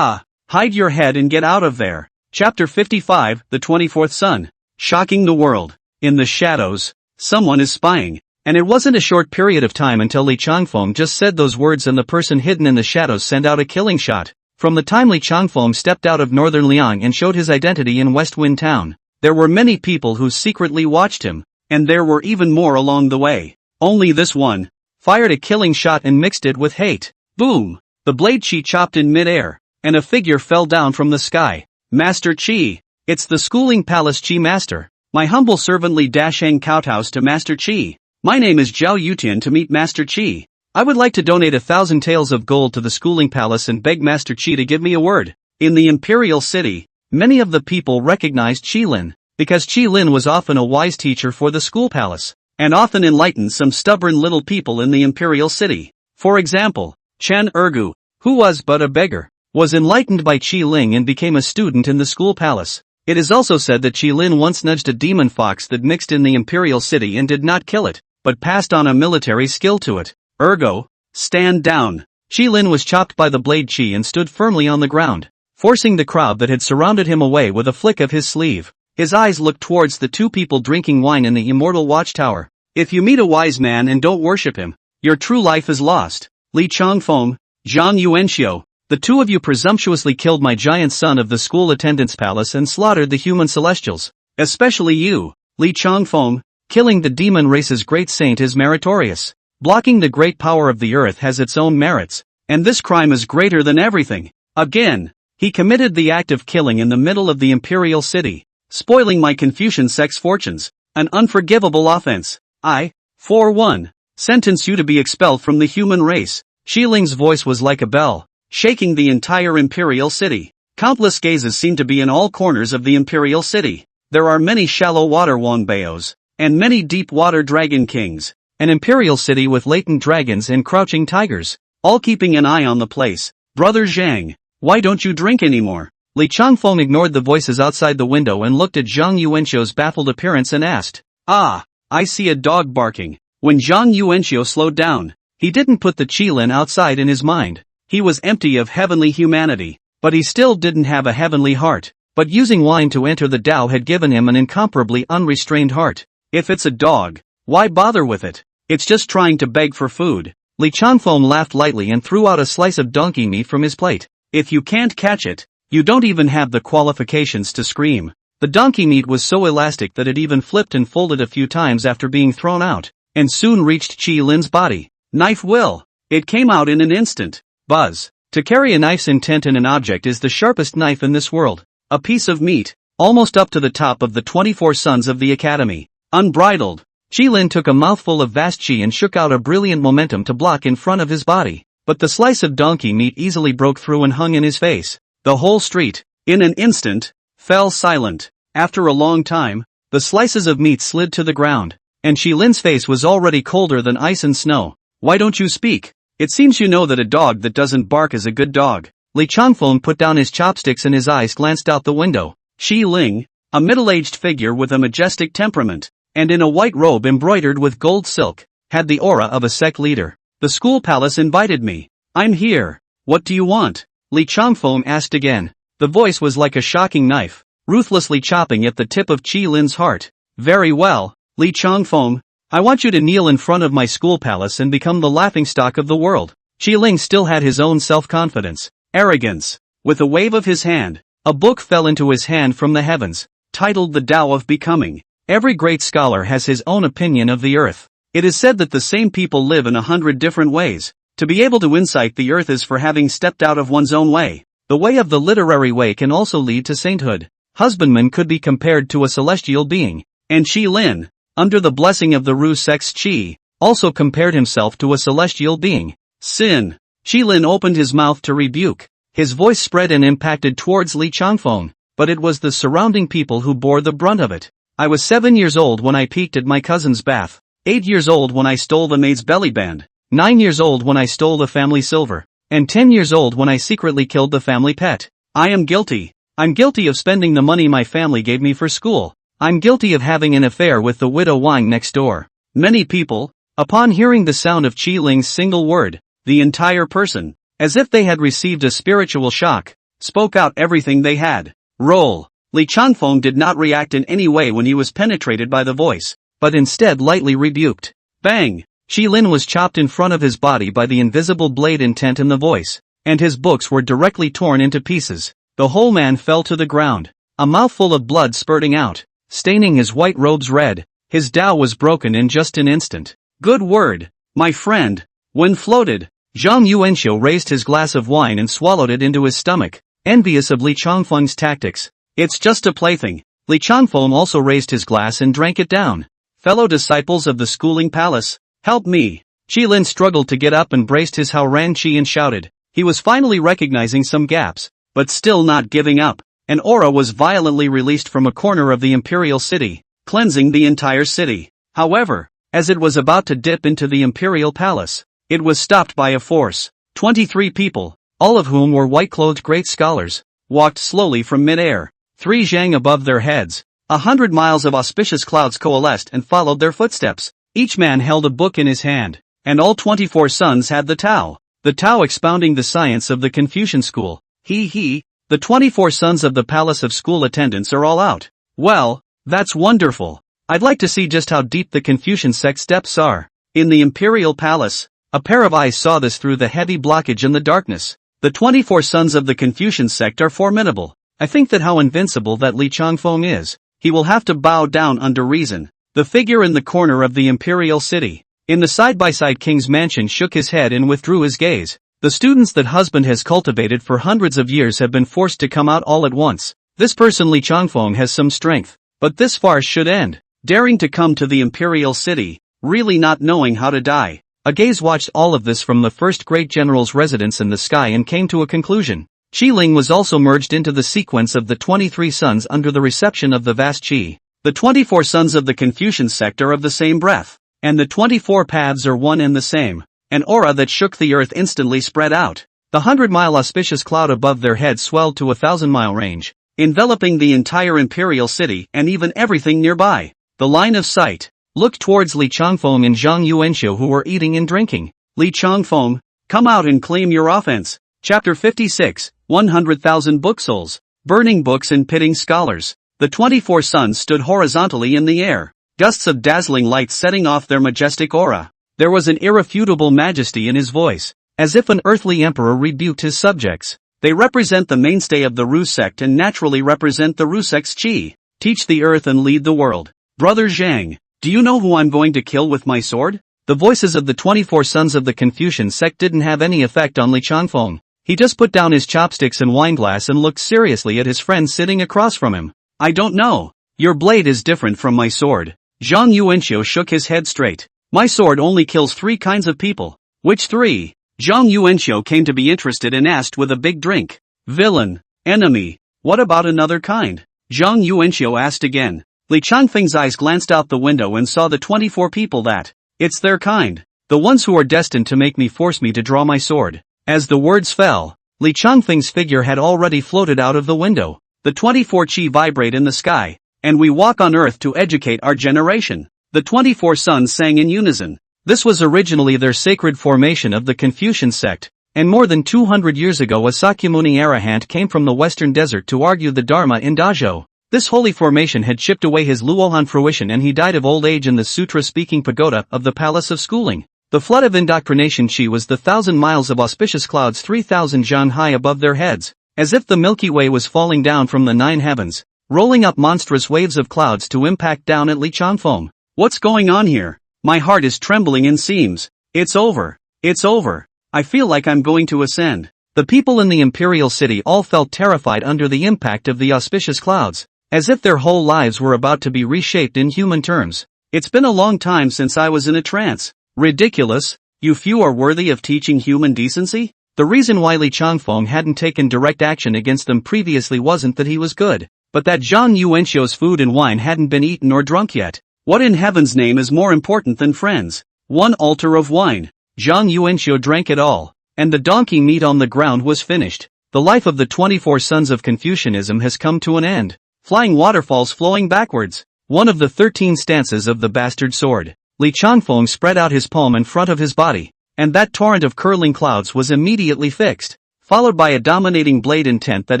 Hide your head and get out of there. Chapter 55, The 24th Sun. Shocking the world. In the shadows, someone is spying. And it wasn't a short period of time until Li Changfeng just said those words and the person hidden in the shadows sent out a killing shot. From the time Li Changfeng stepped out of northern Liang and showed his identity in West Wind Town, there were many people who secretly watched him, and there were even more along the way. Only this one fired a killing shot and mixed it with hate. Boom! The blade qi chopped in mid-air, and a figure fell down from the sky. Master Qi. It's the schooling palace Qi master. My humble servant Li Dasheng kowtows to Master Qi. My name is Zhao Yutian to meet Master Qi. I would like to donate 1,000 taels of gold to the schooling palace and beg Master Qi to give me a word. In the imperial city, many of the people recognized Qi Lin, because Qi Lin was often a wise teacher for the school palace, and often enlightened some stubborn little people in the imperial city. For example, Chen Ergu, who was but a beggar, was enlightened by Qi Ling and became a student in the school palace. It is also said that Qi Lin once nudged a demon fox that mixed in the imperial city and did not kill it, but passed on a military skill to it. Ergo, stand down. Qi Lin was chopped by the blade qi and stood firmly on the ground, forcing the crowd that had surrounded him away with a flick of his sleeve. His eyes looked towards the two people drinking wine in the immortal watchtower. If you meet a wise man and don't worship him, your true life is lost. Li Changfeng, Zhang Yuanxiu, the two of you presumptuously killed my giant son of the school attendance palace and slaughtered the human celestials. Especially you, Li Changfeng. Killing the demon race's great saint is meritorious. Blocking the great power of the earth has its own merits, and this crime is greater than everything. Again, he committed the act of killing in the middle of the imperial city, spoiling my Confucian sect's fortunes, an unforgivable offense. I, for one, sentence you to be expelled from the human race. Qi Ling's voice was like a bell, shaking the entire imperial city. Countless gazes seemed to be in all corners of the imperial city. There are many shallow water wangbaos, and many deep water dragon kings, an imperial city with latent dragons and crouching tigers, all keeping an eye on the place. Brother Zhang, why don't you drink anymore? Li Changfeng ignored the voices outside the window and looked at Zhang Yuanxiu's baffled appearance and asked, I see a dog barking. When Zhang Yuanxiu slowed down, he didn't put the Qilin outside in his mind. He was empty of heavenly humanity, but he still didn't have a heavenly heart. But using wine to enter the Tao had given him an incomparably unrestrained heart. If it's a dog, why bother with it? It's just trying to beg for food. Li Changfeng laughed lightly and threw out a slice of donkey meat from his plate. If you can't catch it, you don't even have the qualifications to scream. The donkey meat was so elastic that it even flipped and folded a few times after being thrown out, and soon reached Qi Lin's body. Knife will. It came out in an instant. Buzz. To carry a knife's intent in an object is the sharpest knife in this world. A piece of meat, almost up to the top of the 24 sons of the academy. Unbridled. Qi Lin took a mouthful of vast qi and shook out a brilliant momentum to block in front of his body. But the slice of donkey meat easily broke through and hung in his face. The whole street, in an instant, fell silent. After a long time, the slices of meat slid to the ground, and Qi Lin's face was already colder than ice and snow. Why don't you speak? It seems you know that a dog that doesn't bark is a good dog. Li Changfeng put down his chopsticks and his eyes glanced out the window. Xi Ling, a middle-aged figure with a majestic temperament, and in a white robe embroidered with gold silk, had the aura of a sect leader. The school palace invited me. I'm here. What do you want? Li Changfeng asked again. The voice was like a shocking knife, ruthlessly chopping at the tip of Qi Lin's heart. Very well, Li Changfeng. I want you to kneel in front of my school palace and become the laughingstock of the world. Qi Ling still had his own self-confidence, arrogance. With a wave of his hand, a book fell into his hand from the heavens, titled The Tao of Becoming. Every great scholar has his own opinion of the earth. It is said that the same people live in 100 different ways. To be able to insight the earth is for having stepped out of one's own way. The way of the literary way can also lead to sainthood. Husbandman could be compared to a celestial being, and Qi Lin, under the blessing of the Ru sect's Qi, also compared himself to a celestial being. Sin. Qi Lin opened his mouth to rebuke. His voice spread and impacted towards Li Changfeng, but it was the surrounding people who bore the brunt of it. I was 7 years old when I peeked at my cousin's bath, 8 years old when I stole the maid's belly band, 9 years old when I stole the family silver, and 10 years old when I secretly killed the family pet. I am guilty. I'm guilty of spending the money my family gave me for school. I'm guilty of having an affair with the widow Wang next door. Many people, upon hearing the sound of Qi Ling's single word, the entire person, as if they had received a spiritual shock, spoke out everything they had. Roll. Li Changfeng did not react in any way when he was penetrated by the voice, but instead lightly rebuked. Bang! Qi Lin was chopped in front of his body by the invisible blade intent in the voice, and his books were directly torn into pieces. The whole man fell to the ground, a mouthful of blood spurting out, staining his white robes red. His Tao was broken in just an instant. Good word, my friend. When floated, Zhang Yuanxiu raised his glass of wine and swallowed it into his stomach, envious of Li Changfeng's tactics. It's just a plaything. Li Changfeng also raised his glass and drank it down. Fellow disciples of the schooling palace, help me. Qi Lin struggled to get up and braced his Haoran Qi and shouted. He was finally recognizing some gaps, but still not giving up. An aura was violently released from a corner of the imperial city, cleansing the entire city. However, as it was about to dip into the imperial palace, it was stopped by a force. 23 people, all of whom were white-clothed great scholars, walked slowly from mid-air, 3 zhang above their heads. 100 miles of auspicious clouds coalesced and followed their footsteps. Each man held a book in his hand, and all 24 sons had the Tao expounding the science of the Confucian school. The 24 sons of the palace of school attendants are all out. Well, that's wonderful. I'd like to see just how deep the Confucian sect's depths are. In the imperial palace, a pair of eyes saw this through the heavy blockage in the darkness. The 24 sons of the Confucian sect are formidable. I think that how invincible that Li Changfeng is, he will have to bow down under reason. The figure in the corner of the imperial city, in the side-by-side king's mansion, shook his head and withdrew his gaze. The students that husband has cultivated for hundreds of years have been forced to come out all at once. This person Li Changfeng has some strength, but this farce should end. Daring to come to the imperial city, really not knowing how to die. A gaze watched all of this from the first great general's residence in the sky and came to a conclusion. Qi Ling was also merged into the sequence of the 23 sons under the reception of the vast Qi. The 24 sons of the Confucian sect are of the same breath, and the 24 paths are one and the same. An aura that shook the earth instantly spread out. The 100-mile auspicious cloud above their heads swelled to a 1,000-mile range, enveloping the entire imperial city and even everything nearby. The line of sight looked towards Li Changfeng and Zhang Yuanxiu, who were eating and drinking. Li Changfeng, come out and claim your offense. Chapter 56, 100,000 book souls, burning books and pitting scholars. The 24 sons stood horizontally in the air, gusts of dazzling light setting off their majestic aura. There was an irrefutable majesty in his voice, as if an earthly emperor rebuked his subjects. They represent the mainstay of the Ru sect and naturally represent the Ru sect's chi. Teach the earth and lead the world. Brother Zhang, do you know who I'm going to kill with my sword? The voices of the 24 sons of the Confucian sect didn't have any effect on Li Changfeng. He just put down his chopsticks and wineglass and looked seriously at his friend sitting across from him. I don't know. Your blade is different from my sword. Zhang Yuanxiu shook his head straight. My sword only kills 3 kinds of people. Which 3? Zhang Yuanxiu came to be interested and asked with a big drink. Villain, enemy, what about another kind? Zhang Yuanxiu asked again. Li Changfeng's eyes glanced out the window and saw the 24 people that. It's their kind. The ones who are destined to make me force me to draw my sword. As the words fell, Li Changfeng's figure had already floated out of the window. The 24 chi vibrate in the sky, and we walk on earth to educate our generation. The 24 sons sang in unison. This was originally their sacred formation of the Confucian sect, and more than 200 years ago a Sakyamuni arahant came from the western desert to argue the Dharma in Dazhou. This holy formation had chipped away his luohan fruition and he died of old age in the sutra-speaking pagoda of the Palace of Schooling. The flood of indoctrination chi was the 1,000 miles of auspicious clouds 3,000 zhan high above their heads, as if the Milky Way was falling down from the 9 heavens, rolling up monstrous waves of clouds to impact down at Li Changfeng. What's going on here? My heart is trembling in seams. It's over. It's over. I feel like I'm going to ascend. The people in the imperial city all felt terrified under the impact of the auspicious clouds, as if their whole lives were about to be reshaped in human terms. It's been a long time since I was in a trance. Ridiculous. You few are worthy of teaching human decency? The reason why Li Changfeng hadn't taken direct action against them previously wasn't that he was good, but that Zhang Yuanxiu's food and wine hadn't been eaten or drunk yet. What in heaven's name is more important than friends? 1 altar of wine. Zhang Yuanxiu drank it all, and the donkey meat on the ground was finished. The life of the 24 sons of Confucianism has come to an end. Flying waterfalls flowing backwards. One of the 13 stances of the bastard sword. Li Changfeng spread out his palm in front of his body, and that torrent of curling clouds was immediately fixed, followed by a dominating blade intent that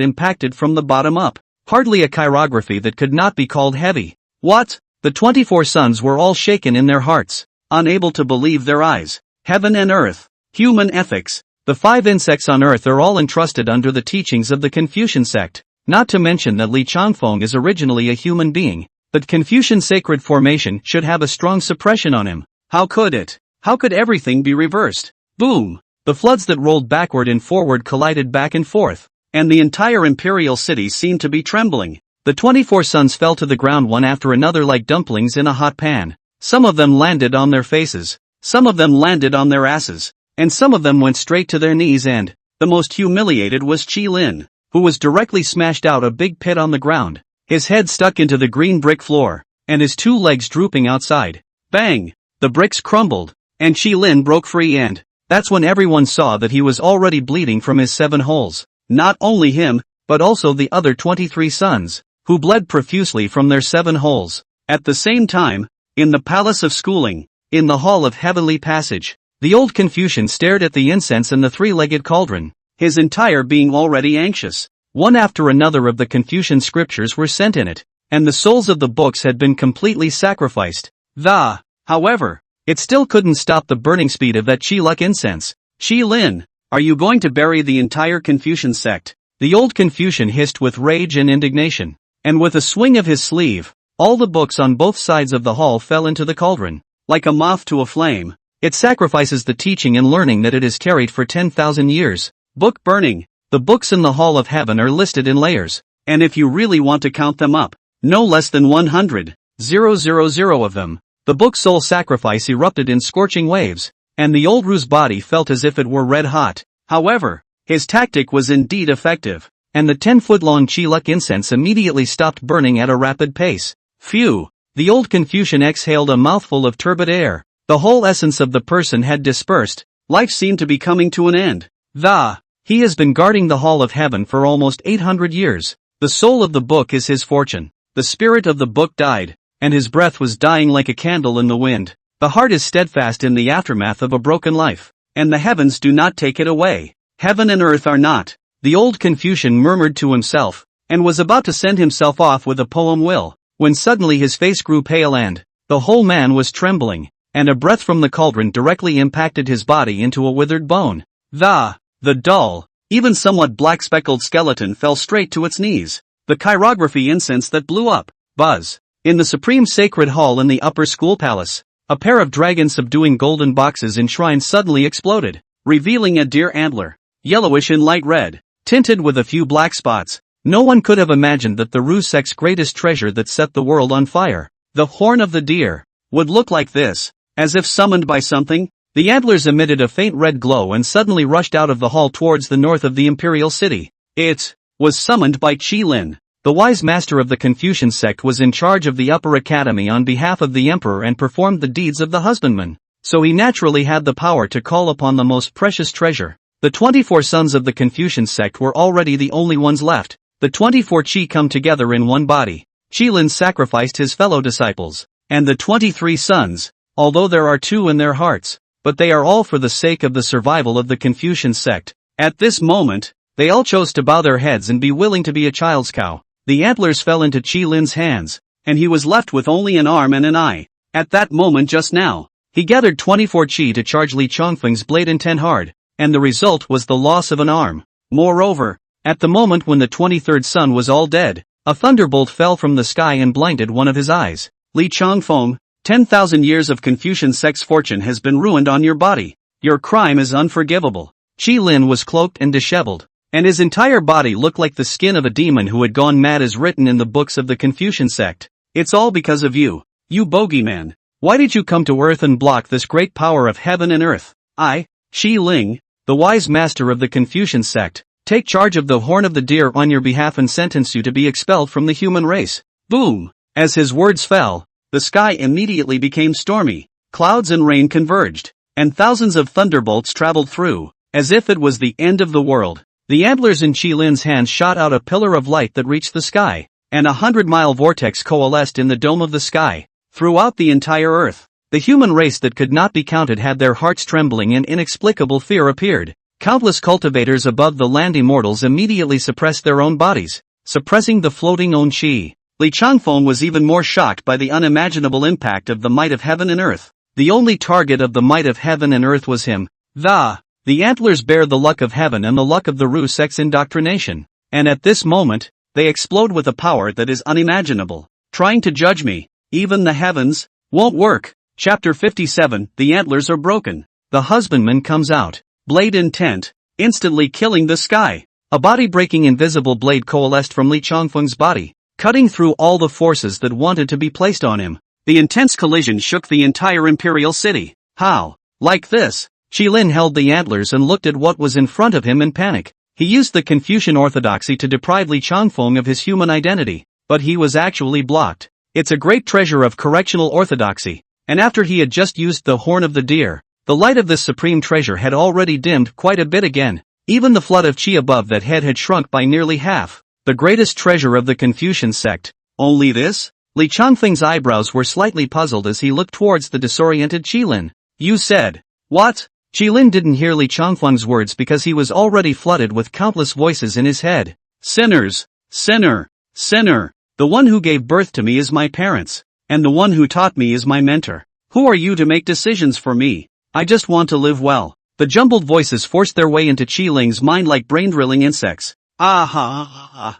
impacted from the bottom up. Hardly a chirography that could not be called heavy. What? The 24 sons were all shaken in their hearts, unable to believe their eyes. Heaven and earth. Human ethics. The 5 insects on earth are all entrusted under the teachings of the Confucian sect, not to mention that Li Changfeng is originally a human being. But Confucian sacred formation should have a strong suppression on him. How could it? How could everything be reversed? Boom! The floods that rolled backward and forward collided back and forth, and the entire imperial city seemed to be trembling. The 24 sons fell to the ground one after another like dumplings in a hot pan. Some of them landed on their faces, some of them landed on their asses, and some of them went straight to their knees and, the most humiliated was Qi Lin, who was directly smashed out a big pit on the ground. His head stuck into the green brick floor, and his 2 legs drooping outside. Bang! The bricks crumbled, and Qi Lin broke free and, that's when everyone saw that he was already bleeding from his 7 holes. Not only him, but also the other 23 sons, who bled profusely from their 7 holes. At the same time, in the Palace of Schooling, in the Hall of Heavenly Passage, the old Confucian stared at the incense and the 3-legged cauldron, his entire being already anxious. One after another of the Confucian scriptures were sent in it, and the souls of the books had been completely sacrificed. However, it still couldn't stop the burning speed of that Qi-luck incense. Qi Lin, are you going to bury the entire Confucian sect? The old Confucian hissed with rage and indignation, and with a swing of his sleeve, all the books on both sides of the hall fell into the cauldron. Like a moth to a flame, it sacrifices the teaching and learning that it has carried for 10,000 years. Book burning. The books in the Hall of Heaven are listed in layers, and if you really want to count them up, no less than 100,000 of them. The book's soul sacrifice erupted in scorching waves, and the old Ru's body felt as if it were red hot. However, his tactic was indeed effective, and the 10-foot-long Qi-luck incense immediately stopped burning at a rapid pace. Phew! The old Confucian exhaled a mouthful of turbid air. The whole essence of the person had dispersed. Life seemed to be coming to an end. He has been guarding the Hall of Heaven for almost 800 years. The soul of the book is his fortune. The spirit of the book died, and his breath was dying like a candle in the wind. The heart is steadfast in the aftermath of a broken life, and the heavens do not take it away. Heaven and earth are not. The old Confucian murmured to himself, and was about to send himself off with a poem will, when suddenly his face grew pale and, the whole man was trembling. and a breath from the cauldron directly impacted his body into a withered bone. The dull, even somewhat black-speckled skeleton fell straight to its knees. The chirography incense that blew up. Buzz. In the supreme sacred hall in the upper school palace, a pair of dragon-subduing golden boxes enshrined suddenly exploded, revealing a deer antler, yellowish and light red, tinted with a few black spots. No one could have imagined that the Ru sect's greatest treasure that set the world on fire, the horn of the deer, would look like this. As if summoned by something, the antlers emitted a faint red glow and suddenly rushed out of the hall towards the north of the imperial city. It was summoned by Qi Lin. The wise master of the Confucian sect was in charge of the upper academy on behalf of the emperor and performed the deeds of the husbandman, so he naturally had the power to call upon the most precious treasure. The 24 sons of the Confucian sect were already the only ones left. The 24 Qi come together in one body. Qi Lin sacrificed his fellow disciples, and the 23 sons, although there are 2 in their hearts, but they are all for the sake of the survival of the Confucian sect. At this moment, they all chose to bow their heads and be willing to be a child's cow. The antlers fell into Qi Lin's hands, and he was left with only an arm and an eye. At that moment just now, he gathered 24 Qi to charge Li Chongfeng's blade in 10 hard, and the result was the loss of an arm. Moreover, at the moment when the 23rd son was all dead, a thunderbolt fell from the sky and blinded one of his eyes. Li Chongfeng, 10,000 years of Confucian sect's fortune has been ruined on your body. Your crime is unforgivable. Qi Lin was cloaked and disheveled, and his entire body looked like the skin of a demon who had gone mad as written in the books of the Confucian sect. It's all because of you, you bogeyman. Why did you come to earth and block this great power of heaven and earth? I, Qi Ling, the wise master of the Confucian sect, take charge of the horn of the deer on your behalf and sentence you to be expelled from the human race. Boom! As his words fell, the sky immediately became stormy, clouds and rain converged, and thousands of thunderbolts traveled through, as if it was the end of the world. The antlers in Qi Lin's hands shot out a pillar of light that reached the sky, and 100-mile vortex coalesced in the dome of the sky. Throughout the entire earth, the human race that could not be counted had their hearts trembling and inexplicable fear appeared. Countless cultivators above the land immortals immediately suppressed their own bodies, suppressing the floating own Qi. Li Chongfeng was even more shocked by the unimaginable impact of the might of heaven and earth. The only target of the might of heaven and earth was him. The antlers bear the luck of heaven and the luck of the Ru sect's indoctrination, and at this moment, they explode with a power that is unimaginable. Trying to judge me, even the heavens, won't work. Chapter 57, The Antlers Are Broken. The husbandman comes out, blade intent, instantly killing the sky. A body-breaking invisible blade coalesced from Li Chongfeng's body, cutting through all the forces that wanted to be placed on him. The intense collision shook the entire imperial city. How? Like this? Qi Lin held the antlers and looked at what was in front of him in panic. He used the Confucian orthodoxy to deprive Li Chongfeng of his human identity, but he was actually blocked. It's a great treasure of correctional orthodoxy, and after he had just used the horn of the deer, the light of this supreme treasure had already dimmed quite a bit again. Even the flood of Qi above that head had shrunk by nearly half. The greatest treasure of the Confucian sect. Only this? Li Chongfeng's eyebrows were slightly puzzled as he looked towards the disoriented Qi Lin. You said, what? Qi Lin didn't hear Li Chongfeng's words because he was already flooded with countless voices in his head. Sinners! Sinner! Sinner! The one who gave birth to me is my parents, and the one who taught me is my mentor. Who are you to make decisions for me? I just want to live well. The jumbled voices forced their way into Qi Ling's mind like brain-drilling insects. Qi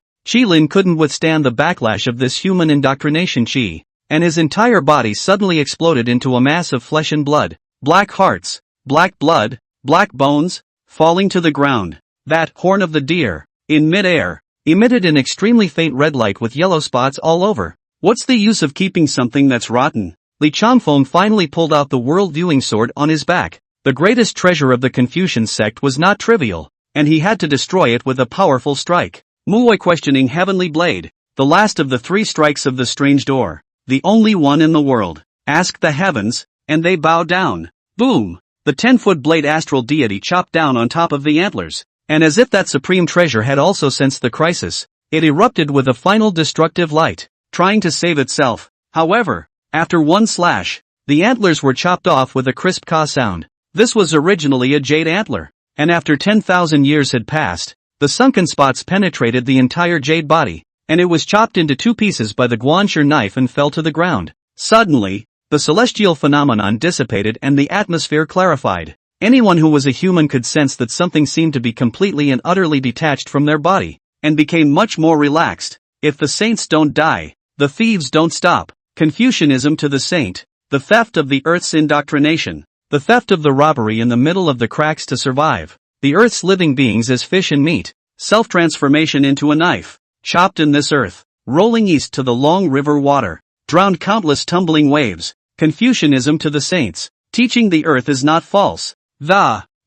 Lin couldn't withstand the backlash of this human indoctrination Qi, and his entire body suddenly exploded into a mass of flesh and blood. Black hearts, black blood, black bones, falling to the ground. That horn of the deer, in mid-air, emitted an extremely faint red light with yellow spots all over. What's the use of keeping something that's rotten? Li Chongfeng finally pulled out the world-viewing sword on his back. The greatest treasure of the Confucian sect was not trivial, and he had to destroy it with a powerful strike. Muoi questioning heavenly blade, the last of the 3 strikes of the strange door, the only one in the world. Ask the heavens, and they bow down. Boom! The 10-foot blade astral deity chopped down on top of the antlers, and as if that supreme treasure had also sensed the crisis, it erupted with a final destructive light, trying to save itself. However, after one slash, the antlers were chopped off with a crisp caw sound. This was originally a jade antler, and after 10,000 years had passed, the sunken spots penetrated the entire jade body, and it was chopped into 2 pieces by the guanxi knife and fell to the ground. Suddenly, the celestial phenomenon dissipated and the atmosphere clarified. Anyone who was a human could sense that something seemed to be completely and utterly detached from their body, and became much more relaxed. If the saints don't die, the thieves don't stop. Confucianism to the saint, the theft of the earth's indoctrination, the theft of the robbery in the middle of the cracks to survive, the earth's living beings as fish and meat, self-transformation into a knife, chopped in this earth, rolling east to the long river water, drowned countless tumbling waves. Confucianism to the saints, teaching the earth is not false.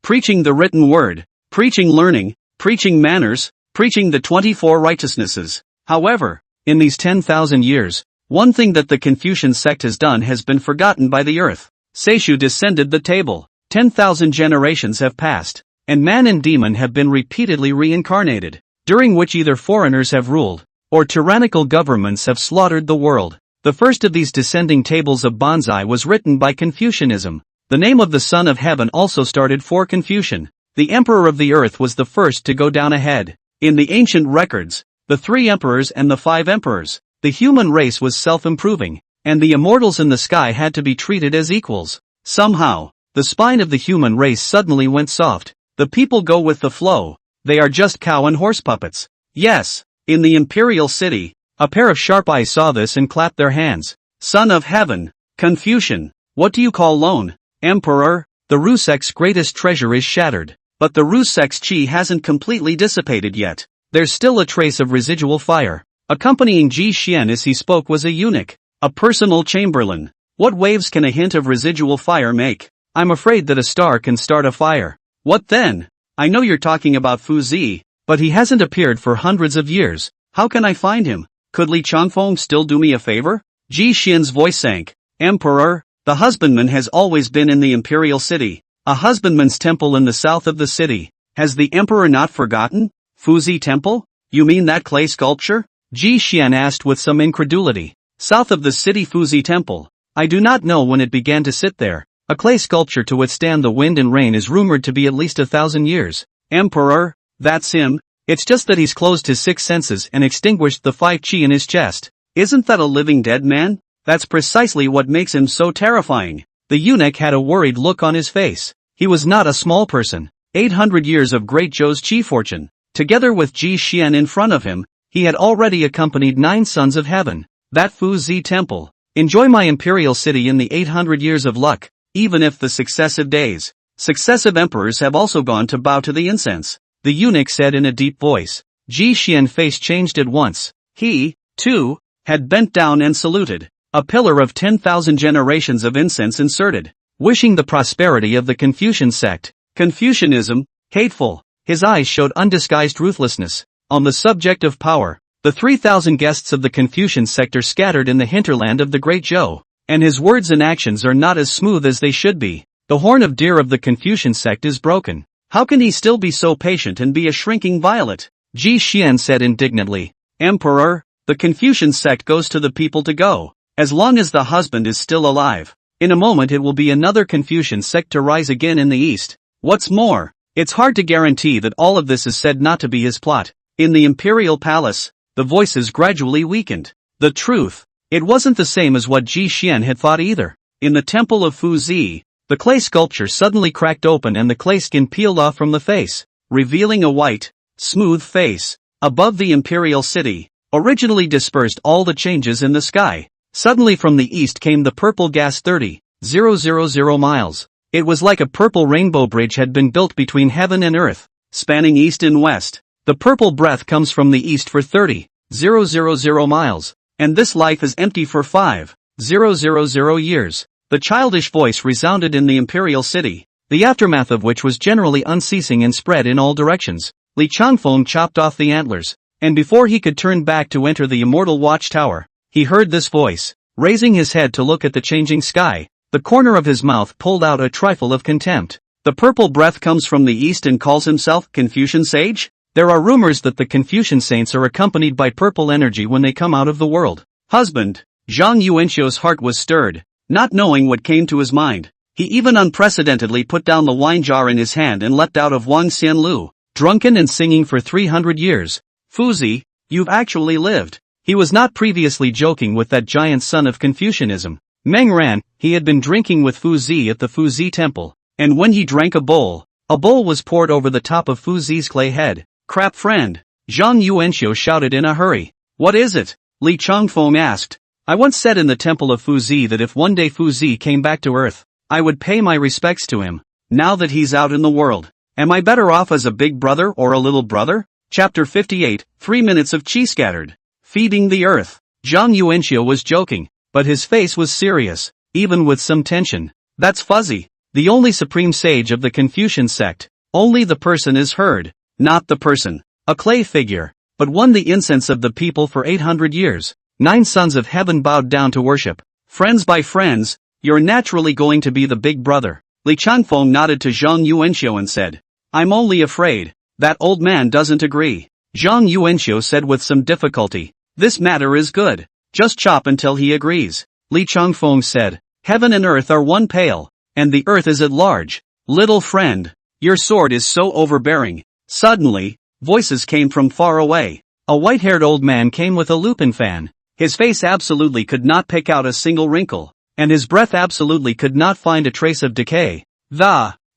Preaching the written word, preaching learning, preaching manners, preaching the 24 righteousnesses. However, in these 10,000 years, one thing that the Confucian sect has done has been forgotten by the earth. Seishu descended the table. 10,000 generations have passed, and man and demon have been repeatedly reincarnated, during which either foreigners have ruled, or tyrannical governments have slaughtered the world. The first of these descending tables of bonsai was written by Confucianism. The name of the Son of Heaven also started for Confucian. The Emperor of the Earth was the first to go down ahead. In the ancient records, the 3 emperors and the 5 emperors, the human race was self-improving, and the immortals in the sky had to be treated as equals. Somehow, the spine of the human race suddenly went soft. The people go with the flow. They are just cow and horse puppets. Yes, in the imperial city, a pair of sharp eyes saw this and clapped their hands. Son of Heaven, Confucian, what do you call Lohan? Emperor, the Ru sect's greatest treasure is shattered, but the Ru sect's chi hasn't completely dissipated yet. There's still a trace of residual fire. Accompanying Ji Xian as he spoke was a eunuch, a personal chamberlain. What waves can a hint of residual fire make? I'm afraid that a star can start a fire. What then? I know you're talking about Fuzi, but he hasn't appeared for hundreds of years. How can I find him? Could Li Changfeng still do me a favor? Ji Xian's voice sank. Emperor, the husbandman has always been in the imperial city. A husbandman's temple in the south of the city. Has the emperor not forgotten? Fuzi temple? You mean that clay sculpture? Ji Xian asked with some incredulity. South of the city Fuzi temple. I do not know when it began to sit there. A clay sculpture to withstand the wind and rain is rumored to be at least 1,000 years. Emperor, that's him. It's just that he's closed his 6 senses and extinguished the 5 chi in his chest. Isn't that a living dead man? That's precisely what makes him so terrifying. The eunuch had a worried look on his face. He was not a small person. 800 years of great Zhou's chi fortune. Together with Ji Xian in front of him, he had already accompanied 9 sons of heaven. That Fuzi temple. Enjoy my imperial city in the 800 years of luck, even if the successive days. Successive emperors have also gone to bow to the incense. The eunuch said in a deep voice. Ji Xian's face changed at once. He, too, had bent down and saluted. A pillar of 10,000 generations of incense inserted, wishing the prosperity of the Confucian sect. Confucianism, hateful. His eyes showed undisguised ruthlessness. On the subject of power, the 3,000 guests of the Confucian sect are scattered in the hinterland of the Great Zhou, and his words and actions are not as smooth as they should be. The horn of deer of the Confucian sect is broken. How can he still be so patient and be a shrinking violet? Ji Xian said indignantly. Emperor, the Confucian sect goes to the people to go. As long as the husband is still alive. In a moment it will be another Confucian sect to rise again in the east. What's more, it's hard to guarantee that all of this is said not to be his plot. In the imperial palace, the voices gradually weakened. The truth, it wasn't the same as what Ji Xian had thought either. In the temple of Fuzi, the clay sculpture suddenly cracked open and the clay skin peeled off from the face, revealing a white, smooth face. Above the imperial city, originally dispersed all the changes in the sky. Suddenly from the east came the purple gas 30,000 miles. It was like a purple rainbow bridge had been built between heaven and earth, spanning east and west. The purple breath comes from the east for 30,000 miles, and this life is empty for 5,000 years. The childish voice resounded in the imperial city, the aftermath of which was generally unceasing and spread in all directions. Li Changfeng chopped off the antlers, and before he could turn back to enter the immortal watchtower, he heard this voice. Raising his head to look at the changing sky, the corner of his mouth pulled out a trifle of contempt. The purple breath comes from the east and calls himself Confucian sage? There are rumors that the Confucian saints are accompanied by purple energy when they come out of the world. Husband, Zhang Yuanxiu's heart was stirred, not knowing what came to his mind. He even unprecedentedly put down the wine jar in his hand and leapt out of Wang Xianlu, drunken and singing for 300 years. Fuzi, you've actually lived. He was not previously joking with that giant son of Confucianism. Meng ran, he had been drinking with Fuzi at the Fuzi temple, and when he drank a bowl was poured over the top of Fuzi's clay head. Crap friend! Zhang Yuanxiu shouted in a hurry. What is it? Li Changfeng asked. I once said in the temple of Fuzi that if one day Fuzi came back to Earth, I would pay my respects to him. Now that he's out in the world, am I better off as a big brother or a little brother? Chapter 58, 3 minutes of chi scattered. Feeding the earth. Zhang Yuanxiu was joking, but his face was serious, even with some tension. That's Fuzi, the only supreme sage of the Confucian sect. Only the person is heard, not the person. A clay figure, but won the incense of the people for 800 years. 9 sons of heaven bowed down to worship. Friends by friends, you're naturally going to be the big brother. Li Changfeng nodded to Zhang Yuanxiu and said, I'm only afraid. That old man doesn't agree. Zhang Yuanxiu said with some difficulty, this matter is good. Just chop until he agrees. Li Changfeng said, heaven and earth are one pail, and the earth is at large. Little friend, your sword is so overbearing. Suddenly, voices came from far away. A white-haired old man came with a lupin fan. His face absolutely could not pick out a single wrinkle, and his breath absolutely could not find a trace of decay.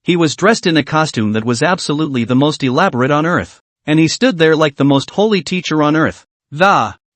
He was dressed in a costume that was absolutely the most elaborate on earth, and he stood there like the most holy teacher on earth.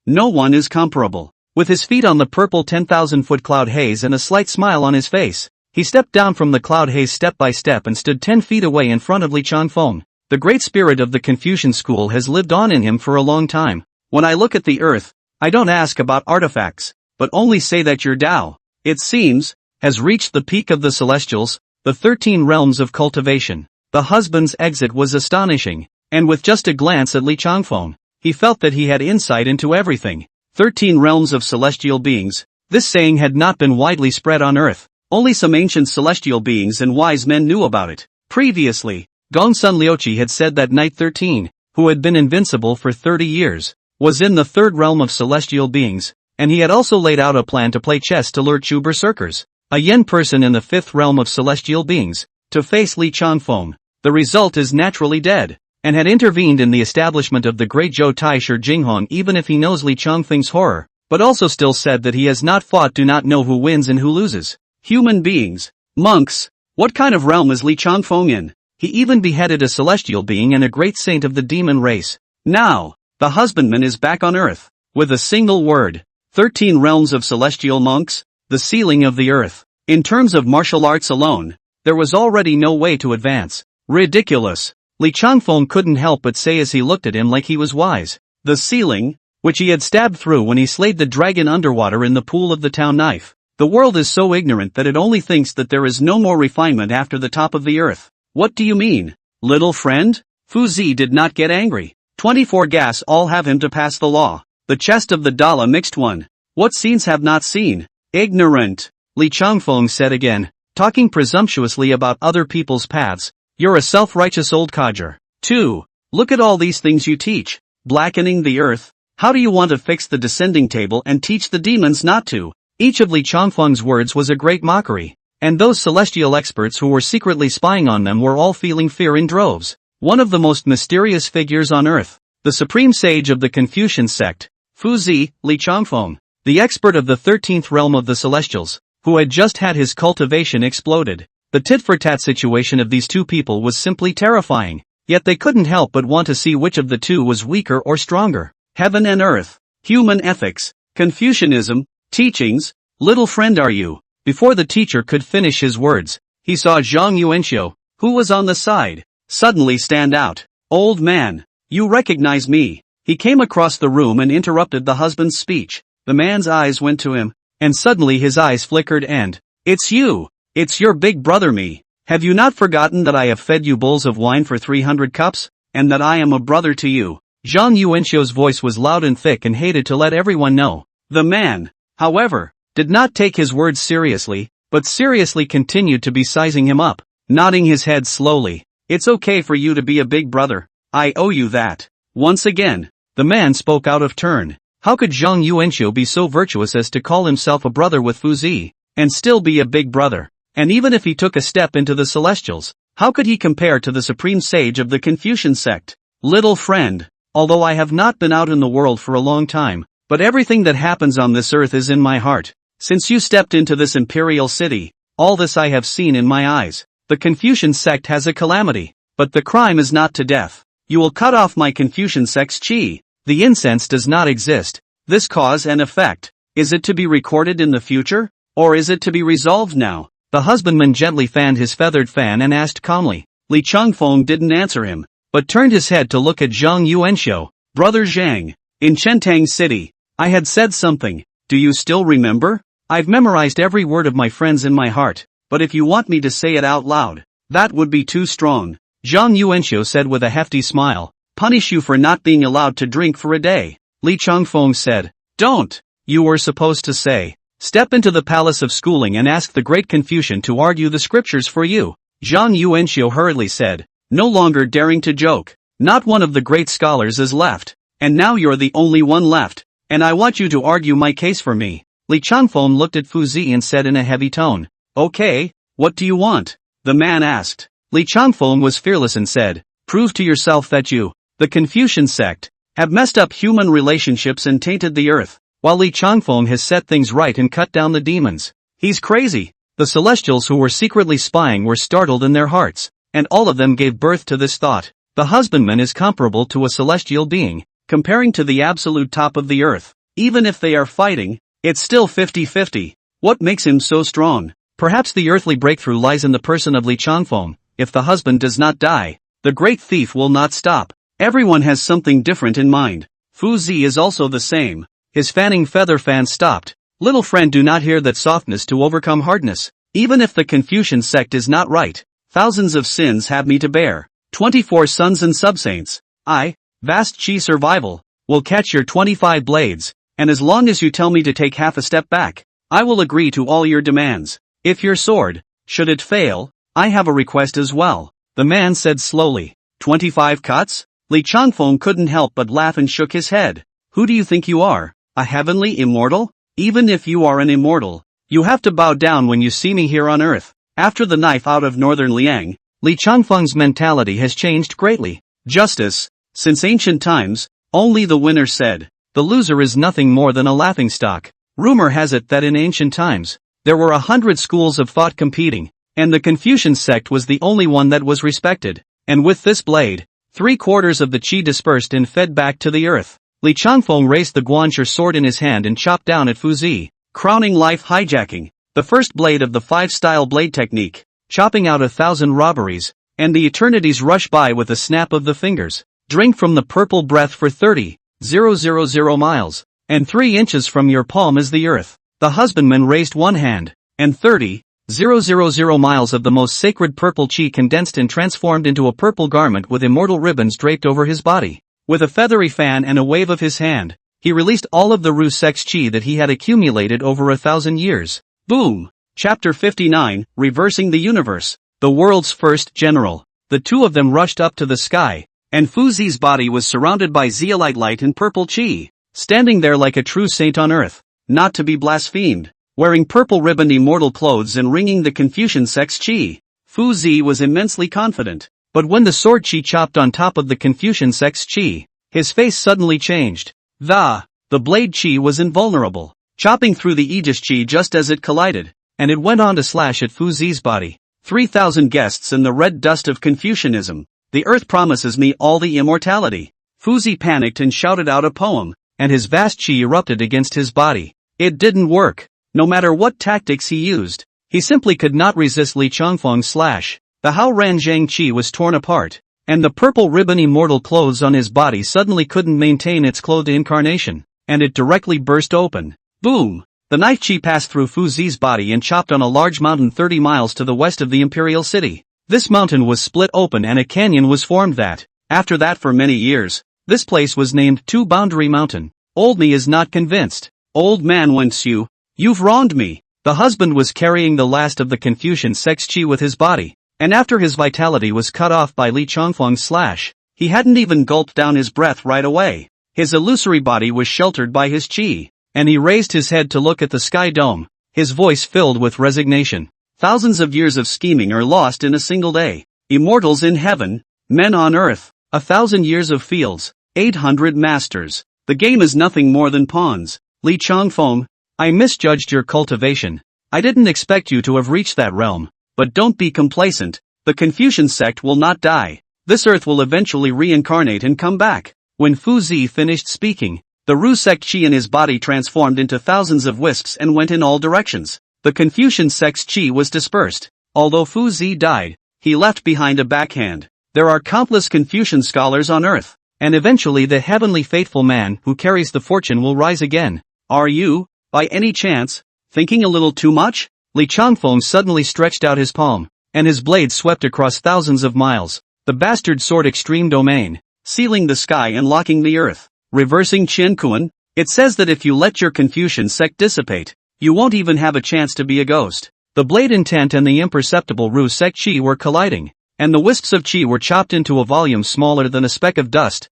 No one is comparable. With his feet on the purple 10,000-foot cloud haze and a slight smile on his face, he stepped down from the cloud haze step by step and stood 10 feet away in front of Li Changfeng. The great spirit of the Confucian school has lived on in him for a long time. When I look at the earth, I don't ask about artifacts, but only say that your Tao, it seems, has reached the peak of the celestials, the 13 realms of cultivation. The husband's exit was astonishing, and with just a glance at Li Changfeng, he felt that he had insight into everything. 13 realms of celestial beings. This saying had not been widely spread on earth. Only some ancient celestial beings and wise men knew about it. Previously, Gongsun Liuqi had said that Knight 13, who had been invincible for 30 years, was in the 3rd realm of celestial beings, and he had also laid out a plan to play chess to lure Chu berserkers, a yen person in the 5th realm of celestial beings, to face Li Changfeng. The result is naturally dead, and had intervened in the establishment of the great Zhou Tai Shi Jinghong even if he knows Li Changfeng's horror, but also still said that he has not fought, do not know who wins and who loses. Human beings. Monks. What kind of realm is Li Changfeng in? He even beheaded a celestial being and a great saint of the demon race. Now, the husbandman is back on earth. With a single word. 13 realms of celestial monks, the ceiling of the earth. In terms of martial arts alone, there was already no way to advance. Ridiculous. Li Changfeng couldn't help but say as he looked at him like he was wise. The ceiling, which he had stabbed through when he slayed the dragon underwater in the pool of the town knife. The world is so ignorant that it only thinks that there is no more refinement after the top of the earth. What do you mean, little friend? Fuzi did not get angry. 24 gas all have him to pass the law. The chest of the Dala mixed one. What scenes have not seen? Ignorant. Li Changfeng said again, talking presumptuously about other people's paths. You're a self-righteous old codger. 2. Look at all these things you teach. Blackening the earth. How do you want to fix the descending table and teach the demons not to? Each of Li Changfeng's words was a great mockery, and those celestial experts who were secretly spying on them were all feeling fear in droves. One of the most mysterious figures on earth, the supreme sage of the Confucian sect, Fuzi, Li Changfeng, the expert of the 13th realm of the celestials, who had just had his cultivation exploded. The tit-for-tat situation of these two people was simply terrifying, yet they couldn't help but want to see which of the two was weaker or stronger. Heaven and earth, human ethics, Confucianism, teachings, little friend are you? Before the teacher could finish his words, he saw Zhang Yuanxiu, who was on the side, suddenly stand out. Old man, you recognize me. He came across the room and interrupted the husband's speech. The man's eyes went to him, and suddenly his eyes flickered and, it's you! It's your big brother me. Have you not forgotten that I have fed you bowls of wine for 300 cups, and that I am a brother to you? Zhang Yuanxiu's voice was loud and thick and hated to let everyone know. The man, however, did not take his words seriously, but seriously continued to be sizing him up, nodding his head slowly. It's okay for you to be a big brother. I owe you that. Once again, the man spoke out of turn. How could Zhang Yuanxiu be so virtuous as to call himself a brother with Fuzi, and still be a big brother? And even if he took a step into the celestials, how could he compare to the supreme sage of the Confucian sect? Little friend, although I have not been out in the world for a long time, but everything that happens on this earth is in my heart. Since you stepped into this imperial city, all this I have seen in my eyes. The Confucian sect has a calamity, but the crime is not to death. You will cut off my Confucian sect's qi. The incense does not exist. This cause and effect. Is it to be recorded in the future? Or is it to be resolved now? The husbandman gently fanned his feathered fan and asked calmly. Li Changfeng didn't answer him, but turned his head to look at Zhang Yuanxiu. Brother Zhang, in Chentang City, I had said something. Do you still remember? I've memorized every word of my friends in my heart, but if you want me to say it out loud, that would be too strong. Zhang Yuanxiu said with a hefty smile. Punish you for not being allowed to drink for a day. Li Changfeng said. Don't. You were supposed to say. Step into the palace of schooling and ask the great Confucian to argue the scriptures for you. Zhang Yuanxiu hurriedly said. No longer daring to joke. Not one of the great scholars is left. And now you're the only one left. And I want you to argue my case for me. Li Changfeng looked at Fuzi and said in a heavy tone. Okay, what do you want? The man asked. Li Changfeng was fearless and said. Prove to yourself that you, the Confucian sect, have messed up human relationships and tainted the earth, while Li Changfeng has set things right and cut down the demons. He's crazy. The celestials who were secretly spying were startled in their hearts, and all of them gave birth to this thought. The husbandman is comparable to a celestial being, comparing to the absolute top of the earth. Even if they are fighting, it's still 50-50. What makes him so strong? Perhaps the earthly breakthrough lies in the person of Li Changfeng. If the husband does not die, the great thief will not stop. Everyone has something different in mind. Fuzi is also the same. His fanning feather fan stopped. Little friend, do not hear that softness to overcome hardness. Even if the Confucian sect is not right, thousands of sins have me to bear. 24 sons and subsaints. I, vast chi survival, will catch your 25 blades, and as long as you tell me to take half a step back, I will agree to all your demands. If your sword, should it fail, I have a request as well. The man said slowly. 25 cuts? Li Changfeng couldn't help but laugh and shook his head. Who do you think you are? A heavenly immortal? Even if you are an immortal, you have to bow down when you see me here on earth. After the knife out of northern Liang, Li Changfeng's mentality has changed greatly. Justice. Since ancient times, only the winner said. The loser is nothing more than a laughingstock. Rumor has it that in ancient times, there were 100 schools of thought competing, and the Confucian sect was the only one that was respected. And with this blade, 3/4 of the qi dispersed and fed back to the earth. Li Changfeng raised the guanxi sword in his hand and chopped down at Fuzi, crowning life hijacking, the first blade of the 5-style blade technique, chopping out 1,000 robberies, and the eternities rush by with a snap of the fingers. Drink from the purple breath for 30,000 miles, and 3 inches from your palm is the earth. The husbandman raised one hand, and 30,000 miles of the most sacred purple qi condensed and transformed into a purple garment with immortal ribbons draped over his body. With a feathery fan and a wave of his hand, he released all of the Ru Sect's qi that he had accumulated over 1,000 years. Boom! Chapter 59, Reversing the Universe. The world's first general. The two of them rushed up to the sky, and Fuzi's body was surrounded by zeolite light and purple qi, standing there like a true saint on earth, not to be blasphemed, wearing purple ribboned immortal clothes and wringing the Confucian sect's qi. Fuzi was immensely confident. But when the sword qi chopped on top of the Confucian sect's qi, his face suddenly changed. The blade qi was invulnerable, chopping through the aegis qi just as it collided, and it went on to slash at Fuzi's body. 3,000 guests in the red dust of Confucianism. The earth promises me all the immortality. Fuzi panicked and shouted out a poem, and his vast qi erupted against his body. It didn't work. No matter what tactics he used, he simply could not resist Li Changfeng's slash. The Hao Ranjiang qi was torn apart, and the purple ribbon immortal clothes on his body suddenly couldn't maintain its clothed incarnation, and it directly burst open. Boom! The knife qi passed through Fuzi's body and chopped on a large mountain 30 miles to the west of the imperial city. This mountain was split open and a canyon was formed that, after that for many years, this place was named Two Boundary Mountain. Old me is not convinced. Old man Wen Xiu, you've wronged me. The husband was carrying the last of the Confucian sect's qi with his body. And after his vitality was cut off by Li Changfeng's slash, he hadn't even gulped down his breath right away. His illusory body was sheltered by his qi, and he raised his head to look at the sky dome, his voice filled with resignation. Thousands of years of scheming are lost in a single day. Immortals in heaven, men on earth, 1,000 years of fields, 800 masters. The game is nothing more than pawns. Li Changfeng, I misjudged your cultivation. I didn't expect you to have reached that realm. But don't be complacent. The Confucian sect will not die. This earth will eventually reincarnate and come back. When Fuzi finished speaking, the Ru sect chi in his body transformed into thousands of wisps and went in all directions. The Confucian sect's chi was dispersed. Although Fuzi died, he left behind a backhand. There are countless Confucian scholars on earth, and eventually the heavenly faithful man who carries the fortune will rise again. Are you, by any chance, thinking a little too much? Li Changfeng suddenly stretched out his palm, and his blade swept across thousands of miles. The bastard sword extreme domain, sealing the sky and locking the earth. Reversing Qian Kuan, it says that if you let your Confucian sect dissipate, you won't even have a chance to be a ghost. The blade intent and the imperceptible Ru sect chi were colliding, and the wisps of chi were chopped into a volume smaller than a speck of dust.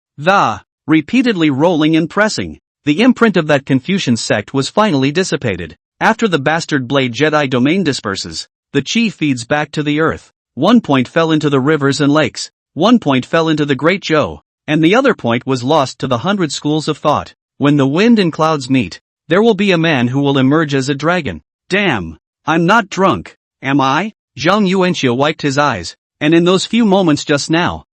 Repeatedly rolling and pressing. The imprint of that Confucian sect was finally dissipated. After the bastard blade Jedi domain disperses, the chi feeds back to the earth. 1 point fell into the rivers and lakes, 1 point fell into the great jiao, and the other point was lost to the 100 schools of thought. When the wind and clouds meet, there will be a man who will emerge as a dragon. Damn, I'm not drunk, am I? Zhang Yuanxia wiped his eyes, and in those few moments just now,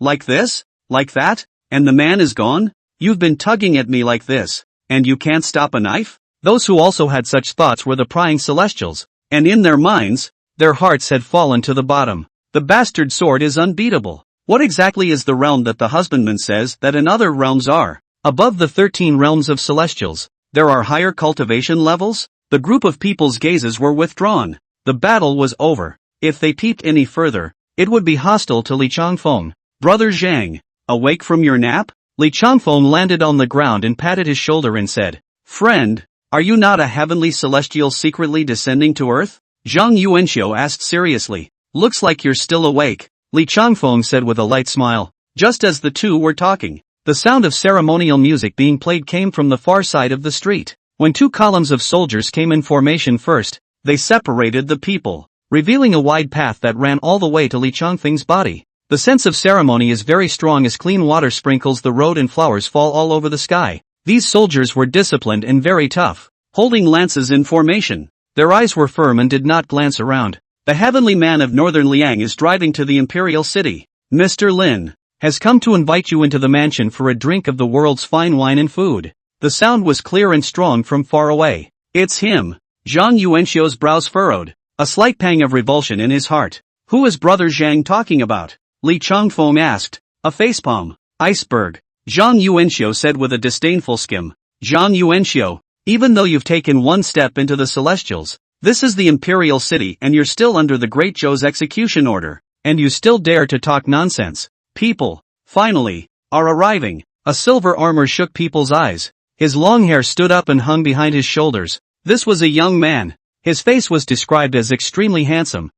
like this, like that, and the man is gone? You've been tugging at me like this, and you can't stop a knife? Those who also had such thoughts were the prying celestials, and in their minds, their hearts had fallen to the bottom. The bastard sword is unbeatable. What exactly is the realm that the husbandman says that in other realms are? Above the 13 realms of celestials, there are higher cultivation levels? The group of people's gazes were withdrawn. The battle was over. If they peeped any further, it would be hostile to Li Changfeng. Brother Zhang, awake from your nap? Li Changfeng landed on the ground and patted his shoulder and said, Friend, are you not a heavenly celestial secretly descending to earth? Zhang Yuanxiu asked seriously. Looks like you're still awake, Li Changfeng said with a light smile. Just as the two were talking, the sound of ceremonial music being played came from the far side of the street. When 2 columns of soldiers came in formation first, they separated the people, revealing a wide path that ran all the way to Li Changfeng's body. The sense of ceremony is very strong as clean water sprinkles the road and flowers fall all over the sky. These soldiers were disciplined and very tough, holding lances in formation. Their eyes were firm and did not glance around. The heavenly man of northern Liang is driving to the imperial city. Mr. Lin has come to invite you into the mansion for a drink of the world's fine wine and food. The sound was clear and strong from far away. It's him. Zhang Yuanxiu's brows furrowed, a slight pang of revulsion in his heart. Who is Brother Zhang talking about? Li Changfeng asked. A facepalm. Iceberg. Zhang Yuanxiu said with a disdainful skim. Zhang Yuanxiu, even though you've taken one step into the celestials, this is the imperial city and you're still under the Great Zhou's execution order, and you still dare to talk nonsense. People, finally, are arriving. A silver armor shook people's eyes. His long hair stood up and hung behind his shoulders. This was a young man. His face was described as extremely handsome.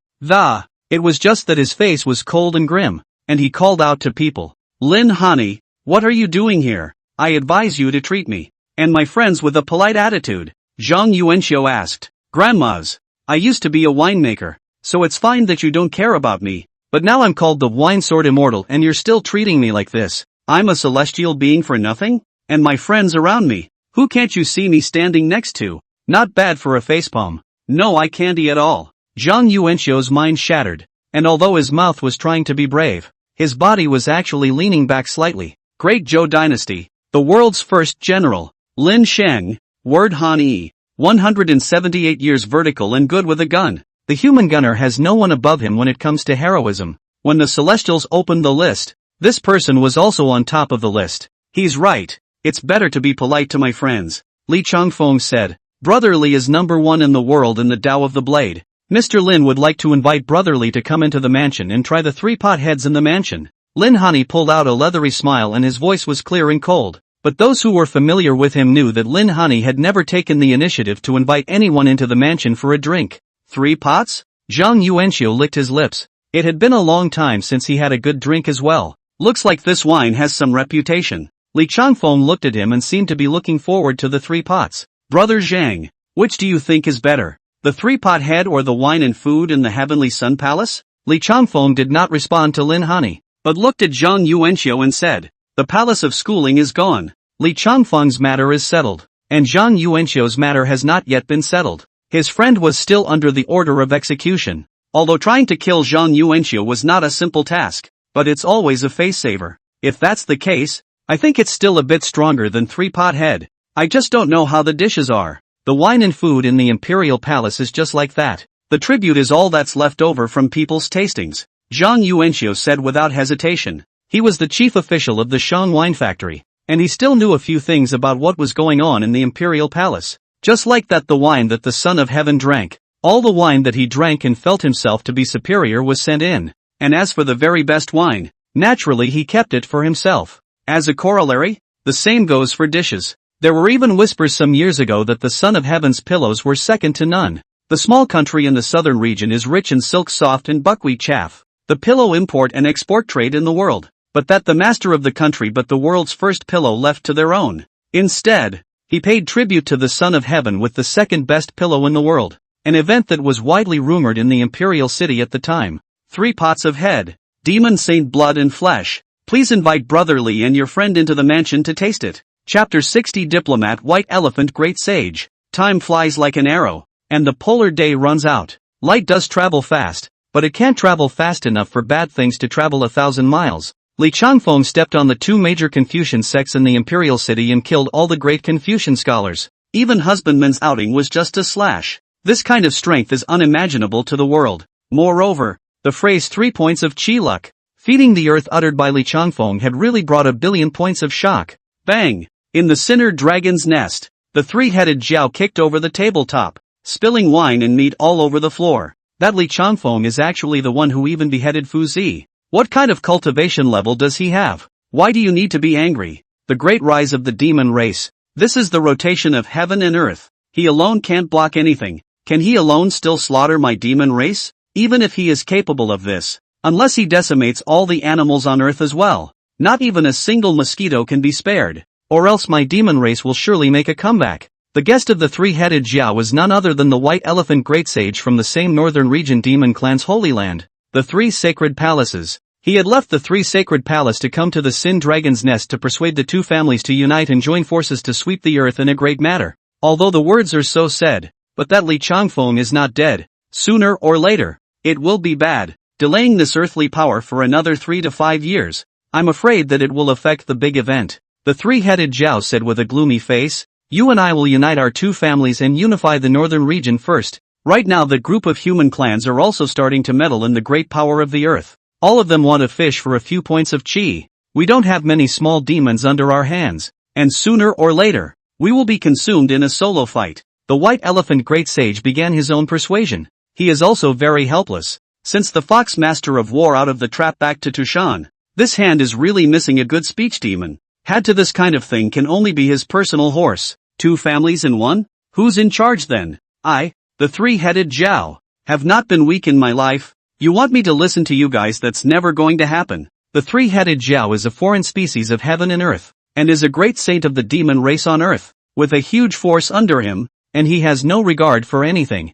It was just that his face was cold and grim, and he called out to people. Lin Hani, what are you doing here? I advise you to treat me and my friends with a polite attitude. Zhang Yuanxiu asked. Grandmas, I used to be a winemaker, so it's fine that you don't care about me, but now I'm called the wine sword immortal and you're still treating me like this. I'm a celestial being for nothing? And my friends around me, who can't you see me standing next to? Not bad for a facepalm. No eye candy at all. Zhang Yuanxiu's mind shattered, and although his mouth was trying to be brave, his body was actually leaning back slightly. Great Zhou dynasty, the world's first general, Lin Sheng, word Han Yi, 178 years vertical and good with a gun. The human gunner has no one above him when it comes to heroism. When the Celestials opened the list, this person was also on top of the list. He's right, it's better to be polite to my friends, Li Changfeng said. Brother Li is number 1 in the world in the Tao of the Blade. Mr. Lin would like to invite Brother Li to come into the mansion and try the 3 pot heads in the mansion. Lin Hani pulled out a leathery smile and his voice was clear and cold. But those who were familiar with him knew that Lin Hani had never taken the initiative to invite anyone into the mansion for a drink. 3 pots? Zhang Yuanxiu licked his lips. It had been a long time since he had a good drink as well. Looks like this wine has some reputation. Li Changfeng looked at him and seemed to be looking forward to the 3 pots. Brother Zhang, which do you think is better? The 3-pot head or the wine and food in the Heavenly Sun Palace? Li Changfeng did not respond to Lin Hani, but looked at Zhang Yuanxiu and said, the palace of schooling is gone. Li Changfeng's matter is settled. and Zhang Yuanxiu's matter has not yet been settled. His friend was still under the order of execution. Although trying to kill Zhang Yuanxiu was not a simple task, but it's always a face saver. If that's the case, I think it's still a bit stronger than three-pot head. I just don't know how the dishes are. The wine and food in the imperial palace is just like that. The tribute is all that's left over from people's tastings, Zhang Yuanxiu said without hesitation. He was the chief official of the Shang wine factory, and he still knew a few things about what was going on in the imperial palace. Just like that, the wine that the Son of Heaven drank, all the wine that he drank and felt himself to be superior was sent in. And as for the very best wine, naturally he kept it for himself. As a corollary, the same goes for dishes. There were even whispers some years ago that the Son of Heaven's pillows were second to none. The small country in the southern region is rich in silk soft and buckwheat chaff, the pillow import and export trade in the world, but that the master of the country but the world's first pillow left to their own. Instead, he paid tribute to the Son of Heaven with the second best pillow in the world, an event that was widely rumored in the imperial city at the time. 3 pots of head, demon saint blood and flesh. Please invite Brother Li and your friend into the mansion to taste it. Chapter 60 Diplomat White Elephant Great Sage. Time flies like an arrow, and the polar day runs out. Light does travel fast, but it can't travel fast enough for bad things to travel 1,000 miles. Li Changfeng stepped on the 2 major Confucian sects in the imperial city and killed all the great Confucian scholars. Even husbandman's outing was just a slash. This kind of strength is unimaginable to the world. Moreover, the phrase 3 points of chi luck, feeding the earth uttered by Li Changfeng had really brought 1 billion points of shock. Bang! In the Sinner Dragon's nest, the 3-headed jiao kicked over the tabletop, spilling wine and meat all over the floor. That Li Changfeng is actually the one who even beheaded Fuzi. What kind of cultivation level does he have? Why do you need to be angry? The great rise of the demon race. This is the rotation of heaven and earth. He alone can't block anything. Can he alone still slaughter my demon race? Even if he is capable of this, unless he decimates all the animals on earth as well, not even a single mosquito can be spared. Or else my demon race will surely make a comeback. The guest of the 3-headed jiao was none other than the White Elephant Great Sage from the same northern region demon clan's holy land, the 3 sacred palaces. He had left the 3 sacred palace to come to the Sin Dragon's nest to persuade the 2 families to unite and join forces to sweep the earth in a great matter. Although the words are so said, but that Li Changfeng is not dead. Sooner or later, it will be bad. Delaying this earthly power for another 3 to 5 years, I'm afraid that it will affect the big event. The 3-headed jiao said with a gloomy face, you and I will unite our 2 families and unify the northern region first. Right now the group of human clans are also starting to meddle in the great power of the earth. All of them want to fish for a few points of chi. We don't have many small demons under our hands, and sooner or later, we will be consumed in a solo fight. The White Elephant Great Sage began his own persuasion. He is also very helpless. Since the Fox Master of War out of the trap back to Tushan, this hand is really missing a good speech demon. Had to this kind of thing can only be his personal horse. 2 families in one? Who's in charge then? I, the 3-headed jiao, have not been weak in my life. You want me to listen to you guys? That's never going to happen. The 3-headed jiao is a foreign species of heaven and earth, and is a great saint of the demon race on earth, with a huge force under him, and he has no regard for anything.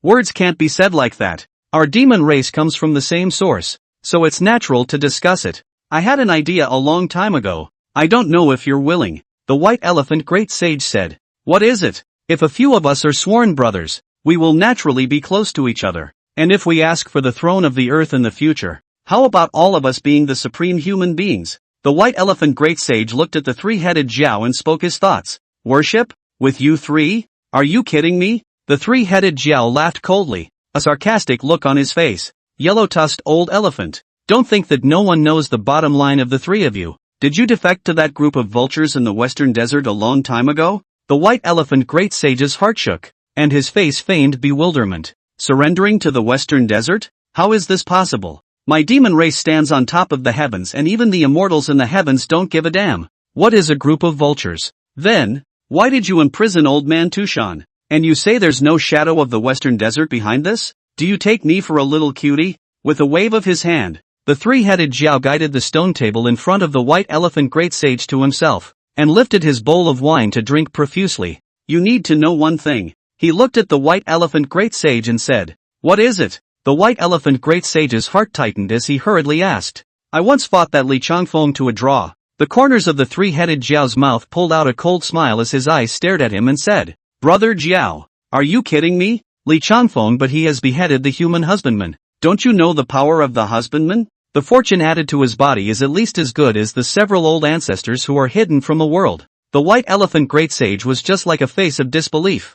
Words can't be said like that. Our demon race comes from the same source, so it's natural to discuss it. I had an idea a long time ago. I don't know if you're willing, the White Elephant Great Sage said. What is it? If a few of us are sworn brothers, we will naturally be close to each other. And if we ask for the throne of the earth in the future, how about all of us being the supreme human beings? The White Elephant Great Sage looked at the 3-headed jiao and spoke his thoughts. Worship? With you 3? Are you kidding me? The 3-headed jiao laughed coldly, a sarcastic look on his face. Yellow-tusked old elephant. Don't think that no one knows the bottom line of the 3 of you. Did you defect to that group of vultures in the western desert a long time ago? The White Elephant Great Sage's heart shook, and his face feigned bewilderment. Surrendering to the western desert? How is this possible? My demon race stands on top of the heavens and even the immortals in the heavens don't give a damn. What is a group of vultures? Then, why did you imprison old man Tushan? And you say there's no shadow of the western desert behind this? Do you take me for a little cutie? With a wave of his hand, the 3-headed jiao guided the stone table in front of the White Elephant Great Sage to himself, and lifted his bowl of wine to drink profusely. You need to know one thing. He looked at the White Elephant Great Sage and said, what is it? The White Elephant Great Sage's heart tightened as he hurriedly asked. I once fought that Li Changfeng to a draw, The corners of the three-headed Jiao's mouth pulled out a cold smile as his eyes stared at him and said, "Brother Jiao, are you kidding me? Li Changfeng, but he has beheaded the human husbandman. Don't you know the power of the husbandman? The fortune added to his body is at least as good as the several old ancestors who are hidden from the world." The white elephant great sage was just like a face of disbelief.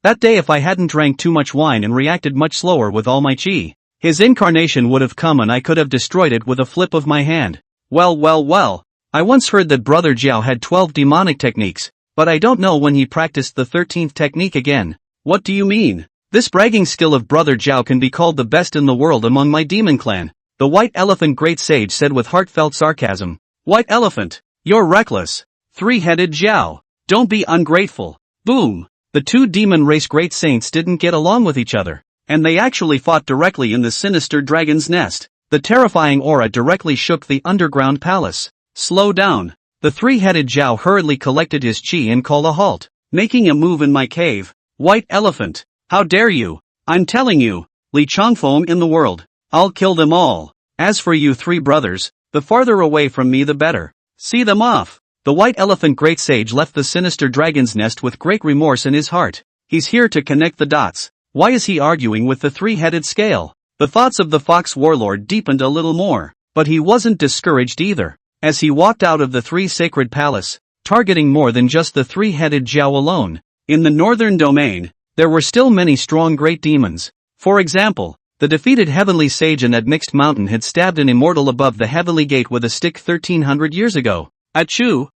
That day if I hadn't drank too much wine and reacted much slower with all my qi, his incarnation would have come and I could have destroyed it with a flip of my hand. Well, I once heard that Brother Jiao had 12 demonic techniques, but I don't know when he practiced the 13th technique again. What do you mean? This bragging skill of Brother Jiao can be called the best in the world among my demon clan, the white elephant great sage said with heartfelt sarcasm. White elephant, you're reckless. Three-headed Jiao, don't be ungrateful. Boom! The two demon race great saints didn't get along with each other, and they actually fought directly in the sinister dragon's nest. The terrifying aura directly shook the underground palace. Slow down. The three-headed Jiao hurriedly collected his qi and called a halt. Making a move in my cave. White elephant, how dare you? I'm telling you, Li Changfeng in the world. I'll kill them all. As for you three brothers, the farther away from me the better. See them off. The white elephant great sage left the sinister dragon's nest with great remorse in his heart. He's here to connect the dots. Why is he arguing with the three-headed scale? The thoughts of the fox warlord deepened a little more, but he wasn't discouraged either. As he walked out of the three sacred palace, targeting more than just the three-headed Jiao alone. In the northern domain, there were still many strong great demons. For example, the defeated heavenly sage in that mixed mountain had stabbed an immortal above the heavenly gate with a stick 1300 years ago. Achoo,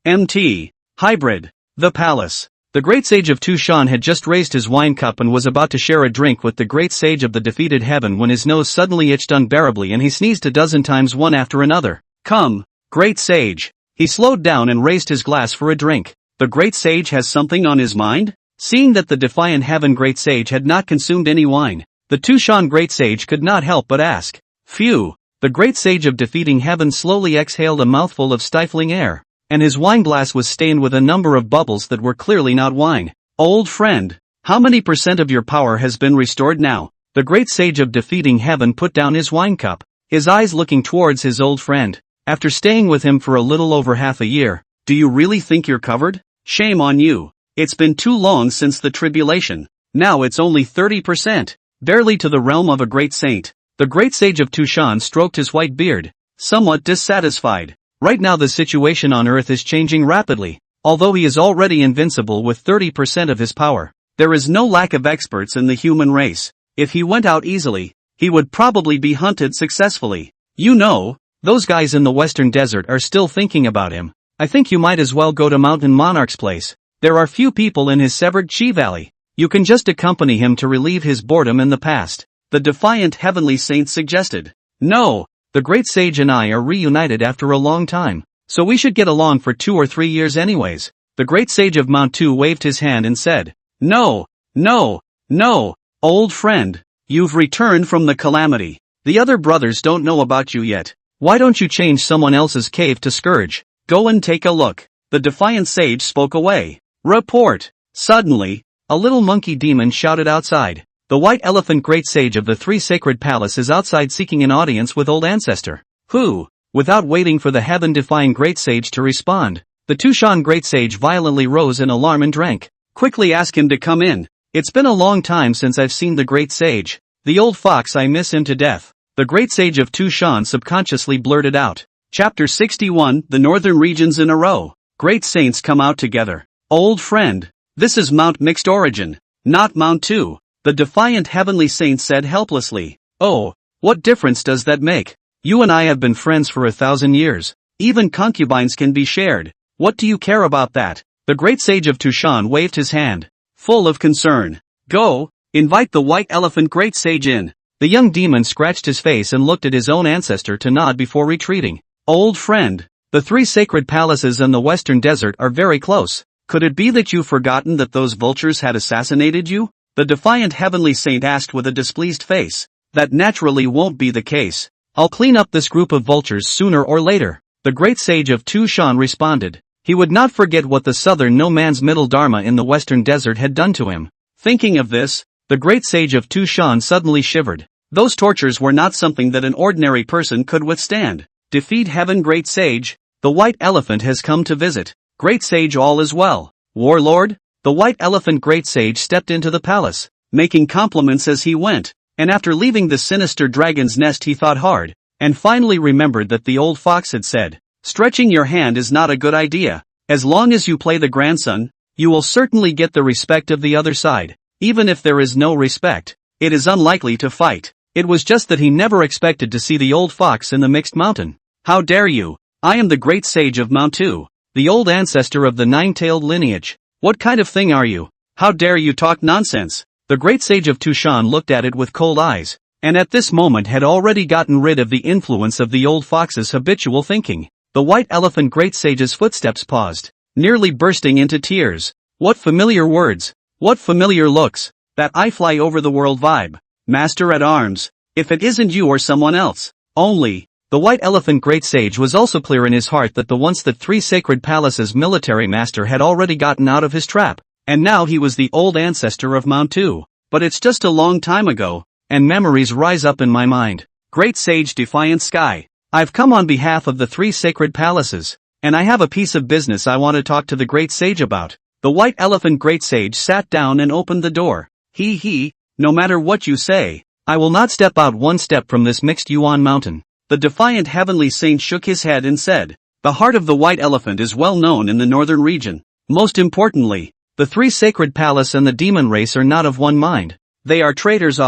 MT, hybrid, the palace. The great sage of Tushan had just raised his wine cup and was about to share a drink with the great sage of the defeated heaven when his nose suddenly itched unbearably and he sneezed a dozen times one after another. Come, great sage. He slowed down and raised his glass for a drink. The great sage has something on his mind? Seeing that the defiant heaven great sage had not consumed any wine, the Tushan great sage could not help but ask. Phew. The great sage of defeating heaven slowly exhaled a mouthful of stifling air, and his wine glass was stained with a number of bubbles that were clearly not wine. Old friend, how many % of your power has been restored now? The great sage of defeating heaven put down his wine cup, his eyes looking towards his old friend. After staying with him for a little over half a year, do you really think you're covered? Shame on you. It's been too long since the tribulation. Now it's only 30%. Barely to the realm of a great saint. The great sage of Tushan stroked his white beard, somewhat dissatisfied. Right now the situation on Earth is changing rapidly. Although he is already invincible with 30% of his power, there is no lack of experts in the human race. If he went out easily, he would probably be hunted successfully. You know, those guys in the western desert are still thinking about him. I think you might as well go to Mountain Monarch's place. There are few people in his severed Chi Valley. You can just accompany him to relieve his boredom in the past. The defiant heavenly saint suggested. No, the great sage and I are reunited after a long time, so we should get along for 2 or 3 years anyways. The great sage of Mount Tu waved his hand and said, No, old friend, you've returned from the calamity. The other brothers don't know about you yet. Why don't you change someone else's cave to scourge? Go and take a look. The defiant sage spoke away. Report. Suddenly, a little monkey demon shouted outside. The white elephant great sage of the three sacred palace is outside seeking an audience with old ancestor. Who? Without waiting for the heaven-defying great sage to respond, the Tushan great sage violently rose in alarm and drank. Quickly ask him to come in. It's been a long time since I've seen the great sage. The old fox, I miss him to death. The great sage of Tushan subconsciously blurted out. Chapter 61, The Northern Regions in a Row. Great saints come out together. Old friend, this is Mount Mixed Origin, not Mount Tu. The defiant heavenly saint said helplessly. Oh, what difference does that make? You and I have been friends for 1,000 years. Even concubines can be shared. What do you care about that? The great sage of Tushan waved his hand, full of concern. Go, invite the white elephant great sage in. The young demon scratched his face and looked at his own ancestor to nod before retreating. Old friend, the three sacred palaces in the western desert are very close. Could it be that you've forgotten that those vultures had assassinated you? The defiant heavenly saint asked with a displeased face. That naturally won't be the case. I'll clean up this group of vultures sooner or later. The great sage of Tushan responded. He would not forget what the southern no man's middle dharma in the western desert had done to him. Thinking of this, the great sage of Tushan suddenly shivered. Those tortures were not something that an ordinary person could withstand. Defeat heaven great sage, the white elephant has come to visit. Great sage all is well. Warlord? The white elephant great sage stepped into the palace, making compliments as he went, and after leaving the sinister dragon's nest he thought hard, and finally remembered that the old fox had said, stretching your hand is not a good idea. As long as you play the grandson, you will certainly get the respect of the other side. Even if there is no respect, it is unlikely to fight. It was just that he never expected to see the old fox in the mixed mountain. How dare you? I am the great sage of Mount Tu, the old ancestor of the nine-tailed lineage. What kind of thing are you? How dare you talk nonsense? The great sage of Tushan looked at it with cold eyes, and at this moment had already gotten rid of the influence of the old fox's habitual thinking. The white elephant great sage's footsteps paused, nearly bursting into tears. What familiar words, what familiar looks, that I fly over the world vibe. Master at arms, if it isn't you or someone else. Only, the white elephant great sage was also clear in his heart that the once the three sacred palaces military master had already gotten out of his trap, and now he was the old ancestor of Mount Tu. But it's just a long time ago, and memories rise up in my mind. Great sage defiant sky. I've come on behalf of the three sacred palaces, and I have a piece of business I want to talk to the great sage about. The white elephant great sage sat down and opened the door. No matter what you say, I will not step out one step from this mixed Yuan mountain. The defiant heavenly saint shook his head and said, the heart of the white elephant is well known in the northern region. Most importantly, the three sacred palace and the demon race are not of one mind. They are traitors.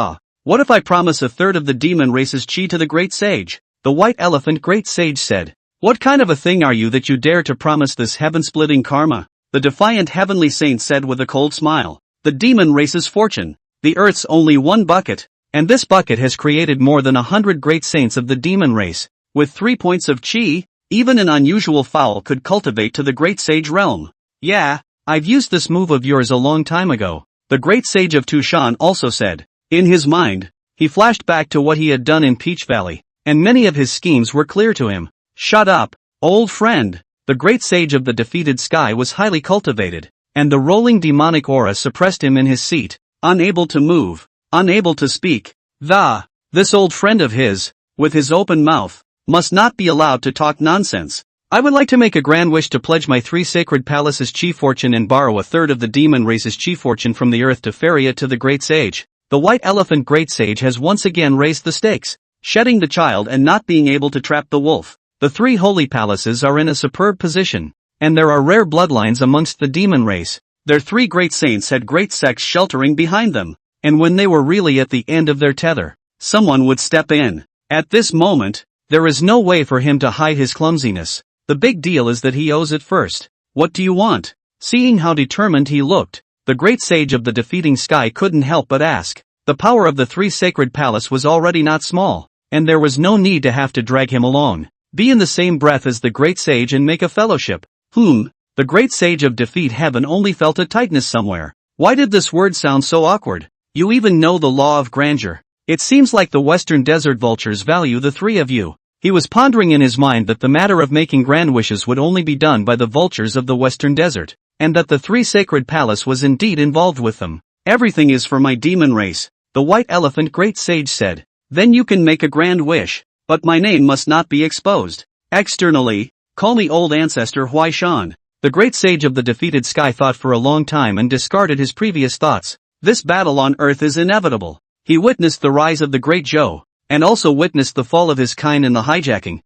What if I promise a third of the demon race's chi to the great sage? The white elephant great sage said, what kind of a thing are you that you dare to promise this heaven-splitting karma? The defiant heavenly saint said with a cold smile, the demon race's fortune, the earth's only one bucket, and this bucket has created more than 100 great saints of the demon race. With 3 points of chi, even an unusual fowl could cultivate to the great sage realm. Yeah, I've used this move of yours a long time ago, the great sage of Tushan also said. In his mind, he flashed back to what he had done in Peach Valley, and many of his schemes were clear to him. Shut up, old friend. The great sage of the defeated sky was highly cultivated, and the rolling demonic aura suppressed him in his seat, unable to move, unable to speak. This old friend of his, with his open mouth, must not be allowed to talk nonsense. I would like to make a grand wish to pledge my three sacred palaces' chi fortune and borrow a third of the demon race's chi fortune from the earth to ferry it to the great sage. The white elephant great sage has once again raised the stakes, shedding the child and not being able to trap the wolf. The three holy palaces are in a superb position, and there are rare bloodlines amongst the demon race. Their three great saints had great sects sheltering behind them, and when they were really at the end of their tether, someone would step in. At this moment, there is no way for him to hide his clumsiness. The big deal is that he owes it first. What do you want? Seeing how determined he looked, the great sage of the defeating sky couldn't help but ask. The power of the three sacred palace was already not small, and there was no need to have to drag him along. Be in the same breath as the great sage and make a fellowship. The great sage of defeat heaven only felt a tightness somewhere. Why did this word sound so awkward? You even know the law of grandeur. It seems like the western desert vultures value the three of you. He was pondering in his mind that the matter of making grand wishes would only be done by the vultures of the western desert, and that the three sacred palace was indeed involved with them. Everything is for my demon race, the white elephant great sage said. Then you can make a grand wish, but my name must not be exposed. Externally, call me old ancestor Huai Shan. The great sage of the defeated sky thought for a long time and discarded his previous thoughts. This battle on earth is inevitable. He witnessed the rise of the great Zhou, and also witnessed the fall of his kind in the hijacking.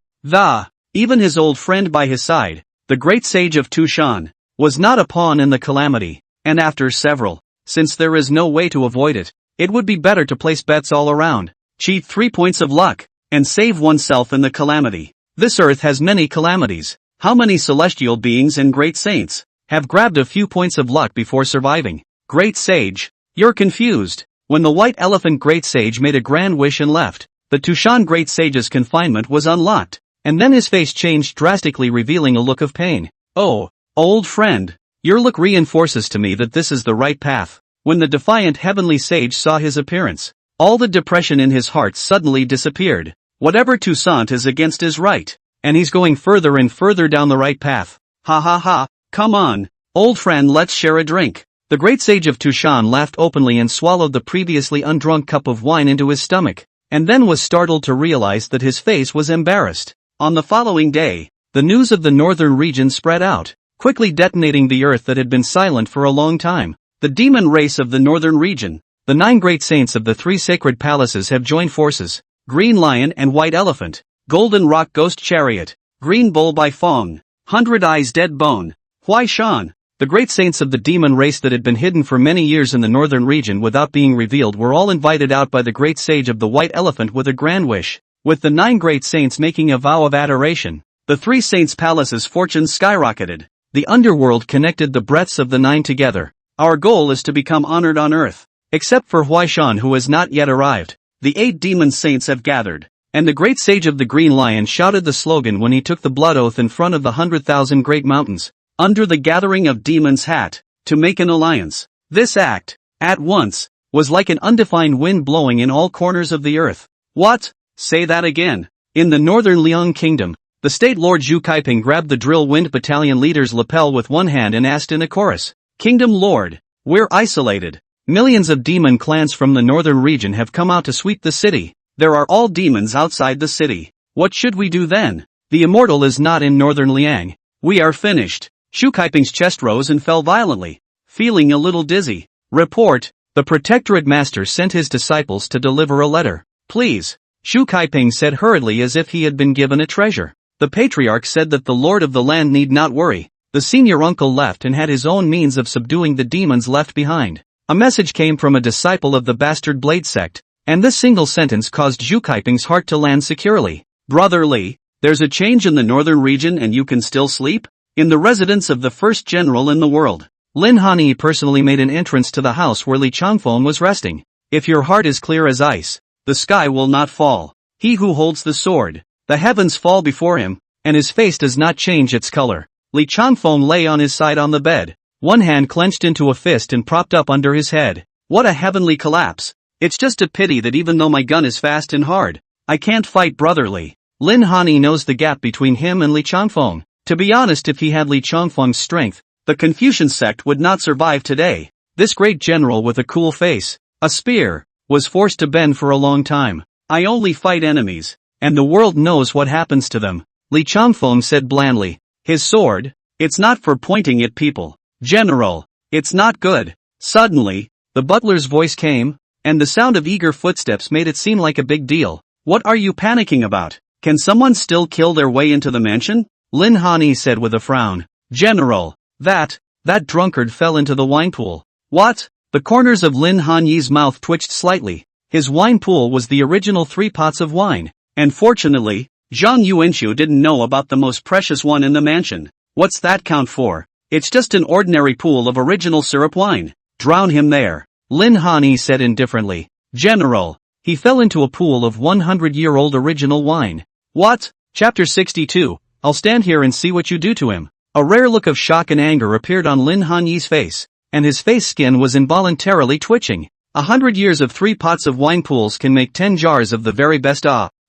Even his old friend by his side, the great sage of Tushan, was not a pawn in the calamity, and after several, since there is no way to avoid it, it would be better to place bets all around, cheat 3 points of luck, and save oneself in the calamity. This earth has many calamities. How many celestial beings and great saints have grabbed a few points of luck before surviving? Great sage, you're confused. When the white elephant great sage made a grand wish and left, the Tushan great sage's confinement was unlocked, and then his face changed drastically, revealing a look of pain. Oh, old friend, your look reinforces to me that this is the right path. When the defiant heavenly sage saw his appearance, all the depression in his heart suddenly disappeared. Whatever Toussaint is against is right, and he's going further and further down the right path. Come on, old friend, let's share a drink. The great sage of Tushan laughed openly and swallowed the previously undrunk cup of wine into his stomach, and then was startled to realize that his face was embarrassed. On the following day, the news of the northern region spread out, quickly detonating the earth that had been silent for a long time. The demon race of the northern region. The 9 great saints of the 3 sacred palaces have joined forces. Green Lion and White Elephant, Golden Rock Ghost Chariot, Green Bull by Fong, 100 Eyes Dead Bone, Huai Shan. The great saints of the demon race that had been hidden for many years in the northern region without being revealed were all invited out by the great sage of the White Elephant with a grand wish. With the 9 great saints making a vow of adoration, the 3 saints' palaces' fortunes skyrocketed. The underworld connected the breaths of the 9 together. Our goal is to become honored on earth. Except for Huaishan who has not yet arrived. The 8 demon saints have gathered. And the great sage of the Green Lion shouted the slogan when he took the blood oath in front of the 100,000 great mountains. Under the gathering of demons hat, to make an alliance. This act, at once, was like an undefined wind blowing in all corners of the earth. What? Say that again. In the northern Liang kingdom, the state lord Zhu Kaiping grabbed the drill wind battalion leader's lapel with one hand and asked in a chorus, Kingdom Lord, we're isolated. Millions of demon clans from the northern region have come out to sweep the city. There are all demons outside the city. What should we do then? The immortal is not in northern Liang. We are finished. Zhu Kaiping's chest rose and fell violently, feeling a little dizzy. Report, the protectorate master sent his disciples to deliver a letter. Please, Zhu Kaiping said hurriedly as if he had been given a treasure. The patriarch said that the lord of the land need not worry. The senior uncle left and had his own means of subduing the demons left behind. A message came from a disciple of the bastard blade sect, and this single sentence caused Zhu Kaiping's heart to land securely. Brother Li, there's a change in the northern region and you can still sleep? In the residence of the first general in the world, Lin Hanyi personally made an entrance to the house where Li Changfeng was resting. If your heart is clear as ice, the sky will not fall. He who holds the sword, the heavens fall before him, and his face does not change its color. Li Changfeng lay on his side on the bed, one hand clenched into a fist and propped up under his head. What a heavenly collapse. It's just a pity that even though my gun is fast and hard, I can't fight Brother Li. Lin Hanyi knows the gap between him and Li Changfeng. To be honest, if he had Li Changfeng's strength, the Confucian sect would not survive today. This great general with a cool face, a spear, was forced to bend for a long time. I only fight enemies, and the world knows what happens to them. Li Changfeng said blandly. His sword? It's not for pointing at people. General, it's not good. Suddenly, the butler's voice came, and the sound of eager footsteps made it seem like a big deal. What are you panicking about? Can someone still kill their way into the mansion? Lin Hanyi said with a frown. General, that drunkard fell into the wine pool. What? The corners of Lin Hanyi's mouth twitched slightly. His wine pool was the original 3 pots of wine. And fortunately, Zhang Yuanxiu didn't know about the most precious one in the mansion. What's that count for? It's just an ordinary pool of original syrup wine. Drown him there. Lin Hanyi said indifferently. General, he fell into a pool of 100-year-old original wine. What? Chapter 62. I'll stand here and see what you do to him. A rare look of shock and anger appeared on Lin Hanyi's face, and his face skin was involuntarily twitching. 100 years of 3 pots of wine pools can make 10 jars of the very best.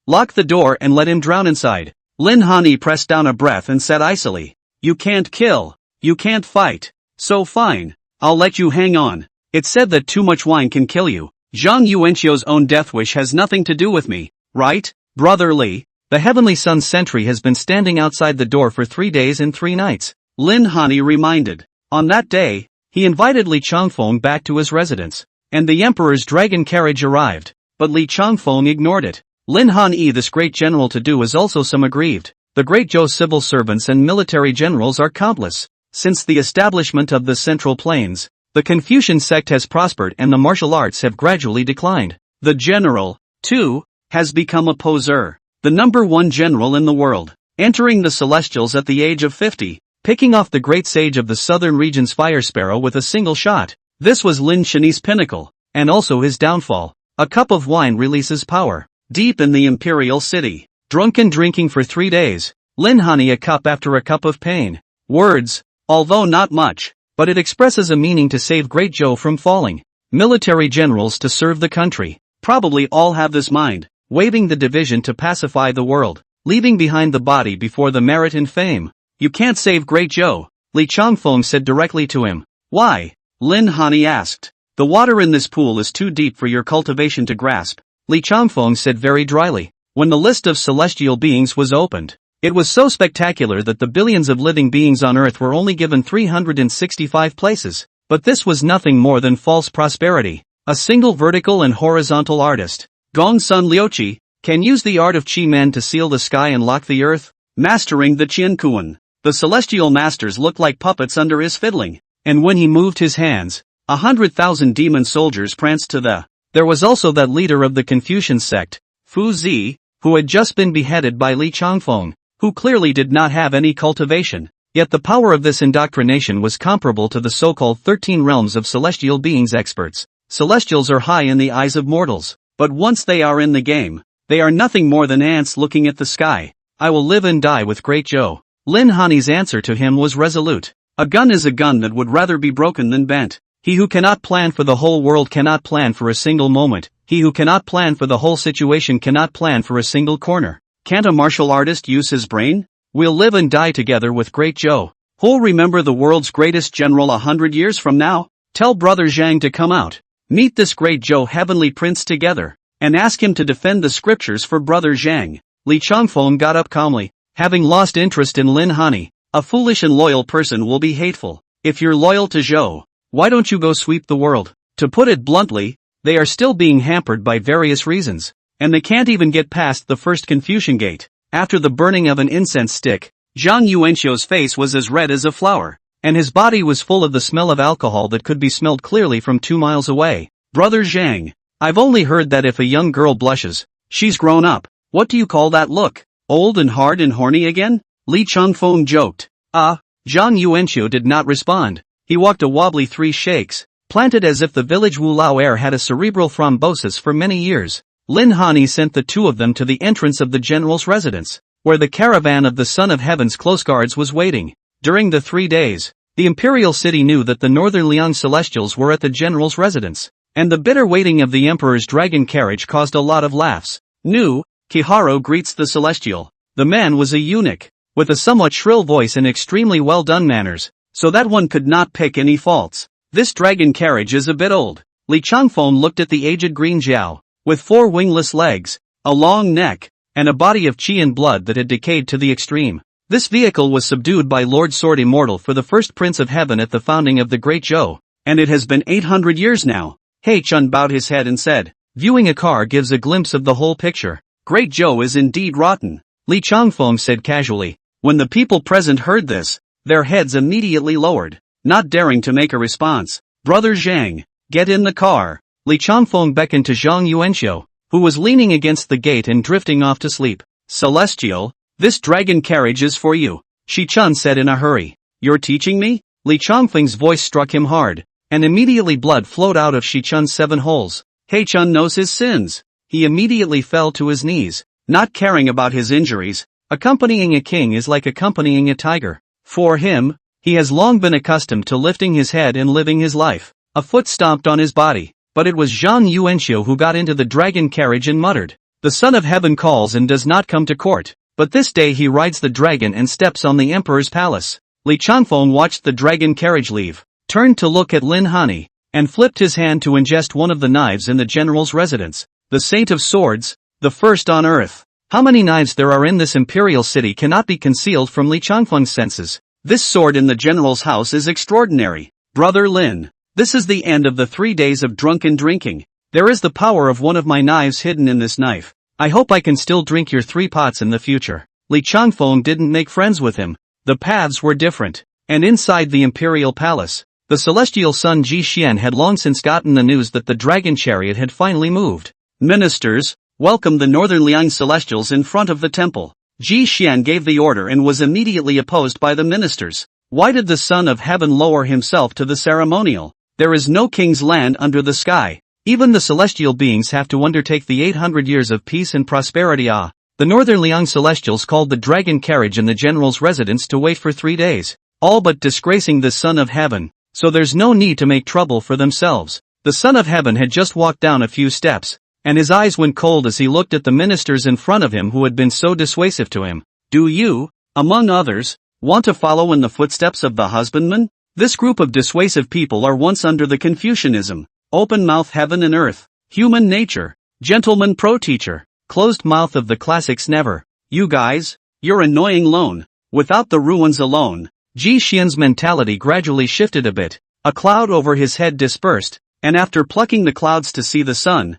Lock the door and let him drown inside. Lin Hanyi pressed down a breath and said icily. You can't kill. You can't fight. So fine. I'll let you hang on. It's said that too much wine can kill you. Zhang Yuanxiu's own death wish has nothing to do with me, right? Brother Li, the Heavenly Sun sentry has been standing outside the door for 3 days and 3 nights. Lin Hanyi reminded. On that day, he invited Li Changfeng back to his residence, and the Emperor's dragon carriage arrived, but Li Changfeng ignored it. Lin Hanyi, this great general to do, is also some aggrieved. The great Zhou civil servants and military generals are countless. Since the establishment of the Central Plains, the Confucian sect has prospered and the martial arts have gradually declined. The general, too, has become a poser. The number 1 general in the world, entering the Celestials at the age of 50, picking off the great sage of the southern region's fire sparrow with a single shot. This was Lin Shani's pinnacle, and also his downfall. A cup of wine releases power. Deep in the imperial city, drunken drinking for 3 days, Lin Hanyi a cup after a cup of pain. Words, although not much, but it expresses a meaning to save Great Zhou from falling. Military generals to serve the country, probably all have this mind, waving the division to pacify the world, leaving behind the body before the merit and fame. You can't save Great Zhou, Li Changfeng said directly to him. Why? Lin Hanyi asked. The water in this pool is too deep for your cultivation to grasp, Li Changfeng said very dryly. when the list of celestial beings was opened. It was so spectacular that the billions of living beings on Earth were only given 365 places. But this was nothing more than false prosperity. A single vertical and horizontal artist, Gong Sun Liuqi, can use the art of Qi Man to seal the sky and lock the earth, mastering the Qiankuan. The celestial masters looked like puppets under his fiddling, and when he moved his hands, 100,000 demon soldiers pranced to the. There was also that leader of the Confucian sect, Fuzi, who had just been beheaded by Li Changfeng, who clearly did not have any cultivation. Yet the power of this indoctrination was comparable to the so-called 13 realms of celestial beings experts. Celestials are high in the eyes of mortals, but once they are in the game, they are nothing more than ants looking at the sky. I will live and die with great jiao. Lin Hani's answer to him was resolute. A gun is a gun that would rather be broken than bent. He who cannot plan for the whole world cannot plan for a single moment. He who cannot plan for the whole situation cannot plan for a single corner. Can't a martial artist use his brain? We'll live and die together with great jiao. Who'll remember the world's greatest general 100 years from now? Tell brother Zhang to come out. Meet this great jiao heavenly prince together, and ask him to defend the scriptures for brother Zhang. Li Changfeng got up calmly, having lost interest in Lin Hani. A foolish and loyal person will be hateful. If you're loyal to Zhou, why don't you go sweep the world? To put it bluntly, they are still being hampered by various reasons, and they can't even get past the first Confucian gate. After the burning of an incense stick, Zhang Yuanxiu's face was as red as a flower, and his body was full of the smell of alcohol that could be smelled clearly from 2 miles away. Brother Zhang, I've only heard that if a young girl blushes, she's grown up. What do you call that look? Old and hard and horny again? Li Changfeng joked. Zhang Yuanxiu did not respond. He walked a wobbly 3 shakes, planted as if the village Wulao air had a cerebral thrombosis for many years. Lin Hani sent the 2 of them to the entrance of the general's residence, where the caravan of the Son of Heaven's close guards was waiting. During the 3 days, the imperial city knew that the northern Liang celestials were at the general's residence, and the bitter waiting of the emperor's dragon carriage caused a lot of laughs. Nu, Kiharu greets the celestial. The man was a eunuch, with a somewhat shrill voice and extremely well-done manners, so that one could not pick any faults. This dragon carriage is a bit old. Li Changfeng looked at the aged green jiao, with 4 wingless legs, a long neck, and a body of qi and blood that had decayed to the extreme. This vehicle was subdued by Lord Sword Immortal for the first Prince of Heaven at the founding of the Great Zhou, and it has been 800 years now. He Chun bowed his head and said, viewing a car gives a glimpse of the whole picture. Great Zhou is indeed rotten. Li Changfeng said casually. When the people present heard this, their heads immediately lowered, not daring to make a response. Brother Zhang, get in the car. Li Changfeng beckoned to Zhang Yuanxiu, who was leaning against the gate and drifting off to sleep. Celestial, this dragon carriage is for you, Shi Chun said in a hurry. You're teaching me? Li Changfeng's voice struck him hard, and immediately blood flowed out of Shi Chun's 7 holes. He Chun knows his sins. He immediately fell to his knees, not caring about his injuries. Accompanying a king is like accompanying a tiger. For him, he has long been accustomed to lifting his head and living his life. A foot stomped on his body, but it was Zhang Yuanxiu who got into the dragon carriage and muttered, the Son of Heaven calls and does not come to court, but this day he rides the dragon and steps on the emperor's palace. Li Changfeng watched the dragon carriage leave, turned to look at Lin Hani, and flipped his hand to ingest one of the knives in the general's residence. The Saint of Swords, the first on earth. How many knives there are in this imperial city cannot be concealed from Li Changfeng's senses. This sword in the general's house is extraordinary. Brother Lin, this is the end of the 3 days of drunken drinking. There is the power of one of my knives hidden in this knife. I hope I can still drink your 3 pots in the future. Li Changfeng didn't make friends with him. The paths were different. And inside the imperial palace, the celestial son Ji Xian had long since gotten the news that the dragon chariot had finally moved. Ministers, welcome the northern Liang celestials in front of the temple. Ji Xian gave the order and was immediately opposed by the ministers. Why did the Son of Heaven lower himself to the ceremonial? There is no king's land under the sky. Even the celestial beings have to undertake the 800 years of peace and prosperity. The northern Liang celestials called the dragon carriage in the general's residence to wait for 3 days, all but disgracing the Son of Heaven, so there's no need to make trouble for themselves. The Son of Heaven had just walked down a few steps, and his eyes went cold as he looked at the ministers in front of him who had been so dissuasive to him. Do you, among others, want to follow in the footsteps of the husbandman? This group of dissuasive people are once under the Confucianism, open mouth heaven and earth, human nature, gentleman pro-teacher. closed mouth of the classics never. You guys? You're annoying lone. Without the ruins alone. Ji Xian's mentality gradually shifted a bit. A cloud over his head dispersed, and after plucking the clouds to see the sun,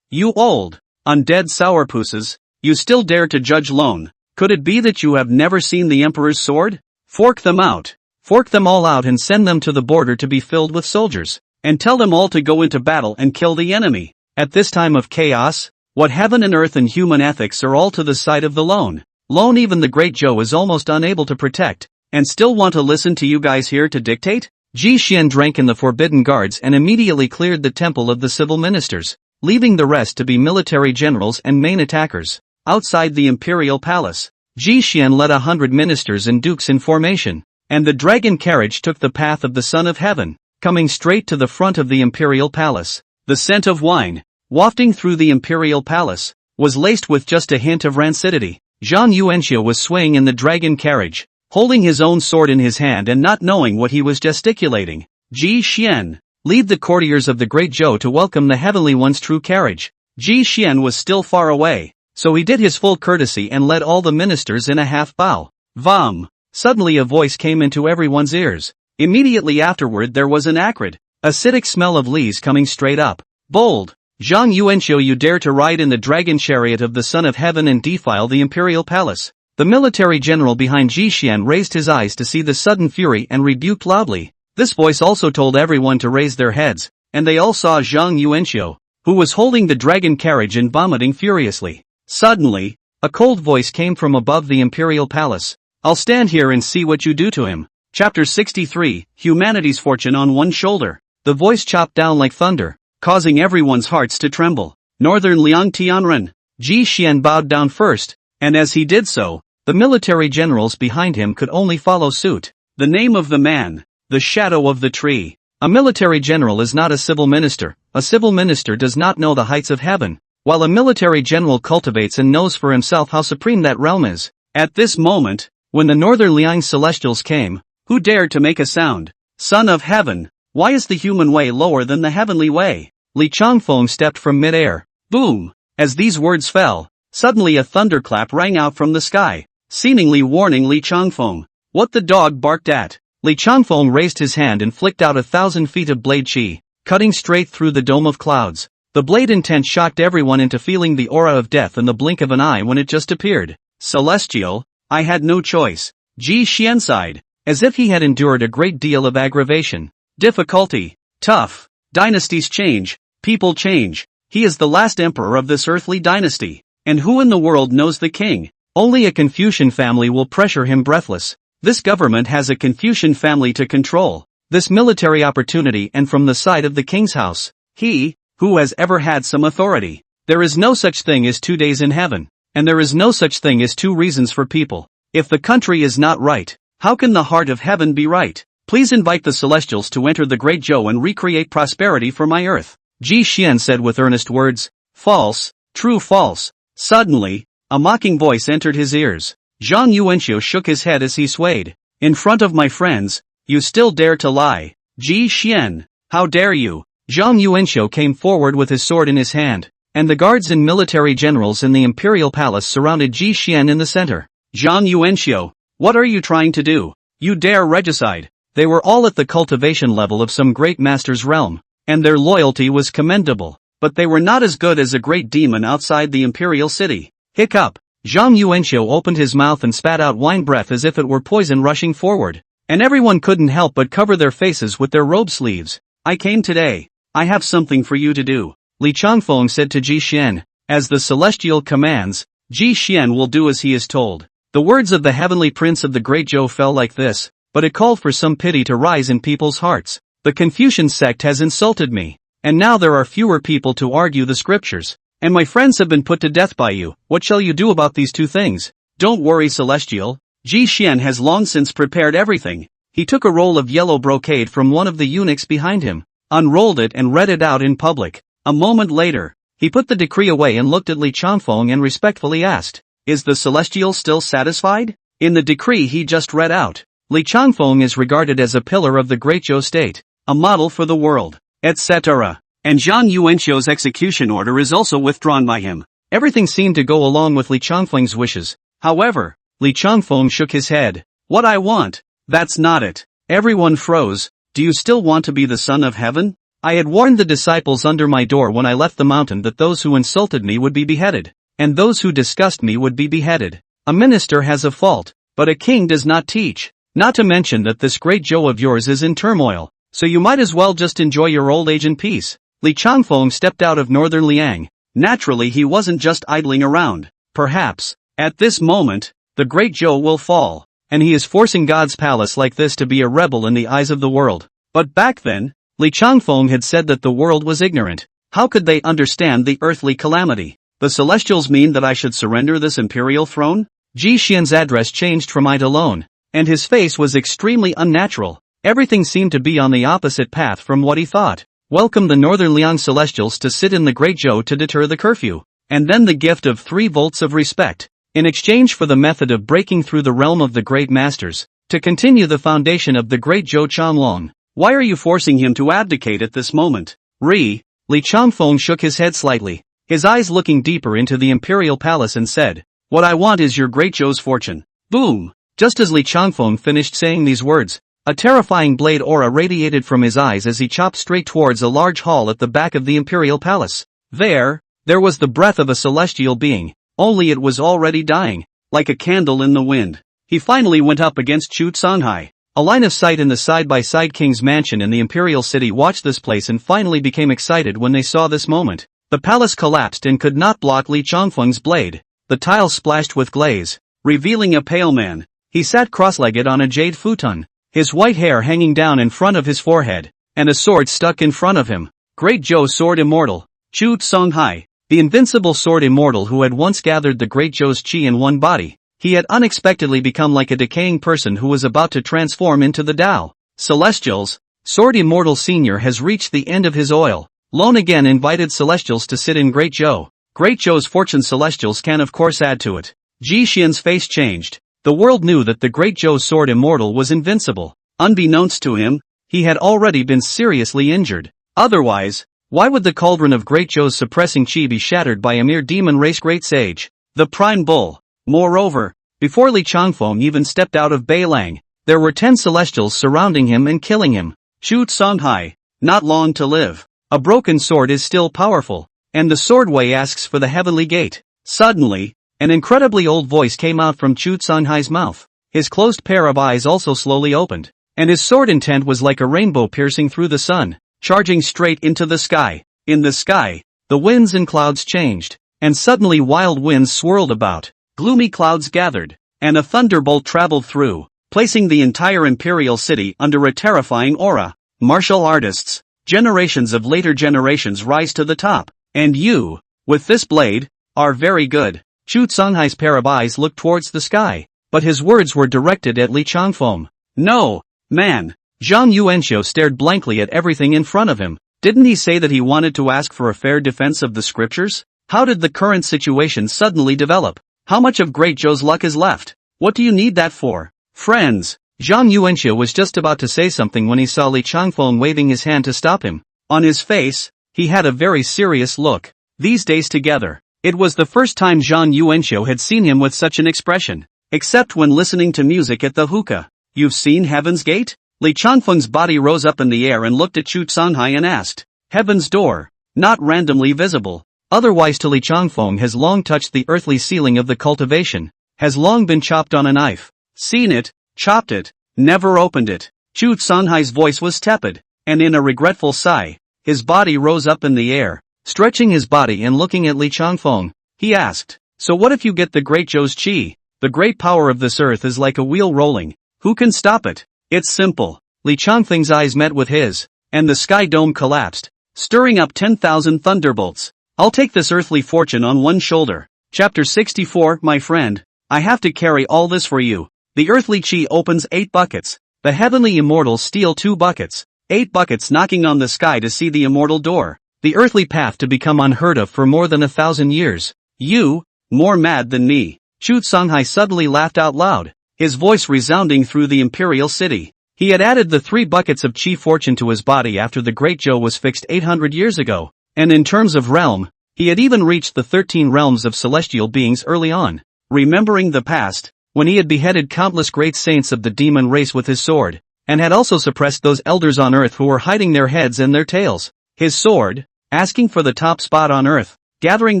you old, undead sourpusses, you still dare to judge lone. Could it be that you have never seen the Emperor's sword? Fork them out. Fork them all out and send them to the border to be filled with soldiers. And tell them all to go into battle and kill the enemy. At this time of chaos, what heaven and earth and human ethics are all to the side of the lone. Lone even the great Zhou is almost unable to protect, and still want to listen to you guys here to dictate? Ji Xian drank in the forbidden guards and immediately cleared the temple of the civil ministers, leaving the rest to be military generals and main attackers. Outside the imperial palace, Ji Xian led 100 ministers and dukes in formation, and the dragon carriage took the path of the Son of Heaven, coming straight to the front of the imperial palace. The scent of wine, wafting through the imperial palace, was laced with just a hint of rancidity. Zhang Yuanxiu was swaying in the dragon carriage, holding his own sword in his hand and not knowing what he was gesticulating. Ji Xian, lead the courtiers of the great Zhou to welcome the Heavenly One's true carriage. Ji Xian was still far away, so he did his full courtesy and led all the ministers in a half bow. Vom! Suddenly a voice came into everyone's ears. Immediately afterward there was an acrid, acidic smell of lees coming straight up. Bold! Zhang Yuanxiu, you dare to ride in the dragon chariot of the Son of Heaven and defile the imperial palace. The military general behind Ji Xian raised his eyes to see the sudden fury and rebuked loudly. This voice also told everyone to raise their heads, and they all saw Zhang Yuanxiu, who was holding the dragon carriage and vomiting furiously. Suddenly, a cold voice came from above the imperial palace. I'll stand here and see what you do to him. Chapter 63, Humanity's Fortune on One Shoulder. The voice chopped down like thunder, causing everyone's hearts to tremble. Northern Liang Tianren. Ji Xian bowed down first, and as he did so, the military generals behind him could only follow suit. The name of the man, the shadow of the tree. A military general is not a civil minister. A civil minister does not know the heights of heaven, while a military general cultivates and knows for himself how supreme that realm is. At this moment, when the Northern Liang Celestials came, who dared to make a sound? Son of Heaven, why is the human way lower than the heavenly way? Li Changfeng stepped from mid-air. Boom! As these words fell, suddenly a thunderclap rang out from the sky, seemingly warning Li Changfeng. What the dog barked at? Li Changfeng raised his hand and flicked out 1,000 feet of blade chi, cutting straight through the dome of clouds. The blade intent shocked everyone into feeling the aura of death in the blink of an eye when it just appeared. Celestial, I had no choice. Ji Xian sighed, as if he had endured a great deal of aggravation. Difficulty. Tough. Dynasties change. People change. He is the last emperor of this earthly dynasty. And who in the world knows the king? Only a Confucian family will pressure him breathless. This government has a Confucian family to control. This military opportunity and from the side of the king's house. He, who has ever had some authority. There is no such thing as 2 days in heaven. And there is no such thing as 2 reasons for people. If the country is not right, how can the heart of heaven be right? Please invite the Celestials to enter the Great Zhou and recreate prosperity for my earth. Ji Xian said with earnest words. False, true false. Suddenly, a mocking voice entered his ears. Zhang Yuanxiu shook his head as he swayed. In front of my friends, you still dare to lie. Ji Xian, how dare you? Zhang Yuanxiu came forward with his sword in his hand, and the guards and military generals in the imperial palace surrounded Ji Xian in the center. Zhang Yuanxiu, what are you trying to do? You dare regicide. They were all at the cultivation level of some great master's realm, and their loyalty was commendable, but they were not as good as a great demon outside the imperial city. Hiccup. Zhang Yuanxiu opened his mouth and spat out wine breath as if it were poison rushing forward, and everyone couldn't help but cover their faces with their robe sleeves. I came today. I have something for you to do. Li Changfeng said to Ji Xian. As the celestial commands, Ji Xian will do as he is told. The words of the heavenly prince of the great Zhou fell like this, but it called for some pity to rise in people's hearts. The Confucian sect has insulted me, and now there are fewer people to argue the scriptures, and my friends have been put to death by you. What shall you do about these 2 things? Don't worry, Celestial. Ji Xian has long since prepared everything. He took a roll of yellow brocade from one of the eunuchs behind him, unrolled it and read it out in public. A moment later, he put the decree away and looked at Li Changfeng and respectfully asked, is the Celestial still satisfied? In the decree he just read out, Li Changfeng is regarded as a pillar of the Great Zhou state, a model for the world, etc. And Zhang Yuanxiu's execution order is also withdrawn by him. Everything seemed to go along with Li Changfeng's wishes. However, Li Changfeng shook his head. What I want? That's not it. Everyone froze. Do you still want to be the son of heaven? I had warned the disciples under my door when I left the mountain that those who insulted me would be beheaded, and those who discussed me would be beheaded. A minister has a fault, but a king does not teach. Not to mention that this great jiao of yours is in turmoil, so you might as well just enjoy your old age in peace. Li Changfeng stepped out of northern Liang. Naturally he wasn't just idling around. Perhaps, at this moment, the great jiao will fall, and he is forcing God's palace like this to be a rebel in the eyes of the world. But back then, Li Changfeng had said that the world was ignorant. How could they understand the earthly calamity? The celestials mean that I should surrender this imperial throne? Ji Xian's address changed from I to Lohan, and his face was extremely unnatural. Everything seemed to be on the opposite path from what he thought. Welcome the Northern Liang Celestials to sit in the Great Jiao to deter the curfew, and then the gift of 3 volts of respect, in exchange for the method of breaking through the realm of the Great Masters, to continue the foundation of the Great Jiao Changlong. Why are you forcing him to abdicate at this moment? Li Changfeng shook his head slightly, his eyes looking deeper into the imperial palace and said, what I want is your Great Jiao's fortune. Boom! Just as Li Changfeng finished saying these words, a terrifying blade aura radiated from his eyes as he chopped straight towards a large hall at the back of the imperial palace. There was the breath of a celestial being, only it was already dying, like a candle in the wind. He finally went up against Chu Songhai. A line of sight in the side-by-side king's mansion in the imperial city watched this place and finally became excited when they saw this moment. The palace collapsed and could not block Li Changfeng's blade. The tiles splashed with glaze, revealing a pale man. He sat cross-legged on a jade futon, his white hair hanging down in front of his forehead, and a sword stuck in front of him. Great Jiao Sword Immortal, Chu Songhai, the invincible sword immortal who had once gathered the Great Jiao's chi in one body. He had unexpectedly become like a decaying person who was about to transform into the Tao. Celestials, Sword Immortal Senior has reached the end of his oil. Lohan again invited Celestials to sit in Great Jiao. Great Jiao's fortune Celestials can of course add to it. Ji Xian's face changed. The world knew that the Great Jiao Sword Immortal was invincible. Unbeknownst to him, he had already been seriously injured. Otherwise, why would the cauldron of Great Jiao's suppressing chi be shattered by a mere demon race great sage? The prime bull. Moreover, before Li Changfeng even stepped out of Beilang, there were 10 celestials surrounding him and killing him. Chu Songhai, not long to live. A broken sword is still powerful, and the swordway asks for the heavenly gate. Suddenly, an incredibly old voice came out from Chu Songhai's mouth. His closed pair of eyes also slowly opened, and his sword intent was like a rainbow piercing through the sun, charging straight into the sky. In the sky, the winds and clouds changed, and suddenly wild winds swirled about. Gloomy clouds gathered, and a thunderbolt traveled through, placing the entire imperial city under a terrifying aura. Martial artists, generations of later generations rise to the top, and you, with this blade, are very good. Chu Songhai's pair of eyes looked towards the sky, but his words were directed at Li Changfeng. No, man. Zhang Yuanxiu stared blankly at everything in front of him. Didn't he say that he wanted to ask for a fair defense of the scriptures? How did the current situation suddenly develop? How much of Great Jiao's luck is left? What do you need that for? Friends, Zhang Yuanxiu was just about to say something when he saw Li Changfeng waving his hand to stop him. On his face, he had a very serious look. These days together, it was the first time Zhang Yuanxiu had seen him with such an expression, except when listening to music at the hookah. You've seen Heaven's Gate? Li Changfeng's body rose up in the air and looked at Chu Songhai and asked. Heaven's door, not randomly visible. Otherwise to Li Changfeng has long touched the earthly ceiling of the cultivation, has long been chopped on a knife. Seen it, chopped it, never opened it. Chu Songhai's voice was tepid, and in a regretful sigh, his body rose up in the air. Stretching his body and looking at Li Changfeng, he asked, so what if you get the Great Jiao's chi? The great power of this earth is like a wheel rolling. Who can stop it? It's simple. Li Changfeng's eyes met with his, and the sky dome collapsed, stirring up 10,000 thunderbolts. I'll take this earthly fortune on one shoulder. Chapter 64. My friend, I have to carry all this for you. The earthly chi opens 8 buckets. The heavenly immortals steal 2 buckets. 8 buckets knocking on the sky to see the immortal door. The earthly path to become unheard of for more than 1,000 years. You, more mad than me. Chu Songhai suddenly laughed out loud, his voice resounding through the imperial city. He had added the 3 buckets of chi fortune to his body after the Great Jiao was fixed 800 years ago. And in terms of realm, He had even reached the 13 realms of celestial beings early on. Remembering the past, when he had beheaded countless great saints of the demon race with his sword, and had also suppressed those elders on earth who were hiding their heads and their tails. His sword, asking for the top spot on earth, gathering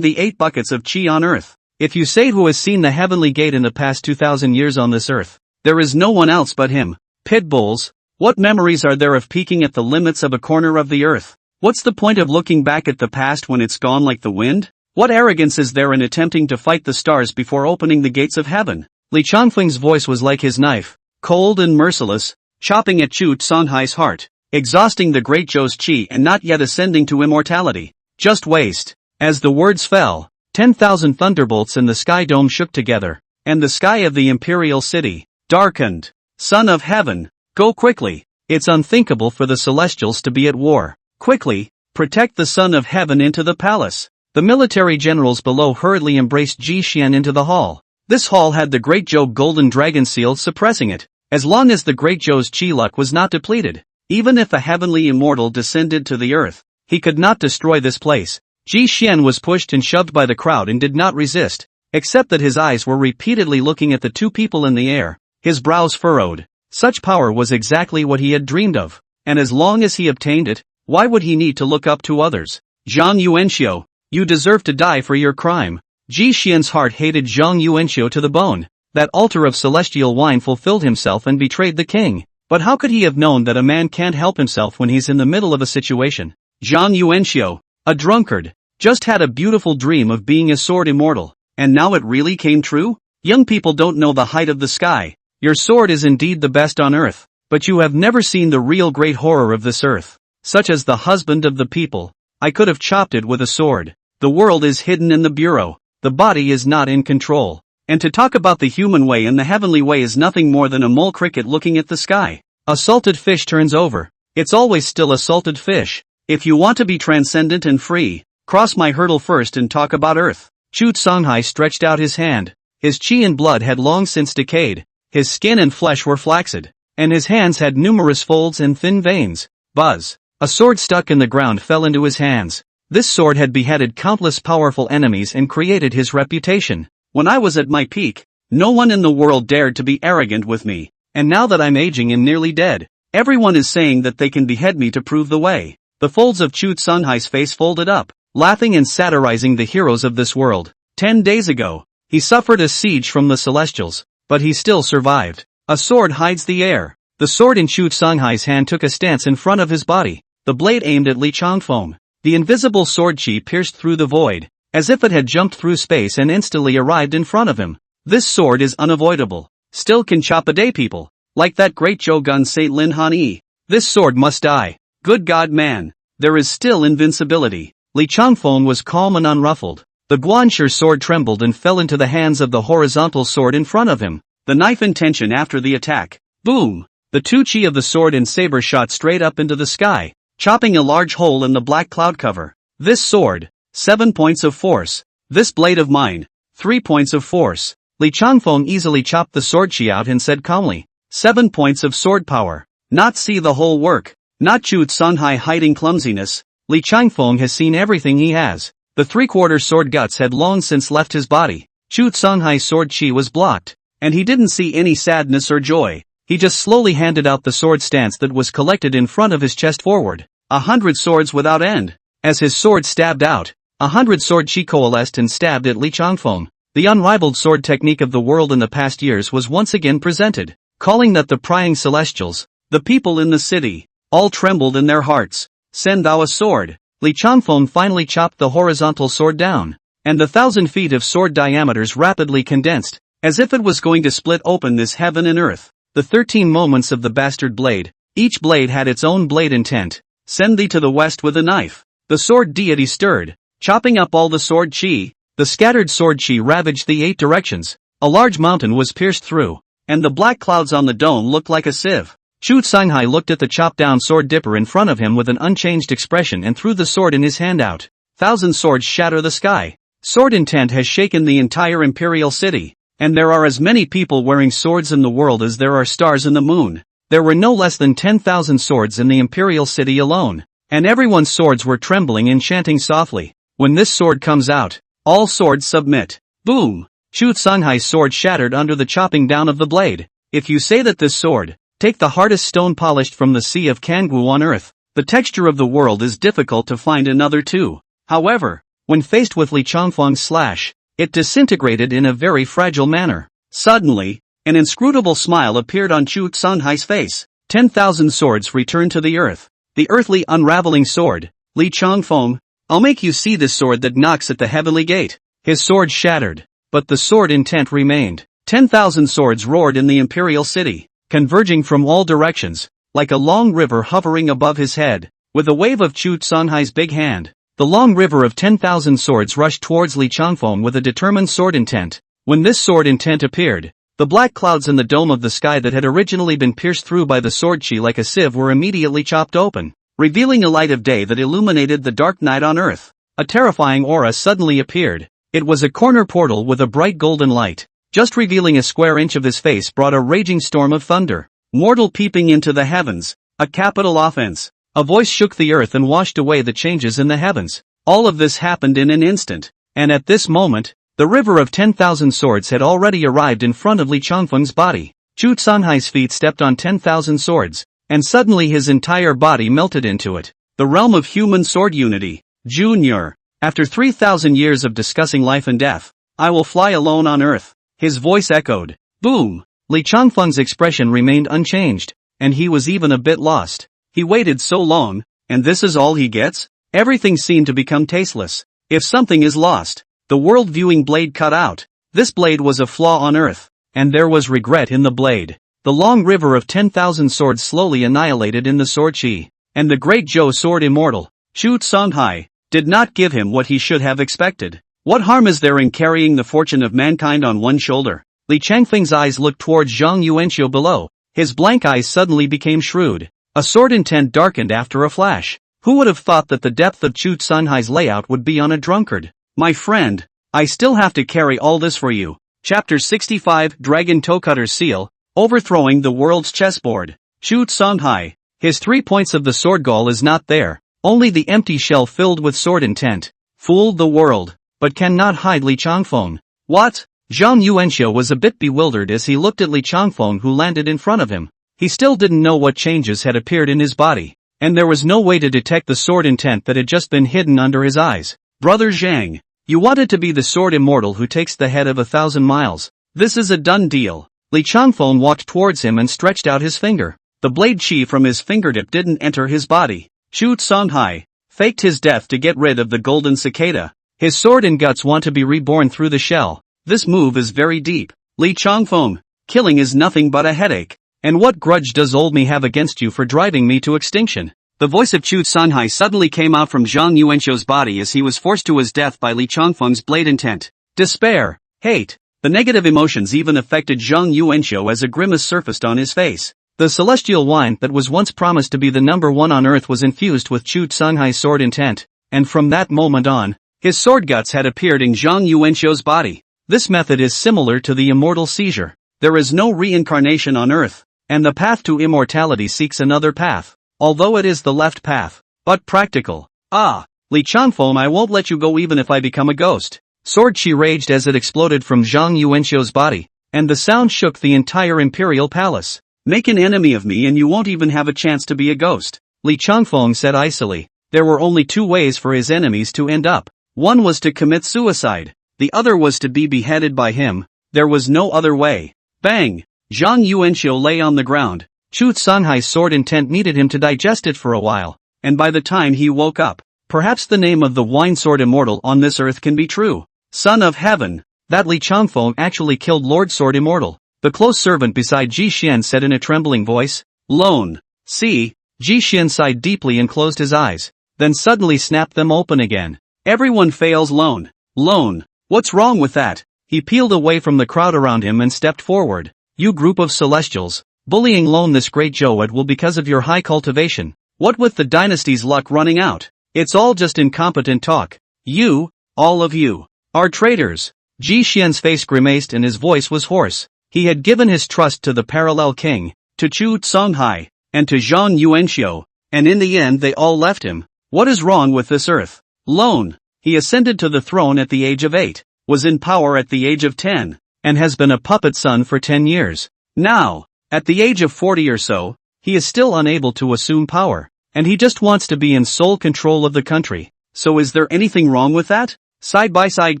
the 8 buckets of chi on earth. If you say who has seen the heavenly gate in the past 2,000 years on this earth, there is no one else but him. Pit bulls, what memories are there of peeking at the limits of a corner of the earth? What's the point of looking back at the past when it's gone like the wind? What arrogance is there in attempting to fight the stars before opening the gates of heaven? Li Changfeng's voice was like his knife, cold and merciless, chopping at Chu Songhai's heart, exhausting the great Zhou's qi and not yet ascending to immortality. Just waste. As the words fell, 10,000 thunderbolts in the sky dome shook together, and the sky of the imperial city darkened. Son of heaven, go quickly. It's unthinkable for the celestials to be at war. Quickly, protect the son of heaven into the palace. The military generals below hurriedly embraced Ji Xian into the hall. This hall had the Great Zhou golden dragon seal suppressing it, as long as the Great Zhou's chi luck was not depleted. Even if a heavenly immortal descended to the earth, he could not destroy this place. Ji Xian was pushed and shoved by the crowd and did not resist, except that his eyes were repeatedly looking at the 2 people in the air, his brows furrowed. Such power was exactly what he had dreamed of, and as long as he obtained it, why would he need to look up to others? Zhang Yuanxiu, you deserve to die for your crime. Ji Xian's heart hated Zhang Yuanxiu to the bone. That altar of celestial wine fulfilled himself and betrayed the king. But how could he have known that a man can't help himself when he's in the middle of a situation? Zhang Yuanxiu, a drunkard, just had a beautiful dream of being a sword immortal, and now it really came true? Young people don't know the height of the sky. Your sword is indeed the best on earth, but you have never seen the real great horror of this earth, such as the husband of the people. I could have chopped it with a sword. The world is hidden in the bureau. The body is not in control. And to talk about the human way and the heavenly way is nothing more than a mole cricket looking at the sky. A salted fish turns over. It's always still a salted fish. If you want to be transcendent and free, cross my hurdle first and talk about earth. Chu Songhai stretched out his hand. His chi and blood had long since decayed. His skin and flesh were flaccid, and his hands had numerous folds and thin veins. Buzz. A sword stuck in the ground fell into his hands. This sword had beheaded countless powerful enemies and created his reputation. When I was at my peak, no one in the world dared to be arrogant with me, and now that I'm aging and nearly dead, everyone is saying that they can behead me to prove the way. The folds of Chu Songhai's face folded up, laughing and satirizing the heroes of this world. 10 days ago, he suffered a siege from the Celestials, but he still survived. A sword hides the air. The sword in Chu Songhai's hand took a stance in front of his body, the blade aimed at Li Changfeng. The invisible sword chi pierced through the void, as if it had jumped through space and instantly arrived in front of him. This sword is unavoidable. Still can chop a day people. Like that great Zhou gun Saint Lin Han Yi. This sword must die. Good God man. There is still invincibility. Li Changfeng was calm and unruffled. The Guanshi sword trembled and fell into the hands of the horizontal sword in front of him. The knife in tension after the attack. Boom! The 2 chi of the sword and saber shot straight up into the sky, chopping a large hole in the black cloud cover. This sword, 7 points of force. This blade of mine, 3 points of force. Li Changfeng easily chopped the sword chi out and said calmly, 7 points of sword power. Not see the whole work. Not Chu Songhai hiding clumsiness. Li Changfeng has seen everything he has. The 3/4 sword guts had long since left his body. Chu Songhai's sword chi was blocked, and he didn't see any sadness or joy. He just slowly handed out the sword stance that was collected in front of his chest forward. 100 swords without end. As his sword stabbed out, 100 sword chi coalesced and stabbed at Li Changfeng. The unrivaled sword technique of the world in the past years was once again presented, calling that the prying celestials, the people in the city, all trembled in their hearts. Send thou a sword. Li Changfeng finally chopped the horizontal sword down, and the 1,000 feet of sword diameters rapidly condensed, as if it was going to split open this heaven and earth. The 13 moments of the bastard blade. Each blade had its own blade intent. Send thee to the west with a knife. The sword deity stirred, chopping up all the sword chi. The scattered sword chi ravaged the 8 directions. A large mountain was pierced through, and the black clouds on the dome looked like a sieve. Chu Songhai looked at the chopped-down sword dipper in front of him with an unchanged expression and threw the sword in his hand out. 1,000 swords shatter the sky. Sword intent has shaken the entire imperial city, and there are as many people wearing swords in the world as there are stars in the moon. There were no less than 10,000 swords in the imperial city alone, and everyone's swords were trembling and chanting softly. When this sword comes out, all swords submit. Boom! Chu Songhai's sword shattered under the chopping down of the blade. If you say that this sword, take the hardest stone polished from the sea of Kanggu on earth, the texture of the world is difficult to find another two. However, when faced with Li Changfeng's slash, it disintegrated in a very fragile manner. Suddenly, an inscrutable smile appeared on Chu Songhai's face. 10,000 swords returned to the earth. The earthly unraveling sword. Li Changfeng, I'll make you see this sword that knocks at the heavenly gate. His sword shattered, but the sword intent remained. 10,000 swords roared in the imperial city, converging from all directions, like a long river hovering above his head. With a wave of Chu Songhai's big hand, the long river of 10,000 swords rushed towards Li Changfeng with a determined sword intent. When this sword intent appeared, the black clouds in the dome of the sky that had originally been pierced through by the sword chi like a sieve were immediately chopped open, revealing a light of day that illuminated the dark night on earth. A terrifying aura suddenly appeared. It was a corner portal with a bright golden light. Just revealing a square inch of his face brought a raging storm of thunder. Mortal peeping into the heavens. A capital offense. A voice shook the earth and washed away the changes in the heavens. All of this happened in an instant. And at this moment, the river of 10,000 swords had already arrived in front of Li Changfeng's body. Chu Songhai's feet stepped on 10,000 swords, and suddenly his entire body melted into it. The realm of human sword unity. Junior. After 3,000 years of discussing life and death, I will fly alone on earth. His voice echoed. Boom! Li Changfeng's expression remained unchanged, and he was even a bit lost. He waited so long, and this is all he gets? Everything seemed to become tasteless. If something is lost, the world-viewing blade cut out. This blade was a flaw on earth, and there was regret in the blade. The long river of 10,000 swords slowly annihilated in the sword chi, and the great Zhou sword immortal, Chu Songhai, did not give him what he should have expected. What harm is there in carrying the fortune of mankind on one shoulder? Li Changfeng's eyes looked towards Zhang Yuanxiu below. His blank eyes suddenly became shrewd. A sword intent darkened after a flash. Who would have thought that the depth of Chu Songhai's layout would be on a drunkard? My friend, I still have to carry all this for you. Chapter 65 Dragon Toecutter's Seal, Overthrowing the World's Chessboard. Chu Songhai. His 3 points of the sword gall is not there, only the empty shell filled with sword intent. Fooled the world, but cannot hide Li Changfeng. What? Zhang Yuanxiu was a bit bewildered as he looked at Li Changfeng, who landed in front of him. He still didn't know what changes had appeared in his body, and there was no way to detect the sword intent that had just been hidden under his eyes. Brother Zhang, you wanted to be the sword immortal who takes the head of 1,000 miles. This is a done deal. Li Changfeng walked towards him and stretched out his finger. The blade chi from his fingertip didn't enter his body. Chu Songhai faked his death to get rid of the golden cicada. His sword and guts want to be reborn through the shell. This move is very deep. Li Changfeng, killing is nothing but a headache. And what grudge does old me have against you for driving me to extinction? The voice of Chu Songhai suddenly came out from Zhang Yuanxiu's body as he was forced to his death by Li Changfeng's blade intent. Despair, hate, the negative emotions even affected Zhang Yuanxiu as a grimace surfaced on his face. The celestial wine that was once promised to be the number one on earth was infused with Chu Songhai's sword intent, and from that moment on, his sword guts had appeared in Zhang Yuanxiu's body. This method is similar to the immortal seizure. There is no reincarnation on earth, and the path to immortality seeks another path, although it is the left path, but practical. Ah, Li Changfeng, I won't let you go even if I become a ghost. Sword chi raged as it exploded from Zhang Yuanxiu's body, and the sound shook the entire imperial palace. Make an enemy of me and you won't even have a chance to be a ghost, Li Changfeng said icily. There were only two ways for his enemies to end up. One was to commit suicide. The other was to be beheaded by him. There was no other way. Bang! Zhang Yuanxiu lay on the ground. Chu Songhai's sword intent needed him to digest it for a while, and by the time he woke up, perhaps the name of the wine sword immortal on this earth can be true. Son of heaven! That Li Changfeng actually killed Lord Sword Immortal. The close servant beside Ji Xian said in a trembling voice. Loan. See? Ji Xian sighed deeply and closed his eyes, then suddenly snapped them open again. Everyone fails Loan. Loan. What's wrong with that? He peeled away from the crowd around him and stepped forward. You group of celestials, bullying Loan this great Joad will because of your high cultivation. What with the dynasty's luck running out? It's all just incompetent talk. You, all of you, are traitors. Ji Xian's face grimaced and his voice was hoarse. He had given his trust to the parallel king, to Chu Songhai, and to Zhang Yuanxiu, and in the end they all left him. What is wrong with this earth? Loan. He ascended to the throne at the age of 8, was in power at the age of 10, and has been a puppet son for 10 years. Now, at the age of 40 or so, he is still unable to assume power, and he just wants to be in sole control of the country. So is there anything wrong with that? Side by side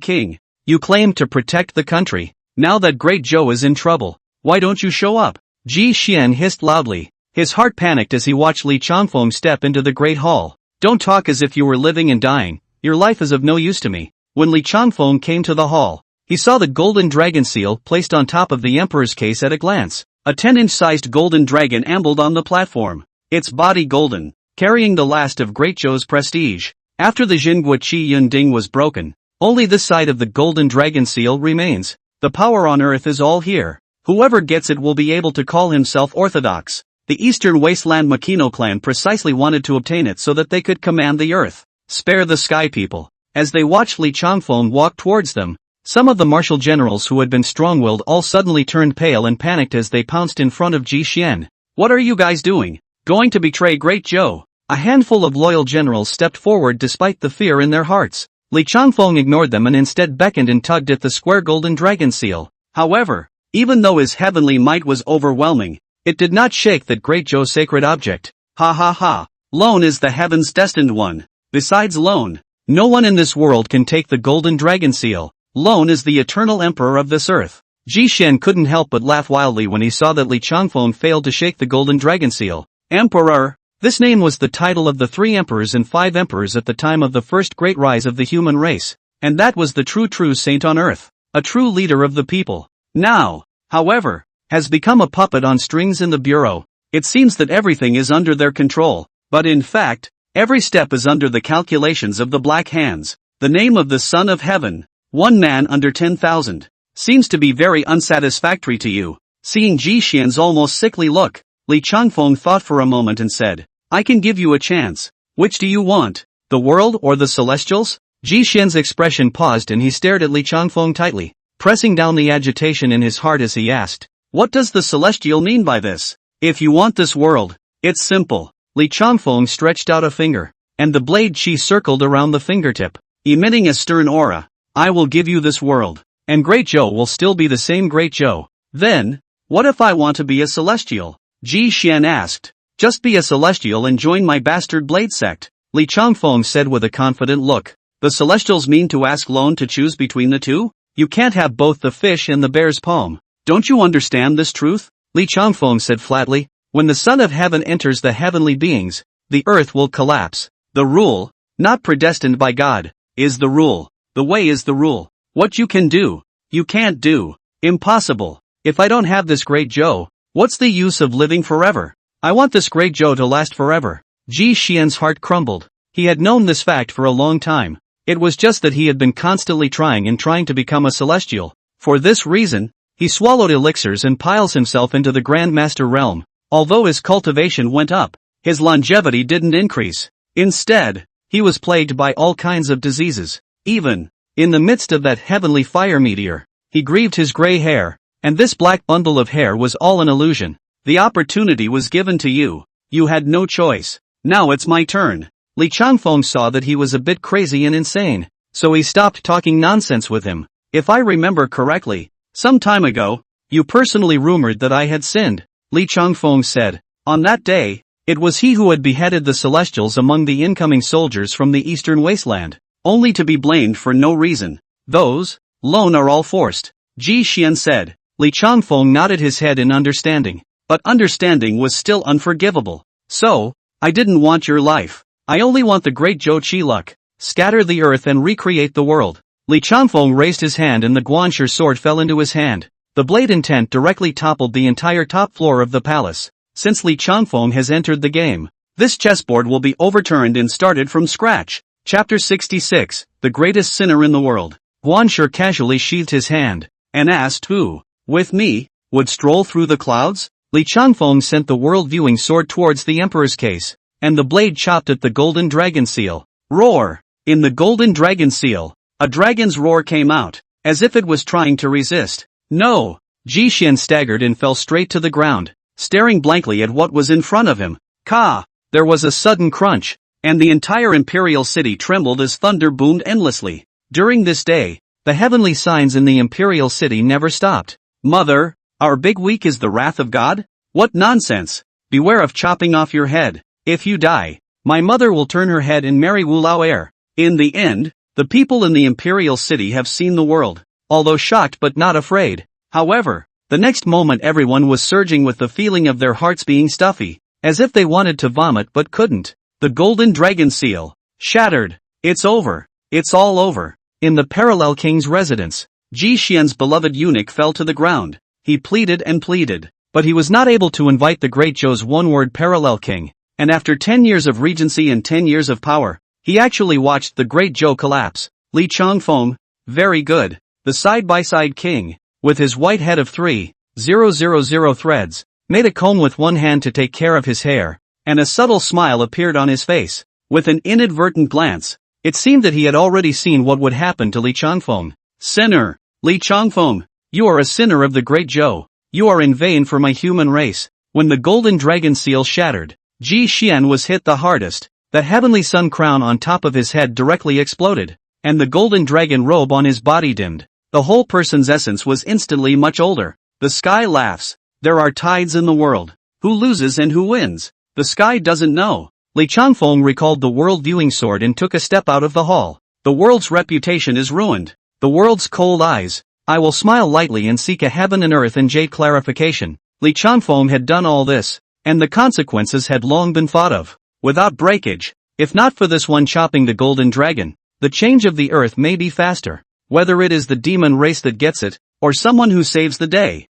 king, you claim to protect the country. Now that Great Zhou is in trouble, why don't you show up? Ji Xian hissed loudly. His heart panicked as he watched Li Changfeng step into the great hall. Don't talk as if you were living and dying. Your life is of no use to me. When Li Changfeng came to the hall, he saw the golden dragon seal placed on top of the emperor's case at a glance. A 10-inch sized golden dragon ambled on the platform, its body golden, carrying the last of Great Zhou's prestige. After the Jingguo Qi Yun Ding was broken, only this side of the golden dragon seal remains. The power on earth is all here. Whoever gets it will be able to call himself orthodox. The Eastern Wasteland Makino clan precisely wanted to obtain it so that they could command the earth. Spare the sky people. As they watched Li Changfeng walk towards them, some of the martial generals who had been strong-willed all suddenly turned pale and panicked as they pounced in front of Ji Xian. What are you guys doing? Going to betray Great Zhou? A handful of loyal generals stepped forward despite the fear in their hearts. Li Changfeng ignored them and instead beckoned and tugged at the square golden dragon seal. However, even though his heavenly might was overwhelming, it did not shake that Great Zhou's sacred object. Ha ha ha. Lohan is the heaven's destined one. Besides Lohan, no one in this world can take the golden dragon seal. Lohan is the eternal emperor of this earth. Ji Xian couldn't help but laugh wildly when he saw that Li Changfeng failed to shake the golden dragon seal. Emperor. This name was the title of the 3 emperors and 5 emperors at the time of the first great rise of the human race. And that was the true saint on earth. A true leader of the people. Now, however, has become a puppet on strings in the bureau. It seems that everything is under their control. But in fact, every step is under the calculations of the Black Hands. The name of the Son of Heaven, 1 man under 10,000, seems to be very unsatisfactory to you. Seeing Ji Xian's almost sickly look, Li Changfeng thought for a moment and said, I can give you a chance. Which do you want? The world or the celestials? Ji Xian's expression paused and he stared at Li Changfeng tightly, pressing down the agitation in his heart as he asked, what does the celestial mean by this? If you want this world, it's simple. Li Changfeng stretched out a finger, and the blade qi circled around the fingertip, emitting a stern aura. I will give you this world, and Great Zhou will still be the same Great Zhou. Then, what if I want to be a celestial? Ji Xian asked. Just be a celestial and join my bastard blade sect, Li Changfeng said with a confident look. The celestials mean to ask Lohan to choose between the two? You can't have both the fish and the bear's palm. Don't you understand this truth? Li Changfeng said flatly. When the Son of Heaven enters the heavenly beings, the earth will collapse. The rule, not predestined by God, is the rule. The way is the rule. What you can do, you can't do. Impossible. If I don't have this Great Zhou, what's the use of living forever? I want this Great Zhou to last forever. Ji Xian's heart crumbled. He had known this fact for a long time. It was just that he had been constantly trying to become a celestial. For this reason, he swallowed elixirs and piles himself into the Grand Master realm. Although his cultivation went up, his longevity didn't increase. Instead, he was plagued by all kinds of diseases. Even in the midst of that heavenly fire meteor, he grieved his gray hair, and this black bundle of hair was all an illusion. The opportunity was given to you. You had no choice. Now it's my turn. Li Changfeng saw that he was a bit crazy and insane, so he stopped talking nonsense with him. If I remember correctly, some time ago, you personally rumored that I had sinned, Li Changfeng said. On that day, it was he who had beheaded the celestials among the incoming soldiers from the eastern wasteland, only to be blamed for no reason. Those, Lohan are all forced, Ji Xian said. Li Changfeng nodded his head in understanding. But understanding was still unforgivable. So, I didn't want your life. I only want the Great Zhou Qi luck. Scatter the earth and recreate the world. Li Changfeng raised his hand and the Guanshi sword fell into his hand. The blade intent directly toppled the entire top floor of the palace. Since Li Changfeng has entered the game, this chessboard will be overturned and started from scratch. Chapter 66, The Greatest Sinner in the World. Guanshi casually sheathed his hand, and asked who, with me, would stroll through the clouds? Li Changfeng sent the world-viewing sword towards the emperor's case, and the blade chopped at the golden dragon seal. Roar! In the golden dragon seal, a dragon's roar came out, as if it was trying to resist. No! Ji Xian staggered and fell straight to the ground, staring blankly at what was in front of him. Ka! There was a sudden crunch. and the entire imperial city trembled as thunder boomed endlessly. During this day, the heavenly signs in the imperial city never stopped. Mother, our big week is the wrath of God? What nonsense! Beware of chopping off your head. If you die, my mother will turn her head and marry Wu Lao heir. In the end, the people in the imperial city have seen the world, although shocked but not afraid. However, the next moment everyone was surging with the feeling of their hearts being stuffy, as if they wanted to vomit but couldn't. The golden dragon seal. Shattered. It's over. It's all over. In the parallel king's residence, Ji Xian's beloved eunuch fell to the ground. He pleaded and pleaded, but he was not able to invite the great Zhou's one-word parallel king, and after 10 years of regency and 10 years of power, he actually watched the great Zhou collapse. Li Changfeng, very good. The side-by-side king, with his white head of 3,000 threads, made a comb with one hand to take care of his hair, and a subtle smile appeared on his face. With an inadvertent glance, it seemed that he had already seen what would happen to Li Changfeng. Sinner! Li Changfeng, you are a sinner of the great Zhou. You are in vain for my human race. When the golden dragon seal shattered, Ji Xian was hit the hardest. That heavenly sun crown on top of his head directly exploded, and the golden dragon robe on his body dimmed. The whole person's essence was instantly much older. The sky laughs. There are tides in the world. Who loses and who wins? The sky doesn't know. Li Changfeng recalled the world viewing sword and took a step out of the hall. The world's reputation is ruined. The world's cold eyes. I will smile lightly and seek a heaven and earth and jade clarification. Li Changfeng had done all this, and the consequences had long been thought of. Without breakage, if not for this one chopping the golden dragon, the change of the earth may be faster. Whether it is the demon race that gets it, or someone who saves the day.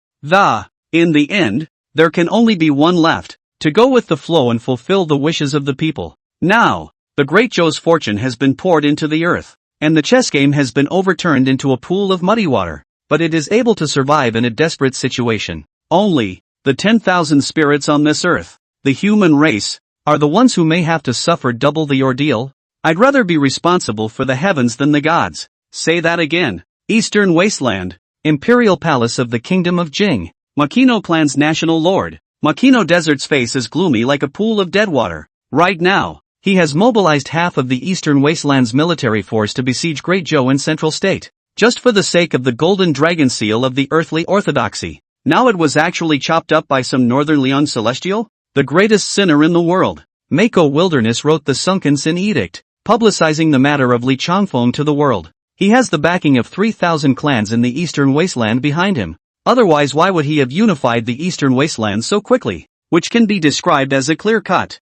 In the end, there can only be one left, to go with the flow and fulfill the wishes of the people. Now, the great Zhou's fortune has been poured into the earth, and the chess game has been overturned into a pool of muddy water, but it is able to survive in a desperate situation. Only, the 10,000 spirits on this earth, the human race, are the ones who may have to suffer double the ordeal. I'd rather be responsible for the heavens than the gods. Say that again. Eastern Wasteland, Imperial Palace of the Kingdom of Jing. Makino clan's national lord. Makino Desert's face is gloomy like a pool of dead water. Right now, he has mobilized half of the Eastern Wasteland's military force to besiege Great Zhou in Central State, just for the sake of the golden dragon seal of the earthly orthodoxy. Now it was actually chopped up by some northern Liang celestial? The greatest sinner in the world. Mako Wilderness wrote the Sunken Sin Edict, publicizing the matter of Li Changfeng to the world. He has the backing of 3,000 clans in the Eastern Wasteland behind him. Otherwise why would he have unified the Eastern Wasteland so quickly? Which can be described as a clear-cut.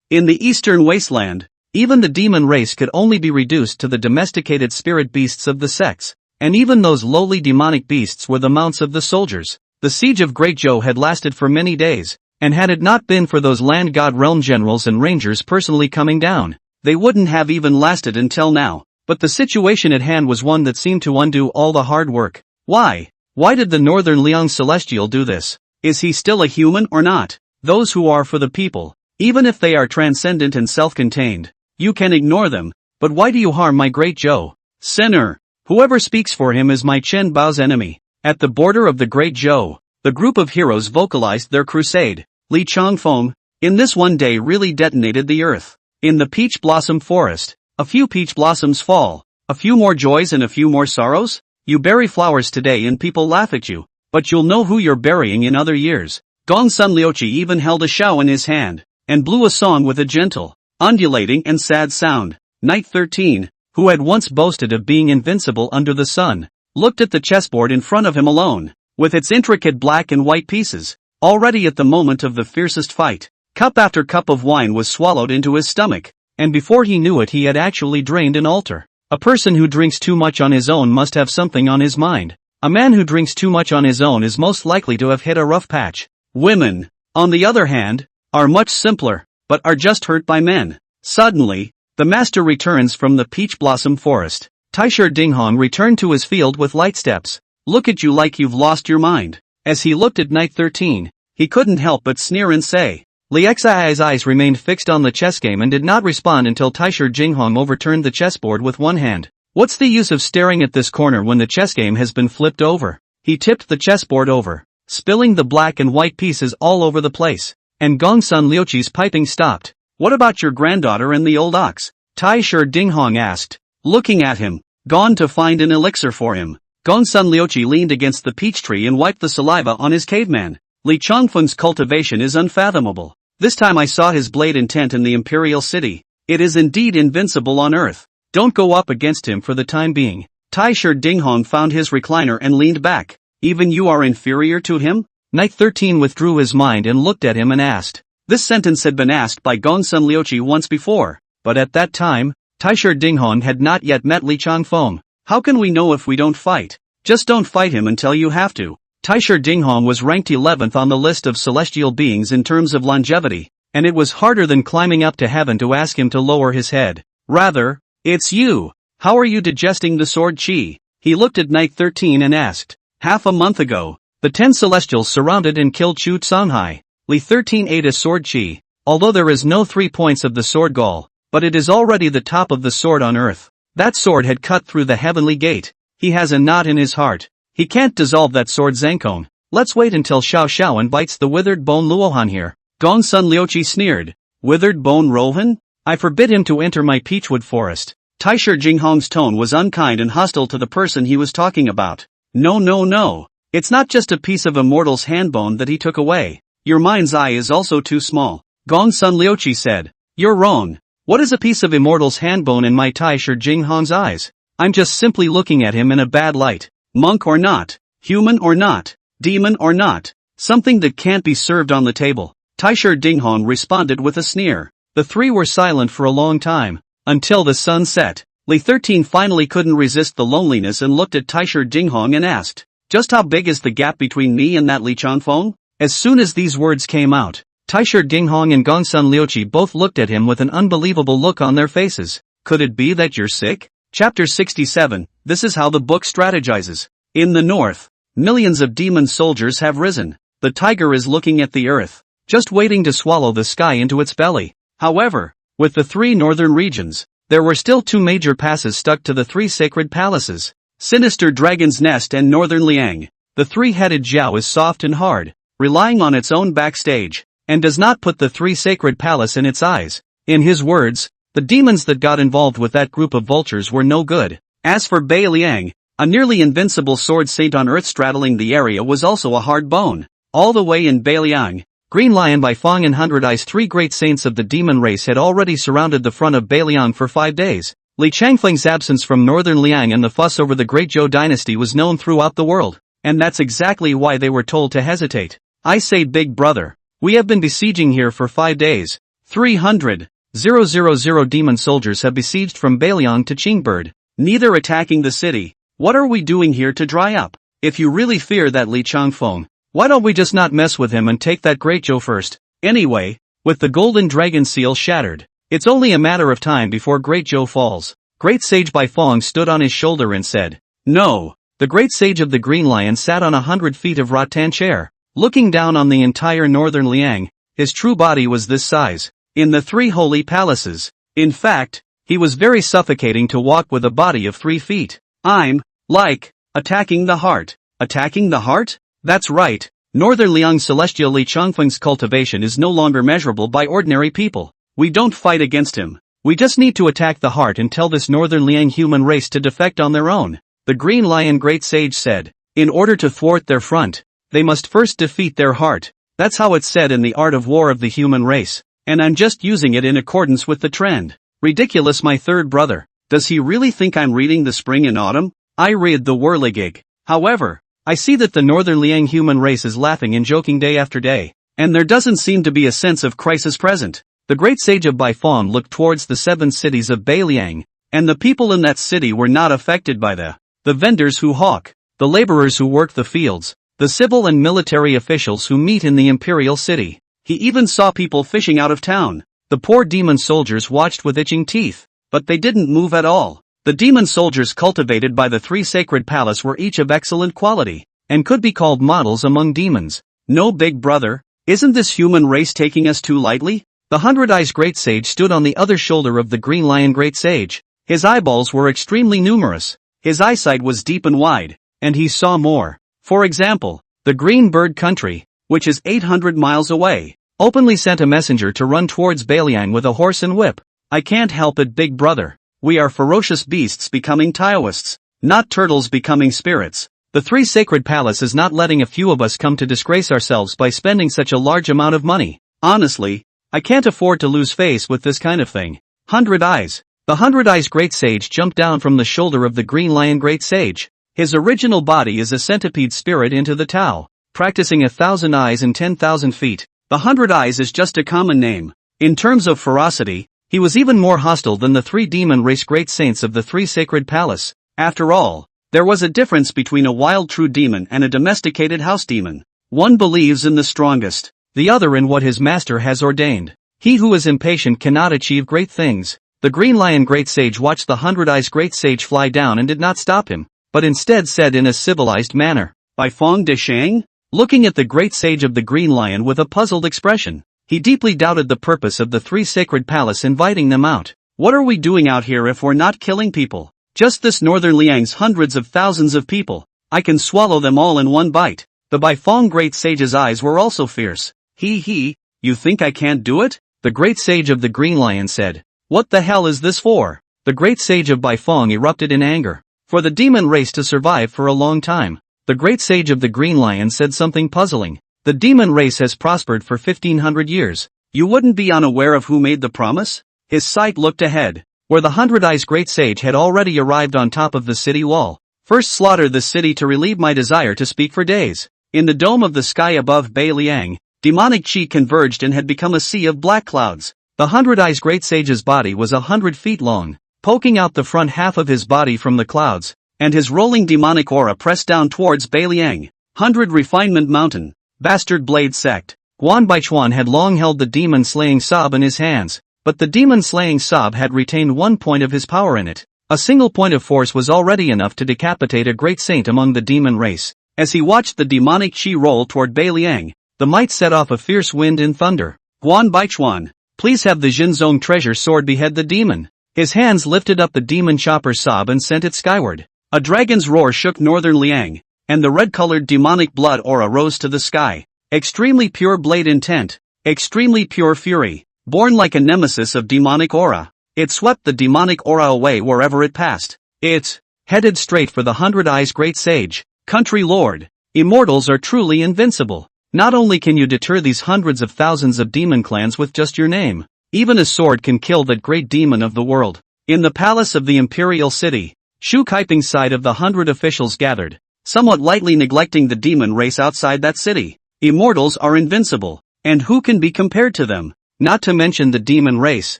In the Eastern Wasteland, even the demon race could only be reduced to the domesticated spirit beasts of the sects, and even those lowly demonic beasts were the mounts of the soldiers. The siege of Great Zhou had lasted for many days, and had it not been for those land god realm generals and rangers personally coming down, they wouldn't have even lasted until now. But the situation at hand was one that seemed to undo all the hard work. Why? Why did the Northern Liang Celestial do this? Is he still a human or not? Those who are for the people, even if they are transcendent and self-contained, you can ignore them, but why do you harm my great Zhou? Sinner! Whoever speaks for him is my Chen Bao's enemy. At the border of the great Zhou, the group of heroes vocalized their crusade. Li Changfeng, in this one day really detonated the earth. In the peach blossom forest, a few peach blossoms fall, a few more joys and a few more sorrows? You bury flowers today and people laugh at you, but you'll know who you're burying in other years. Gongsun Liuqi even held a shao in his hand, and blew a song with a gentle, undulating and sad sound. Knight 13, who had once boasted of being invincible under the sun, looked at the chessboard in front of him alone, with its intricate black and white pieces. Already at the moment of the fiercest fight, cup after cup of wine was swallowed into his stomach, and before he knew it he had actually drained an altar. A person who drinks too much on his own must have something on his mind. A man who drinks too much on his own is most likely to have hit a rough patch. Women, on the other hand, are much simpler, but are just hurt by men. Suddenly, the master returns from the peach blossom forest. Taisher Dinghong returned to his field with light steps. Look at you like you've lost your mind. As he looked at Knight 13, he couldn't help but sneer and say. Li Xi's eyes remained fixed on the chess game and did not respond until Taisher Jinghong overturned the chessboard with one hand. What's the use of staring at this corner when the chess game has been flipped over? He tipped the chessboard over, spilling the black and white pieces all over the place, and Gongsun Liuqi's piping stopped. What about your granddaughter and the old ox? Tai Shi Dinghong asked, looking at him. Gone to find an elixir for him. Gongsun Liuqi leaned against the peach tree and wiped the saliva on his caveman. Li Changfeng's cultivation is unfathomable. This time I saw his blade intent in the imperial city. It is indeed invincible on earth. Don't go up against him for the time being. Tai Shi Dinghong found his recliner and leaned back. Even you are inferior to him? Knight 13 withdrew his mind and looked at him and asked. This sentence had been asked by Gongsun Liuqi once before, but at that time, Tai Shi Dinghong had not yet met Li Changfeng. How can we know if we don't fight? Just don't fight him until you have to. Tai Shi Dinghong was ranked 11th on the list of celestial beings in terms of longevity, and it was harder than climbing up to heaven to ask him to lower his head. Rather, it's you. How are you digesting the sword chi? He looked at Knight 13 and asked. Half a month ago, the 10 celestials surrounded and killed Chu Songhai. Li 13 ate a sword chi, although there is no 3 points of the sword gall, but it is already the top of the sword on earth. That sword had cut through the heavenly gate. He has a knot in his heart. He can't dissolve that sword Zankong. Let's wait until Xiao Xiaoan bites the withered bone luohan here. Gongsun Liuqi sneered. Withered bone Lohan? I forbid him to enter my peachwood forest. Tai Shi Dinghong's tone was unkind and hostile to the person he was talking about. No. It's not just a piece of Immortal's handbone that he took away. Your mind's eye is also too small. Gongsun Liuqi said. You're wrong. What is a piece of Immortal's handbone in my Tai Shi Dinghong's eyes? I'm just simply looking at him in a bad light. Monk or not, human or not, demon or not, something that can't be served on the table. Tai Shi Dinghong responded with a sneer. The three were silent for a long time, until the sun set. Li 13 finally couldn't resist the loneliness and looked at Tai Shi Dinghong and asked, just how big is the gap between me and that Li Changfeng? As soon as these words came out, Tai Shi Dinghong and Gongsun Liuqi both looked at him with an unbelievable look on their faces. Could it be that you're sick? Chapter 67, this is how the book strategizes. In the north, millions of demon soldiers have risen. The tiger is looking at the earth, just waiting to swallow the sky into its belly. However, with the three northern regions, there were still two major passes stuck to the three sacred palaces. Sinister Dragon's Nest and Northern Liang. The three-headed jiao is soft and hard, relying on its own backstage, and does not put the three sacred palace in its eyes. In his words, the demons that got involved with that group of vultures were no good. As for Bei Liang, a nearly invincible sword saint on earth straddling the area was also a hard bone. All the way in Bei Liang, Green Lion by Fong and Hundred Eyes, three great saints of the demon race, had already surrounded the front of Bei Liang for 5 days. Li Changfeng's absence from Northern Liang and the fuss over the great Zhou dynasty was known throughout the world, and that's exactly why they were told to hesitate. I say, big brother, we have been besieging here for 5 days. 300,000 demon soldiers have besieged from Beiliang to Qingbird, neither attacking the city. What are we doing here to dry up? If you really fear that Li Changfeng, why don't we just not mess with him and take that great Zhou first? Anyway, with the golden dragon seal shattered, it's only a matter of time before great Zhou falls. Great Sage Bai Fong stood on his shoulder and said, no. The great sage of the Green Lion sat on 100 feet of rattan chair, looking down on the entire northern Liang. His true body was this size, in the three holy palaces. In fact, he was very suffocating to walk with a body of 3 feet. I'm, like, attacking the heart. Attacking the heart? That's right. Northern Liang Celestial Li Changfeng's cultivation is no longer measurable by ordinary people. We don't fight against him. We just need to attack the heart and tell this Northern Liang human race to defect on their own. The Green Lion Great Sage said. In order to thwart their front, they must first defeat their heart. That's how it's said in the Art of War of the Human Race. And I'm just using it in accordance with the trend. Ridiculous, my third brother. Does he really think I'm reading the spring and autumn? I read the whirligig. However, I see that the Northern Liang human race is laughing and joking day after day, and there doesn't seem to be a sense of crisis present. The great sage of Baifeng looked towards the 7 cities of Beiliang, and the people in that city were not affected by the vendors who hawk, the laborers who work the fields, the civil and military officials who meet in the imperial city. He even saw people fishing out of town. The poor demon soldiers watched with itching teeth, but they didn't move at all. The demon soldiers cultivated by the 3 sacred palace were each of excellent quality, and could be called models among demons. No, big brother, isn't this human race taking us too lightly? The 100 Eyes Great Sage stood on the other shoulder of the Green Lion Great Sage. His eyeballs were extremely numerous. His eyesight was deep and wide, and he saw more. For example, the Green Bird Country, which is 800 miles away. openly sent a messenger to run towards Beliang with a horse and whip. I can't help it, big brother. We are ferocious beasts becoming Taoists, not turtles becoming spirits. The three sacred palace is not letting a few of us come to disgrace ourselves by spending such a large amount of money. Honestly, I can't afford to lose face with this kind of thing. 100 Eyes. The 100 Eyes Great Sage jumped down from the shoulder of the Green Lion Great Sage. His original body is a centipede spirit into the Tao, practicing 1,000 eyes and 10,000 feet. The 100 Eyes is just a common name. In terms of ferocity, he was even more hostile than the three demon race great saints of the three sacred palace. After all, there was a difference between a wild true demon and a domesticated house demon. One believes in the strongest, the other in what his master has ordained. He who is impatient cannot achieve great things. The Green Lion Great Sage watched the 100 Eyes Great Sage fly down and did not stop him, but instead said in a civilized manner, "By Fong de Shang?" Looking at the Great Sage of the Green Lion with a puzzled expression. He deeply doubted the purpose of the three sacred palace inviting them out. What are we doing out here if we're not killing people? Just this northern Liang's hundreds of thousands of people. I can swallow them all in one bite. The Bai Fong Great Sage's eyes were also fierce. You think I can't do it? The Great Sage of the Green Lion said. What the hell is this for? The Great Sage of Bai Fong erupted in anger. For the demon race to survive for a long time. The Great Sage of the Green Lion said something puzzling. The demon race has prospered for 1,500 years. You wouldn't be unaware of who made the promise? His sight looked ahead, where the 100 Eyes Great Sage had already arrived on top of the city wall. First slaughter the city to relieve my desire to speak for days. In the dome of the sky above Bei Liang, demonic chi converged and had become a sea of black clouds. The 100 Eyes Great Sage's body was 100 feet long, poking out the front half of his body from the clouds, and his rolling demonic aura pressed down towards Bei Liang, 100 Refinement Mountain. Bastard Blade Sect. Guan Baichuan had long held the demon-slaying saab in his hands, but the demon-slaying saab had retained 1 point of his power in it. A single point of force was already enough to decapitate a great saint among the demon race. As he watched the demonic chi roll toward Bei Liang, the might set off a fierce wind and thunder. Guan Baichuan, please have the Jinzong treasure sword behead the demon. His hands lifted up the demon chopper saab and sent it skyward. A dragon's roar shook northern Liang, and the red-colored demonic blood aura rose to the sky. Extremely pure blade intent, extremely pure fury, born like a nemesis of demonic aura. It swept the demonic aura away wherever it passed. It headed straight for the 100 Eyes Great Sage. Country Lord, immortals are truly invincible. Not only can you deter these hundreds of thousands of demon clans with just your name, even a sword can kill that great demon of the world. In the palace of the imperial city, Shu Kaiping's side of the 100 officials gathered, somewhat lightly neglecting the demon race outside that city. Immortals are invincible, and who can be compared to them? Not to mention the demon race.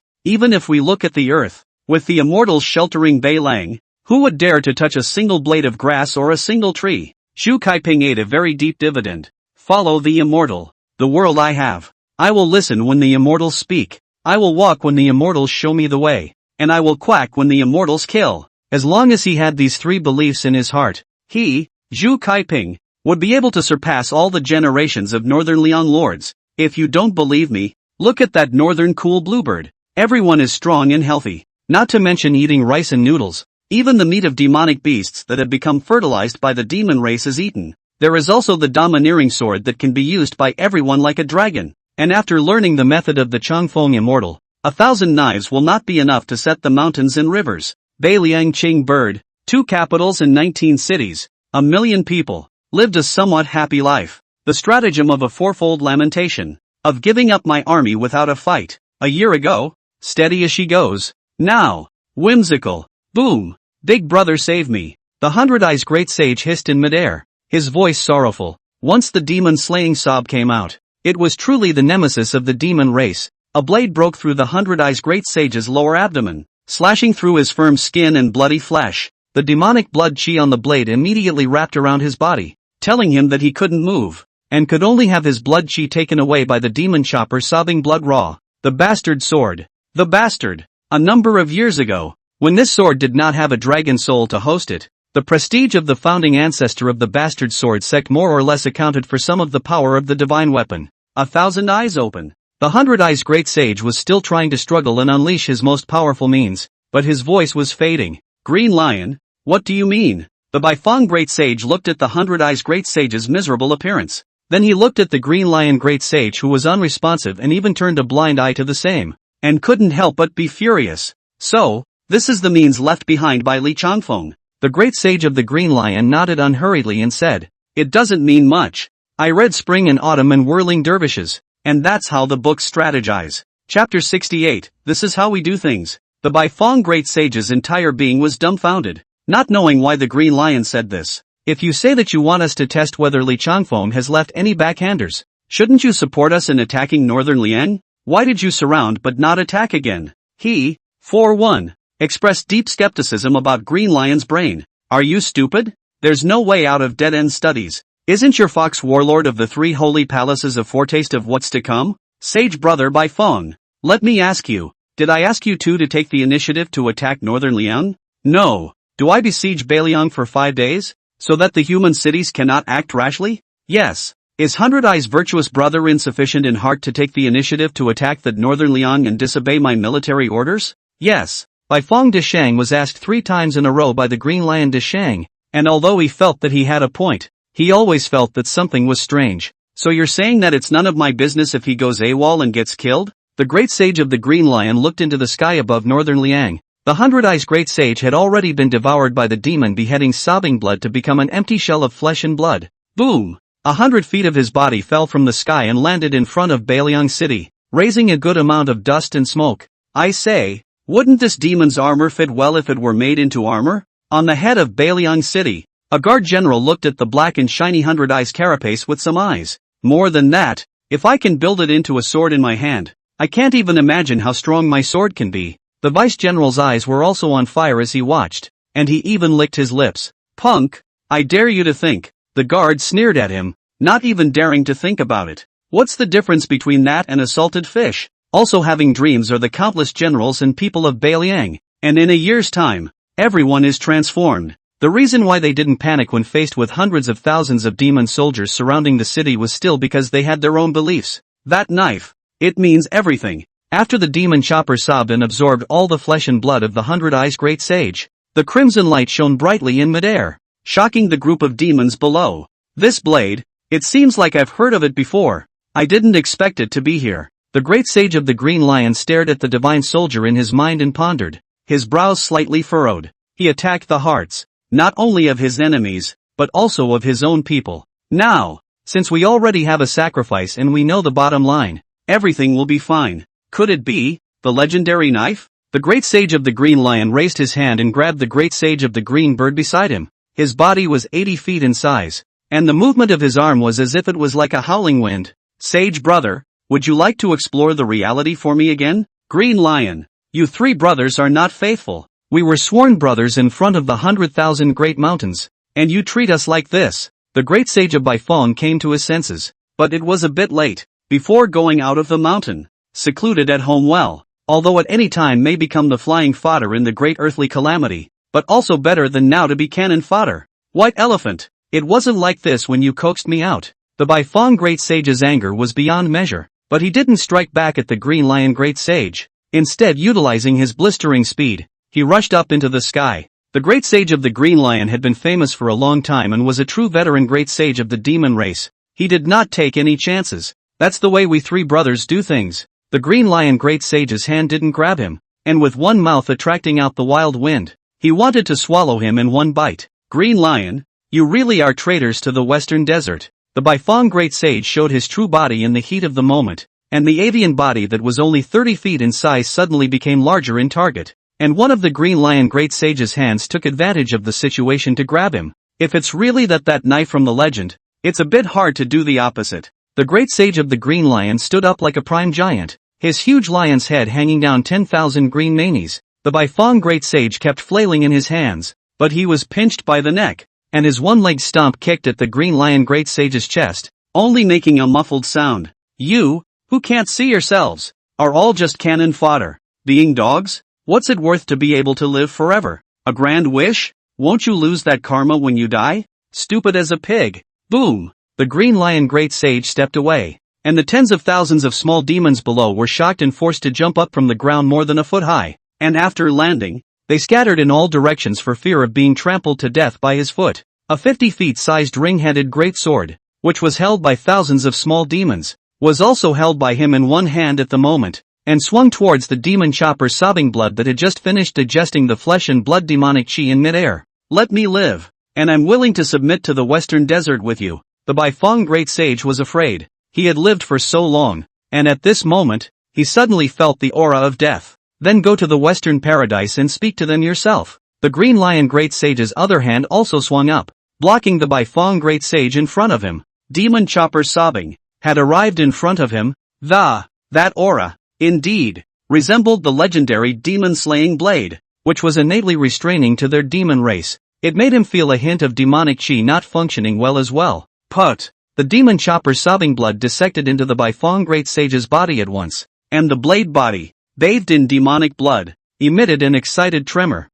Even if we look at the earth, with the immortals sheltering Bei Liang, who would dare to touch a single blade of grass or a single tree? Shu Kaiping ate a very deep dividend. Follow the immortal. The world I have. I will listen when the immortals speak. I will walk when the immortals show me the way. And I will quack when the immortals kill. As long as he had these three beliefs in his heart, he, Shu Kaiping, would be able to surpass all the generations of northern Liang lords. If you don't believe me, look at that northern cool bluebird. Everyone is strong and healthy. Not to mention eating rice and noodles. Even the meat of demonic beasts that have become fertilized by the demon race is eaten. There is also the domineering sword that can be used by everyone like a dragon. And after learning the method of the Changfeng immortal, 1,000 knives will not be enough to set the mountains and rivers. Bei Liang Qing bird, 2 capitals and 19 cities, 1 million people, lived a somewhat happy life. The stratagem of a fourfold lamentation, of giving up my army without a fight, a year ago, steady as she goes. Now, whimsical, boom, big brother save me. The 100 Eyes Great Sage hissed in midair, his voice sorrowful. Once the demon-slaying sob came out, it was truly the nemesis of the demon race. A blade broke through the 100 Eyes Great Sage's lower abdomen, slashing through his firm skin and bloody flesh. The demonic blood chi on the blade immediately wrapped around his body, telling him that he couldn't move, and could only have his blood chi taken away by the demon chopper sobbing blood raw. The bastard sword. The bastard. A number of years ago, when this sword did not have a dragon soul to host it, the prestige of the founding ancestor of the bastard sword sect more or less accounted for some of the power of the divine weapon. 1,000 eyes open. The 100 Eyes Great Sage was still trying to struggle and unleash his most powerful means, but his voice was fading. Green Lion, what do you mean? The Baifeng Great Sage looked at the 100 Eyes Great Sage's miserable appearance. Then he looked at the Green Lion Great Sage, who was unresponsive and even turned a blind eye to the same, and couldn't help but be furious. So, this is the means left behind by Li Changfeng. The Great Sage of the Green Lion nodded unhurriedly and said, "It doesn't mean much. I read Spring and Autumn and Whirling Dervishes, and that's how the books strategize." Chapter 68, This is how we do things. The Baifeng Great Sage's entire being was dumbfounded, not knowing why the Green Lion said this. "If you say that you want us to test whether Li Changfeng has left any backhanders, shouldn't you support us in attacking Northern Liang? Why did you surround but not attack again?" He, for one, expressed deep skepticism about Green Lion's brain. "Are you stupid? There's no way out of dead-end studies. Isn't your fox warlord of the 3 holy palaces a foretaste of what's to come? Sage brother Baifeng, let me ask you, did I ask you two to take the initiative to attack Northern Liang? No. Do I besiege Bailiang for 5 days? So that the human cities cannot act rashly? Yes. Is Hundred Eye's virtuous brother insufficient in heart to take the initiative to attack the Northern Liang and disobey my military orders? Yes." Baifeng Deshang was asked 3 times in a row by the Green Lion Deshang, and although he felt that he had a point, he always felt that something was strange. "So you're saying that it's none of my business if he goes AWOL and gets killed?" The Great Sage of the Green Lion looked into the sky above Northern Liang. The Hundred Eyes Great Sage had already been devoured by the demon beheading sobbing blood to become an empty shell of flesh and blood. Boom! 100 feet of his body fell from the sky and landed in front of Bailiang City, raising a good amount of dust and smoke. "I say, wouldn't this demon's armor fit well if it were made into armor?" On the head of Bailiang City, a guard general looked at the black and shiny Hundred Eyes carapace with some eyes. "More than that, if I can build it into a sword in my hand, I can't even imagine how strong my sword can be." The vice general's eyes were also on fire as he watched, and he even licked his lips. "Punk, I dare you to think." The guard sneered at him, not even daring to think about it. "What's the difference between that and a salted fish?" Also having dreams are the countless generals and people of Bailiang, and in a year's time, everyone is transformed. The reason why they didn't panic when faced with hundreds of thousands of demon soldiers surrounding the city was still because they had their own beliefs. That knife, it means everything. After the demon chopper sobbed and absorbed all the flesh and blood of the Hundred Eyes Great Sage, the crimson light shone brightly in midair, shocking the group of demons below. "This blade, it seems like I've heard of it before. I didn't expect it to be here." The Great Sage of the Green Lion stared at the divine soldier in his mind and pondered, his brows slightly furrowed. He attacked the hearts, not only of his enemies, but also of his own people. "Now, since we already have a sacrifice and we know the bottom line, everything will be fine. Could it be the legendary knife?" The Great Sage of the Green Lion raised his hand and grabbed the Great Sage of the Green Bird beside him. His body was 80 feet in size, and the movement of his arm was as if it was like a howling wind. "Sage brother, would you like to explore the reality for me again?" "Green Lion, you 3 brothers are not faithful. We were sworn brothers in front of the 100,000 great mountains, and you treat us like this." The Great Sage of Baifeng came to his senses, but it was a bit late. Before going out of the mountain, secluded at home well, although at any time may become the flying fodder in the great earthly calamity, but also better than now to be cannon fodder. "White elephant, it wasn't like this when you coaxed me out." The Baifeng Great Sage's anger was beyond measure, but he didn't strike back at the Green Lion Great Sage. Instead, utilizing his blistering speed, he rushed up into the sky. The Great Sage of the Green Lion had been famous for a long time and was a true veteran Great Sage of the demon race. He did not take any chances. "That's the way we 3 brothers do things." The Green Lion Great Sage's hand didn't grab him, and with one mouth attracting out the wild wind, he wanted to swallow him in one bite. "Green Lion, you really are traitors to the Western Desert." The Baifeng Great Sage showed his true body in the heat of the moment, and the avian body that was only 30 feet in size suddenly became larger in target, and one of the Green Lion Great Sage's hands took advantage of the situation to grab him. If it's really that knife from the legend, it's a bit hard to do the opposite. The Great Sage of the Green Lion stood up like a prime giant, his huge lion's head hanging down 10,000 green manes. The Baifeng Great Sage kept flailing in his hands, but he was pinched by the neck, and his one-legged stomp kicked at the Green Lion Great Sage's chest, only making a muffled sound. "You, who can't see yourselves, are all just cannon fodder. Being dogs? What's it worth to be able to live forever? A grand wish? Won't you lose that karma when you die? Stupid as a pig." Boom! The Green Lion Great Sage stepped away, and the tens of thousands of small demons below were shocked and forced to jump up from the ground more than a foot high, and after landing, they scattered in all directions for fear of being trampled to death by his foot. A 50 feet sized ring-handed great sword, which was held by thousands of small demons, was also held by him in one hand at the moment, and swung towards the demon chopper sobbing blood that had just finished digesting the flesh and blood demonic chi in midair. Let me live, and I'm willing to submit to the western desert with you. The Baifeng great sage was afraid. He had lived for so long, and at this moment, he suddenly felt the aura of death. Then go to the western paradise and speak to them yourself. The green lion great sage's other hand also swung up, blocking the Baifeng great sage in front of him. Demon chopper sobbing had arrived in front of him. That aura, indeed, resembled the legendary demon-slaying blade, which was innately restraining to their demon race. It made him feel a hint of demonic chi not functioning well as well. Put! The demon chopper sobbing blood dissected into the Baifeng great sage's body at once, and the blade body, bathed in demonic blood, emitted an excited tremor.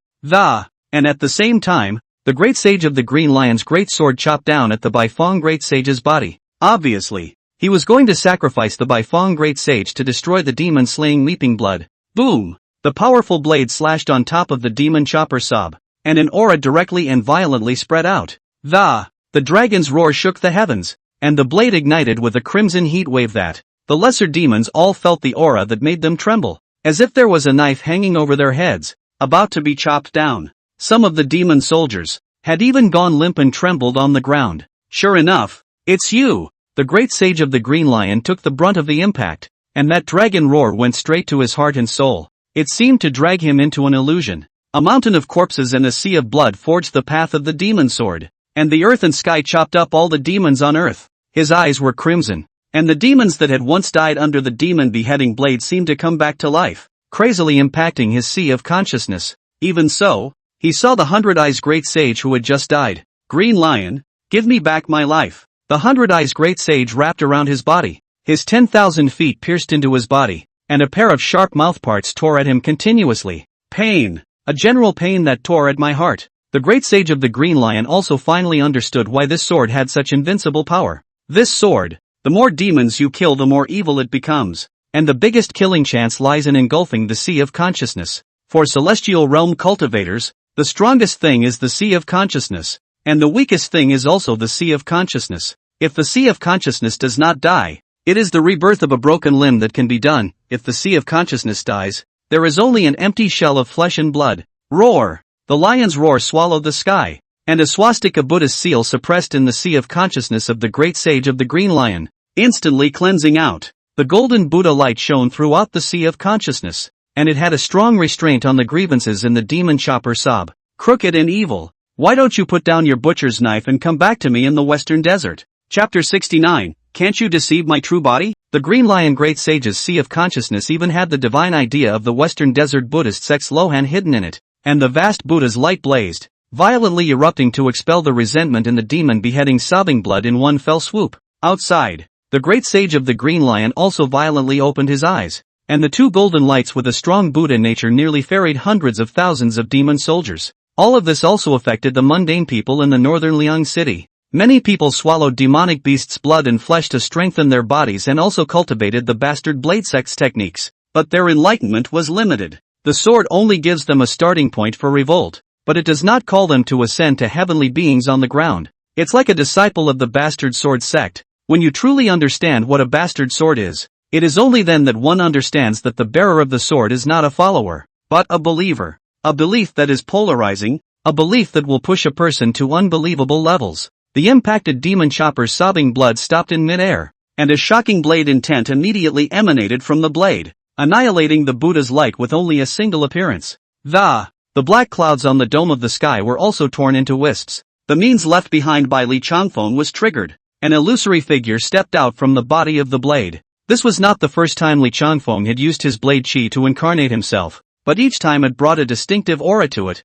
And at the same time, the great sage of the green lion's great sword chopped down at the Baifeng great sage's body. Obviously, he was going to sacrifice the Baifeng great sage to destroy the demon-slaying weeping blood. Boom! The powerful blade slashed on top of the demon chopper sob, and an aura directly and violently spread out. The dragon's roar shook the heavens, and the blade ignited with a crimson heat wave that, the lesser demons all felt the aura that made them tremble, as if there was a knife hanging over their heads, about to be chopped down. Some of the demon soldiers had even gone limp and trembled on the ground. Sure enough, it's you! The great sage of the green lion took the brunt of the impact, and that dragon roar went straight to his heart and soul. It seemed to drag him into an illusion. A mountain of corpses and a sea of blood forged the path of the demon sword, and the earth and sky chopped up all the demons on earth. His eyes were crimson, and the demons that had once died under the demon beheading blade seemed to come back to life, crazily impacting his sea of consciousness. Even so, he saw the 100 Eyes great sage who had just died. Green lion, give me back my life. The 100 Eyes great sage wrapped around his body. His 10,000 feet pierced into his body, and a pair of sharp mouthparts tore at him continuously. Pain. A general pain that tore at my heart. The great sage of the green lion also finally understood why this sword had such invincible power. This sword, the more demons you kill the more evil it becomes, and the biggest killing chance lies in engulfing the sea of consciousness. For celestial realm cultivators, the strongest thing is the sea of consciousness, and the weakest thing is also the sea of consciousness. If the sea of consciousness does not die, it is the rebirth of a broken limb that can be done. If the sea of consciousness dies, there is only an empty shell of flesh and blood. Roar! The lion's roar swallowed the sky, and a swastika Buddhist seal suppressed in the sea of consciousness of the great sage of the green lion, instantly cleansing out. The golden Buddha light shone throughout the sea of consciousness, and it had a strong restraint on the grievances in the demon chopper sob. Crooked and evil, why don't you put down your butcher's knife and come back to me in the western desert? Chapter 69, Can't you deceive my true body? The green lion great sage's sea of consciousness even had the divine idea of the western desert Buddhist sect's Lohan hidden in it, and the vast Buddha's light blazed, violently erupting to expel the resentment in the demon beheading sobbing blood in one fell swoop. Outside, the great sage of the green lion also violently opened his eyes, and the two golden lights with a strong Buddha nature nearly ferried hundreds of thousands of demon soldiers. All of this also affected the mundane people in the northern Liang city. Many people swallowed demonic beasts' blood and flesh to strengthen their bodies and also cultivated the bastard blade sect's techniques, but their enlightenment was limited. The sword only gives them a starting point for revolt, but it does not call them to ascend to heavenly beings on the ground. It's like a disciple of the bastard sword sect. When you truly understand what a bastard sword is, it is only then that one understands that the bearer of the sword is not a follower, but a believer. A belief that is polarizing, a belief that will push a person to unbelievable levels. The impacted demon chopper's sobbing blood stopped in midair, and a shocking blade intent immediately emanated from the blade, annihilating the Buddha's light with only a single appearance. The black clouds on the dome of the sky were also torn into wisps. The means left behind by Li Changfeng was triggered. An illusory figure stepped out from the body of the blade. This was not the first time Li Changfeng had used his blade chi to incarnate himself, but each time it brought a distinctive aura to it.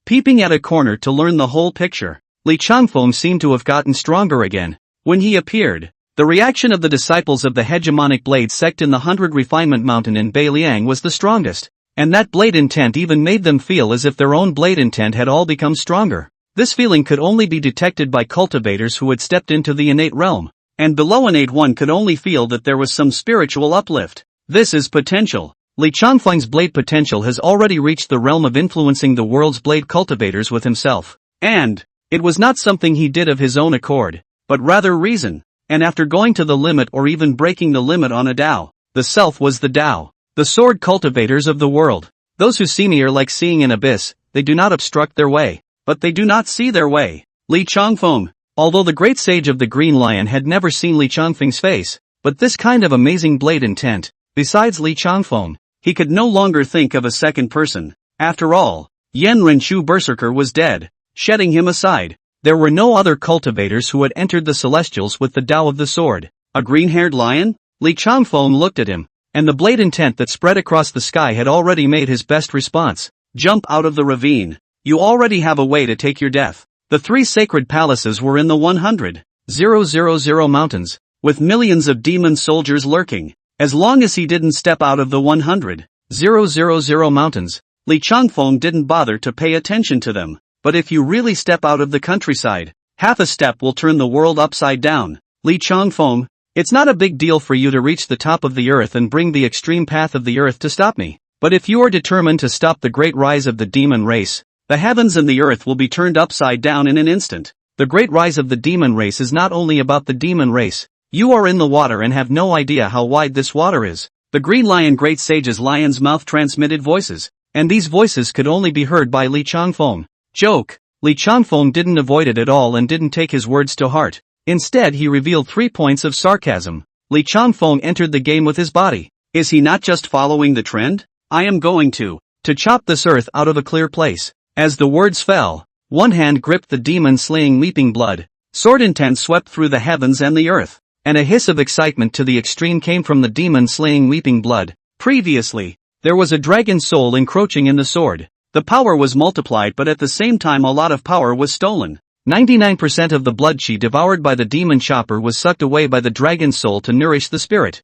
Peeping at a corner to learn the whole picture, Li Changfeng seemed to have gotten stronger again. When he appeared, the reaction of the disciples of the hegemonic blade sect in the 100 Refinement Mountain in Beiliang was the strongest, and that blade intent even made them feel as if their own blade intent had all become stronger. This feeling could only be detected by cultivators who had stepped into the innate realm, and below innate one could only feel that there was some spiritual uplift. This is potential. Li Changfeng's blade potential has already reached the realm of influencing the world's blade cultivators with himself. And it was not something he did of his own accord. but rather reason. And after going to the limit or even breaking the limit on a Tao, the self was the Tao. The sword cultivators of the world. Those who see me are like seeing an abyss, they do not obstruct their way, but they do not see their way. Li Changfeng. Although the great sage of the Green Lion had never seen Li Changfeng's face, but this kind of amazing blade intent, besides Li Changfeng, he could no longer think of a second person. After all, Yan Renshu Berserker was dead, shedding him aside. There were no other cultivators who had entered the Celestials with the Tao of the sword. A green-haired lion? Li Changfeng looked at him, and the blade intent that spread across the sky had already made his best response. Jump out of the ravine. You already have a way to take your death. The 3 sacred palaces were in the 100,000 mountains, with millions of demon soldiers lurking. As long as he didn't step out of the 100,000 mountains, Li Changfeng didn't bother to pay attention to them. But if you really step out of the countryside, half a step will turn the world upside down. Li Changfeng, it's not a big deal for you to reach the top of the earth and bring the extreme path of the earth to stop me. But if you are determined to stop the great rise of the demon race, the heavens and the earth will be turned upside down in an instant. The great rise of the demon race is not only about the demon race. You are in the water and have no idea how wide this water is. The Green Lion Great Sage's lion's mouth transmitted voices, and these voices could only be heard by Li Changfeng. Joke. Li Changfeng didn't avoid it at all and didn't take his words to heart. Instead he revealed 3 points of sarcasm. Li Changfeng entered the game with his body. Is he not just following the trend? I am going to chop this earth out of a clear place. As the words fell, one hand gripped the demon-slaying weeping blood. Sword intent swept through the heavens and the earth, and a hiss of excitement to the extreme came from the demon-slaying weeping blood. Previously, there was a dragon soul encroaching in the sword. The power was multiplied, but at the same time a lot of power was stolen. 99% of the blood chi devoured by the demon chopper was sucked away by the dragon soul to nourish the spirit.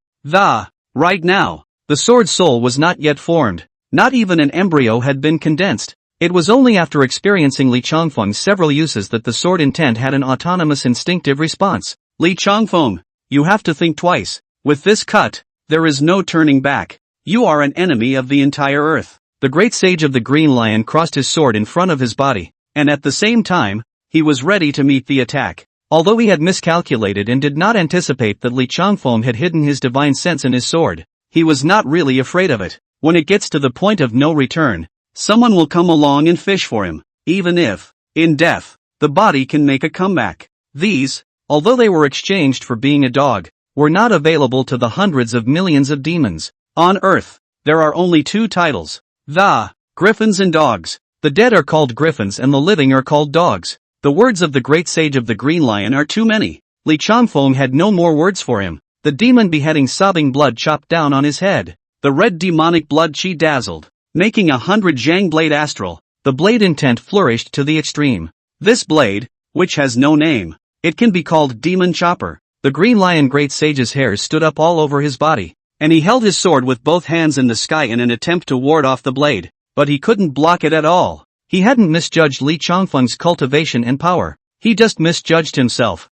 Right now, the sword soul was not yet formed. Not even an embryo had been condensed. It was only after experiencing Li Changfeng's several uses that the sword intent had an autonomous instinctive response. Li Changfeng, you have to think twice. With this cut, there is no turning back. You are an enemy of the entire earth. The great sage of the Green Lion crossed his sword in front of his body, and at the same time, he was ready to meet the attack. Although he had miscalculated and did not anticipate that Li Changfeng had hidden his divine sense in his sword, he was not really afraid of it. When it gets to the point of no return, someone will come along and fish for him. Even if, in death, the body can make a comeback. These, although they were exchanged for being a dog, were not available to the hundreds of millions of demons. On Earth, there are only 2 titles. The Griffins and Dogs. The dead are called griffins and the living are called dogs. The words of the great sage of the Green Lion are too many. Li Changfeng had no more words for him. The demon beheading sobbing blood chopped down on his head. The red demonic blood chi dazzled, making 100 Zhang blade astral. The blade intent flourished to the extreme. This blade, which has no name, it can be called Demon Chopper. The Green Lion Great Sage's hairs stood up all over his body, and he held his sword with both hands in the sky in an attempt to ward off the blade, but he couldn't block it at all. He hadn't misjudged Li Changfeng's cultivation and power. He just misjudged himself.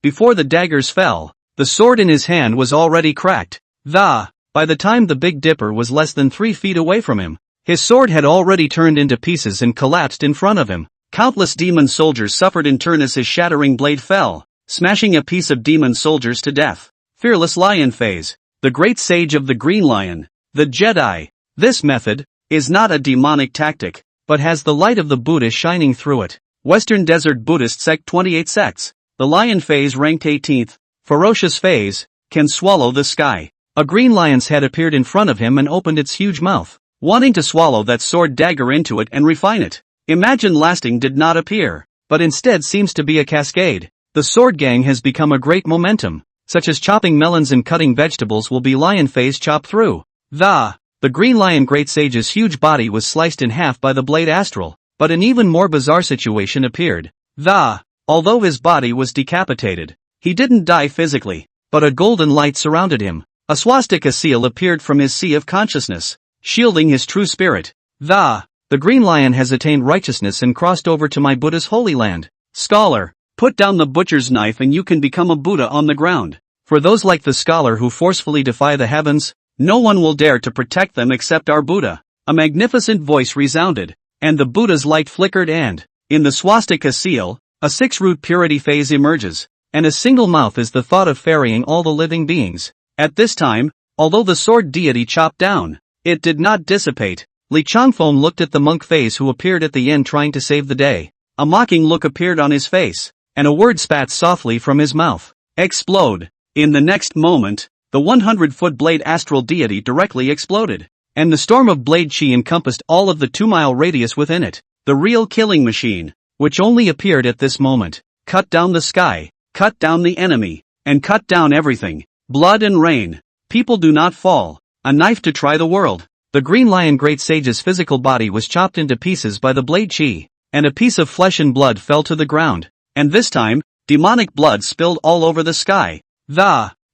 Before the daggers fell, the sword in his hand was already cracked. By the time the Big Dipper was less than 3 feet away from him, his sword had already turned into pieces and collapsed in front of him. Countless demon soldiers suffered in turn as his shattering blade fell, smashing a piece of demon soldiers to death. Fearless Lion Phase. The Great Sage of the Green Lion. The Jedi. This method is not a demonic tactic, but has the light of the Buddha shining through it. Western Desert Buddhist Sect 28 sects. The Lion Phase ranked 18th. Ferocious Phase. Can swallow the sky. A green lion's head appeared in front of him and opened its huge mouth, wanting to swallow that sword dagger into it and refine it. Imagine lasting did not appear, but instead seems to be a cascade. The sword gang has become a great momentum, such as chopping melons and cutting vegetables will be lion phase chop through. The Green Lion Great Sage's huge body was sliced in half by the blade astral, but an even more bizarre situation appeared. Although his body was decapitated, he didn't die physically, but a golden light surrounded him. A swastika seal appeared from his sea of consciousness, shielding his true spirit. The Green Lion has attained righteousness and crossed over to my Buddha's holy land. Scholar, put down the butcher's knife and you can become a Buddha on the ground. For those like the scholar who forcefully defy the heavens, no one will dare to protect them except our Buddha. A magnificent voice resounded, and the Buddha's light flickered and, in the swastika seal, a 6-root purity phase emerges. and a single mouth is the thought of ferrying all the living beings. At this time, although the sword deity chopped down, it did not dissipate. Li Changfeng looked at the monk face who appeared at the end trying to save the day. A mocking look appeared on his face, and a word spat softly from his mouth. Explode. In the next moment, the 100-foot blade astral deity directly exploded, and the storm of blade chi encompassed all of the 2-mile radius within it. The real killing machine, which only appeared at this moment, cut down the sky, cut down the enemy, and cut down everything. Blood and rain. People do not fall. A knife to try the world. The Green Lion Great Sage's physical body was chopped into pieces by the blade chi, and a piece of flesh and blood fell to the ground. And this time, demonic blood spilled all over the sky.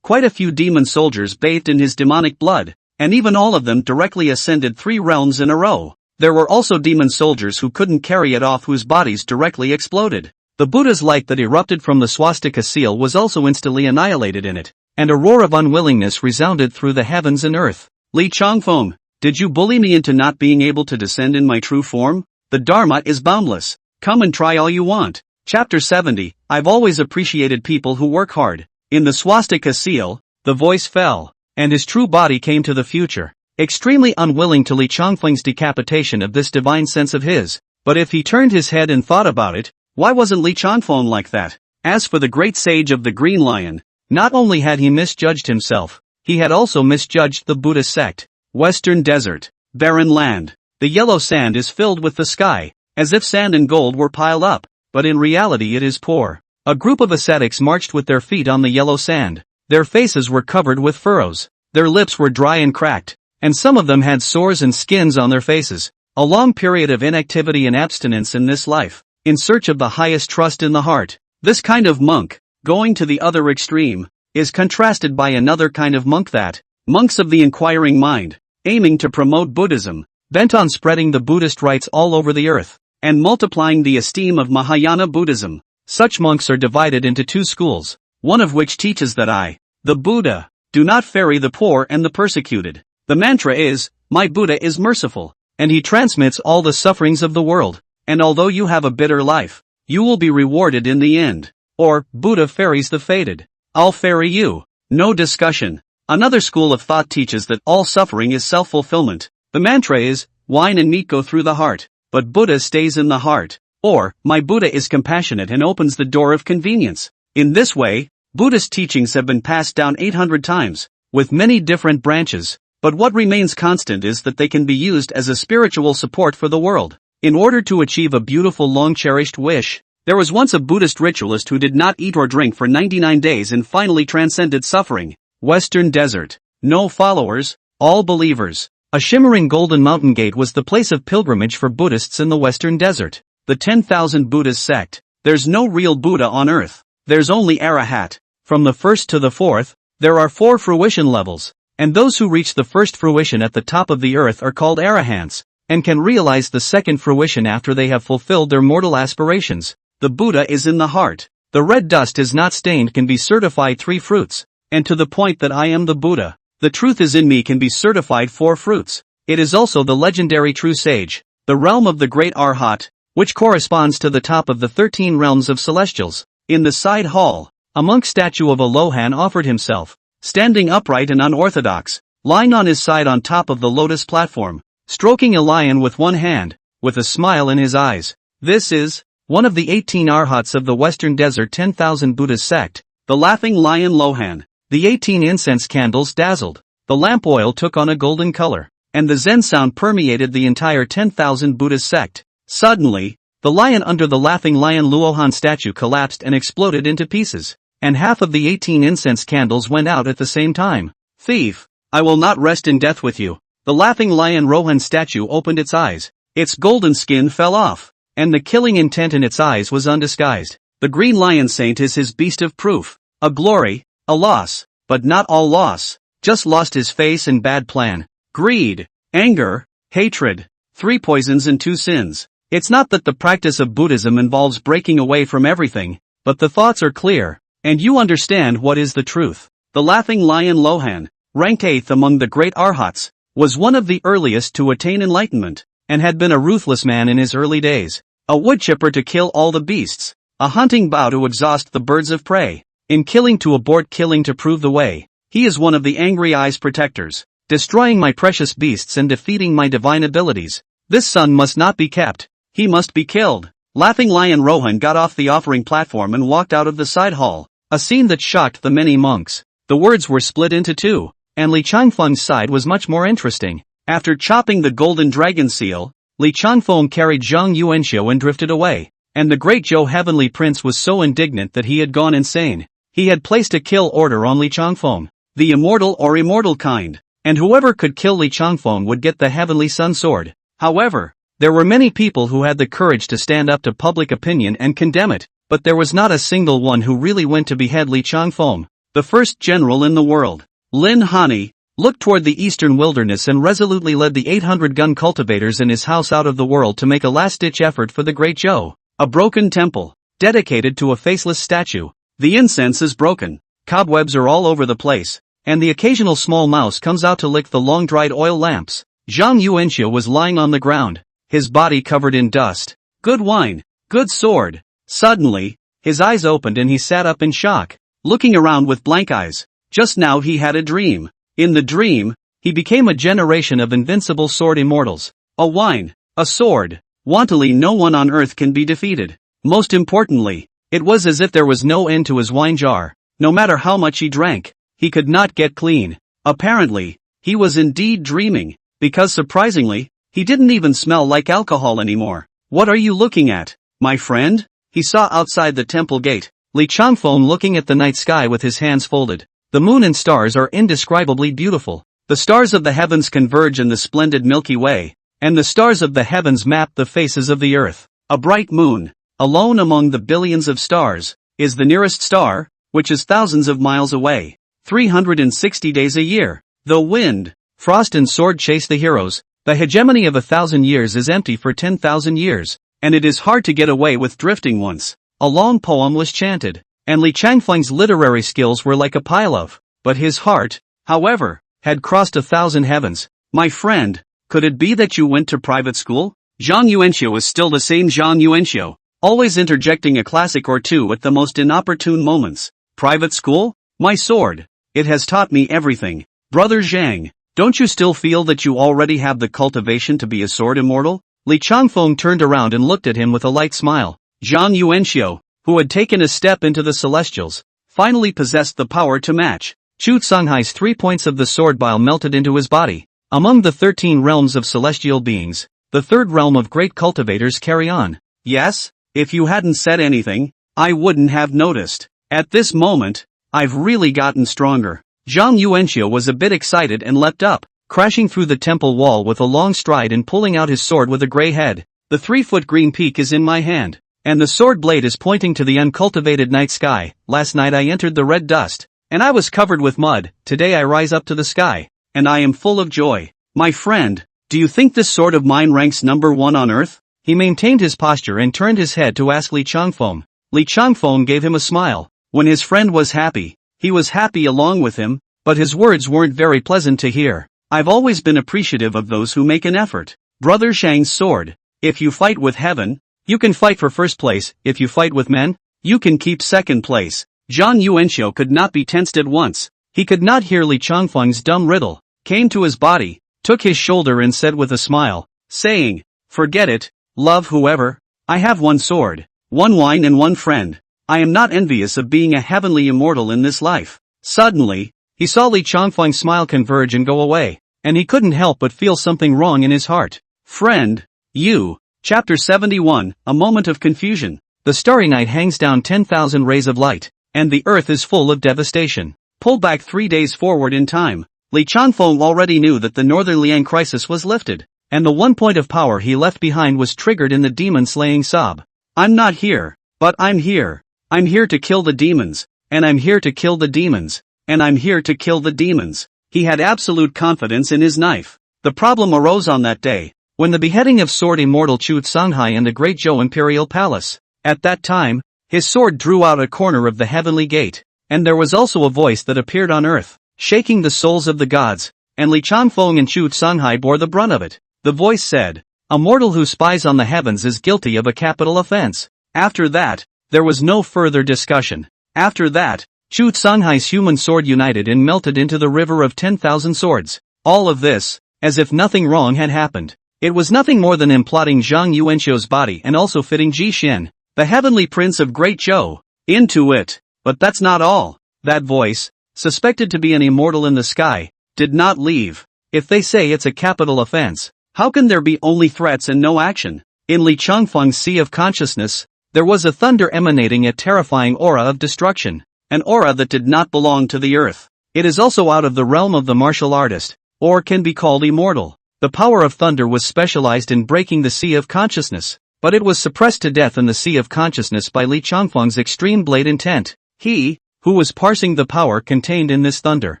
Quite a few demon soldiers bathed in his demonic blood, and even all of them directly ascended 3 realms in a row. There were also demon soldiers who couldn't carry it off whose bodies directly exploded. The Buddha's light that erupted from the swastika seal was also instantly annihilated in it, and a roar of unwillingness resounded through the heavens and earth. Li Changfeng, did you bully me into not being able to descend in my true form? The Dharma is boundless. Come and try all you want. Chapter 70, I've always appreciated people who work hard. In the swastika seal, the voice fell, and his true body came to the future. Extremely unwilling to Li Changfeng's decapitation of this divine sense of his, but if he turned his head and thought about it, why wasn't Li Changfeng like that? As for the great sage of the Green Lion, not only had he misjudged himself, he had also misjudged the Buddhist sect. Western desert, barren land. The yellow sand is filled with the sky, as if sand and gold were piled up, but in reality it is poor. A group of ascetics marched with their feet on the yellow sand. Their faces were covered with furrows, their lips were dry and cracked, and some of them had sores and skins on their faces. A long period of inactivity and abstinence in this life, in search of the highest trust in the heart. This kind of monk, going to the other extreme, is contrasted by another kind of monk that, monks of the inquiring mind, aiming to promote Buddhism, bent on spreading the Buddhist rites all over the earth, and multiplying the esteem of Mahayana Buddhism. Such monks are divided into 2 schools, one of which teaches that I, the Buddha, do not ferry the poor and the persecuted. The mantra is, my Buddha is merciful, and he transmits all the sufferings of the world, and although you have a bitter life, you will be rewarded in the end. Or, Buddha ferries the fated. I'll ferry you. No discussion. Another school of thought teaches that all suffering is self-fulfillment. The mantra is, wine and meat go through the heart, but Buddha stays in the heart. Or, my Buddha is compassionate and opens the door of convenience. In this way, Buddhist teachings have been passed down 800 times, with many different branches, but what remains constant is that they can be used as a spiritual support for the world. In order to achieve a beautiful long-cherished wish, there was once a Buddhist ritualist who did not eat or drink for 99 days and finally transcended suffering. Western desert. No followers, all believers. A shimmering golden mountain gate was the place of pilgrimage for Buddhists in the Western desert. The 10,000 Buddhas sect. There's no real Buddha on earth. There's only arhat. From the first to the fourth, there are 4 fruition levels, and those who reach the first fruition at the top of the earth are called arahants, and can realize the second fruition after they have fulfilled their mortal aspirations. The Buddha is in the heart. The red dust is not stained can be certified 3 fruits. And to the point that I am the Buddha, the truth is in me can be certified 4 fruits. It is also the legendary true sage, the realm of the great arhat, which corresponds to the top of the 13 realms of celestials. In the side hall, a monk statue of a Lohan offered himself, standing upright and unorthodox, lying on his side on top of the lotus platform, stroking a lion with one hand, with a smile in his eyes. This is one of the 18 arhats of the Western Desert 10,000 Buddhist sect, the laughing lion Lohan. The 18 incense candles dazzled, the lamp oil took on a golden color, and the Zen sound permeated the entire 10,000 Buddhist sect. Suddenly, the lion under the laughing lion Luohan statue collapsed and exploded into pieces, and half of the 18 incense candles went out at the same time. Thief, I will not rest in death with you. The laughing lion Lohan statue opened its eyes, its golden skin fell off, and the killing intent in its eyes was undisguised. The green lion saint is his beast of proof, a glory, a loss, but not all loss, just lost his face and bad plan. Greed, anger, hatred, 3 poisons and 2 sins. It's not that the practice of Buddhism involves breaking away from everything, but the thoughts are clear, and you understand what is the truth. The laughing lion Lohan, ranked 8th among the great arhats, was one of the earliest to attain enlightenment, and had been a ruthless man in his early days, a woodchipper to kill all the beasts, a hunting bow to exhaust the birds of prey. in killing to abort killing to prove the way. He is one of the angry eyes protectors, destroying my precious beasts and defeating my divine abilities. This son must not be kept. He must be killed. Laughing Lion Rohan got off the offering platform and walked out of the side hall, a scene that shocked the many monks. The words were split into two, and Li Changfeng's side was much more interesting. After chopping the golden dragon seal, Li Changfeng carried Zhang Yuanxiu and drifted away, and the great Zhou heavenly prince was so indignant that he had gone insane. He had placed a kill order on Li Changfeng, the immortal or immortal kind, and whoever could kill Li Changfeng would get the heavenly sun sword. However, there were many people who had the courage to stand up to public opinion and condemn it, but there was not a single one who really went to behead Li Changfeng, the first general in the world. Lin Hani looked toward the eastern wilderness and resolutely led the 800-gun cultivators in his house out of the world to make a last-ditch effort for the great Zhou, a broken temple, dedicated to a faceless statue. The incense is broken, cobwebs are all over the place, and the occasional small mouse comes out to lick the long-dried oil lamps. Zhang Yuanxiu was lying on the ground, his body covered in dust. Good wine, good sword. Suddenly, his eyes opened and he sat up in shock, looking around with blank eyes. Just now he had a dream. In the dream, he became a generation of invincible sword immortals. A wine, a sword. Wantally no one on earth can be defeated. Most importantly, it was as if there was no end to his wine jar. No matter how much he drank, he could not get clean. Apparently, he was indeed dreaming, because surprisingly, he didn't even smell like alcohol anymore. What are you looking at, my friend? He saw outside the temple gate, Li Changfeng looking at the night sky with his hands folded. The moon and stars are indescribably beautiful. The stars of the heavens converge in the splendid Milky Way, and the stars of the heavens map the faces of the earth. A bright moon, alone among the billions of stars, is the nearest star, which is thousands of miles away. 360 days a year. The wind, frost and sword chase the heroes. The hegemony of 1,000 years is empty for 10,000 years, and it is hard to get away with drifting once. A long poem was chanted, and Li Changfeng's literary skills were like a pile of, but his heart, however, had crossed 1,000 heavens. My friend, could it be that you went to private school? Zhang Yuanxiu is still the same Zhang Yuanxiu, always interjecting a classic or two at the most inopportune moments. Private school? My sword. It has taught me everything. Brother Zhang, don't you still feel that you already have the cultivation to be a sword immortal? Li Changfeng turned around and looked at him with a light smile. Zhang Yuanxiu, who had taken a step into the celestials, finally possessed the power to match. Chu Songhai's 3 points of the sword bile melted into his body. Among the 13 realms of celestial beings, the third realm of great cultivators carry on. Yes, if you hadn't said anything, I wouldn't have noticed. At this moment, I've really gotten stronger. Zhang Yuanxiu was a bit excited and leapt up, crashing through the temple wall with a long stride and pulling out his sword with a gray head. The 3-foot green peak is in my hand, and the sword blade is pointing to the uncultivated night sky. Last night I entered the red dust, and I was covered with mud. Today I rise up to the sky, and I am full of joy. My friend, do you think this sword of mine ranks number 1 on earth? He maintained his posture and turned his head to ask Li Changfeng. Li Changfeng gave him a smile. When his friend was happy, he was happy along with him, but his words weren't very pleasant to hear. I've always been appreciative of those who make an effort. Brother Shang's sword. If you fight with heaven, you can fight for first place. If you fight with men, you can keep second place. Zhang Yuanxiu could not be tensed at once. He could not hear Li Changfeng's dumb riddle, came to his body, took his shoulder and said with a smile, saying, forget it, love whoever. I have 1 sword, 1 wine and 1 friend. I am not envious of being a heavenly immortal in this life. Suddenly, he saw Li Changfeng's smile converge and go away, and he couldn't help but feel something wrong in his heart. Friend, you. Chapter 71, A Moment of Confusion. The starry night hangs down 10,000 rays of light, and the earth is full of devastation. Pull back 3 days forward in time. Li Changfeng already knew that the Northern Liang crisis was lifted, and the 1 point of power he left behind was triggered in the demon-slaying sob. I'm not here, but I'm here. I'm here to kill the demons, and I'm here to kill the demons, and I'm here to kill the demons. He had absolute confidence in his knife. The problem arose on that day, when the beheading of sword immortal Chu Songhai in the Great Zhou Imperial Palace. At that time, his sword drew out a corner of the heavenly gate, and there was also a voice that appeared on earth, shaking the souls of the gods, and Li Changfeng and Chu Songhai bore the brunt of it. The voice said, a mortal who spies on the heavens is guilty of a capital offense. After that, there was no further discussion. After that, Chu Songhai's human sword united and melted into the river of 10,000 swords. All of this, as if nothing wrong had happened. It was nothing more than imploding Zhang Yuanqiu's body and also fitting Ji Xin, the heavenly prince of Great Zhou, into it. But that's not all. That voice, suspected to be an immortal in the sky, did not leave. If they say it's a capital offense, how can there be only threats and no action? In Li Changfeng's Sea of Consciousness, there was a thunder emanating a terrifying aura of destruction, an aura that did not belong to the earth. It is also out of the realm of the martial artist, or can be called immortal. The power of thunder was specialized in breaking the Sea of Consciousness, but it was suppressed to death in the Sea of Consciousness by Li Changfeng's extreme blade intent. He, who was parsing the power contained in this thunder,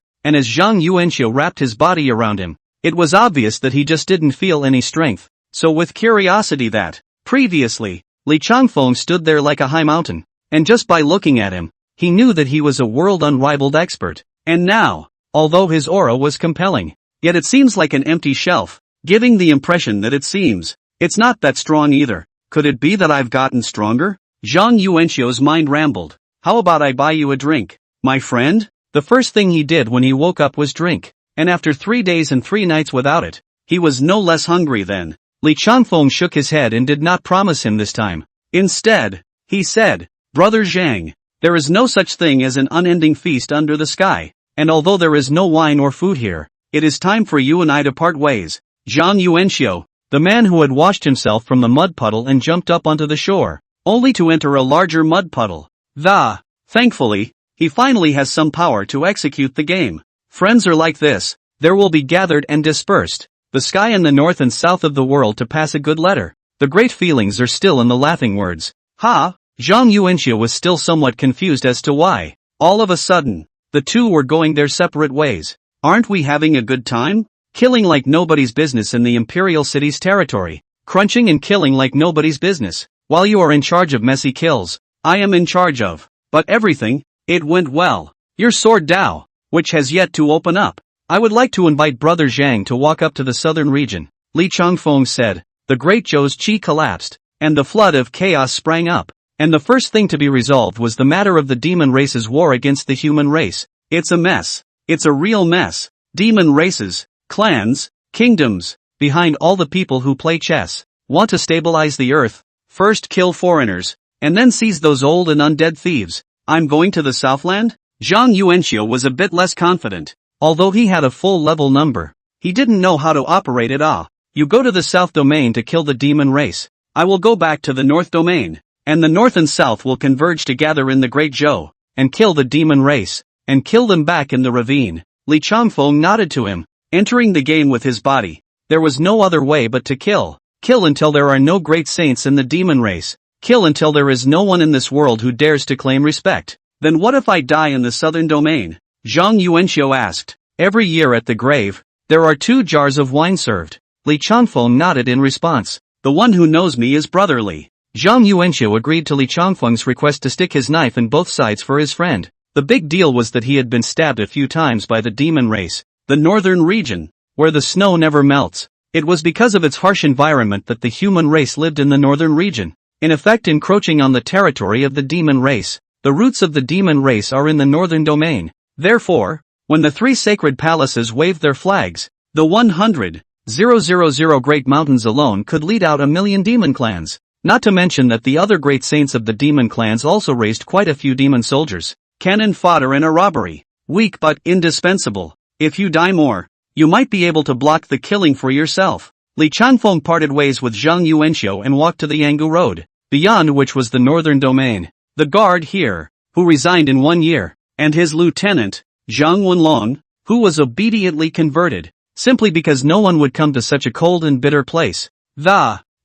and as Zhang Yuanqiu wrapped his body around him, it was obvious that he just didn't feel any strength. So with curiosity that, previously, Li Changfeng stood there like a high mountain, and just by looking at him, he knew that he was a world unrivaled expert. And now, although his aura was compelling, yet it seems like an empty shelf, giving the impression that it's not that strong either. Could it be that I've gotten stronger? Zhang Yuanqiu's mind rambled. How about I buy you a drink, my friend? The first thing he did when he woke up was drink, and after 3 days and 3 nights without it, he was no less hungry then. Li Changfeng shook his head and did not promise him this time. Instead, he said, Brother Zhang, there is no such thing as an unending feast under the sky, and although there is no wine or food here, it is time for you and I to part ways. Zhang Yuanqiu, the man who had washed himself from the mud puddle and jumped up onto the shore, only to enter a larger mud puddle. Thankfully, he finally has some power to execute the game. Friends are like this, there will be gathered and dispersed, the sky and the north and south of the world to pass a good letter. The great feelings are still in the laughing words. Zhang Yuanqiu was still somewhat confused as to why, all of a sudden, the two were going their separate ways. Aren't we having a good time? Killing like nobody's business in the imperial city's territory. Crunching and killing like nobody's business. While you are in charge of messy kills, I am in charge of. But everything, it went well. Your sword Dao, which has yet to open up. I would like to invite Brother Zhang to walk up to the southern region. Li Changfeng said. The Great Zhou's qi collapsed, and the flood of chaos sprang up. And the first thing to be resolved was the matter of the demon race's war against the human race. It's a mess. It's a real mess. Demon races, clans, kingdoms, behind all the people who play chess, want to stabilize the earth, first kill foreigners, and then seize those old and undead thieves. I'm going to the Southland? Zhang Yuanqiu was a bit less confident. Although he had a full level number, he didn't know how to operate it. You go to the South Domain to kill the demon race. I will go back to the North Domain, and the North and South will converge together in the Great Zhou, and kill the demon race, and kill them back in the ravine. Li Changfeng nodded to him, entering the game with his body. There was no other way but to kill. Kill until there are no great saints in the demon race. Kill until there is no one in this world who dares to claim respect. Then what if I die in the Southern Domain? Zhang Yuanqiu asked. Every year at the grave, there are 2 jars of wine served. Li Changfeng nodded in response. The one who knows me is brotherly. Zhang Yuanqiu agreed to Li Changfeng's request to stick his knife in both sides for his friend. The big deal was that he had been stabbed a few times by the demon race, the northern region, where the snow never melts. It was because of its harsh environment that the human race lived in the northern region, in effect encroaching on the territory of the demon race. The roots of the demon race are in the northern domain. Therefore, when the 3 sacred palaces waved their flags, the 100,000 great mountains alone could lead out 1,000,000 demon clans. Not to mention that the other great saints of the demon clans also raised quite a few demon soldiers. Cannon fodder in a robbery. Weak but indispensable. If you die more, you might be able to block the killing for yourself. Li Changfeng parted ways with Zhang Yuanqiu and walked to the Yanggu Road, beyond which was the northern domain. The guard here, who resigned in 1 year, and his lieutenant, Zhang Wenlong, who was obediently converted, simply because no one would come to such a cold and bitter place.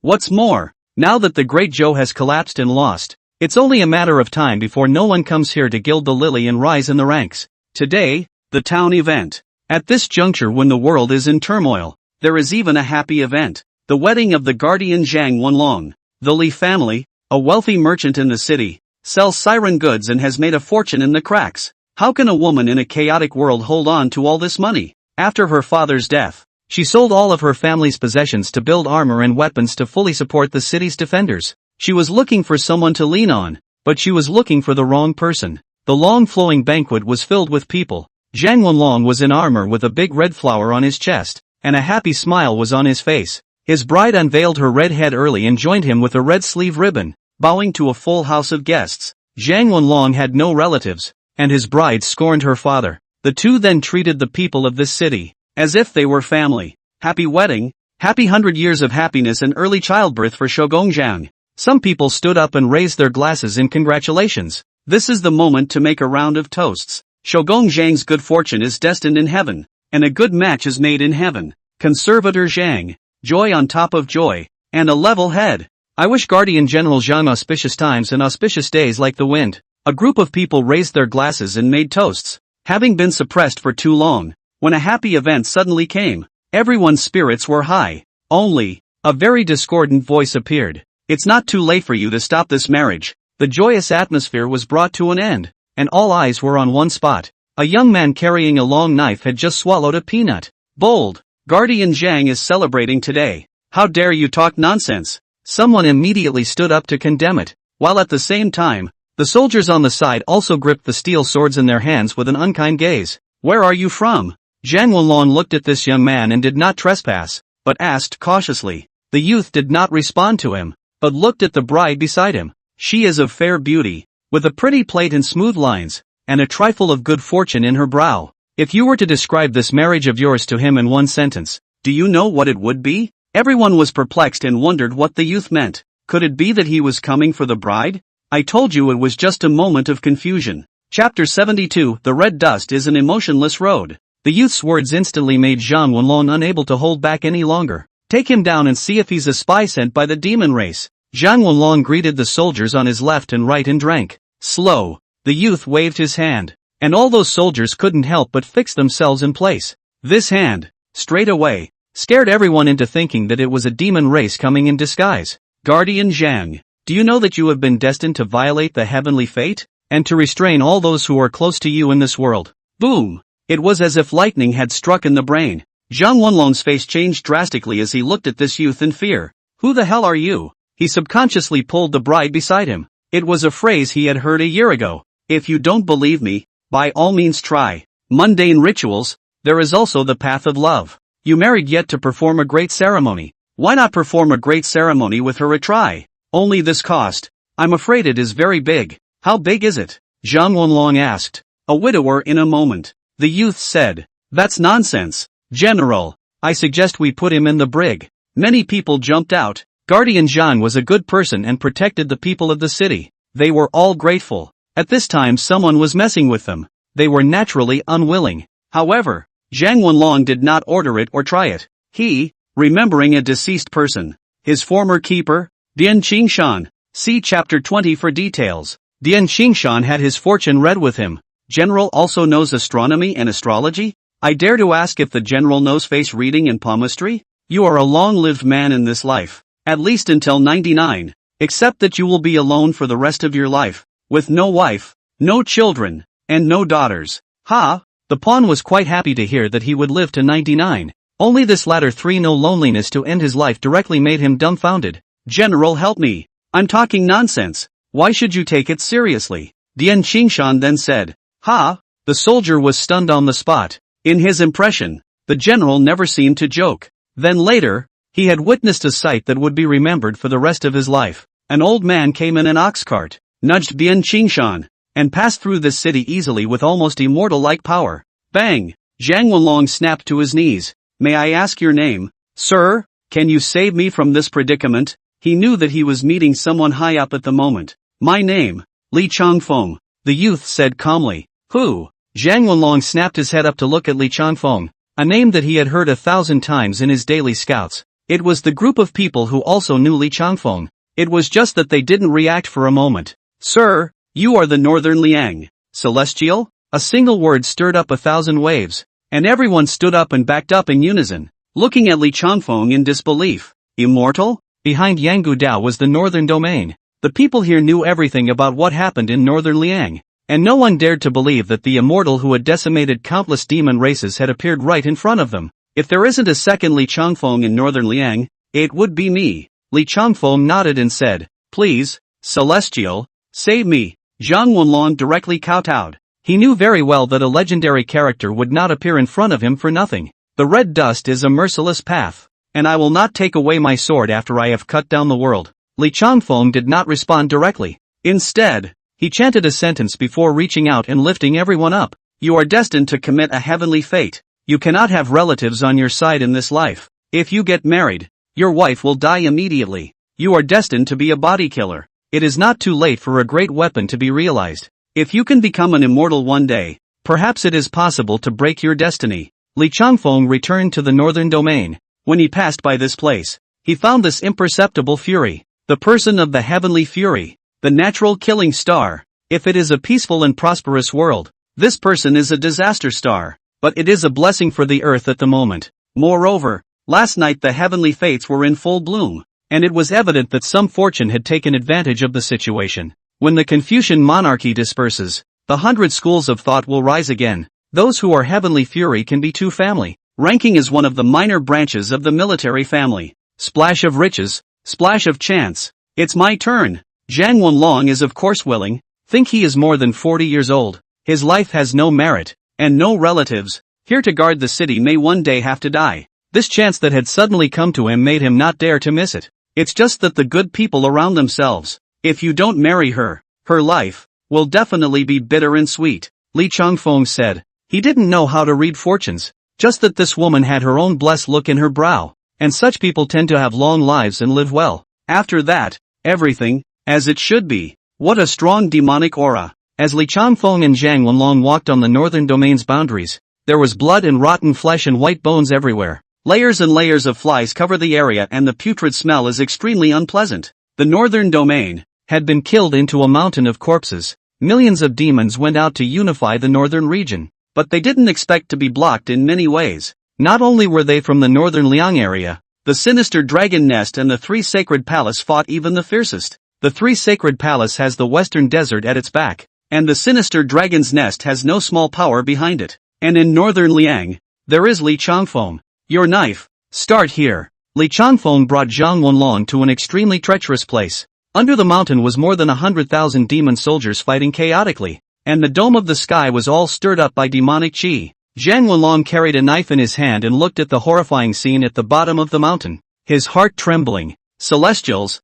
What's more, now that the Great Zhou has collapsed and lost, it's only a matter of time before no one comes here to gild the lily and rise in the ranks. Today, the town event. At this juncture when the world is in turmoil, there is even a happy event. The wedding of the guardian Zhang Wenlong. The Li family, a wealthy merchant in the city, sells siren goods and has made a fortune in the cracks. How can a woman in a chaotic world hold on to all this money? After her father's death, she sold all of her family's possessions to build armor and weapons to fully support the city's defenders. She was looking for someone to lean on, but she was looking for the wrong person. The long flowing banquet was filled with people. Zhang Wenlong was in armor with a big red flower on his chest, and a happy smile was on his face. His bride unveiled her red head early and joined him with a red sleeve ribbon, bowing to a full house of guests. Zhang Wenlong had no relatives, and his bride scorned her father. The two then treated the people of this city as if they were family. Happy wedding, happy 100 years of happiness and early childbirth for Shogong Zhang. Some people stood up and raised their glasses in congratulations. This is the moment to make a round of toasts. Shogong Zhang's good fortune is destined in heaven, and a good match is made in heaven. Conservator Zhang, joy on top of joy, and a level head. I wish Guardian General Zhang auspicious times and auspicious days like the wind. A group of people raised their glasses and made toasts. Having been suppressed for too long, when a happy event suddenly came, everyone's spirits were high. Only, a very discordant voice appeared. It's not too late for you to stop this marriage. The joyous atmosphere was brought to an end, and all eyes were on one spot. A young man carrying a long knife had just swallowed a peanut. Bold, Guardian Zhang is celebrating today. How dare you talk nonsense? Someone immediately stood up to condemn it, while at the same time, the soldiers on the side also gripped the steel swords in their hands with an unkind gaze. Where are you from? Zhang Wenlong looked at this young man and did not trespass, but asked cautiously. The youth did not respond to him, but looked at the bride beside him. She is of fair beauty, with a pretty plait and smooth lines, and a trifle of good fortune in her brow. If you were to describe this marriage of yours to him in one sentence, do you know what it would be? Everyone was perplexed and wondered what the youth meant. Could it be that he was coming for the bride? I told you it was just a moment of confusion. Chapter 72. The red dust is an emotionless road. The youth's words instantly made Zhang Wenlong unable to hold back any longer. Take him down and see if he's a spy sent by the demon race. Zhang Wenlong greeted the soldiers on his left and right and drank. Slow. The youth waved his hand, and all those soldiers couldn't help but fix themselves in place. This hand, straight away, scared everyone into thinking that it was a demon race coming in disguise. Guardian Zhang, do you know that you have been destined to violate the heavenly fate, and to restrain all those who are close to you in this world? Boom! It was as if lightning had struck in the brain. Zhang Wenlong's face changed drastically as he looked at this youth in fear. Who the hell are you? He subconsciously pulled the bride beside him. It was a phrase he had heard a year ago. If you don't believe me, by all means try. Mundane rituals, there is also the path of love. You married yet to perform a great ceremony. Why not perform a great ceremony with her a try? Only this cost. I'm afraid it is very big. How big is it? Zhang Wenlong asked. A widower in a moment. The youth said. That's nonsense. General, I suggest we put him in the brig. Many people jumped out. Guardian Zhang was a good person and protected the people of the city. They were all grateful. At this time someone was messing with them. They were naturally unwilling. However, Zhang Wenlong did not order it or try it. He, remembering a deceased person, his former keeper, Dian Qingshan. See chapter 20 for details. Dian Qingshan had his fortune read with him. General also knows astronomy and astrology? I dare to ask if the general knows face reading and palmistry? You are a long-lived man in this life, at least until 99, except that you will be alone for the rest of your life, with no wife, no children, and no daughters. Ha! The pawn was quite happy to hear that he would live to 99. Only this latter three no loneliness to end his life directly made him dumbfounded. General, help me. I'm talking nonsense. Why should you take it seriously? Dian Qingshan then said. Ha! The soldier was stunned on the spot. In his impression, the general never seemed to joke. Then later, he had witnessed a sight that would be remembered for the rest of his life. An old man came in an ox cart, nudged Dian Qingshan, and passed through this city easily with almost immortal-like power. Bang! Zhang Wenlong snapped to his knees. May I ask your name? Sir, can you save me from this predicament? He knew that he was meeting someone high up at the moment. My name, Li Changfeng, the youth said calmly. Who? Zhang Wenlong snapped his head up to look at Li Changfeng, a name that he had heard 1,000 times in his daily scouts. It was the group of people who also knew Li Changfeng. It was just that they didn't react for a moment. Sir, you are the Northern Liang, Celestial? A single word stirred up 1,000 waves, and everyone stood up and backed up in unison, looking at Li Changfeng in disbelief. Immortal? Behind Yanggu Dao was the Northern Domain. The people here knew everything about what happened in Northern Liang, and no one dared to believe that the immortal who had decimated countless demon races had appeared right in front of them. If there isn't a second Li Changfeng in Northern Liang, it would be me. Li Changfeng nodded and said, Please, Celestial, save me. Zhang Wenlong directly kowtowed. He knew very well that a legendary character would not appear in front of him for nothing. The red dust is a merciless path, and I will not take away my sword after I have cut down the world. Li Changfeng did not respond directly. Instead, he chanted a sentence before reaching out and lifting everyone up. You are destined to commit a heavenly fate. You cannot have relatives on your side in this life. If you get married, your wife will die immediately. You are destined to be a body killer. It is not too late for a great weapon to be realized. If you can become an immortal one day, perhaps it is possible to break your destiny. Li Changfeng returned to the northern domain. When he passed by this place, he found this imperceptible fury, the person of the heavenly fury, the natural killing star. If it is a peaceful and prosperous world, this person is a disaster star, but it is a blessing for the earth at the moment. Moreover, last night the heavenly fates were in full bloom, and it was evident that some fortune had taken advantage of the situation. When the Confucian monarchy disperses, the 100 schools of thought will rise again. Those who are heavenly fury can be two family. Ranking is one of the minor branches of the military family. Splash of riches, splash of chance. It's my turn. Zhang Wenlong is of course willing. Think he is more than 40 years old. His life has no merit, and no relatives. Here to guard the city may one day have to die. This chance that had suddenly come to him made him not dare to miss it. It's just that the good people around themselves. If you don't marry her, her life will definitely be bitter and sweet, Li Changfeng said. He didn't know how to read fortunes, just that this woman had her own blessed look in her brow, and such people tend to have long lives and live well. After that, everything, as it should be. What a strong demonic aura. As Li Changfeng and Zhang Wenlong walked on the northern domain's boundaries, there was blood and rotten flesh and white bones everywhere. Layers and layers of flies cover the area and the putrid smell is extremely unpleasant. The northern domain had been killed into a mountain of corpses. Millions of demons went out to unify the northern region, but they didn't expect to be blocked in many ways. Not only were they from the northern Liang area, the sinister dragon nest and the three sacred palace fought even the fiercest. The three sacred palace has the western desert at its back, and the sinister dragon's nest has no small power behind it. And in northern Liang, there is Li Changfeng. Your knife, start here. Li Changfeng brought Zhang Wenlong to an extremely treacherous place. Under the mountain was more than 100,000 demon soldiers fighting chaotically, and the dome of the sky was all stirred up by demonic qi. Zhang Wenlong carried a knife in his hand and looked at the horrifying scene at the bottom of the mountain, his heart trembling. Celestials,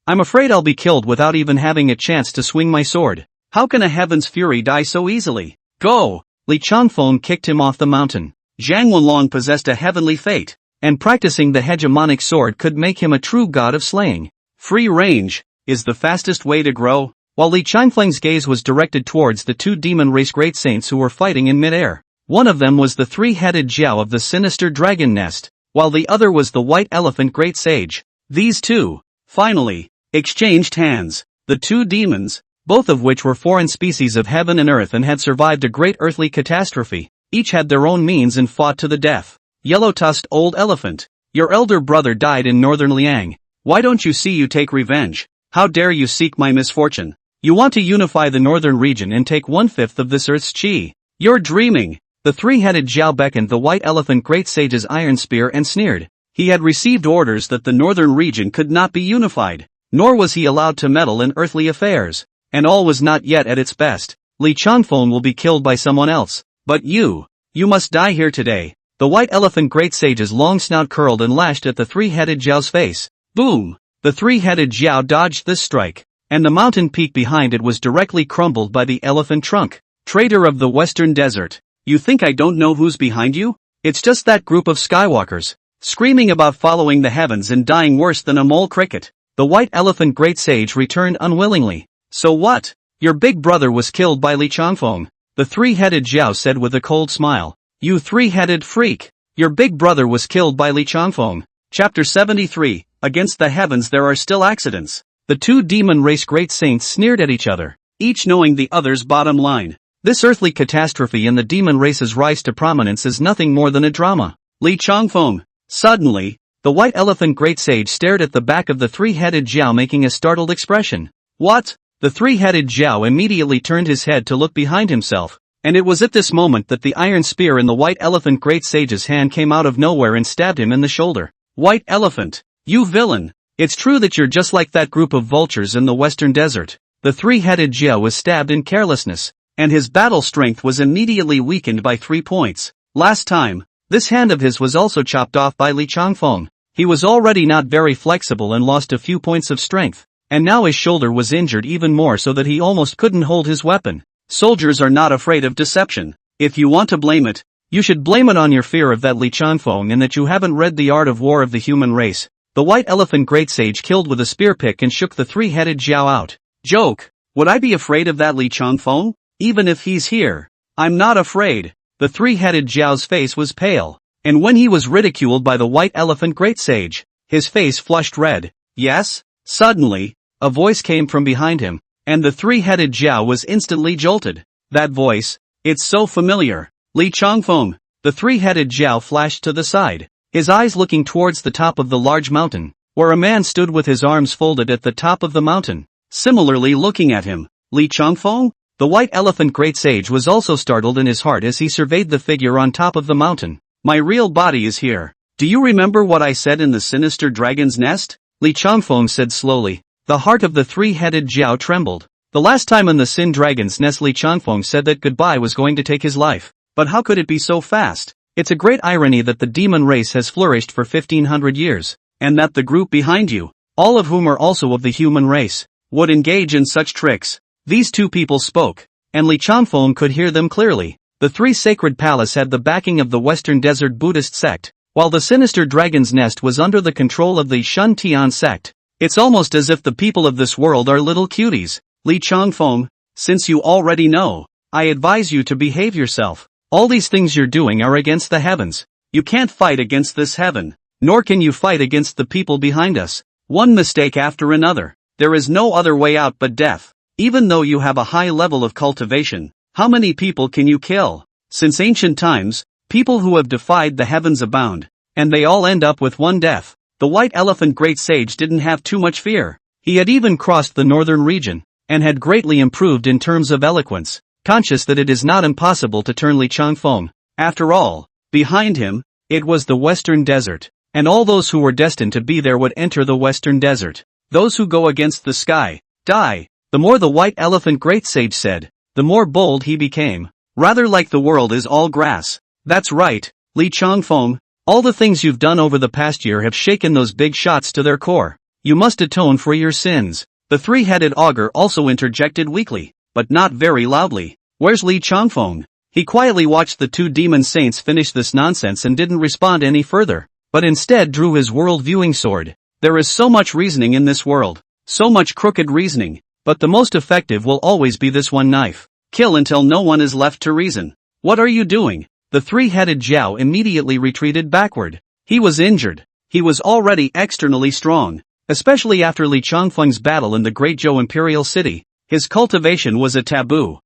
I'm afraid I'll be killed without even having a chance to swing my sword. How can a heaven's fury die so easily? Go! Li Changfeng kicked him off the mountain. Zhang Wenlong possessed a heavenly fate, and practicing the hegemonic sword could make him a true god of slaying. Free range is the fastest way to grow. While Li Changfeng's gaze was directed towards the two demon race great saints who were fighting in midair. One of them was the three-headed jiao of the sinister dragon nest, while the other was the white elephant great sage. These two, finally, exchanged hands. The two demons, both of which were foreign species of heaven and earth and had survived a great earthly catastrophe, each had their own means and fought to the death. Yellow-tusked old elephant, your elder brother died in northern Liang. Why don't you see you take revenge? How dare you seek my misfortune? You want to unify the northern region and take 1/5 of this earth's qi. You're dreaming. The three-headed jiao beckoned the white elephant great sage's iron spear and sneered. He had received orders that the northern region could not be unified, nor was he allowed to meddle in earthly affairs. And all was not yet at its best. Li Changfeng will be killed by someone else. But you must die here today. The white elephant great sage's long snout curled and lashed at the three-headed jiao's face. Boom! The three-headed jiao dodged this strike, and the mountain peak behind it was directly crumbled by the elephant trunk. Traitor of the western desert, you think I don't know who's behind you? It's just that group of skywalkers, screaming about following the heavens and dying worse than a mole cricket. The white elephant great sage returned unwillingly. So what? Your big brother was killed by Li Changfeng, the three-headed jiao said with a cold smile. You three-headed freak! Your big brother was killed by Li Changfeng. Chapter 73, Against the Heavens There Are Still Accidents. The two demon race great saints sneered at each other, each knowing the other's bottom line. This earthly catastrophe and the demon race's rise to prominence is nothing more than a drama. Li Changfeng. Suddenly, the white elephant great sage stared at the back of the three-headed jiao making a startled expression. What? The three-headed jiao immediately turned his head to look behind himself, and it was at this moment that the iron spear in the white elephant great sage's hand came out of nowhere and stabbed him in the shoulder. White elephant, you villain! It's true that you're just like that group of vultures in the western desert. the three-headed jiao was stabbed in carelessness, and his battle strength was immediately weakened by 3 points. Last time, this hand of his was also chopped off by Li Changfeng. He was already not very flexible and lost a few points of strength, and now his shoulder was injured even more so that he almost couldn't hold his weapon. Soldiers are not afraid of deception. If you want to blame it, you should blame it on your fear of that Li Changfeng and that you haven't read The Art of War of the Human Race. The white elephant great sage killed with a spear pick and shook the three-headed jiao out. Joke. Would I be afraid of that Li Changfeng? Even if he's here. I'm not afraid. The three-headed jiao's face was pale, and when he was ridiculed by the white elephant great sage, his face flushed red. Yes? Suddenly, a voice came from behind him, and the three-headed jiao was instantly jolted. That voice, it's so familiar. Li Changfeng. The three-headed jiao flashed to the side, his eyes looking towards the top of the large mountain, where a man stood with his arms folded at the top of the mountain, similarly looking at him. Li Changfeng? The white elephant great sage was also startled in his heart as he surveyed the figure on top of the mountain. My real body is here. Do you remember what I said in the sinister dragon's nest? Li Changfeng said slowly. The heart of the three-headed jiao trembled. The last time in the Sin Dragon's Nest Li Changfeng said that goodbye was going to take his life. But how could it be so fast? It's a great irony that the demon race has flourished for 1500 years, and that the group behind you, all of whom are also of the human race, would engage in such tricks. These two people spoke, and Li Changfeng could hear them clearly. The three sacred palace had the backing of the Western Desert Buddhist sect, while the sinister dragon's nest was under the control of the Shun Tian sect. It's almost as if the people of this world are little cuties. Li Changfeng, since you already know, I advise you to behave yourself. All these things you're doing are against the heavens. You can't fight against this heaven, nor can you fight against the people behind us. One mistake after another. There is no other way out but death. Even though you have a high level of cultivation, how many people can you kill? Since ancient times, people who have defied the heavens abound, and they all end up with one death. The white elephant great sage didn't have too much fear. He had even crossed the northern region, and had greatly improved in terms of eloquence, conscious that it is not impossible to turn Li Changfeng. After all, behind him, it was the western desert, and all those who were destined to be there would enter the western desert. Those who go against the sky, die. The more the white elephant great sage said, the more bold he became. Rather like the world is all grass. That's right, Li Changfeng. All the things you've done over the past year have shaken those big shots to their core. You must atone for your sins. The three-headed augur also interjected weakly, but not very loudly. Where's Li Changfeng? He quietly watched the two demon saints finish this nonsense and didn't respond any further, but instead drew his world-viewing sword. There is so much reasoning in this world, so much crooked reasoning, but the most effective will always be this one knife. Kill until no one is left to reason. What are you doing? The three-headed jiao immediately retreated backward. He was injured. He was already externally strong, especially after Li Changfeng's battle in the Great Zhou Imperial City. His cultivation was a taboo.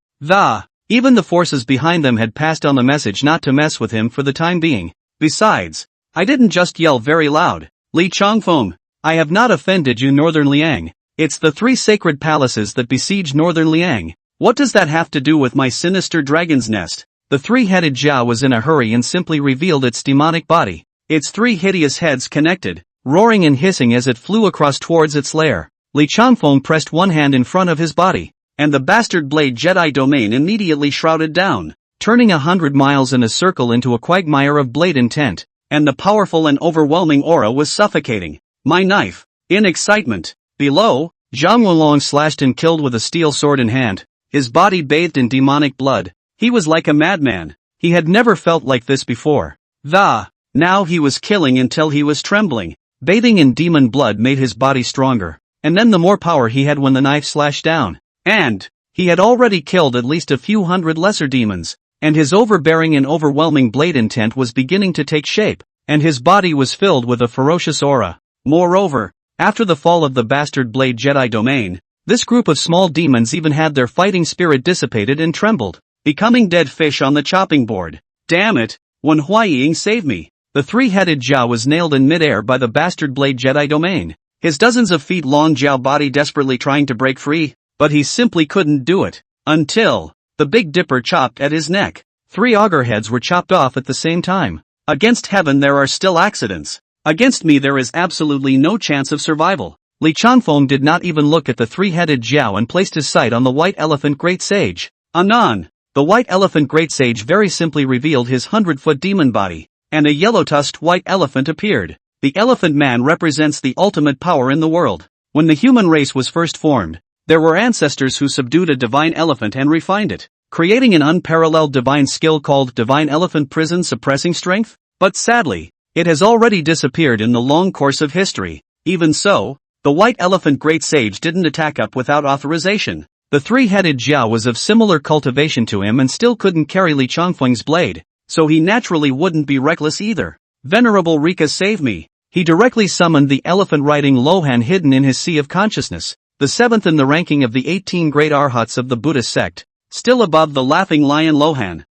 Even the forces behind them had passed on the message not to mess with him for the time being. Besides, I didn't just yell very loud. Li Changfeng, I have not offended you, Northern Liang. It's the three sacred palaces that besiege Northern Liang. What does that have to do with my sinister dragon's nest? The three-headed jiao was in a hurry and simply revealed its demonic body, its three hideous heads connected, roaring and hissing as it flew across towards its lair. Li Changfeng pressed one hand in front of his body, and the bastard blade Jedi domain immediately shrouded down, turning 100 miles in a circle into a quagmire of blade intent, and the powerful and overwhelming aura was suffocating. My knife. In excitement. Below, Zhang Wulong slashed and killed with a steel sword in hand, his body bathed in demonic blood. He was like a madman. He had never felt like this before. Now he was killing until he was trembling. Bathing in demon blood made his body stronger, and then the more power he had when the knife slashed down. And he had already killed at least a few hundred lesser demons, and his overbearing and overwhelming blade intent was beginning to take shape, and his body was filled with a ferocious aura. Moreover, after the fall of the bastard blade Jedi domain, this group of small demons even had their fighting spirit dissipated and trembled, becoming dead fish on the chopping board. Damn it, Wen Huaiying save me. The three-headed jiao was nailed in midair by the bastard blade Jedi domain, his dozens of feet long jiao body desperately trying to break free, but he simply couldn't do it, until the Big Dipper chopped at his neck. 3 augur heads were chopped off at the same time. Against heaven there are still accidents. Against me there is absolutely no chance of survival. Li Changfeng did not even look at the three-headed jiao and placed his sight on the white elephant great sage. Anon, the white elephant great sage very simply revealed his 100-foot demon body, and a yellow-tusked white elephant appeared. The elephant man represents the ultimate power in the world. When the human race was first formed, there were ancestors who subdued a divine elephant and refined it, creating an unparalleled divine skill called divine elephant prison suppressing strength. But sadly, it has already disappeared in the long course of history. Even so, the white elephant great sage didn't attack up without authorization. The three-headed jiao was of similar cultivation to him and still couldn't carry Li Changfeng's blade, so he naturally wouldn't be reckless either. Venerable Rika, save me. He directly summoned the elephant-riding Lohan hidden in his sea of consciousness, the seventh in the ranking of the 18 great arhats of the Buddhist sect, still above the laughing lion Lohan.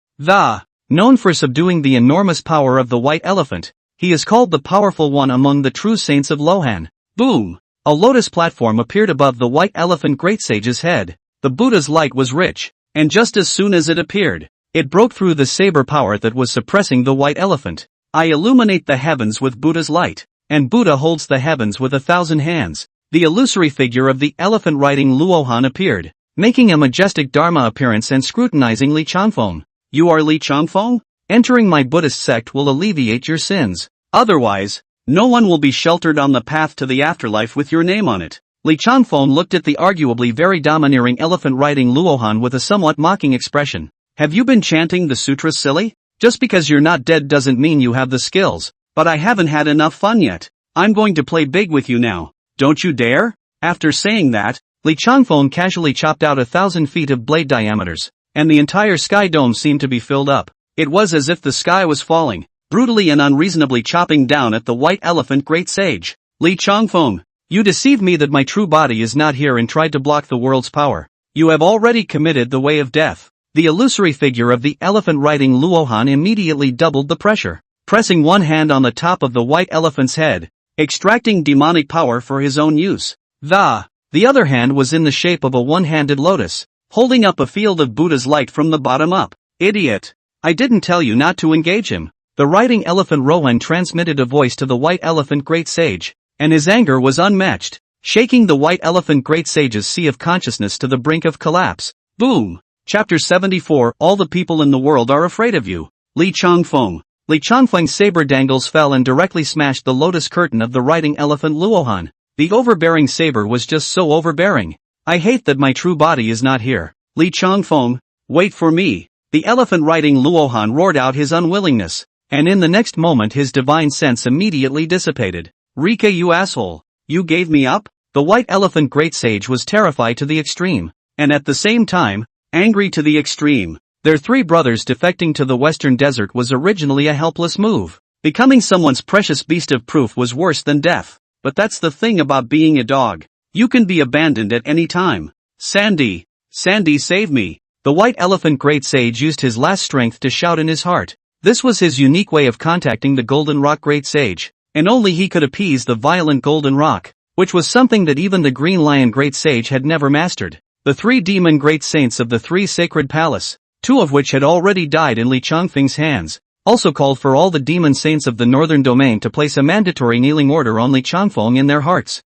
Known for subduing the enormous power of the white elephant, he is called the powerful one among the true saints of Lohan. Boom! A lotus platform appeared above the white elephant great sage's head. The Buddha's light was rich, and just as soon as it appeared, it broke through the saber power that was suppressing the white elephant. I illuminate the heavens with Buddha's light, and Buddha holds the heavens with 1,000 hands. The illusory figure of the elephant-riding luohan appeared, making a majestic dharma appearance and scrutinizing Li Changfeng. You are Li Changfeng? Entering my Buddhist sect will alleviate your sins. Otherwise, no one will be sheltered on the path to the afterlife with your name on it. Li Changfeng looked at the arguably very domineering elephant-riding luohan with a somewhat mocking expression. Have you been chanting the sutras, silly? Just because you're not dead doesn't mean you have the skills, but I haven't had enough fun yet. I'm going to play big with you now. Don't you dare? After saying that, Li Changfeng casually chopped out 1,000 feet of blade diameters, and the entire sky dome seemed to be filled up. It was as if the sky was falling, brutally and unreasonably chopping down at the white elephant great sage. Li Changfeng, you deceived me that my true body is not here and tried to block the world's power. You have already committed the way of death. The illusory figure of the elephant-riding luohan immediately doubled the pressure, pressing one hand on the top of the white elephant's head, extracting demonic power for his own use. The other hand was in the shape of a one-handed lotus, holding up a field of Buddha's light from the bottom up. Idiot! I didn't tell you not to engage him. The riding elephant Rohan transmitted a voice to the white elephant great sage, and his anger was unmatched, shaking the white elephant great sage's sea of consciousness to the brink of collapse. Boom! Chapter 74. All the people in the world are afraid of you. Li Changfeng. Li Changfeng's saber dangles fell and directly smashed the lotus curtain of the riding elephant luohan. The overbearing saber was just so overbearing. I hate that my true body is not here. Li Changfeng, wait for me. The elephant-riding luohan roared out his unwillingness, and in the next moment his divine sense immediately dissipated. Rika, you asshole. You gave me up? The white elephant great sage was terrified to the extreme, and at the same time, angry to the extreme. Their three brothers defecting to the western desert was originally a helpless move. Becoming someone's precious beast of proof was worse than death. But that's the thing about being a dog. You can be abandoned at any time. Sandy, save me. The white elephant great sage used his last strength to shout in his heart. This was his unique way of contacting the golden rock great sage, and only he could appease the violent golden rock, which was something that even the green lion great sage had never mastered. The three demon great saints of the three sacred palace, two of which had already died in Li Changfeng's hands, also called for all the demon saints of the northern domain to place a mandatory kneeling order on Li Changfeng in their hearts.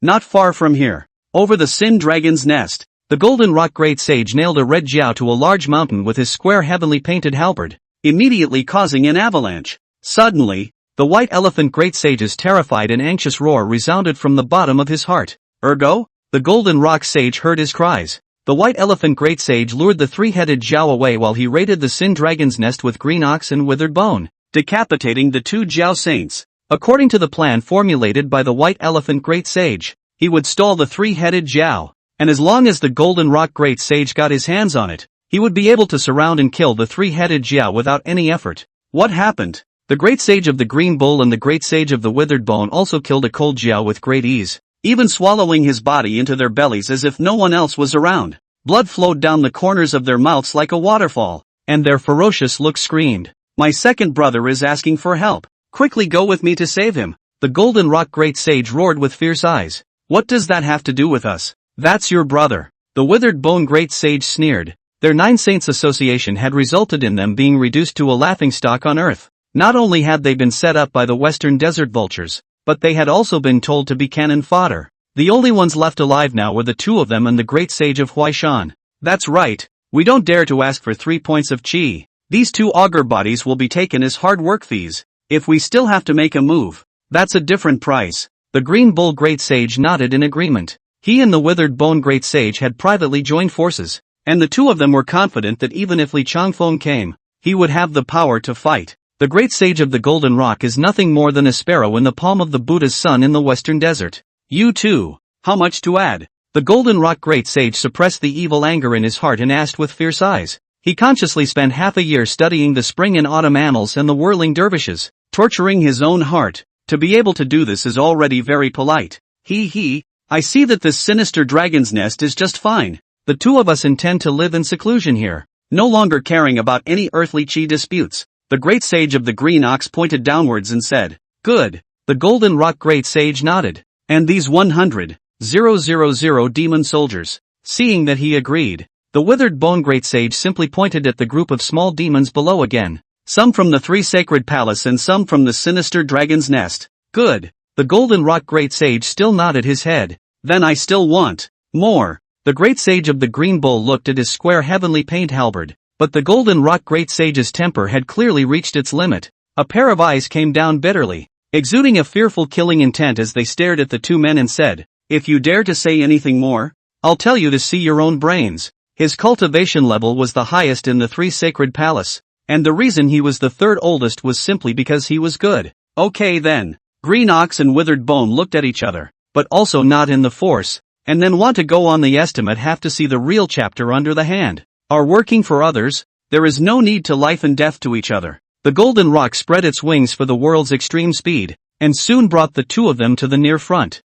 Not far from here, over the Sin Dragon's nest, the golden rock great sage nailed a red jiao to a large mountain with his square heavily painted halberd, immediately causing an avalanche. Suddenly, the white elephant great sage's terrified and anxious roar resounded from the bottom of his heart. Ergo, the golden rock sage heard his cries. The white elephant great sage lured the three-headed jiao away while he raided the Sin Dragon's nest with green ox and withered bone, decapitating the two jiao saints. According to the plan formulated by the white elephant great sage, he would stall the three-headed jiao, and as long as the golden rock great sage got his hands on it, he would be able to surround and kill the three-headed jiao without any effort. What happened? The great sage of the green bull and the great sage of the withered bone also killed a cold jiao with great ease, even swallowing his body into their bellies as if no one else was around. Blood flowed down the corners of their mouths like a waterfall, and their ferocious looks screamed, "My second brother is asking for help. Quickly go with me to save him." The golden rock great sage roared with fierce eyes. "What does that have to do with us? That's your brother." The withered bone great sage sneered. Their Nine Saints Association had resulted in them being reduced to a laughingstock on earth. Not only had they been set up by the western desert vultures, but they had also been told to be cannon fodder. The only ones left alive now were the two of them and the great sage of Huaishan. That's right, we don't dare to ask for 3 points of qi. These 2 augur bodies will be taken as hard work fees. If we still have to make a move, that's a different price. The Green Bull Great Sage nodded in agreement. He and the Withered Bone Great Sage had privately joined forces, and the two of them were confident that even if Li Changfeng came, he would have the power to fight. The Great Sage of the Golden Rock is nothing more than a sparrow in the palm of the Buddha's sun in the western desert. You too. How much to add? The Golden Rock Great Sage suppressed the evil anger in his heart and asked with fierce eyes. He consciously spent half a year studying the spring and autumn annals and the whirling dervishes, torturing his own heart. To be able to do this is already very polite. I see that this sinister dragon's nest is just fine. The two of us intend to live in seclusion here, no longer caring about any earthly chi disputes. The Great Sage of the Green Ox pointed downwards and said, "Good." The Golden Rock Great Sage nodded. "And these 100,000 demon soldiers?" Seeing that he agreed, the Withered Bone Great Sage simply pointed at the group of small demons below again. "Some from the 3 Sacred Palace and some from the sinister dragon's nest." "Good." The Golden Rock Great Sage still nodded his head. "Then I still want more." The Great Sage of the Green Bull looked at his square heavenly paint halberd, but the Golden Rock Great Sage's temper had clearly reached its limit. A pair of eyes came down bitterly, exuding a fearful killing intent as they stared at the two men and said, "If you dare to say anything more, I'll tell you to see your own brains." His cultivation level was the highest in the 3 Sacred Palace, and the reason he was the 3rd oldest was simply because he was good. "Okay then." Green Ox and Withered Bone looked at each other, but also not in the force, and then want to go on the estimate have to see the real chapter under the hand. Are working for others, there is no need to life and death to each other. The Golden Rock spread its wings for the world's extreme speed, and soon brought the two of them to the near front.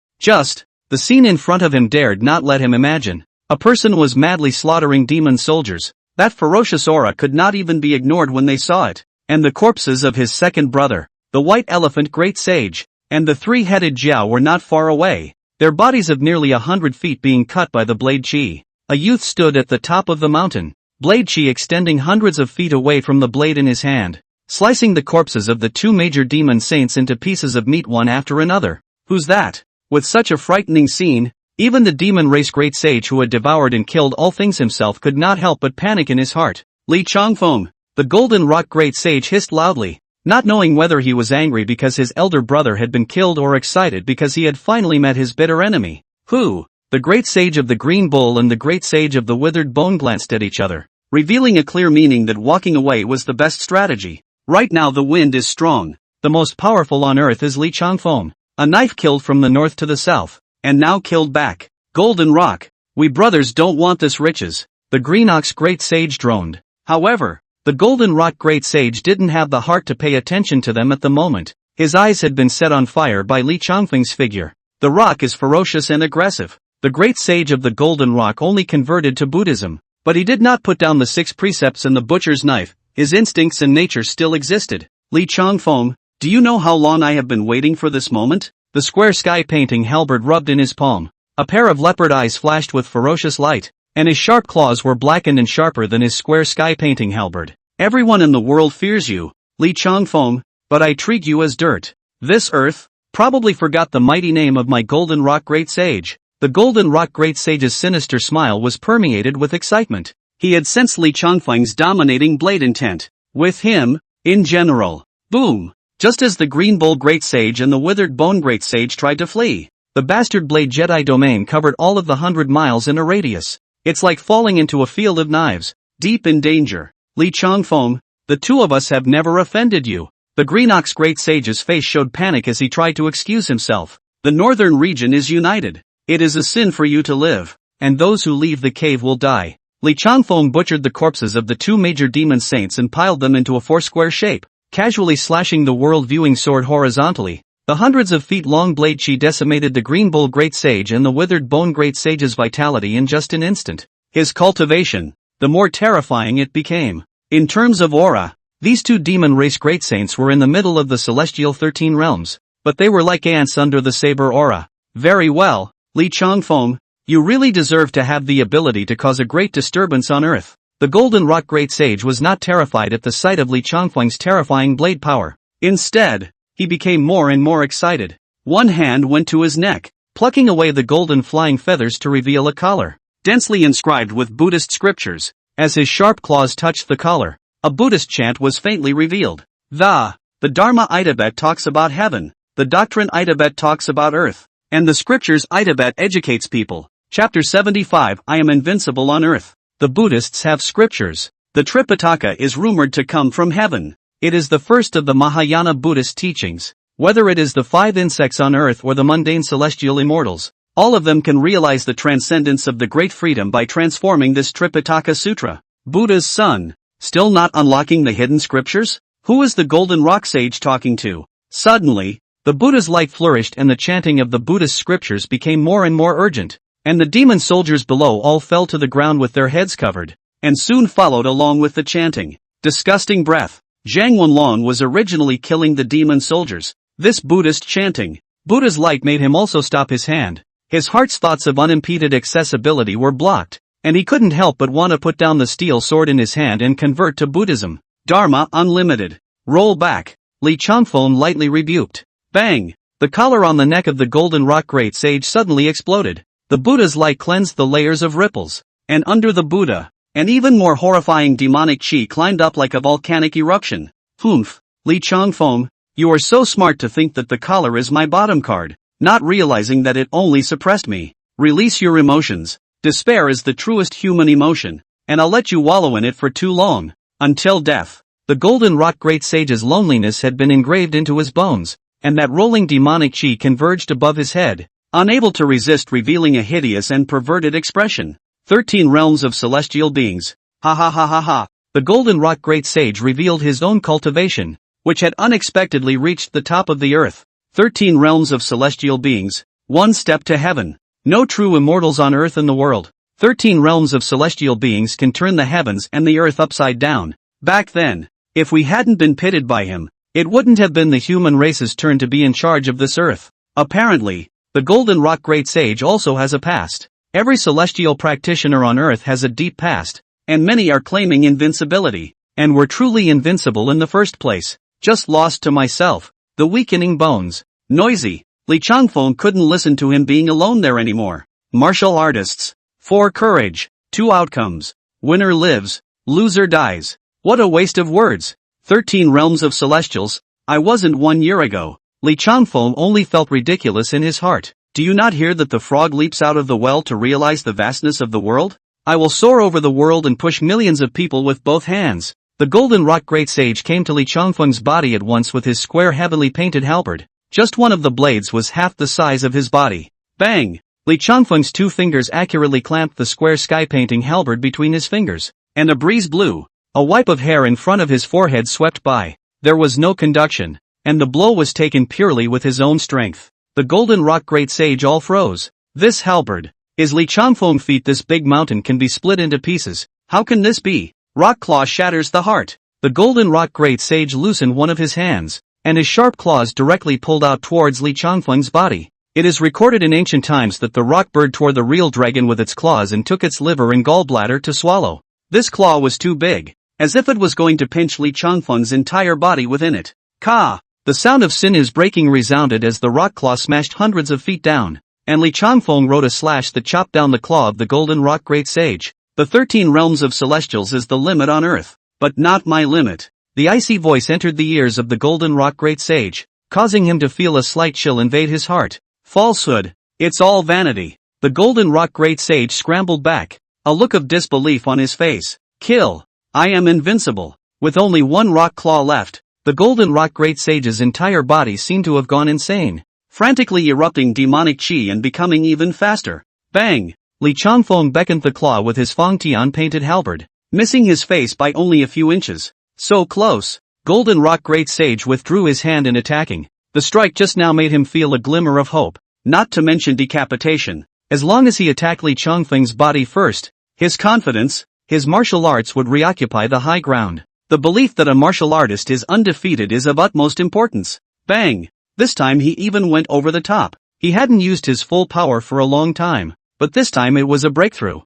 The scene in front of him dared not let him imagine. A person was madly slaughtering demon soldiers. That ferocious aura could not even be ignored when they saw it. And the corpses of his second brother, the White Elephant Great Sage, and the 3-headed jiao were not far away, their bodies of nearly 100 feet being cut by the blade chi. A youth stood at the top of the mountain, blade chi extending hundreds of feet away from the blade in his hand, slicing the corpses of the 2 major demon saints into pieces of meat one after another. "Who's that?" With such a frightening scene, even the demon race Great Sage who had devoured and killed all things himself could not help but panic in his heart. "Li Changfeng," the Golden Rock Great Sage hissed loudly, not knowing whether he was angry because his elder brother had been killed or excited because he had finally met his bitter enemy. "Who?" The Great Sage of the Green Bull and the Great Sage of the Withered Bone glanced at each other, revealing a clear meaning that walking away was the best strategy. Right now the wind is strong. The most powerful on earth is Li Changfeng. A knife killed from the north to the south, and now killed back. Golden Rock, we brothers don't want this riches. The Green Ox Great Sage droned. However, the Golden Rock Great Sage didn't have the heart to pay attention to them at the moment. His eyes had been set on fire by Li Changfeng's figure. The rock is ferocious and aggressive. The Great Sage of the Golden Rock only converted to Buddhism, but he did not put down the 6 precepts and the butcher's knife. His instincts and nature still existed. "Li Changfeng, do you know how long I have been waiting for this moment?" The square sky painting halberd rubbed in his palm. A pair of leopard eyes flashed with ferocious light, and his sharp claws were blackened and sharper than his square sky painting halberd. "Everyone in the world fears you, Li Changfeng, but I treat you as dirt. This earth probably forgot the mighty name of my Golden Rock Great Sage." The Golden Rock Great Sage's sinister smile was permeated with excitement. He had sensed Li Changfeng's dominating blade intent. With him, in general. Boom! Just as the Green Bull Great Sage and the Withered Bone Great Sage tried to flee, the Bastard Blade Jedi domain covered all of the 100 miles in a radius. It's like falling into a field of knives, deep in danger. "Li Changfeng, the two of us have never offended you." The Green Ox Great Sage's face showed panic as he tried to excuse himself. "The northern region is united. It is a sin for you to live, and those who leave the cave will die." Li Changfeng butchered the corpses of the 2 major demon saints and piled them into a 4-square shape, casually slashing the world-viewing sword horizontally. The hundreds of feet-long blade chi decimated the Green Bull Great Sage and the Withered Bone Great Sage's vitality in just an instant. His cultivation, the more terrifying it became. In terms of aura, these 2 demon race Great Saints were in the middle of the celestial 13 realms, but they were like ants under the saber aura. "Very well, Li Changfeng, you really deserve to have the ability to cause a great disturbance on Earth." The Golden Rock Great Sage was not terrified at the sight of Li Changfeng's terrifying blade power. Instead, he became more and more excited. One hand went to his neck, plucking away the golden flying feathers to reveal a collar, densely inscribed with Buddhist scriptures. As his sharp claws touched the collar, a Buddhist chant was faintly revealed. The Dharma Itabet talks about heaven, the doctrine Itabet talks about earth, and the scriptures Itabet educates people. Chapter 75 I am invincible on earth. The Buddhists have scriptures. The Tripitaka is rumored to come from heaven. It is the first of the Mahayana Buddhist teachings. Whether it is the 5 insects on earth or the mundane celestial immortals, all of them can realize the transcendence of the great freedom by transforming this Tripitaka Sutra. Buddha's son, still not unlocking the hidden scriptures? Who is the golden rock sage talking to? Suddenly, the Buddha's light flourished and the chanting of the Buddhist scriptures became more and more urgent, and the demon soldiers below all fell to the ground with their heads covered, and soon followed along with the chanting. Disgusting breath. Zhang Wenlong was originally killing the demon soldiers. This Buddhist chanting, Buddha's light made him also stop his hand. His heart's thoughts of unimpeded accessibility were blocked, and he couldn't help but want to put down the steel sword in his hand and convert to Buddhism. Dharma Unlimited. Roll back. Li Changfeng lightly rebuked. Bang! The collar on the neck of the golden rock great sage suddenly exploded. The Buddha's light cleansed the layers of ripples, and under the Buddha, an even more horrifying demonic chi climbed up like a volcanic eruption. Humph! Li Changfeng, you are so smart to think that the collar is my bottom card, not realizing that it only suppressed me. Release your emotions. Despair is the truest human emotion, and I'll let you wallow in it for too long. Until death. The golden rock great sage's loneliness had been engraved into his bones, and that rolling demonic chi converged above his head, unable to resist revealing a hideous and perverted expression. 13 realms of celestial beings. Ha ha ha ha ha. The golden rock great sage revealed his own cultivation, which had unexpectedly reached the top of the earth. 13 realms of celestial beings. One step to heaven. No true immortals on earth in the world. 13 realms of celestial beings can turn the heavens and the earth upside down. Back then, if we hadn't been pitted by him, it wouldn't have been the human race's turn to be in charge of this earth. Apparently, the golden rock great sage also has a past. Every celestial practitioner on earth has a deep past, and many are claiming invincibility, and were truly invincible in the first place. Just lost to myself. The weakening bones. Noisy. Li Changfeng couldn't listen to him being alone there anymore. Martial artists. 4 courage. 2 outcomes. Winner lives. Loser dies. What a waste of words. 13 realms of celestials. I wasn't 1 year ago. Li Changfeng only felt ridiculous in his heart. Do you not hear that the frog leaps out of the well to realize the vastness of the world? I will soar over the world and push millions of people with both hands. The golden rock great sage came to Li Changfeng's body at once with his square heavily painted halberd. Just one of the blades was half the size of his body. Bang! Li Changfeng's 2 fingers accurately clamped the square sky painting halberd between his fingers, and a breeze blew. A wipe of hair in front of his forehead swept by. There was no conduction, and the blow was taken purely with his own strength. The golden rock great sage all froze. This halberd. Is Li Changfeng feet this big mountain can be split into pieces? How can this be? Rock claw shatters the heart. The golden rock great sage loosened one of his hands, and his sharp claws directly pulled out towards Li Changfeng's body. It is recorded in ancient times that the rock bird tore the real dragon with its claws and took its liver and gallbladder to swallow. This claw was too big, as if it was going to pinch Li Changfeng's entire body within it. Ka! The sound of sinews breaking resounded as the rock claw smashed hundreds of feet down, and Li Changfeng wrote a slash that chopped down the claw of the golden rock great sage. The 13 realms of celestials is the limit on earth, but not my limit. The icy voice entered the ears of the golden rock great sage, causing him to feel a slight chill invade his heart. Falsehood. It's all vanity. The golden rock great sage scrambled back, a look of disbelief on his face. Kill. I am invincible. With only 1 rock claw left, the golden rock great sage's entire body seemed to have gone insane, frantically erupting demonic chi and becoming even faster. Bang! Li Changfeng beckoned the claw with his Fangtian painted halberd, missing his face by only a few inches. So close. Golden rock great sage withdrew his hand in attacking. The strike just now made him feel a glimmer of hope, not to mention decapitation. As long as he attacked Li Changfeng's body first, his confidence, his martial arts would reoccupy the high ground. The belief that a martial artist is undefeated is of utmost importance. Bang! This time he even went over the top. He hadn't used his full power for a long time, but this time it was a breakthrough.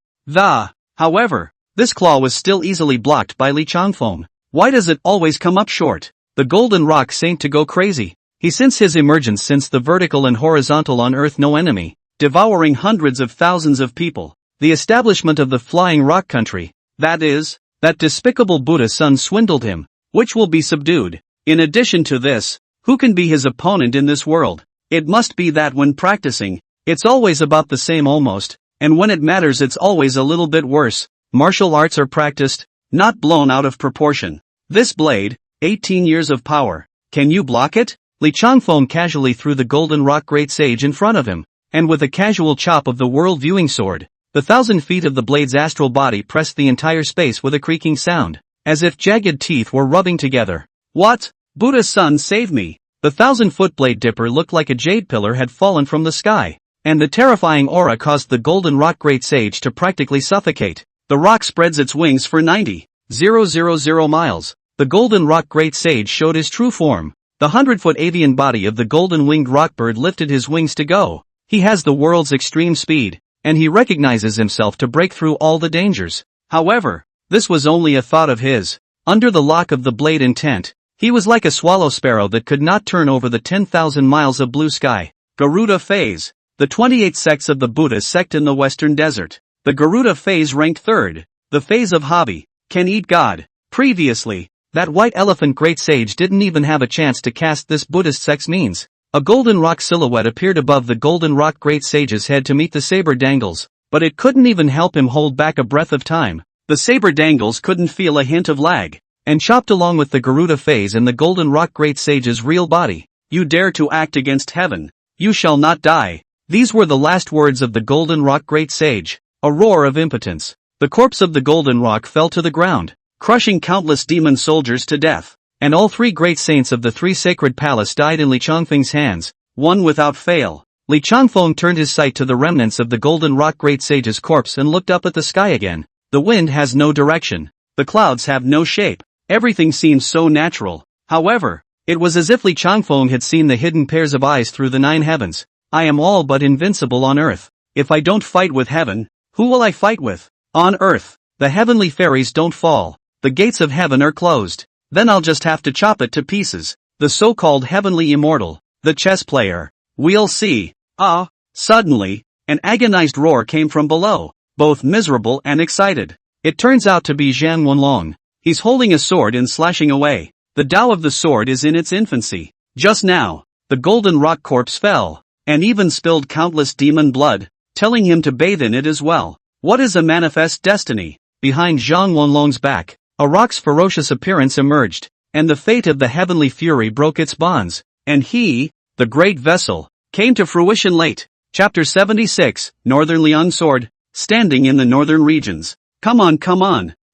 However, this claw was still easily blocked by Li Changfeng. Why does it always come up short? The golden rock seemed to go crazy. He since his emergence since the vertical and horizontal on earth no enemy, devouring hundreds of thousands of people. The establishment of the flying rock country, that is, that despicable Buddha son swindled him, which will be subdued. In addition to this, who can be his opponent in this world? It must be that when practicing, it's always about the same almost, and when it matters it's always a little bit worse. Martial arts are practiced, not blown out of proportion. This blade, 18 years of power. Can you block it? Li Changfeng casually threw the golden rock great sage in front of him, and with a casual chop of the world viewing sword, the 1,000 feet of the blade's astral body pressed the entire space with a creaking sound, as if jagged teeth were rubbing together. What? Buddha's son, save me! The 1,000-foot blade dipper looked like a jade pillar had fallen from the sky, and the terrifying aura caused the golden rock great sage to practically suffocate. The rock spreads its wings for 90,000 miles. The golden rock great sage showed his true form. The 100-foot avian body of the golden-winged rockbird lifted his wings to go. He has the world's extreme speed, and he recognizes himself to break through all the dangers. However, this was only a thought of his. Under the lock of the blade intent, he was like a swallow sparrow that could not turn over the 10,000 miles of blue sky. Garuda phase. The 28 sects of the Buddha sect in the Western Desert. The Garuda phase ranked third. The phase of hobby. Can eat God. Previously, that white elephant great sage didn't even have a chance to cast this Buddhist sect's means. A golden rock silhouette appeared above the golden rock great sage's head to meet the saber dangles, but it couldn't even help him hold back a breath of time. The saber dangles couldn't feel a hint of lag, and chopped along with the Garuda phase and the golden rock great sage's real body. You dare to act against heaven. You shall not die. These were the last words of the golden rock great sage. A roar of impotence. The corpse of the golden rock fell to the ground, crushing countless demon soldiers to death. And all three great saints of the three sacred palace died in Li Changfeng's hands, one without fail. Li Changfeng turned his sight to the remnants of the golden rock great sage's corpse and looked up at the sky again. The wind has no direction. The clouds have no shape. Everything seems so natural. However, it was as if Li Changfeng had seen the hidden pairs of eyes through the 9 heavens. I am all but invincible on earth. If I don't fight with heaven, who will I fight with? On earth, the heavenly fairies don't fall. The gates of heaven are closed. Then I'll just have to chop it to pieces. The so-called heavenly immortal, the chess player. We'll see. Ah! Suddenly, an agonized roar came from below, both miserable and excited. It turns out to be Zhang Wenlong. He's holding a sword and slashing away. The Tao of the sword is in its infancy. Just now, the golden rock corpse fell, and even spilled countless demon blood, telling him to bathe in it as well. What is a manifest destiny? Behind Zhang Wenlong's back, a rock's ferocious appearance emerged, and the fate of the heavenly fury broke its bonds, and he, the great vessel, came to fruition late. Chapter 76, Northern Liang Sword, standing in the northern regions. Come on,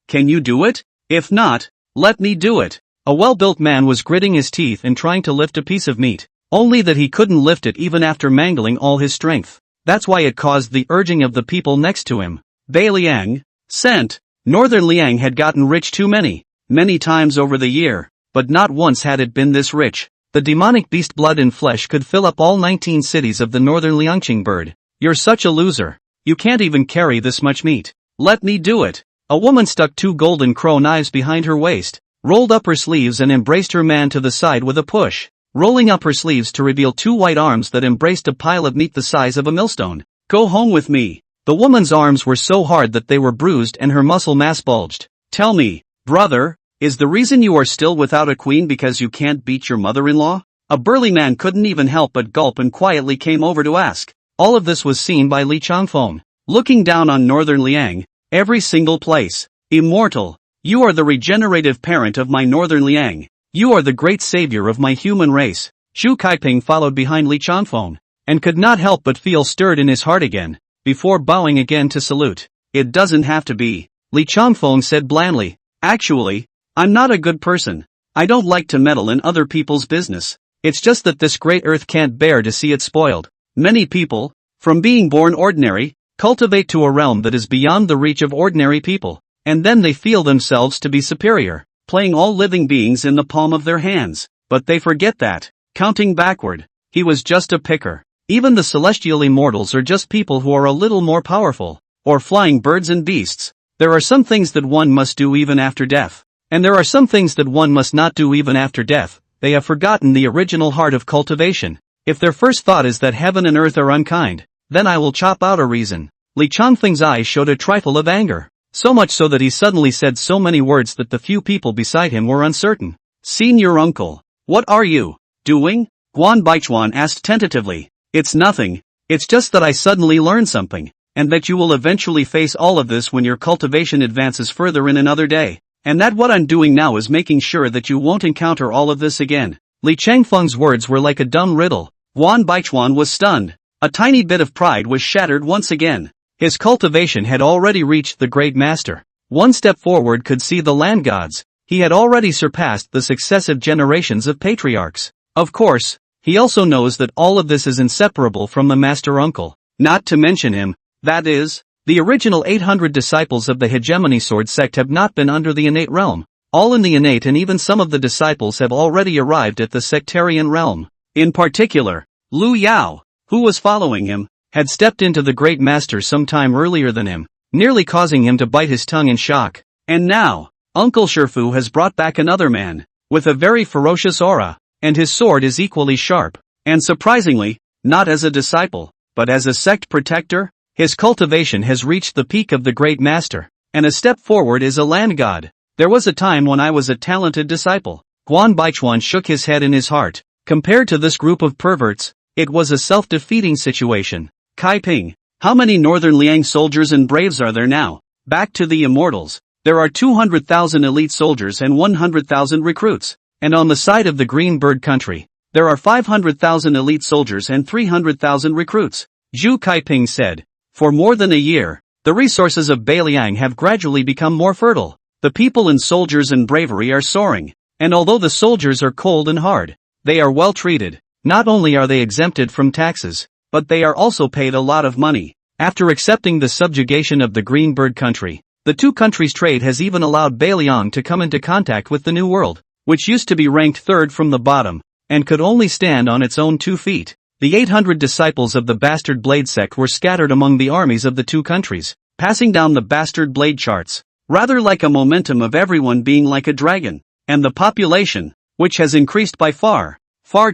can you do it? If not, let me do it. A well-built man was gritting his teeth and trying to lift a piece of meat, only that he couldn't lift it even after mangling all his strength. That's why it caused the urging of the people next to him. Bei Liang, sent. Northern Liang had gotten rich too many times over the year, but not once had it been this rich. The demonic beast blood and flesh could fill up all 19 cities of the northern Liangqing bird. You're such a loser. You can't even carry this much meat. Let me do it. A woman stuck 2 golden crow knives behind her waist, rolled up her sleeves and embraced her man to the side with a push, rolling up her sleeves to reveal 2 white arms that embraced a pile of meat the size of a millstone. Go home with me. The woman's arms were so hard that they were bruised and her muscle mass bulged. Tell me, brother, is the reason you are still without a queen because you can't beat your mother-in-law? A burly man couldn't even help but gulp and quietly came over to ask. All of this was seen by Li Changfeng, looking down on Northern Liang, every single place. Immortal, you are the regenerative parent of my Northern Liang. You are the great savior of my human race. Zhu Kaiping followed behind Li Changfeng, and could not help but feel stirred in his heart again, before bowing again to salute. It doesn't have to be, Li Changfeng said blandly. Actually, I'm not a good person. I don't like to meddle in other people's business. It's just that this great earth can't bear to see it spoiled. Many people, from being born ordinary, cultivate to a realm that is beyond the reach of ordinary people, and then they feel themselves to be superior, playing all living beings in the palm of their hands. But they forget that, counting backward, he was just a picker. Even the celestial immortals are just people who are a little more powerful, or flying birds and beasts. There are some things that one must do even after death, and there are some things that one must not do even after death, they have forgotten the original heart of cultivation. If their first thought is that heaven and earth are unkind, then I will chop out a reason. Li Changfeng's eyes showed a trifle of anger. So much so that he suddenly said so many words that the few people beside him were uncertain. Senior uncle, what are you doing? Guan Baichuan asked tentatively. It's nothing. It's just that I suddenly learned something, and that you will eventually face all of this when your cultivation advances further in another day. And that what I'm doing now is making sure that you won't encounter all of this again. Li Changfeng's words were like a dumb riddle. Guan Baichuan was stunned. A tiny bit of pride was shattered once again. His cultivation had already reached the great master. One step forward could see the land gods. He had already surpassed the successive generations of patriarchs. Of course, he also knows that all of this is inseparable from the master uncle. Not to mention him, that is, the original 800 disciples of the hegemony sword sect have not been under the innate realm. All in the innate, and even some of the disciples have already arrived at the sectarian realm. In particular, Lu Yao, who was following him, had stepped into the great master some time earlier than him, nearly causing him to bite his tongue in shock. And now, Uncle Shifu has brought back another man, with a very ferocious aura, and his sword is equally sharp. And surprisingly, not as a disciple, but as a sect protector, his cultivation has reached the peak of the great master, and a step forward is a land god. There was a time when I was a talented disciple. Guan Baichuan shook his head in his heart. Compared to this group of perverts, it was a self-defeating situation. Kai Ping, how many Northern Liang soldiers and braves are there now? Back to the Immortals. There are 200,000 elite soldiers and 100,000 recruits. And on the side of the Green Bird country, there are 500,000 elite soldiers and 300,000 recruits. Zhu Kaiping said. For more than a year, the resources of Beiliang have gradually become more fertile. The people in soldiers and bravery are soaring. And although the soldiers are cold and hard, they are well treated. Not only are they exempted from taxes, but they are also paid a lot of money. After accepting the subjugation of the Green Bird country, the two countries' trade has even allowed Beiliang to come into contact with the New World, which used to be ranked third from the bottom, and could only stand on its own 2 feet. The 800 disciples of the Bastard Blade sect were scattered among the armies of the two countries, passing down the Bastard Blade charts, rather like a momentum of everyone being like a dragon, and the population, which has increased by far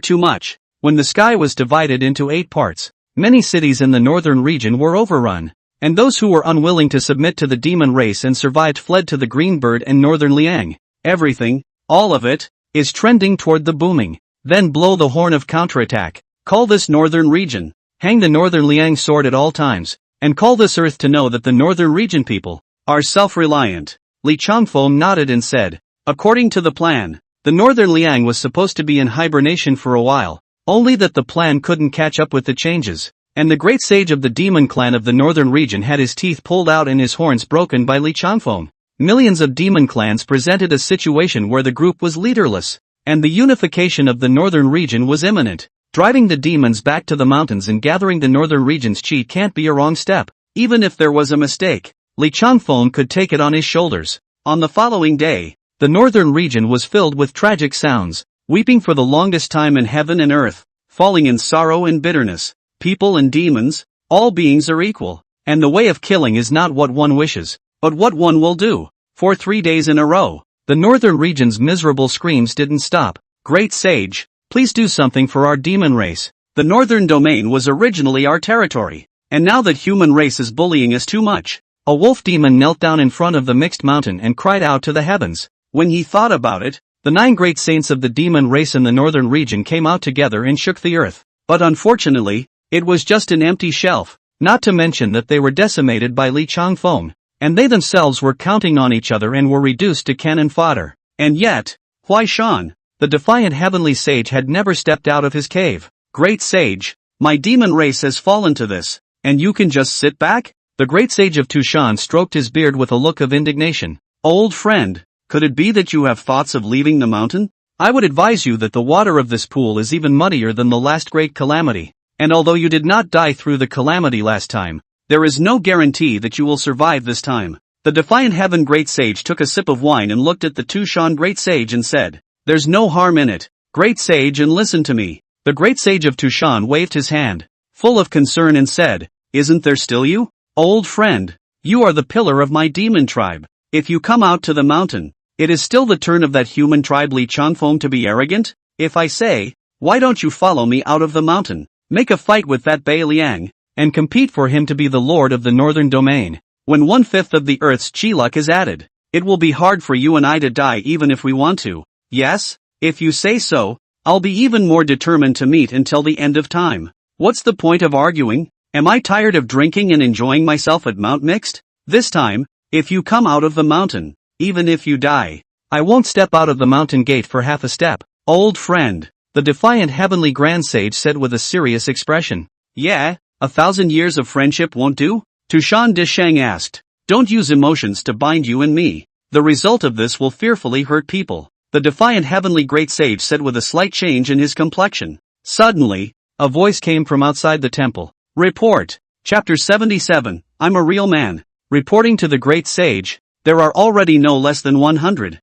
too much. When the sky was divided into 8 parts, many cities in the northern region were overrun, and those who were unwilling to submit to the demon race and survived fled to the Green Bird and Northern Liang. Everything, all of it, is trending toward the booming. Then blow the horn of counterattack. Call this northern region. Hang the Northern Liang sword at all times, and call this earth to know that the northern region people are self-reliant. Li Changfeng nodded and said, according to the plan, the Northern Liang was supposed to be in hibernation for a while. Only that the plan couldn't catch up with the changes, and the great sage of the demon clan of the northern region had his teeth pulled out and his horns broken by Li Changfeng. Millions of demon clans presented a situation where the group was leaderless, and the unification of the northern region was imminent. Driving the demons back to the mountains and gathering the northern region's chi can't be a wrong step. Even if there was a mistake, Li Changfeng could take it on his shoulders. On the following day, the northern region was filled with tragic sounds. Weeping for the longest time in heaven and earth, falling in sorrow and bitterness. People and demons, all beings are equal, and the way of killing is not what one wishes, but what one will do. For 3 days in a row, the northern region's miserable screams didn't stop. Great sage, please do something for our demon race. The northern domain was originally our territory, and now that human race is bullying us too much. A wolf demon knelt down in front of the mixed mountain and cried out to the heavens. When he thought about it, the 9 great saints of the demon race in the northern region came out together and shook the earth. But unfortunately, it was just an empty shelf, not to mention that they were decimated by Li Changfeng, and they themselves were counting on each other and were reduced to cannon fodder. And yet, Huai Shan, the defiant heavenly sage, had never stepped out of his cave. Great sage, my demon race has fallen to this, and you can just sit back? The great sage of Tushan stroked his beard with a look of indignation. Old friend, could it be that you have thoughts of leaving the mountain? I would advise you that the water of this pool is even muddier than the last great calamity, and although you did not die through the calamity last time, there is no guarantee that you will survive this time. The defiant heaven great sage took a sip of wine and looked at the Tushan great sage and said, there's no harm in it, great sage, and listen to me. The great sage of Tushan waved his hand, full of concern, and said, isn't there still you? Old friend, you are the pillar of my demon tribe. If you come out to the mountain, it is still the turn of that human tribe Li Changfeng to be arrogant? If I say, why don't you follow me out of the mountain, make a fight with that Bai Liang, and compete for him to be the lord of the northern domain, when 1/5 of the earth's chi luck is added, it will be hard for you and I to die even if we want to. Yes? If you say so, I'll be even more determined to meet until the end of time. What's the point of arguing? Am I tired of drinking and enjoying myself at Mount Mixed? This time, if you come out of the mountain, even if you die, I won't step out of the mountain gate for half a step. Old friend, the defiant heavenly grand sage said with a serious expression. Yeah, 1,000 years of friendship won't do? Tushan Dishang asked. Don't use emotions to bind you and me. The result of this will fearfully hurt people. The defiant heavenly great sage said with a slight change in his complexion. Suddenly, a voice came from outside the temple. Report. Chapter 77, I'm a real man. Reporting to the great sage, there are already no less than 100,000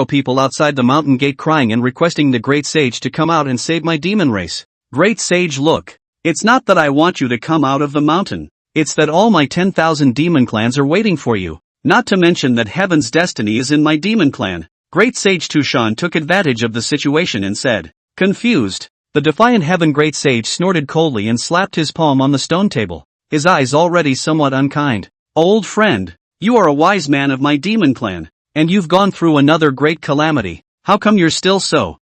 people outside the mountain gate crying and requesting the great sage to come out and save my demon race. Great sage, look. It's not that I want you to come out of the mountain. It's that all my 10,000 demon clans are waiting for you. Not to mention that heaven's destiny is in my demon clan. Great sage Tushan took advantage of the situation and said. Confused. The defiant heaven great sage snorted coldly and slapped his palm on the stone table, his eyes already somewhat unkind. Old friend, you are a wise man of my demon clan, and you've gone through another great calamity. How come you're still so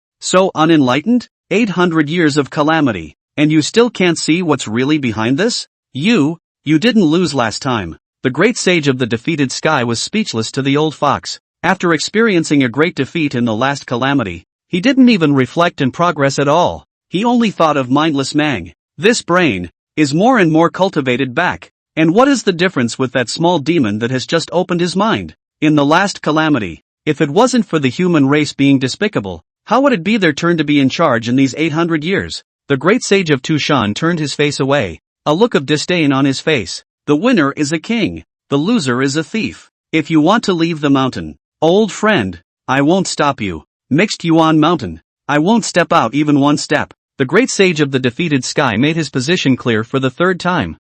unenlightened? 800 years of calamity, and you still can't see what's really behind this? You didn't lose last time. The great sage of the defeated sky was speechless to the old fox. After experiencing a great defeat in the last calamity, he didn't even reflect and progress at all. He only thought of mindless Mang. This brain is more and more cultivated back. And what is the difference with that small demon that has just opened his mind? In the last calamity, if it wasn't for the human race being despicable, how would it be their turn to be in charge in these 800 years? The great sage of Tushan turned his face away, a look of disdain on his face. The winner is a king, the loser is a thief. If you want to leave the mountain, old friend, I won't stop you. Mixed Yuan Mountain, I won't step out even one step. The great sage of the defeated sky made his position clear for the third time.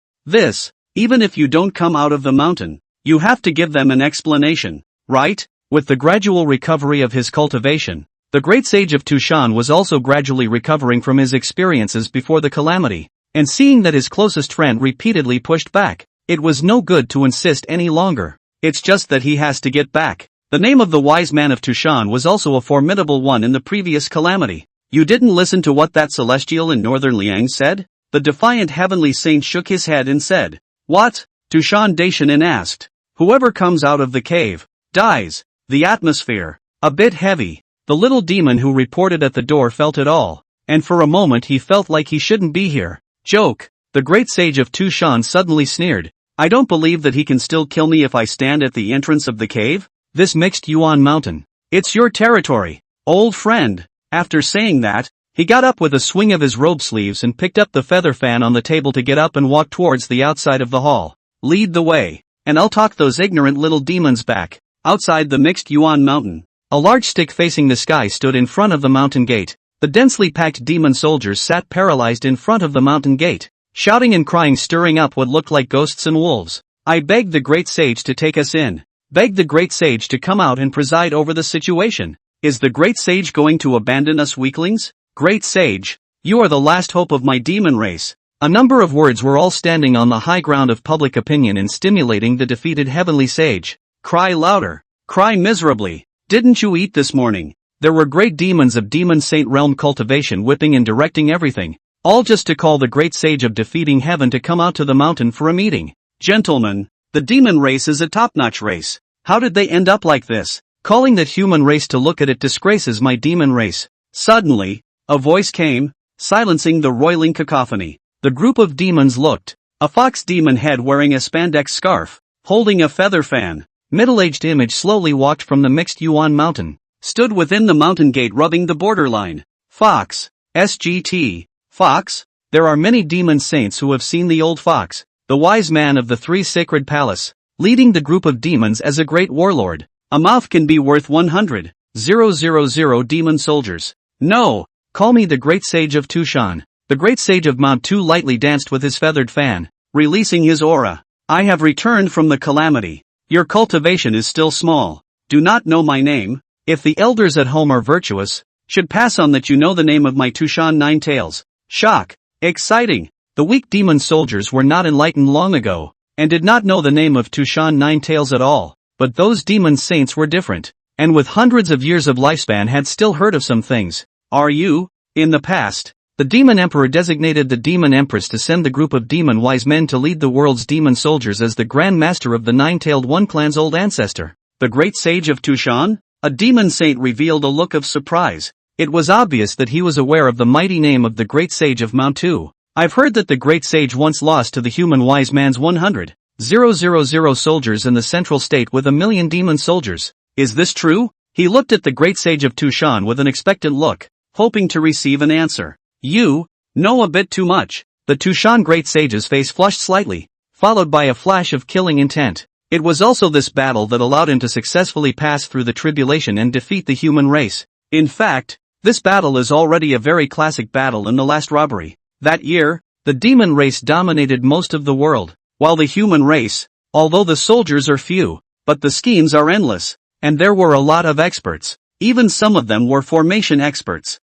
Even if you don't come out of the mountain, you have to give them an explanation, right? With the gradual recovery of his cultivation, the great sage of Tushan was also gradually recovering from his experiences before the calamity, and seeing that his closest friend repeatedly pushed back, it was no good to insist any longer. It's just that he has to get back. The name of the wise man of Tushan was also a formidable one in the previous calamity. You didn't listen to what that celestial in northern Liang said? The defiant heavenly saint shook his head and said, What? Tushan Daishanin asked. Whoever comes out of the cave, dies. The atmosphere, a bit heavy. The little demon who reported at the door felt it all, and for a moment he felt like he shouldn't be here. Joke. The great sage of Tushan suddenly sneered. I don't believe that he can still kill me if I stand at the entrance of the cave. This mixed Yuan Mountain. It's your territory, old friend. After saying that, he got up with a swing of his robe sleeves and picked up the feather fan on the table to get up and walk towards the outside of the hall. Lead the way, and I'll talk those ignorant little demons back. Outside the mixed Yuan Mountain, a large stick facing the sky stood in front of the mountain gate. The densely packed demon soldiers sat paralyzed in front of the mountain gate, shouting and crying, stirring up what looked like ghosts and wolves. I begged the great sage to take us in. Begged the great sage to come out and preside over the situation. Is the great sage going to abandon us weaklings? Great sage, you are the last hope of my demon race. A number of words were all standing on the high ground of public opinion and stimulating the defeated heavenly sage. Cry louder. Cry miserably. Didn't you eat this morning? There were great demons of demon saint realm cultivation whipping and directing everything, all just to call the great sage of defeating heaven to come out to the mountain for a meeting. Gentlemen, the demon race is a top-notch race. How did they end up like this? Calling that human race to look at it disgraces my demon race. Suddenly, a voice came, silencing the roiling cacophony. The group of demons looked. A fox demon head wearing a spandex scarf, holding a feather fan, middle-aged image slowly walked from the mixed Yuan Mountain, stood within the mountain gate rubbing the borderline. Fox. SGT. Fox? There are many demon saints who have seen the old fox, the wise man of the three sacred palace, leading the group of demons as a great warlord. A mouth can be worth 100,000 demon soldiers. No, call me the great sage of Tushan. The great sage of Mount Tu lightly danced with his feathered fan, releasing his aura. I have returned from the calamity. Your cultivation is still small. Do not know my name. If the elders at home are virtuous, Should pass on that you know the name of my Tushan Nine Tails. Shock. Exciting. The weak demon soldiers were not enlightened long ago, and did not know the name of Tushan Nine Tails at all, but those demon saints were different, and with hundreds of years of lifespan had still heard of some things. Are you? In the past, the demon emperor designated the demon empress to send the group of demon wise men to lead the world's demon soldiers as the grand master of the nine-tailed one clan's old ancestor. The great sage of Tushan? A demon saint revealed a look of surprise. It was obvious that he was aware of the mighty name of the great sage of Mount Tu. I've heard that the great sage once lost to the human wise man's 100,000 soldiers in the central state with 1,000,000 demon soldiers. Is this true? He looked at the great sage of Tushan with an expectant look, hoping to receive an answer. You know a bit too much. The Tushan great sage's face flushed slightly, followed by a flash of killing intent. It was also this battle that allowed him to successfully pass through the tribulation and defeat the human race. In fact, this battle is already a very classic battle in the last robbery. That year, the demon race dominated most of the world, while the human race, although the soldiers are few, but the schemes are endless, and there were a lot of experts. Even some of them were formation experts.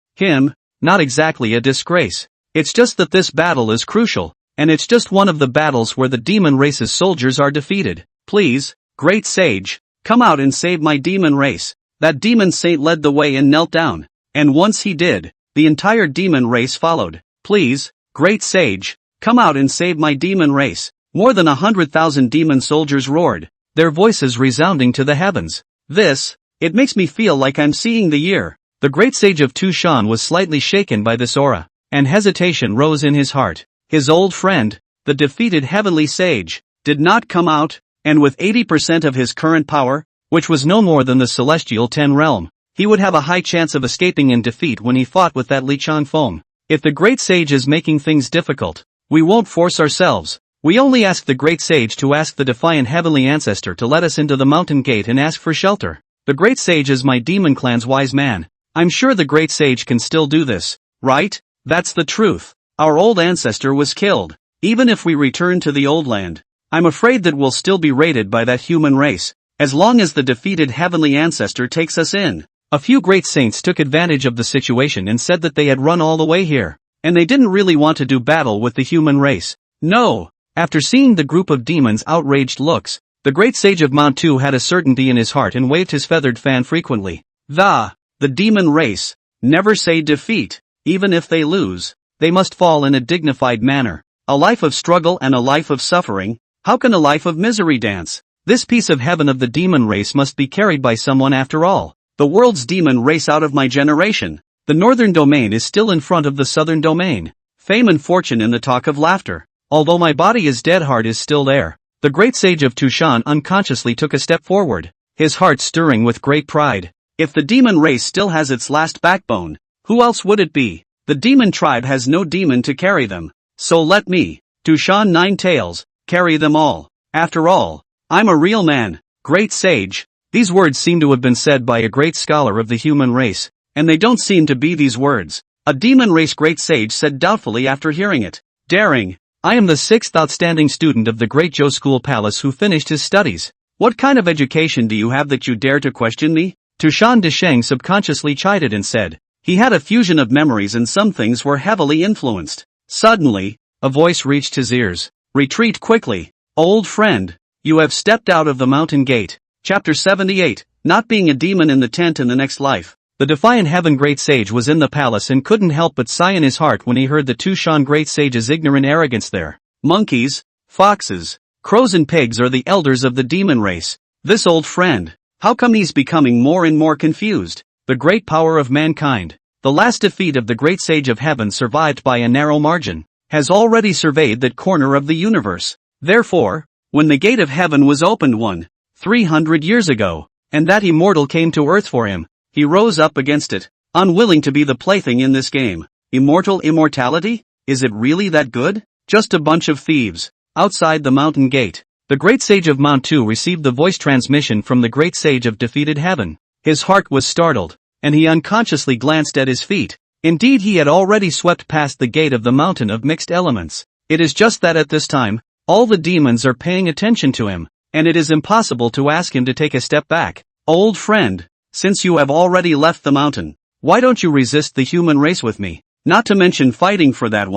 Not exactly a disgrace. It's just that this battle is crucial, and it's just one of the battles where the demon race's soldiers are defeated. Please, great sage, come out and save my demon race. That demon saint led the way and knelt down, and once he did, the entire demon race followed. Please, great sage, come out and save my demon race. More than 100,000 demon soldiers roared, their voices resounding to the heavens. It makes me feel like I'm seeing the year. The great sage of Tushan was slightly shaken by this aura, and hesitation rose in his heart. His old friend, the defeated heavenly sage, did not come out, and with 80% of his current power, which was no more than the celestial 10 realm, he would have a high chance of escaping in defeat when he fought with that Lichang foam. If the great sage is making things difficult, we won't force ourselves. We only ask the great sage to ask the defiant heavenly ancestor to let us into the mountain gate and ask for shelter. The great sage is my demon clan's wise man. I'm sure the great sage can still do this, right? That's the truth. Our old ancestor was killed. Even if we return to the old land, I'm afraid that we'll still be raided by that human race, as long as the defeated heavenly ancestor takes us in. A few great saints took advantage of the situation and said that they had run all the way here, and they didn't really want to do battle with the human race. No. After seeing the group of demons' outraged looks, the great sage of Mount Tu had a certainty in his heart and waved his feathered fan frequently. The demon race never say defeat. Even if they lose, they must fall in a dignified manner. A life of struggle and a life of suffering. How can a life of misery dance? This piece of heaven of the demon race must be carried by someone after all. The world's demon race out of my generation. The northern domain is still in front of the southern domain. Fame and fortune in the talk of laughter. Although my body is dead, heart is still there. The great sage of Tushan unconsciously took a step forward, his heart stirring with great pride. If the demon race still has its last backbone, who else would it be? The demon tribe has no demon to carry them. So let me, Tushan Nine Tails, carry them all. After all, I'm a real man. Great sage. These words seem to have been said by a great scholar of the human race, and they don't seem to be these words. A demon race great sage said doubtfully after hearing it. Daring. I am the 6th outstanding student of the great Zhou School Palace who finished his studies. What kind of education do you have that you dare to question me? Tushan Desheng subconsciously chided and said. He had a fusion of memories and some things were heavily influenced. Suddenly, a voice reached his ears. Retreat quickly. Old friend, you have stepped out of the mountain gate. Chapter 78, Not Being a Demon in the Tent in the Next Life. The defiant heaven great sage was in the palace and couldn't help but sigh in his heart when he heard the Tushan great sage's ignorant arrogance there. Monkeys, foxes, crows and pigs are the elders of the demon race. This old friend, how come he's becoming more and more confused? The great power of mankind, the last defeat of the great sage of heaven survived by a narrow margin, has already surveyed that corner of the universe. Therefore, when the gate of heaven was opened 300 years ago, and that immortal came to earth for him, he rose up against it, unwilling to be the plaything in this game. Immortality? Is it really that good? Just a bunch of thieves, outside the mountain gate. The great sage of Mount Tu received the voice transmission from the great sage of defeated heaven. His heart was startled, and he unconsciously glanced at his feet. Indeed, he had already swept past the gate of the mountain of mixed elements. It is just that at this time, all the demons are paying attention to him, and it is impossible to ask him to take a step back. Old friend, since you have already left the mountain, Why don't you resist the human race with me? Not to mention fighting for that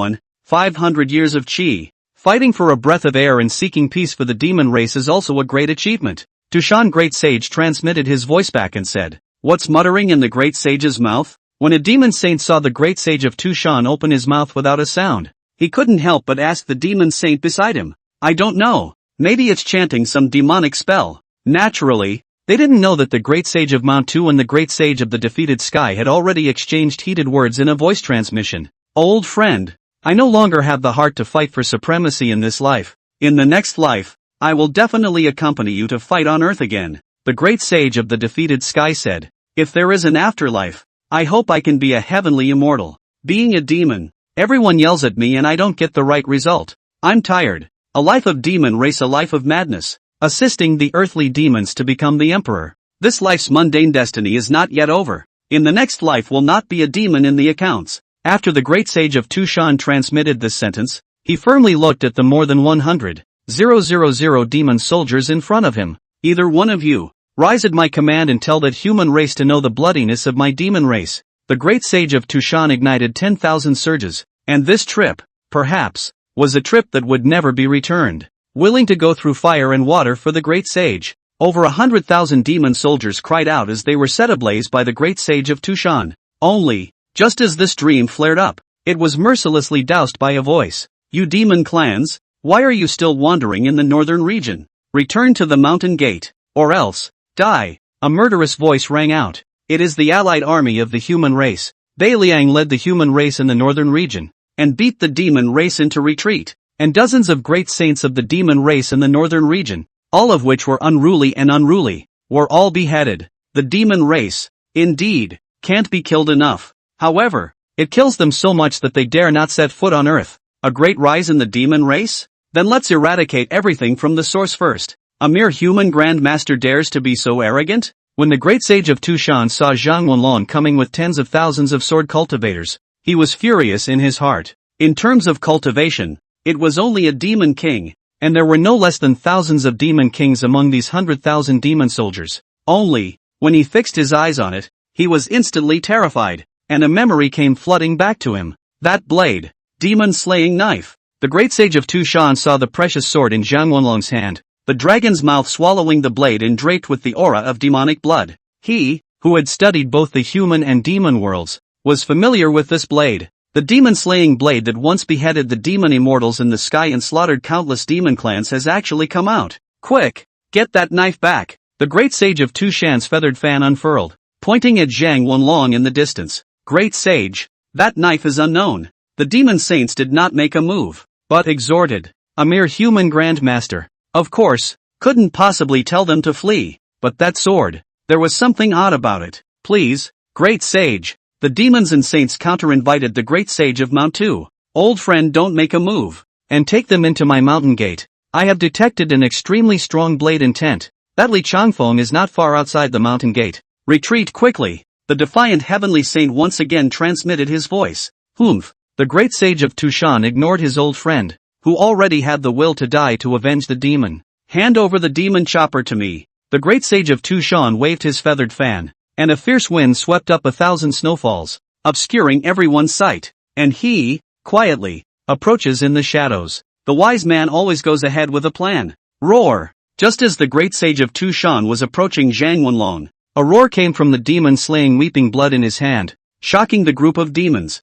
500 years of chi. Fighting for a breath of air and seeking peace for the demon race is also a great achievement. Tushan Great Sage transmitted his voice back and said, "What's muttering in the Great Sage's mouth?" When a demon saint saw the Great Sage of Tushan open his mouth without a sound, he couldn't help but ask the demon saint beside him, "I don't know. Maybe it's chanting some demonic spell." Naturally, they didn't know that the Great Sage of Mount Tu and the Great Sage of the Defeated Sky had already exchanged heated words in a voice transmission. "Old friend, I no longer have the heart to fight for supremacy in this life. In the next life, I will definitely accompany you to fight on Earth again." The Great Sage of the Defeated Sky said, "If there is an afterlife, I hope I can be a heavenly immortal. Being a demon, everyone yells at me and I don't get the right result. I'm tired. A life of demon race, a life of madness, assisting the earthly demons to become the emperor. This life's mundane destiny is not yet over. In the next life will not be a demon in the accounts." After the Great Sage of Tushan transmitted this sentence, he firmly looked at the more than 100,000 demon soldiers in front of him. "Either one of you, rise at my command and tell that human race to know the bloodiness of my demon race." The Great Sage of Tushan ignited 10,000 surges, and this trip, perhaps, was a trip that would never be returned. Willing to go through fire and water for the Great Sage, over 100,000 demon soldiers cried out as they were set ablaze by the Great Sage of Tushan. Only, just as this dream flared up, it was mercilessly doused by a voice. "You demon clans, why are you still wandering in the northern region? Return to the mountain gate, or else, die." A murderous voice rang out. "It is the allied army of the human race." Bei Liang led the human race in the northern region, and beat the demon race into retreat, and dozens of great saints of the demon race in the northern region, all of which were unruly, were all beheaded. The demon race, indeed, can't be killed enough. However, it kills them so much that they dare not set foot on Earth. A great rise in the demon race? Then let's eradicate everything from the source first. A mere human grandmaster dares to be so arrogant? When the Great Sage of Tushan saw Zhang Wenlong coming with tens of thousands of sword cultivators, he was furious in his heart. In terms of cultivation, it was only a demon king, and there were no less than thousands of demon kings among these 100,000 demon soldiers. Only, when he fixed his eyes on it, he was instantly terrified, and a memory came flooding back to him. That blade, demon-slaying knife. The Great Sage of Tushan saw the precious sword in Zhang Wenlong's hand, the dragon's mouth swallowing the blade and draped with the aura of demonic blood. He, who had studied both the human and demon worlds, was familiar with this blade. The demon-slaying blade that once beheaded the demon immortals in the sky and slaughtered countless demon clans has actually come out. "Quick, get that knife back." The Great Sage of Tushan's feathered fan unfurled, pointing at Zhang Wenlong in the distance. "Great Sage, that knife is unknown." The demon saints did not make a move, but exhorted. A mere human grandmaster, of course, couldn't possibly tell them to flee. But that sword, there was something odd about it. "Please, Great Sage." The demons and saints counter-invited the Great Sage of Mount Tu. "Old friend, don't make a move, and take them into my mountain gate. I have detected an extremely strong blade intent. That Li Changfeng is not far outside the mountain gate. Retreat quickly." The defiant heavenly saint once again transmitted his voice. "Humph." The Great Sage of Tushan ignored his old friend, who already had the will to die to avenge the demon. "Hand over the demon chopper to me." The Great Sage of Tushan waved his feathered fan, and a fierce wind swept up 1,000 snowfalls, obscuring everyone's sight. And he, quietly, approaches in the shadows. The wise man always goes ahead with a plan. Roar! Just as the Great Sage of Tushan was approaching Zhang Wenlong, a roar came from the demon slaying weeping blood in his hand, shocking the group of demons.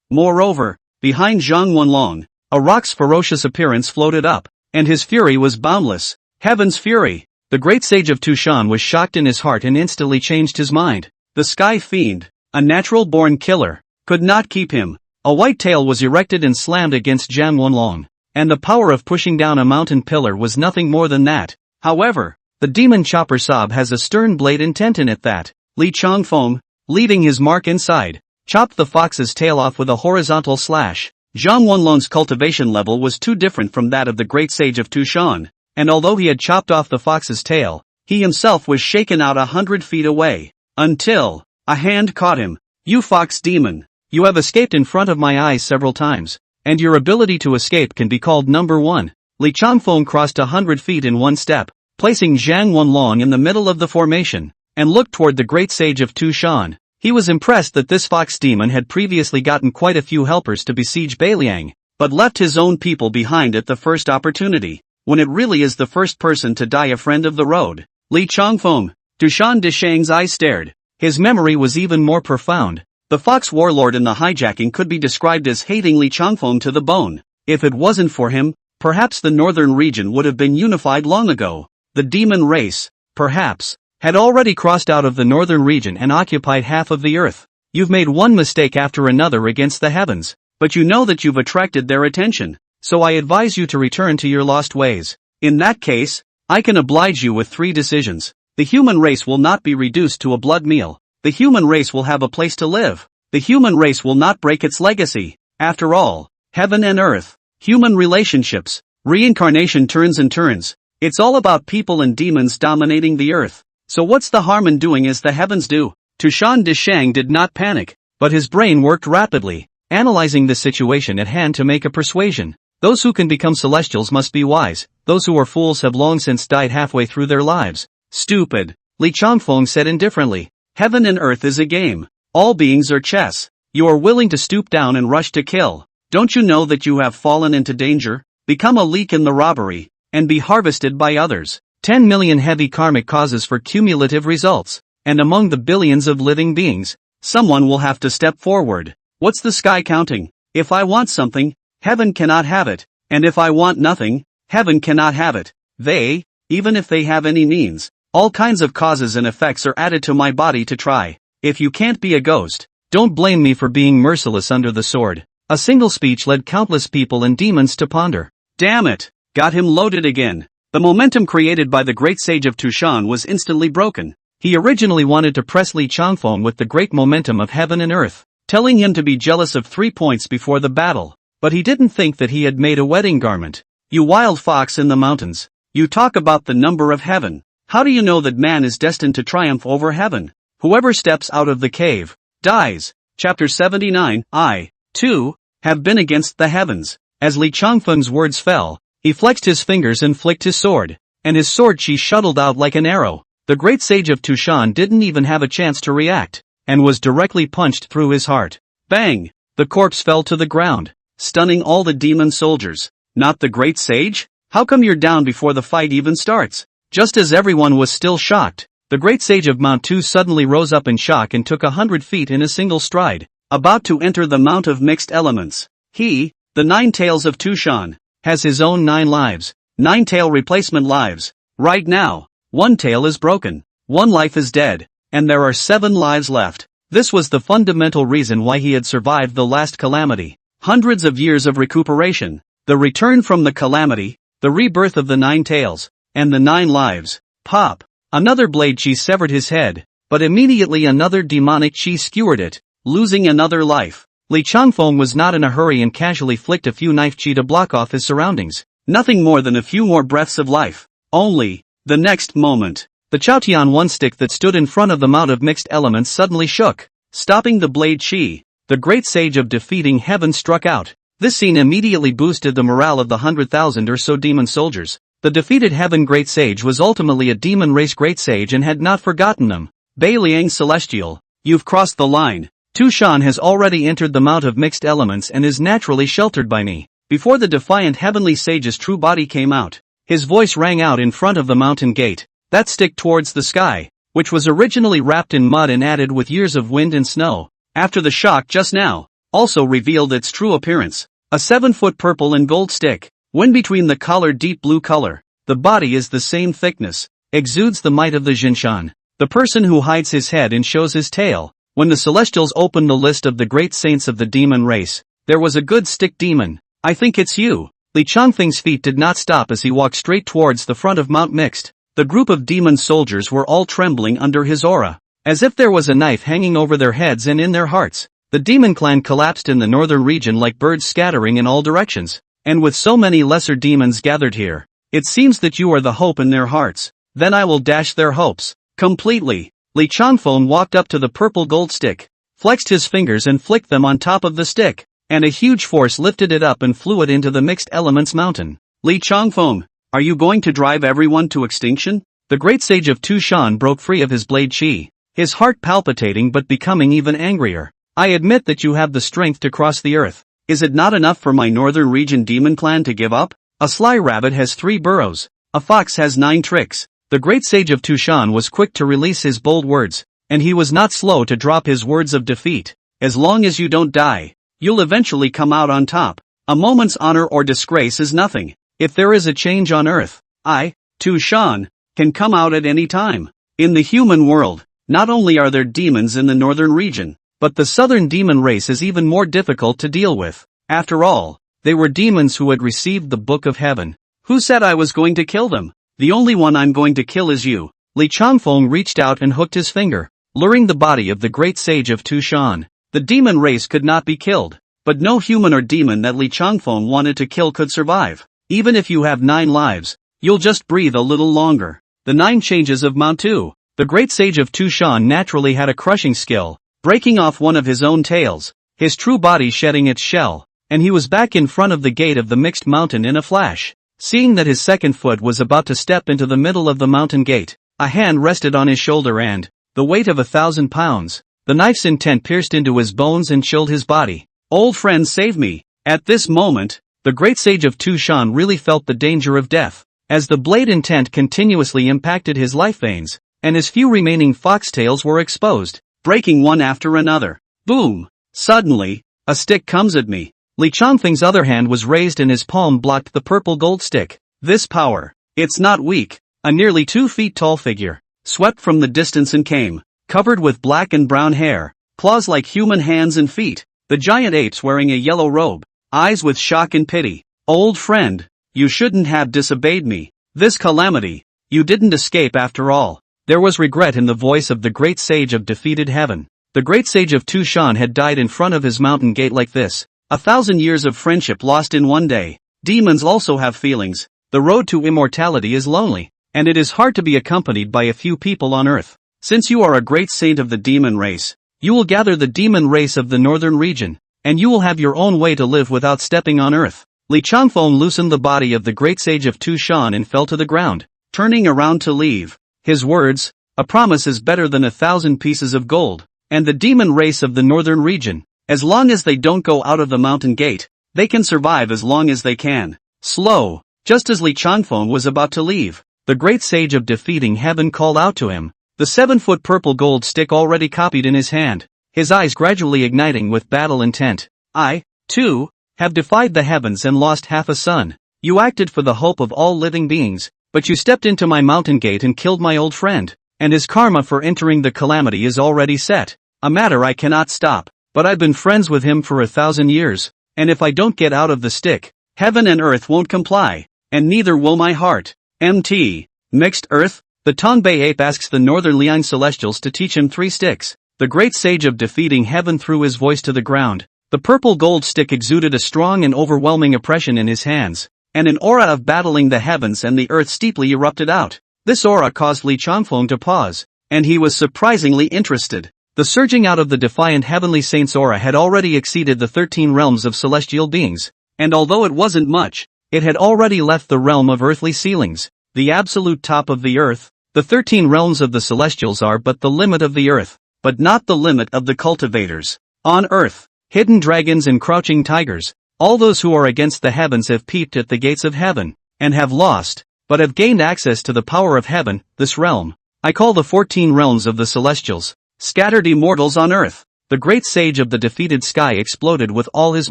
Moreover, behind Zhang Wenlong, a rock's ferocious appearance floated up, and his fury was boundless. Heaven's fury! The Great Sage of Tushan was shocked in his heart and instantly changed his mind. The Sky Fiend, a natural-born killer, could not keep him. A white tail was erected and slammed against Zhang Wenlong, and the power of pushing down a mountain pillar was nothing more than that. However, the demon chopper sob has a stern blade intent in it that Li Changfeng, leaving his mark inside, chopped the fox's tail off with a horizontal slash. Zhang Wenlong's cultivation level was too different from that of the Great Sage of Tushan, and although he had chopped off the fox's tail, he himself was shaken out 100 feet away, until a hand caught him. "You fox demon, you have escaped in front of my eyes several times, and your ability to escape can be called number 1. Li Changfeng crossed 100 feet in one step, placing Zhang Wenlong in the middle of the formation, and looked toward the Great Sage of Tushan. He was impressed that this fox demon had previously gotten quite a few helpers to besiege Beiliang, but left his own people behind at the first opportunity, when it really is the first person to die a friend of the road. Li Changfeng. Dushan Dishang's eyes stared. His memory was even more profound. The fox warlord in the hijacking could be described as hating Li Changfeng to the bone. If it wasn't for him, perhaps the northern region would have been unified long ago. The demon race, perhaps, had already crossed out of the northern region and occupied half of the earth. You've made one mistake after another against the heavens, but you know that you've attracted their attention, so I advise you to return to your lost ways. In that case, I can oblige you with 3 decisions. The human race will not be reduced to a blood meal. The human race will have a place to live. The human race will not break its legacy. After all, heaven and earth, human relationships, reincarnation turns and turns. It's all about people and demons dominating the earth. So what's the harm in doing as the heavens do? Tushan Dishang did not panic, but his brain worked rapidly, analyzing the situation at hand to make a persuasion. Those who can become celestials must be wise. Those who are fools have long since died halfway through their lives. Stupid, Li Changfeng said indifferently. Heaven and earth is a game. All beings are chess. You are willing to stoop down and rush to kill. Don't you know that you have fallen into danger? Become a leak in the robbery, and be harvested by others. 10 million heavy karmic causes for cumulative results, and among the billions of living beings, someone will have to step forward. What's the sky counting? If I want something, heaven cannot have it, and if I want nothing, heaven cannot have it. They, even if they have any means, all kinds of causes and effects are added to my body to try. If you can't be a ghost, don't blame me for being merciless under the sword. A single speech led countless people and demons to ponder. Damn it! Got him loaded again. The momentum created by the great sage of Tushan was instantly broken. He originally wanted to press Li Changfeng with the great momentum of heaven and earth, telling him to be jealous of 3 points before the battle. But he didn't think that he had made a wedding garment. You wild fox in the mountains. You talk about the number of heaven. How do you know that man is destined to triumph over heaven? Whoever steps out of the cave, dies. Chapter 79. I, too, have been against the heavens. As Li Changfeng's words fell, he flexed his fingers and flicked his sword, and his sword sheath shuttled out like an arrow. The great sage of Tushan didn't even have a chance to react, and was directly punched through his heart. Bang! The corpse fell to the ground, stunning all the demon soldiers. Not the great sage? How come you're down before the fight even starts? Just as everyone was still shocked, the great sage of Mount 2 suddenly rose up in shock and took 100 feet in a single stride, about to enter the Mount of Mixed Elements. He, the 9 tails of Tushan, has his own 9 lives, 9 tail replacement lives. Right now, 1 tail is broken, 1 life is dead, and there are 7 lives left. This was the fundamental reason why he had survived the last calamity. Hundreds of years of recuperation, the return from the calamity, the rebirth of the 9 tails, and the 9 lives. Pop! Another blade chi severed his head, but immediately another demonic chi skewered it, losing another life. Li Changfeng was not in a hurry and casually flicked a few knife chi to block off his surroundings. Nothing more than a few more breaths of life. Only, the next moment, the Chaotian one stick that stood in front of the Mount of Mixed Elements suddenly shook, stopping the blade chi. The great sage of defeating heaven struck out. This scene immediately boosted the morale of the 100,000 or so demon soldiers. The defeated heaven great sage was ultimately a demon race great sage and had not forgotten them. Beiliang Celestial, you've crossed the line. Tushan has already entered the Mount of Mixed Elements and is naturally sheltered by me. Before the defiant heavenly sage's true body came out, his voice rang out in front of the mountain gate. That stick towards the sky, which was originally wrapped in mud and added with years of wind and snow, after the shock just now, also revealed its true appearance. A 7-foot purple and gold stick. When between the collar deep blue color, the body is the same thickness, exudes the might of the Jinshan. The person who hides his head and shows his tail. When the Celestials opened the list of the great saints of the demon race, there was a good stick demon. I think it's you. Li Changfeng's feet did not stop as he walked straight towards the front of Mount Mixed. The group of demon soldiers were all trembling under his aura, as if there was a knife hanging over their heads and in their hearts. The demon clan collapsed in the northern region like birds scattering in all directions. And with so many lesser demons gathered here, it seems that you are the hope in their hearts. Then I will dash their hopes completely. Li Changfeng walked up to the purple gold stick, flexed his fingers and flicked them on top of the stick, and a huge force lifted it up and flew it into the Mixed Elements mountain. Li Changfeng, are you going to drive everyone to extinction? The great sage of Tushan broke free of his blade chi, his heart palpitating but becoming even angrier. I admit that you have the strength to cross the earth. Is it not enough for my northern region demon clan to give up? A sly rabbit has 3 burrows. A fox has 9 tricks. The great sage of Tushan was quick to release his bold words, and he was not slow to drop his words of defeat. As long as you don't die, you'll eventually come out on top. A moment's honor or disgrace is nothing. If there is a change on earth, I, Tushan, can come out at any time. In the human world, not only are there demons in the northern region, but the southern demon race is even more difficult to deal with. After all, they were demons who had received the Book of Heaven. Who said I was going to kill them? The only one I'm going to kill is you. Li Changfeng reached out and hooked his finger, luring the body of the great sage of Tushan. The demon race could not be killed, but no human or demon that Li Changfeng wanted to kill could survive. Even if you have 9 lives, you'll just breathe a little longer. The 9 changes of Mantu. The great sage of Tushan naturally had a crushing skill, breaking off one of his own tails, his true body shedding its shell, and he was back in front of the gate of the mixed mountain in a flash. Seeing that his second foot was about to step into the middle of the mountain gate, a hand rested on his shoulder and, the weight of 1,000 pounds, the knife's intent pierced into his bones and chilled his body. Old friend, save me. At this moment, the great sage of Tushan really felt the danger of death, as the blade intent continuously impacted his life veins, and his few remaining foxtails were exposed, breaking one after another. Boom! Suddenly, a stick comes at me. Li Changfeng's other hand was raised and his palm blocked the purple gold stick. This power, it's not weak. A nearly 2 feet tall figure, swept from the distance and came, covered with black and brown hair, claws like human hands and feet, the giant apes wearing a yellow robe, eyes with shock and pity. Old friend, you shouldn't have disobeyed me. This calamity, you didn't escape after all. There was regret in the voice of the great sage of defeated heaven. The great sage of Tushan had died in front of his mountain gate like this. 1,000 years of friendship lost in one day. Demons also have feelings. The road to immortality is lonely, and it is hard to be accompanied by a few people on earth. Since you are a great saint of the demon race, you will gather the demon race of the northern region, and you will have your own way to live without stepping on earth. Li Changfeng loosened the body of the great sage of Tushan and fell to the ground, turning around to leave. His words, a promise is better than 1,000 pieces of gold, and the demon race of the northern region, as long as they don't go out of the mountain gate, they can survive as long as they can. Slow, just as Li Changfeng was about to leave, the great sage of defeating heaven called out to him, the 7-foot purple gold stick already copied in his hand, his eyes gradually igniting with battle intent. I, too, have defied the heavens and lost half a sun. You acted for the hope of all living beings, but you stepped into my mountain gate and killed my old friend, and his karma for entering the calamity is already set. A matter I cannot stop. But I've been friends with him for 1,000 years, and if I don't get out of the stick, heaven and earth won't comply, and neither will my heart. MT. Mixed earth? The Tongbei ape asks the northern Liang celestials to teach him 3 sticks. The great sage of defeating heaven threw his voice to the ground. The purple gold stick exuded a strong and overwhelming oppression in his hands, and an aura of battling the heavens and the earth steeply erupted out. This aura caused Li Changfeng to pause, and he was surprisingly interested. The surging out of the defiant heavenly saint's aura had already exceeded the 13 realms of celestial beings, and although it wasn't much, it had already left the realm of earthly ceilings, the absolute top of the earth. The 13 realms of the celestials are but the limit of the earth, but not the limit of the cultivators. On earth, hidden dragons and crouching tigers, all those who are against the heavens have peeped at the gates of heaven, and have lost, but have gained access to the power of heaven, this realm. I call the 14 realms of the celestials. Scattered immortals on earth. The great sage of the defeated sky exploded with all his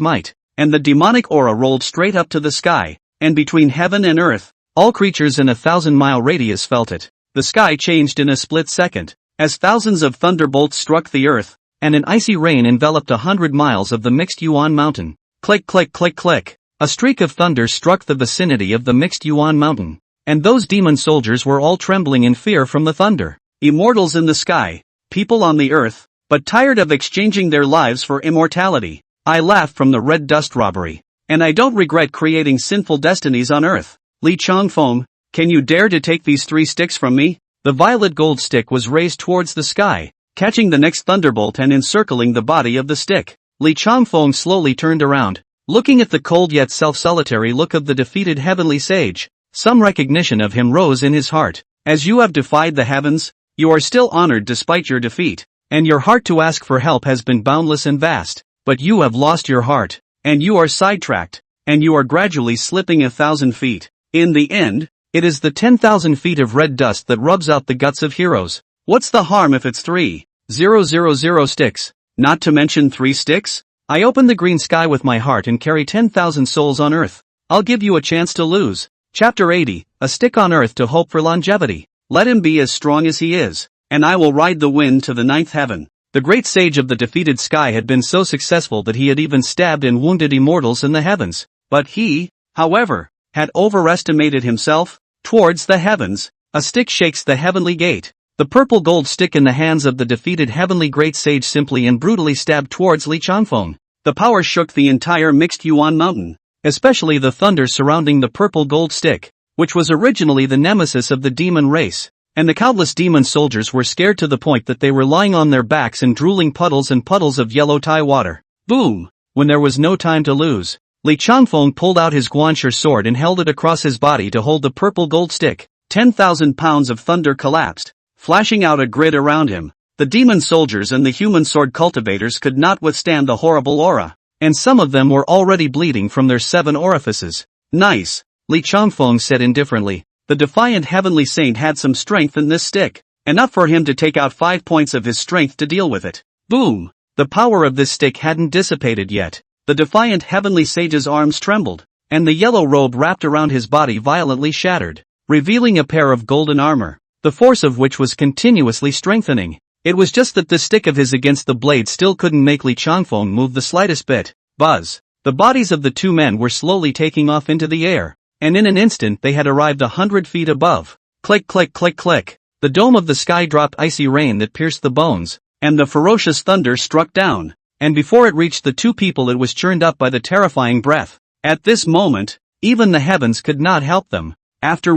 might, and the demonic aura rolled straight up to the sky, and between heaven and earth, all creatures in a 1,000-mile radius felt it. The sky changed in a split second, as thousands of thunderbolts struck the earth, and an icy rain enveloped 100 miles of the mixed Yuan mountain. Click click click click. A streak of thunder struck the vicinity of the mixed Yuan mountain, and those demon soldiers were all trembling in fear from the thunder. Immortals in the sky. People on the earth, but tired of exchanging their lives for immortality. I laugh from the red dust robbery, and I don't regret creating sinful destinies on earth. Li Changfeng, can you dare to take these 3 sticks from me? The violet gold stick was raised towards the sky, catching the next thunderbolt and encircling the body of the stick. Li Changfeng slowly turned around, looking at the cold yet self-solitary look of the defeated heavenly sage. Some recognition of him rose in his heart. As you have defied the heavens, You are still honored despite your defeat, and your heart to ask for help has been boundless and vast, but you have lost your heart, and you are sidetracked, and you are gradually slipping 1,000 feet. In the end, it is the 10,000 feet of red dust that rubs out the guts of heroes. What's the harm if it's 3,000 sticks? Not to mention 3 sticks? I open the green sky with my heart and carry 10,000 souls on earth. I'll give you a chance to lose. Chapter 80, A Stick on Earth to Hope for Longevity. Let him be as strong as he is, and I will ride the wind to the 9th heaven. The great sage of the defeated sky had been so successful that he had even stabbed and wounded immortals in the heavens. But he, however, had overestimated himself. Towards the heavens, a stick shakes the heavenly gate. The purple gold stick in the hands of the defeated heavenly great sage simply and brutally stabbed towards Li Changfeng. The power shook the entire mixed Yuan mountain, especially the thunder surrounding the purple gold stick, which was originally the nemesis of the demon race, and the countless demon soldiers were scared to the point that they were lying on their backs in drooling puddles and puddles of yellow Tai water. Boom! When there was no time to lose, Li Changfeng pulled out his guanshi sword and held it across his body to hold the purple gold stick. 10,000 pounds of thunder collapsed, flashing out a grid around him. The demon soldiers and the human sword cultivators could not withstand the horrible aura, and some of them were already bleeding from their 7 orifices. Nice, Li Changfeng said indifferently. The defiant heavenly saint had some strength in this stick, enough for him to take out 5 points of his strength to deal with it. Boom! The power of this stick hadn't dissipated yet. The defiant heavenly sage's arms trembled, and the yellow robe wrapped around his body violently shattered, revealing a pair of golden armor, the force of which was continuously strengthening. It was just that the stick of his against the blade still couldn't make Li Changfeng move the slightest bit. Buzz! The bodies of the 2 men were slowly taking off into the air, and in an instant they had arrived 100 feet above. Click click click click. The dome of the sky dropped icy rain that pierced the bones, and the ferocious thunder struck down, and before it reached the 2 people it was churned up by the terrifying breath. At this moment, even the heavens could not help them. After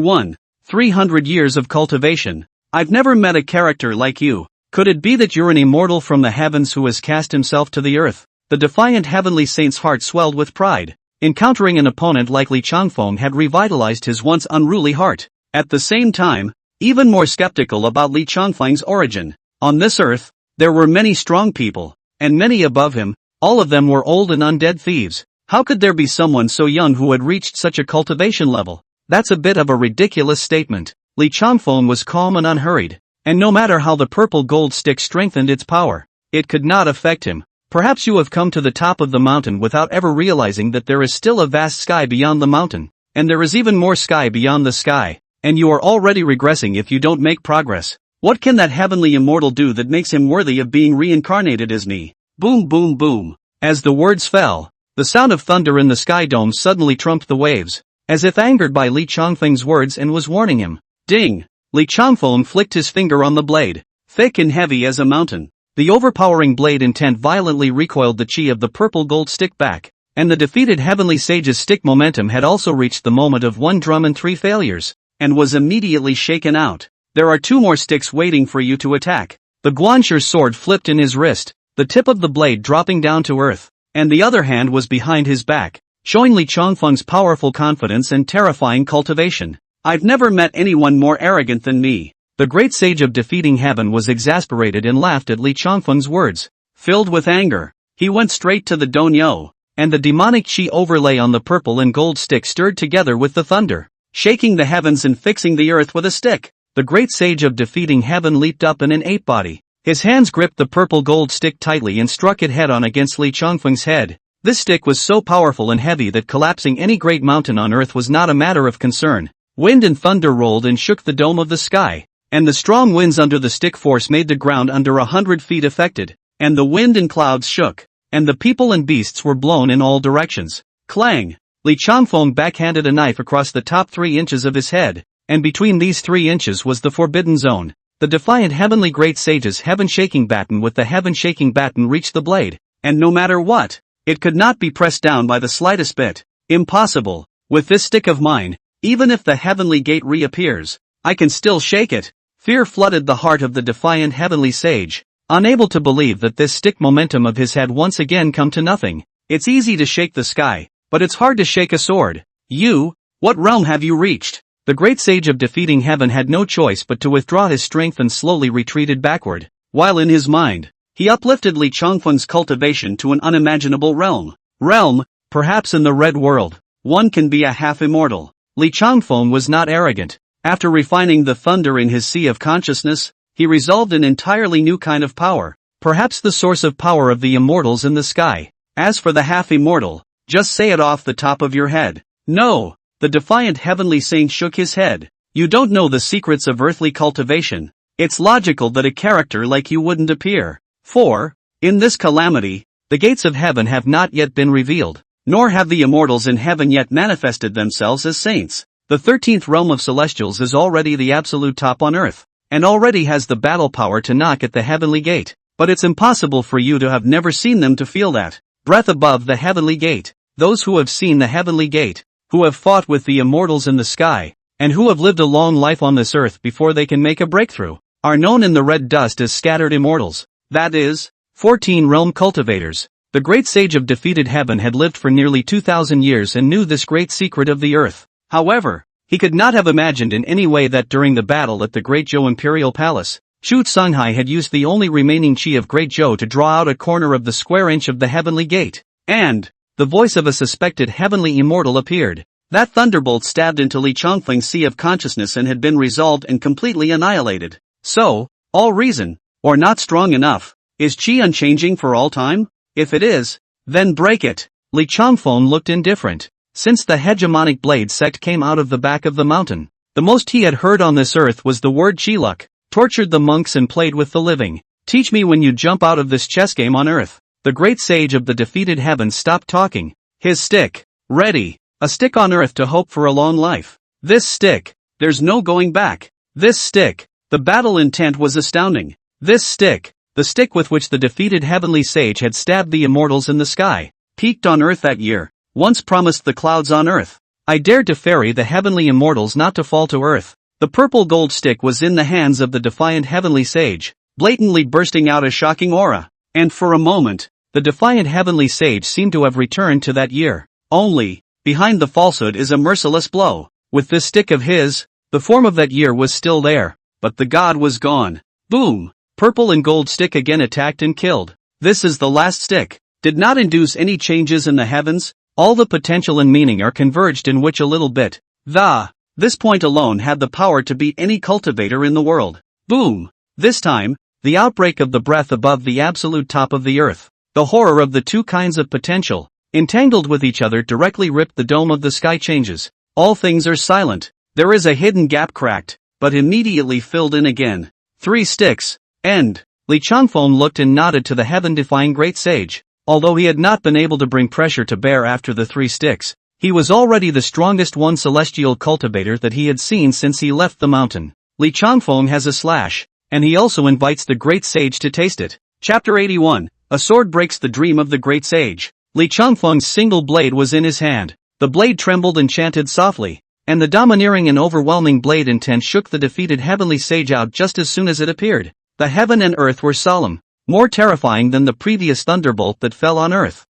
300 years of cultivation, I've never met a character like you. Could it be that you're an immortal from the heavens who has cast himself to the earth? The defiant heavenly saint's heart swelled with pride. Encountering an opponent like Li Changfeng had revitalized his once unruly heart. At the same time, even more skeptical about Li Changfeng's origin. On this earth, there were many strong people, and many above him, all of them were old and undead thieves. How could there be someone so young who had reached such a cultivation level? That's a bit of a ridiculous statement. Li Changfeng was calm and unhurried, and no matter how the purple gold stick strengthened its power, it could not affect him. Perhaps you have come to the top of the mountain without ever realizing that there is still a vast sky beyond the mountain, and there is even more sky beyond the sky, and you are already regressing if you don't make progress. What can that heavenly immortal do that makes him worthy of being reincarnated as me? Boom boom boom. As the words fell, the sound of thunder in the sky dome suddenly trumped the waves, as if angered by Li Changfeng's words and was warning him. Ding! Li Changfeng flicked his finger on the blade, thick and heavy as a mountain. The overpowering blade intent violently recoiled the chi of the purple gold stick back, and the defeated heavenly sage's stick momentum had also reached the moment of 1 drum and 3 failures, and was immediately shaken out. There are 2 more sticks waiting for you to attack. The guanshi sword flipped in his wrist, the tip of the blade dropping down to earth, and the other hand was behind his back, showing Li Changfeng's powerful confidence and terrifying cultivation. I've never met anyone more arrogant than me. The great sage of defeating heaven was exasperated and laughed at Li Changfeng's words. Filled with anger, he went straight to the donyo, and the demonic chi overlay on the purple and gold stick stirred together with the thunder, shaking the heavens and fixing the earth with a stick. The great sage of defeating heaven leaped up in an ape body. His hands gripped the purple gold stick tightly and struck it head-on against Li Changfeng's head. This stick was so powerful and heavy that collapsing any great mountain on earth was not a matter of concern. Wind and thunder rolled and shook the dome of the sky, and the strong winds under the stick force made the ground under 100 feet affected, and the wind and clouds shook, and the people and beasts were blown in all directions. Clang! Li Changfeng backhanded a knife across the top 3 inches of his head, and between these 3 inches was the forbidden zone. The defiant heavenly great sage's heaven-shaking baton with the heaven-shaking baton reached the blade, and no matter what, it could not be pressed down by the slightest bit. Impossible. With this stick of mine, even if the heavenly gate reappears, I can still shake it. Fear flooded the heart of the defiant heavenly sage, unable to believe that this stick momentum of his had once again come to nothing. It's easy to shake the sky, but it's hard to shake a sword. What realm have you reached? the great sage of defeating heaven had no choice but to withdraw his strength and slowly retreated backward, while in his mind, he uplifted Li Changfeng's cultivation to an unimaginable realm. Perhaps in the red world, one can be a half-immortal. Li Changfeng was not arrogant. After refining the thunder in his sea of consciousness, he resolved an entirely new kind of power, perhaps the source of power of the immortals in the sky. As for the half-immortal, just say it off the top of your head. No, the defiant heavenly saint shook his head. You don't know the secrets of earthly cultivation. It's logical that a character like you wouldn't appear. For, in this calamity, the gates of heaven have not yet been revealed, nor have the immortals in heaven yet manifested themselves as saints. The 13th realm of celestials is already the absolute top on earth, and already has the battle power to knock at the heavenly gate, but it's impossible for you to have never seen them to feel that breath above the heavenly gate. Those who have seen the heavenly gate, who have fought with the immortals in the sky, and who have lived a long life on this earth before they can make a breakthrough, are known in the red dust as scattered immortals. That is, 14 realm cultivators. The great sage of defeated heaven had lived for nearly 2,000 years and knew this great secret of the earth. However, he could not have imagined in any way that during the battle at the Great Zhou Imperial Palace, Chu Songhai had used the only remaining chi of Great Zhou to draw out a corner of the square inch of the heavenly gate, and the voice of a suspected heavenly immortal appeared. That thunderbolt stabbed into Li Changfeng's sea of consciousness and had been resolved and completely annihilated. So, all reason, or not strong enough, is chi unchanging for all time? If it is, then break it. Li Changfeng looked indifferent. Since the hegemonic blade sect came out of the back of the mountain, the most he had heard on this earth was the word chi-luck, tortured the monks and played with the living. Teach me when you jump out of this chess game on earth. The great sage of the defeated heavens stopped talking. His stick, ready, a stick on earth to hope for a long life. This stick, there's no going back. This stick, the battle intent was astounding. This stick, the stick with which the defeated heavenly sage had stabbed the immortals in the sky, peaked on earth that year, once promised the clouds on earth. I dared to ferry the heavenly immortals not to fall to earth. The purple gold stick was in the hands of the defiant heavenly sage, blatantly bursting out a shocking aura. And for a moment, the defiant heavenly sage seemed to have returned to that year. Only, behind the falsehood is a merciless blow. With this stick of his, the form of that year was still there, but the god was gone. Boom! Purple and gold stick again attacked and killed. This is the last stick. Did not induce any changes in the heavens. All the potential and meaning are converged in which a little bit. This point alone had the power to beat any cultivator in the world. Boom! This time, the outbreak of the breath above the absolute top of the earth. The horror of the two kinds of potential, entangled with each other, directly ripped the dome of the sky changes. All things are silent. There is a hidden gap cracked, but immediately filled in again. 3 sticks. End. Li Changfeng looked and nodded to the heaven-defying great sage. Although he had not been able to bring pressure to bear after the 3 sticks, he was already the strongest one celestial cultivator that he had seen since he left the mountain. Li Changfeng has a slash, and he also invites the great sage to taste it. Chapter 81. A sword breaks the dream of the great sage. Li Changfeng's single blade was in his hand. The blade trembled and chanted softly, and the domineering and overwhelming blade intent shook the defeated heavenly sage out just as soon as it appeared. The heaven and earth were solemn, more terrifying than the previous thunderbolt that fell on earth.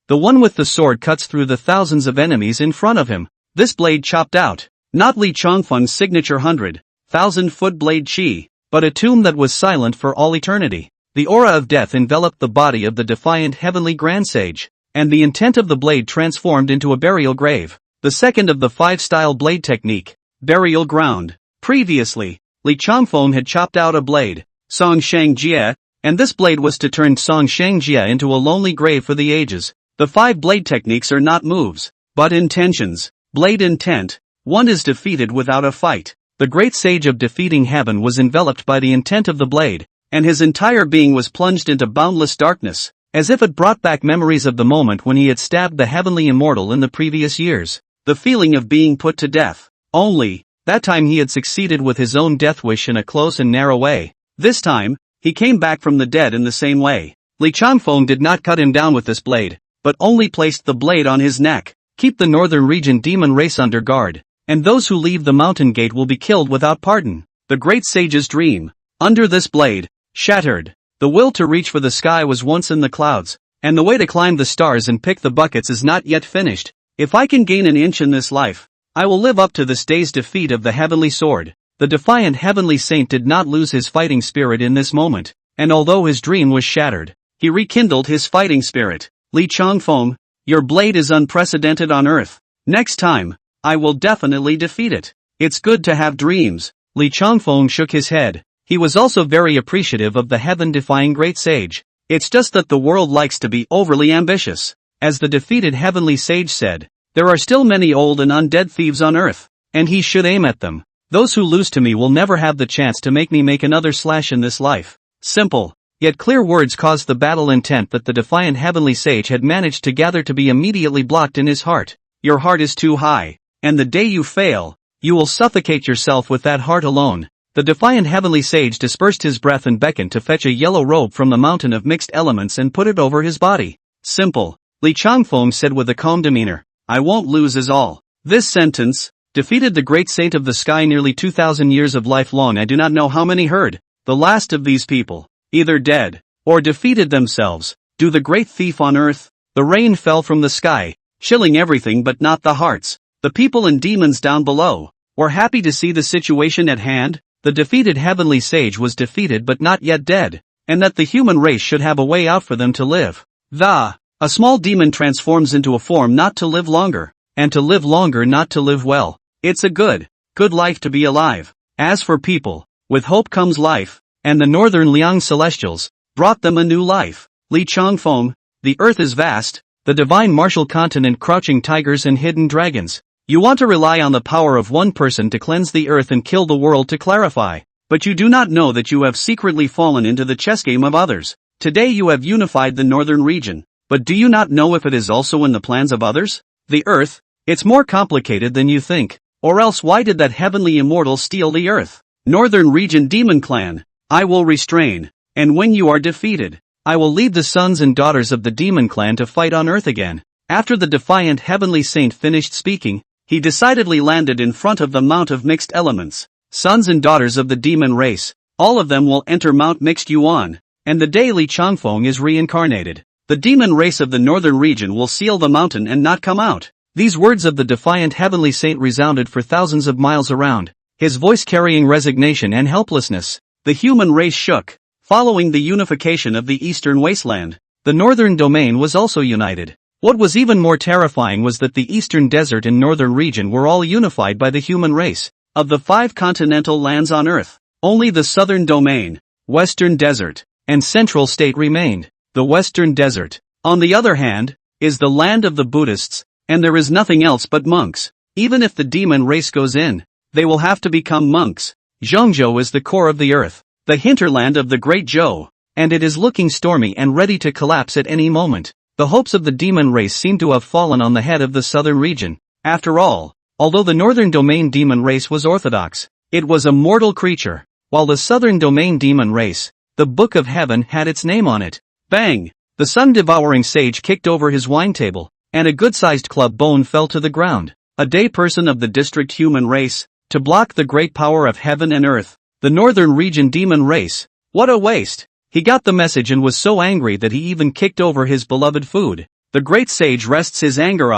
The one with the sword cuts through the thousands of enemies in front of him. This blade chopped out, not Li Changfeng's signature 100,000-foot blade chi, but a tomb that was silent for all eternity. The aura of death enveloped the body of the defiant heavenly grand sage, and the intent of the blade transformed into a burial grave. The second of the 5-style blade technique, burial ground. Previously, Li Changfeng had chopped out a blade, Song Shang Jia, and this blade was to turn Song Shang Jia into a lonely grave for the ages. The 5 blade techniques are not moves, but intentions. Blade intent. One is defeated without a fight. The great sage of defeating heaven was enveloped by the intent of the blade, and his entire being was plunged into boundless darkness, as if it brought back memories of the moment when he had stabbed the heavenly immortal in the previous years. The feeling of being put to death. Only, that time he had succeeded with his own death wish in a close and narrow way. This time, he came back from the dead in the same way. Li Changfeng did not cut him down with this blade, but only placed the blade on his neck. Keep the northern region demon race under guard, and those who leave the mountain gate will be killed without pardon. The great sage's dream. Under this blade, shattered. The will to reach for the sky was once in the clouds, and the way to climb the stars and pick the buckets is not yet finished. If I can gain an inch in this life, I will live up to this day's defeat of the heavenly sword. The defiant heavenly saint did not lose his fighting spirit in this moment, and although his dream was shattered, he rekindled his fighting spirit. Li Changfeng, your blade is unprecedented on earth. Next time, I will definitely defeat it. It's good to have dreams. Li Changfeng shook his head. He was also very appreciative of the heaven-defying great sage. It's just that the world likes to be overly ambitious. As the defeated heavenly sage said, there are still many old and undead thieves on earth, and he should aim at them. Those who lose to me will never have the chance to make me make another slash in this life. Simple, yet clear words caused the battle intent that the defiant heavenly sage had managed to gather to be immediately blocked in his heart. Your heart is too high, and the day you fail, you will suffocate yourself with that heart alone. The defiant heavenly sage dispersed his breath and beckoned to fetch a yellow robe from the mountain of mixed elements and put it over his body. Simple, Li Changfeng said with a calm demeanor. I won't lose is all. This sentence defeated the great saint of the sky. Nearly 2,000 years of life long. I do not know how many heard. The last of these people, either dead, or defeated themselves. Do the great thief on earth. The rain fell from the sky, chilling everything but not the hearts. The people and demons down below were happy to see the situation at hand. The defeated heavenly sage was defeated but not yet dead, and that the human race should have a way out for them to live. A small demon transforms into a form not to live longer, and to live longer not to live well. It's a good life to be alive. As for people, with hope comes life, and the northern Liang celestials brought them a new life. Li Changfeng, the earth is vast, the divine martial continent crouching tigers and hidden dragons. You want to rely on the power of one person to cleanse the earth and kill the world to clarify, but you do not know that you have secretly fallen into the chess game of others. Today you have unified the northern region, but do you not know if it is also in the plans of others? The earth, it's more complicated than you think, or else why did that heavenly immortal steal the earth? Northern region demon clan, I will restrain, and when you are defeated, I will lead the sons and daughters of the demon clan to fight on earth again. After the defiant heavenly saint finished speaking, he decidedly landed in front of the Mount of Mixed Elements. Sons and daughters of the demon race, all of them will enter Mount Mixed Yuan, and the day Li Changfeng is reincarnated. The demon race of the northern region will seal the mountain and not come out. These words of the defiant heavenly saint resounded for thousands of miles around, his voice carrying resignation and helplessness. The human race shook. Following the unification of the eastern wasteland, the northern domain was also united. What was even more terrifying was that the eastern desert and northern region were all unified by the human race. Of the 5 continental lands on Earth, only the southern domain, western desert, and central state remained. The western desert, on the other hand, is the land of the Buddhists, and there is nothing else but monks. Even if the demon race goes in, they will have to become monks. Zhengzhou is the core of the earth, the hinterland of the great Zhou, and it is looking stormy and ready to collapse at any moment. The hopes of the demon race seem to have fallen on the head of the southern region. After all, although the northern domain demon race was orthodox, it was a mortal creature, while the southern domain demon race, the Book of Heaven, had its name on it. Bang! The sun-devouring sage kicked over his wine table, and a good-sized club bone fell to the ground. A day person of the district human race, to block the great power of heaven and earth, the northern region demon race. What a waste! He got the message and was so angry that he even kicked over his beloved food. The great sage rests his anger.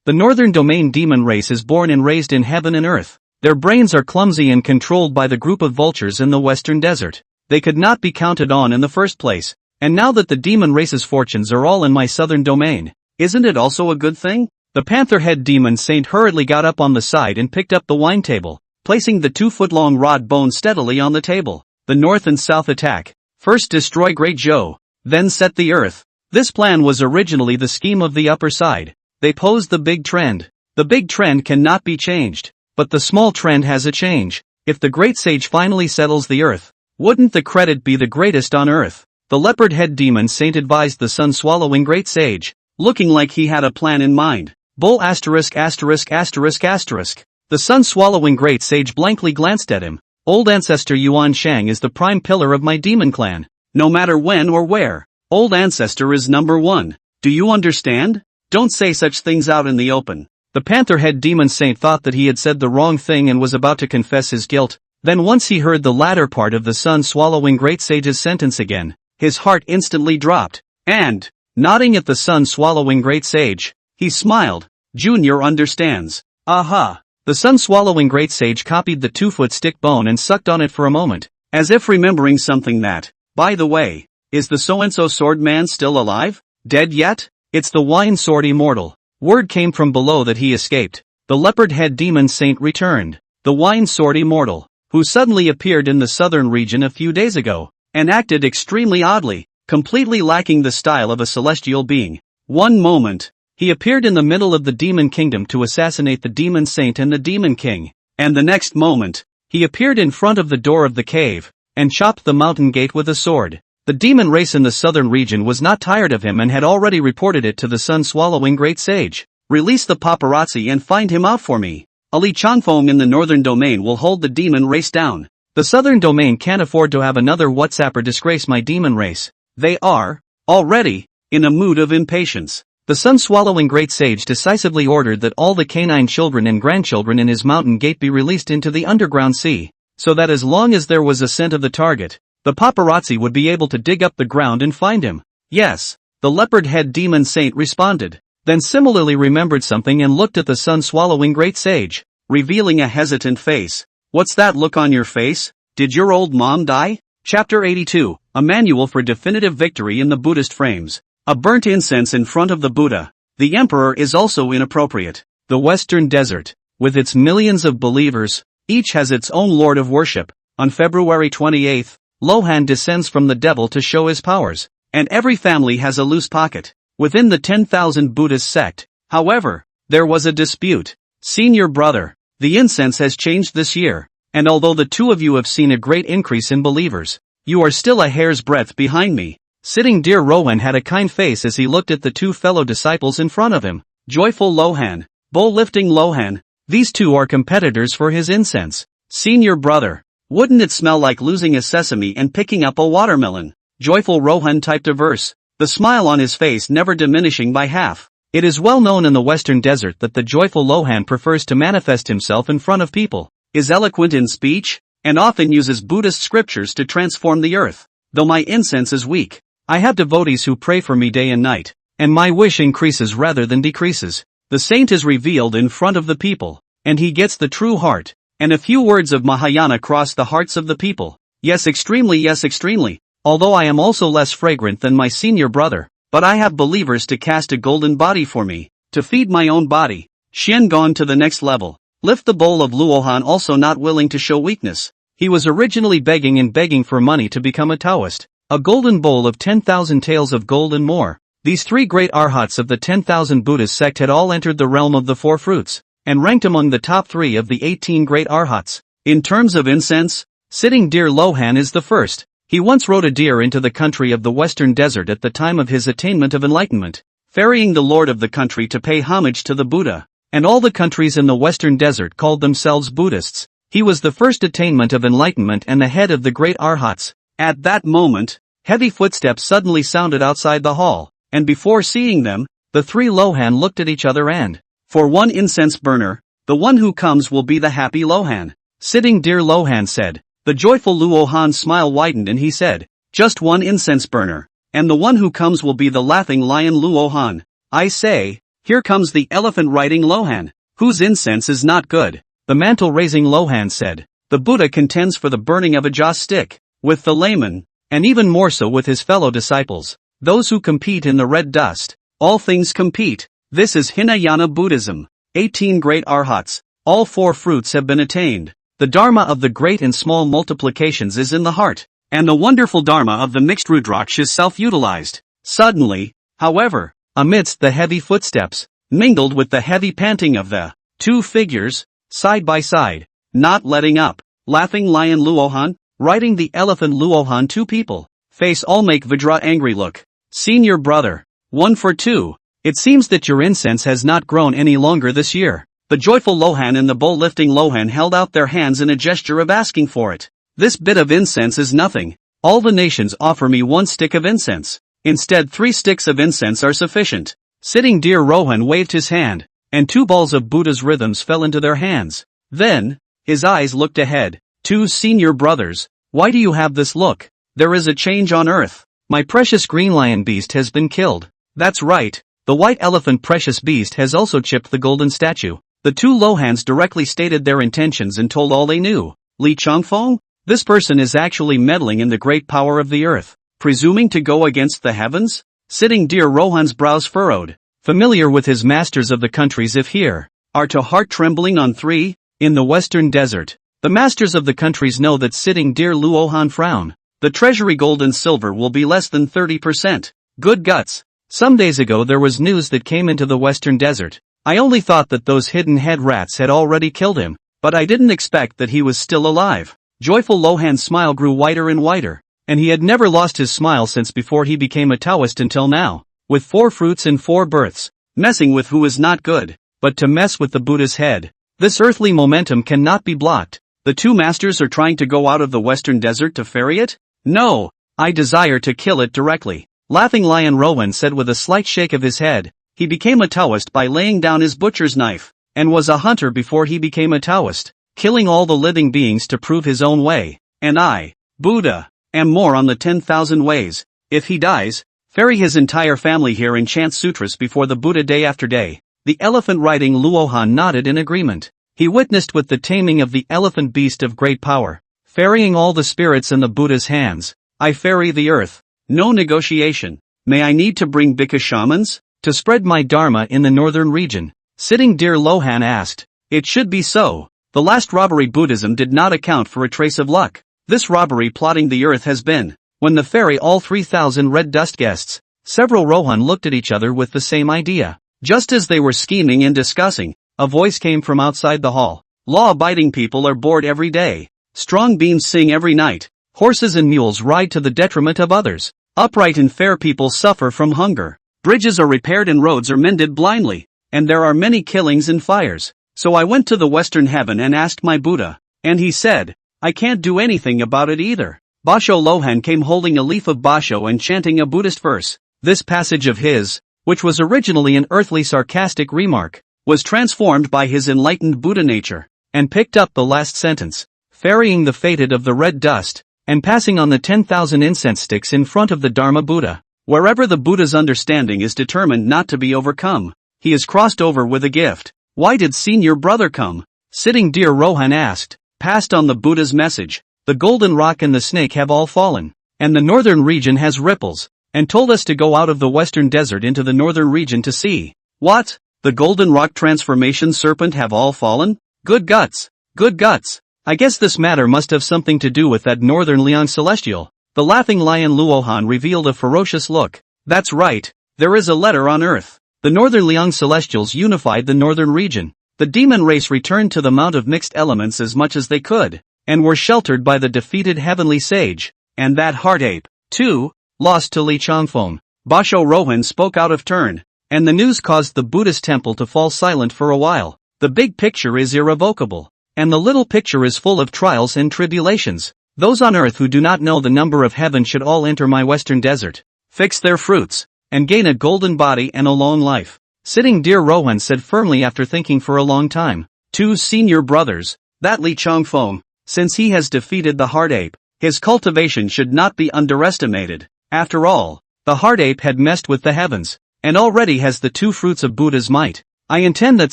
The northern domain demon race is born and raised in heaven and earth. Their brains are clumsy and controlled by the group of vultures in the western desert. They could not be counted on in the first place. And now that the demon race's fortunes are all in my southern domain, isn't it also a good thing? The panther-head demon saint hurriedly got up on the side and picked up the wine table, placing the 2-foot-long rod bone steadily on the table. The north and south attack. First destroy Great Zhou, then set the earth. This plan was originally the scheme of the upper side. They posed the big trend. The big trend cannot be changed, but the small trend has a change. If the great sage finally settles the earth, wouldn't the credit be the greatest on earth? The leopard-head demon saint advised the sun-swallowing great sage, looking like he had a plan in mind. Bull asterisk asterisk asterisk asterisk. The sun-swallowing great sage blankly glanced at him. Old ancestor Yuan Shang is the prime pillar of my demon clan. No matter when or where, old ancestor is number 1. Do you understand? Don't say such things out in the open. The panther-head demon saint thought that he had said the wrong thing and was about to confess his guilt. Then once he heard the latter part of the sun-swallowing great sage's sentence again, his heart instantly dropped. And, nodding at the sun-swallowing great sage, he smiled. Junior understands. Aha! The sun-swallowing great sage copied the 2-foot stick bone and sucked on it for a moment, as if remembering something that, by the way, is the so-and-so sword man still alive? Dead yet? It's the wine sword immortal. Word came from below that he escaped. The leopard head demon saint returned. The wine sword immortal, who suddenly appeared in the southern region a few days ago, and acted extremely oddly, completely lacking the style of a celestial being. One moment, he appeared in the middle of the demon kingdom to assassinate the demon saint and the demon king, and the next moment, he appeared in front of the door of the cave, and chopped the mountain gate with a sword. The demon race in the southern region was not tired of him and had already reported it to the sun-swallowing great sage. Release the paparazzi and find him out for me. Ali Chanfong in the northern domain will hold the demon race down. The southern domain can't afford to have another WhatsApper disgrace my demon race. They are, already, in a mood of impatience. The sun-swallowing great sage decisively ordered that all the canine children and grandchildren in his mountain gate be released into the underground sea, so that as long as there was a scent of the target, the paparazzi would be able to dig up the ground and find him. Yes, the leopard head demon saint responded, then similarly remembered something and looked at the sun-swallowing great sage, revealing a hesitant face. What's that look on your face? Did your old mom die? Chapter 82, a manual for definitive victory in the Buddhist frames. A burnt incense in front of the Buddha. The emperor is also inappropriate. The Western Desert, with its millions of believers, each has its own lord of worship. On February 28th, Lohan descends from the devil to show his powers, and every family has a loose pocket. Within the 10,000 Buddhist sect, however, there was a dispute. Senior brother, the incense has changed this year, and although the two of you have seen a great increase in believers, you are still a hair's breadth behind me. Sitting dear Lohan had a kind face as he looked at the two fellow disciples in front of him. Joyful Lohan, bowl-lifting Lohan, these two are competitors for his incense. Senior brother, wouldn't it smell like losing a sesame and picking up a watermelon? Joyful Lohan typed a verse, the smile on his face never diminishing by half. It is well known in the Western Desert that the joyful Lohan prefers to manifest himself in front of people, is eloquent in speech, and often uses Buddhist scriptures to transform the earth. Though my incense is weak, I have devotees who pray for me day and night, and my wish increases rather than decreases. The saint is revealed in front of the people, and he gets the true heart, and a few words of Mahayana cross the hearts of the people. Yes, extremely, although I am also less fragrant than my senior brother, but I have believers to cast a golden body for me, to feed my own body. Xian gone to the next level. Lift the bowl of Luohan, also not willing to show weakness. He was originally begging for money to become a Taoist. A golden bowl of 10,000 taels of gold and more. These three great arhats of the 10,000 Buddhist sect had all entered the realm of the four fruits, and ranked among the top 3 of the 18 great arhats. In terms of incense, sitting deer Lohan is the first. He once rode a deer into the country of the Western Desert at the time of his attainment of enlightenment, ferrying the lord of the country to pay homage to the Buddha, and all the countries in the Western Desert called themselves Buddhists. He was the first attainment of enlightenment and the head of the great arhats. At that moment, heavy footsteps suddenly sounded outside the hall, and before seeing them, the three Lohan looked at each other and, for one incense burner, the one who comes will be the happy Lohan. Sitting dear Lohan said. The joyful Luohan's smile widened and he said, just one incense burner, and the one who comes will be the laughing lion Luohan. I say, here comes the elephant riding Lohan, whose incense is not good. The mantle raising Lohan said, the Buddha contends for the burning of a joss stick. With the layman, and even more so with his fellow disciples, those who compete in the red dust. All things compete. This is Hinayana Buddhism. 18 great arhats. All 4 fruits have been attained. The dharma of the great and small multiplications is in the heart, and the wonderful dharma of the mixed rudraksh is self-utilized. Suddenly, however, amidst the heavy footsteps, mingled with the heavy panting of the 2 figures, side by side, not letting up, laughing lion Luohan, riding the elephant Luohan, 2 people, face all make Vidra angry look. Senior brother, 1 for 2, it seems that your incense has not grown any longer this year. The joyful Lohan and the bowl-lifting Lohan held out their hands in a gesture of asking for it. This bit of incense is nothing. All the nations offer me 1 stick of incense. Instead 3 sticks of incense are sufficient. Sitting dear Lohan waved his hand, and 2 balls of Buddha's rhythms fell into their hands. Then, his eyes looked ahead. 2 senior brothers, why do you have this look? There is a change on earth. My precious green lion beast has been killed. That's right, the white elephant precious beast has also chipped the golden statue. The two Lohans directly stated their intentions and told all they knew. Li Changfeng? This person is actually meddling in the great power of the earth, presuming to go against the heavens? Sitting dear Rohan's brows furrowed, familiar with his masters of the countries if here are to heart trembling on 3, in the western desert. The masters of the countries know that sitting dear Luohan frown. The treasury gold and silver will be less than 30%. Good guts. Some days ago there was news that came into the western desert. I only thought that those hidden head rats had already killed him, but I didn't expect that he was still alive. Joyful Lohan's smile grew wider and wider, and he had never lost his smile since before he became a Taoist until now. With 4 fruits and 4 births, messing with who is not good, but to mess with the Buddha's head. This earthly momentum cannot be blocked. The two masters are trying to go out of the western desert to ferry it? No, I desire to kill it directly. Laughing Lion Rowan said with a slight shake of his head. He became a Taoist by laying down his butcher's knife, and was a hunter before he became a Taoist, killing all the living beings to prove his own way. And I, Buddha, am more on the 10,000 ways. If he dies, ferry his entire family here and chant sutras before the Buddha day after day. The elephant-riding Luohan nodded in agreement. He witnessed with the taming of the elephant beast of great power, ferrying all the spirits in the Buddha's hands. I ferry the earth. No negotiation. May I need to bring Bhikkhu shamans? To spread my dharma in the northern region? Sitting dear Lohan asked. It should be so. The last robbery Buddhism did not account for a trace of luck. This robbery plotting the earth has been. When the ferry all 3,000 red dust guests, several Rohan looked at each other with the same idea. Just as they were scheming and discussing, a voice came from outside the hall. Law-abiding people are bored every day. Strong beams sing every night. Horses and mules ride to the detriment of others. Upright and fair people suffer from hunger. Bridges are repaired and roads are mended blindly. And there are many killings and fires. So I went to the western heaven and asked my Buddha. And he said, I can't do anything about it either. Basho Lohan came holding a leaf of basho and chanting a Buddhist verse. This passage of his, which was originally an earthly sarcastic remark, was transformed by his enlightened Buddha nature, and picked up the last sentence, ferrying the fated of the red dust, and passing on the 10,000 incense sticks in front of the Dharma Buddha. Wherever the Buddha's understanding is determined not to be overcome, he is crossed over with a gift. Why did senior brother come? Sitting dear Rohan asked. Passed on the Buddha's message. The golden rock and the snake have all fallen, and the northern region has ripples, and told us to go out of the western desert into the northern region to see. What? The golden rock transformation serpent have all fallen? Good guts. Good guts. I guess this matter must have something to do with that northern Liang celestial. The laughing lion Luohan revealed a ferocious look. That's right, there is a letter on earth. The northern Liang celestials unified the northern region. The demon race returned to the Mount of Mixed Elements as much as they could, and were sheltered by the defeated heavenly sage. And that heart ape, too, lost to Li Changfeng. Basho Rohan spoke out of turn, and the news caused the Buddhist temple to fall silent for a while. The big picture is irrevocable, and the little picture is full of trials and tribulations. Those on earth who do not know the number of heaven should all enter my western desert, fix their fruits, and gain a golden body and a long life. Sitting dear Rohan said firmly after thinking for a long time. Two senior brothers, that Li Changfeng, since he has defeated the heart ape, his cultivation should not be underestimated. After all, the heart ape had messed with the heavens, and already has the 2 fruits of Buddha's might. I intend that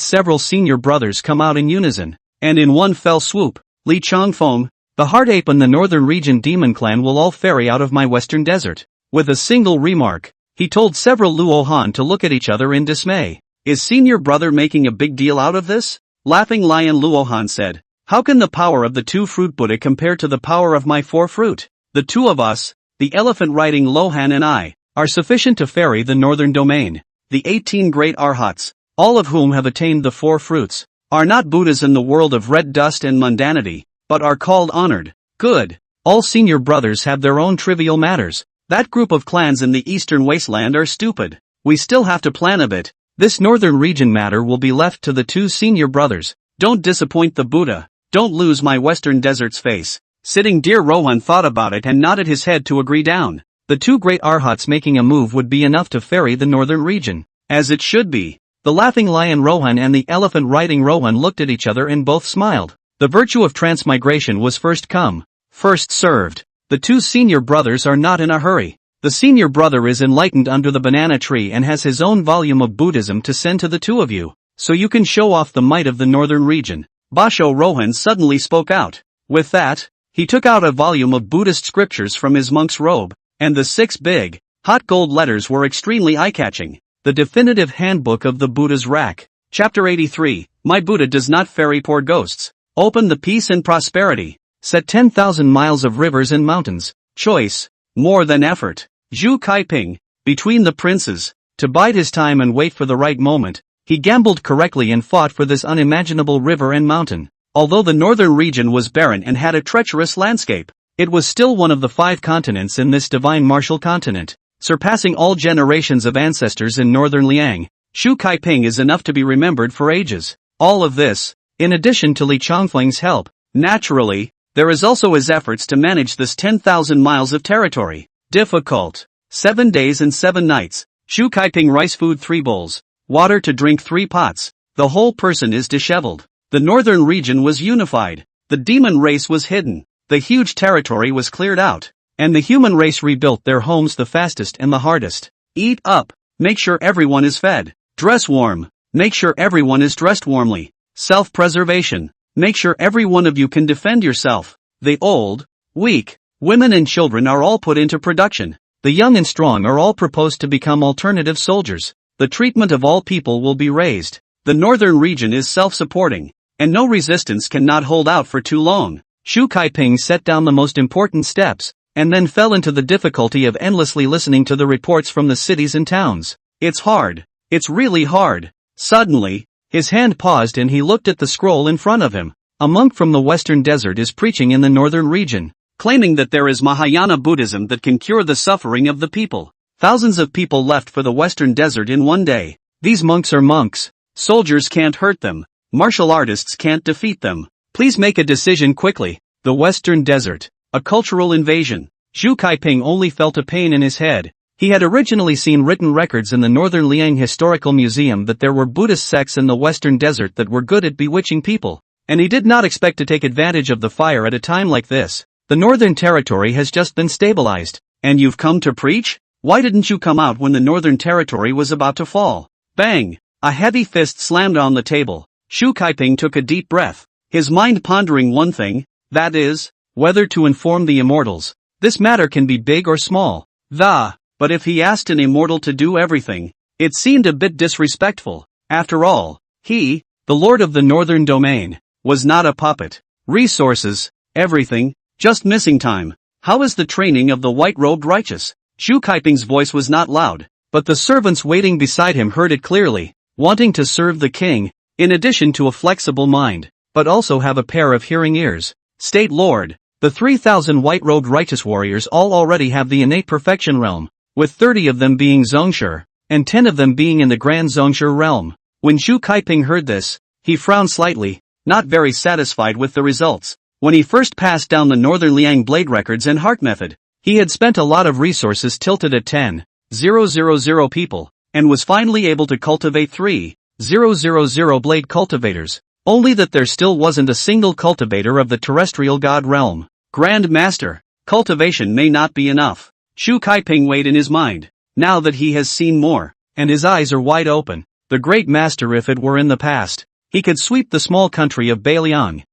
several senior brothers come out in unison, and in one fell swoop, Li Changfeng, the heart ape and the northern region demon clan will all ferry out of my western desert. With a single remark, he told several Luohan to look at each other in dismay. Is senior brother making a big deal out of this? Laughing lion Luohan said. How can the power of the 2 fruit Buddha compare to the power of my 4 fruit? The 2 of us, the elephant-riding Lohan and I, are sufficient to ferry the northern domain. The 18 great arhats, all of whom have attained the 4 fruits, are not Buddhas in the world of red dust and mundanity, but are called honored. Good. All senior brothers have their own trivial matters. That group of clans in the eastern wasteland are stupid. We still have to plan a bit. This northern region matter will be left to the 2 senior brothers. Don't disappoint the Buddha. Don't lose my western desert's face. Sitting dear Rohan thought about it and nodded his head to agree down. The 2 great arhats making a move would be enough to ferry the northern region. As it should be. The laughing lion Rohan and the elephant riding Rohan looked at each other and both smiled. The virtue of transmigration was first come, first served. The 2 senior brothers are not in a hurry. The senior brother is enlightened under the banana tree and has his own volume of Buddhism to send to the 2 of you. so you can show off the might of the northern region. Basho Rohan suddenly spoke out. With that, he took out a volume of Buddhist scriptures from his monk's robe, and the 6 big, hot gold letters were extremely eye-catching. The definitive handbook of the Buddha's rack. Chapter 83, My Buddha does not ferry poor ghosts. Open the peace and prosperity. Set 10,000 miles of rivers and mountains. Choice, more than effort. Zhu Kaiping, between the princes. To bide his time and wait for the right moment, he gambled correctly and fought for this unimaginable river and mountain. Although the northern region was barren and had a treacherous landscape, it was still one of the 5 continents in this divine martial continent, surpassing all generations of ancestors in northern Liang. Zhu Kaiping is enough to be remembered for ages. All of this, in addition to Li Chongfeng's help. Naturally, there is also his efforts to manage this 10,000 miles of territory. Difficult. 7 days and 7 nights. Zhu Kaiping rice food 3 bowls, water to drink 3 pots. The whole person is disheveled. The northern region was unified. The demon race was hidden. The huge territory was cleared out. And the human race rebuilt their homes the fastest and the hardest. Eat up. Make sure everyone is fed. Dress warm. Make sure everyone is dressed warmly. Self-preservation. Make sure every one of you can defend yourself. The old, weak, women and children are all put into production. The young and strong are all proposed to become alternative soldiers. The treatment of all people will be raised. The northern region is self-supporting, and no resistance cannot hold out for too long. Zhu Kaiping set down the most important steps, and then fell into the difficulty of endlessly listening to the reports from the cities and towns. It's hard. It's really hard. Suddenly, his hand paused and he looked at the scroll in front of him. A monk from the western desert is preaching in the northern region, claiming that there is Mahayana Buddhism that can cure the suffering of the people. Thousands of people left for the western desert in one day. These monks are monks. Soldiers can't hurt them. Martial artists can't defeat them. Please make a decision quickly. The western desert. A cultural invasion. Zhu Kaiping only felt a pain in his head. He had originally seen written records in the Northern Liang Historical Museum that there were Buddhist sects in the western desert that were good at bewitching people, and he did not expect to take advantage of the fire at a time like this. The northern territory has just been stabilized. And you've come to preach? Why didn't you come out when the northern territory was about to fall? Bang! A heavy fist slammed on the table. Zhu Kaiping took a deep breath, his mind pondering one thing, that is, whether to inform the immortals. This matter can be big or small. But if he asked an immortal to do everything, it seemed a bit disrespectful. After all, he, the lord of the northern domain, was not a puppet. Resources, everything, just missing time. How is the training of the white-robed righteous? Zhu Kaiping's voice was not loud, but the servants waiting beside him heard it clearly. Wanting to serve the king, in addition to a flexible mind, but also have a pair of hearing ears. State Lord, the 3,000 white-robed righteous warriors all already have the innate perfection realm, with 30 of them being Zongshi, and 10 of them being in the Grand Zongshi realm. When Zhu Kaiping heard this, he frowned slightly, not very satisfied with the results. When he first passed down the Northern Liang blade records and heart method, he had spent a lot of resources tilted at 10,000 people, and was finally able to cultivate 3,000 blade cultivators, only that there still wasn't a single cultivator of the terrestrial god realm. Grand Master, cultivation may not be enough. Zhu Kaiping weighed in his mind, now that he has seen more, and his eyes are wide open. The great master, if it were in the past, he could sweep the small country of Beiliang.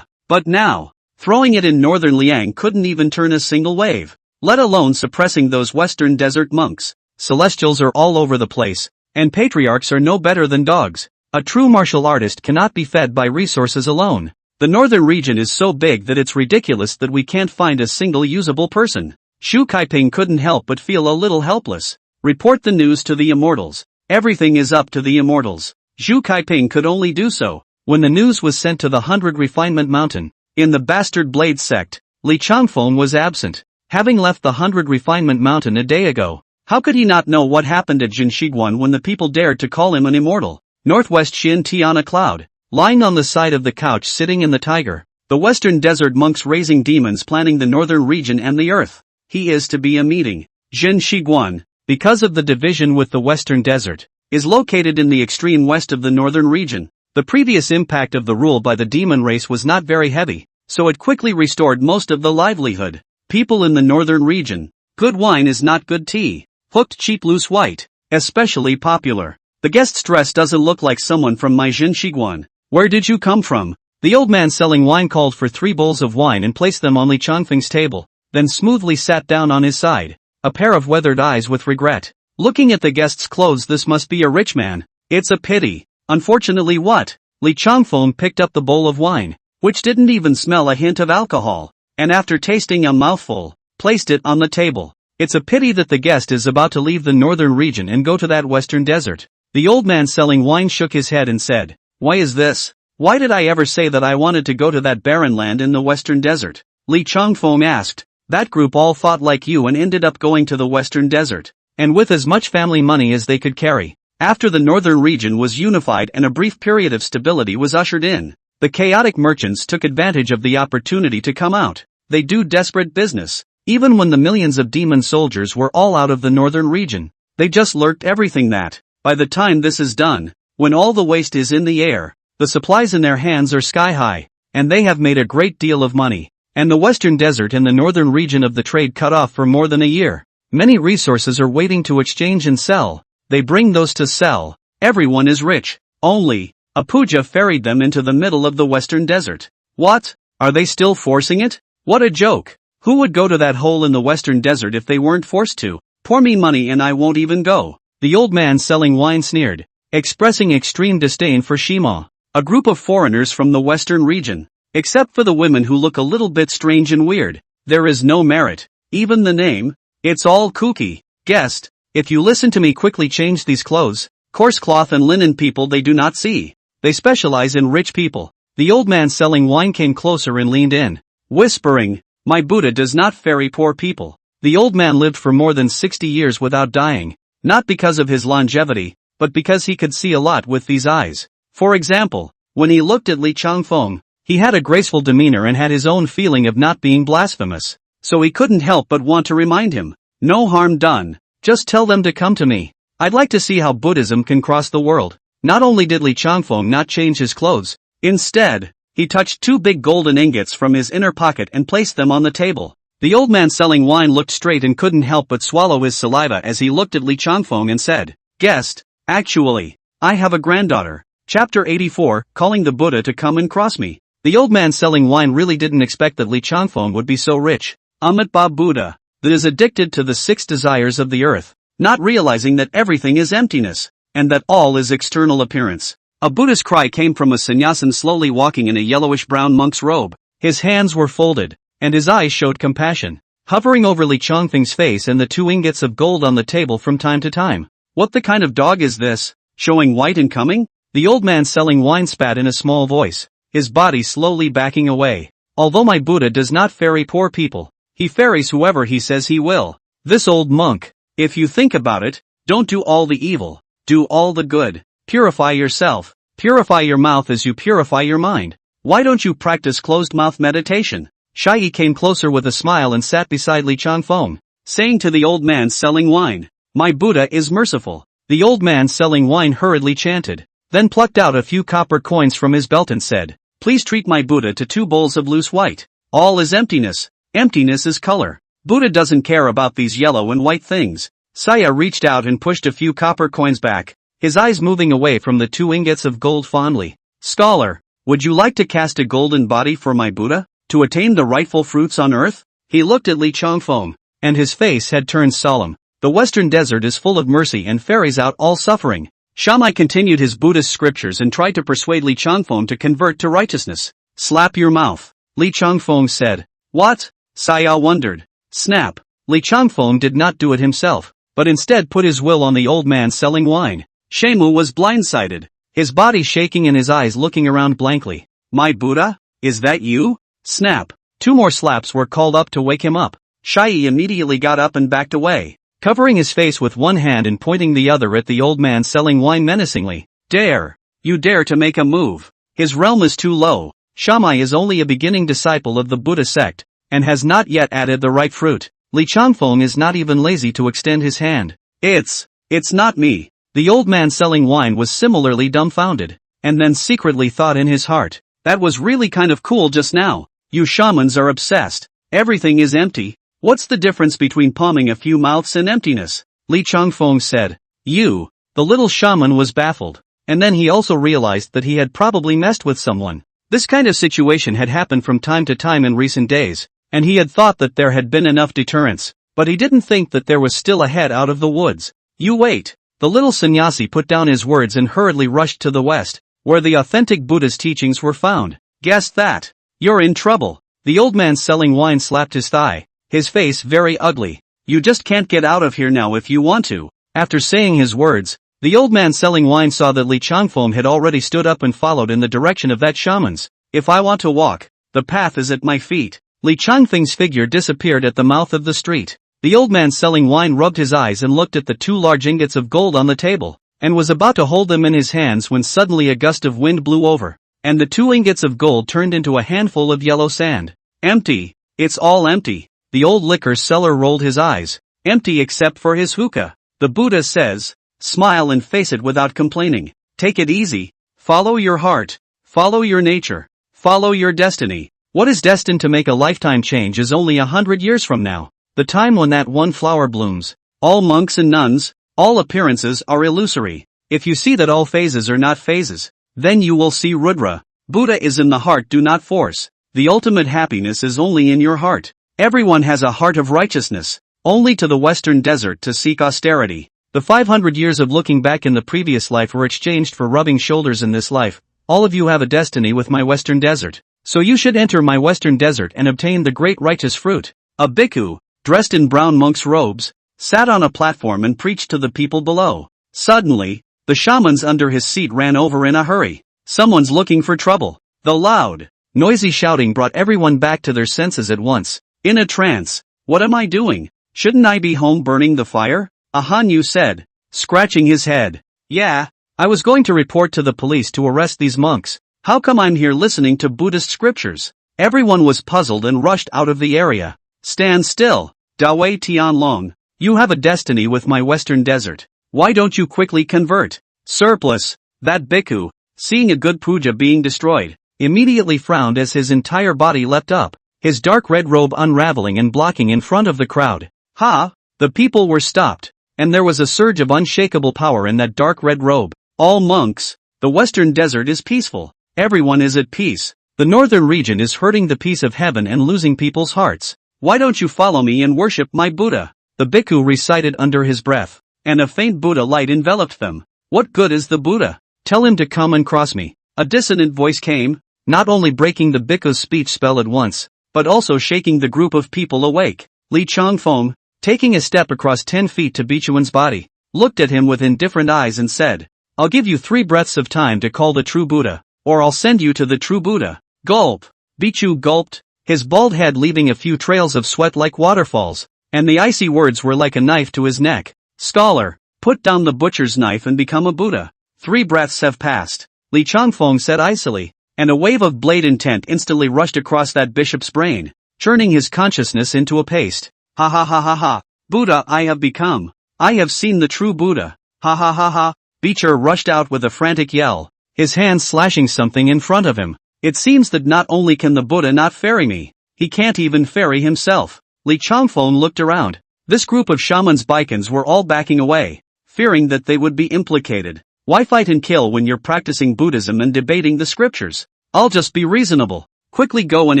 But now, throwing it in northern Liang couldn't even turn a single wave, let alone suppressing those western desert monks. Celestials are all over the place, and patriarchs are no better than dogs. A true martial artist cannot be fed by resources alone. The northern region is so big that it's ridiculous that we can't find a single usable person. Zhu Kaiping couldn't help but feel a little helpless. Report the news to the immortals. Everything is up to the immortals. Zhu Kaiping could only do so. When the news was sent to the 100 Refinement Mountain, in the Bastard Blade Sect, Li Chongfeng was absent, having left the 100 Refinement Mountain a day ago. How could he not know what happened at Jinshiguan when the people dared to call him an immortal? Northwest Xin Tiana Cloud, lying on the side of the couch sitting in the tiger. The western desert monks raising demons planning the northern region and the earth. He is to be a meeting. Jinshiguan, because of the division with the western desert, is located in the extreme west of the northern region. The previous impact of the rule by the demon race was not very heavy, so it quickly restored most of the livelihood. People in the northern region. Good wine is not good tea. Hooked cheap loose white, especially popular. The guest's dress doesn't look like someone from my Jinshiguan. Where did you come from? The old man selling wine called for 3 bowls of wine and placed them on Li Changfeng's table, then smoothly sat down on his side, a pair of weathered eyes with regret. Looking at the guest's clothes, this must be a rich man. It's a pity. Unfortunately what? Li Changfeng picked up the bowl of wine, which didn't even smell a hint of alcohol, and after tasting a mouthful, placed it on the table. It's a pity that the guest is about to leave the northern region and go to that western desert. The old man selling wine shook his head and said, "Why is this? Why did I ever say that I wanted to go to that barren land in the western desert?" Li Changfeng asked. "That group all fought like you and ended up going to the western desert, and with as much family money as they could carry. After the northern region was unified and a brief period of stability was ushered in, the chaotic merchants took advantage of the opportunity to come out. They do desperate business. Even when the millions of demon soldiers were all out of the northern region, they just lurked everything that, by the time this is done, when all the waste is in the air, the supplies in their hands are sky high, and they have made a great deal of money. And the western desert and the northern region of the trade cut off for more than a year. Many resources are waiting to exchange and sell. They bring those to sell. Everyone is rich. Only, a puja ferried them into the middle of the western desert. What? Are they still forcing it? What a joke. Who would go to that hole in the western desert if they weren't forced to? Pour me money and I won't even go." The old man selling wine sneered, expressing extreme disdain for Shima, a group of foreigners from the western region. Except for the women who look a little bit strange and weird, there is no merit. Even the name, it's all kooky. Guest, if you listen to me, quickly change these clothes. Coarse cloth and linen people they do not see. They specialize in rich people. The old man selling wine came closer and leaned in, whispering, "My Buddha does not ferry poor people." The old man lived for more than 60 years without dying, not because of his longevity, but because he could see a lot with these eyes. For example, when he looked at Li Changfeng, he had a graceful demeanor and had his own feeling of not being blasphemous, so he couldn't help but want to remind him, "No harm done, just tell them to come to me. I'd like to see how Buddhism can cross the world." Not only did Li Changfeng not change his clothes, instead, he touched 2 big golden ingots from his inner pocket and placed them on the table. The old man selling wine looked straight and couldn't help but swallow his saliva as he looked at Li Changfeng and said, "Guest, actually, I have a granddaughter." Chapter 84, Calling the Buddha to Come and Cross Me. The old man selling wine really didn't expect that Li Changfeng would be so rich. Amitabha Buddha, that is addicted to the 6 desires of the earth, not realizing that everything is emptiness, and that all is external appearance. A Buddhist cry came from a sannyasin slowly walking in a yellowish-brown monk's robe. His hands were folded, and his eyes showed compassion, hovering over Li Changfeng's face and the 2 ingots of gold on the table from time to time. "What the kind of dog is this, showing white and coming?" The old man selling wine spat in a small voice, his body slowly backing away. "Although my Buddha does not ferry poor people, he ferries whoever he says he will. This old monk, if you think about it, don't do all the evil, do all the good. Purify yourself, purify your mouth as you purify your mind. Why don't you practice closed-mouth meditation?" Shai came closer with a smile and sat beside Li Changfeng, saying to the old man selling wine, "My Buddha is merciful." The old man selling wine hurriedly chanted, then plucked out a few copper coins from his belt and said, "Please treat my Buddha to 2 bowls of loose white. All is emptiness. Emptiness is color. Buddha doesn't care about these yellow and white things." Saya reached out and pushed a few copper coins back, his eyes moving away from the 2 ingots of gold fondly. "Scholar, would you like to cast a golden body for my Buddha, to attain the rightful fruits on earth?" He looked at Li Changfeng, and his face had turned solemn. "The western desert is full of mercy and ferries out all suffering." Shammai continued his Buddhist scriptures and tried to persuade Li Changfeng to convert to righteousness. "Slap your mouth," Li Changfeng said. "What?" Saya wondered. Snap. Li Changfeng did not do it himself, but instead put his will on the old man selling wine. Shemu was blindsided, his body shaking and his eyes looking around blankly. "My Buddha? Is that you?" Snap. 2 more slaps were called up to wake him up. Shai immediately got up and backed away, covering his face with one hand and pointing the other at the old man selling wine menacingly. "Dare! You dare to make a move! His realm is too low. Shammai is only a beginning disciple of the Buddha sect, and has not yet added the right fruit." Li Changfeng is not even lazy to extend his hand. It's not me." The old man selling wine was similarly dumbfounded, and then secretly thought in his heart, "That was really kind of cool just now. You shamans are obsessed. Everything is empty. What's the difference between palming a few mouths and emptiness?" Li Changfeng said, You The little shaman was baffled. And then he also realized that he had probably messed with someone. This kind of situation had happened from time to time in recent days, and he had thought that there had been enough deterrence, but he didn't think that there was still a head out of the woods. You wait. The little sannyasi put down his words and hurriedly rushed to the west, where the authentic Buddha's teachings were found. Guess that. You're in trouble. The old man selling wine slapped his thigh, his face very ugly. You just can't get out of here now if you want to. After saying his words, the old man selling wine saw that Li Changfeng had already stood up and followed in the direction of that shaman's. If I want to walk, the path is at my feet. Li Changfeng's figure disappeared at the mouth of the street. The old man selling wine rubbed his eyes and looked at the 2 large ingots of gold on the table, and was about to hold them in his hands when suddenly a gust of wind blew over, and the 2 ingots of gold turned into a handful of yellow sand. Empty. It's all empty. The old liquor seller rolled his eyes. Empty except for his hookah. The Buddha says, smile and face it without complaining. Take it easy. Follow your heart. Follow your nature. Follow your destiny. What is destined to make a lifetime change is only 100 years from now. The time when that one flower blooms. All monks and nuns, all appearances are illusory. If you see that all phases are not phases, then you will see Rudra. Buddha is in the heart, do not force. The ultimate happiness is only in your heart. Everyone has a heart of righteousness. Only to the western desert to seek austerity. The 500 years of looking back in the previous life were exchanged for rubbing shoulders in this life. All of you have a destiny with my western desert. So you should enter my western desert and obtain the great righteous fruit. A bhikkhu, dressed in brown monk's robes, sat on a platform and preached to the people below. Suddenly, the shamans under his seat ran over in a hurry. Someone's looking for trouble. The loud, noisy shouting brought everyone back to their senses at once. In a trance. What am I doing? Shouldn't I be home burning the fire? A Hanyu said, scratching his head. Yeah, I was going to report to the police to arrest these monks. How come I'm here listening to Buddhist scriptures? Everyone was puzzled and rushed out of the area. Stand still, Dawei Tianlong. You have a destiny with my western desert. Why don't you quickly convert? Surplus. That bhikkhu, seeing a good puja being destroyed, immediately frowned as his entire body leapt up, his dark red robe unraveling and blocking in front of the crowd. Ha! The people were stopped, and there was a surge of unshakable power in that dark red robe. All monks, the western desert is peaceful. Everyone is at peace. The northern region is hurting the peace of heaven and losing people's hearts. Why don't you follow me and worship my Buddha? The bhikkhu recited under his breath, and a faint Buddha light enveloped them. What good is the Buddha? Tell him to come and cross me. A dissonant voice came, not only breaking the bhikkhu's speech spell at once, but also shaking the group of people awake. Li Changfeng, taking a step across 10 feet to Bichuan's body, looked at him with indifferent eyes and said, I'll give you 3 breaths of time to call the true Buddha, or I'll send you to the true Buddha. Gulp. Bichu gulped, his bald head leaving a few trails of sweat like waterfalls, and the icy words were like a knife to his neck. Scholar, put down the butcher's knife and become a Buddha. 3 breaths have passed, Li Changfeng said icily, and a wave of blade intent instantly rushed across that bishop's brain, churning his consciousness into a paste. Ha ha ha ha ha. Buddha I have become. I have seen the true Buddha. Ha ha ha ha. Beecher rushed out with a frantic yell, his hands slashing something in front of him. It seems that not only can the Buddha not ferry me, he can't even ferry himself. Li Changfeng looked around. This group of shamans bikins were all backing away, fearing that they would be implicated. Why fight and kill when you're practicing Buddhism and debating the scriptures? I'll just be reasonable. Quickly go and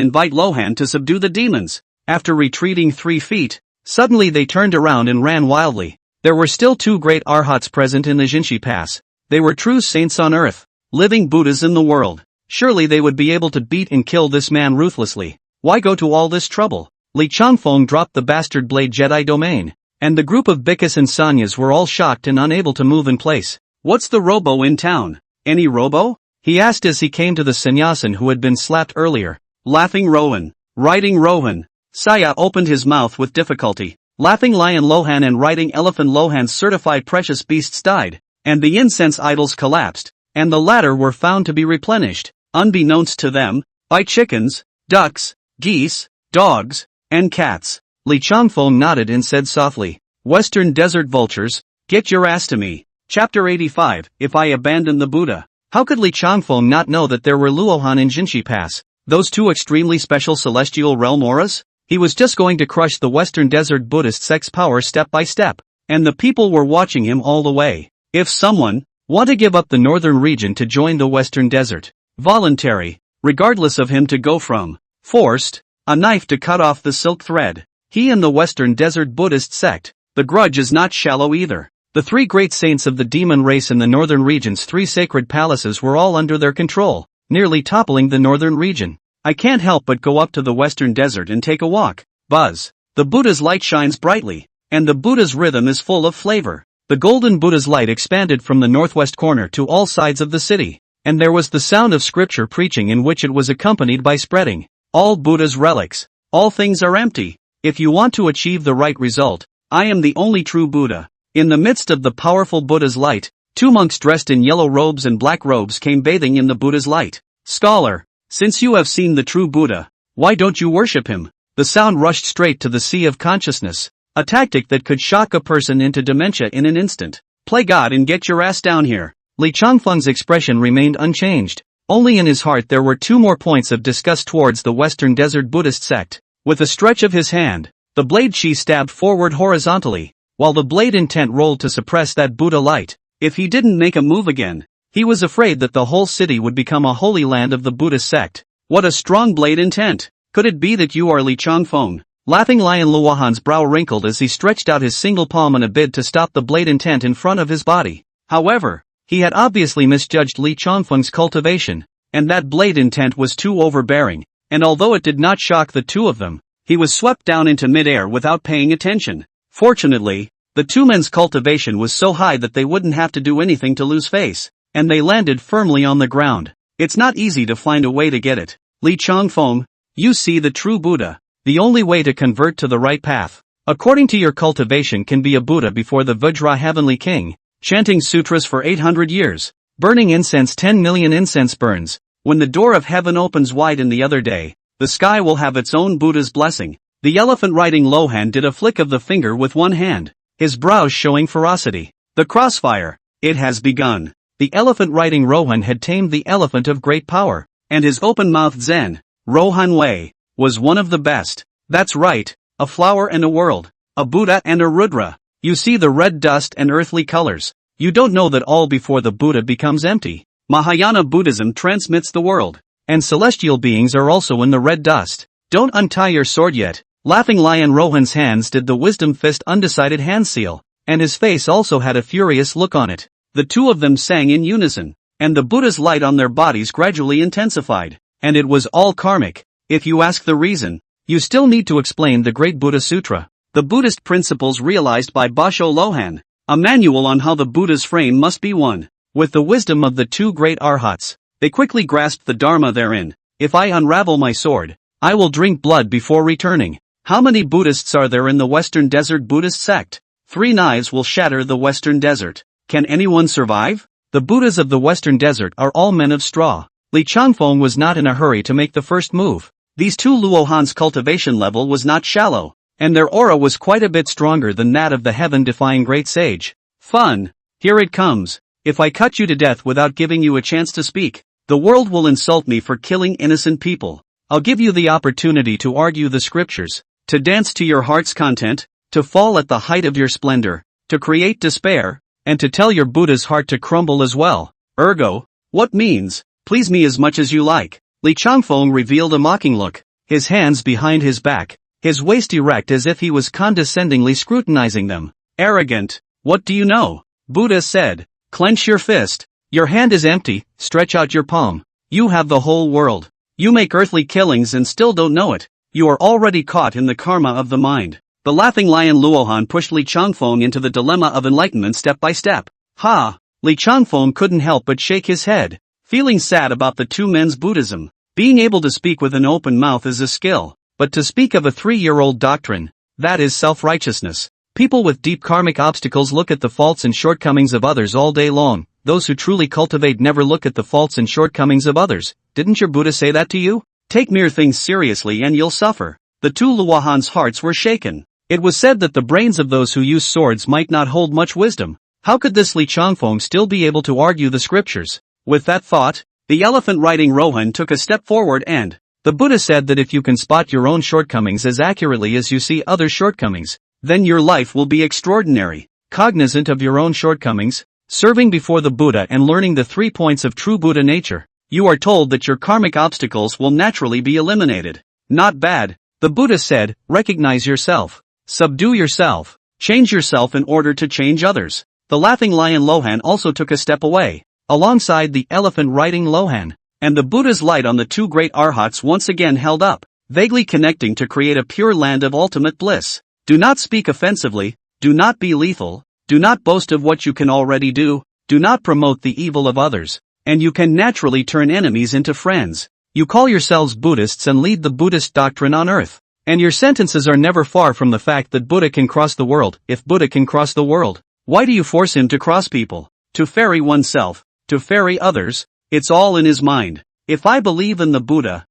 invite Lohan to subdue the demons. After retreating 3 feet, suddenly they turned around and ran wildly. There were still 2 great arhats present in the Jinshi Pass. They were true saints on earth, living Buddhas in the world. Surely they would be able to beat and kill this man ruthlessly. Why go to all this trouble? Li Changfeng dropped the bastard blade Jedi domain, and the group of bhikkhus and sannyas were all shocked and unable to move in place. What's the robo in town? Any robo? He asked as he came to the sannyasin who had been slapped earlier. Laughing Rohan. Riding Rohan. Saya opened his mouth with difficulty. Laughing Lion Lohan and Riding Elephant Lohan's certified precious beasts died, and the incense idols collapsed, and the latter were found to be replenished, unbeknownst to them, by chickens, ducks, geese, dogs, and cats. Li Changfeng nodded and said softly, Western desert vultures, get your ass to me. Chapter 85, If I Abandon the Buddha. How could Li Changfeng not know that there were luohan in Jinshi Pass, those 2 extremely special celestial realm auras? He was just going to crush the Western Desert Buddhist sect's power step by step, and the people were watching him all the way. If someone want to give up the northern region to join the western desert, voluntary, regardless of him to go from, forced, a knife to cut off the silk thread, he and the western desert Buddhist sect, the grudge is not shallow either. The three great saints of the demon race in the northern region's three sacred palaces were all under their control, nearly toppling the northern region. I can't help but go up to the western desert and take a walk. Buzz. The Buddha's light shines brightly, and the Buddha's rhythm is full of flavor. The golden Buddha's light expanded from the northwest corner to all sides of the city, and there was the sound of scripture preaching in which it was accompanied by spreading. All Buddha's relics. All things are empty. If you want to achieve the right result, I am the only true Buddha. In the midst of the powerful Buddha's light, two monks dressed in yellow robes and black robes came bathing in the Buddha's light. Scholar, since you have seen the true Buddha, why don't you worship him? The sound rushed straight to the sea of consciousness, a tactic that could shock a person into dementia in an instant. Play God and get your ass down here. Li Changfeng's expression remained unchanged. Only in his heart there were two more points of disgust towards the Western Desert Buddhist sect. With a stretch of his hand, the blade she stabbed forward horizontally, while the blade intent rolled to suppress that Buddha light. If he didn't make a move again, he was afraid that the whole city would become a holy land of the Buddhist sect. What a strong blade intent! Could it be that you are Li Changfeng? Laughing Lion Luohan's brow wrinkled as he stretched out his single palm in a bid to stop the blade intent in front of his body. However, he had obviously misjudged Li Changfeng's cultivation, and that blade intent was too overbearing, and although it did not shock the two of them, he was swept down into midair without paying attention. Fortunately, the two men's cultivation was so high that they wouldn't have to do anything to lose face, and they landed firmly on the ground. It's not easy to find a way to get it. Li Changfeng, you see the true Buddha, the only way to convert to the right path, according to your cultivation, can be a Buddha before the Vajra Heavenly King, chanting sutras for 800 years, burning incense 10 million incense burns. When the door of heaven opens wide in the other day, the sky will have its own Buddha's blessing. The elephant riding Lohan did a flick of the finger with one hand, his brows showing ferocity. The crossfire, it has begun. The elephant riding Rohan had tamed the elephant of great power, and his open-mouthed zen, Rohan Wei, was one of the best. That's right, a flower and a world, a Buddha and a Rudra. You see the red dust and earthly colors. You don't know that all before the Buddha becomes empty. Mahayana Buddhism transmits the world, and celestial beings are also in the red dust. Don't untie your sword yet. Laughing Lion Rohan's hands did the wisdom fist undecided hand seal, and his face also had a furious look on it. The two of them sang in unison, and the Buddha's light on their bodies gradually intensified, and it was all karmic. If you ask the reason, you still need to explain the Great Buddha Sutra, the Buddhist principles realized by Basho Lohan, a manual on how the Buddha's frame must be won. With the wisdom of the two great arhats, they quickly grasped the Dharma therein. If I unravel my sword, I will drink blood before returning. How many Buddhists are there in the Western Desert Buddhist sect? 3 knives will shatter the Western Desert. Can anyone survive? The Buddhas of the Western Desert are all men of straw. Li Changfeng was not in a hurry to make the first move. These two Luohan's cultivation level was not shallow, and their aura was quite a bit stronger than that of the heaven-defying great sage. Fun. Here it comes. If I cut you to death without giving you a chance to speak, the world will insult me for killing innocent people. I'll give you the opportunity to argue the scriptures, to dance to your heart's content, to fall at the height of your splendor, to create despair, and to tell your Buddha's heart to crumble as well. Ergo, what means, please me as much as you like. Li Changfeng revealed a mocking look, his hands behind his back, his waist erect as if he was condescendingly scrutinizing them. Arrogant, what do you know? Buddha said, clench your fist. Your hand is empty, stretch out your palm. You have the whole world. You make earthly killings and still don't know it. You are already caught in the karma of the mind. The laughing lion Luohan pushed Li Changfeng into the dilemma of enlightenment step by step. Ha! Li Changfeng couldn't help but shake his head, feeling sad about the two men's Buddhism. Being able to speak with an open mouth is a skill, but to speak of a 3-year-old doctrine, that is self-righteousness. People with deep karmic obstacles look at the faults and shortcomings of others all day long. Those who truly cultivate never look at the faults and shortcomings of others. Didn't your Buddha say that to you? Take mere things seriously and you'll suffer. The two Luohan's hearts were shaken. It was said that the brains of those who use swords might not hold much wisdom. How could this Li Changfeng still be able to argue the scriptures? With that thought, the elephant riding Rohan took a step forward and, the Buddha said that if you can spot your own shortcomings as accurately as you see other shortcomings, then your life will be extraordinary. Cognizant of your own shortcomings, Serving before the Buddha and learning the 3 points of true Buddha nature, you are told that your karmic obstacles will naturally be eliminated. Not bad. The Buddha said, recognize yourself. Subdue yourself. Change yourself in order to change others. The laughing lion Lohan also took a step away, alongside the elephant riding Lohan, and the Buddha's light on the 2 great arhats once again held up, vaguely connecting to create a pure land of ultimate bliss. Do not speak offensively, do not be lethal, do not boast of what you can already do not promote the evil of others, and you can naturally turn enemies into friends. You call yourselves Buddhists and lead the Buddhist doctrine on earth, and your sentences are never far from the fact that Buddha can cross the world. If Buddha can cross the world, why do you force him to cross people? To ferry oneself, to ferry others? It's all in his mind. If I believe in the Buddha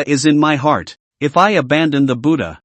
is in my heart. If I abandon the Buddha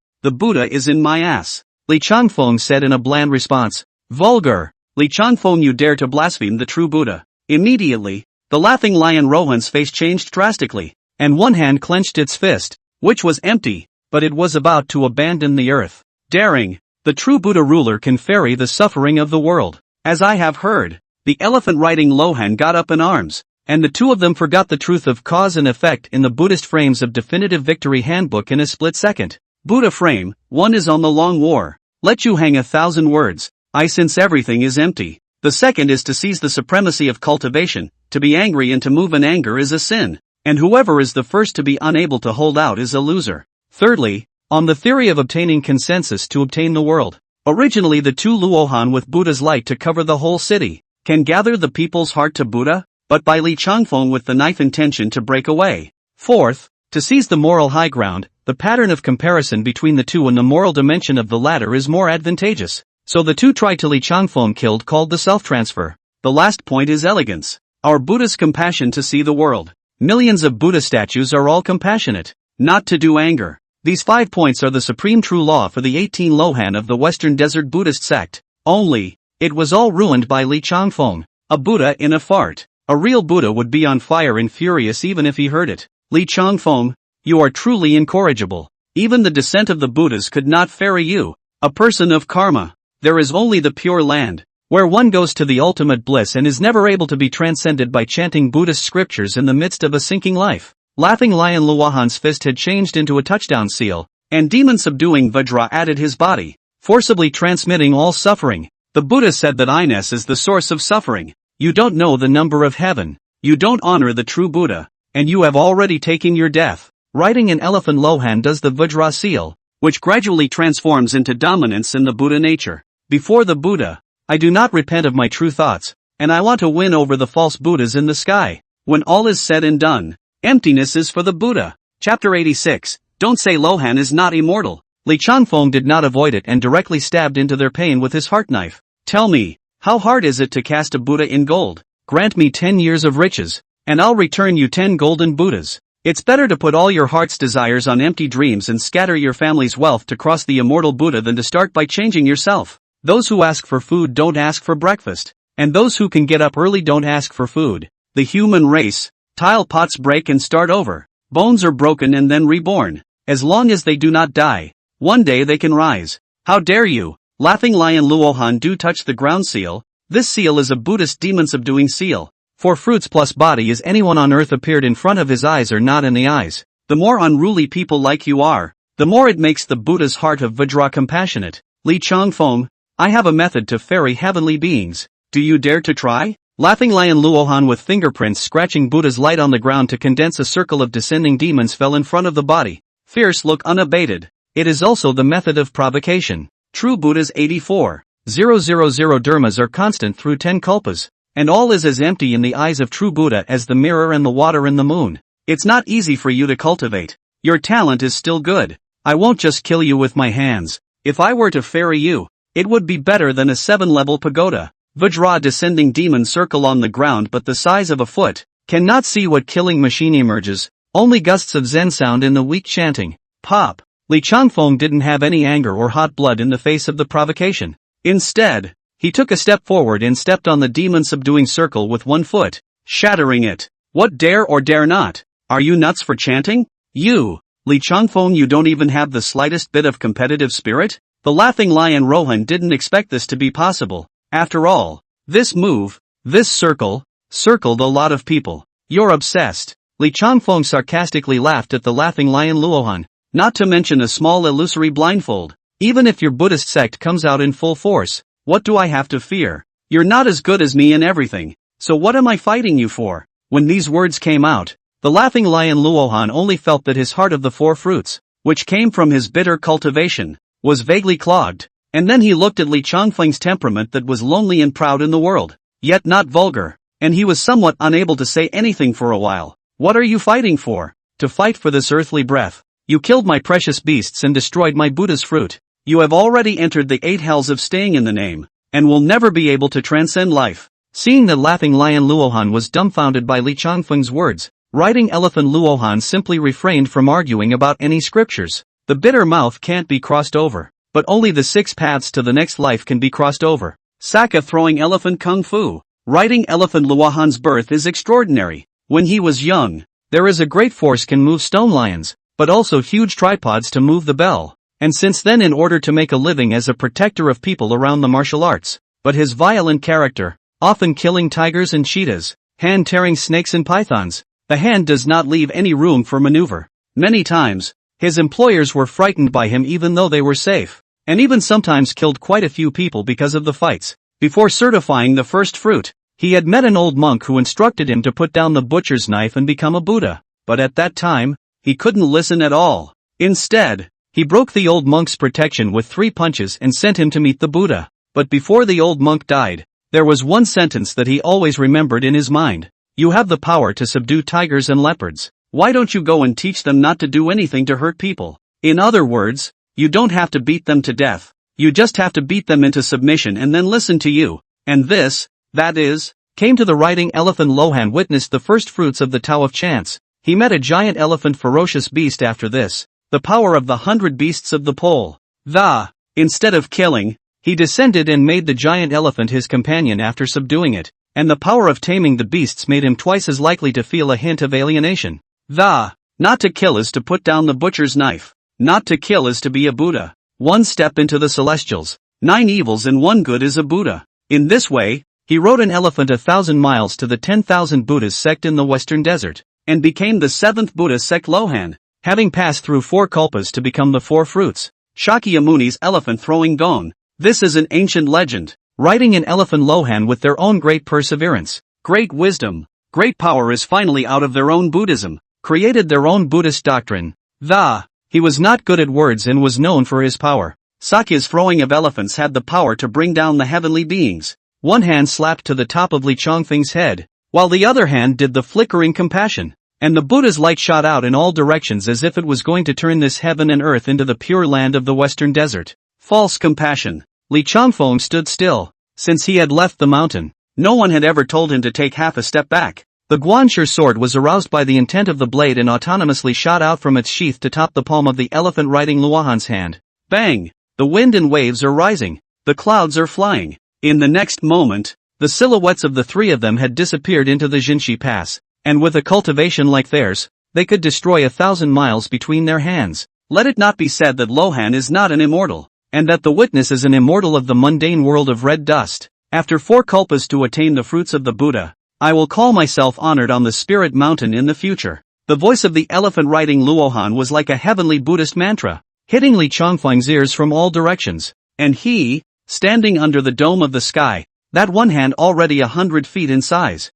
is in my ass. Li Changfeng said in a bland response. Vulgar. Li Changfeng, you dare to blaspheme the true Buddha. Immediately, the laughing lion Rohan's face changed drastically, and one hand clenched its fist, which was empty, but it was about to abandon the earth. Daring. The true Buddha ruler can ferry the suffering of the world. As I have heard, the elephant riding Lohan got up in arms, and the 2 of them forgot the truth of cause and effect in the Buddhist frames of Definitive Victory Handbook in a split second. Buddha frame, 1 is on the long war. Let you hang 1,000 words. I since everything is empty. The second is to seize the supremacy of cultivation. To be angry and to move in anger is a sin, and whoever is the first to be unable to hold out is a loser. Thirdly, on the theory of obtaining consensus to obtain the world. Originally the 2 luohan with Buddha's light to cover the whole city, can gather the people's heart to Buddha, but by Li Changfeng with the knife intention to break away. Fourth, to seize the moral high ground, the pattern of comparison between the 2 and the moral dimension of the latter is more advantageous. So the 2 tried to Li Changfeng killed called the self-transfer. The last point is elegance. Our Buddha's compassion to see the world. Millions of Buddha statues are all compassionate, not to do anger. These 5 points are the supreme true law for the 18 Lohan of the Western Desert Buddhist sect. Only, it was all ruined by Li Changfeng. A Buddha in a fart. A real Buddha would be on fire and furious even if he heard it. Li Changfeng, you are truly incorrigible. Even the descent of the Buddhas could not ferry you, a person of karma. There is only the pure land, where one goes to the ultimate bliss and is never able to be transcended by chanting Buddhist scriptures in the midst of a sinking life. Laughing lion Luohan's fist had changed into a touchdown seal, and demon-subduing Vajra added his body, forcibly transmitting all suffering. The Buddha said that Ines is the source of suffering. You don't know the number of heaven. You don't honor the true Buddha, and you have already taken your death. Riding an elephant Lohan does the Vajra seal, which gradually transforms into dominance in the Buddha nature. Before the Buddha, I do not repent of my true thoughts, and I want to win over the false Buddhas in the sky. When all is said and done, emptiness is for the Buddha. Chapter 86, Don't say Lohan is not immortal. Li Changfeng did not avoid it and directly stabbed into their pain with his heart knife. Tell me, how hard is it to cast a Buddha in gold? Grant me 10 years of riches, and I'll return you 10 golden Buddhas. It's better to put all your heart's desires on empty dreams and scatter your family's wealth to cross the immortal Buddha than to start by changing yourself. Those who ask for food don't ask for breakfast, and those who can get up early don't ask for food. The human race, tile pots break and start over. Bones are broken and then reborn. As long as they do not die, one day they can rise. How dare you? Laughing lion Luohan do touch the ground seal. This seal is a Buddhist demon-subduing seal. For fruits plus body is anyone on earth appeared in front of his eyes or not in the eyes. The more unruly people like you are, the more it makes the Buddha's heart of Vajra compassionate. Li Changfeng, I have a method to ferry heavenly beings. Do you dare to try? Laughing lion Luohan with fingerprints scratching Buddha's light on the ground to condense a circle of descending demons fell in front of the body. Fierce look unabated. It is also the method of provocation. True Buddhas 84. 000 dharmas are constant through 10 kalpas, and all is as empty in the eyes of true Buddha as the mirror and the water and the moon. It's not easy for you to cultivate. Your talent is still good. I won't just kill you with my hands. If I were to ferry you, it would be better than a 7-level pagoda. Vajra descending demon circle on the ground but the size of a foot, cannot see what killing machine emerges, only gusts of Zen sound in the weak chanting. Pop. Li Changfeng didn't have any anger or hot blood in the face of the provocation. Instead, he took a step forward and stepped on the demon-subduing circle with 1 foot, shattering it. What dare or dare not? Are you nuts for chanting? You, Li Changfeng, you don't even have the slightest bit of competitive spirit? The laughing lion Lohan didn't expect this to be possible. After all, this move, This circled a lot of people. You're obsessed. Li Changfeng sarcastically laughed at the laughing lion Luohan. Not to mention a small illusory blindfold. Even if your Buddhist sect comes out in full force, what do I have to fear? You're not as good as me in everything, so what am I fighting you for? When these words came out, the laughing lion Luohan only felt that his heart of the four fruits, which came from his bitter cultivation, was vaguely clogged, and then he looked at Li Changfeng's temperament that was lonely and proud in the world, yet not vulgar, and he was somewhat unable to say anything for a while. What are you fighting for? To fight for this earthly breath. You killed my precious beasts and destroyed my Buddha's fruit. You have already entered the 8 hells of staying in the name, and will never be able to transcend life. Seeing the laughing lion Luohan was dumbfounded by Li Changfeng's words, riding elephant Luohan simply refrained from arguing about any scriptures. The bitter mouth can't be crossed over, but only the 6 paths to the next life can be crossed over. Saka throwing elephant kung fu. Riding elephant Luohan's birth is extraordinary. When he was young, there is a great force can move stone lions, but also huge tripods to move the bell. And since then in order to make a living as a protector of people around the martial arts, but his violent character, often killing tigers and cheetahs, hand-tearing snakes and pythons, the hand does not leave any room for maneuver. Many times, his employers were frightened by him even though they were safe, and even sometimes killed quite a few people because of the fights. Before certifying the first fruit, he had met an old monk who instructed him to put down the butcher's knife and become a Buddha, but at that time, he couldn't listen at all. Instead, he broke the old monk's protection with 3 punches and sent him to meet the Buddha. But before the old monk died, there was one sentence that he always remembered in his mind. You have the power to subdue tigers and leopards. Why don't you go and teach them not to do anything to hurt people? In other words, you don't have to beat them to death. You just have to beat them into submission and then listen to you. And this, that is, came to the riding elephant Lohan witnessed the first fruits of the Tao of Chance. He met a giant elephant ferocious beast after this. The power of the 100 beasts of the pole. Instead of killing, he descended and made the giant elephant his companion after subduing it, and the power of taming the beasts made him twice as likely to feel a hint of alienation. Not to kill is to put down the butcher's knife. Not to kill is to be a Buddha. 1 step into the celestials. 9 evils and 1 good is a Buddha. In this way, he rode an elephant 1,000 miles to the 10,000 Buddhas sect in the western desert, and became the 7th Buddha sect Lohan. Having passed through 4 kalpas to become the 4 fruits. Shakyamuni's elephant throwing gong. This is an ancient legend. Riding an elephant Lohan with their own great perseverance, great wisdom, great power is finally out of their own Buddhism, created their own Buddhist doctrine. He was not good at words and was known for his power. Sakya's throwing of elephants had the power to bring down the heavenly beings. One hand slapped to the top of Li Changfeng's head, while the other hand did the flickering compassion. And the Buddha's light shot out in all directions as if it was going to turn this heaven and earth into the pure land of the western desert. False compassion. Li Changfeng stood still. Since he had left the mountain, no one had ever told him to take half a step back. The Guanshi sword was aroused by the intent of the blade and autonomously shot out from its sheath to top the palm of the elephant riding Luohan's hand. Bang! The wind and waves are rising. The clouds are flying. In the next moment, the silhouettes of the 3 of them had disappeared into the Jinshi Pass. And with a cultivation like theirs, they could destroy 1,000 miles between their hands. Let it not be said that Lohan is not an immortal, and that the witness is an immortal of the mundane world of red dust. After 4 kalpas to attain the fruits of the Buddha, I will call myself honored on the spirit mountain in the future. The voice of the elephant riding Luohan was like a heavenly Buddhist mantra, hitting Li Changfeng's ears from all directions. And he, standing under the dome of the sky, that one hand already 100 feet in size.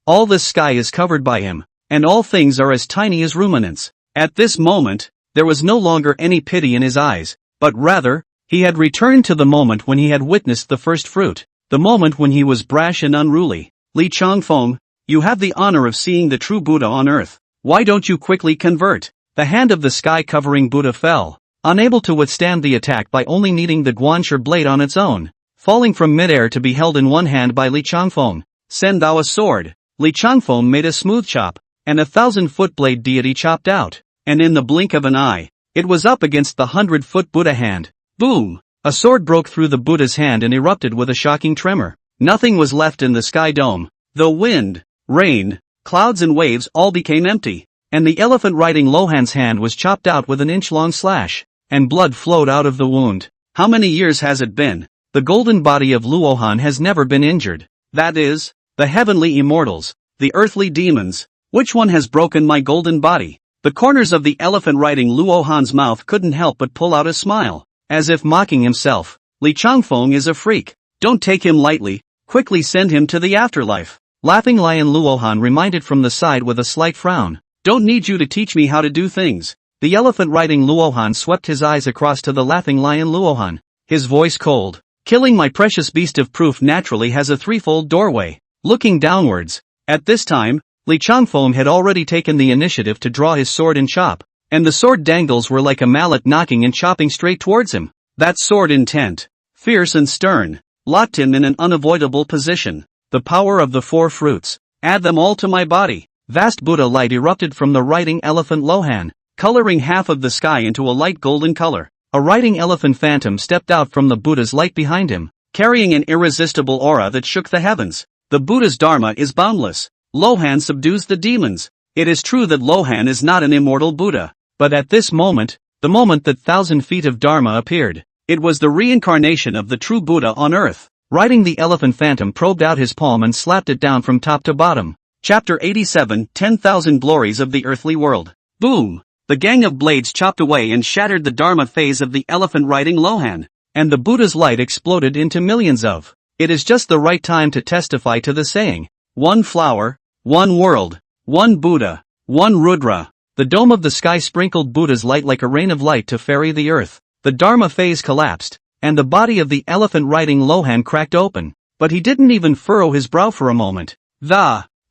All the sky is covered by him, and all things are as tiny as ruminants. At this moment, there was no longer any pity in his eyes, but rather, he had returned to the moment when he had witnessed the first fruit, the moment when he was brash and unruly. Li Changfeng, you have the honor of seeing the true Buddha on earth. Why don't you quickly convert? The hand of the sky-covering Buddha fell, unable to withstand the attack by only needing the Guanshi blade on its own, falling from midair to be held in one hand by Li Changfeng. Send thou a sword. Li Changfeng made a smooth chop, and 1,000-foot blade deity chopped out, and in the blink of an eye, it was up against the 100-foot Buddha hand. Boom! A sword broke through the Buddha's hand and erupted with a shocking tremor. Nothing was left in the sky dome. The wind, rain, clouds and waves all became empty, and the elephant riding Lohan's hand was chopped out with an inch-long slash, and blood flowed out of the wound. How many years has it been? The golden body of Luohan has never been injured. That is, the heavenly immortals, the earthly demons. Which one has broken my golden body? The corners of the elephant-riding Luohan's mouth couldn't help but pull out a smile, as if mocking himself. Li Changfeng is a freak. Don't take him lightly, quickly send him to the afterlife. Laughing Lion Luohan reminded from the side with a slight frown. Don't need you to teach me how to do things. The elephant-riding Luohan swept his eyes across to the laughing Lion Luohan, his voice cold. Killing my precious beast of proof naturally has a threefold doorway. Looking downwards. At this time, Li Changfeng had already taken the initiative to draw his sword and chop, and the sword dangles were like a mallet knocking and chopping straight towards him. That sword intent, fierce and stern, locked him in an unavoidable position. The power of the four fruits. Add them all to my body. Vast Buddha light erupted from the riding elephant Lohan, coloring half of the sky into a light golden color. A riding elephant phantom stepped out from the Buddha's light behind him, carrying an irresistible aura that shook the heavens. The Buddha's dharma is boundless. Lohan subdues the demons. It is true that Lohan is not an immortal Buddha, but at this moment, the moment that 1,000 feet of dharma appeared, it was the reincarnation of the true Buddha on earth. Riding the elephant phantom probed out his palm and slapped it down from top to bottom. Chapter 87, 10,000 Glories of the Earthly World. Boom! The gang of blades chopped away and shattered the dharma phase of the elephant-riding Lohan, and the Buddha's light exploded into millions of. It is just the right time to testify to the saying, one flower, one world, one Buddha, one Rudra. The dome of the sky sprinkled Buddha's light like a rain of light to ferry the earth. The dharma phase collapsed, and the body of the elephant-riding Lohan cracked open, but he didn't even furrow his brow for a moment.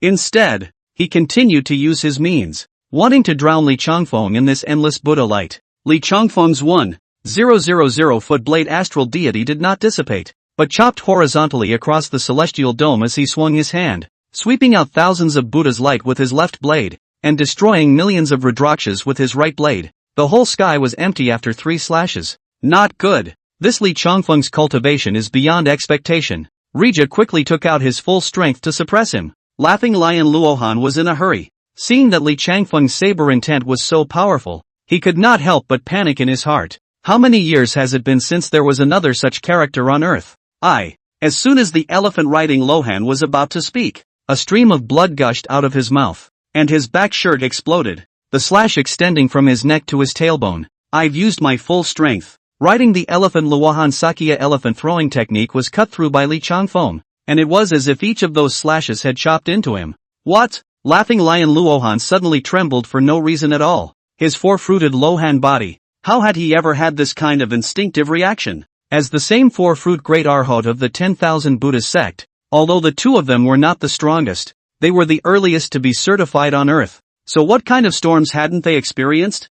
Instead, he continued to use his means, wanting to drown Li Changfeng in this endless Buddha light. Li Changfeng's 1,000-foot blade astral deity did not dissipate, but chopped horizontally across the celestial dome as he swung his hand, sweeping out thousands of Buddha's light with his left blade, and destroying millions of Rudrakshas with his right blade. The whole sky was empty after 3 slashes. Not good. This Li Changfeng's cultivation is beyond expectation. Rija quickly took out his full strength to suppress him. Laughing Lion Luohan was in a hurry. Seeing that Li Changfeng's saber intent was so powerful, he could not help but panic in his heart. How many years has it been since there was another such character on earth? As soon as the elephant-riding Lohan was about to speak, a stream of blood gushed out of his mouth, and his back shirt exploded, the slash extending from his neck to his tailbone. I've used my full strength. Riding the elephant Luohan Sakya elephant throwing technique was cut through by Li Changfeng, and it was as if each of those slashes had chopped into him. What? Laughing Lion Luohan suddenly trembled for no reason at all. His four-fruited Lohan body. How had he ever had this kind of instinctive reaction? As the same four-fruit great arhat of the 10,000 Buddhist sect, although the two of them were not the strongest, they were the earliest to be certified on earth. So what kind of storms hadn't they experienced?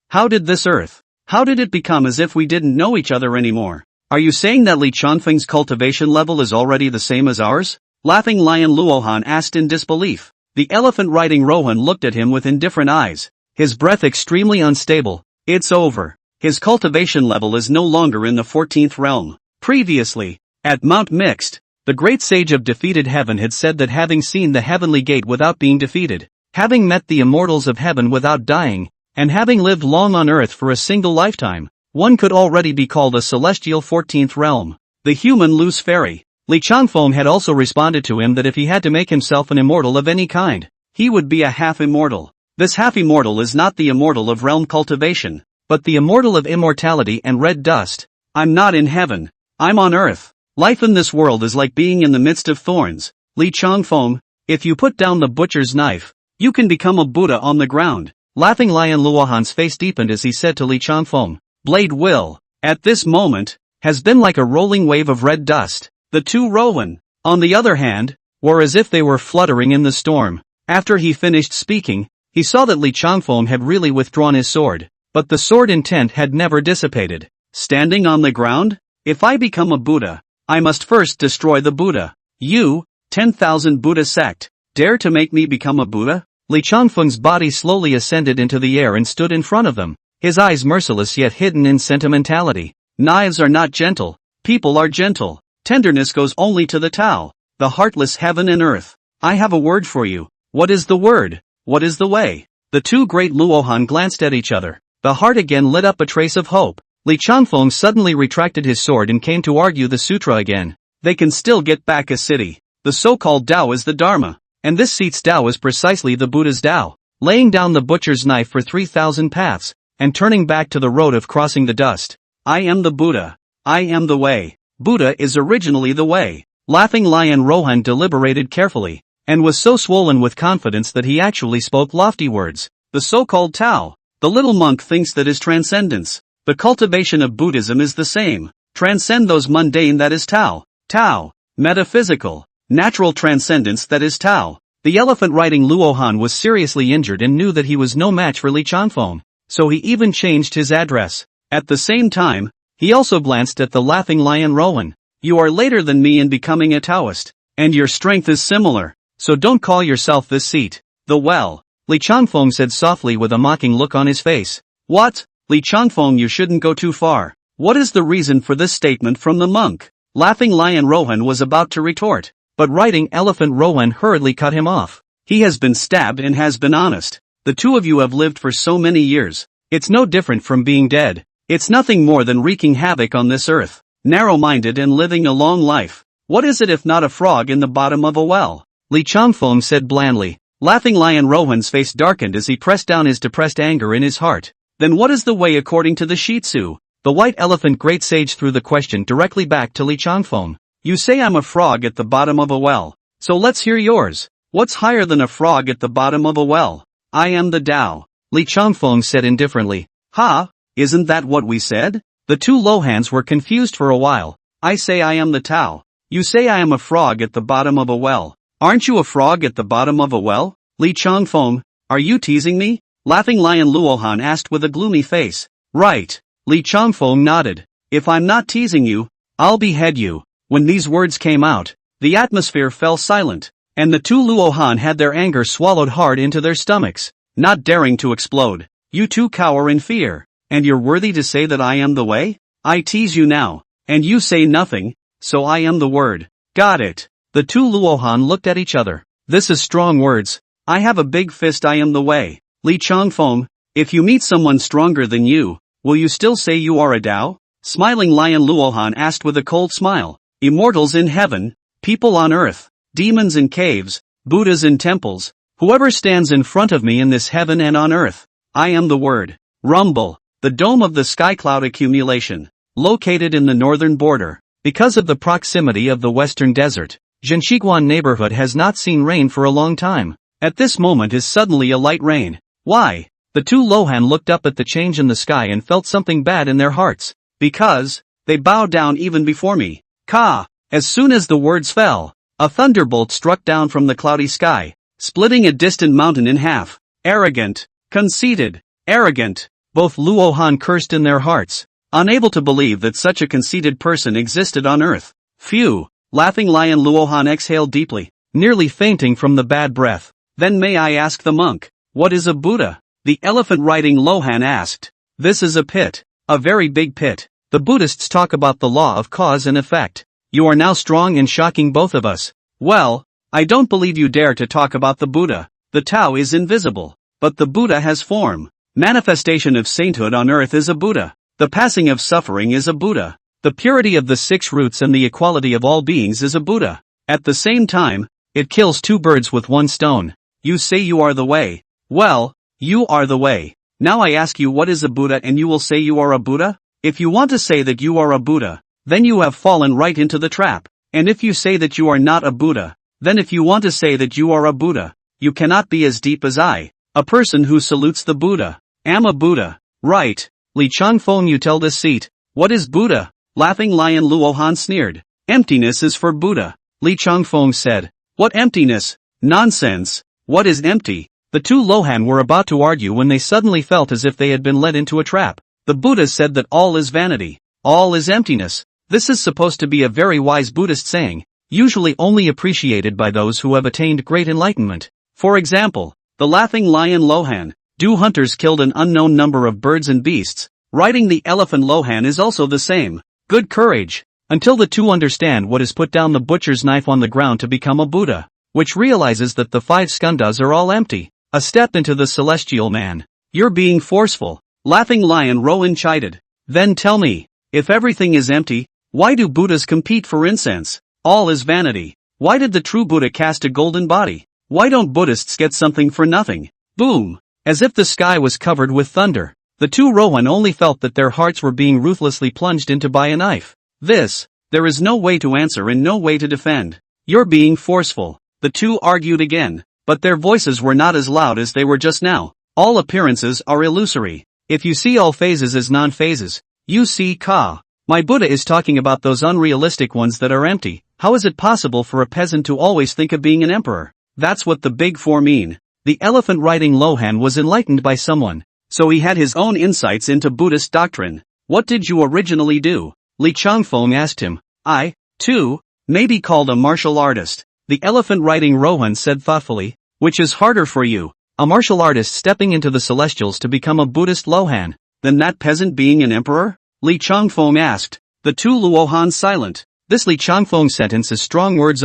How did this earth? How did it become as if we didn't know each other anymore? Are you saying that Li Changfeng's cultivation level is already the same as ours? Laughing Lion Luohan asked in disbelief. The elephant-riding Rohan looked at him with indifferent eyes, his breath extremely unstable. It's over. His cultivation level is no longer in the 14th realm. Previously, at Mount Mixed, the great sage of defeated heaven had said that having seen the heavenly gate without being defeated, having met the immortals of heaven without dying, and having lived long on earth for a single lifetime, one could already be called a celestial 14th realm. The human loose fairy. Li Changfeng had also responded to him that if he had to make himself an immortal of any kind, he would be a half-immortal. This half-immortal is not the immortal of realm cultivation, but the immortal of immortality and red dust. I'm not in heaven. I'm on earth. Life in this world is like being in the midst of thorns. Li Changfeng, if you put down the butcher's knife, you can become a Buddha on the ground. Laughing Lion Luohan's face deepened as he said to Li Changfeng, Blade will, at this moment, has been like a rolling wave of red dust. The two Rohan, on the other hand, were as if they were fluttering in the storm. After he finished speaking, he saw that Li Changfeng had really withdrawn his sword, but the sword intent had never dissipated. Standing on the ground? If I become a Buddha, I must first destroy the Buddha. You, 10,000 Buddha sect, dare to make me become a Buddha? Li Changfeng's body slowly ascended into the air and stood in front of them, his eyes merciless yet hidden in sentimentality. Knives are not gentle, people are gentle. Tenderness goes only to the Tao, the heartless heaven and earth. I have a word for you. What is the word? What is the way? The two great Luohan glanced at each other. The heart again lit up a trace of hope. Li Changfeng suddenly retracted his sword and came to argue the sutra again. they can still get back a city. The so-called Tao is the Dharma, and this seat's Tao is precisely the Buddha's Tao. Laying down the butcher's knife for 3,000 paths, and turning back to the road of crossing the dust. I am the Buddha. I am the way. Buddha is originally the way. Laughing Lion Lohan deliberated carefully, and was so swollen with confidence that he actually spoke lofty words. The so-called Tao. The little monk thinks that is transcendence. The cultivation of Buddhism is the same. Transcend those mundane, that is Tao. Tao. Metaphysical. Natural transcendence, that is Tao. The elephant riding Luohan was seriously injured and knew that he was no match for Li Changfeng, so he even changed his address. At the same time, he also glanced at the laughing lion Rowan. You are later than me in becoming a Taoist, and your strength is similar, so don't call yourself this seat. The well, Li Changfeng said softly with a mocking look on his face. What? Li Changfeng, you shouldn't go too far. What is the reason for this statement from the monk? Laughing lion Rowan was about to retort, but riding elephant Rowan hurriedly cut him off. He has been stabbed and has been honest. The two of you have lived for so many years. It's no different from being dead. It's nothing more than wreaking havoc on this earth. Narrow-minded and living a long life. What is it if not a frog in the bottom of a well? Li Changfeng said blandly. Laughing lion Rowan's face darkened as he pressed down his depressed anger in his heart. Then what is the way according to the Shih Tzu? The white elephant great sage threw the question directly back to Li Changfeng. You say I'm a frog at the bottom of a well. So let's hear yours. What's higher than a frog at the bottom of a well? I am the Tao. Li Changfeng said indifferently. Ha? Isn't that what we said? The two Lohans were confused for a while. I say I am the Tao. You say I am a frog at the bottom of a well. Aren't you a frog at the bottom of a well? Li Changfeng, are you teasing me? Laughing lion Luohan asked with a gloomy face. Right. Li Changfeng nodded. If I'm not teasing you, I'll behead you. When these words came out, the atmosphere fell silent, and the two Luohan had their anger swallowed hard into their stomachs, not daring to explode. You two cower in fear. And you're worthy to say that I am the way? I tease you now, and you say nothing, so I am the word. Got it. The two Luohan looked at each other. This is strong words. I have a big fist, I am the way. Li Changfeng, if you meet someone stronger than you, will you still say you are a Tao? Smiling lion Luohan asked with a cold smile. Immortals in heaven, people on earth, demons in caves, Buddhas in temples, whoever stands in front of me in this heaven and on earth. I am the word. Rumble. The dome of the sky cloud accumulation, located in the northern border, because of the proximity of the western desert, Zhenxiguan neighborhood has not seen rain for a long time. At this moment is suddenly a light rain. Why? The two Lohan looked up at the change in the sky and felt something bad in their hearts. Because, they bowed down even before me. Ka! As soon as the words fell, a thunderbolt struck down from the cloudy sky, splitting a distant mountain in half. Arrogant. Conceited. Arrogant. Both Luohan cursed in their hearts, unable to believe that such a conceited person existed on earth. Phew! Laughing lion Luohan exhaled deeply, nearly fainting from the bad breath. Then may I ask the monk, what is a Buddha? The elephant riding Lohan asked. This is a pit. A very big pit. The Buddhists talk about the law of cause and effect. You are now strong and shocking both of us. Well, I don't believe you dare to talk about the Buddha. The Tao is invisible, but the Buddha has form. Manifestation of sainthood on earth is a Buddha. The passing of suffering is a Buddha. The purity of the 6 roots and the equality of all beings is a Buddha. At the same time, it kills 2 birds with 1 stone. You say you are the way. Well, you are the way. Now I ask you what is a Buddha and you will say you are a Buddha? If you want to say that you are a Buddha, then you have fallen right into the trap. And if you say that you are not a Buddha, then if you want to say that you are a Buddha, you cannot be as deep as I. A person who salutes the Buddha. Am a Buddha. Right. Li Changfeng, you tell this seat. What is Buddha? Laughing lion Luohan sneered. Emptiness is for Buddha. Li Changfeng said. What emptiness? Nonsense. What is empty? The two Lohan were about to argue when they suddenly felt as if they had been led into a trap. The Buddha said that all is vanity. All is emptiness. This is supposed to be a very wise Buddhist saying, usually only appreciated by those who have attained great enlightenment. For example, the laughing lion Lohan. Do hunters killed an unknown number of birds and beasts. Riding the elephant Lohan is also the same. Good courage. Until the two understand what is put down the butcher's knife on the ground to become a Buddha, which realizes that the 5 skandhas are all empty. A step into the celestial man. You're being forceful. Laughing lion Rowan chided. Then tell me, if everything is empty, why do Buddhas compete for incense? All is vanity. Why did the true Buddha cast a golden body? Why don't Buddhists get something for nothing? Boom! As if the sky was covered with thunder. The two Rohan only felt that their hearts were being ruthlessly plunged into by a knife. There is no way to answer and no way to defend. You're being forceful. The two argued again, but their voices were not as loud as they were just now. All appearances are illusory. If you see all phases as non-phases, you see Ka. My Buddha is talking about those unrealistic ones that are empty. How is it possible for a peasant to always think of being an emperor? That's what the big four mean. The elephant riding Lohan was enlightened by someone, so he had his own insights into Buddhist doctrine. What did you originally do? Li Changfeng asked him. I, too, may be called a martial artist. The elephant riding Rohan said thoughtfully. Which is harder for you? A martial artist stepping into the celestials to become a Buddhist Lohan, than that peasant being an emperor? Li Changfeng asked. The two luohan silent. This Li Changfeng sentence is strong words.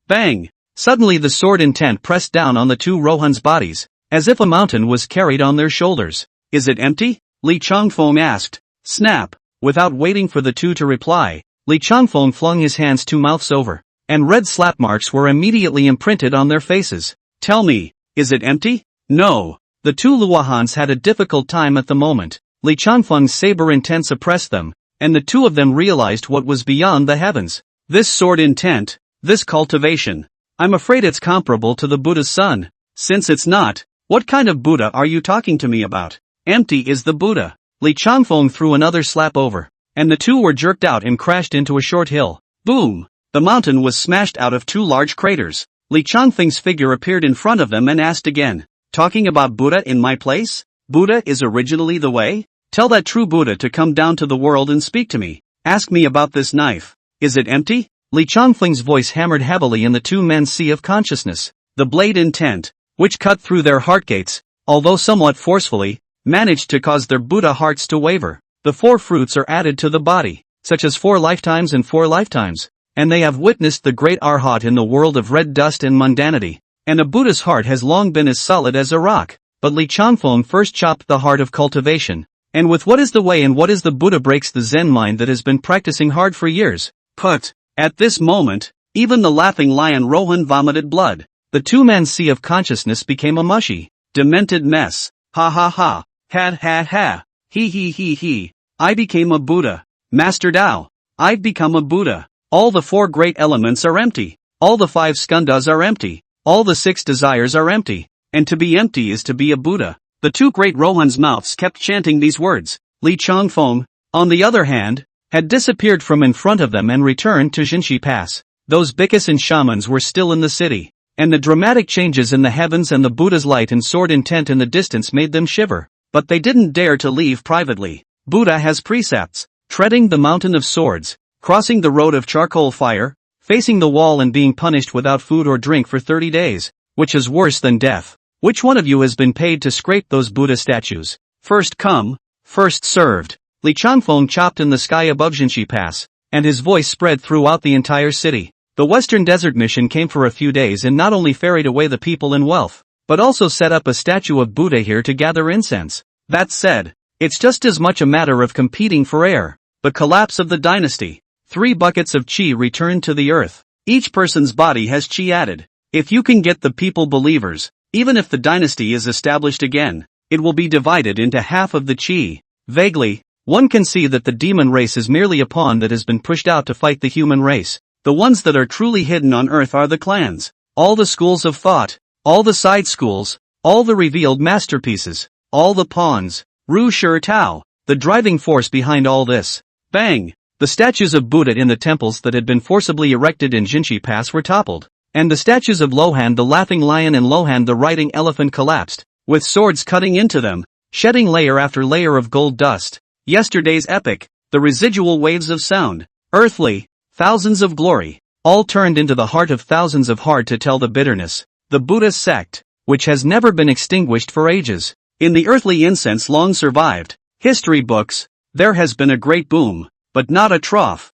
Bang! Suddenly the sword intent pressed down on the two Rohan's bodies, as if a mountain was carried on their shoulders. Is it empty? Li Changfeng asked. Snap! Without waiting for the two to reply, Li Changfeng flung his hands 2 mouths over, and red slap marks were immediately imprinted on their faces. Tell me, is it empty? No. The two luohans had a difficult time at the moment. Li Changfeng's saber intent suppressed them, and the two of them realized what was beyond the heavens. This sword intent, this cultivation. I'm afraid it's comparable to the Buddha's son. Since it's not, what kind of Buddha are you talking to me about? Empty is the Buddha. Li Changfeng threw another slap over, and the two were jerked out and crashed into a short hill. Boom! The mountain was smashed out of 2 large craters. Li Changfeng's figure appeared in front of them and asked again. Talking about Buddha in my place? Buddha is originally the way? Tell that true Buddha to come down to the world and speak to me. Ask me about this knife. Is it empty? Li Changfeng's voice hammered heavily in the two men's sea of consciousness. The blade intent, which cut through their heart gates, although somewhat forcefully, managed to cause their Buddha hearts to waver. The 4 fruits are added to the body, such as 4 lifetimes and 4 lifetimes, and they have witnessed the great arhat in the world of red dust and mundanity. And a Buddha's heart has long been as solid as a rock. But Li Changfeng first chopped the heart of cultivation, and with what is the way and what is the Buddha breaks the Zen mind that has been practicing hard for years. Put. At this moment, even the laughing lion Rohan vomited blood. The two-man sea of consciousness became a mushy, demented mess. Ha ha ha. Had ha ha. He. I became a Buddha. Master Tao. I've become a Buddha. All the 4 great elements are empty. All the 5 skandhas are empty. All the 6 desires are empty. And to be empty is to be a Buddha. The 2 great Rohan's mouths kept chanting these words. Li Changfeng, on the other hand, had disappeared from in front of them and returned to Jinshi Pass. Those Bhikkhu's and shamans were still in the city, and the dramatic changes in the heavens and the Buddha's light and sword intent in the distance made them shiver. But they didn't dare to leave privately. Buddha has precepts, treading the mountain of swords, crossing the road of charcoal fire, facing the wall and being punished without food or drink for 30 days, which is worse than death. Which one of you has been paid to scrape those Buddha statues? First come, first served. Li Changfeng chopped in the sky above Jinshi Pass, and his voice spread throughout the entire city. The Western Desert Mission came for a few days and not only ferried away the people and wealth, but also set up a statue of Buddha here to gather incense. That said, it's just as much a matter of competing for air. The collapse of the dynasty. 3 buckets of chi returned to the earth. Each person's body has chi added. If you can get the people believers, even if the dynasty is established again, it will be divided into half of the chi. Vaguely, one can see that the demon race is merely a pawn that has been pushed out to fight the human race. The ones that are truly hidden on earth are the clans. All the schools of thought, all the side schools, all the revealed masterpieces, all the pawns. Ru Shi Tao, the driving force behind all this. Bang! The statues of Buddha in the temples that had been forcibly erected in Jinshi Pass were toppled, and the statues of Lohan the laughing lion and Lohan the riding elephant collapsed, with swords cutting into them, shedding layer after layer of gold dust. Yesterday's epic, the residual waves of sound, earthly, thousands of glory, all turned into the heart of thousands of hard to tell the bitterness. The Buddha sect, which has never been extinguished for ages. In the earthly incense long survived. History books, there has been a great boom, but not a trough.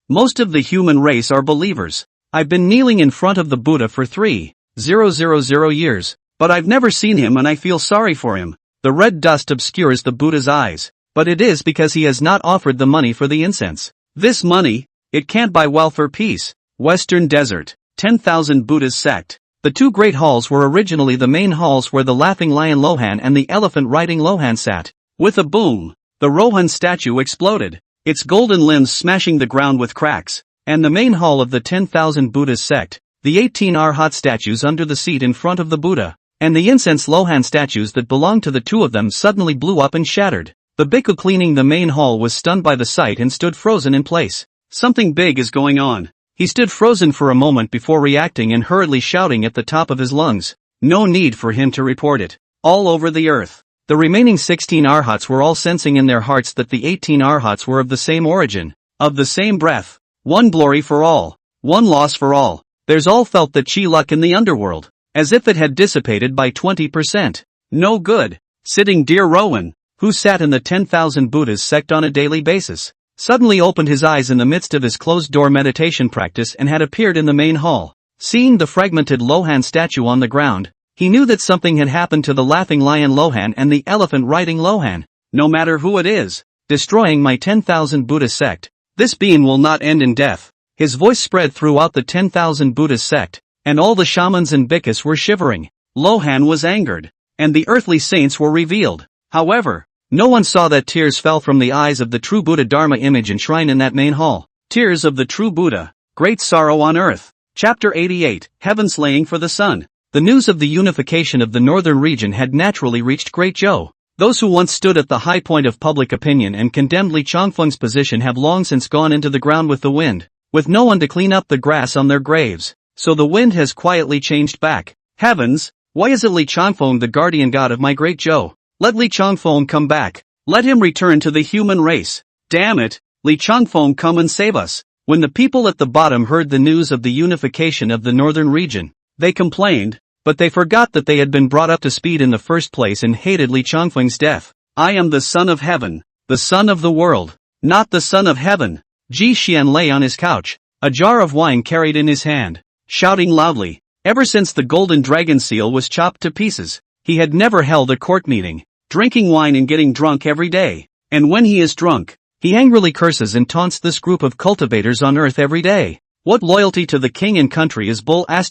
Most of the human race are believers. I've been kneeling in front of the Buddha for 3,000 years, but I've never seen him and I feel sorry for him. The red dust obscures the Buddha's eyes, but it is because he has not offered the money for the incense. This money, it can't buy wealth or peace. Western Desert, 10,000 Buddhas Sect. The two great halls were originally the main halls where the laughing lion Lohan and the elephant riding Lohan sat. With a boom, the Lohan statue exploded, its golden limbs smashing the ground with cracks, and the main hall of the 10,000 Buddhas Sect, the 18 arhat statues under the seat in front of the Buddha, and the incense Lohan statues that belonged to the two of them suddenly blew up and shattered. The bhikkhu cleaning the main hall was stunned by the sight and stood frozen in place. Something big is going on. He stood frozen for a moment before reacting and hurriedly shouting at the top of his lungs. No need for him to report it. All over the earth, the remaining 16 arhats were all sensing in their hearts that the 18 arhats were of the same origin, of the same breath. One glory for all, one loss for all. There's all felt the chi luck in the underworld, as if it had dissipated by 20%. No good. Sitting dear Rowan, who sat in the 10,000 Buddhas Sect on a daily basis, suddenly opened his eyes in the midst of his closed-door meditation practice and had appeared in the main hall. Seeing the fragmented Lohan statue on the ground, he knew that something had happened to the laughing lion Lohan and the elephant riding Lohan. No matter who it is, destroying my 10,000 Buddha sect, this being will not end in death. His voice spread throughout the 10,000 Buddha sect, and all the shamans and bhikkhus were shivering. Lohan was angered, and the earthly saints were revealed. However, no one saw that tears fell from the eyes of the true Buddha Dharma image enshrined in that main hall. Tears of the true Buddha. Great sorrow on earth. Chapter 88, Heaven Slaying for the Sun. The news of the unification of the northern region had naturally reached Great Zhou. Those who once stood at the high point of public opinion and condemned Li Changfeng's position have long since gone into the ground with the wind, with no one to clean up the grass on their graves. So the wind has quietly changed back. Heavens, why is it Li Changfeng the guardian god of my Great Zhou? Let Li Changfeng come back. Let him return to the human race. Damn it, Li Changfeng, come and save us. When the people at the bottom heard the news of the unification of the northern region, they complained, but they forgot that they had been brought up to speed in the first place and hated Li Changfeng's death. I am the son of heaven, the son of the world, not the son of heaven. Ji Xian lay on his couch, a jar of wine carried in his hand, shouting loudly. Ever since the golden dragon seal was chopped to pieces, he had never held a court meeting, drinking wine and getting drunk every day. And when he is drunk, he angrily curses and taunts this group of cultivators on earth every day. What loyalty to the king and country is bull *********.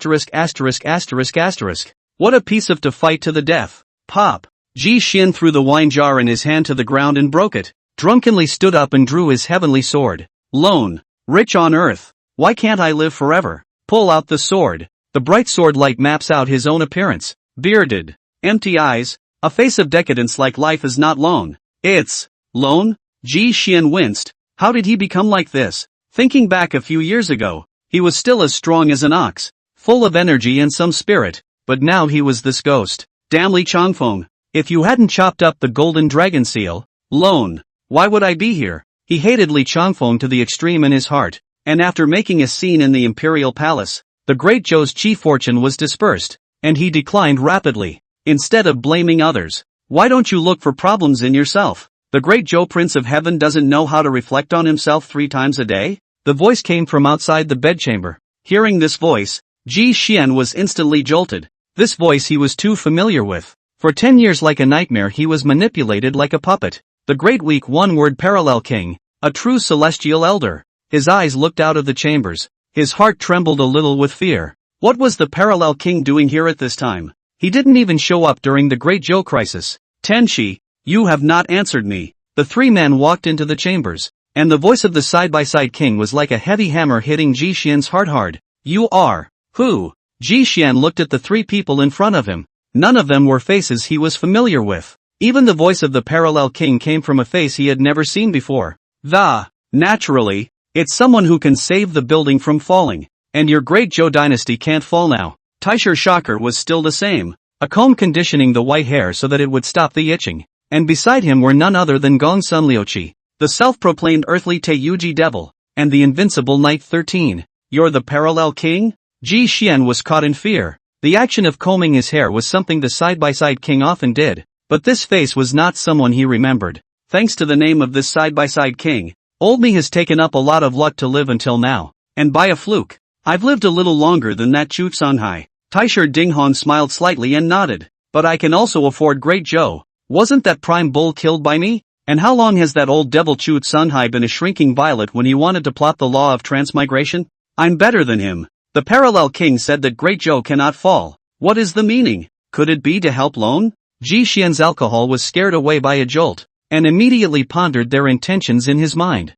What a piece of to fight to the death. Pop. Ji Xin threw the wine jar in his hand to the ground and broke it, drunkenly stood up and drew his heavenly sword. Lone, rich on earth, why can't I live forever? Pull out the sword. The bright sword light maps out his own appearance. Bearded, empty eyes, a face of decadence like life is not lone. It's lone? Ji Xian winced. How did he become like this? Thinking back a few years ago, he was still as strong as an ox, full of energy and some spirit, but now he was this ghost. Damn Li Changfeng, if you hadn't chopped up the golden dragon seal, lone, why would I be here? He hated Li Changfeng to the extreme in his heart, and after making a scene in the imperial palace, the Great Zhou's chi fortune was dispersed, and he declined rapidly. Instead of blaming others, why don't you look for problems in yourself? The Great Zhou Prince of Heaven doesn't know how to reflect on himself 3 times a day? The voice came from outside the bedchamber. Hearing this voice, Ji Xian was instantly jolted. This voice he was too familiar with. For 10 years like a nightmare he was manipulated like a puppet. The great weak one-word parallel king, a true celestial elder. His eyes looked out of the chambers. His heart trembled a little with fear. What was the parallel king doing here at this time? He didn't even show up during the Great Zhou crisis. Tenshi, you have not answered me. The 3 men walked into the chambers, and the voice of the side-by-side king was like a heavy hammer hitting Ji Xian's heart hard. You are who? Ji Xian looked at the 3 people in front of him. None of them were faces he was familiar with. Even the voice of the parallel king came from a face he had never seen before. Naturally, it's someone who can save the building from falling. And your Great Zhou dynasty can't fall now. Taisher Shocker was still the same, a comb conditioning the white hair so that it would stop the itching. And beside him were none other than Gong Sun Liuqi, the self-proclaimed earthly Taiyuji devil, and the Invincible Knight 13. You're the parallel king? Ji Xian was caught in fear. The action of combing his hair was something the side-by-side king often did, but this face was not someone he remembered. Thanks to the name of this side-by-side king, old me has taken up a lot of luck to live until now, and by a fluke, I've lived a little longer than that Chu Sanhai. Taisher Dinghong smiled slightly and nodded. But I can also afford Great Zhou. Wasn't that prime bull killed by me? And how long has that old devil Chu Sanhai been a shrinking violet when he wanted to plot the law of transmigration? I'm better than him. The parallel king said that Great Jiao cannot fall. What is the meaning? Could it be to help Lohan? Ji Xian's alcohol was scared away by a jolt, and immediately pondered their intentions in his mind.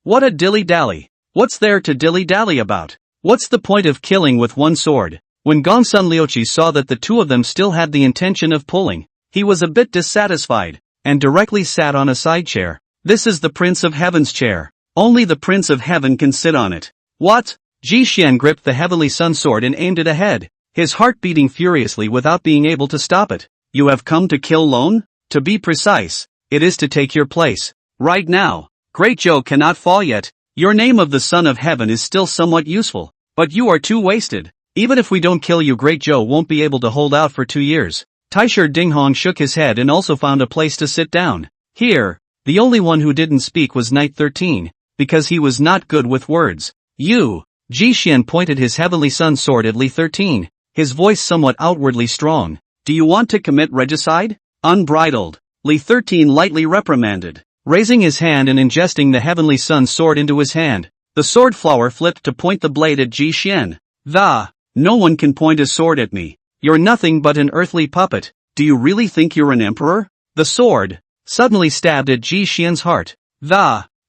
What a dilly-dally. What's there to dilly-dally about? What's the point of killing with one sword? When Gongsun Liuqi saw that the two of them still had the intention of pulling, he was a bit dissatisfied, and directly sat on a side chair. This is the Prince of Heaven's chair. Only the Prince of Heaven can sit on it. What? Ji Xian gripped the Heavenly Sun sword and aimed it ahead, his heart beating furiously without being able to stop it. You have come to kill Lohan? To be precise, it is to take your place. Right now, Great Jiao cannot fall yet. Your name of the Son of Heaven is still somewhat useful, but you are too wasted. Even if we don't kill you, Great Jiao won't be able to hold out for 2 years. Taisher Dinghong shook his head and also found a place to sit down. Here, the only one who didn't speak was Knight 13, because he was not good with words. You, Ji Xian pointed his Heavenly Sun sword at Li 13, his voice somewhat outwardly strong. Do you want to commit regicide? Unbridled, Li 13 lightly reprimanded. Raising his hand and ingesting the Heavenly Sun sword into his hand, the sword flower flipped to point the blade at Ji Xian. No one can point a sword at me. You're nothing but an earthly puppet. Do you really think you're an emperor? The sword suddenly stabbed at Ji Xian's heart.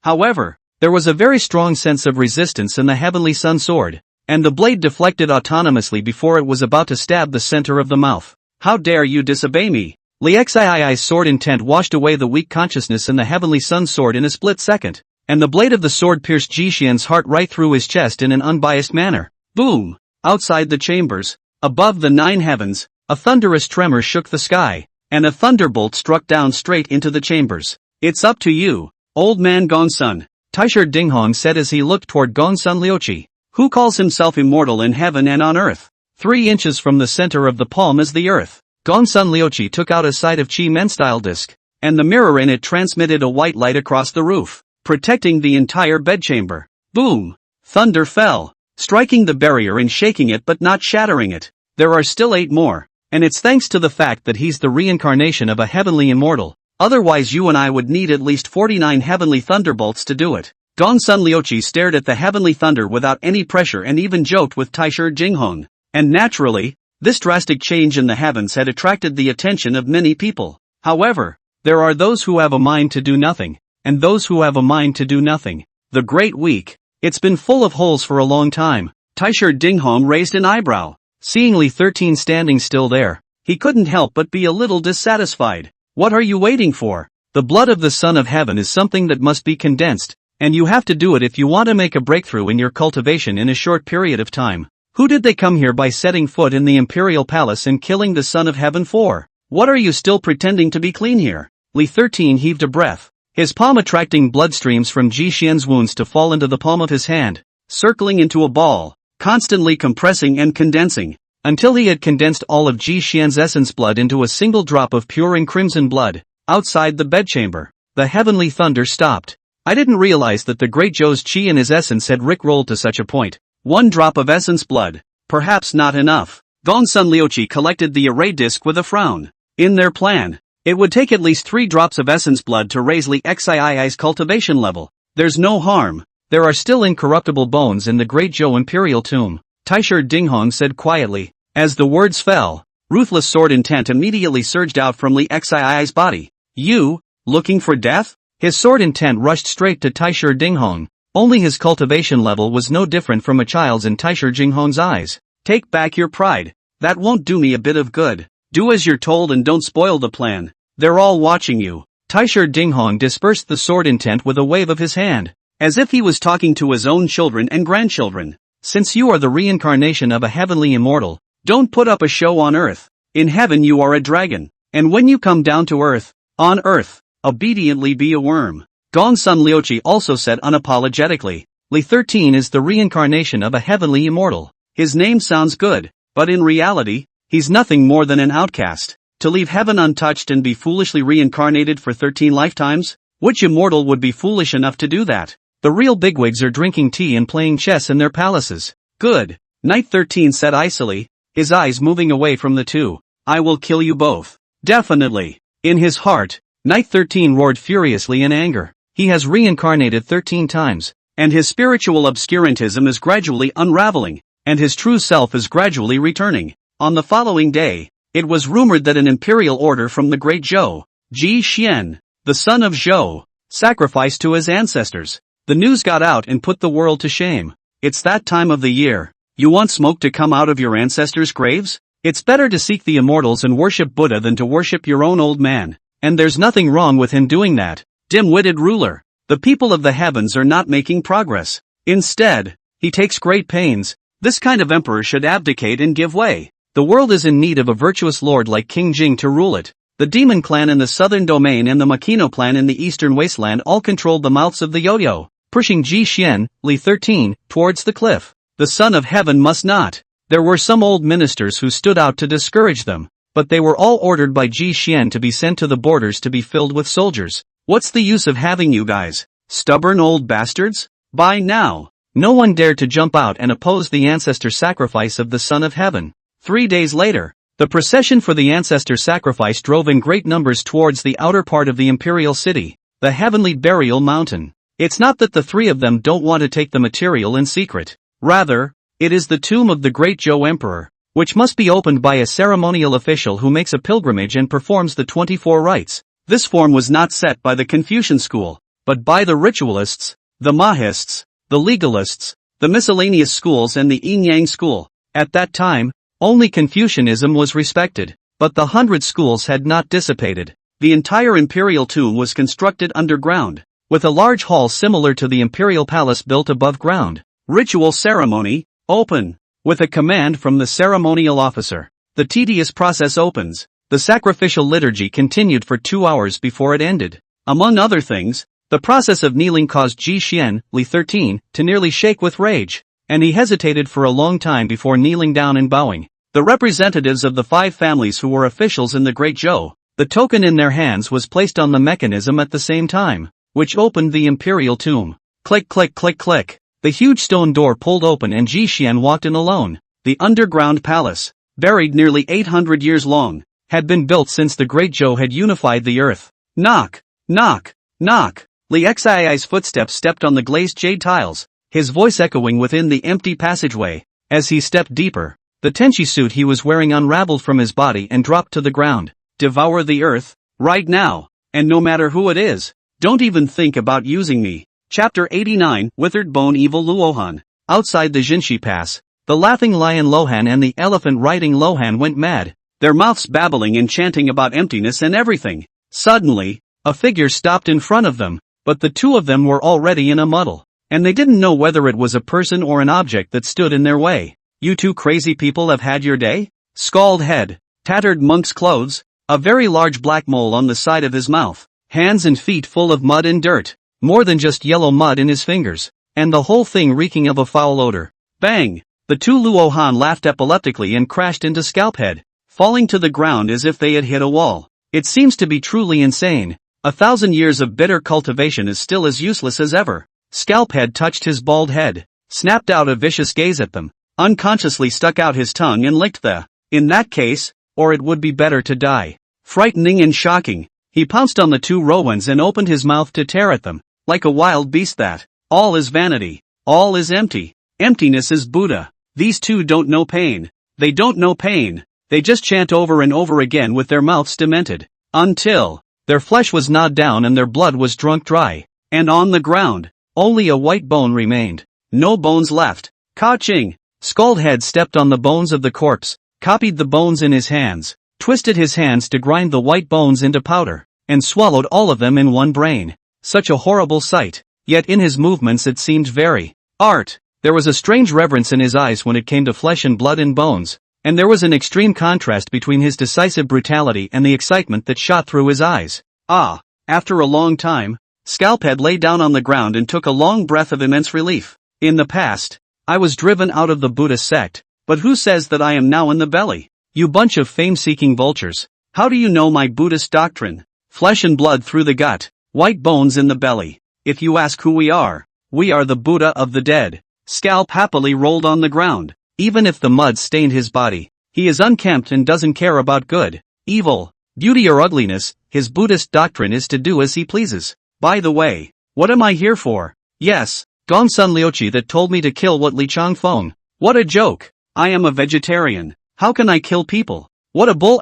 However, there was a very strong sense of resistance in the Heavenly Sun sword, and the blade deflected autonomously before it was about to stab the center of the mouth. How dare you disobey me? Li Xii's sword intent washed away the weak consciousness in the Heavenly Sun sword in a split second, and the blade of the sword pierced Ji Xian's heart right through his chest in an unbiased manner. Boom! Outside the chambers, above the 9 heavens, a thunderous tremor shook the sky, and a thunderbolt struck down straight into the chambers. It's up to you, old man Gongsun, Taisher Dinghong said as he looked toward Gongsun Liuqi, who calls himself immortal in heaven and on earth. 3 inches from the center of the palm is the earth. Gongsun Liuqi took out a side of Qi Men-style disc, and the mirror in it transmitted a white light across the roof, protecting the entire bedchamber. Boom! Thunder fell, striking the barrier and shaking it but not shattering it. There are still 8 more, and it's thanks to the fact that he's the reincarnation of a heavenly immortal. Otherwise you and I would need at least 49 heavenly thunderbolts to do it. Gongsun Liuqi stared at the heavenly thunder without any pressure and even joked with Taisher Dinghong. And naturally, this drastic change in the heavens had attracted the attention of many people. However, there are those who have a mind to do nothing, and those who have a mind to do nothing. The Great Week. It's been full of holes for a long time. Taisher Dinghong raised an eyebrow. Seeing Li 13 standing still there, he couldn't help but be a little dissatisfied. What are you waiting for? The blood of the Son of Heaven is something that must be condensed, and you have to do it if you want to make a breakthrough in your cultivation in a short period of time. Who did they come here by setting foot in the imperial palace and killing the Son of Heaven for? What are you still pretending to be clean here? Li 13 heaved a breath, his palm attracting bloodstreams from Ji Xian's wounds to fall into the palm of his hand, circling into a ball, constantly compressing and condensing, until he had condensed all of Ji Xian's essence blood into a single drop of pure and crimson blood. Outside the bedchamber, the heavenly thunder stopped. I didn't realize that the Great Jiao's qi and his essence had rickrolled to such a point. 1 drop of essence blood, perhaps not enough. Gongsun Liuqi collected the array disc with a frown. In their plan, it would take at least 3 drops of essence blood to raise Li Xii's cultivation level. There's no harm. There are still incorruptible bones in the Great Jiao Imperial Tomb, Taisher Dinghong said quietly. As the words fell, ruthless sword intent immediately surged out from Li Xii's body. You, looking for death? His sword intent rushed straight to Taisher Dinghong. Only his cultivation level was no different from a child's in Taisher Dinghong's eyes. Take back your pride. That won't do me a bit of good. Do as you're told and don't spoil the plan. They're all watching you. Taisher Dinghong dispersed the sword intent with a wave of his hand, as if he was talking to his own children and grandchildren. Since you are the reincarnation of a heavenly immortal, don't put up a show on earth. In heaven you are a dragon, and when you come down to earth, on earth, obediently be a worm. Gongsun Liuqi also said unapologetically, Li 13 is the reincarnation of a heavenly immortal. His name sounds good, but in reality, he's nothing more than an outcast. To leave heaven untouched and be foolishly reincarnated for 13 lifetimes? Which immortal would be foolish enough to do that? The real bigwigs are drinking tea and playing chess in their palaces. Good, Knight 13 said icily, his eyes moving away from the two. I will kill you both. Definitely. In his heart, Knight 13 roared furiously in anger. He has reincarnated 13 times. and his spiritual obscurantism is gradually unraveling, and his true self is gradually returning. On the following day, it was rumored that an imperial order from the great Zhou, Ji Xian, the son of Zhou, sacrificed to his ancestors. The news got out and put the world to shame. It's that time of the year. You want smoke to come out of your ancestors' graves? It's better to seek the immortals and worship Buddha than to worship your own old man. And there's nothing wrong with him doing that. Dim-witted ruler. The people of the heavens are not making progress. Instead, he takes great pains. This kind of emperor should abdicate and give way. The world is in need of a virtuous lord like King Jing to rule it. The demon clan in the southern domain and the Makino clan in the eastern wasteland all controlled the mouths of the yo-yo, pushing Ji Xian, Li 13, towards the cliff. The son of heaven must not. There were some old ministers who stood out to discourage them, but they were all ordered by Ji Xian to be sent to the borders to be filled with soldiers. What's the use of having you guys? Stubborn old bastards? By now, no one dared to jump out and oppose the ancestor sacrifice of the son of heaven. 3 days later, the procession for the ancestor sacrifice drove in great numbers towards the outer part of the imperial city, the heavenly burial mountain. It's not that the three of them don't want to take the material in secret. Rather, it is the tomb of the great Zhou emperor, which must be opened by a ceremonial official who makes a pilgrimage and performs the 24 rites. This form was not set by the Confucian school, but by the ritualists, the Mahists, the legalists, the miscellaneous schools and the yin-yang school. At that time, only Confucianism was respected, but the 100 schools had not dissipated. The entire imperial tomb was constructed underground, with a large hall similar to the imperial palace built above ground. Ritual ceremony, open. With a command from the ceremonial officer, the tedious process opens. The sacrificial liturgy continued for 2 hours before it ended. Among other things, the process of kneeling caused Ji Xian, Li 13, to nearly shake with rage, and he hesitated for a long time before kneeling down and bowing. The representatives of the 5 families who were officials in the Great Zhou, the token in their hands was placed on the mechanism at the same time, which opened the imperial tomb. Click click click click. The huge stone door pulled open and Ji Xian walked in alone. The underground palace, buried nearly 800 years long, had been built since the Great Zhou had unified the earth. Knock, knock, knock. Li Xi's footsteps stepped on the glazed jade tiles, his voice echoing within the empty passageway. As he stepped deeper, the tenchi suit he was wearing unraveled from his body and dropped to the ground. Devour the earth, right now, and no matter who it is, don't even think about using me. Chapter 89, Withered Bone Evil Luohan. Outside the Jinshi Pass, the laughing lion Lohan and the elephant riding Lohan went mad, their mouths babbling and chanting about emptiness and everything. Suddenly, a figure stopped in front of them, but the two of them were already in a muddle, and they didn't know whether it was a person or an object that stood in their way. You two crazy people have had your day? Scald head, tattered monk's clothes, a very large black mole on the side of his mouth, hands and feet full of mud and dirt, more than just yellow mud in his fingers, and the whole thing reeking of a foul odor. Bang! The two luohan laughed epileptically and crashed into Scalphead, falling to the ground as if they had hit a wall. It seems to be truly insane. 1,000 years of bitter cultivation is still as useless as ever. Scalphead touched his bald head, snapped out a vicious gaze at them, unconsciously stuck out his tongue and licked the, in that case, or it would be better to die. Frightening and shocking, he pounced on the two Rohans and opened his mouth to tear at them, like a wild beast that, all is vanity, all is empty, emptiness is Buddha. These two don't know pain. They don't know pain. They just chant over and over again with their mouths demented, until their flesh was gnawed down and their blood was drunk dry, and on the ground, only a white bone remained. No bones left. Ka-ching! Scaldhead stepped on the bones of the corpse, copied the bones in his hands, twisted his hands to grind the white bones into powder, and swallowed all of them in one brain. Such a horrible sight, yet in his movements it seemed very art. There was a strange reverence in his eyes when it came to flesh and blood and bones, and there was an extreme contrast between his decisive brutality and the excitement that shot through his eyes. Ah! After a long time, Scalphead lay down on the ground and took a long breath of immense relief. In the past, I was driven out of the Buddhist sect, but who says that I am now in the belly? You bunch of fame-seeking vultures. How do you know my Buddhist doctrine? Flesh and blood through the gut, white bones in the belly. If you ask who we are the Buddha of the dead. Scalp happily rolled on the ground. Even if the mud stained his body, he is unkempt and doesn't care about good, evil, beauty or ugliness. His Buddhist doctrine is to do as he pleases. By the way, what am I here for? Yes, Gongsun Liuqi that told me to kill what Li Changfeng. What a joke. I am a vegetarian. How can I kill people? What a bull *****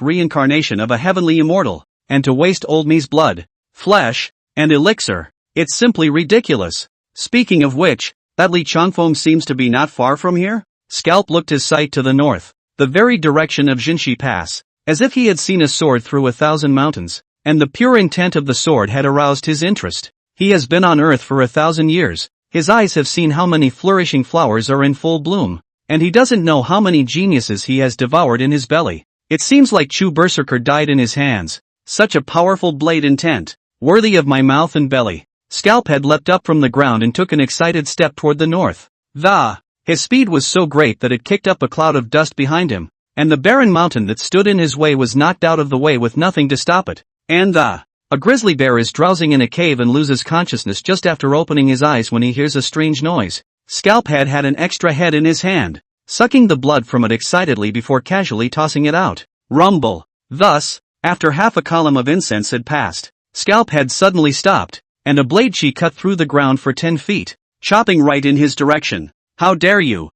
reincarnation of a heavenly immortal. And to waste old me's blood, flesh, and elixir. It's simply ridiculous. Speaking of which, that Li Changfeng seems to be not far from here? Scalp looked his sight to the north, the very direction of Jinshi Pass, as if he had seen a sword through 1,000 mountains, and the pure intent of the sword had aroused his interest. He has been on earth for 1,000 years, his eyes have seen how many flourishing flowers are in full bloom, and he doesn't know how many geniuses he has devoured in his belly. It seems like Chu Berserker died in his hands. Such a powerful blade intent, worthy of my mouth and belly. Scalp had leapt up from the ground and took an excited step toward the north. His speed was so great that it kicked up a cloud of dust behind him, and the barren mountain that stood in his way was knocked out of the way with nothing to stop it. A grizzly bear is drowsing in a cave and loses consciousness just after opening his eyes when he hears a strange noise. Scalp had an extra head in his hand, sucking the blood from it excitedly before casually tossing it out. Rumble. Thus, after half a column of incense had passed, Scalp had suddenly stopped, and a blade she cut through the ground for 10 feet, chopping right in his direction. How dare you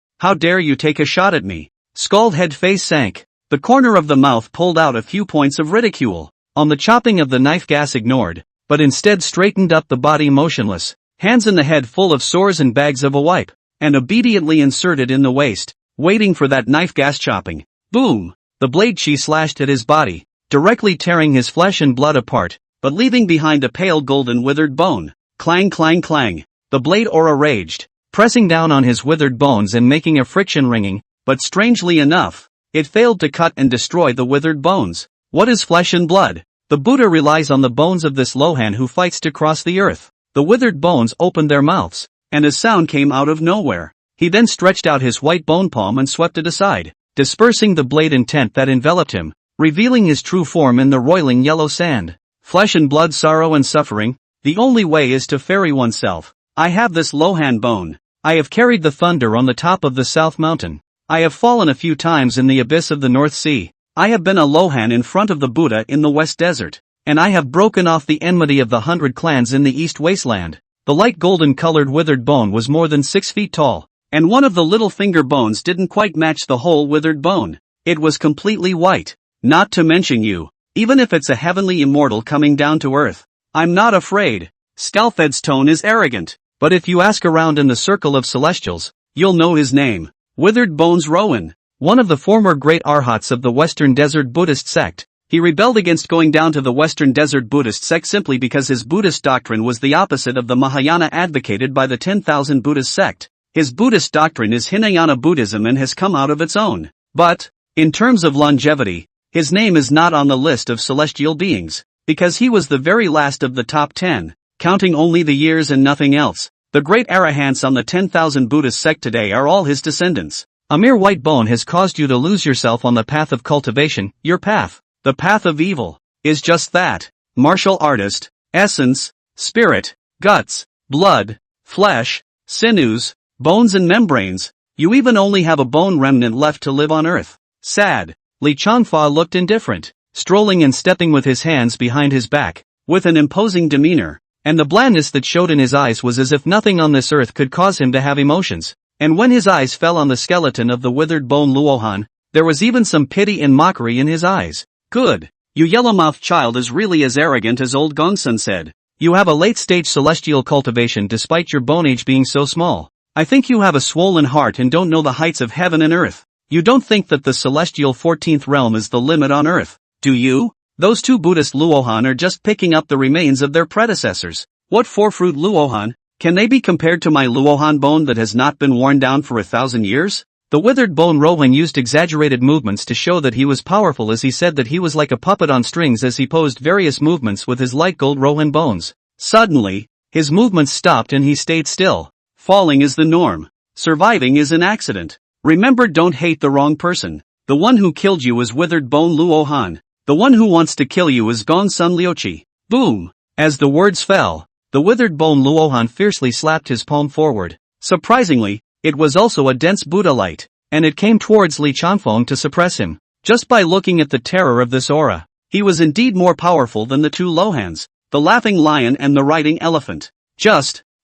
take a shot at me? Scald head face sank, the corner of the mouth pulled out a few points of ridicule. On the chopping of the knife gas ignored, but instead straightened up the body motionless, hands in the head full of sores and bags of a wipe, and obediently inserted in the waist, waiting for that knife gas chopping. Boom! The blade she slashed at his body, directly tearing his flesh and blood apart, but leaving behind a pale golden withered bone. Clang clang clang. The blade aura raged, pressing down on his withered bones and making a friction ringing, but strangely enough, it failed to cut and destroy the withered bones. What is flesh and blood? The Buddha relies on the bones of this Lohan who fights to cross the earth. The withered bones opened their mouths, and a sound came out of nowhere. He then stretched out his white bone palm and swept it aside, dispersing the blade intent that enveloped him, revealing his true form in the roiling yellow sand. Flesh and blood, sorrow and suffering, the only way is to ferry oneself. I have this Lohan bone. I have carried the thunder on the top of the South Mountain. I have fallen a few times in the abyss of the North Sea. I have been a Lohan in front of the Buddha in the West Desert, and I have broken off the enmity of the 100 clans in the East Wasteland. The light golden-colored withered bone was more than 6 feet tall, and one of the little finger bones didn't quite match the whole withered bone. It was completely white. Not to mention you, even if it's a heavenly immortal coming down to earth. I'm not afraid. Scalfed's tone is arrogant, but if you ask around in the circle of celestials, you'll know his name. Withered Bones Rowan. One of the former great arhats of the Western Desert Buddhist sect. He rebelled against going down to the Western Desert Buddhist sect simply because his Buddhist doctrine was the opposite of the Mahayana advocated by the 10,000 Buddhist sect. His Buddhist doctrine is Hinayana Buddhism and has come out of its own. But, in terms of longevity, his name is not on the list of celestial beings, because he was the very last of the top 10, counting only the years and nothing else. The great arahants on the 10,000 Buddhist sect today are all his descendants. A mere white bone has caused you to lose yourself on the path of cultivation. Your path, the path of evil, is just that. Martial artist, essence, spirit, guts, blood, flesh, sinews, bones and membranes. You even only have a bone remnant left to live on earth. Sad. Li Changfa looked indifferent, strolling and stepping with his hands behind his back, with an imposing demeanor, and the blandness that showed in his eyes was as if nothing on this earth could cause him to have emotions. And when his eyes fell on the skeleton of the withered bone Luohan, there was even some pity and mockery in his eyes. Good. You yellow-mouthed child is really as arrogant as old Gongsun said. You have a late-stage celestial cultivation despite your bone age being so small. I think you have a swollen heart and don't know the heights of heaven and earth. You don't think that the celestial 14th realm is the limit on earth, do you? Those two Buddhist Luohan are just picking up the remains of their predecessors. What four-fruit Luohan? Can they be compared to my Luohan bone that has not been worn down for 1,000 years? The withered bone Rohan used exaggerated movements to show that he was powerful as he said that he was like a puppet on strings as he posed various movements with his light gold Rohan bones. Suddenly, his movements stopped and he stayed still. Falling is the norm. Surviving is an accident. Remember, don't hate the wrong person. The one who killed you is withered bone Luohan. The one who wants to kill you is Gongsun Liuqi. Boom! As the words fell, the withered bone Luohan fiercely slapped his palm forward. Surprisingly, it was also a dense Buddha light, and it came towards Li Changfeng to suppress him. Just by looking at the terror of this aura, he was indeed more powerful than the two Lohans, the laughing lion and the riding elephant.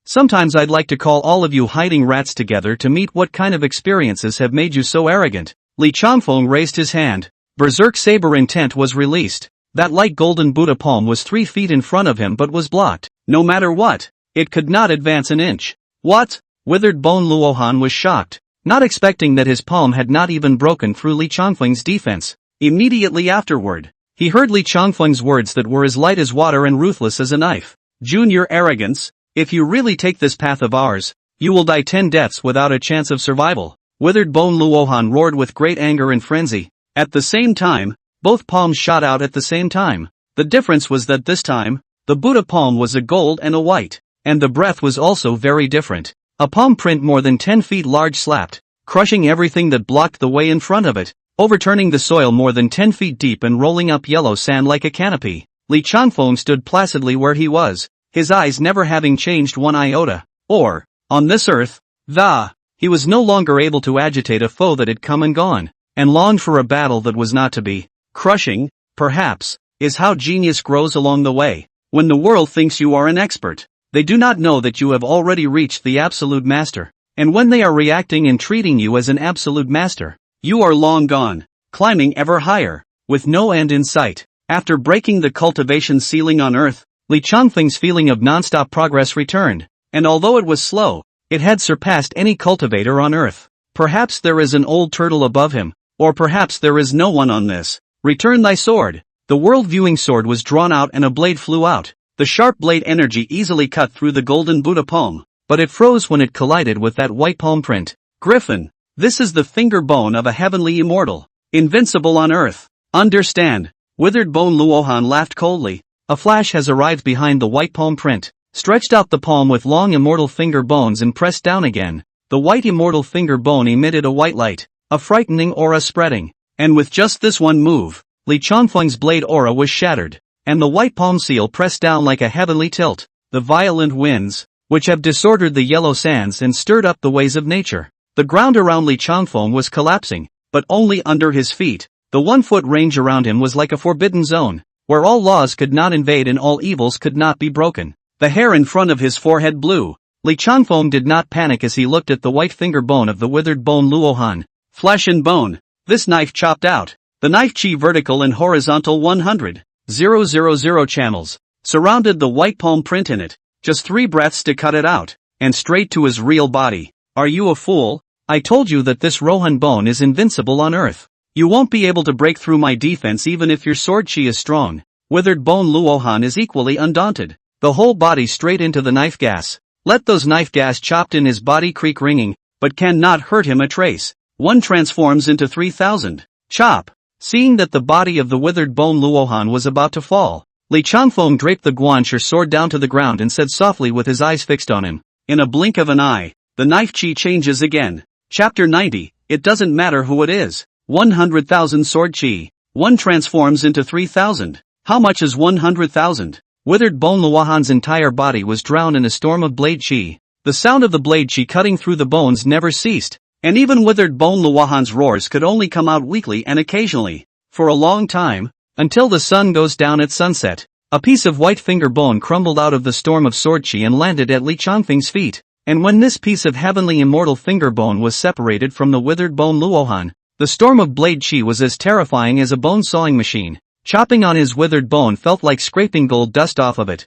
Sometimes I'd like to call all of you hiding rats together to meet what kind of experiences have made you so arrogant. Li Changfeng raised his hand. Berserk Saber Intent was released. That light golden Buddha palm was 3 feet in front of him but was blocked. No matter what, it could not advance an inch. What? Withered Bone Luohan was shocked, not expecting that his palm had not even broken through Li Changfeng's defense. Immediately afterward, he heard Li Changfeng's words that were as light as water and ruthless as a knife. Junior arrogance, if you really take this path of ours, you will die 10 deaths without a chance of survival. Withered Bone Luohan roared with great anger and frenzy. At the same time, both palms shot out at the same time. The difference was that this time, the Buddha palm was a gold and a white, and the breath was also very different. A palm print more than 10 feet large slapped, crushing everything that blocked the way in front of it, overturning the soil more than 10 feet deep and rolling up yellow sand like a canopy. Li Changfeng stood placidly where he was, his eyes never having changed one iota. Or, on this earth, he was no longer able to agitate a foe that had come and gone, and longed for a battle that was not to be. Crushing, perhaps, is how genius grows along the way. When the world thinks you are an expert, they do not know that you have already reached the absolute master. And when they are reacting and treating you as an absolute master, you are long gone, climbing ever higher, with no end in sight. After breaking the cultivation ceiling on earth, Li Changfeng's feeling of non-stop progress returned, and although it was slow, it had surpassed any cultivator on earth. Perhaps there is an old turtle above him, or perhaps there is no one on this. Return thy sword. The world-viewing sword was drawn out and a blade flew out. The sharp blade energy easily cut through the golden Buddha palm, but it froze when it collided with that white palm print. Griffin, this is the finger bone of a heavenly immortal, invincible on earth. Understand? Withered Bone Luohan laughed coldly. A flash has arrived behind the white palm print, stretched out the palm with long immortal finger bones and pressed down again. The white immortal finger bone emitted a white light, a frightening aura spreading, and with just this one move, Li Changfeng's blade aura was shattered, and the white palm seal pressed down like a heavenly tilt. The violent winds, which have disordered the yellow sands and stirred up the ways of nature. The ground around Li Changfeng was collapsing, but only under his feet. The 1-foot range around him was like a forbidden zone, where all laws could not invade and all evils could not be broken. The hair in front of his forehead blew. Li Changfeng did not panic as he looked at the white finger bone of the withered bone Luohan. Flesh and bone. This knife chopped out. The knife chi vertical and horizontal 100,000 channels surrounded the white palm print in it. Just 3 breaths to cut it out, and straight to his real body. Are you a fool? I told you that this Lohan bone is invincible on earth. You won't be able to break through my defense even if your sword chi is strong. Withered Bone Luohan is equally undaunted. The whole body straight into the knife gas. Let those knife gas chopped in his body creak ringing, but cannot hurt him a trace. One transforms into 3,000. Chop. Seeing that the body of the Withered Bone Luohan was about to fall, Li Changfeng draped the guanche sword down to the ground and said softly with his eyes fixed on him. In a blink of an eye, the knife chi changes again. Chapter 90, it doesn't matter who it is. 100,000 sword chi. One transforms into 3,000. How much is 100,000? Withered Bone Luohan's entire body was drowned in a storm of blade chi. The sound of the blade chi cutting through the bones never ceased, and even Withered Bone Luohan's roars could only come out weakly and occasionally. For a long time, until the sun goes down at sunset, a piece of white finger bone crumbled out of the storm of sword chi and landed at Li Changfeng's feet. And when this piece of heavenly immortal finger bone was separated from the Withered Bone Luohan, the storm of blade chi was as terrifying as a bone sawing machine. Chopping on his withered bone felt like scraping gold dust off of it.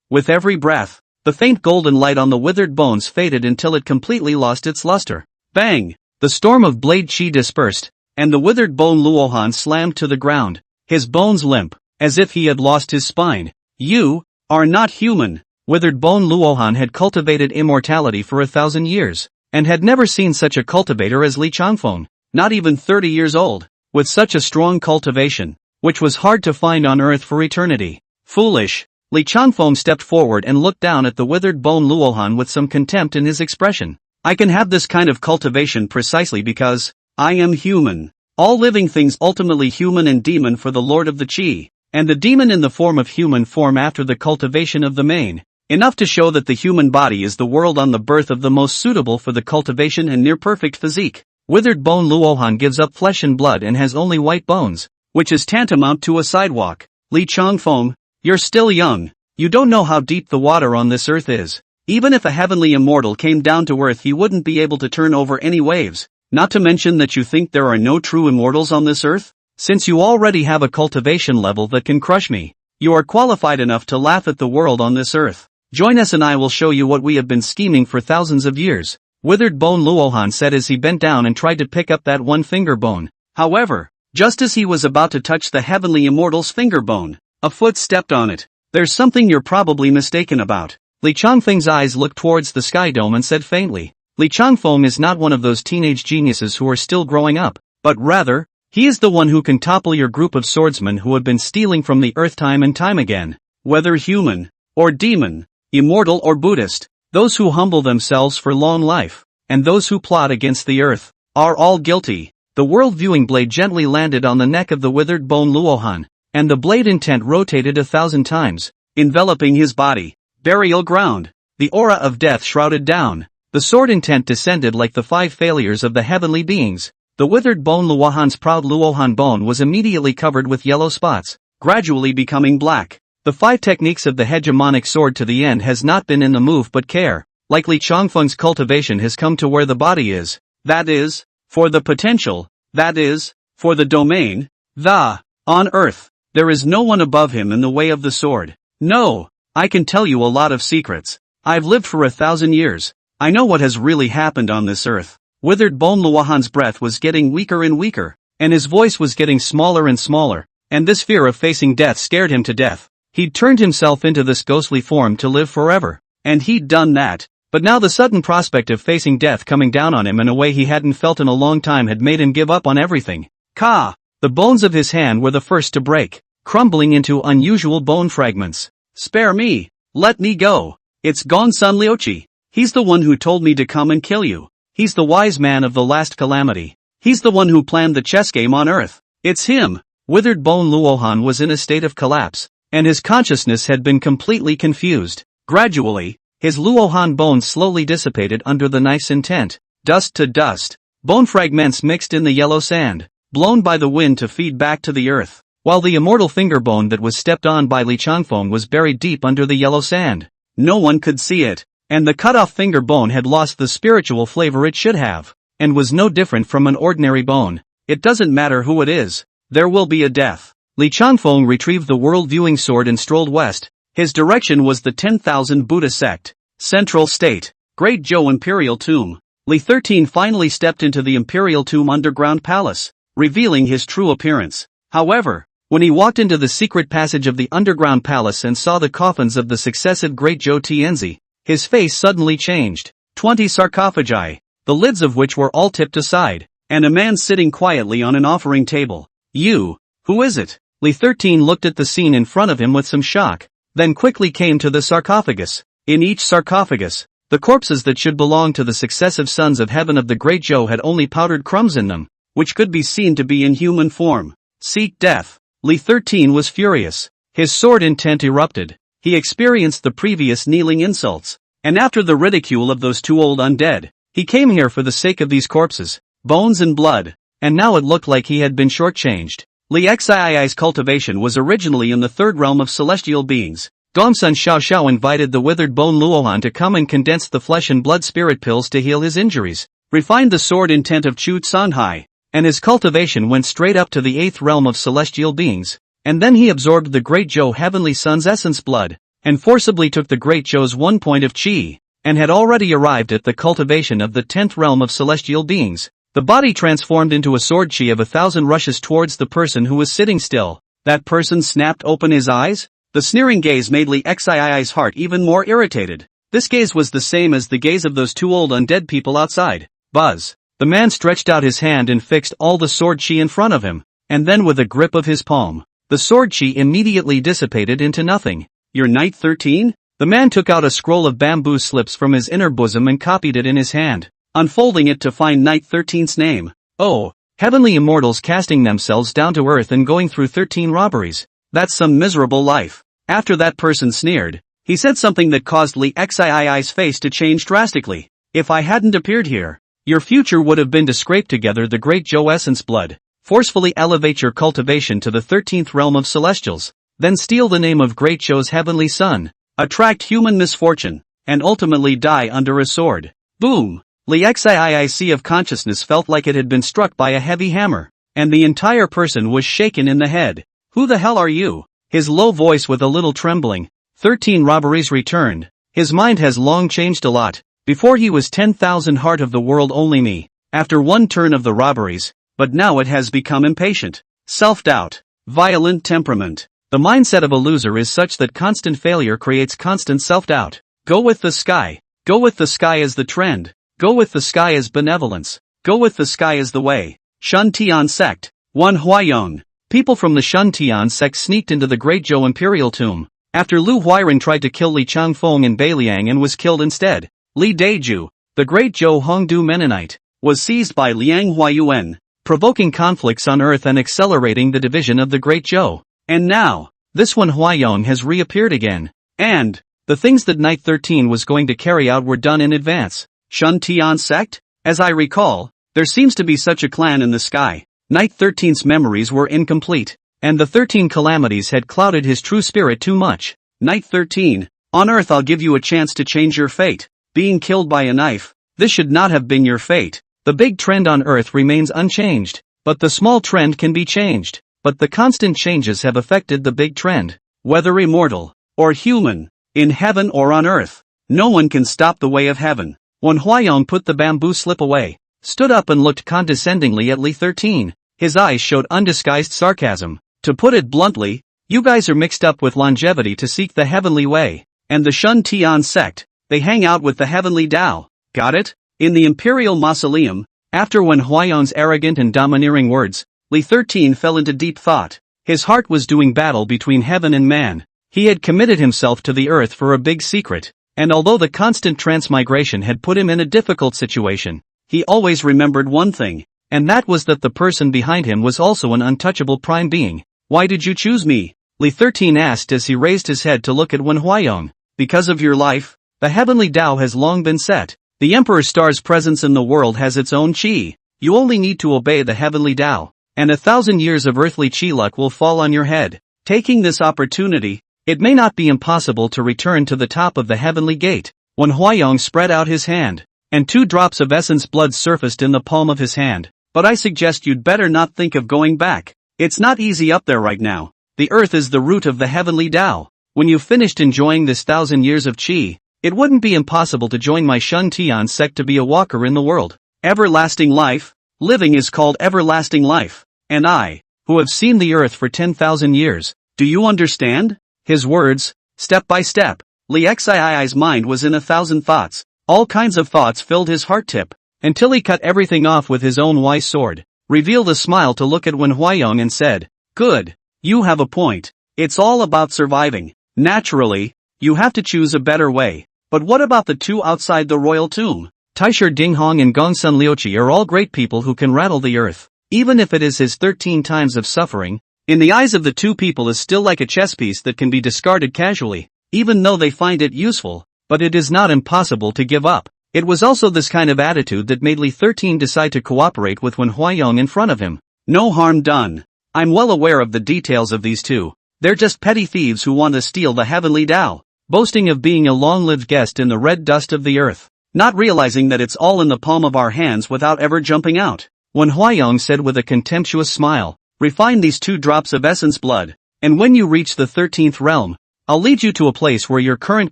With every breath, the faint golden light on the withered bones faded until it completely lost its luster. Bang! The storm of blade chi dispersed, and the withered bone Luohan slammed to the ground, his bones limp, as if he had lost his spine. You are not human. Withered Bone Luohan had cultivated immortality for 1,000 years, and had never seen such a cultivator as Li Changfeng, not even 30 years old, with such a strong cultivation, which was hard to find on earth for eternity. Foolish. Li Changfeng stepped forward and looked down at the Withered Bone Luohan with some contempt in his expression. I can have this kind of cultivation precisely because I am human. All living things ultimately human and demon for the Lord of the Chi, and the demon in the form of human form after the cultivation of the mane. Enough to show that the human body is the world on the birth of the most suitable for the cultivation and near-perfect physique. Withered Bone Luohan gives up flesh and blood and has only white bones, which is tantamount to a sidewalk. Li Changfeng, you're still young. You don't know how deep the water on this earth is. Even if a heavenly immortal came down to earth, he wouldn't be able to turn over any waves. Not to mention that you think there are no true immortals on this earth? Since you already have a cultivation level that can crush me, you are qualified enough to laugh at the world on this earth. Join us and I will show you what we have been scheming for thousands of years. Withered bone, Luohan said as he bent down and tried to pick up that one finger bone. However, just as he was about to touch the heavenly immortal's finger bone, a foot stepped on it. There's something you're probably mistaken about. Li Changfeng's eyes looked towards the sky dome and said faintly, Li Changfeng is not one of those teenage geniuses who are still growing up, but rather, he is the one who can topple your group of swordsmen who have been stealing from the earth time and time again. Whether human, or demon, immortal or Buddhist, those who humble themselves for long life, and those who plot against the earth, are all guilty. The world-viewing blade gently landed on the neck of the withered bone Luohan, and the blade intent rotated 1,000 times, enveloping his body. Burial ground. The aura of death shrouded down. The sword intent descended like the 5 failures of the heavenly beings. The withered bone Luohan's proud Luohan bone was immediately covered with yellow spots, gradually becoming black. The 5 techniques of the hegemonic sword to the end has not been in the move but care. Like Li Changfeng's cultivation has come to where the body is. That is, for the potential. That is, for the domain. On earth, there is no one above him in the way of the sword. No. I can tell you a lot of secrets. I've lived for 1,000 years. I know what has really happened on this earth. Withered bone Luohan's breath was getting weaker and weaker, and his voice was getting smaller and smaller, and this fear of facing death scared him to death. He'd turned himself into this ghostly form to live forever, and he'd done that, but now the sudden prospect of facing death coming down on him in a way he hadn't felt in a long time had made him give up on everything. Ka! The bones of his hand were the first to break, crumbling into unusual bone fragments. Spare me! Let me go! It's Gongsun Liuqi. He's the one who told me to come and kill you. He's the wise man of the last calamity. He's the one who planned the chess game on earth. It's him! Withered bone Luohan was in a state of collapse, and his consciousness had been completely confused. Gradually, his Luohan bones slowly dissipated under the knife's intent. Dust to dust. Bone fragments mixed in the yellow sand, blown by the wind to feed back to the earth, while the immortal finger bone that was stepped on by Li Changfeng was buried deep under the yellow sand. No one could see it, and the cut-off finger bone had lost the spiritual flavor it should have, and was no different from an ordinary bone. It doesn't matter who it is, there will be a death. Li Changfeng retrieved the world-viewing sword and strolled west. His direction was the 10,000 Buddha Sect, Central State, Great Jiao Imperial Tomb. Li 13 finally stepped into the Imperial Tomb underground palace, revealing his true appearance. However, when he walked into the secret passage of the underground palace and saw the coffins of the successive Great Jiao Tianzi, his face suddenly changed. 20 sarcophagi, the lids of which were all tipped aside, and a man sitting quietly on an offering table. You, who is it? Li 13 looked at the scene in front of him with some shock, then quickly came to the sarcophagus. In each sarcophagus, the corpses that should belong to the successive sons of heaven of the Great Jiao had only powdered crumbs in them, which could be seen to be in human form. Seek death. Li 13 was furious. His sword intent erupted. He experienced the previous kneeling insults, and after the ridicule of those 2 old undead, he came here for the sake of these corpses, bones and blood, and now it looked like he had been shortchanged. Li Xii's cultivation was originally in the 3rd realm of celestial beings. Gongsun Xiao invited the withered bone Luohan to come and condense the flesh and blood spirit pills to heal his injuries, refined the sword intent of Chu Sanhai, and his cultivation went straight up to the 8th realm of celestial beings, and then he absorbed the Great Jiao Heavenly Son's essence blood, and forcibly took the Great Jiao's 1 point of qi, and had already arrived at the cultivation of the 10th realm of celestial beings. The body transformed into a sword qi of 1,000 rushes towards the person who was sitting still. That person snapped open his eyes? The sneering gaze made Li Xii's heart even more irritated. This gaze was the same as the gaze of those 2 old undead people outside. Buzz. The man stretched out his hand and fixed all the sword qi in front of him, and then with a grip of his palm, the sword qi immediately dissipated into nothing. Your Knight 13? The man took out a scroll of bamboo slips from his inner bosom and copied it in his hand, unfolding it to find Knight 13's name. Oh, heavenly immortals casting themselves down to earth and going through 13 robberies. That's some miserable life. After that person sneered, he said something that caused Li Xii's face to change drastically. If I hadn't appeared here, your future would have been to scrape together the Great Jiao essence blood, forcefully elevate your cultivation to the 13th realm of celestials, then steal the name of Great Zhou's heavenly son, attract human misfortune, and ultimately die under a sword. Boom! Li Xiiic of consciousness felt like it had been struck by a heavy hammer, and the entire person was shaken in the head. Who the hell are you? His low voice with a little trembling. 13 robberies returned. His mind has long changed a lot. Before he was 10,000 heart of the world only me, after one turn of the robberies, but now it has become impatient. Self-doubt. Violent temperament. The mindset of a loser is such that constant failure creates constant self-doubt. Go with the sky. Go with the sky as the trend. Go with the sky as benevolence. Go with the sky as the way. Shun Tian Sect. 1 Huayong. People from the Shun Tian Sect sneaked into the Great Zhou imperial tomb, after Lu Huiren tried to kill Li Changfeng and Beiliang and was killed instead. Li Deju, the Great Zhou Hongdu Mennonite, was seized by Liang Huayuan, provoking conflicts on earth and accelerating the division of the Great Zhou. And now, this one Huayong has reappeared again. And the things that Night 13 was going to carry out were done in advance. Shun Tian Sect? As I recall, there seems to be such a clan in the sky. Night 13's memories were incomplete, and the 13 calamities had clouded his true spirit too much. Night 13, on Earth I'll give you a chance to change your fate. Being killed by a knife, this should not have been your fate. The big trend on Earth remains unchanged, but the small trend can be changed. But the constant changes have affected the big trend. Whether immortal, or human, in heaven or on Earth, no one can stop the way of heaven. When Huayong put the bamboo slip away, stood up and looked condescendingly at Li 13. His eyes showed undisguised sarcasm. To put it bluntly, you guys are mixed up with longevity to seek the heavenly way, and the Shun Tian Sect, they hang out with the heavenly Tao. Got it? In the imperial mausoleum, after when Huayong's arrogant and domineering words, Li 13 fell into deep thought. His heart was doing battle between heaven and man. He had committed himself to the earth for a big secret, and although the constant transmigration had put him in a difficult situation, he always remembered one thing, and that was that the person behind him was also an untouchable prime being. Why did you choose me? Li 13 asked as he raised his head to look at Wen Huayong. Because of your life, the heavenly Tao has long been set. The Emperor Star's presence in the world has its own qi. You only need to obey the heavenly Tao, and 1,000 years of earthly qi luck will fall on your head. Taking this opportunity, it may not be impossible to return to the top of the heavenly gate. Wen Huayong spread out his hand, and 2 drops of essence blood surfaced in the palm of his hand. But I suggest you'd better not think of going back. It's not easy up there right now. The earth is the root of the heavenly Tao. When you've finished enjoying this 1,000 years of qi, it wouldn't be impossible to join my Shun Tian Sect to be a walker in the world. Everlasting life, living is called everlasting life. And I, who have seen the earth for 10,000 years, do you understand? His words, step by step. Li Xii's mind was in 1,000 thoughts. All kinds of thoughts filled his heart tip, until he cut everything off with his own wise sword, revealed a smile to look at Wen Huayong and said, good, you have a point. It's all about surviving. Naturally, you have to choose a better way. But what about the 2 outside the royal tomb? Taisher Dinghong and Gongsun Liuqi are all great people who can rattle the earth. Even if it is his 13 times of suffering, in the eyes of the 2 people is still like a chess piece that can be discarded casually, even though they find it useful, but it is not impossible to give up. It was also this kind of attitude that made Li 13 decide to cooperate with Wen Huayong in front of him. No harm done. I'm well aware of the details of these 2. They're just petty thieves who want to steal the heavenly Tao, boasting of being a long-lived guest in the red dust of the earth, not realizing that it's all in the palm of our hands without ever jumping out. Wen Huayong said with a contemptuous smile, refine these 2 drops of essence blood, and when you reach the 13th realm, I'll lead you to a place where your current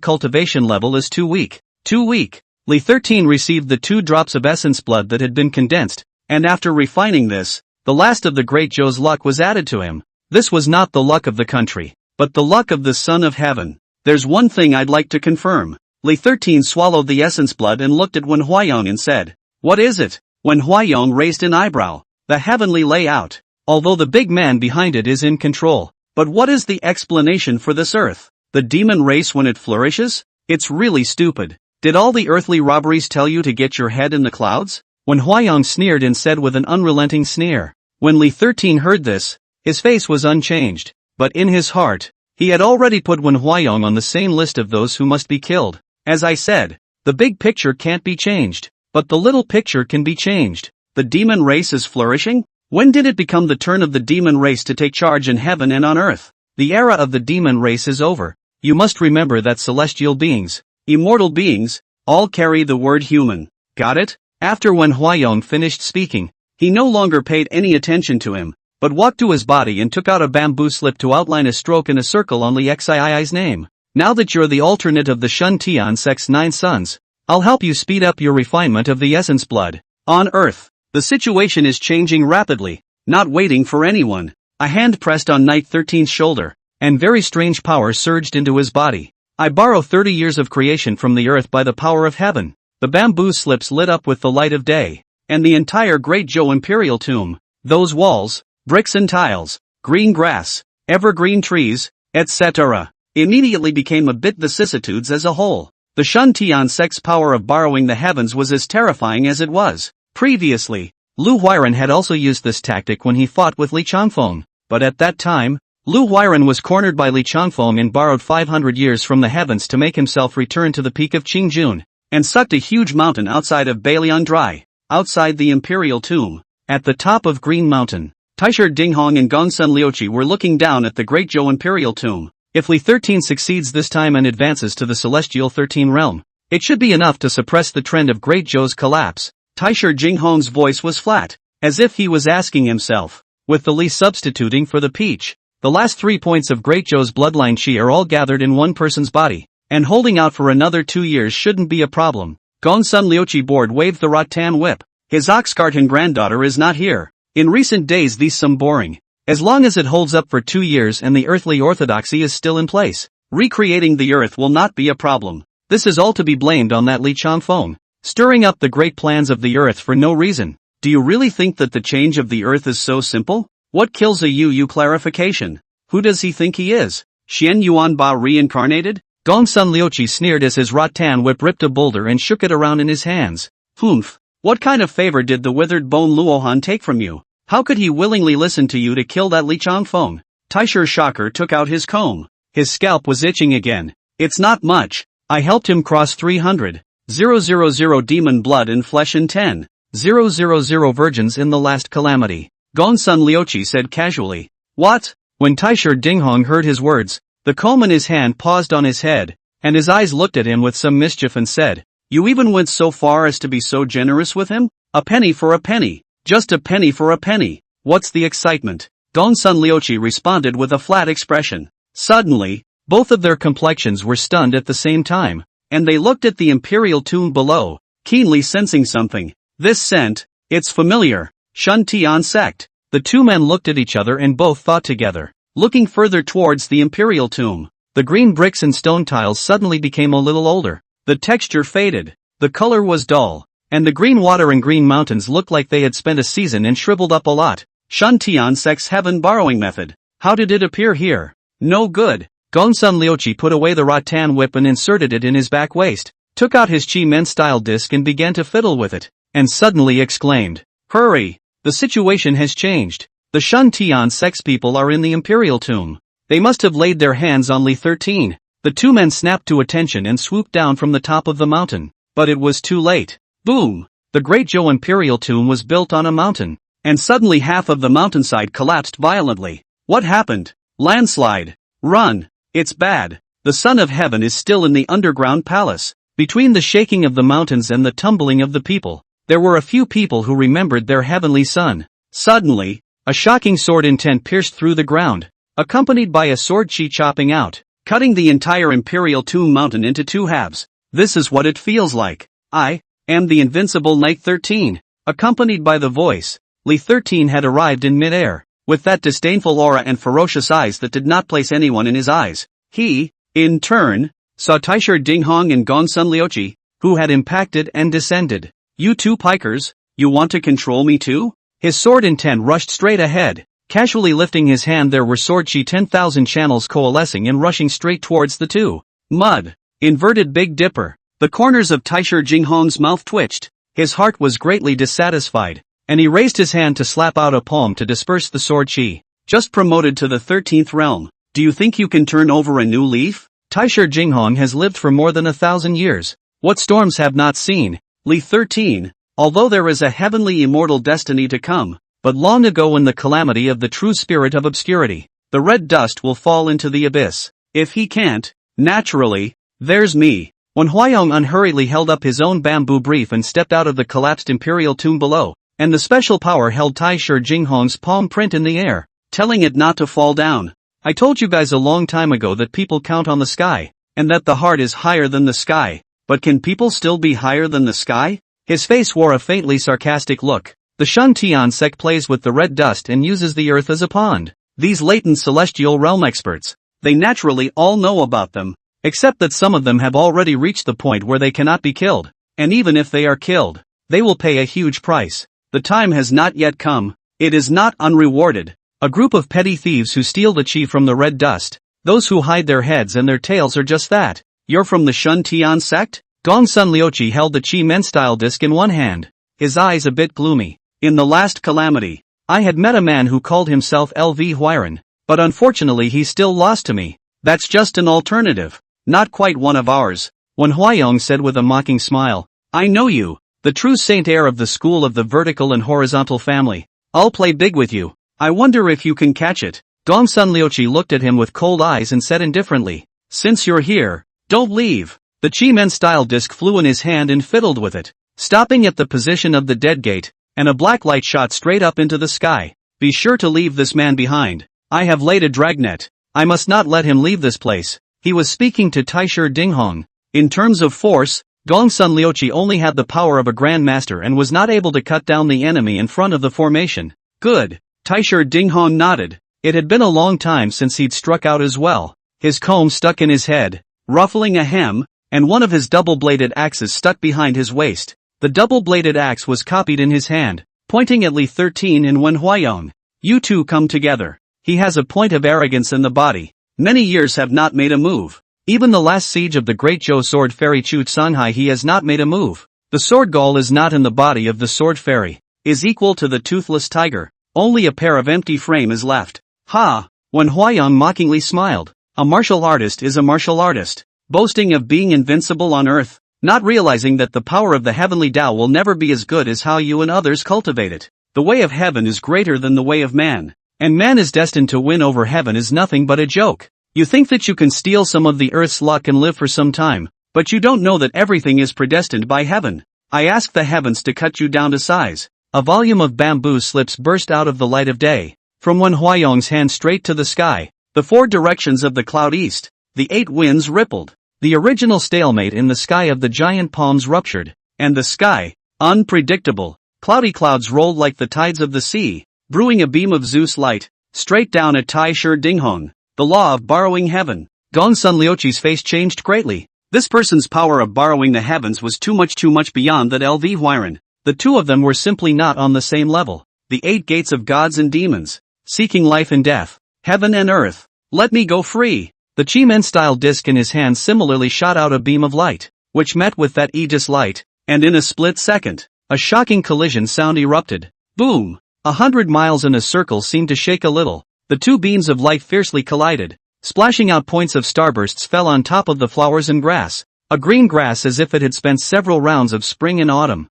cultivation level is too weak. Too weak. Li 13 received the 2 drops of essence blood that had been condensed, and after refining this, the last of the Great Zhou's luck was added to him. This was not the luck of the country, but the luck of the Son of Heaven. There's one thing I'd like to confirm. Li 13 swallowed the essence blood and looked at Wen Huayong and said, what is it? Wen Huayong raised an eyebrow. The heavenly layout. Although the big man behind it is in control. But what is the explanation for this earth? The demon race when it flourishes? It's really stupid. Did all the earthly robberies tell you to get your head in the clouds? Wen Huayong sneered and said with an unrelenting sneer. When Li 13 heard this, his face was unchanged, but in his heart, he had already put Wen Huayong on the same list of those who must be killed. As I said, the big picture can't be changed, but the little picture can be changed. The demon race is flourishing? When did it become the turn of the demon race to take charge in heaven and on earth? The era of the demon race is over. You must remember that celestial beings, immortal beings, all carry the word human. Got it? After when Huayong finished speaking, he no longer paid any attention to him, but walked to his body and took out a bamboo slip to outline a stroke in a circle on Li Xii's name. Now that you're the alternate of the Shun Tian Sect's 9 sons, I'll help you speed up your refinement of the essence blood. On Earth, the situation is changing rapidly, not waiting for anyone. A hand pressed on Knight 13's shoulder, and very strange power surged into his body. I borrow 30 years of creation from the earth by the power of heaven. The bamboo slips lit up with the light of day, and the entire Great Zhou Imperial Tomb, those walls, bricks and tiles, green grass, evergreen trees, etc., immediately became a bit vicissitudes as a whole. The Shun Tian Sect's power of borrowing the heavens was as terrifying as it was previously. Lu Huiran had also used this tactic when he fought with Li Changfeng, but at that time, Lu Huiran was cornered by Li Changfeng and borrowed 500 years from the heavens to make himself return to the peak of Qingjun, and sucked a huge mountain outside of Bailian Dry, outside the Imperial Tomb. At the top of Green Mountain, Taisher Dinghong and Gongsun Liuqi were looking down at the Great Zhou Imperial Tomb. If Li 13 succeeds this time and advances to the Celestial 13 realm, it should be enough to suppress the trend of Great Zhou's collapse. Taisher Jinghong's voice was flat, as if he was asking himself, with the Li substituting for the peach, the last 3 points of Great Zhou's bloodline qi are all gathered in one person's body, and holding out for another 2 years shouldn't be a problem. Gongsun Liuqi board waved the rattan whip. His ox-carton granddaughter is not here. In recent days these some boring. As long as it holds up for 2 years and the earthly orthodoxy is still in place, recreating the earth will not be a problem. This is all to be blamed on that Li Changfeng, stirring up the great plans of the earth for no reason. Do you really think that the change of the earth is so simple? What kills a Yu clarification? Who does he think he is? Xian Yuan Ba reincarnated? Gongsun Liuqi sneered as his rattan whip ripped a boulder and shook it around in his hands. Humph. What kind of favor did the withered bone Luohan take from you? How could he willingly listen to you to kill that Li Changfeng? Taisher Shocker took out his comb. His scalp was itching again. It's not much. I helped him cross 300. 000 demon blood and flesh and 10. 000 virgins in the last calamity. Gongsun Liuqi said casually. What? When Taisher Dinghong heard his words, the comb in his hand paused on his head, and his eyes looked at him with some mischief and said, You even went so far as to be so generous with him? A penny for a penny. Just a penny for a penny. What's the excitement? Gongsun Liuqi responded with a flat expression. Suddenly, both of their complexions were stunned at the same time, and they looked at the Imperial Tomb below, keenly sensing something. This scent, it's familiar. Shun Tian Sect. The two men looked at each other and both thought together. Looking further towards the Imperial Tomb, the green bricks and stone tiles suddenly became a little older. The texture faded. The color was dull. And the green water and green mountains looked like they had spent a season and shriveled up a lot. Shun Tian Sect's heaven borrowing method. How did it appear here? No good. Gongsun Liuqi put away the rattan whip and inserted it in his back waist, took out his Qi Men style disc and began to fiddle with it, and suddenly exclaimed, Hurry! The situation has changed. The Shun Tian Sect's people are in the Imperial Tomb. They must have laid their hands on Li 13. The two men snapped to attention and swooped down from the top of the mountain. But it was too late. Boom! The Great Zhou Imperial Tomb was built on a mountain. And suddenly half of the mountainside collapsed violently. What happened? Landslide. Run. It's bad. The Son of Heaven is still in the underground palace. Between the shaking of the mountains and the tumbling of the people, there were a few people who remembered their heavenly son. Suddenly, a shocking sword intent pierced through the ground, accompanied by a sword chi chopping out, cutting the entire Imperial Tomb mountain into 2 halves. This is what it feels like. I am the Invincible Knight 13. Accompanied by the voice, Li 13 had arrived in mid-air, with that disdainful aura and ferocious eyes that did not place anyone in his eyes. He, in turn, saw Taisher Dinghong and Gongsun Liuqi, who had impacted and descended. You two pikers, you want to control me too? His sword intent rushed straight ahead. Casually lifting his hand, there were sword chi 10,000 channels coalescing and rushing straight towards the two. Mud. Inverted Big Dipper. The corners of Taisher Jinghong's mouth twitched. His heart was greatly dissatisfied, and he raised his hand to slap out a palm to disperse the sword chi. Just promoted to the 13th realm. Do you think you can turn over a new leaf? Taisher Jinghong has lived for more than 1,000 years. What storms have not seen? Li 13. Although there is a heavenly immortal destiny to come, but long ago when the calamity of the true spirit of obscurity, the red dust will fall into the abyss. If he can't, naturally, there's me. When Huayong unhurriedly held up his own bamboo brief and stepped out of the collapsed imperial tomb below, and the special power held Taisher Jinghong's palm print in the air, telling it not to fall down. I told you guys a long time ago that people count on the sky, and that the heart is higher than the sky. But can people still be higher than the sky? His face wore a faintly sarcastic look. The Shun Tian sect plays with the red dust and uses the earth as a pond. These latent celestial realm experts, they naturally all know about them, except that some of them have already reached the point where they cannot be killed, and even if they are killed, they will pay a huge price. The time has not yet come. It is not unrewarded. A group of petty thieves who steal the chi from the red dust. Those who hide their heads and their tails are just that. You're from the Shun Tian sect? Gongsun Liuqi held the chi men-style disc in one hand, his eyes a bit gloomy. In the last calamity, I had met a man who called himself LV Huiran, but unfortunately he still lost to me. That's just an alternative, not quite one of ours. When Huayong said with a mocking smile, I know you, the true saint heir of the school of the vertical and horizontal family. I'll play big with you. I wonder if you can catch it. Gongsun Liuqi looked at him with cold eyes and said indifferently, since you're here, don't leave. The chi men-style disc flew in his hand and fiddled with it, stopping at the position of the dead gate, and a black light shot straight up into the sky. Be sure to leave this man behind. I have laid a dragnet. I must not let him leave this place. He was speaking to Taisher Dinghong. In terms of force, Gongsun Liuqi only had the power of a grandmaster and was not able to cut down the enemy in front of the formation. Good. Taisher Dinghong nodded. It had been a long time since he'd struck out as well. His comb stuck in his head, ruffling a hem, and one of his double-bladed axes stuck behind his waist. The double-bladed axe was copied in his hand, pointing at Li 13 and Wen Huayong. You two come together. He has a point of arrogance in the body. Many years have not made a move. Even the last siege of the Great Zhou Sword Fairy Chu Sanghai he has not made a move. The sword gall is not in the body of the sword fairy. Is equal to the toothless tiger. Only a pair of empty frame is left. Ha! When Huayong mockingly smiled. A martial artist is a martial artist, boasting of being invincible on earth, not realizing that the power of the heavenly Tao will never be as good as how you and others cultivate it. The way of heaven is greater than the way of man, and man is destined to win over heaven is nothing but a joke. You think that you can steal some of the earth's luck and live for some time, but you don't know that everything is predestined by heaven. I ask the heavens to cut you down to size. A volume of bamboo slips burst out of the light of day, from Wen Huayong's hand straight to the sky, the four directions of the cloud east, the eight winds rippled, the original stalemate in the sky of the giant palms ruptured, and the sky, unpredictable, cloudy clouds rolled like the tides of the sea, brewing a beam of Zeus light, straight down at Taisher Dinghong, the law of borrowing heaven. Gongsun Liuqi's face changed greatly. This person's power of borrowing the heavens was too much beyond that LV Huiran. The two of them were simply not on the same level. The eight gates of gods and demons, seeking life and death, heaven and earth. Let me go free. The chi men-style disc in his hand similarly shot out a beam of light, which met with that Aegis light, and in a split second, a shocking collision sound erupted. Boom! 100 miles in a circle seemed to shake a little. The two beams of light fiercely collided. Splashing out points of starbursts fell on top of the flowers and grass. A green grass as if it had spent several rounds of spring and autumn.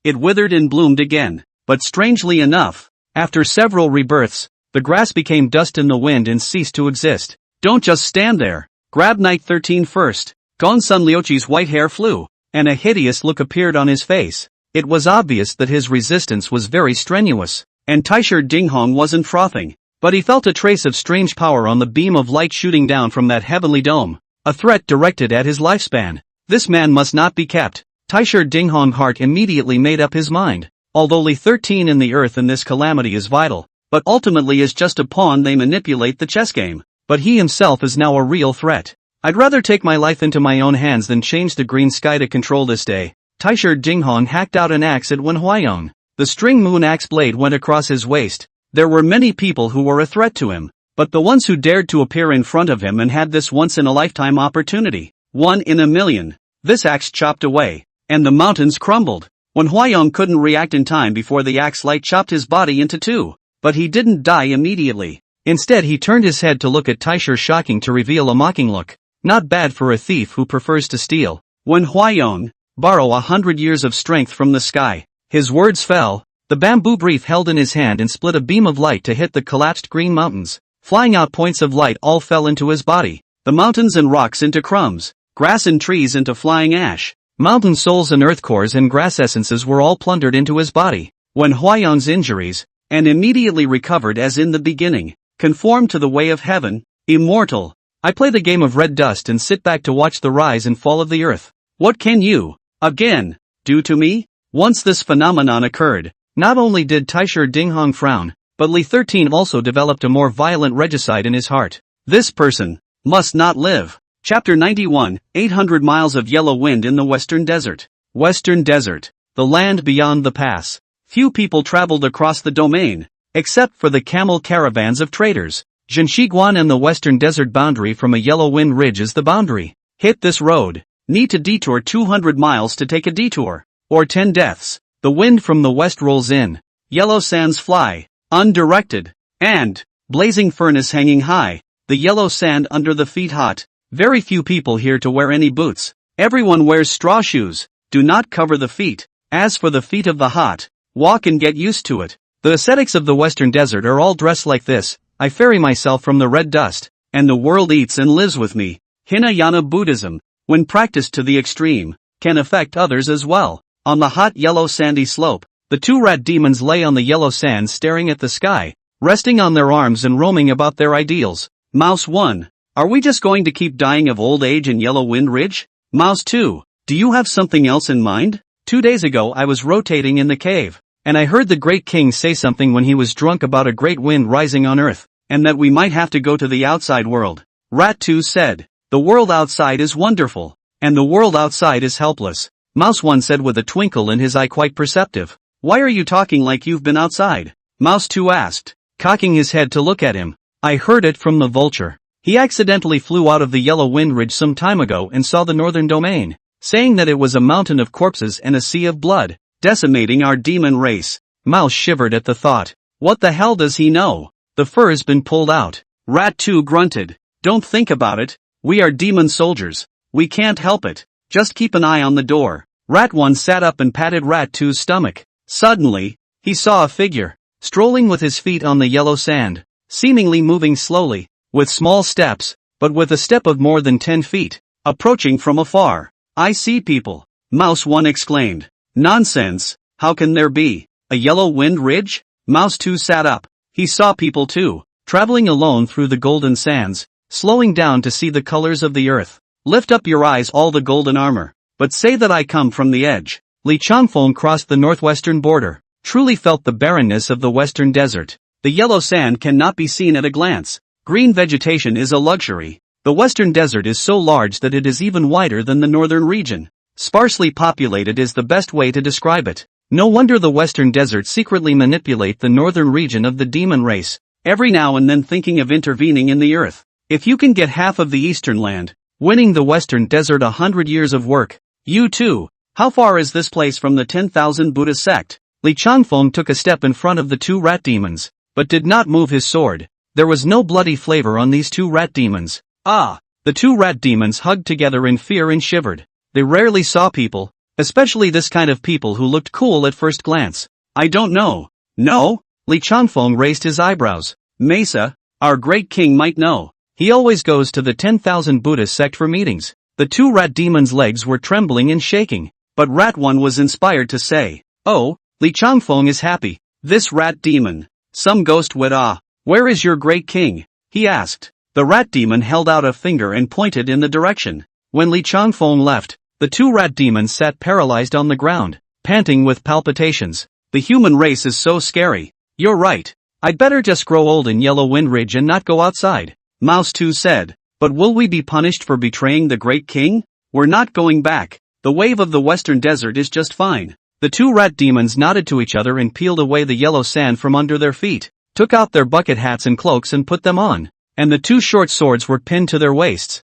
It withered and bloomed again. But strangely enough, after several rebirths, the grass became dust in the wind and ceased to exist. Don't just stand there. Grab Knight 13 first. Gongsun Liuqi's white hair flew, and a hideous look appeared on his face. It was obvious that his resistance was very strenuous, and Taisher Dinghong wasn't frothing. But he felt a trace of strange power on the beam of light shooting down from that heavenly dome. A threat directed at his lifespan. This man must not be kept. Taisher Dinghong heart immediately made up his mind. Although Li 13 in the earth in this calamity is vital, but ultimately is just a pawn they manipulate the chess game. But he himself is now a real threat. I'd rather take my life into my own hands than change the green sky to control this day. Taisher Dinghong hacked out an axe at Wen Huayong. The string moon axe blade went across his waist. There were many people who were a threat to him, but the ones who dared to appear in front of him and had this once-in-a-lifetime opportunity, 1 in a million, this axe chopped away, and the mountains crumbled. When Huayong couldn't react in time before the axe light chopped his body into two, but he didn't die immediately. Instead he turned his head to look at Taisher, shocking to reveal a mocking look. Not bad for a thief who prefers to steal. When Huayong, borrow 100 years of strength from the sky. His words fell. The bamboo brief held in his hand and split a beam of light to hit the collapsed green mountains, Flying out points of light all fell into his body. The mountains and rocks into crumbs. Grass and trees into flying ash. Mountain souls and earth cores and grass essences were all plundered into his body. When Huayang's injuries, and immediately recovered as in the beginning, conformed to the way of heaven, immortal. I play the game of red dust and sit back to watch the rise and fall of the earth. What can you, again, do to me? Once this phenomenon occurred, not only did Taisher Dinghong frown, but Li 13 also developed a more violent regicide in his heart. This person must not live. Chapter 91, 800 miles of yellow wind in the Western Desert. Western Desert, the land beyond the pass. Few people traveled across the domain, except for the camel caravans of traders. Zhenxiguan and the Western Desert boundary from a yellow wind ridge is the boundary. Hit this road. Need to detour 200 miles to take a detour. Or 10 deaths. The wind from the west rolls in. Yellow sands fly, undirected. And, blazing furnace hanging high. The yellow sand under the feet hot. Very few people here to wear any boots. Everyone wears straw shoes. Do not cover the feet. As for the feet of the hot, walk and get used to it. The ascetics of the Western Desert are all dressed like this. I ferry myself from the red dust, and the world eats and lives with me. Hinayana Buddhism, when practiced to the extreme, can affect others as well. On the hot yellow sandy slope, the two rat demons lay on the yellow sand staring at the sky, resting on their arms and roaming about their ideals. Mouse 1. Are we just going to keep dying of old age in Yellow Wind Ridge? Mouse 2. Do you have something else in mind? 2 days ago I was rotating in the cave, and I heard the great king say something when he was drunk about a great wind rising on earth, and that we might have to go to the outside world. Rat 2 said, the world outside is wonderful, and the world outside is helpless. Mouse 1 said with a twinkle in his eye quite perceptive. Why are you talking like you've been outside? Mouse 2 asked, cocking his head to look at him. I heard it from the vulture. He accidentally flew out of the Yellow Wind Ridge some time ago and saw the northern domain, saying that it was a mountain of corpses and a sea of blood, decimating our demon race. Mouse shivered at the thought. What the hell does he know? The fur's been pulled out. Rat 2 grunted. Don't think about it. We are demon soldiers. We can't help it. Just keep an eye on the door. Rat 1 sat up and patted Rat 2's stomach. Suddenly, he saw a figure, strolling with his feet on the yellow sand, seemingly moving slowly, with small steps, but with a step of more than 10 feet, approaching from afar. I see people. Mouse 1 exclaimed. Nonsense, how can there be? A yellow wind ridge? Mouse 2 sat up. He saw people too, traveling alone through the golden sands, slowing down to see the colors of the earth. Lift up your eyes all the golden armor, but say that I come from the edge. Li Changfeng crossed the northwestern border, truly felt the barrenness of the western desert. The yellow sand cannot be seen at a glance. Green vegetation is a luxury. The western desert is so large that it is even wider than the northern region. Sparsely populated is the best way to describe it. No wonder the western desert secretly manipulate the northern region of the demon race, every now and then thinking of intervening in the earth. If you can get half of the eastern land, winning the western desert 100 years of work. You too. How far is this place from the 10,000 Buddha sect? Li Changfeng took a step in front of the two rat demons, but did not move his sword. There was no bloody flavor on these two rat demons. Ah! The two rat demons hugged together in fear and shivered. They rarely saw people, especially this kind of people who looked cool at first glance. I don't know. No? Li Changfeng raised his eyebrows. Mesa, our great king might know. He always goes to the 10,000 Buddha sect for meetings. The two rat demons' legs were trembling and shaking, but Rat 1 was inspired to say, oh, Li Changfeng is happy. This rat demon. Some ghost wit ah. Where is your great king? He asked. The rat demon held out a finger and pointed in the direction. When Li Changfeng left, the two rat demons sat paralyzed on the ground, panting with palpitations. The human race is so scary. You're right. I'd better just grow old in Yellow Wind Ridge and not go outside. Mouse 2 said. But will we be punished for betraying the great king? We're not going back. The wave of the western desert is just fine. The two rat demons nodded to each other and peeled away the yellow sand from under their feet, took out their bucket hats and cloaks and put them on, and the two short swords were pinned to their waists.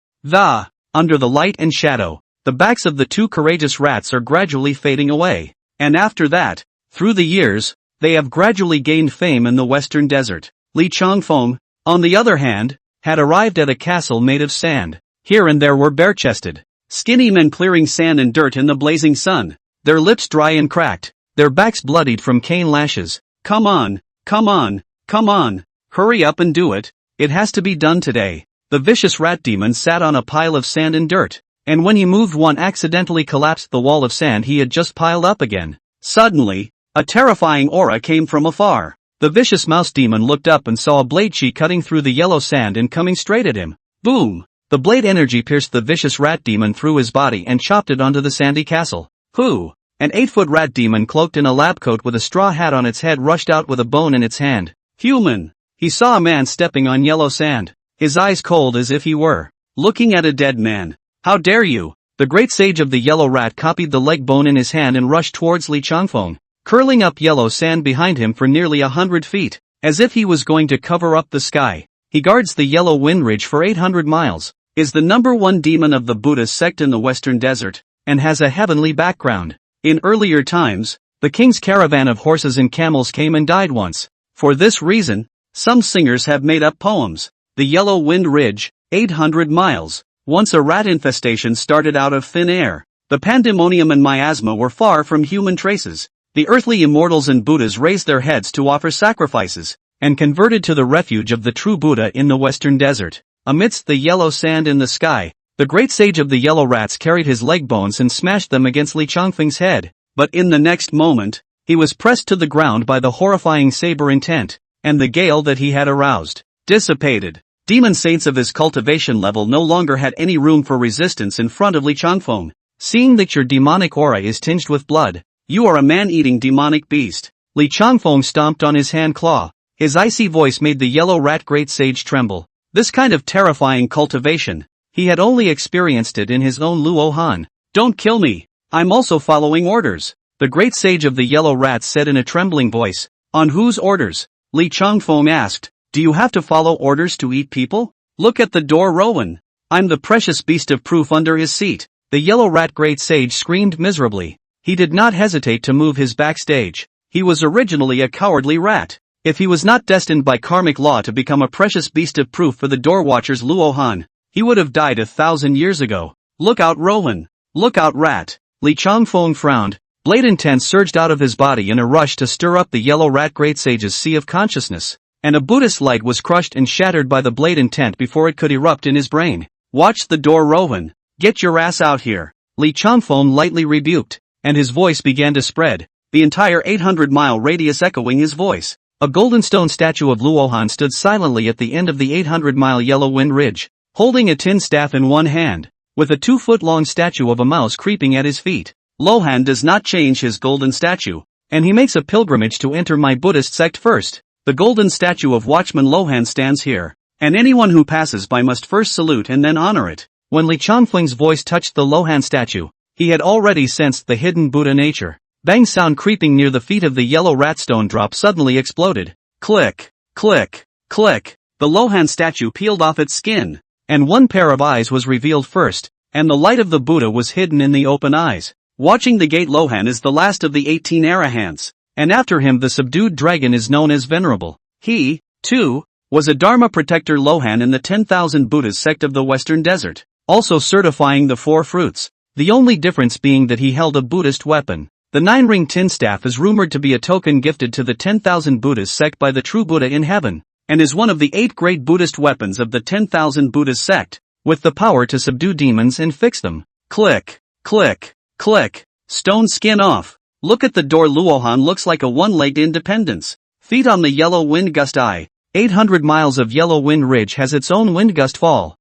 Under the light and shadow, the backs of the two courageous rats are gradually fading away, and after that, through the years, they have gradually gained fame in the western desert. Li Changfeng, on the other hand, had arrived at a castle made of sand. Here and there were bare-chested, skinny men clearing sand and dirt in the blazing sun, their lips dry and cracked, their backs bloodied from cane lashes. Come on, come on, come on, hurry up and do it. It has to be done today. The vicious rat demon sat on a pile of sand and dirt, and when he moved one accidentally collapsed the wall of sand he had just piled up again. Suddenly, a terrifying aura came from afar. The vicious mouse demon looked up and saw a blade chi cutting through the yellow sand and coming straight at him. Boom! The blade energy pierced the vicious rat demon through his body and chopped it onto the sandy castle. Who? An 8-foot rat demon cloaked in a lab coat with a straw hat on its head rushed out with a bone in its hand. Human! He saw a man stepping on yellow sand, his eyes cold as if he were looking at a dead man. How dare you! The great sage of the yellow rat copied the leg bone in his hand and rushed towards Li Changfeng, curling up yellow sand behind him for nearly 100 feet, as if he was going to cover up the sky. He guards the yellow wind ridge for 800 miles, is the #1 demon of the Buddhist sect in the western desert, and has a heavenly background. In earlier times, the king's caravan of horses and camels came and died once. For this reason, some singers have made up poems. The yellow wind ridge, 800 miles. Once a rat infestation started out of thin air. The pandemonium and miasma were far from human traces. The earthly immortals and Buddhas raised their heads to offer sacrifices, and converted to the refuge of the true Buddha in the western desert. Amidst the yellow sand in the sky, the great sage of the yellow rats carried his leg bones and smashed them against Li Changfeng's head. But in the next moment, he was pressed to the ground by the horrifying saber intent, and the gale that he had aroused dissipated. Demon saints of his cultivation level no longer had any room for resistance in front of Li Changfeng. Seeing that your demonic aura is tinged with blood, you are a man-eating demonic beast. Li Changfeng stomped on his hand claw. His icy voice made the yellow rat great sage tremble. This kind of terrifying cultivation, he had only experienced it in his own luohan. Don't kill me. I'm also following orders. The great sage of the yellow rat said in a trembling voice. On whose orders? Li Changfeng asked. Do you have to follow orders to eat people? Look at the door, Rowan. I'm the precious beast of proof under his seat. The yellow rat great sage screamed miserably. He did not hesitate to move his backstage. He was originally a cowardly rat. If he was not destined by karmic law to become a precious beast of proof for the door watcher's luohan, he would have died 1,000 years ago. Look out, Rowan. Look out, rat. Li Changfeng frowned. Blade intent surged out of his body in a rush to stir up the yellow rat great sage's sea of consciousness, and a Buddhist light was crushed and shattered by the blade intent before it could erupt in his brain. Watch the door, Rowan. Get your ass out here. Li Changfeng lightly rebuked, and his voice began to spread, the entire 800-mile radius echoing his voice. A golden stone statue of Luohan stood silently at the end of the 800-mile yellow wind ridge, holding a tin staff in one hand, with a 2-foot-long statue of a mouse creeping at his feet. Lohan does not change his golden statue, and he makes a pilgrimage to enter my Buddhist sect first. The golden statue of Watchman Lohan stands here, and anyone who passes by must first salute and then honor it. When Li Changfeng's voice touched the Lohan statue, he had already sensed the hidden Buddha nature. Bang sound creeping near the feet of the yellow rat stone drop suddenly exploded. Click, click, click. The Lohan statue peeled off its skin, and one pair of eyes was revealed first, and the light of the Buddha was hidden in the open eyes. Watching the gate, Lohan is the last of the 18 arhats, and after him the subdued dragon is known as Venerable. He, too, was a Dharma protector Lohan in the 10,000 Buddhist sect of the western desert, also certifying the 4 fruits, the only difference being that he held a Buddhist weapon. The 9-ring tin staff is rumored to be a token gifted to the 10,000 Buddhist sect by the true Buddha in heaven, and is one of the 8 great Buddhist weapons of the 10,000 Buddhist sect, with the power to subdue demons and fix them. Click, click, click. Stone skin off. Look at the door. Luohan looks like a one-legged independence. Feet on the yellow wind gust eye. 800 miles of yellow wind ridge has its own wind gust fall.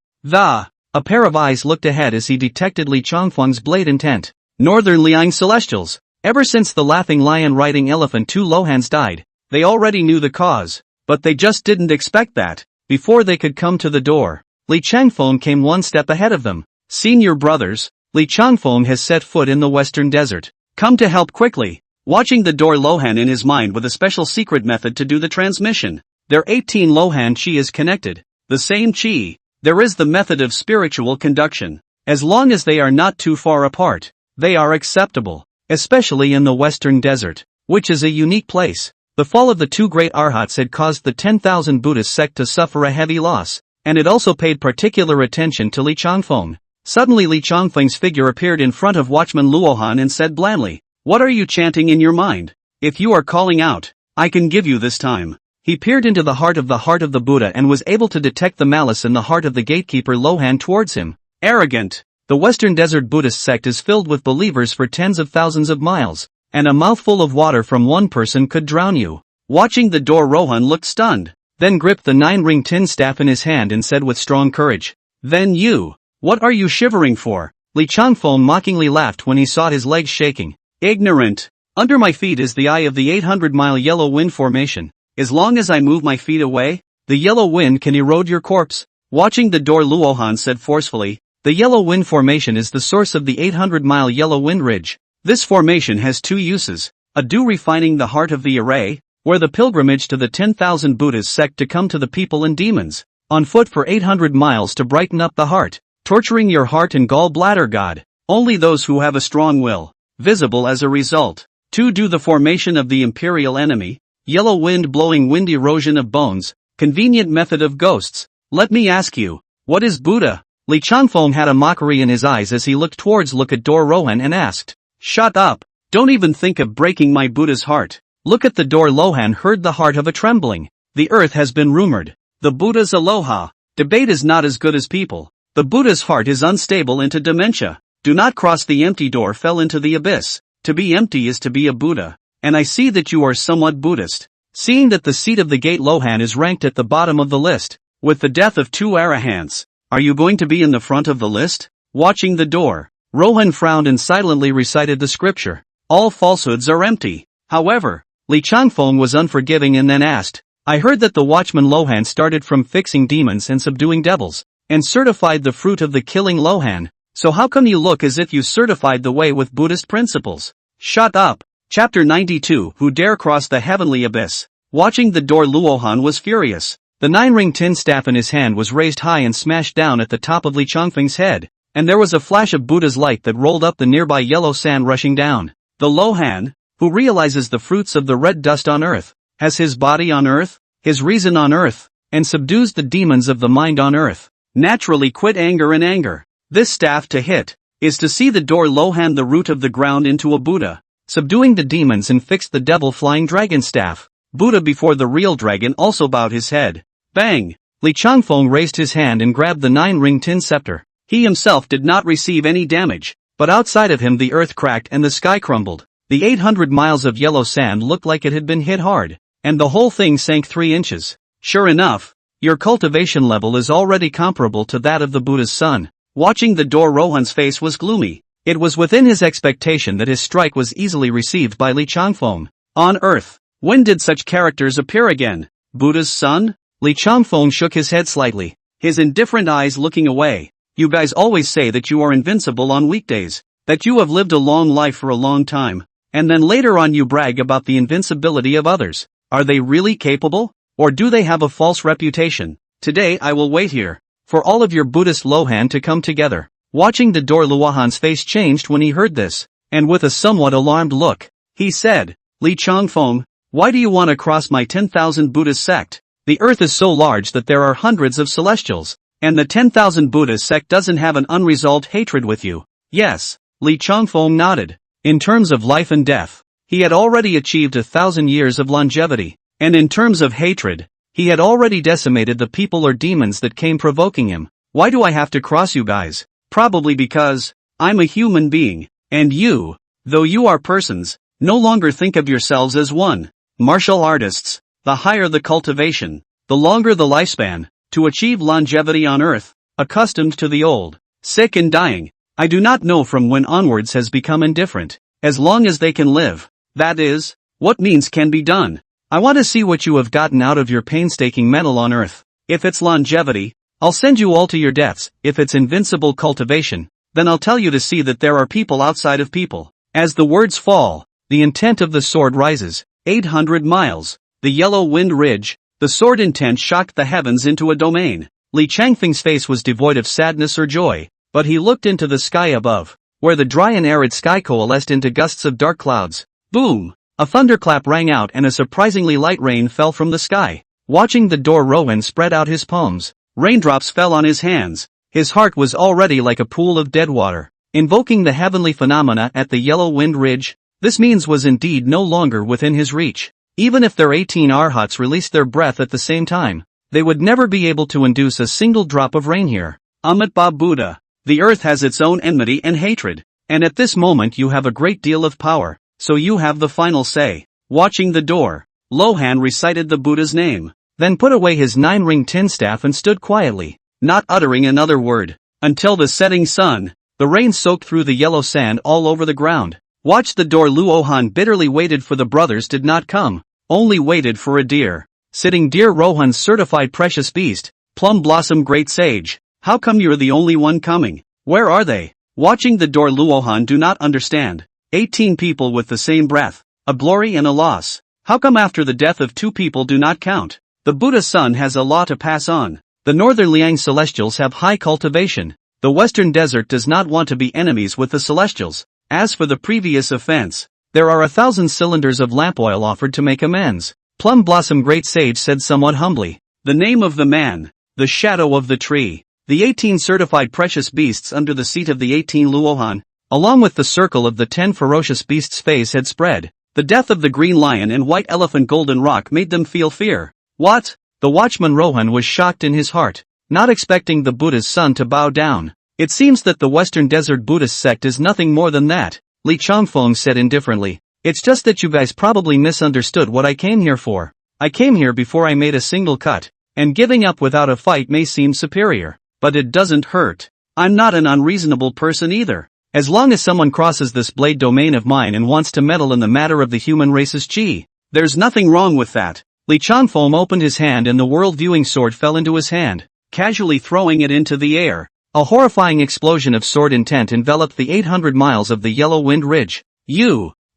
A pair of eyes looked ahead as he detected Li Changfeng's blade intent. Northern Liang Celestials. Ever since the laughing lion riding elephant 2 Lohans died, they already knew the cause, but they just didn't expect that. Before they could come to the door, Li Changfeng came one step ahead of them. Senior brothers, Li Changfeng has set foot in the western desert. Come to help quickly. Watching the door, Lohan in his mind with a special secret method to do the transmission. Their 18 Lohan chi is connected. The same chi. There is the method of spiritual conduction. As long as they are not too far apart, they are acceptable, especially in the western desert, which is a unique place. The fall of the 2 great arhats had caused the 10,000 Buddhist sect to suffer a heavy loss, and it also paid particular attention to Li Changfeng. Suddenly Li Changfeng's figure appeared in front of Watchman Luohan and said blandly, "What are you chanting in your mind? If you are calling out, I can give you this time." He peered into the heart of the Buddha and was able to detect the malice in the heart of the gatekeeper Lohan towards him. Arrogant. The Western Desert Buddhist sect is filled with believers for tens of thousands of miles, and a mouthful of water from one person could drown you. Watching the door, Rohan looked stunned, then gripped the 9-ring tin staff in his hand and said with strong courage, "Then you, what are you shivering for?" Li Changfeng mockingly laughed when he saw his legs shaking. "Ignorant. Under my feet is the eye of the 800-mile yellow wind formation. As long as I move my feet away, the yellow wind can erode your corpse." Watching the door, Luohan said forcefully, "The yellow wind formation is the source of the 800-mile yellow wind ridge. This formation has two uses, a dew refining the heart of the array, where the pilgrimage to the 10,000 Buddhas sect to come to the people and demons, on foot for 800 miles to brighten up the heart, torturing your heart and gallbladder god, only those who have a strong will, visible as a result. 2. Do the formation of the imperial enemy, yellow wind blowing wind erosion of bones, convenient method of ghosts. Let me ask you, what is Buddha?" Li Changfeng had a mockery in his eyes as he looked towards Door Rohan and asked, "Shut up, don't even think of breaking my Buddha's heart." Look at the door. Lohan heard the heart of a trembling. The earth has been rumored. The Buddha's aloha. Debate is not as good as people. The Buddha's heart is unstable into dementia. Do not cross the empty door, fell into the abyss. To be empty is to be a Buddha. And I see that you are somewhat Buddhist. Seeing that the seat of the gate Lohan is ranked at the bottom of the list, with the death of 2 arhats, are you going to be in the front of the list? Watching the door, Rohan frowned and silently recited the scripture. All falsehoods are empty. However, Li Changfeng was unforgiving and then asked, "I heard that the watchman Lohan started from fixing demons and subduing devils, and certified the fruit of the killing Lohan. So how come you look as if you certified the way with Buddhist principles?" Shut up. Chapter 92. Who dare cross the heavenly abyss? Watching the door, Luohan was furious. The 9-ring tin staff in his hand was raised high and smashed down at the top of Li Changfeng's head, and there was a flash of Buddha's light that rolled up the nearby yellow sand rushing down. The Lohan, who realizes the fruits of the red dust on earth, has his body on earth, his reason on earth, and subdues the demons of the mind on earth. Naturally quit anger and anger. This staff to hit, is to see the door Lohan the root of the ground into a Buddha, subduing the demons and fixed the devil flying dragon staff. Buddha before the real dragon also bowed his head. Bang! Li Changfeng raised his hand and grabbed the 9-ring tin scepter. He himself did not receive any damage, but outside of him the earth cracked and the sky crumbled. The 800 miles of yellow sand looked like it had been hit hard, and the whole thing sank 3 inches. Sure enough, your cultivation level is already comparable to that of the Buddha's son. Watching the door, Rohan's face was gloomy. It was within his expectation that his strike was easily received by Li Changfeng. On earth, when did such characters appear again? Buddha's son? Li Changfeng shook his head slightly, his indifferent eyes looking away. You guys always say that you are invincible on weekdays, that you have lived a long life for a long time. And then later on you brag about the invincibility of others. Are they really capable? Or do they have a false reputation? Today I will wait here, for all of your Buddhist Lohan to come together. Watching the door, Luohan's face changed when he heard this, and with a somewhat alarmed look, he said, Li Changfeng, why do you want to cross my 10,000 Buddhist sect? The earth is so large that there are hundreds of celestials, and the 10,000 Buddhist sect doesn't have an unresolved hatred with you. Yes, Li Changfeng nodded. In terms of life and death, he had already achieved 1,000 years of longevity, and in terms of hatred, he had already decimated the people or demons that came provoking him. Why do I have to cross you guys? Probably because I'm a human being, and you, though you are persons, no longer think of yourselves as one. Martial artists, the higher the cultivation, the longer the lifespan, to achieve longevity on earth, accustomed to the old, sick and dying. I do not know from when onwards has become indifferent, as long as they can live, that is, what means can be done. I want to see what you have gotten out of your painstaking metal on earth. If it's longevity, I'll send you all to your deaths. If it's invincible cultivation, then I'll tell you to see that there are people outside of people. As the words fall, the intent of the sword rises. 800 miles, the yellow wind ridge, the sword intent shocked the heavens into a domain. Li Changfeng's face was devoid of sadness or joy. But he looked into the sky above, where the dry and arid sky coalesced into gusts of dark clouds. Boom! A thunderclap rang out and a surprisingly light rain fell from the sky. Watching the door, Rohan spread out his palms. Raindrops fell on his hands. His heart was already like a pool of dead water. Invoking the heavenly phenomena at the yellow wind ridge, this means was indeed no longer within his reach. Even if their 18 arhats released their breath at the same time, they would never be able to induce a single drop of rain here. Amitabha Buddha. The earth has its own enmity and hatred. And at this moment you have a great deal of power, so you have the final say. Watching the door, Lohan recited the Buddha's name, then put away his 9-ring tin staff and stood quietly, not uttering another word, until the setting sun. The rain soaked through the yellow sand all over the ground. Watched the door. Luohan bitterly waited for the brothers did not come, only waited for a deer. Sitting deer. Rohan's certified precious beast, Plum Blossom Great Sage. How come you're the only one coming? Where are they? Watching the door. Luohan do not understand. 18 people with the same breath, a glory and a loss. How come after the death of 2 people do not count? The Buddha's son has a law to pass on. The northern Liang Celestials have high cultivation. The western desert does not want to be enemies with the Celestials. As for the previous offense, there are 1,000 cylinders of lamp oil offered to make amends. Plum Blossom Great Sage said somewhat humbly. The name of the man, the shadow of the tree. The 18 certified precious beasts under the seat of the 18 Luohan, along with the circle of the 10 ferocious beasts' face had spread. The death of the green lion and white elephant Golden Rock made them feel fear. What? The watchman Rohan was shocked in his heart, not expecting the Buddha's son to bow down. It seems that the Western Desert Buddhist sect is nothing more than that, Li Changfeng said indifferently. It's just that you guys probably misunderstood what I came here for. I came here before I made a single cut, and giving up without a fight may seem superior, but it doesn't hurt. I'm not an unreasonable person either. As long as someone crosses this blade domain of mine and wants to meddle in the matter of the human race's chi, there's nothing wrong with that. Li Changfeng opened his hand and the world-viewing sword fell into his hand, casually throwing it into the air. A horrifying explosion of sword intent enveloped the 800 miles of the Yellow Wind Ridge.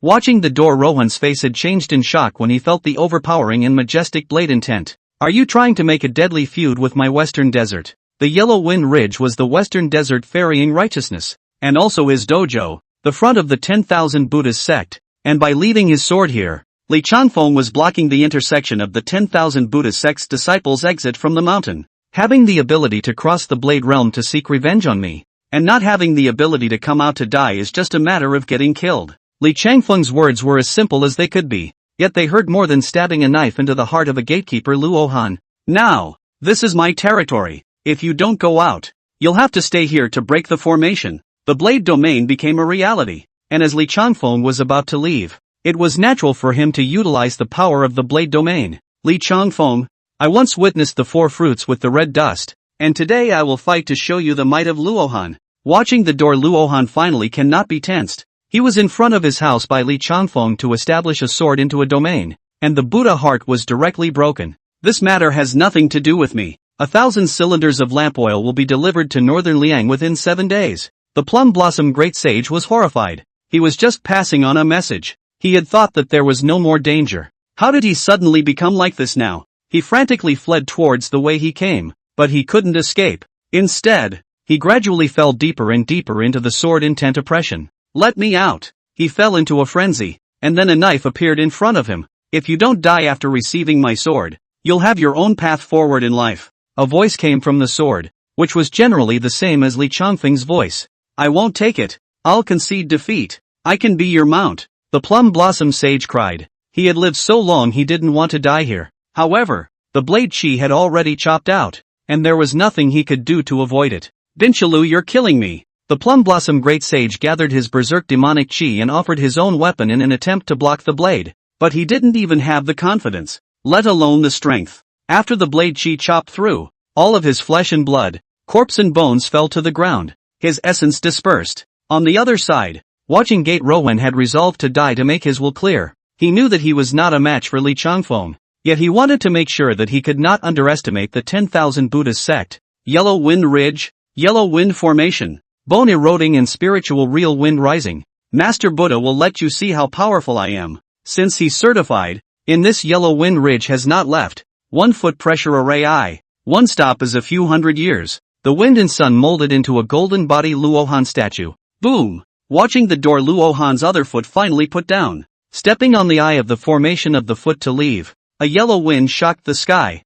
Watching the door. Rohan's face had changed in shock when he felt the overpowering and majestic blade intent. Are you trying to make a deadly feud with my western desert? The Yellow Wind Ridge was the western desert ferrying righteousness, and also his dojo, the front of the 10,000 Buddhist sect, and by leaving his sword here, Li Changfeng was blocking the intersection of the 10,000 Buddhist sect's disciples' exit from the mountain. Having the ability to cross the Blade Realm to seek revenge on me, and not having the ability to come out to die is just a matter of getting killed. Li Changfeng's words were as simple as they could be, yet they hurt more than stabbing a knife into the heart of a gatekeeper. Luohan. Now, this is my territory. If you don't go out, you'll have to stay here to break the formation. The Blade Domain became a reality, and as Li Changfeng was about to leave, it was natural for him to utilize the power of the Blade Domain. Li Changfeng, I once witnessed the 4 fruits with the red dust, and today I will fight to show you the might of Luohan. Watching the door. Luohan finally cannot be tensed. He was in front of his house by Li Changfeng to establish a sword into a domain, and the Buddha heart was directly broken. This matter has nothing to do with me. 1,000 cylinders of lamp oil will be delivered to northern Liang within 7 days. The Plum Blossom Great Sage was horrified. He was just passing on a message. He had thought that there was no more danger. How did he suddenly become like this now? He frantically fled towards the way he came, but he couldn't escape. Instead, he gradually fell deeper and deeper into the sword intent oppression. Let me out! He fell into a frenzy, and then a knife appeared in front of him. If you don't die after receiving my sword, you'll have your own path forward in life. A voice came from the sword, which was generally the same as Li Changfeng's voice. I won't take it. I'll concede defeat. I can be your mount. The Plum Blossom Sage cried. He had lived so long he didn't want to die here. However, the blade chi had already chopped out, and there was nothing he could do to avoid it. Binchalu, you're killing me. The Plum Blossom Great Sage gathered his berserk demonic chi and offered his own weapon in an attempt to block the blade, but he didn't even have the confidence, let alone the strength. After the blade chi chopped through, all of his flesh and blood, corpse and bones fell to the ground. His essence dispersed. On the other side, watching Gate Rowan had resolved to die to make his will clear. He knew that he was not a match for Li Changfeng, yet he wanted to make sure that he could not underestimate the 10,000 Buddhist sect. Yellow Wind Ridge, Yellow Wind Formation, bone eroding and spiritual real wind rising. Master Buddha will let you see how powerful I am. Since he's certified, in this Yellow Wind Ridge has not left. 1 foot pressure array I. 1 stop is a few hundred years. The wind and sun molded into a golden body Luohan statue. Boom! Watching the door. Luohan's other foot finally put down. Stepping on the eye of the formation of the foot to leave, a yellow wind shocked the sky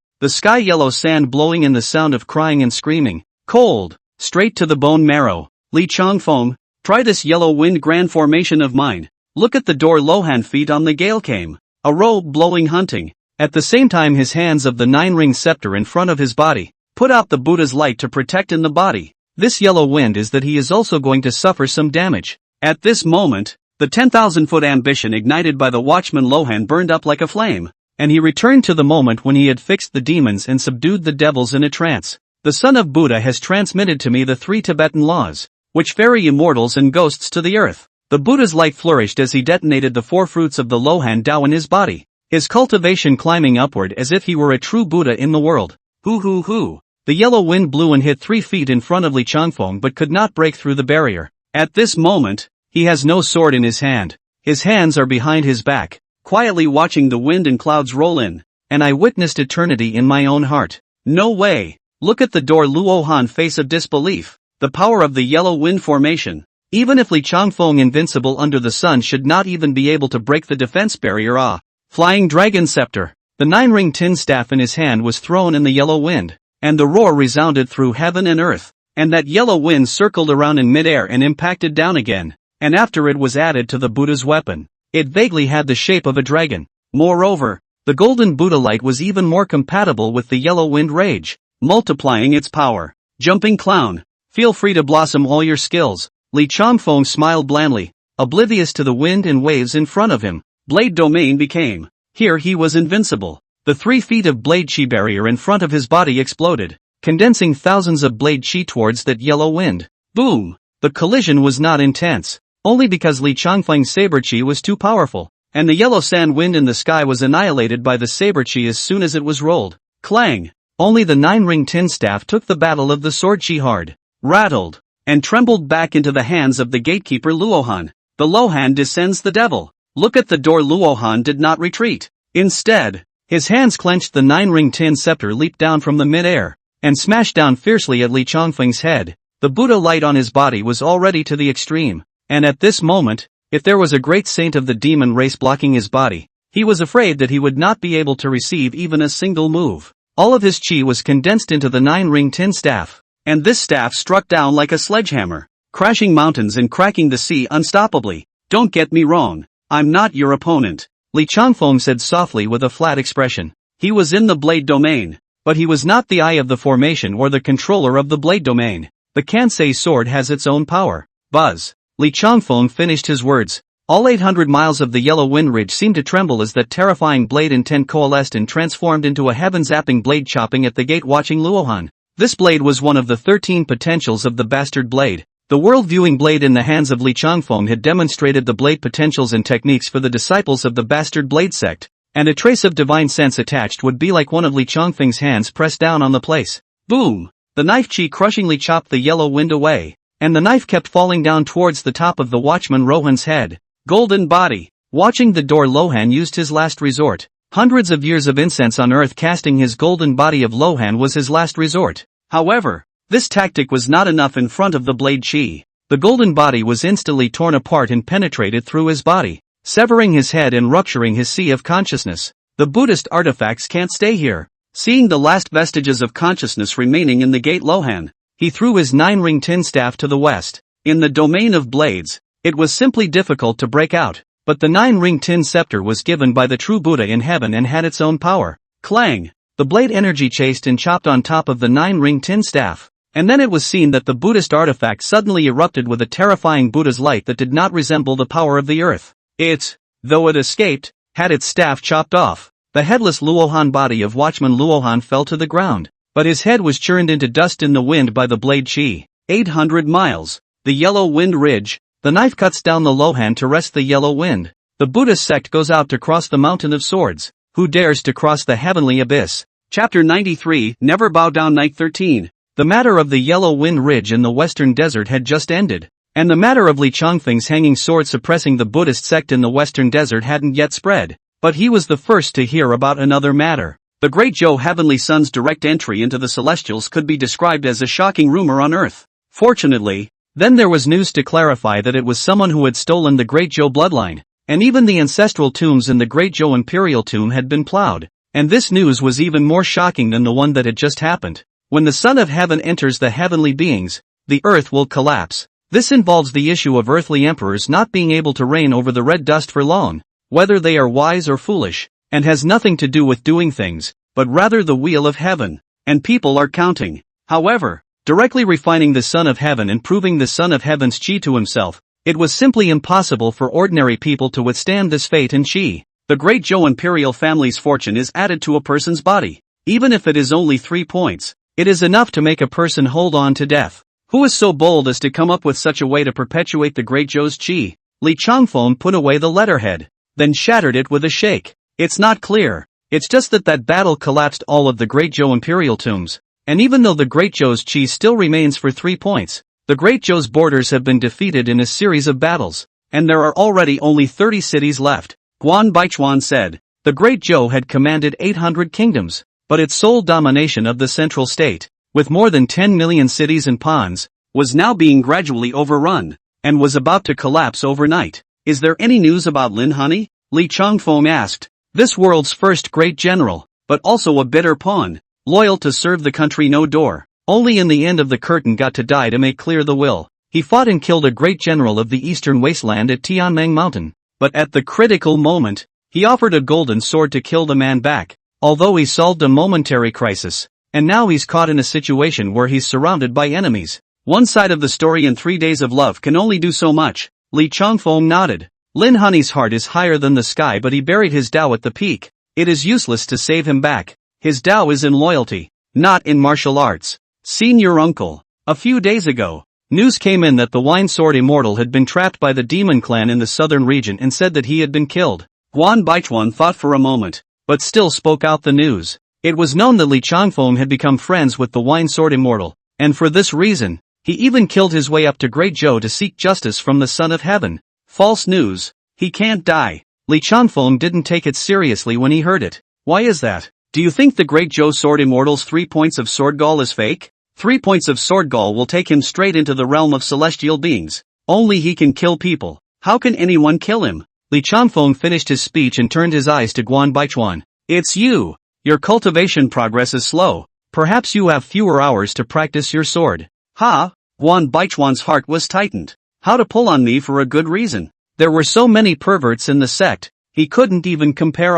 yellow sand blowing in the sound of crying and screaming. Cold, straight to the bone marrow. Li Changfeng, try this yellow wind grand formation of mine. Look at the door. Lohan feet on the gale came. a robe blowing hunting. At the same time his hands of the nine-ring scepter in front of his body put out the Buddha's light to protect in the body. This yellow wind is that he is also going to suffer some damage. At this moment, the 10,000-foot ambition ignited by the watchman Lohan burned up like a flame, and he returned to the moment when he had fixed the demons and subdued the devils in a trance. The son of Buddha has transmitted to me the 3 Tibetan laws, which ferry immortals and ghosts to the earth. The Buddha's light flourished as he detonated the 4 fruits of the Lohan Tao in his body, his cultivation climbing upward as if he were a true Buddha in the world. Hoo. The yellow wind blew and hit 3 feet in front of Li Changfeng but could not break through the barrier. At this moment, he has no sword in his hand. His hands are behind his back, quietly watching the wind and clouds roll in, and I witnessed eternity in my own heart. No way! Look at the door Luohan face of disbelief. The power of the yellow wind formation. Even if Li Changfeng invincible under the sun should not even be able to break the defense barrier. Flying dragon scepter. The 9-ring tin staff in his hand was thrown in the yellow wind, and the roar resounded through heaven and earth, and that yellow wind circled around in midair and impacted down again, and after it was added to the Buddha's weapon, it vaguely had the shape of a dragon. Moreover, the golden Buddha light was even more compatible with the yellow wind rage, multiplying its power. Jumping clown, feel free to blossom all your skills. Li Changfeng smiled blandly, oblivious to the wind and waves in front of him. Blade domain became. Here he was invincible. The 3 feet of blade chi barrier in front of his body exploded, condensing thousands of blade chi towards that yellow wind. Boom! The collision was not intense, only because Li Changfeng's saber chi was too powerful, and the yellow sand wind in the sky was annihilated by the saber chi as soon as it was rolled. Clang! Only the 9-ring tin staff took the battle of the sword chi hard, rattled, and trembled back into the hands of the gatekeeper Luohan. The Lohan descends the devil. Look at the door. Luohan did not retreat. Instead, his hands clenched. The 9-ring tin scepter leaped down from the mid-air, and smashed down fiercely at Li Changfeng's head. The Buddha light on his body was already to the extreme, and at this moment, if there was a great saint of the demon race blocking his body, he was afraid that he would not be able to receive even a single move. All of his chi was condensed into the 9-ring tin staff, and this staff struck down like a sledgehammer, crashing mountains and cracking the sea unstoppably. Don't get me wrong, I'm not your opponent, Li Changfeng said softly with a flat expression. He was in the blade domain, but he was not the eye of the formation or the controller of the blade domain. The Kansei sword has its own power. Buzz. Li Changfeng finished his words. All 800 miles of the yellow wind ridge seemed to tremble as that terrifying blade intent coalesced and transformed into a heaven-zapping blade chopping at the gate watching Luohan. This blade was one of the 13 potentials of the bastard blade. The world-viewing blade in the hands of Li Changfeng had demonstrated the blade potentials and techniques for the disciples of the bastard blade sect, and a trace of divine sense attached would be like one of Li Changfeng's hands pressed down on the place. Boom! The knife chi crushingly chopped the yellow wind away, and the knife kept falling down towards the top of the watchman Rohan's head. Golden body. Watching the door, Lohan used his last resort. Hundreds of years of incense on earth casting his golden body of Lohan was his last resort. However, this tactic was not enough in front of the blade chi. The golden body was instantly torn apart and penetrated through his body, severing his head and rupturing his sea of consciousness. The Buddhist artifacts can't stay here. Seeing the last vestiges of consciousness remaining in the gate Lohan, he threw his 9-ring tin staff to the west. In the domain of blades, it was simply difficult to break out, but the 9-ring tin scepter was given by the true Buddha in heaven and had its own power. Clang! The blade energy chased and chopped on top of the 9-ring tin staff. And then it was seen that the Buddhist artifact suddenly erupted with a terrifying Buddha's light that did not resemble the power of the earth. It, though it escaped, had its staff chopped off. The headless Luohan body of watchman Luohan fell to the ground, but his head was churned into dust in the wind by the blade chi. 800 miles. The yellow wind ridge. The knife cuts down the Lohan to rest the yellow wind. The Buddhist sect goes out to cross the mountain of swords. Who dares to cross the heavenly abyss? Chapter 93, Never Bow Down. Night 13. The matter of the yellow wind ridge in the western desert had just ended, and the matter of Li Changfeng's hanging sword suppressing the Buddhist sect in the western desert hadn't yet spread. But he was the first to hear about another matter. The great Jiao heavenly son's direct entry into the celestials could be described as a shocking rumor on earth. Fortunately, then there was news to clarify that it was someone who had stolen the great Jiao bloodline, and even the ancestral tombs in the great Jiao imperial tomb had been plowed. And this news was even more shocking than the one that had just happened. When the Son of Heaven enters the heavenly beings, the earth will collapse. This involves the issue of earthly emperors not being able to reign over the red dust for long. whether they are wise or foolish, and has nothing to do with doing things, but rather the wheel of heaven, and people are counting. However, directly refining the Son of Heaven and proving the Son of Heaven's chi to himself, it was simply impossible for ordinary people to withstand this fate and chi. The great Zhou imperial family's fortune is added to a person's body. Even if it is only 3 points, it is enough to make a person hold on to death. Who is so bold as to come up with such a way to perpetuate the great Zhou's chi? Li Changfeng put away the letterhead, then shattered it with a shake. It's not clear. It's just that battle collapsed all of the great Zhou imperial tombs. And even though the great Zhou's chi still remains for 3 points, the great Zhou's borders have been defeated in a series of battles, and there are already only 30 cities left. Guan Baichuan said, the great Zhou had commanded 800 kingdoms, but its sole domination of the central state, with more than 10 million cities and pawns, was now being gradually overrun, and was about to collapse overnight. Is there any news about Lin Honey? Li Changfeng asked. This world's first great general, but also a bitter pawn, loyal to serve the country no door, only in the end of the curtain got to die to make clear the will. He fought and killed a great general of the eastern wasteland at Tianmeng Mountain, but at the critical moment, he offered a golden sword to kill the man back, although he solved a momentary crisis, and now he's caught in a situation where he's surrounded by enemies. One side of the story in 3 Days of Love can only do so much. Li Changfeng nodded. Lin Honey's heart is higher than the sky, but he buried his Tao at the peak. It is useless to save him back. His Tao is in loyalty, not in martial arts. Senior uncle. A few days ago, news came in that the wine sword Immortal had been trapped by the demon clan in the southern region and said that he had been killed. Guan Baichuan thought for a moment, but still spoke out the news. It was known that Li Changfeng had become friends with the wine sword Immortal, and for this reason, he even killed his way up to Great Zhou to seek justice from the Son of Heaven. False news. He can't die. Li Changfeng didn't take it seriously when he heard it. Why is that? Do you think the Great Zhou sword Immortal's 3 points of sword gall is fake? 3 points of sword gall will take him straight into the realm of celestial beings. Only he can kill people. How can anyone kill him? Li Changfeng finished his speech and turned his eyes to Guan Baichuan. It's you. Your cultivation progress is slow. Perhaps you have fewer hours to practice your sword. Ha! Guan Baichuan's heart was tightened. How to pull on me for a good reason. There were so many perverts in the sect, he couldn't even compare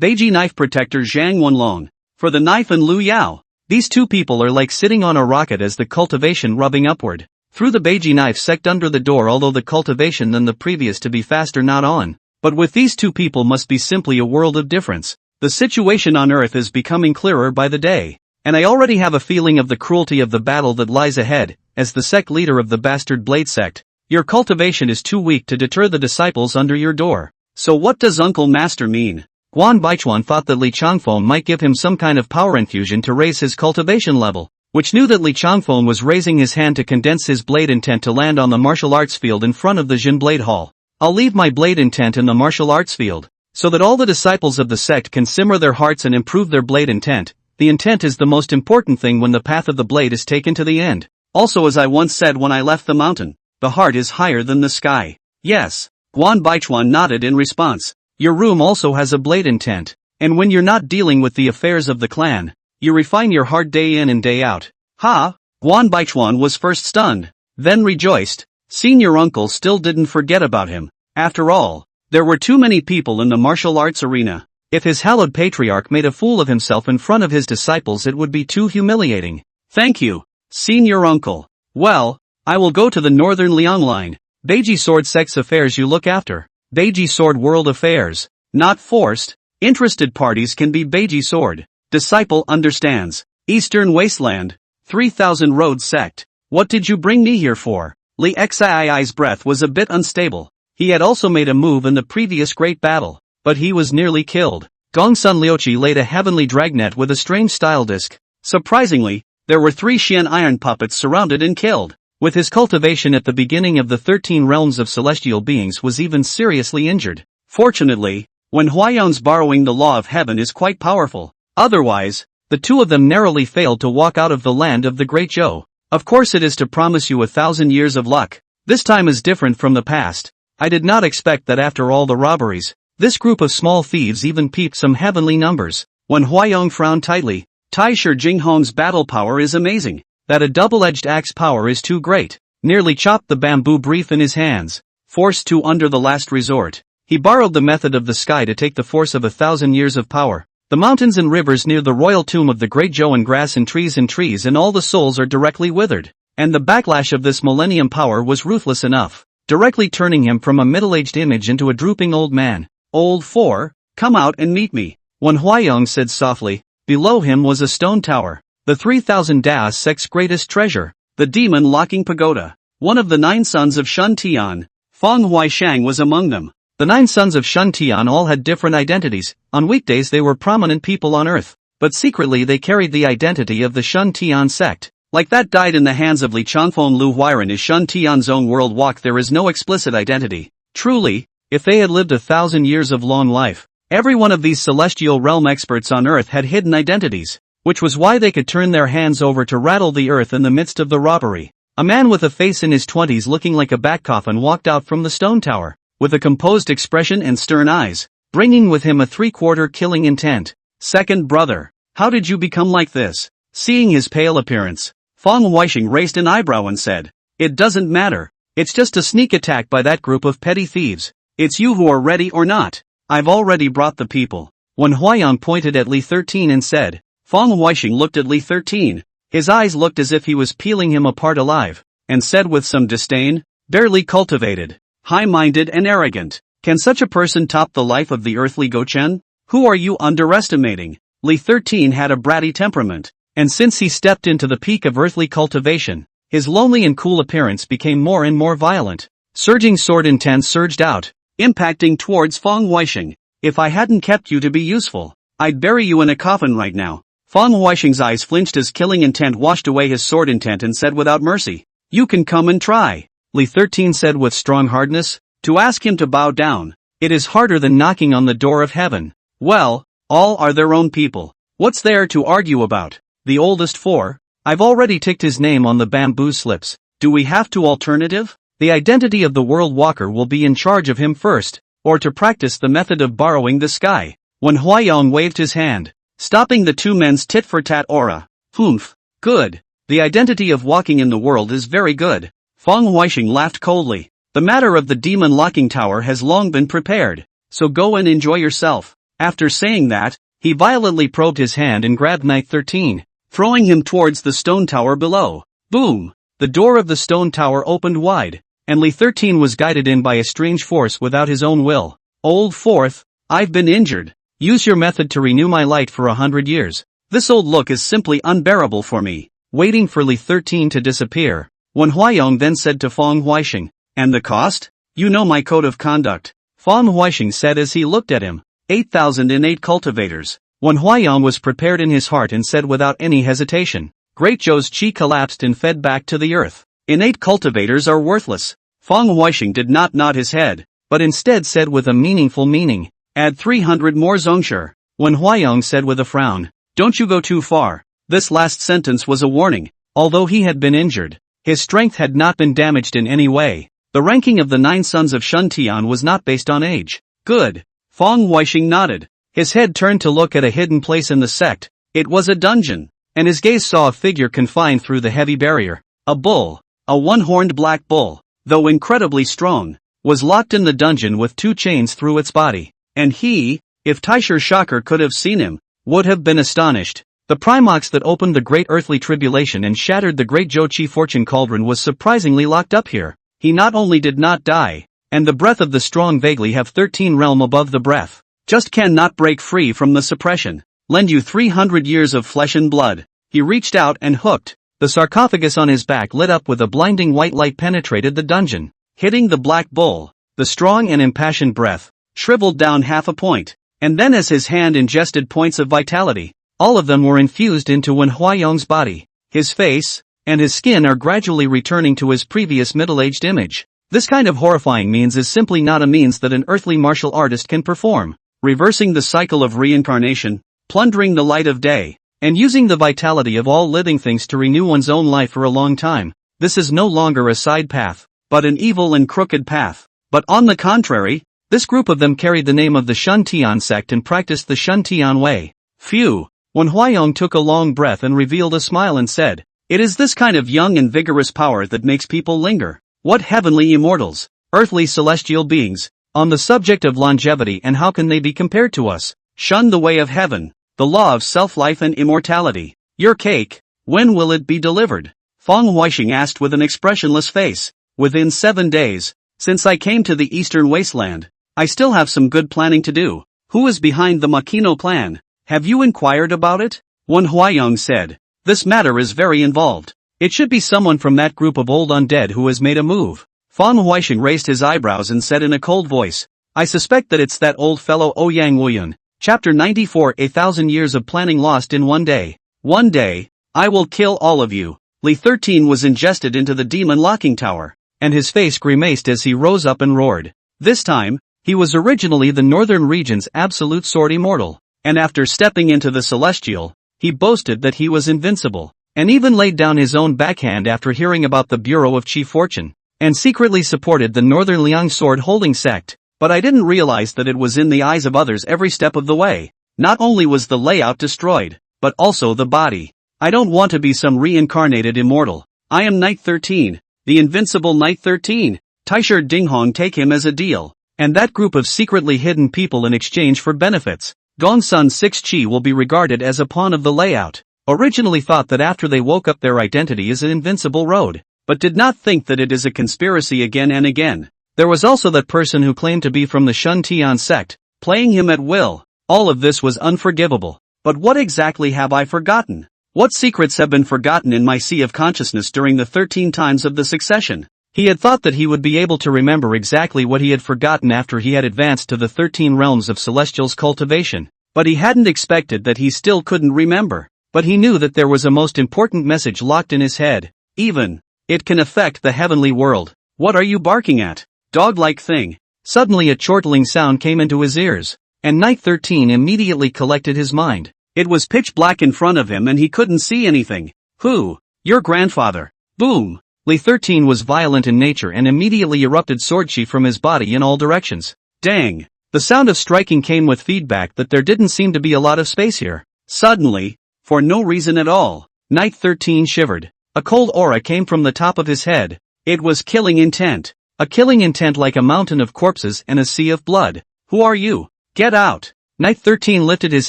Beiji knife protector Zhang Wenlong, for the knife and Lu Yao. These two people are like sitting on a rocket as the cultivation rubbing upward. Through the Beiji knife sect under the door, although the cultivation than the previous to be faster not on. But with these two people must be simply a world of difference. The situation on Earth is becoming clearer by the day. And I already have a feeling of the cruelty of the battle that lies ahead, as the sect leader of the Bastard Blade sect. Your cultivation is too weak to deter the disciples under your door. So what does Uncle Master mean? Guan Baichuan thought that Li Changfeng might give him some kind of power infusion to raise his cultivation level, which knew that Li Changfeng was raising his hand to condense his blade intent to land on the martial arts field in front of the Jin Blade Hall. I'll leave my blade intent in the martial arts field, so that all the disciples of the sect can simmer their hearts and improve their blade intent. The intent is the most important thing when the path of the blade is taken to the end. Also, as I once said when I left the mountain, the heart is higher than the sky. Yes. Guan Baichuan nodded in response. Your room also has a blade intent, and when you're not dealing with the affairs of the clan, you refine your heart day in and day out. Ha! Guan Baichuan was first stunned, then rejoiced. Senior uncle still didn't forget about him. After all, there were too many people in the martial arts arena. If his hallowed patriarch made a fool of himself in front of his disciples, it would be too humiliating. Thank you, senior uncle. Well, I will go to the northern Liang line. Beiji sword sect's affairs you look after. Beiji sword world affairs. Not forced. Interested parties can be Beiji sword. Disciple understands. Eastern wasteland. 3000 road sect. What did you bring me here for? Li Xii's breath was a bit unstable. He had also made a move in the previous great battle, but he was nearly killed. Gongsun Liuqi laid a heavenly dragnet with a strange style disc. Surprisingly, there were 3 Xian iron puppets surrounded and killed. With his cultivation at the beginning of the 13 realms of celestial beings was even seriously injured. Fortunately, when Huayang's borrowing the law of heaven is quite powerful. Otherwise, the two of them narrowly failed to walk out of the land of the Great Zhou. Of course it is to promise you 1,000 years of luck. This time is different from the past. I did not expect that after all the robberies, this group of small thieves even peeped some heavenly numbers. When Huayang frowned tightly, Taisher Jinghong's battle power is amazing. That a double-edged axe power is too great. Nearly chopped the bamboo brief in his hands. Forced to under the last resort. He borrowed the method of the sky to take the force of 1,000 years of power. The mountains and rivers near the royal tomb of the great jiao and grass and trees and all the souls are directly withered. And the backlash of this millennium power was ruthless enough, directly turning him from a middle-aged image into a drooping old man. Old 4, come out and meet me, Wen Huaiyong said softly. Below him was a stone tower, the 3,000 Daos sect's greatest treasure, the demon-locking pagoda. One of the 9 sons of Shun Tian, Feng Huaishang, was among them. The 9 sons of Shun Tian all had different identities. On weekdays they were prominent people on earth, but secretly they carried the identity of the Shun Tian sect. Like that died in the hands of Li Changfeng Lu Huiren is Shun Tian's own world walk. There is no explicit identity. Truly, if they had lived 1,000 years of long life, every one of these celestial realm experts on earth had hidden identities, which was why they could turn their hands over to rattle the earth in the midst of the robbery. A man with a face in his 20s looking like a bat coffin walked out from the stone tower, with a composed expression and stern eyes, bringing with him a 3/4 killing intent. Second brother, how did you become like this? Seeing his pale appearance, Feng Huaisheng raised an eyebrow and said, it doesn't matter. It's just a sneak attack by that group of petty thieves. It's you who are ready or not. I've already brought the people. Wen Huaiyong pointed at Li 13 and said. Feng Huaisheng looked at Li 13. His eyes looked as if he was peeling him apart alive, and said with some disdain, barely cultivated, high-minded and arrogant. Can such a person top the life of the earthly Gochen? Who are you underestimating? Li 13 had a bratty temperament, and since he stepped into the peak of earthly cultivation, his lonely and cool appearance became more and more violent. Surging sword intent surged out, impacting towards Feng Huaisheng. If I hadn't kept you to be useful, I'd bury you in a coffin right now. Feng Huaisheng's eyes flinched as killing intent washed away his sword intent and said without mercy, you can come and try. Li 13 said with strong hardness, to ask him to bow down. It is harder than knocking on the door of heaven. Well, all are their own people. What's there to argue about? The oldest 4, I've already ticked his name on the bamboo slips. Do we have to alternative? The identity of the world walker will be in charge of him first, or to practice the method of borrowing the sky. When Huaiyong waved his hand, stopping the 2 men's tit-for-tat aura. Humph. Good. The identity of walking in the world is very good. Feng Huaisheng laughed coldly. The matter of the demon-locking tower has long been prepared, so go and enjoy yourself. After saying that, he violently probed his hand and grabbed Knight 13, throwing him towards the stone tower below. Boom! The door of the stone tower opened wide, and Li 13 was guided in by a strange force without his own will. Old 4th, I've been injured. Use your method to renew my light for 100 years. This old look is simply unbearable for me. Waiting for Li 13 to disappear, Wen Huaiyong then said to Feng Huaisheng, and the cost? You know my code of conduct. Feng Huaisheng said as he looked at him. 8,008 cultivators. Wen Huaiyong was prepared in his heart and said without any hesitation. Great Zhou's chi collapsed and fed back to the earth. Innate cultivators are worthless. Feng Huaisheng did not nod his head, but instead said with a meaningful meaning, add 300 more zongshi. Wen Huaiyong said with a frown, don't you go too far. This last sentence was a warning. Although he had been injured, his strength had not been damaged in any way. The ranking of the 9 sons of Shun Tian was not based on age. Good. Feng Huaisheng nodded. His head turned to look at a hidden place in the sect. It was a dungeon, and his gaze saw a figure confined through the heavy barrier. A bull, a one-horned black bull, though incredibly strong, was locked in the dungeon with 2 chains through its body. And he, if Taisher Shocker could have seen him, would have been astonished. The Primox that opened the great earthly tribulation and shattered the great Zhou fortune cauldron was surprisingly locked up here. He not only did not die, and the breath of the strong vaguely have 13 realm above the breath, just cannot break free from the suppression. Lend you 300 years of flesh and blood. He reached out and hooked. The sarcophagus on his back lit up with a blinding white light penetrated the dungeon, hitting the black bull. The strong and impassioned breath shriveled down half a point, and then as his hand ingested points of vitality, all of them were infused into Wen Huaiyong's body. His face and his skin are gradually returning to his previous middle-aged image. This kind of horrifying means is simply not a means that an earthly martial artist can perform. Reversing the cycle of reincarnation, plundering the light of day, and using the vitality of all living things to renew one's own life for a long time. This is no longer a side path, but an evil and crooked path. But on the contrary, this group of them carried the name of the Shun Tian sect and practiced the Shun Tian way. Phew! Wen Huaiyong took a long breath and revealed a smile and said, it is this kind of young and vigorous power that makes people linger. What heavenly immortals, earthly celestial beings, On the subject of longevity and how can they be compared to us? Shun the way of heaven, the law of self-life and immortality. Your cake, when will it be delivered? Feng Huixing asked with an expressionless face. Within 7 days, since I came to the eastern wasteland. I still have some good planning to do. Who is behind the Makino plan? Have you inquired about it? Wen Huayong said. This matter is very involved. It should be someone from that group of old undead who has made a move. Feng Huixing raised his eyebrows and said in a cold voice, I suspect that it's that old fellow Ouyang Wuyun. Chapter 94 1,000 years of planning lost in one day. One day, I will kill all of you. Li 13 was ingested into the demon locking tower, and his face grimaced as he rose up and roared. This time, he was originally the northern region's absolute sword immortal, and after stepping into the celestial, he boasted that he was invincible, and even laid down his own backhand after hearing about the Bureau of Chief Fortune, and secretly supported the Northern Liang sword-holding sect, but I didn't realize that it was in the eyes of others every step of the way. Not only was the layout destroyed, but also the body. I don't want to be some reincarnated immortal. I am Knight 13, the invincible Knight 13. Taisher Dinghong take him as a deal. And that group of secretly hidden people in exchange for benefits. Gongsun 6 Chi will be regarded as a pawn of the layout. Originally thought that after they woke up their identity is an invincible road, but did not think that it is a conspiracy again and again. There was also that person who claimed to be from the Shun Tian sect, playing him at will. All of this was unforgivable. But what exactly have I forgotten? What secrets have been forgotten in my sea of consciousness during the 13 times of the succession? He had thought that he would be able to remember exactly what he had forgotten after he had advanced to the 13 realms of Celestial's cultivation, but he hadn't expected that he still couldn't remember. But he knew that there was a most important message locked in his head. Even, it can affect the heavenly world. What are you barking at? Dog-like thing. Suddenly a chortling sound came into his ears, and Knight 13 immediately collected his mind. It was pitch black in front of him and he couldn't see anything. Who? Your grandfather. Boom! Li 13 was violent in nature and immediately erupted sword chi from his body in all directions. Dang! The sound of striking came with feedback that there didn't seem to be a lot of space here. Suddenly, for no reason at all, Knight 13 shivered. A cold aura came from the top of his head. It was killing intent. A killing intent like a mountain of corpses and a sea of blood. Who are you? Get out! Knight 13 lifted his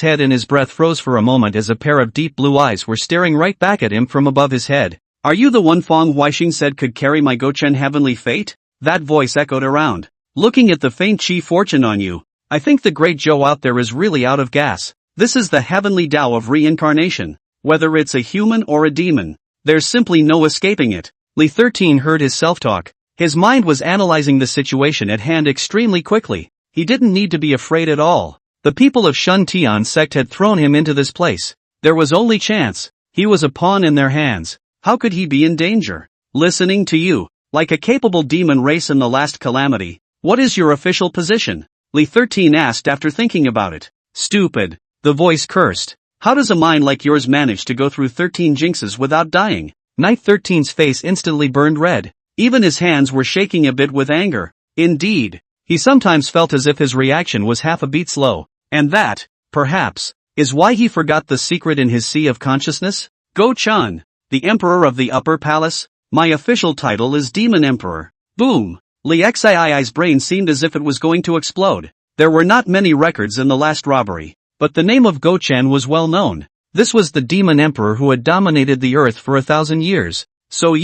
head and his breath froze for a moment as a pair of deep blue eyes were staring right back at him from above his head. Are you the one Feng Huixing said could carry my Gochen heavenly fate? That voice echoed around. Looking at the faint chi fortune on you, I think the great Zhou out there is really out of gas. This is the heavenly Tao of reincarnation. Whether it's a human or a demon, there's simply no escaping it. Li 13 heard his self-talk. His mind was analyzing the situation at hand extremely quickly. He didn't need to be afraid at all. The people of Shun Tian sect had thrown him into this place. There was only chance. He was a pawn in their hands. How could he be in danger? Listening to you, like a capable demon race in the last calamity. What is your official position? Li 13 asked after thinking about it. Stupid. The voice cursed. How does a mind like yours manage to go through 13 jinxes without dying? Knight 13's face instantly burned red. Even his hands were shaking a bit with anger. Indeed, he sometimes felt as if his reaction was half a beat slow. And that, perhaps, is why he forgot the secret in his sea of consciousness? Go Chun, the Emperor of the Upper Palace? My official title is Demon Emperor. Boom! Li Xii's brain seemed as if it was going to explode. There were not many records in the last robbery, but the name of Go Chen was well known. This was the Demon Emperor who had dominated the earth for 1,000 years. So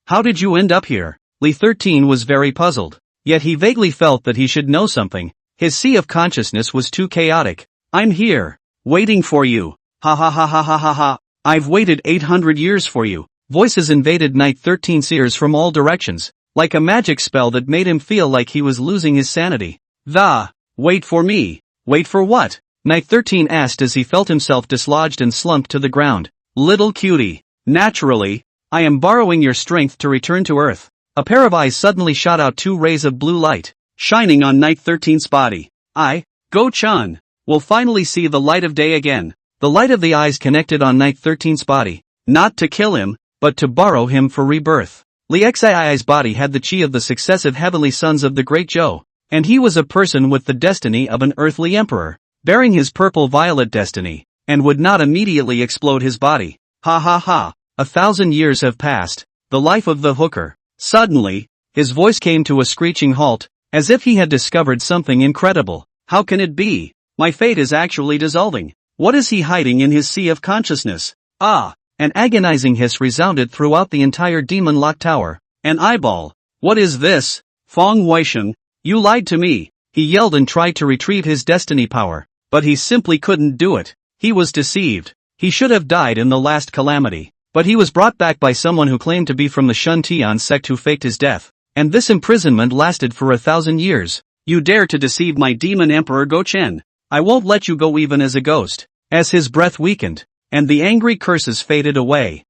how did you end up here? Li 13 was very puzzled. Yet he vaguely felt that he should know something. His sea of consciousness was too chaotic. I'm here, waiting for you. Ha ha ha ha ha ha ha. I've waited 800 years for you. Voices invaded Knight 13's ears from all directions, like a magic spell that made him feel like he was losing his sanity. Wait for me. Wait for what? Knight 13 asked as he felt himself dislodged and slumped to the ground. Little cutie. Naturally, I am borrowing your strength to return to Earth. A pair of eyes suddenly shot out 2 rays of blue light, shining on Knight 13's body. Go Chun, will finally see the light of day again. The light of the eyes connected on Knight 13's body, not to kill him, but to borrow him for rebirth. Li Xii's body had the chi of the successive heavenly sons of the Great Zhou, and he was a person with the destiny of an earthly emperor, bearing his purple-violet destiny, and would not immediately explode his body. Ha ha ha, 1,000 years have passed, the life of the hooker. Suddenly, his voice came to a screeching halt. as if he had discovered something incredible. How can it be? My fate is actually dissolving. What is he hiding in his sea of consciousness? Ah! An agonizing hiss resounded throughout the entire demon lock tower. An eyeball. What is this? Feng Huisheng, you lied to me. He yelled and tried to retrieve his destiny power, but he simply couldn't do it. He was deceived. He should have died in the last calamity. But he was brought back by someone who claimed to be from the Shuntian sect who faked his death. And this imprisonment lasted for 1,000 years. You dare to deceive my demon emperor Gochen. I won't let you go even as a ghost. As his breath weakened, and the angry curses faded away.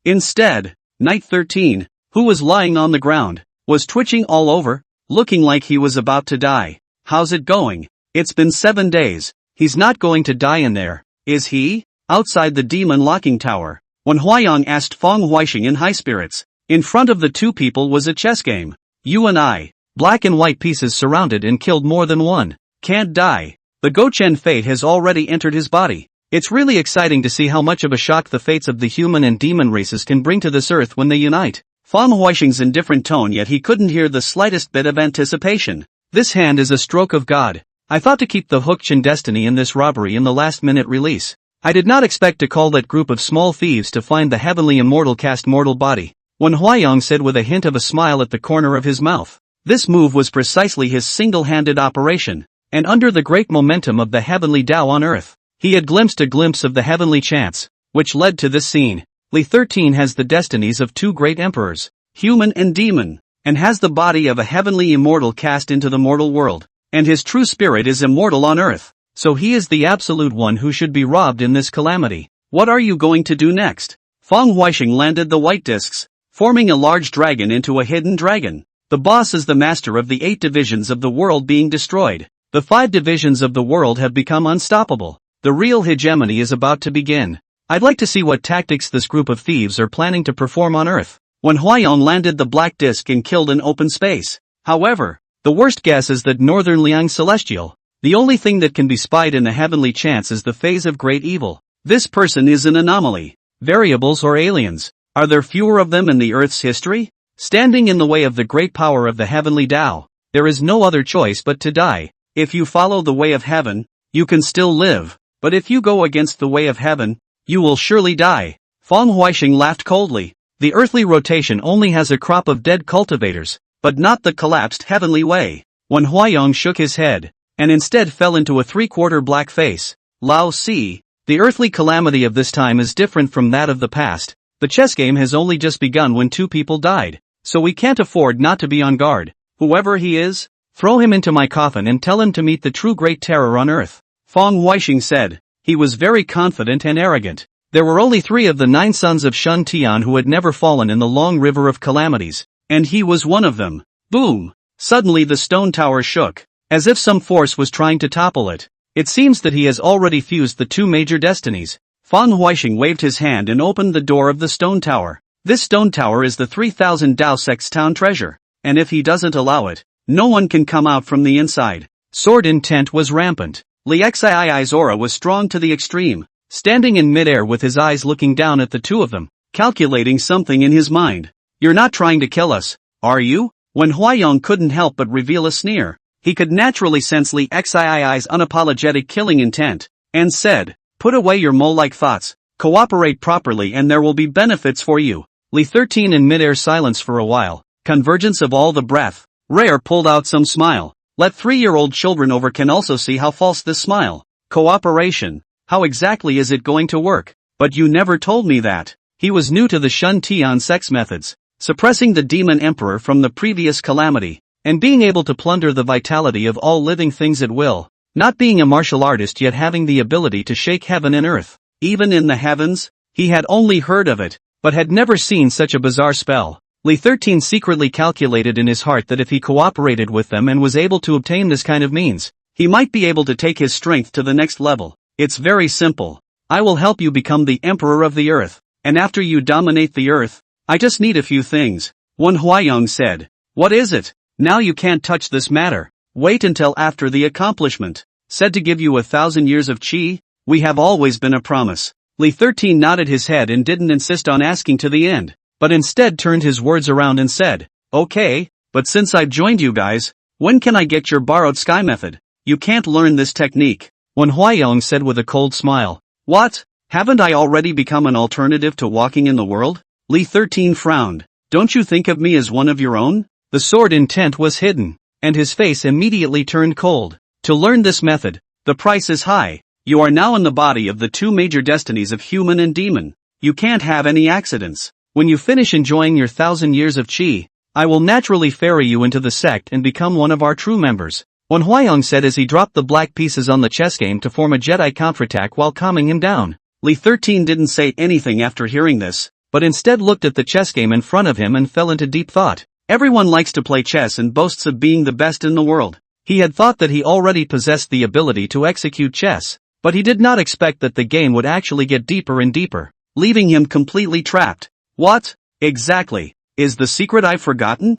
Instead, Knight 13, who was lying on the ground, was twitching all over, looking like he was about to die. How's it going? It's been 7 days. He's not going to die in there, is he? Outside the demon locking tower, Wen Huayong asked Feng Huisheng in high spirits. In front of the two people was a chess game. You and I. Black and white pieces surrounded and killed more than one. Can't die. The Gochen fate has already entered his body. It's really exciting to see how much of a shock the fates of the human and demon races can bring to this earth when they unite. Feng Huisheng's indifferent tone, yet he couldn't hear the slightest bit of anticipation. This hand is a stroke of God. I thought to keep the Huqin destiny in this robbery in the last-minute release. I did not expect to call that group of small thieves to find the heavenly immortal cast mortal body. Wen Huayong said with a hint of a smile at the corner of his mouth. This move was precisely his single-handed operation, and under the great momentum of the heavenly Tao on earth, he had glimpsed a glimpse of the heavenly chance, which led to this scene. Li 13 has the destinies of two great emperors, human and demon, and has the body of a heavenly immortal cast into the mortal world, and his true spirit is immortal on earth. So he is the absolute one who should be robbed in this calamity. What are you going to do next? Feng Huisheng landed the white discs, forming a large dragon into a hidden dragon. The boss is the master of the 8 divisions of the world being destroyed. The 5 divisions of the world have become unstoppable. The real hegemony is about to begin. I'd like to see what tactics this group of thieves are planning to perform on Earth. Wen Huayong landed the black disc and killed in open space. However, the worst guess is that Northern Liang Celestial. The only thing that can be spied in the heavenly chance is the phase of great evil. This person is an anomaly. Variables or aliens. Are there fewer of them in the Earth's history? Standing in the way of the great power of the heavenly Tao, there is no other choice but to die. If you follow the way of heaven, you can still live. But if you go against the way of heaven, you will surely die. Feng Huisheng laughed coldly. The earthly rotation only has a crop of dead cultivators, but not the collapsed heavenly way. Wen Huayong shook his head, and instead fell into a 3/4 black face. Lao Si, the earthly calamity of this time is different from that of the past. The chess game has only just begun when 2 people died, so we can't afford not to be on guard. Whoever he is, throw him into my coffin and tell him to meet the true great terror on earth. Feng Huisheng said. He was very confident and arrogant. There were only 3 of the 9 sons of Shun Tian who had never fallen in the long river of calamities, and he was one of them. Boom! Suddenly the stone tower shook, as if some force was trying to topple it. It seems that he has already fused the 2 major destinies. Feng Huisheng waved his hand and opened the door of the stone tower. This stone tower is the 3000 Dao Sect's town treasure, and if he doesn't allow it, no one can come out from the inside. Sword intent was rampant. Li Xii's aura was strong to the extreme, standing in midair with his eyes looking down at the 2 of them, calculating something in his mind. You're not trying to kill us, are you? Wen Huayong couldn't help but reveal a sneer. He could naturally sense Li Xii's unapologetic killing intent, and said, put away your mole-like thoughts, cooperate properly and there will be benefits for you. Li 13 in midair silence for a while, convergence of all the breath. Rare pulled out some smile. Let 3-year-old children over can also see how false this smile. Cooperation. How exactly is it going to work? But you never told me that. He was new to the Shun Tian sex methods, suppressing the demon emperor from the previous calamity, and being able to plunder the vitality of all living things at will, not being a martial artist yet having the ability to shake heaven and earth. Even in the heavens, he had only heard of it, but had never seen such a bizarre spell. Li 13 secretly calculated in his heart that if he cooperated with them and was able to obtain this kind of means, he might be able to take his strength to the next level. It's very simple. I will help you become the emperor of the earth, and after you dominate the earth, I just need a few things. Wen Huayong said. What is it? Now you can't touch this matter. Wait until after the accomplishment. Said to give you 1,000 years of qi? We have always been a promise. Li 13 nodded his head and didn't insist on asking to the end, but instead turned his words around and said, okay, but since I've joined you guys, When can I get your borrowed sky method? You can't learn this technique. Wen Huaiyong said with a cold smile. What? Haven't I already become an alternative to walking in the world? Li 13 frowned. Don't you think of me as one of your own? The sword intent was hidden, and his face immediately turned cold. To learn this method, the price is high. You are now in the body of the two major destinies of human and demon. You can't have any accidents. When you finish enjoying your 1,000 years of qi, I will naturally ferry you into the sect and become one of our true members. Wen Huaiyong said as he dropped the black pieces on the chess game to form a Jedi counterattack while calming him down. Li 13 didn't say anything after hearing this, but instead looked at the chess game in front of him and fell into deep thought. Everyone likes to play chess and boasts of being the best in the world. He had thought that he already possessed the ability to execute chess, but he did not expect that the game would actually get deeper and deeper, leaving him completely trapped. What? Exactly. Is the secret I've forgotten?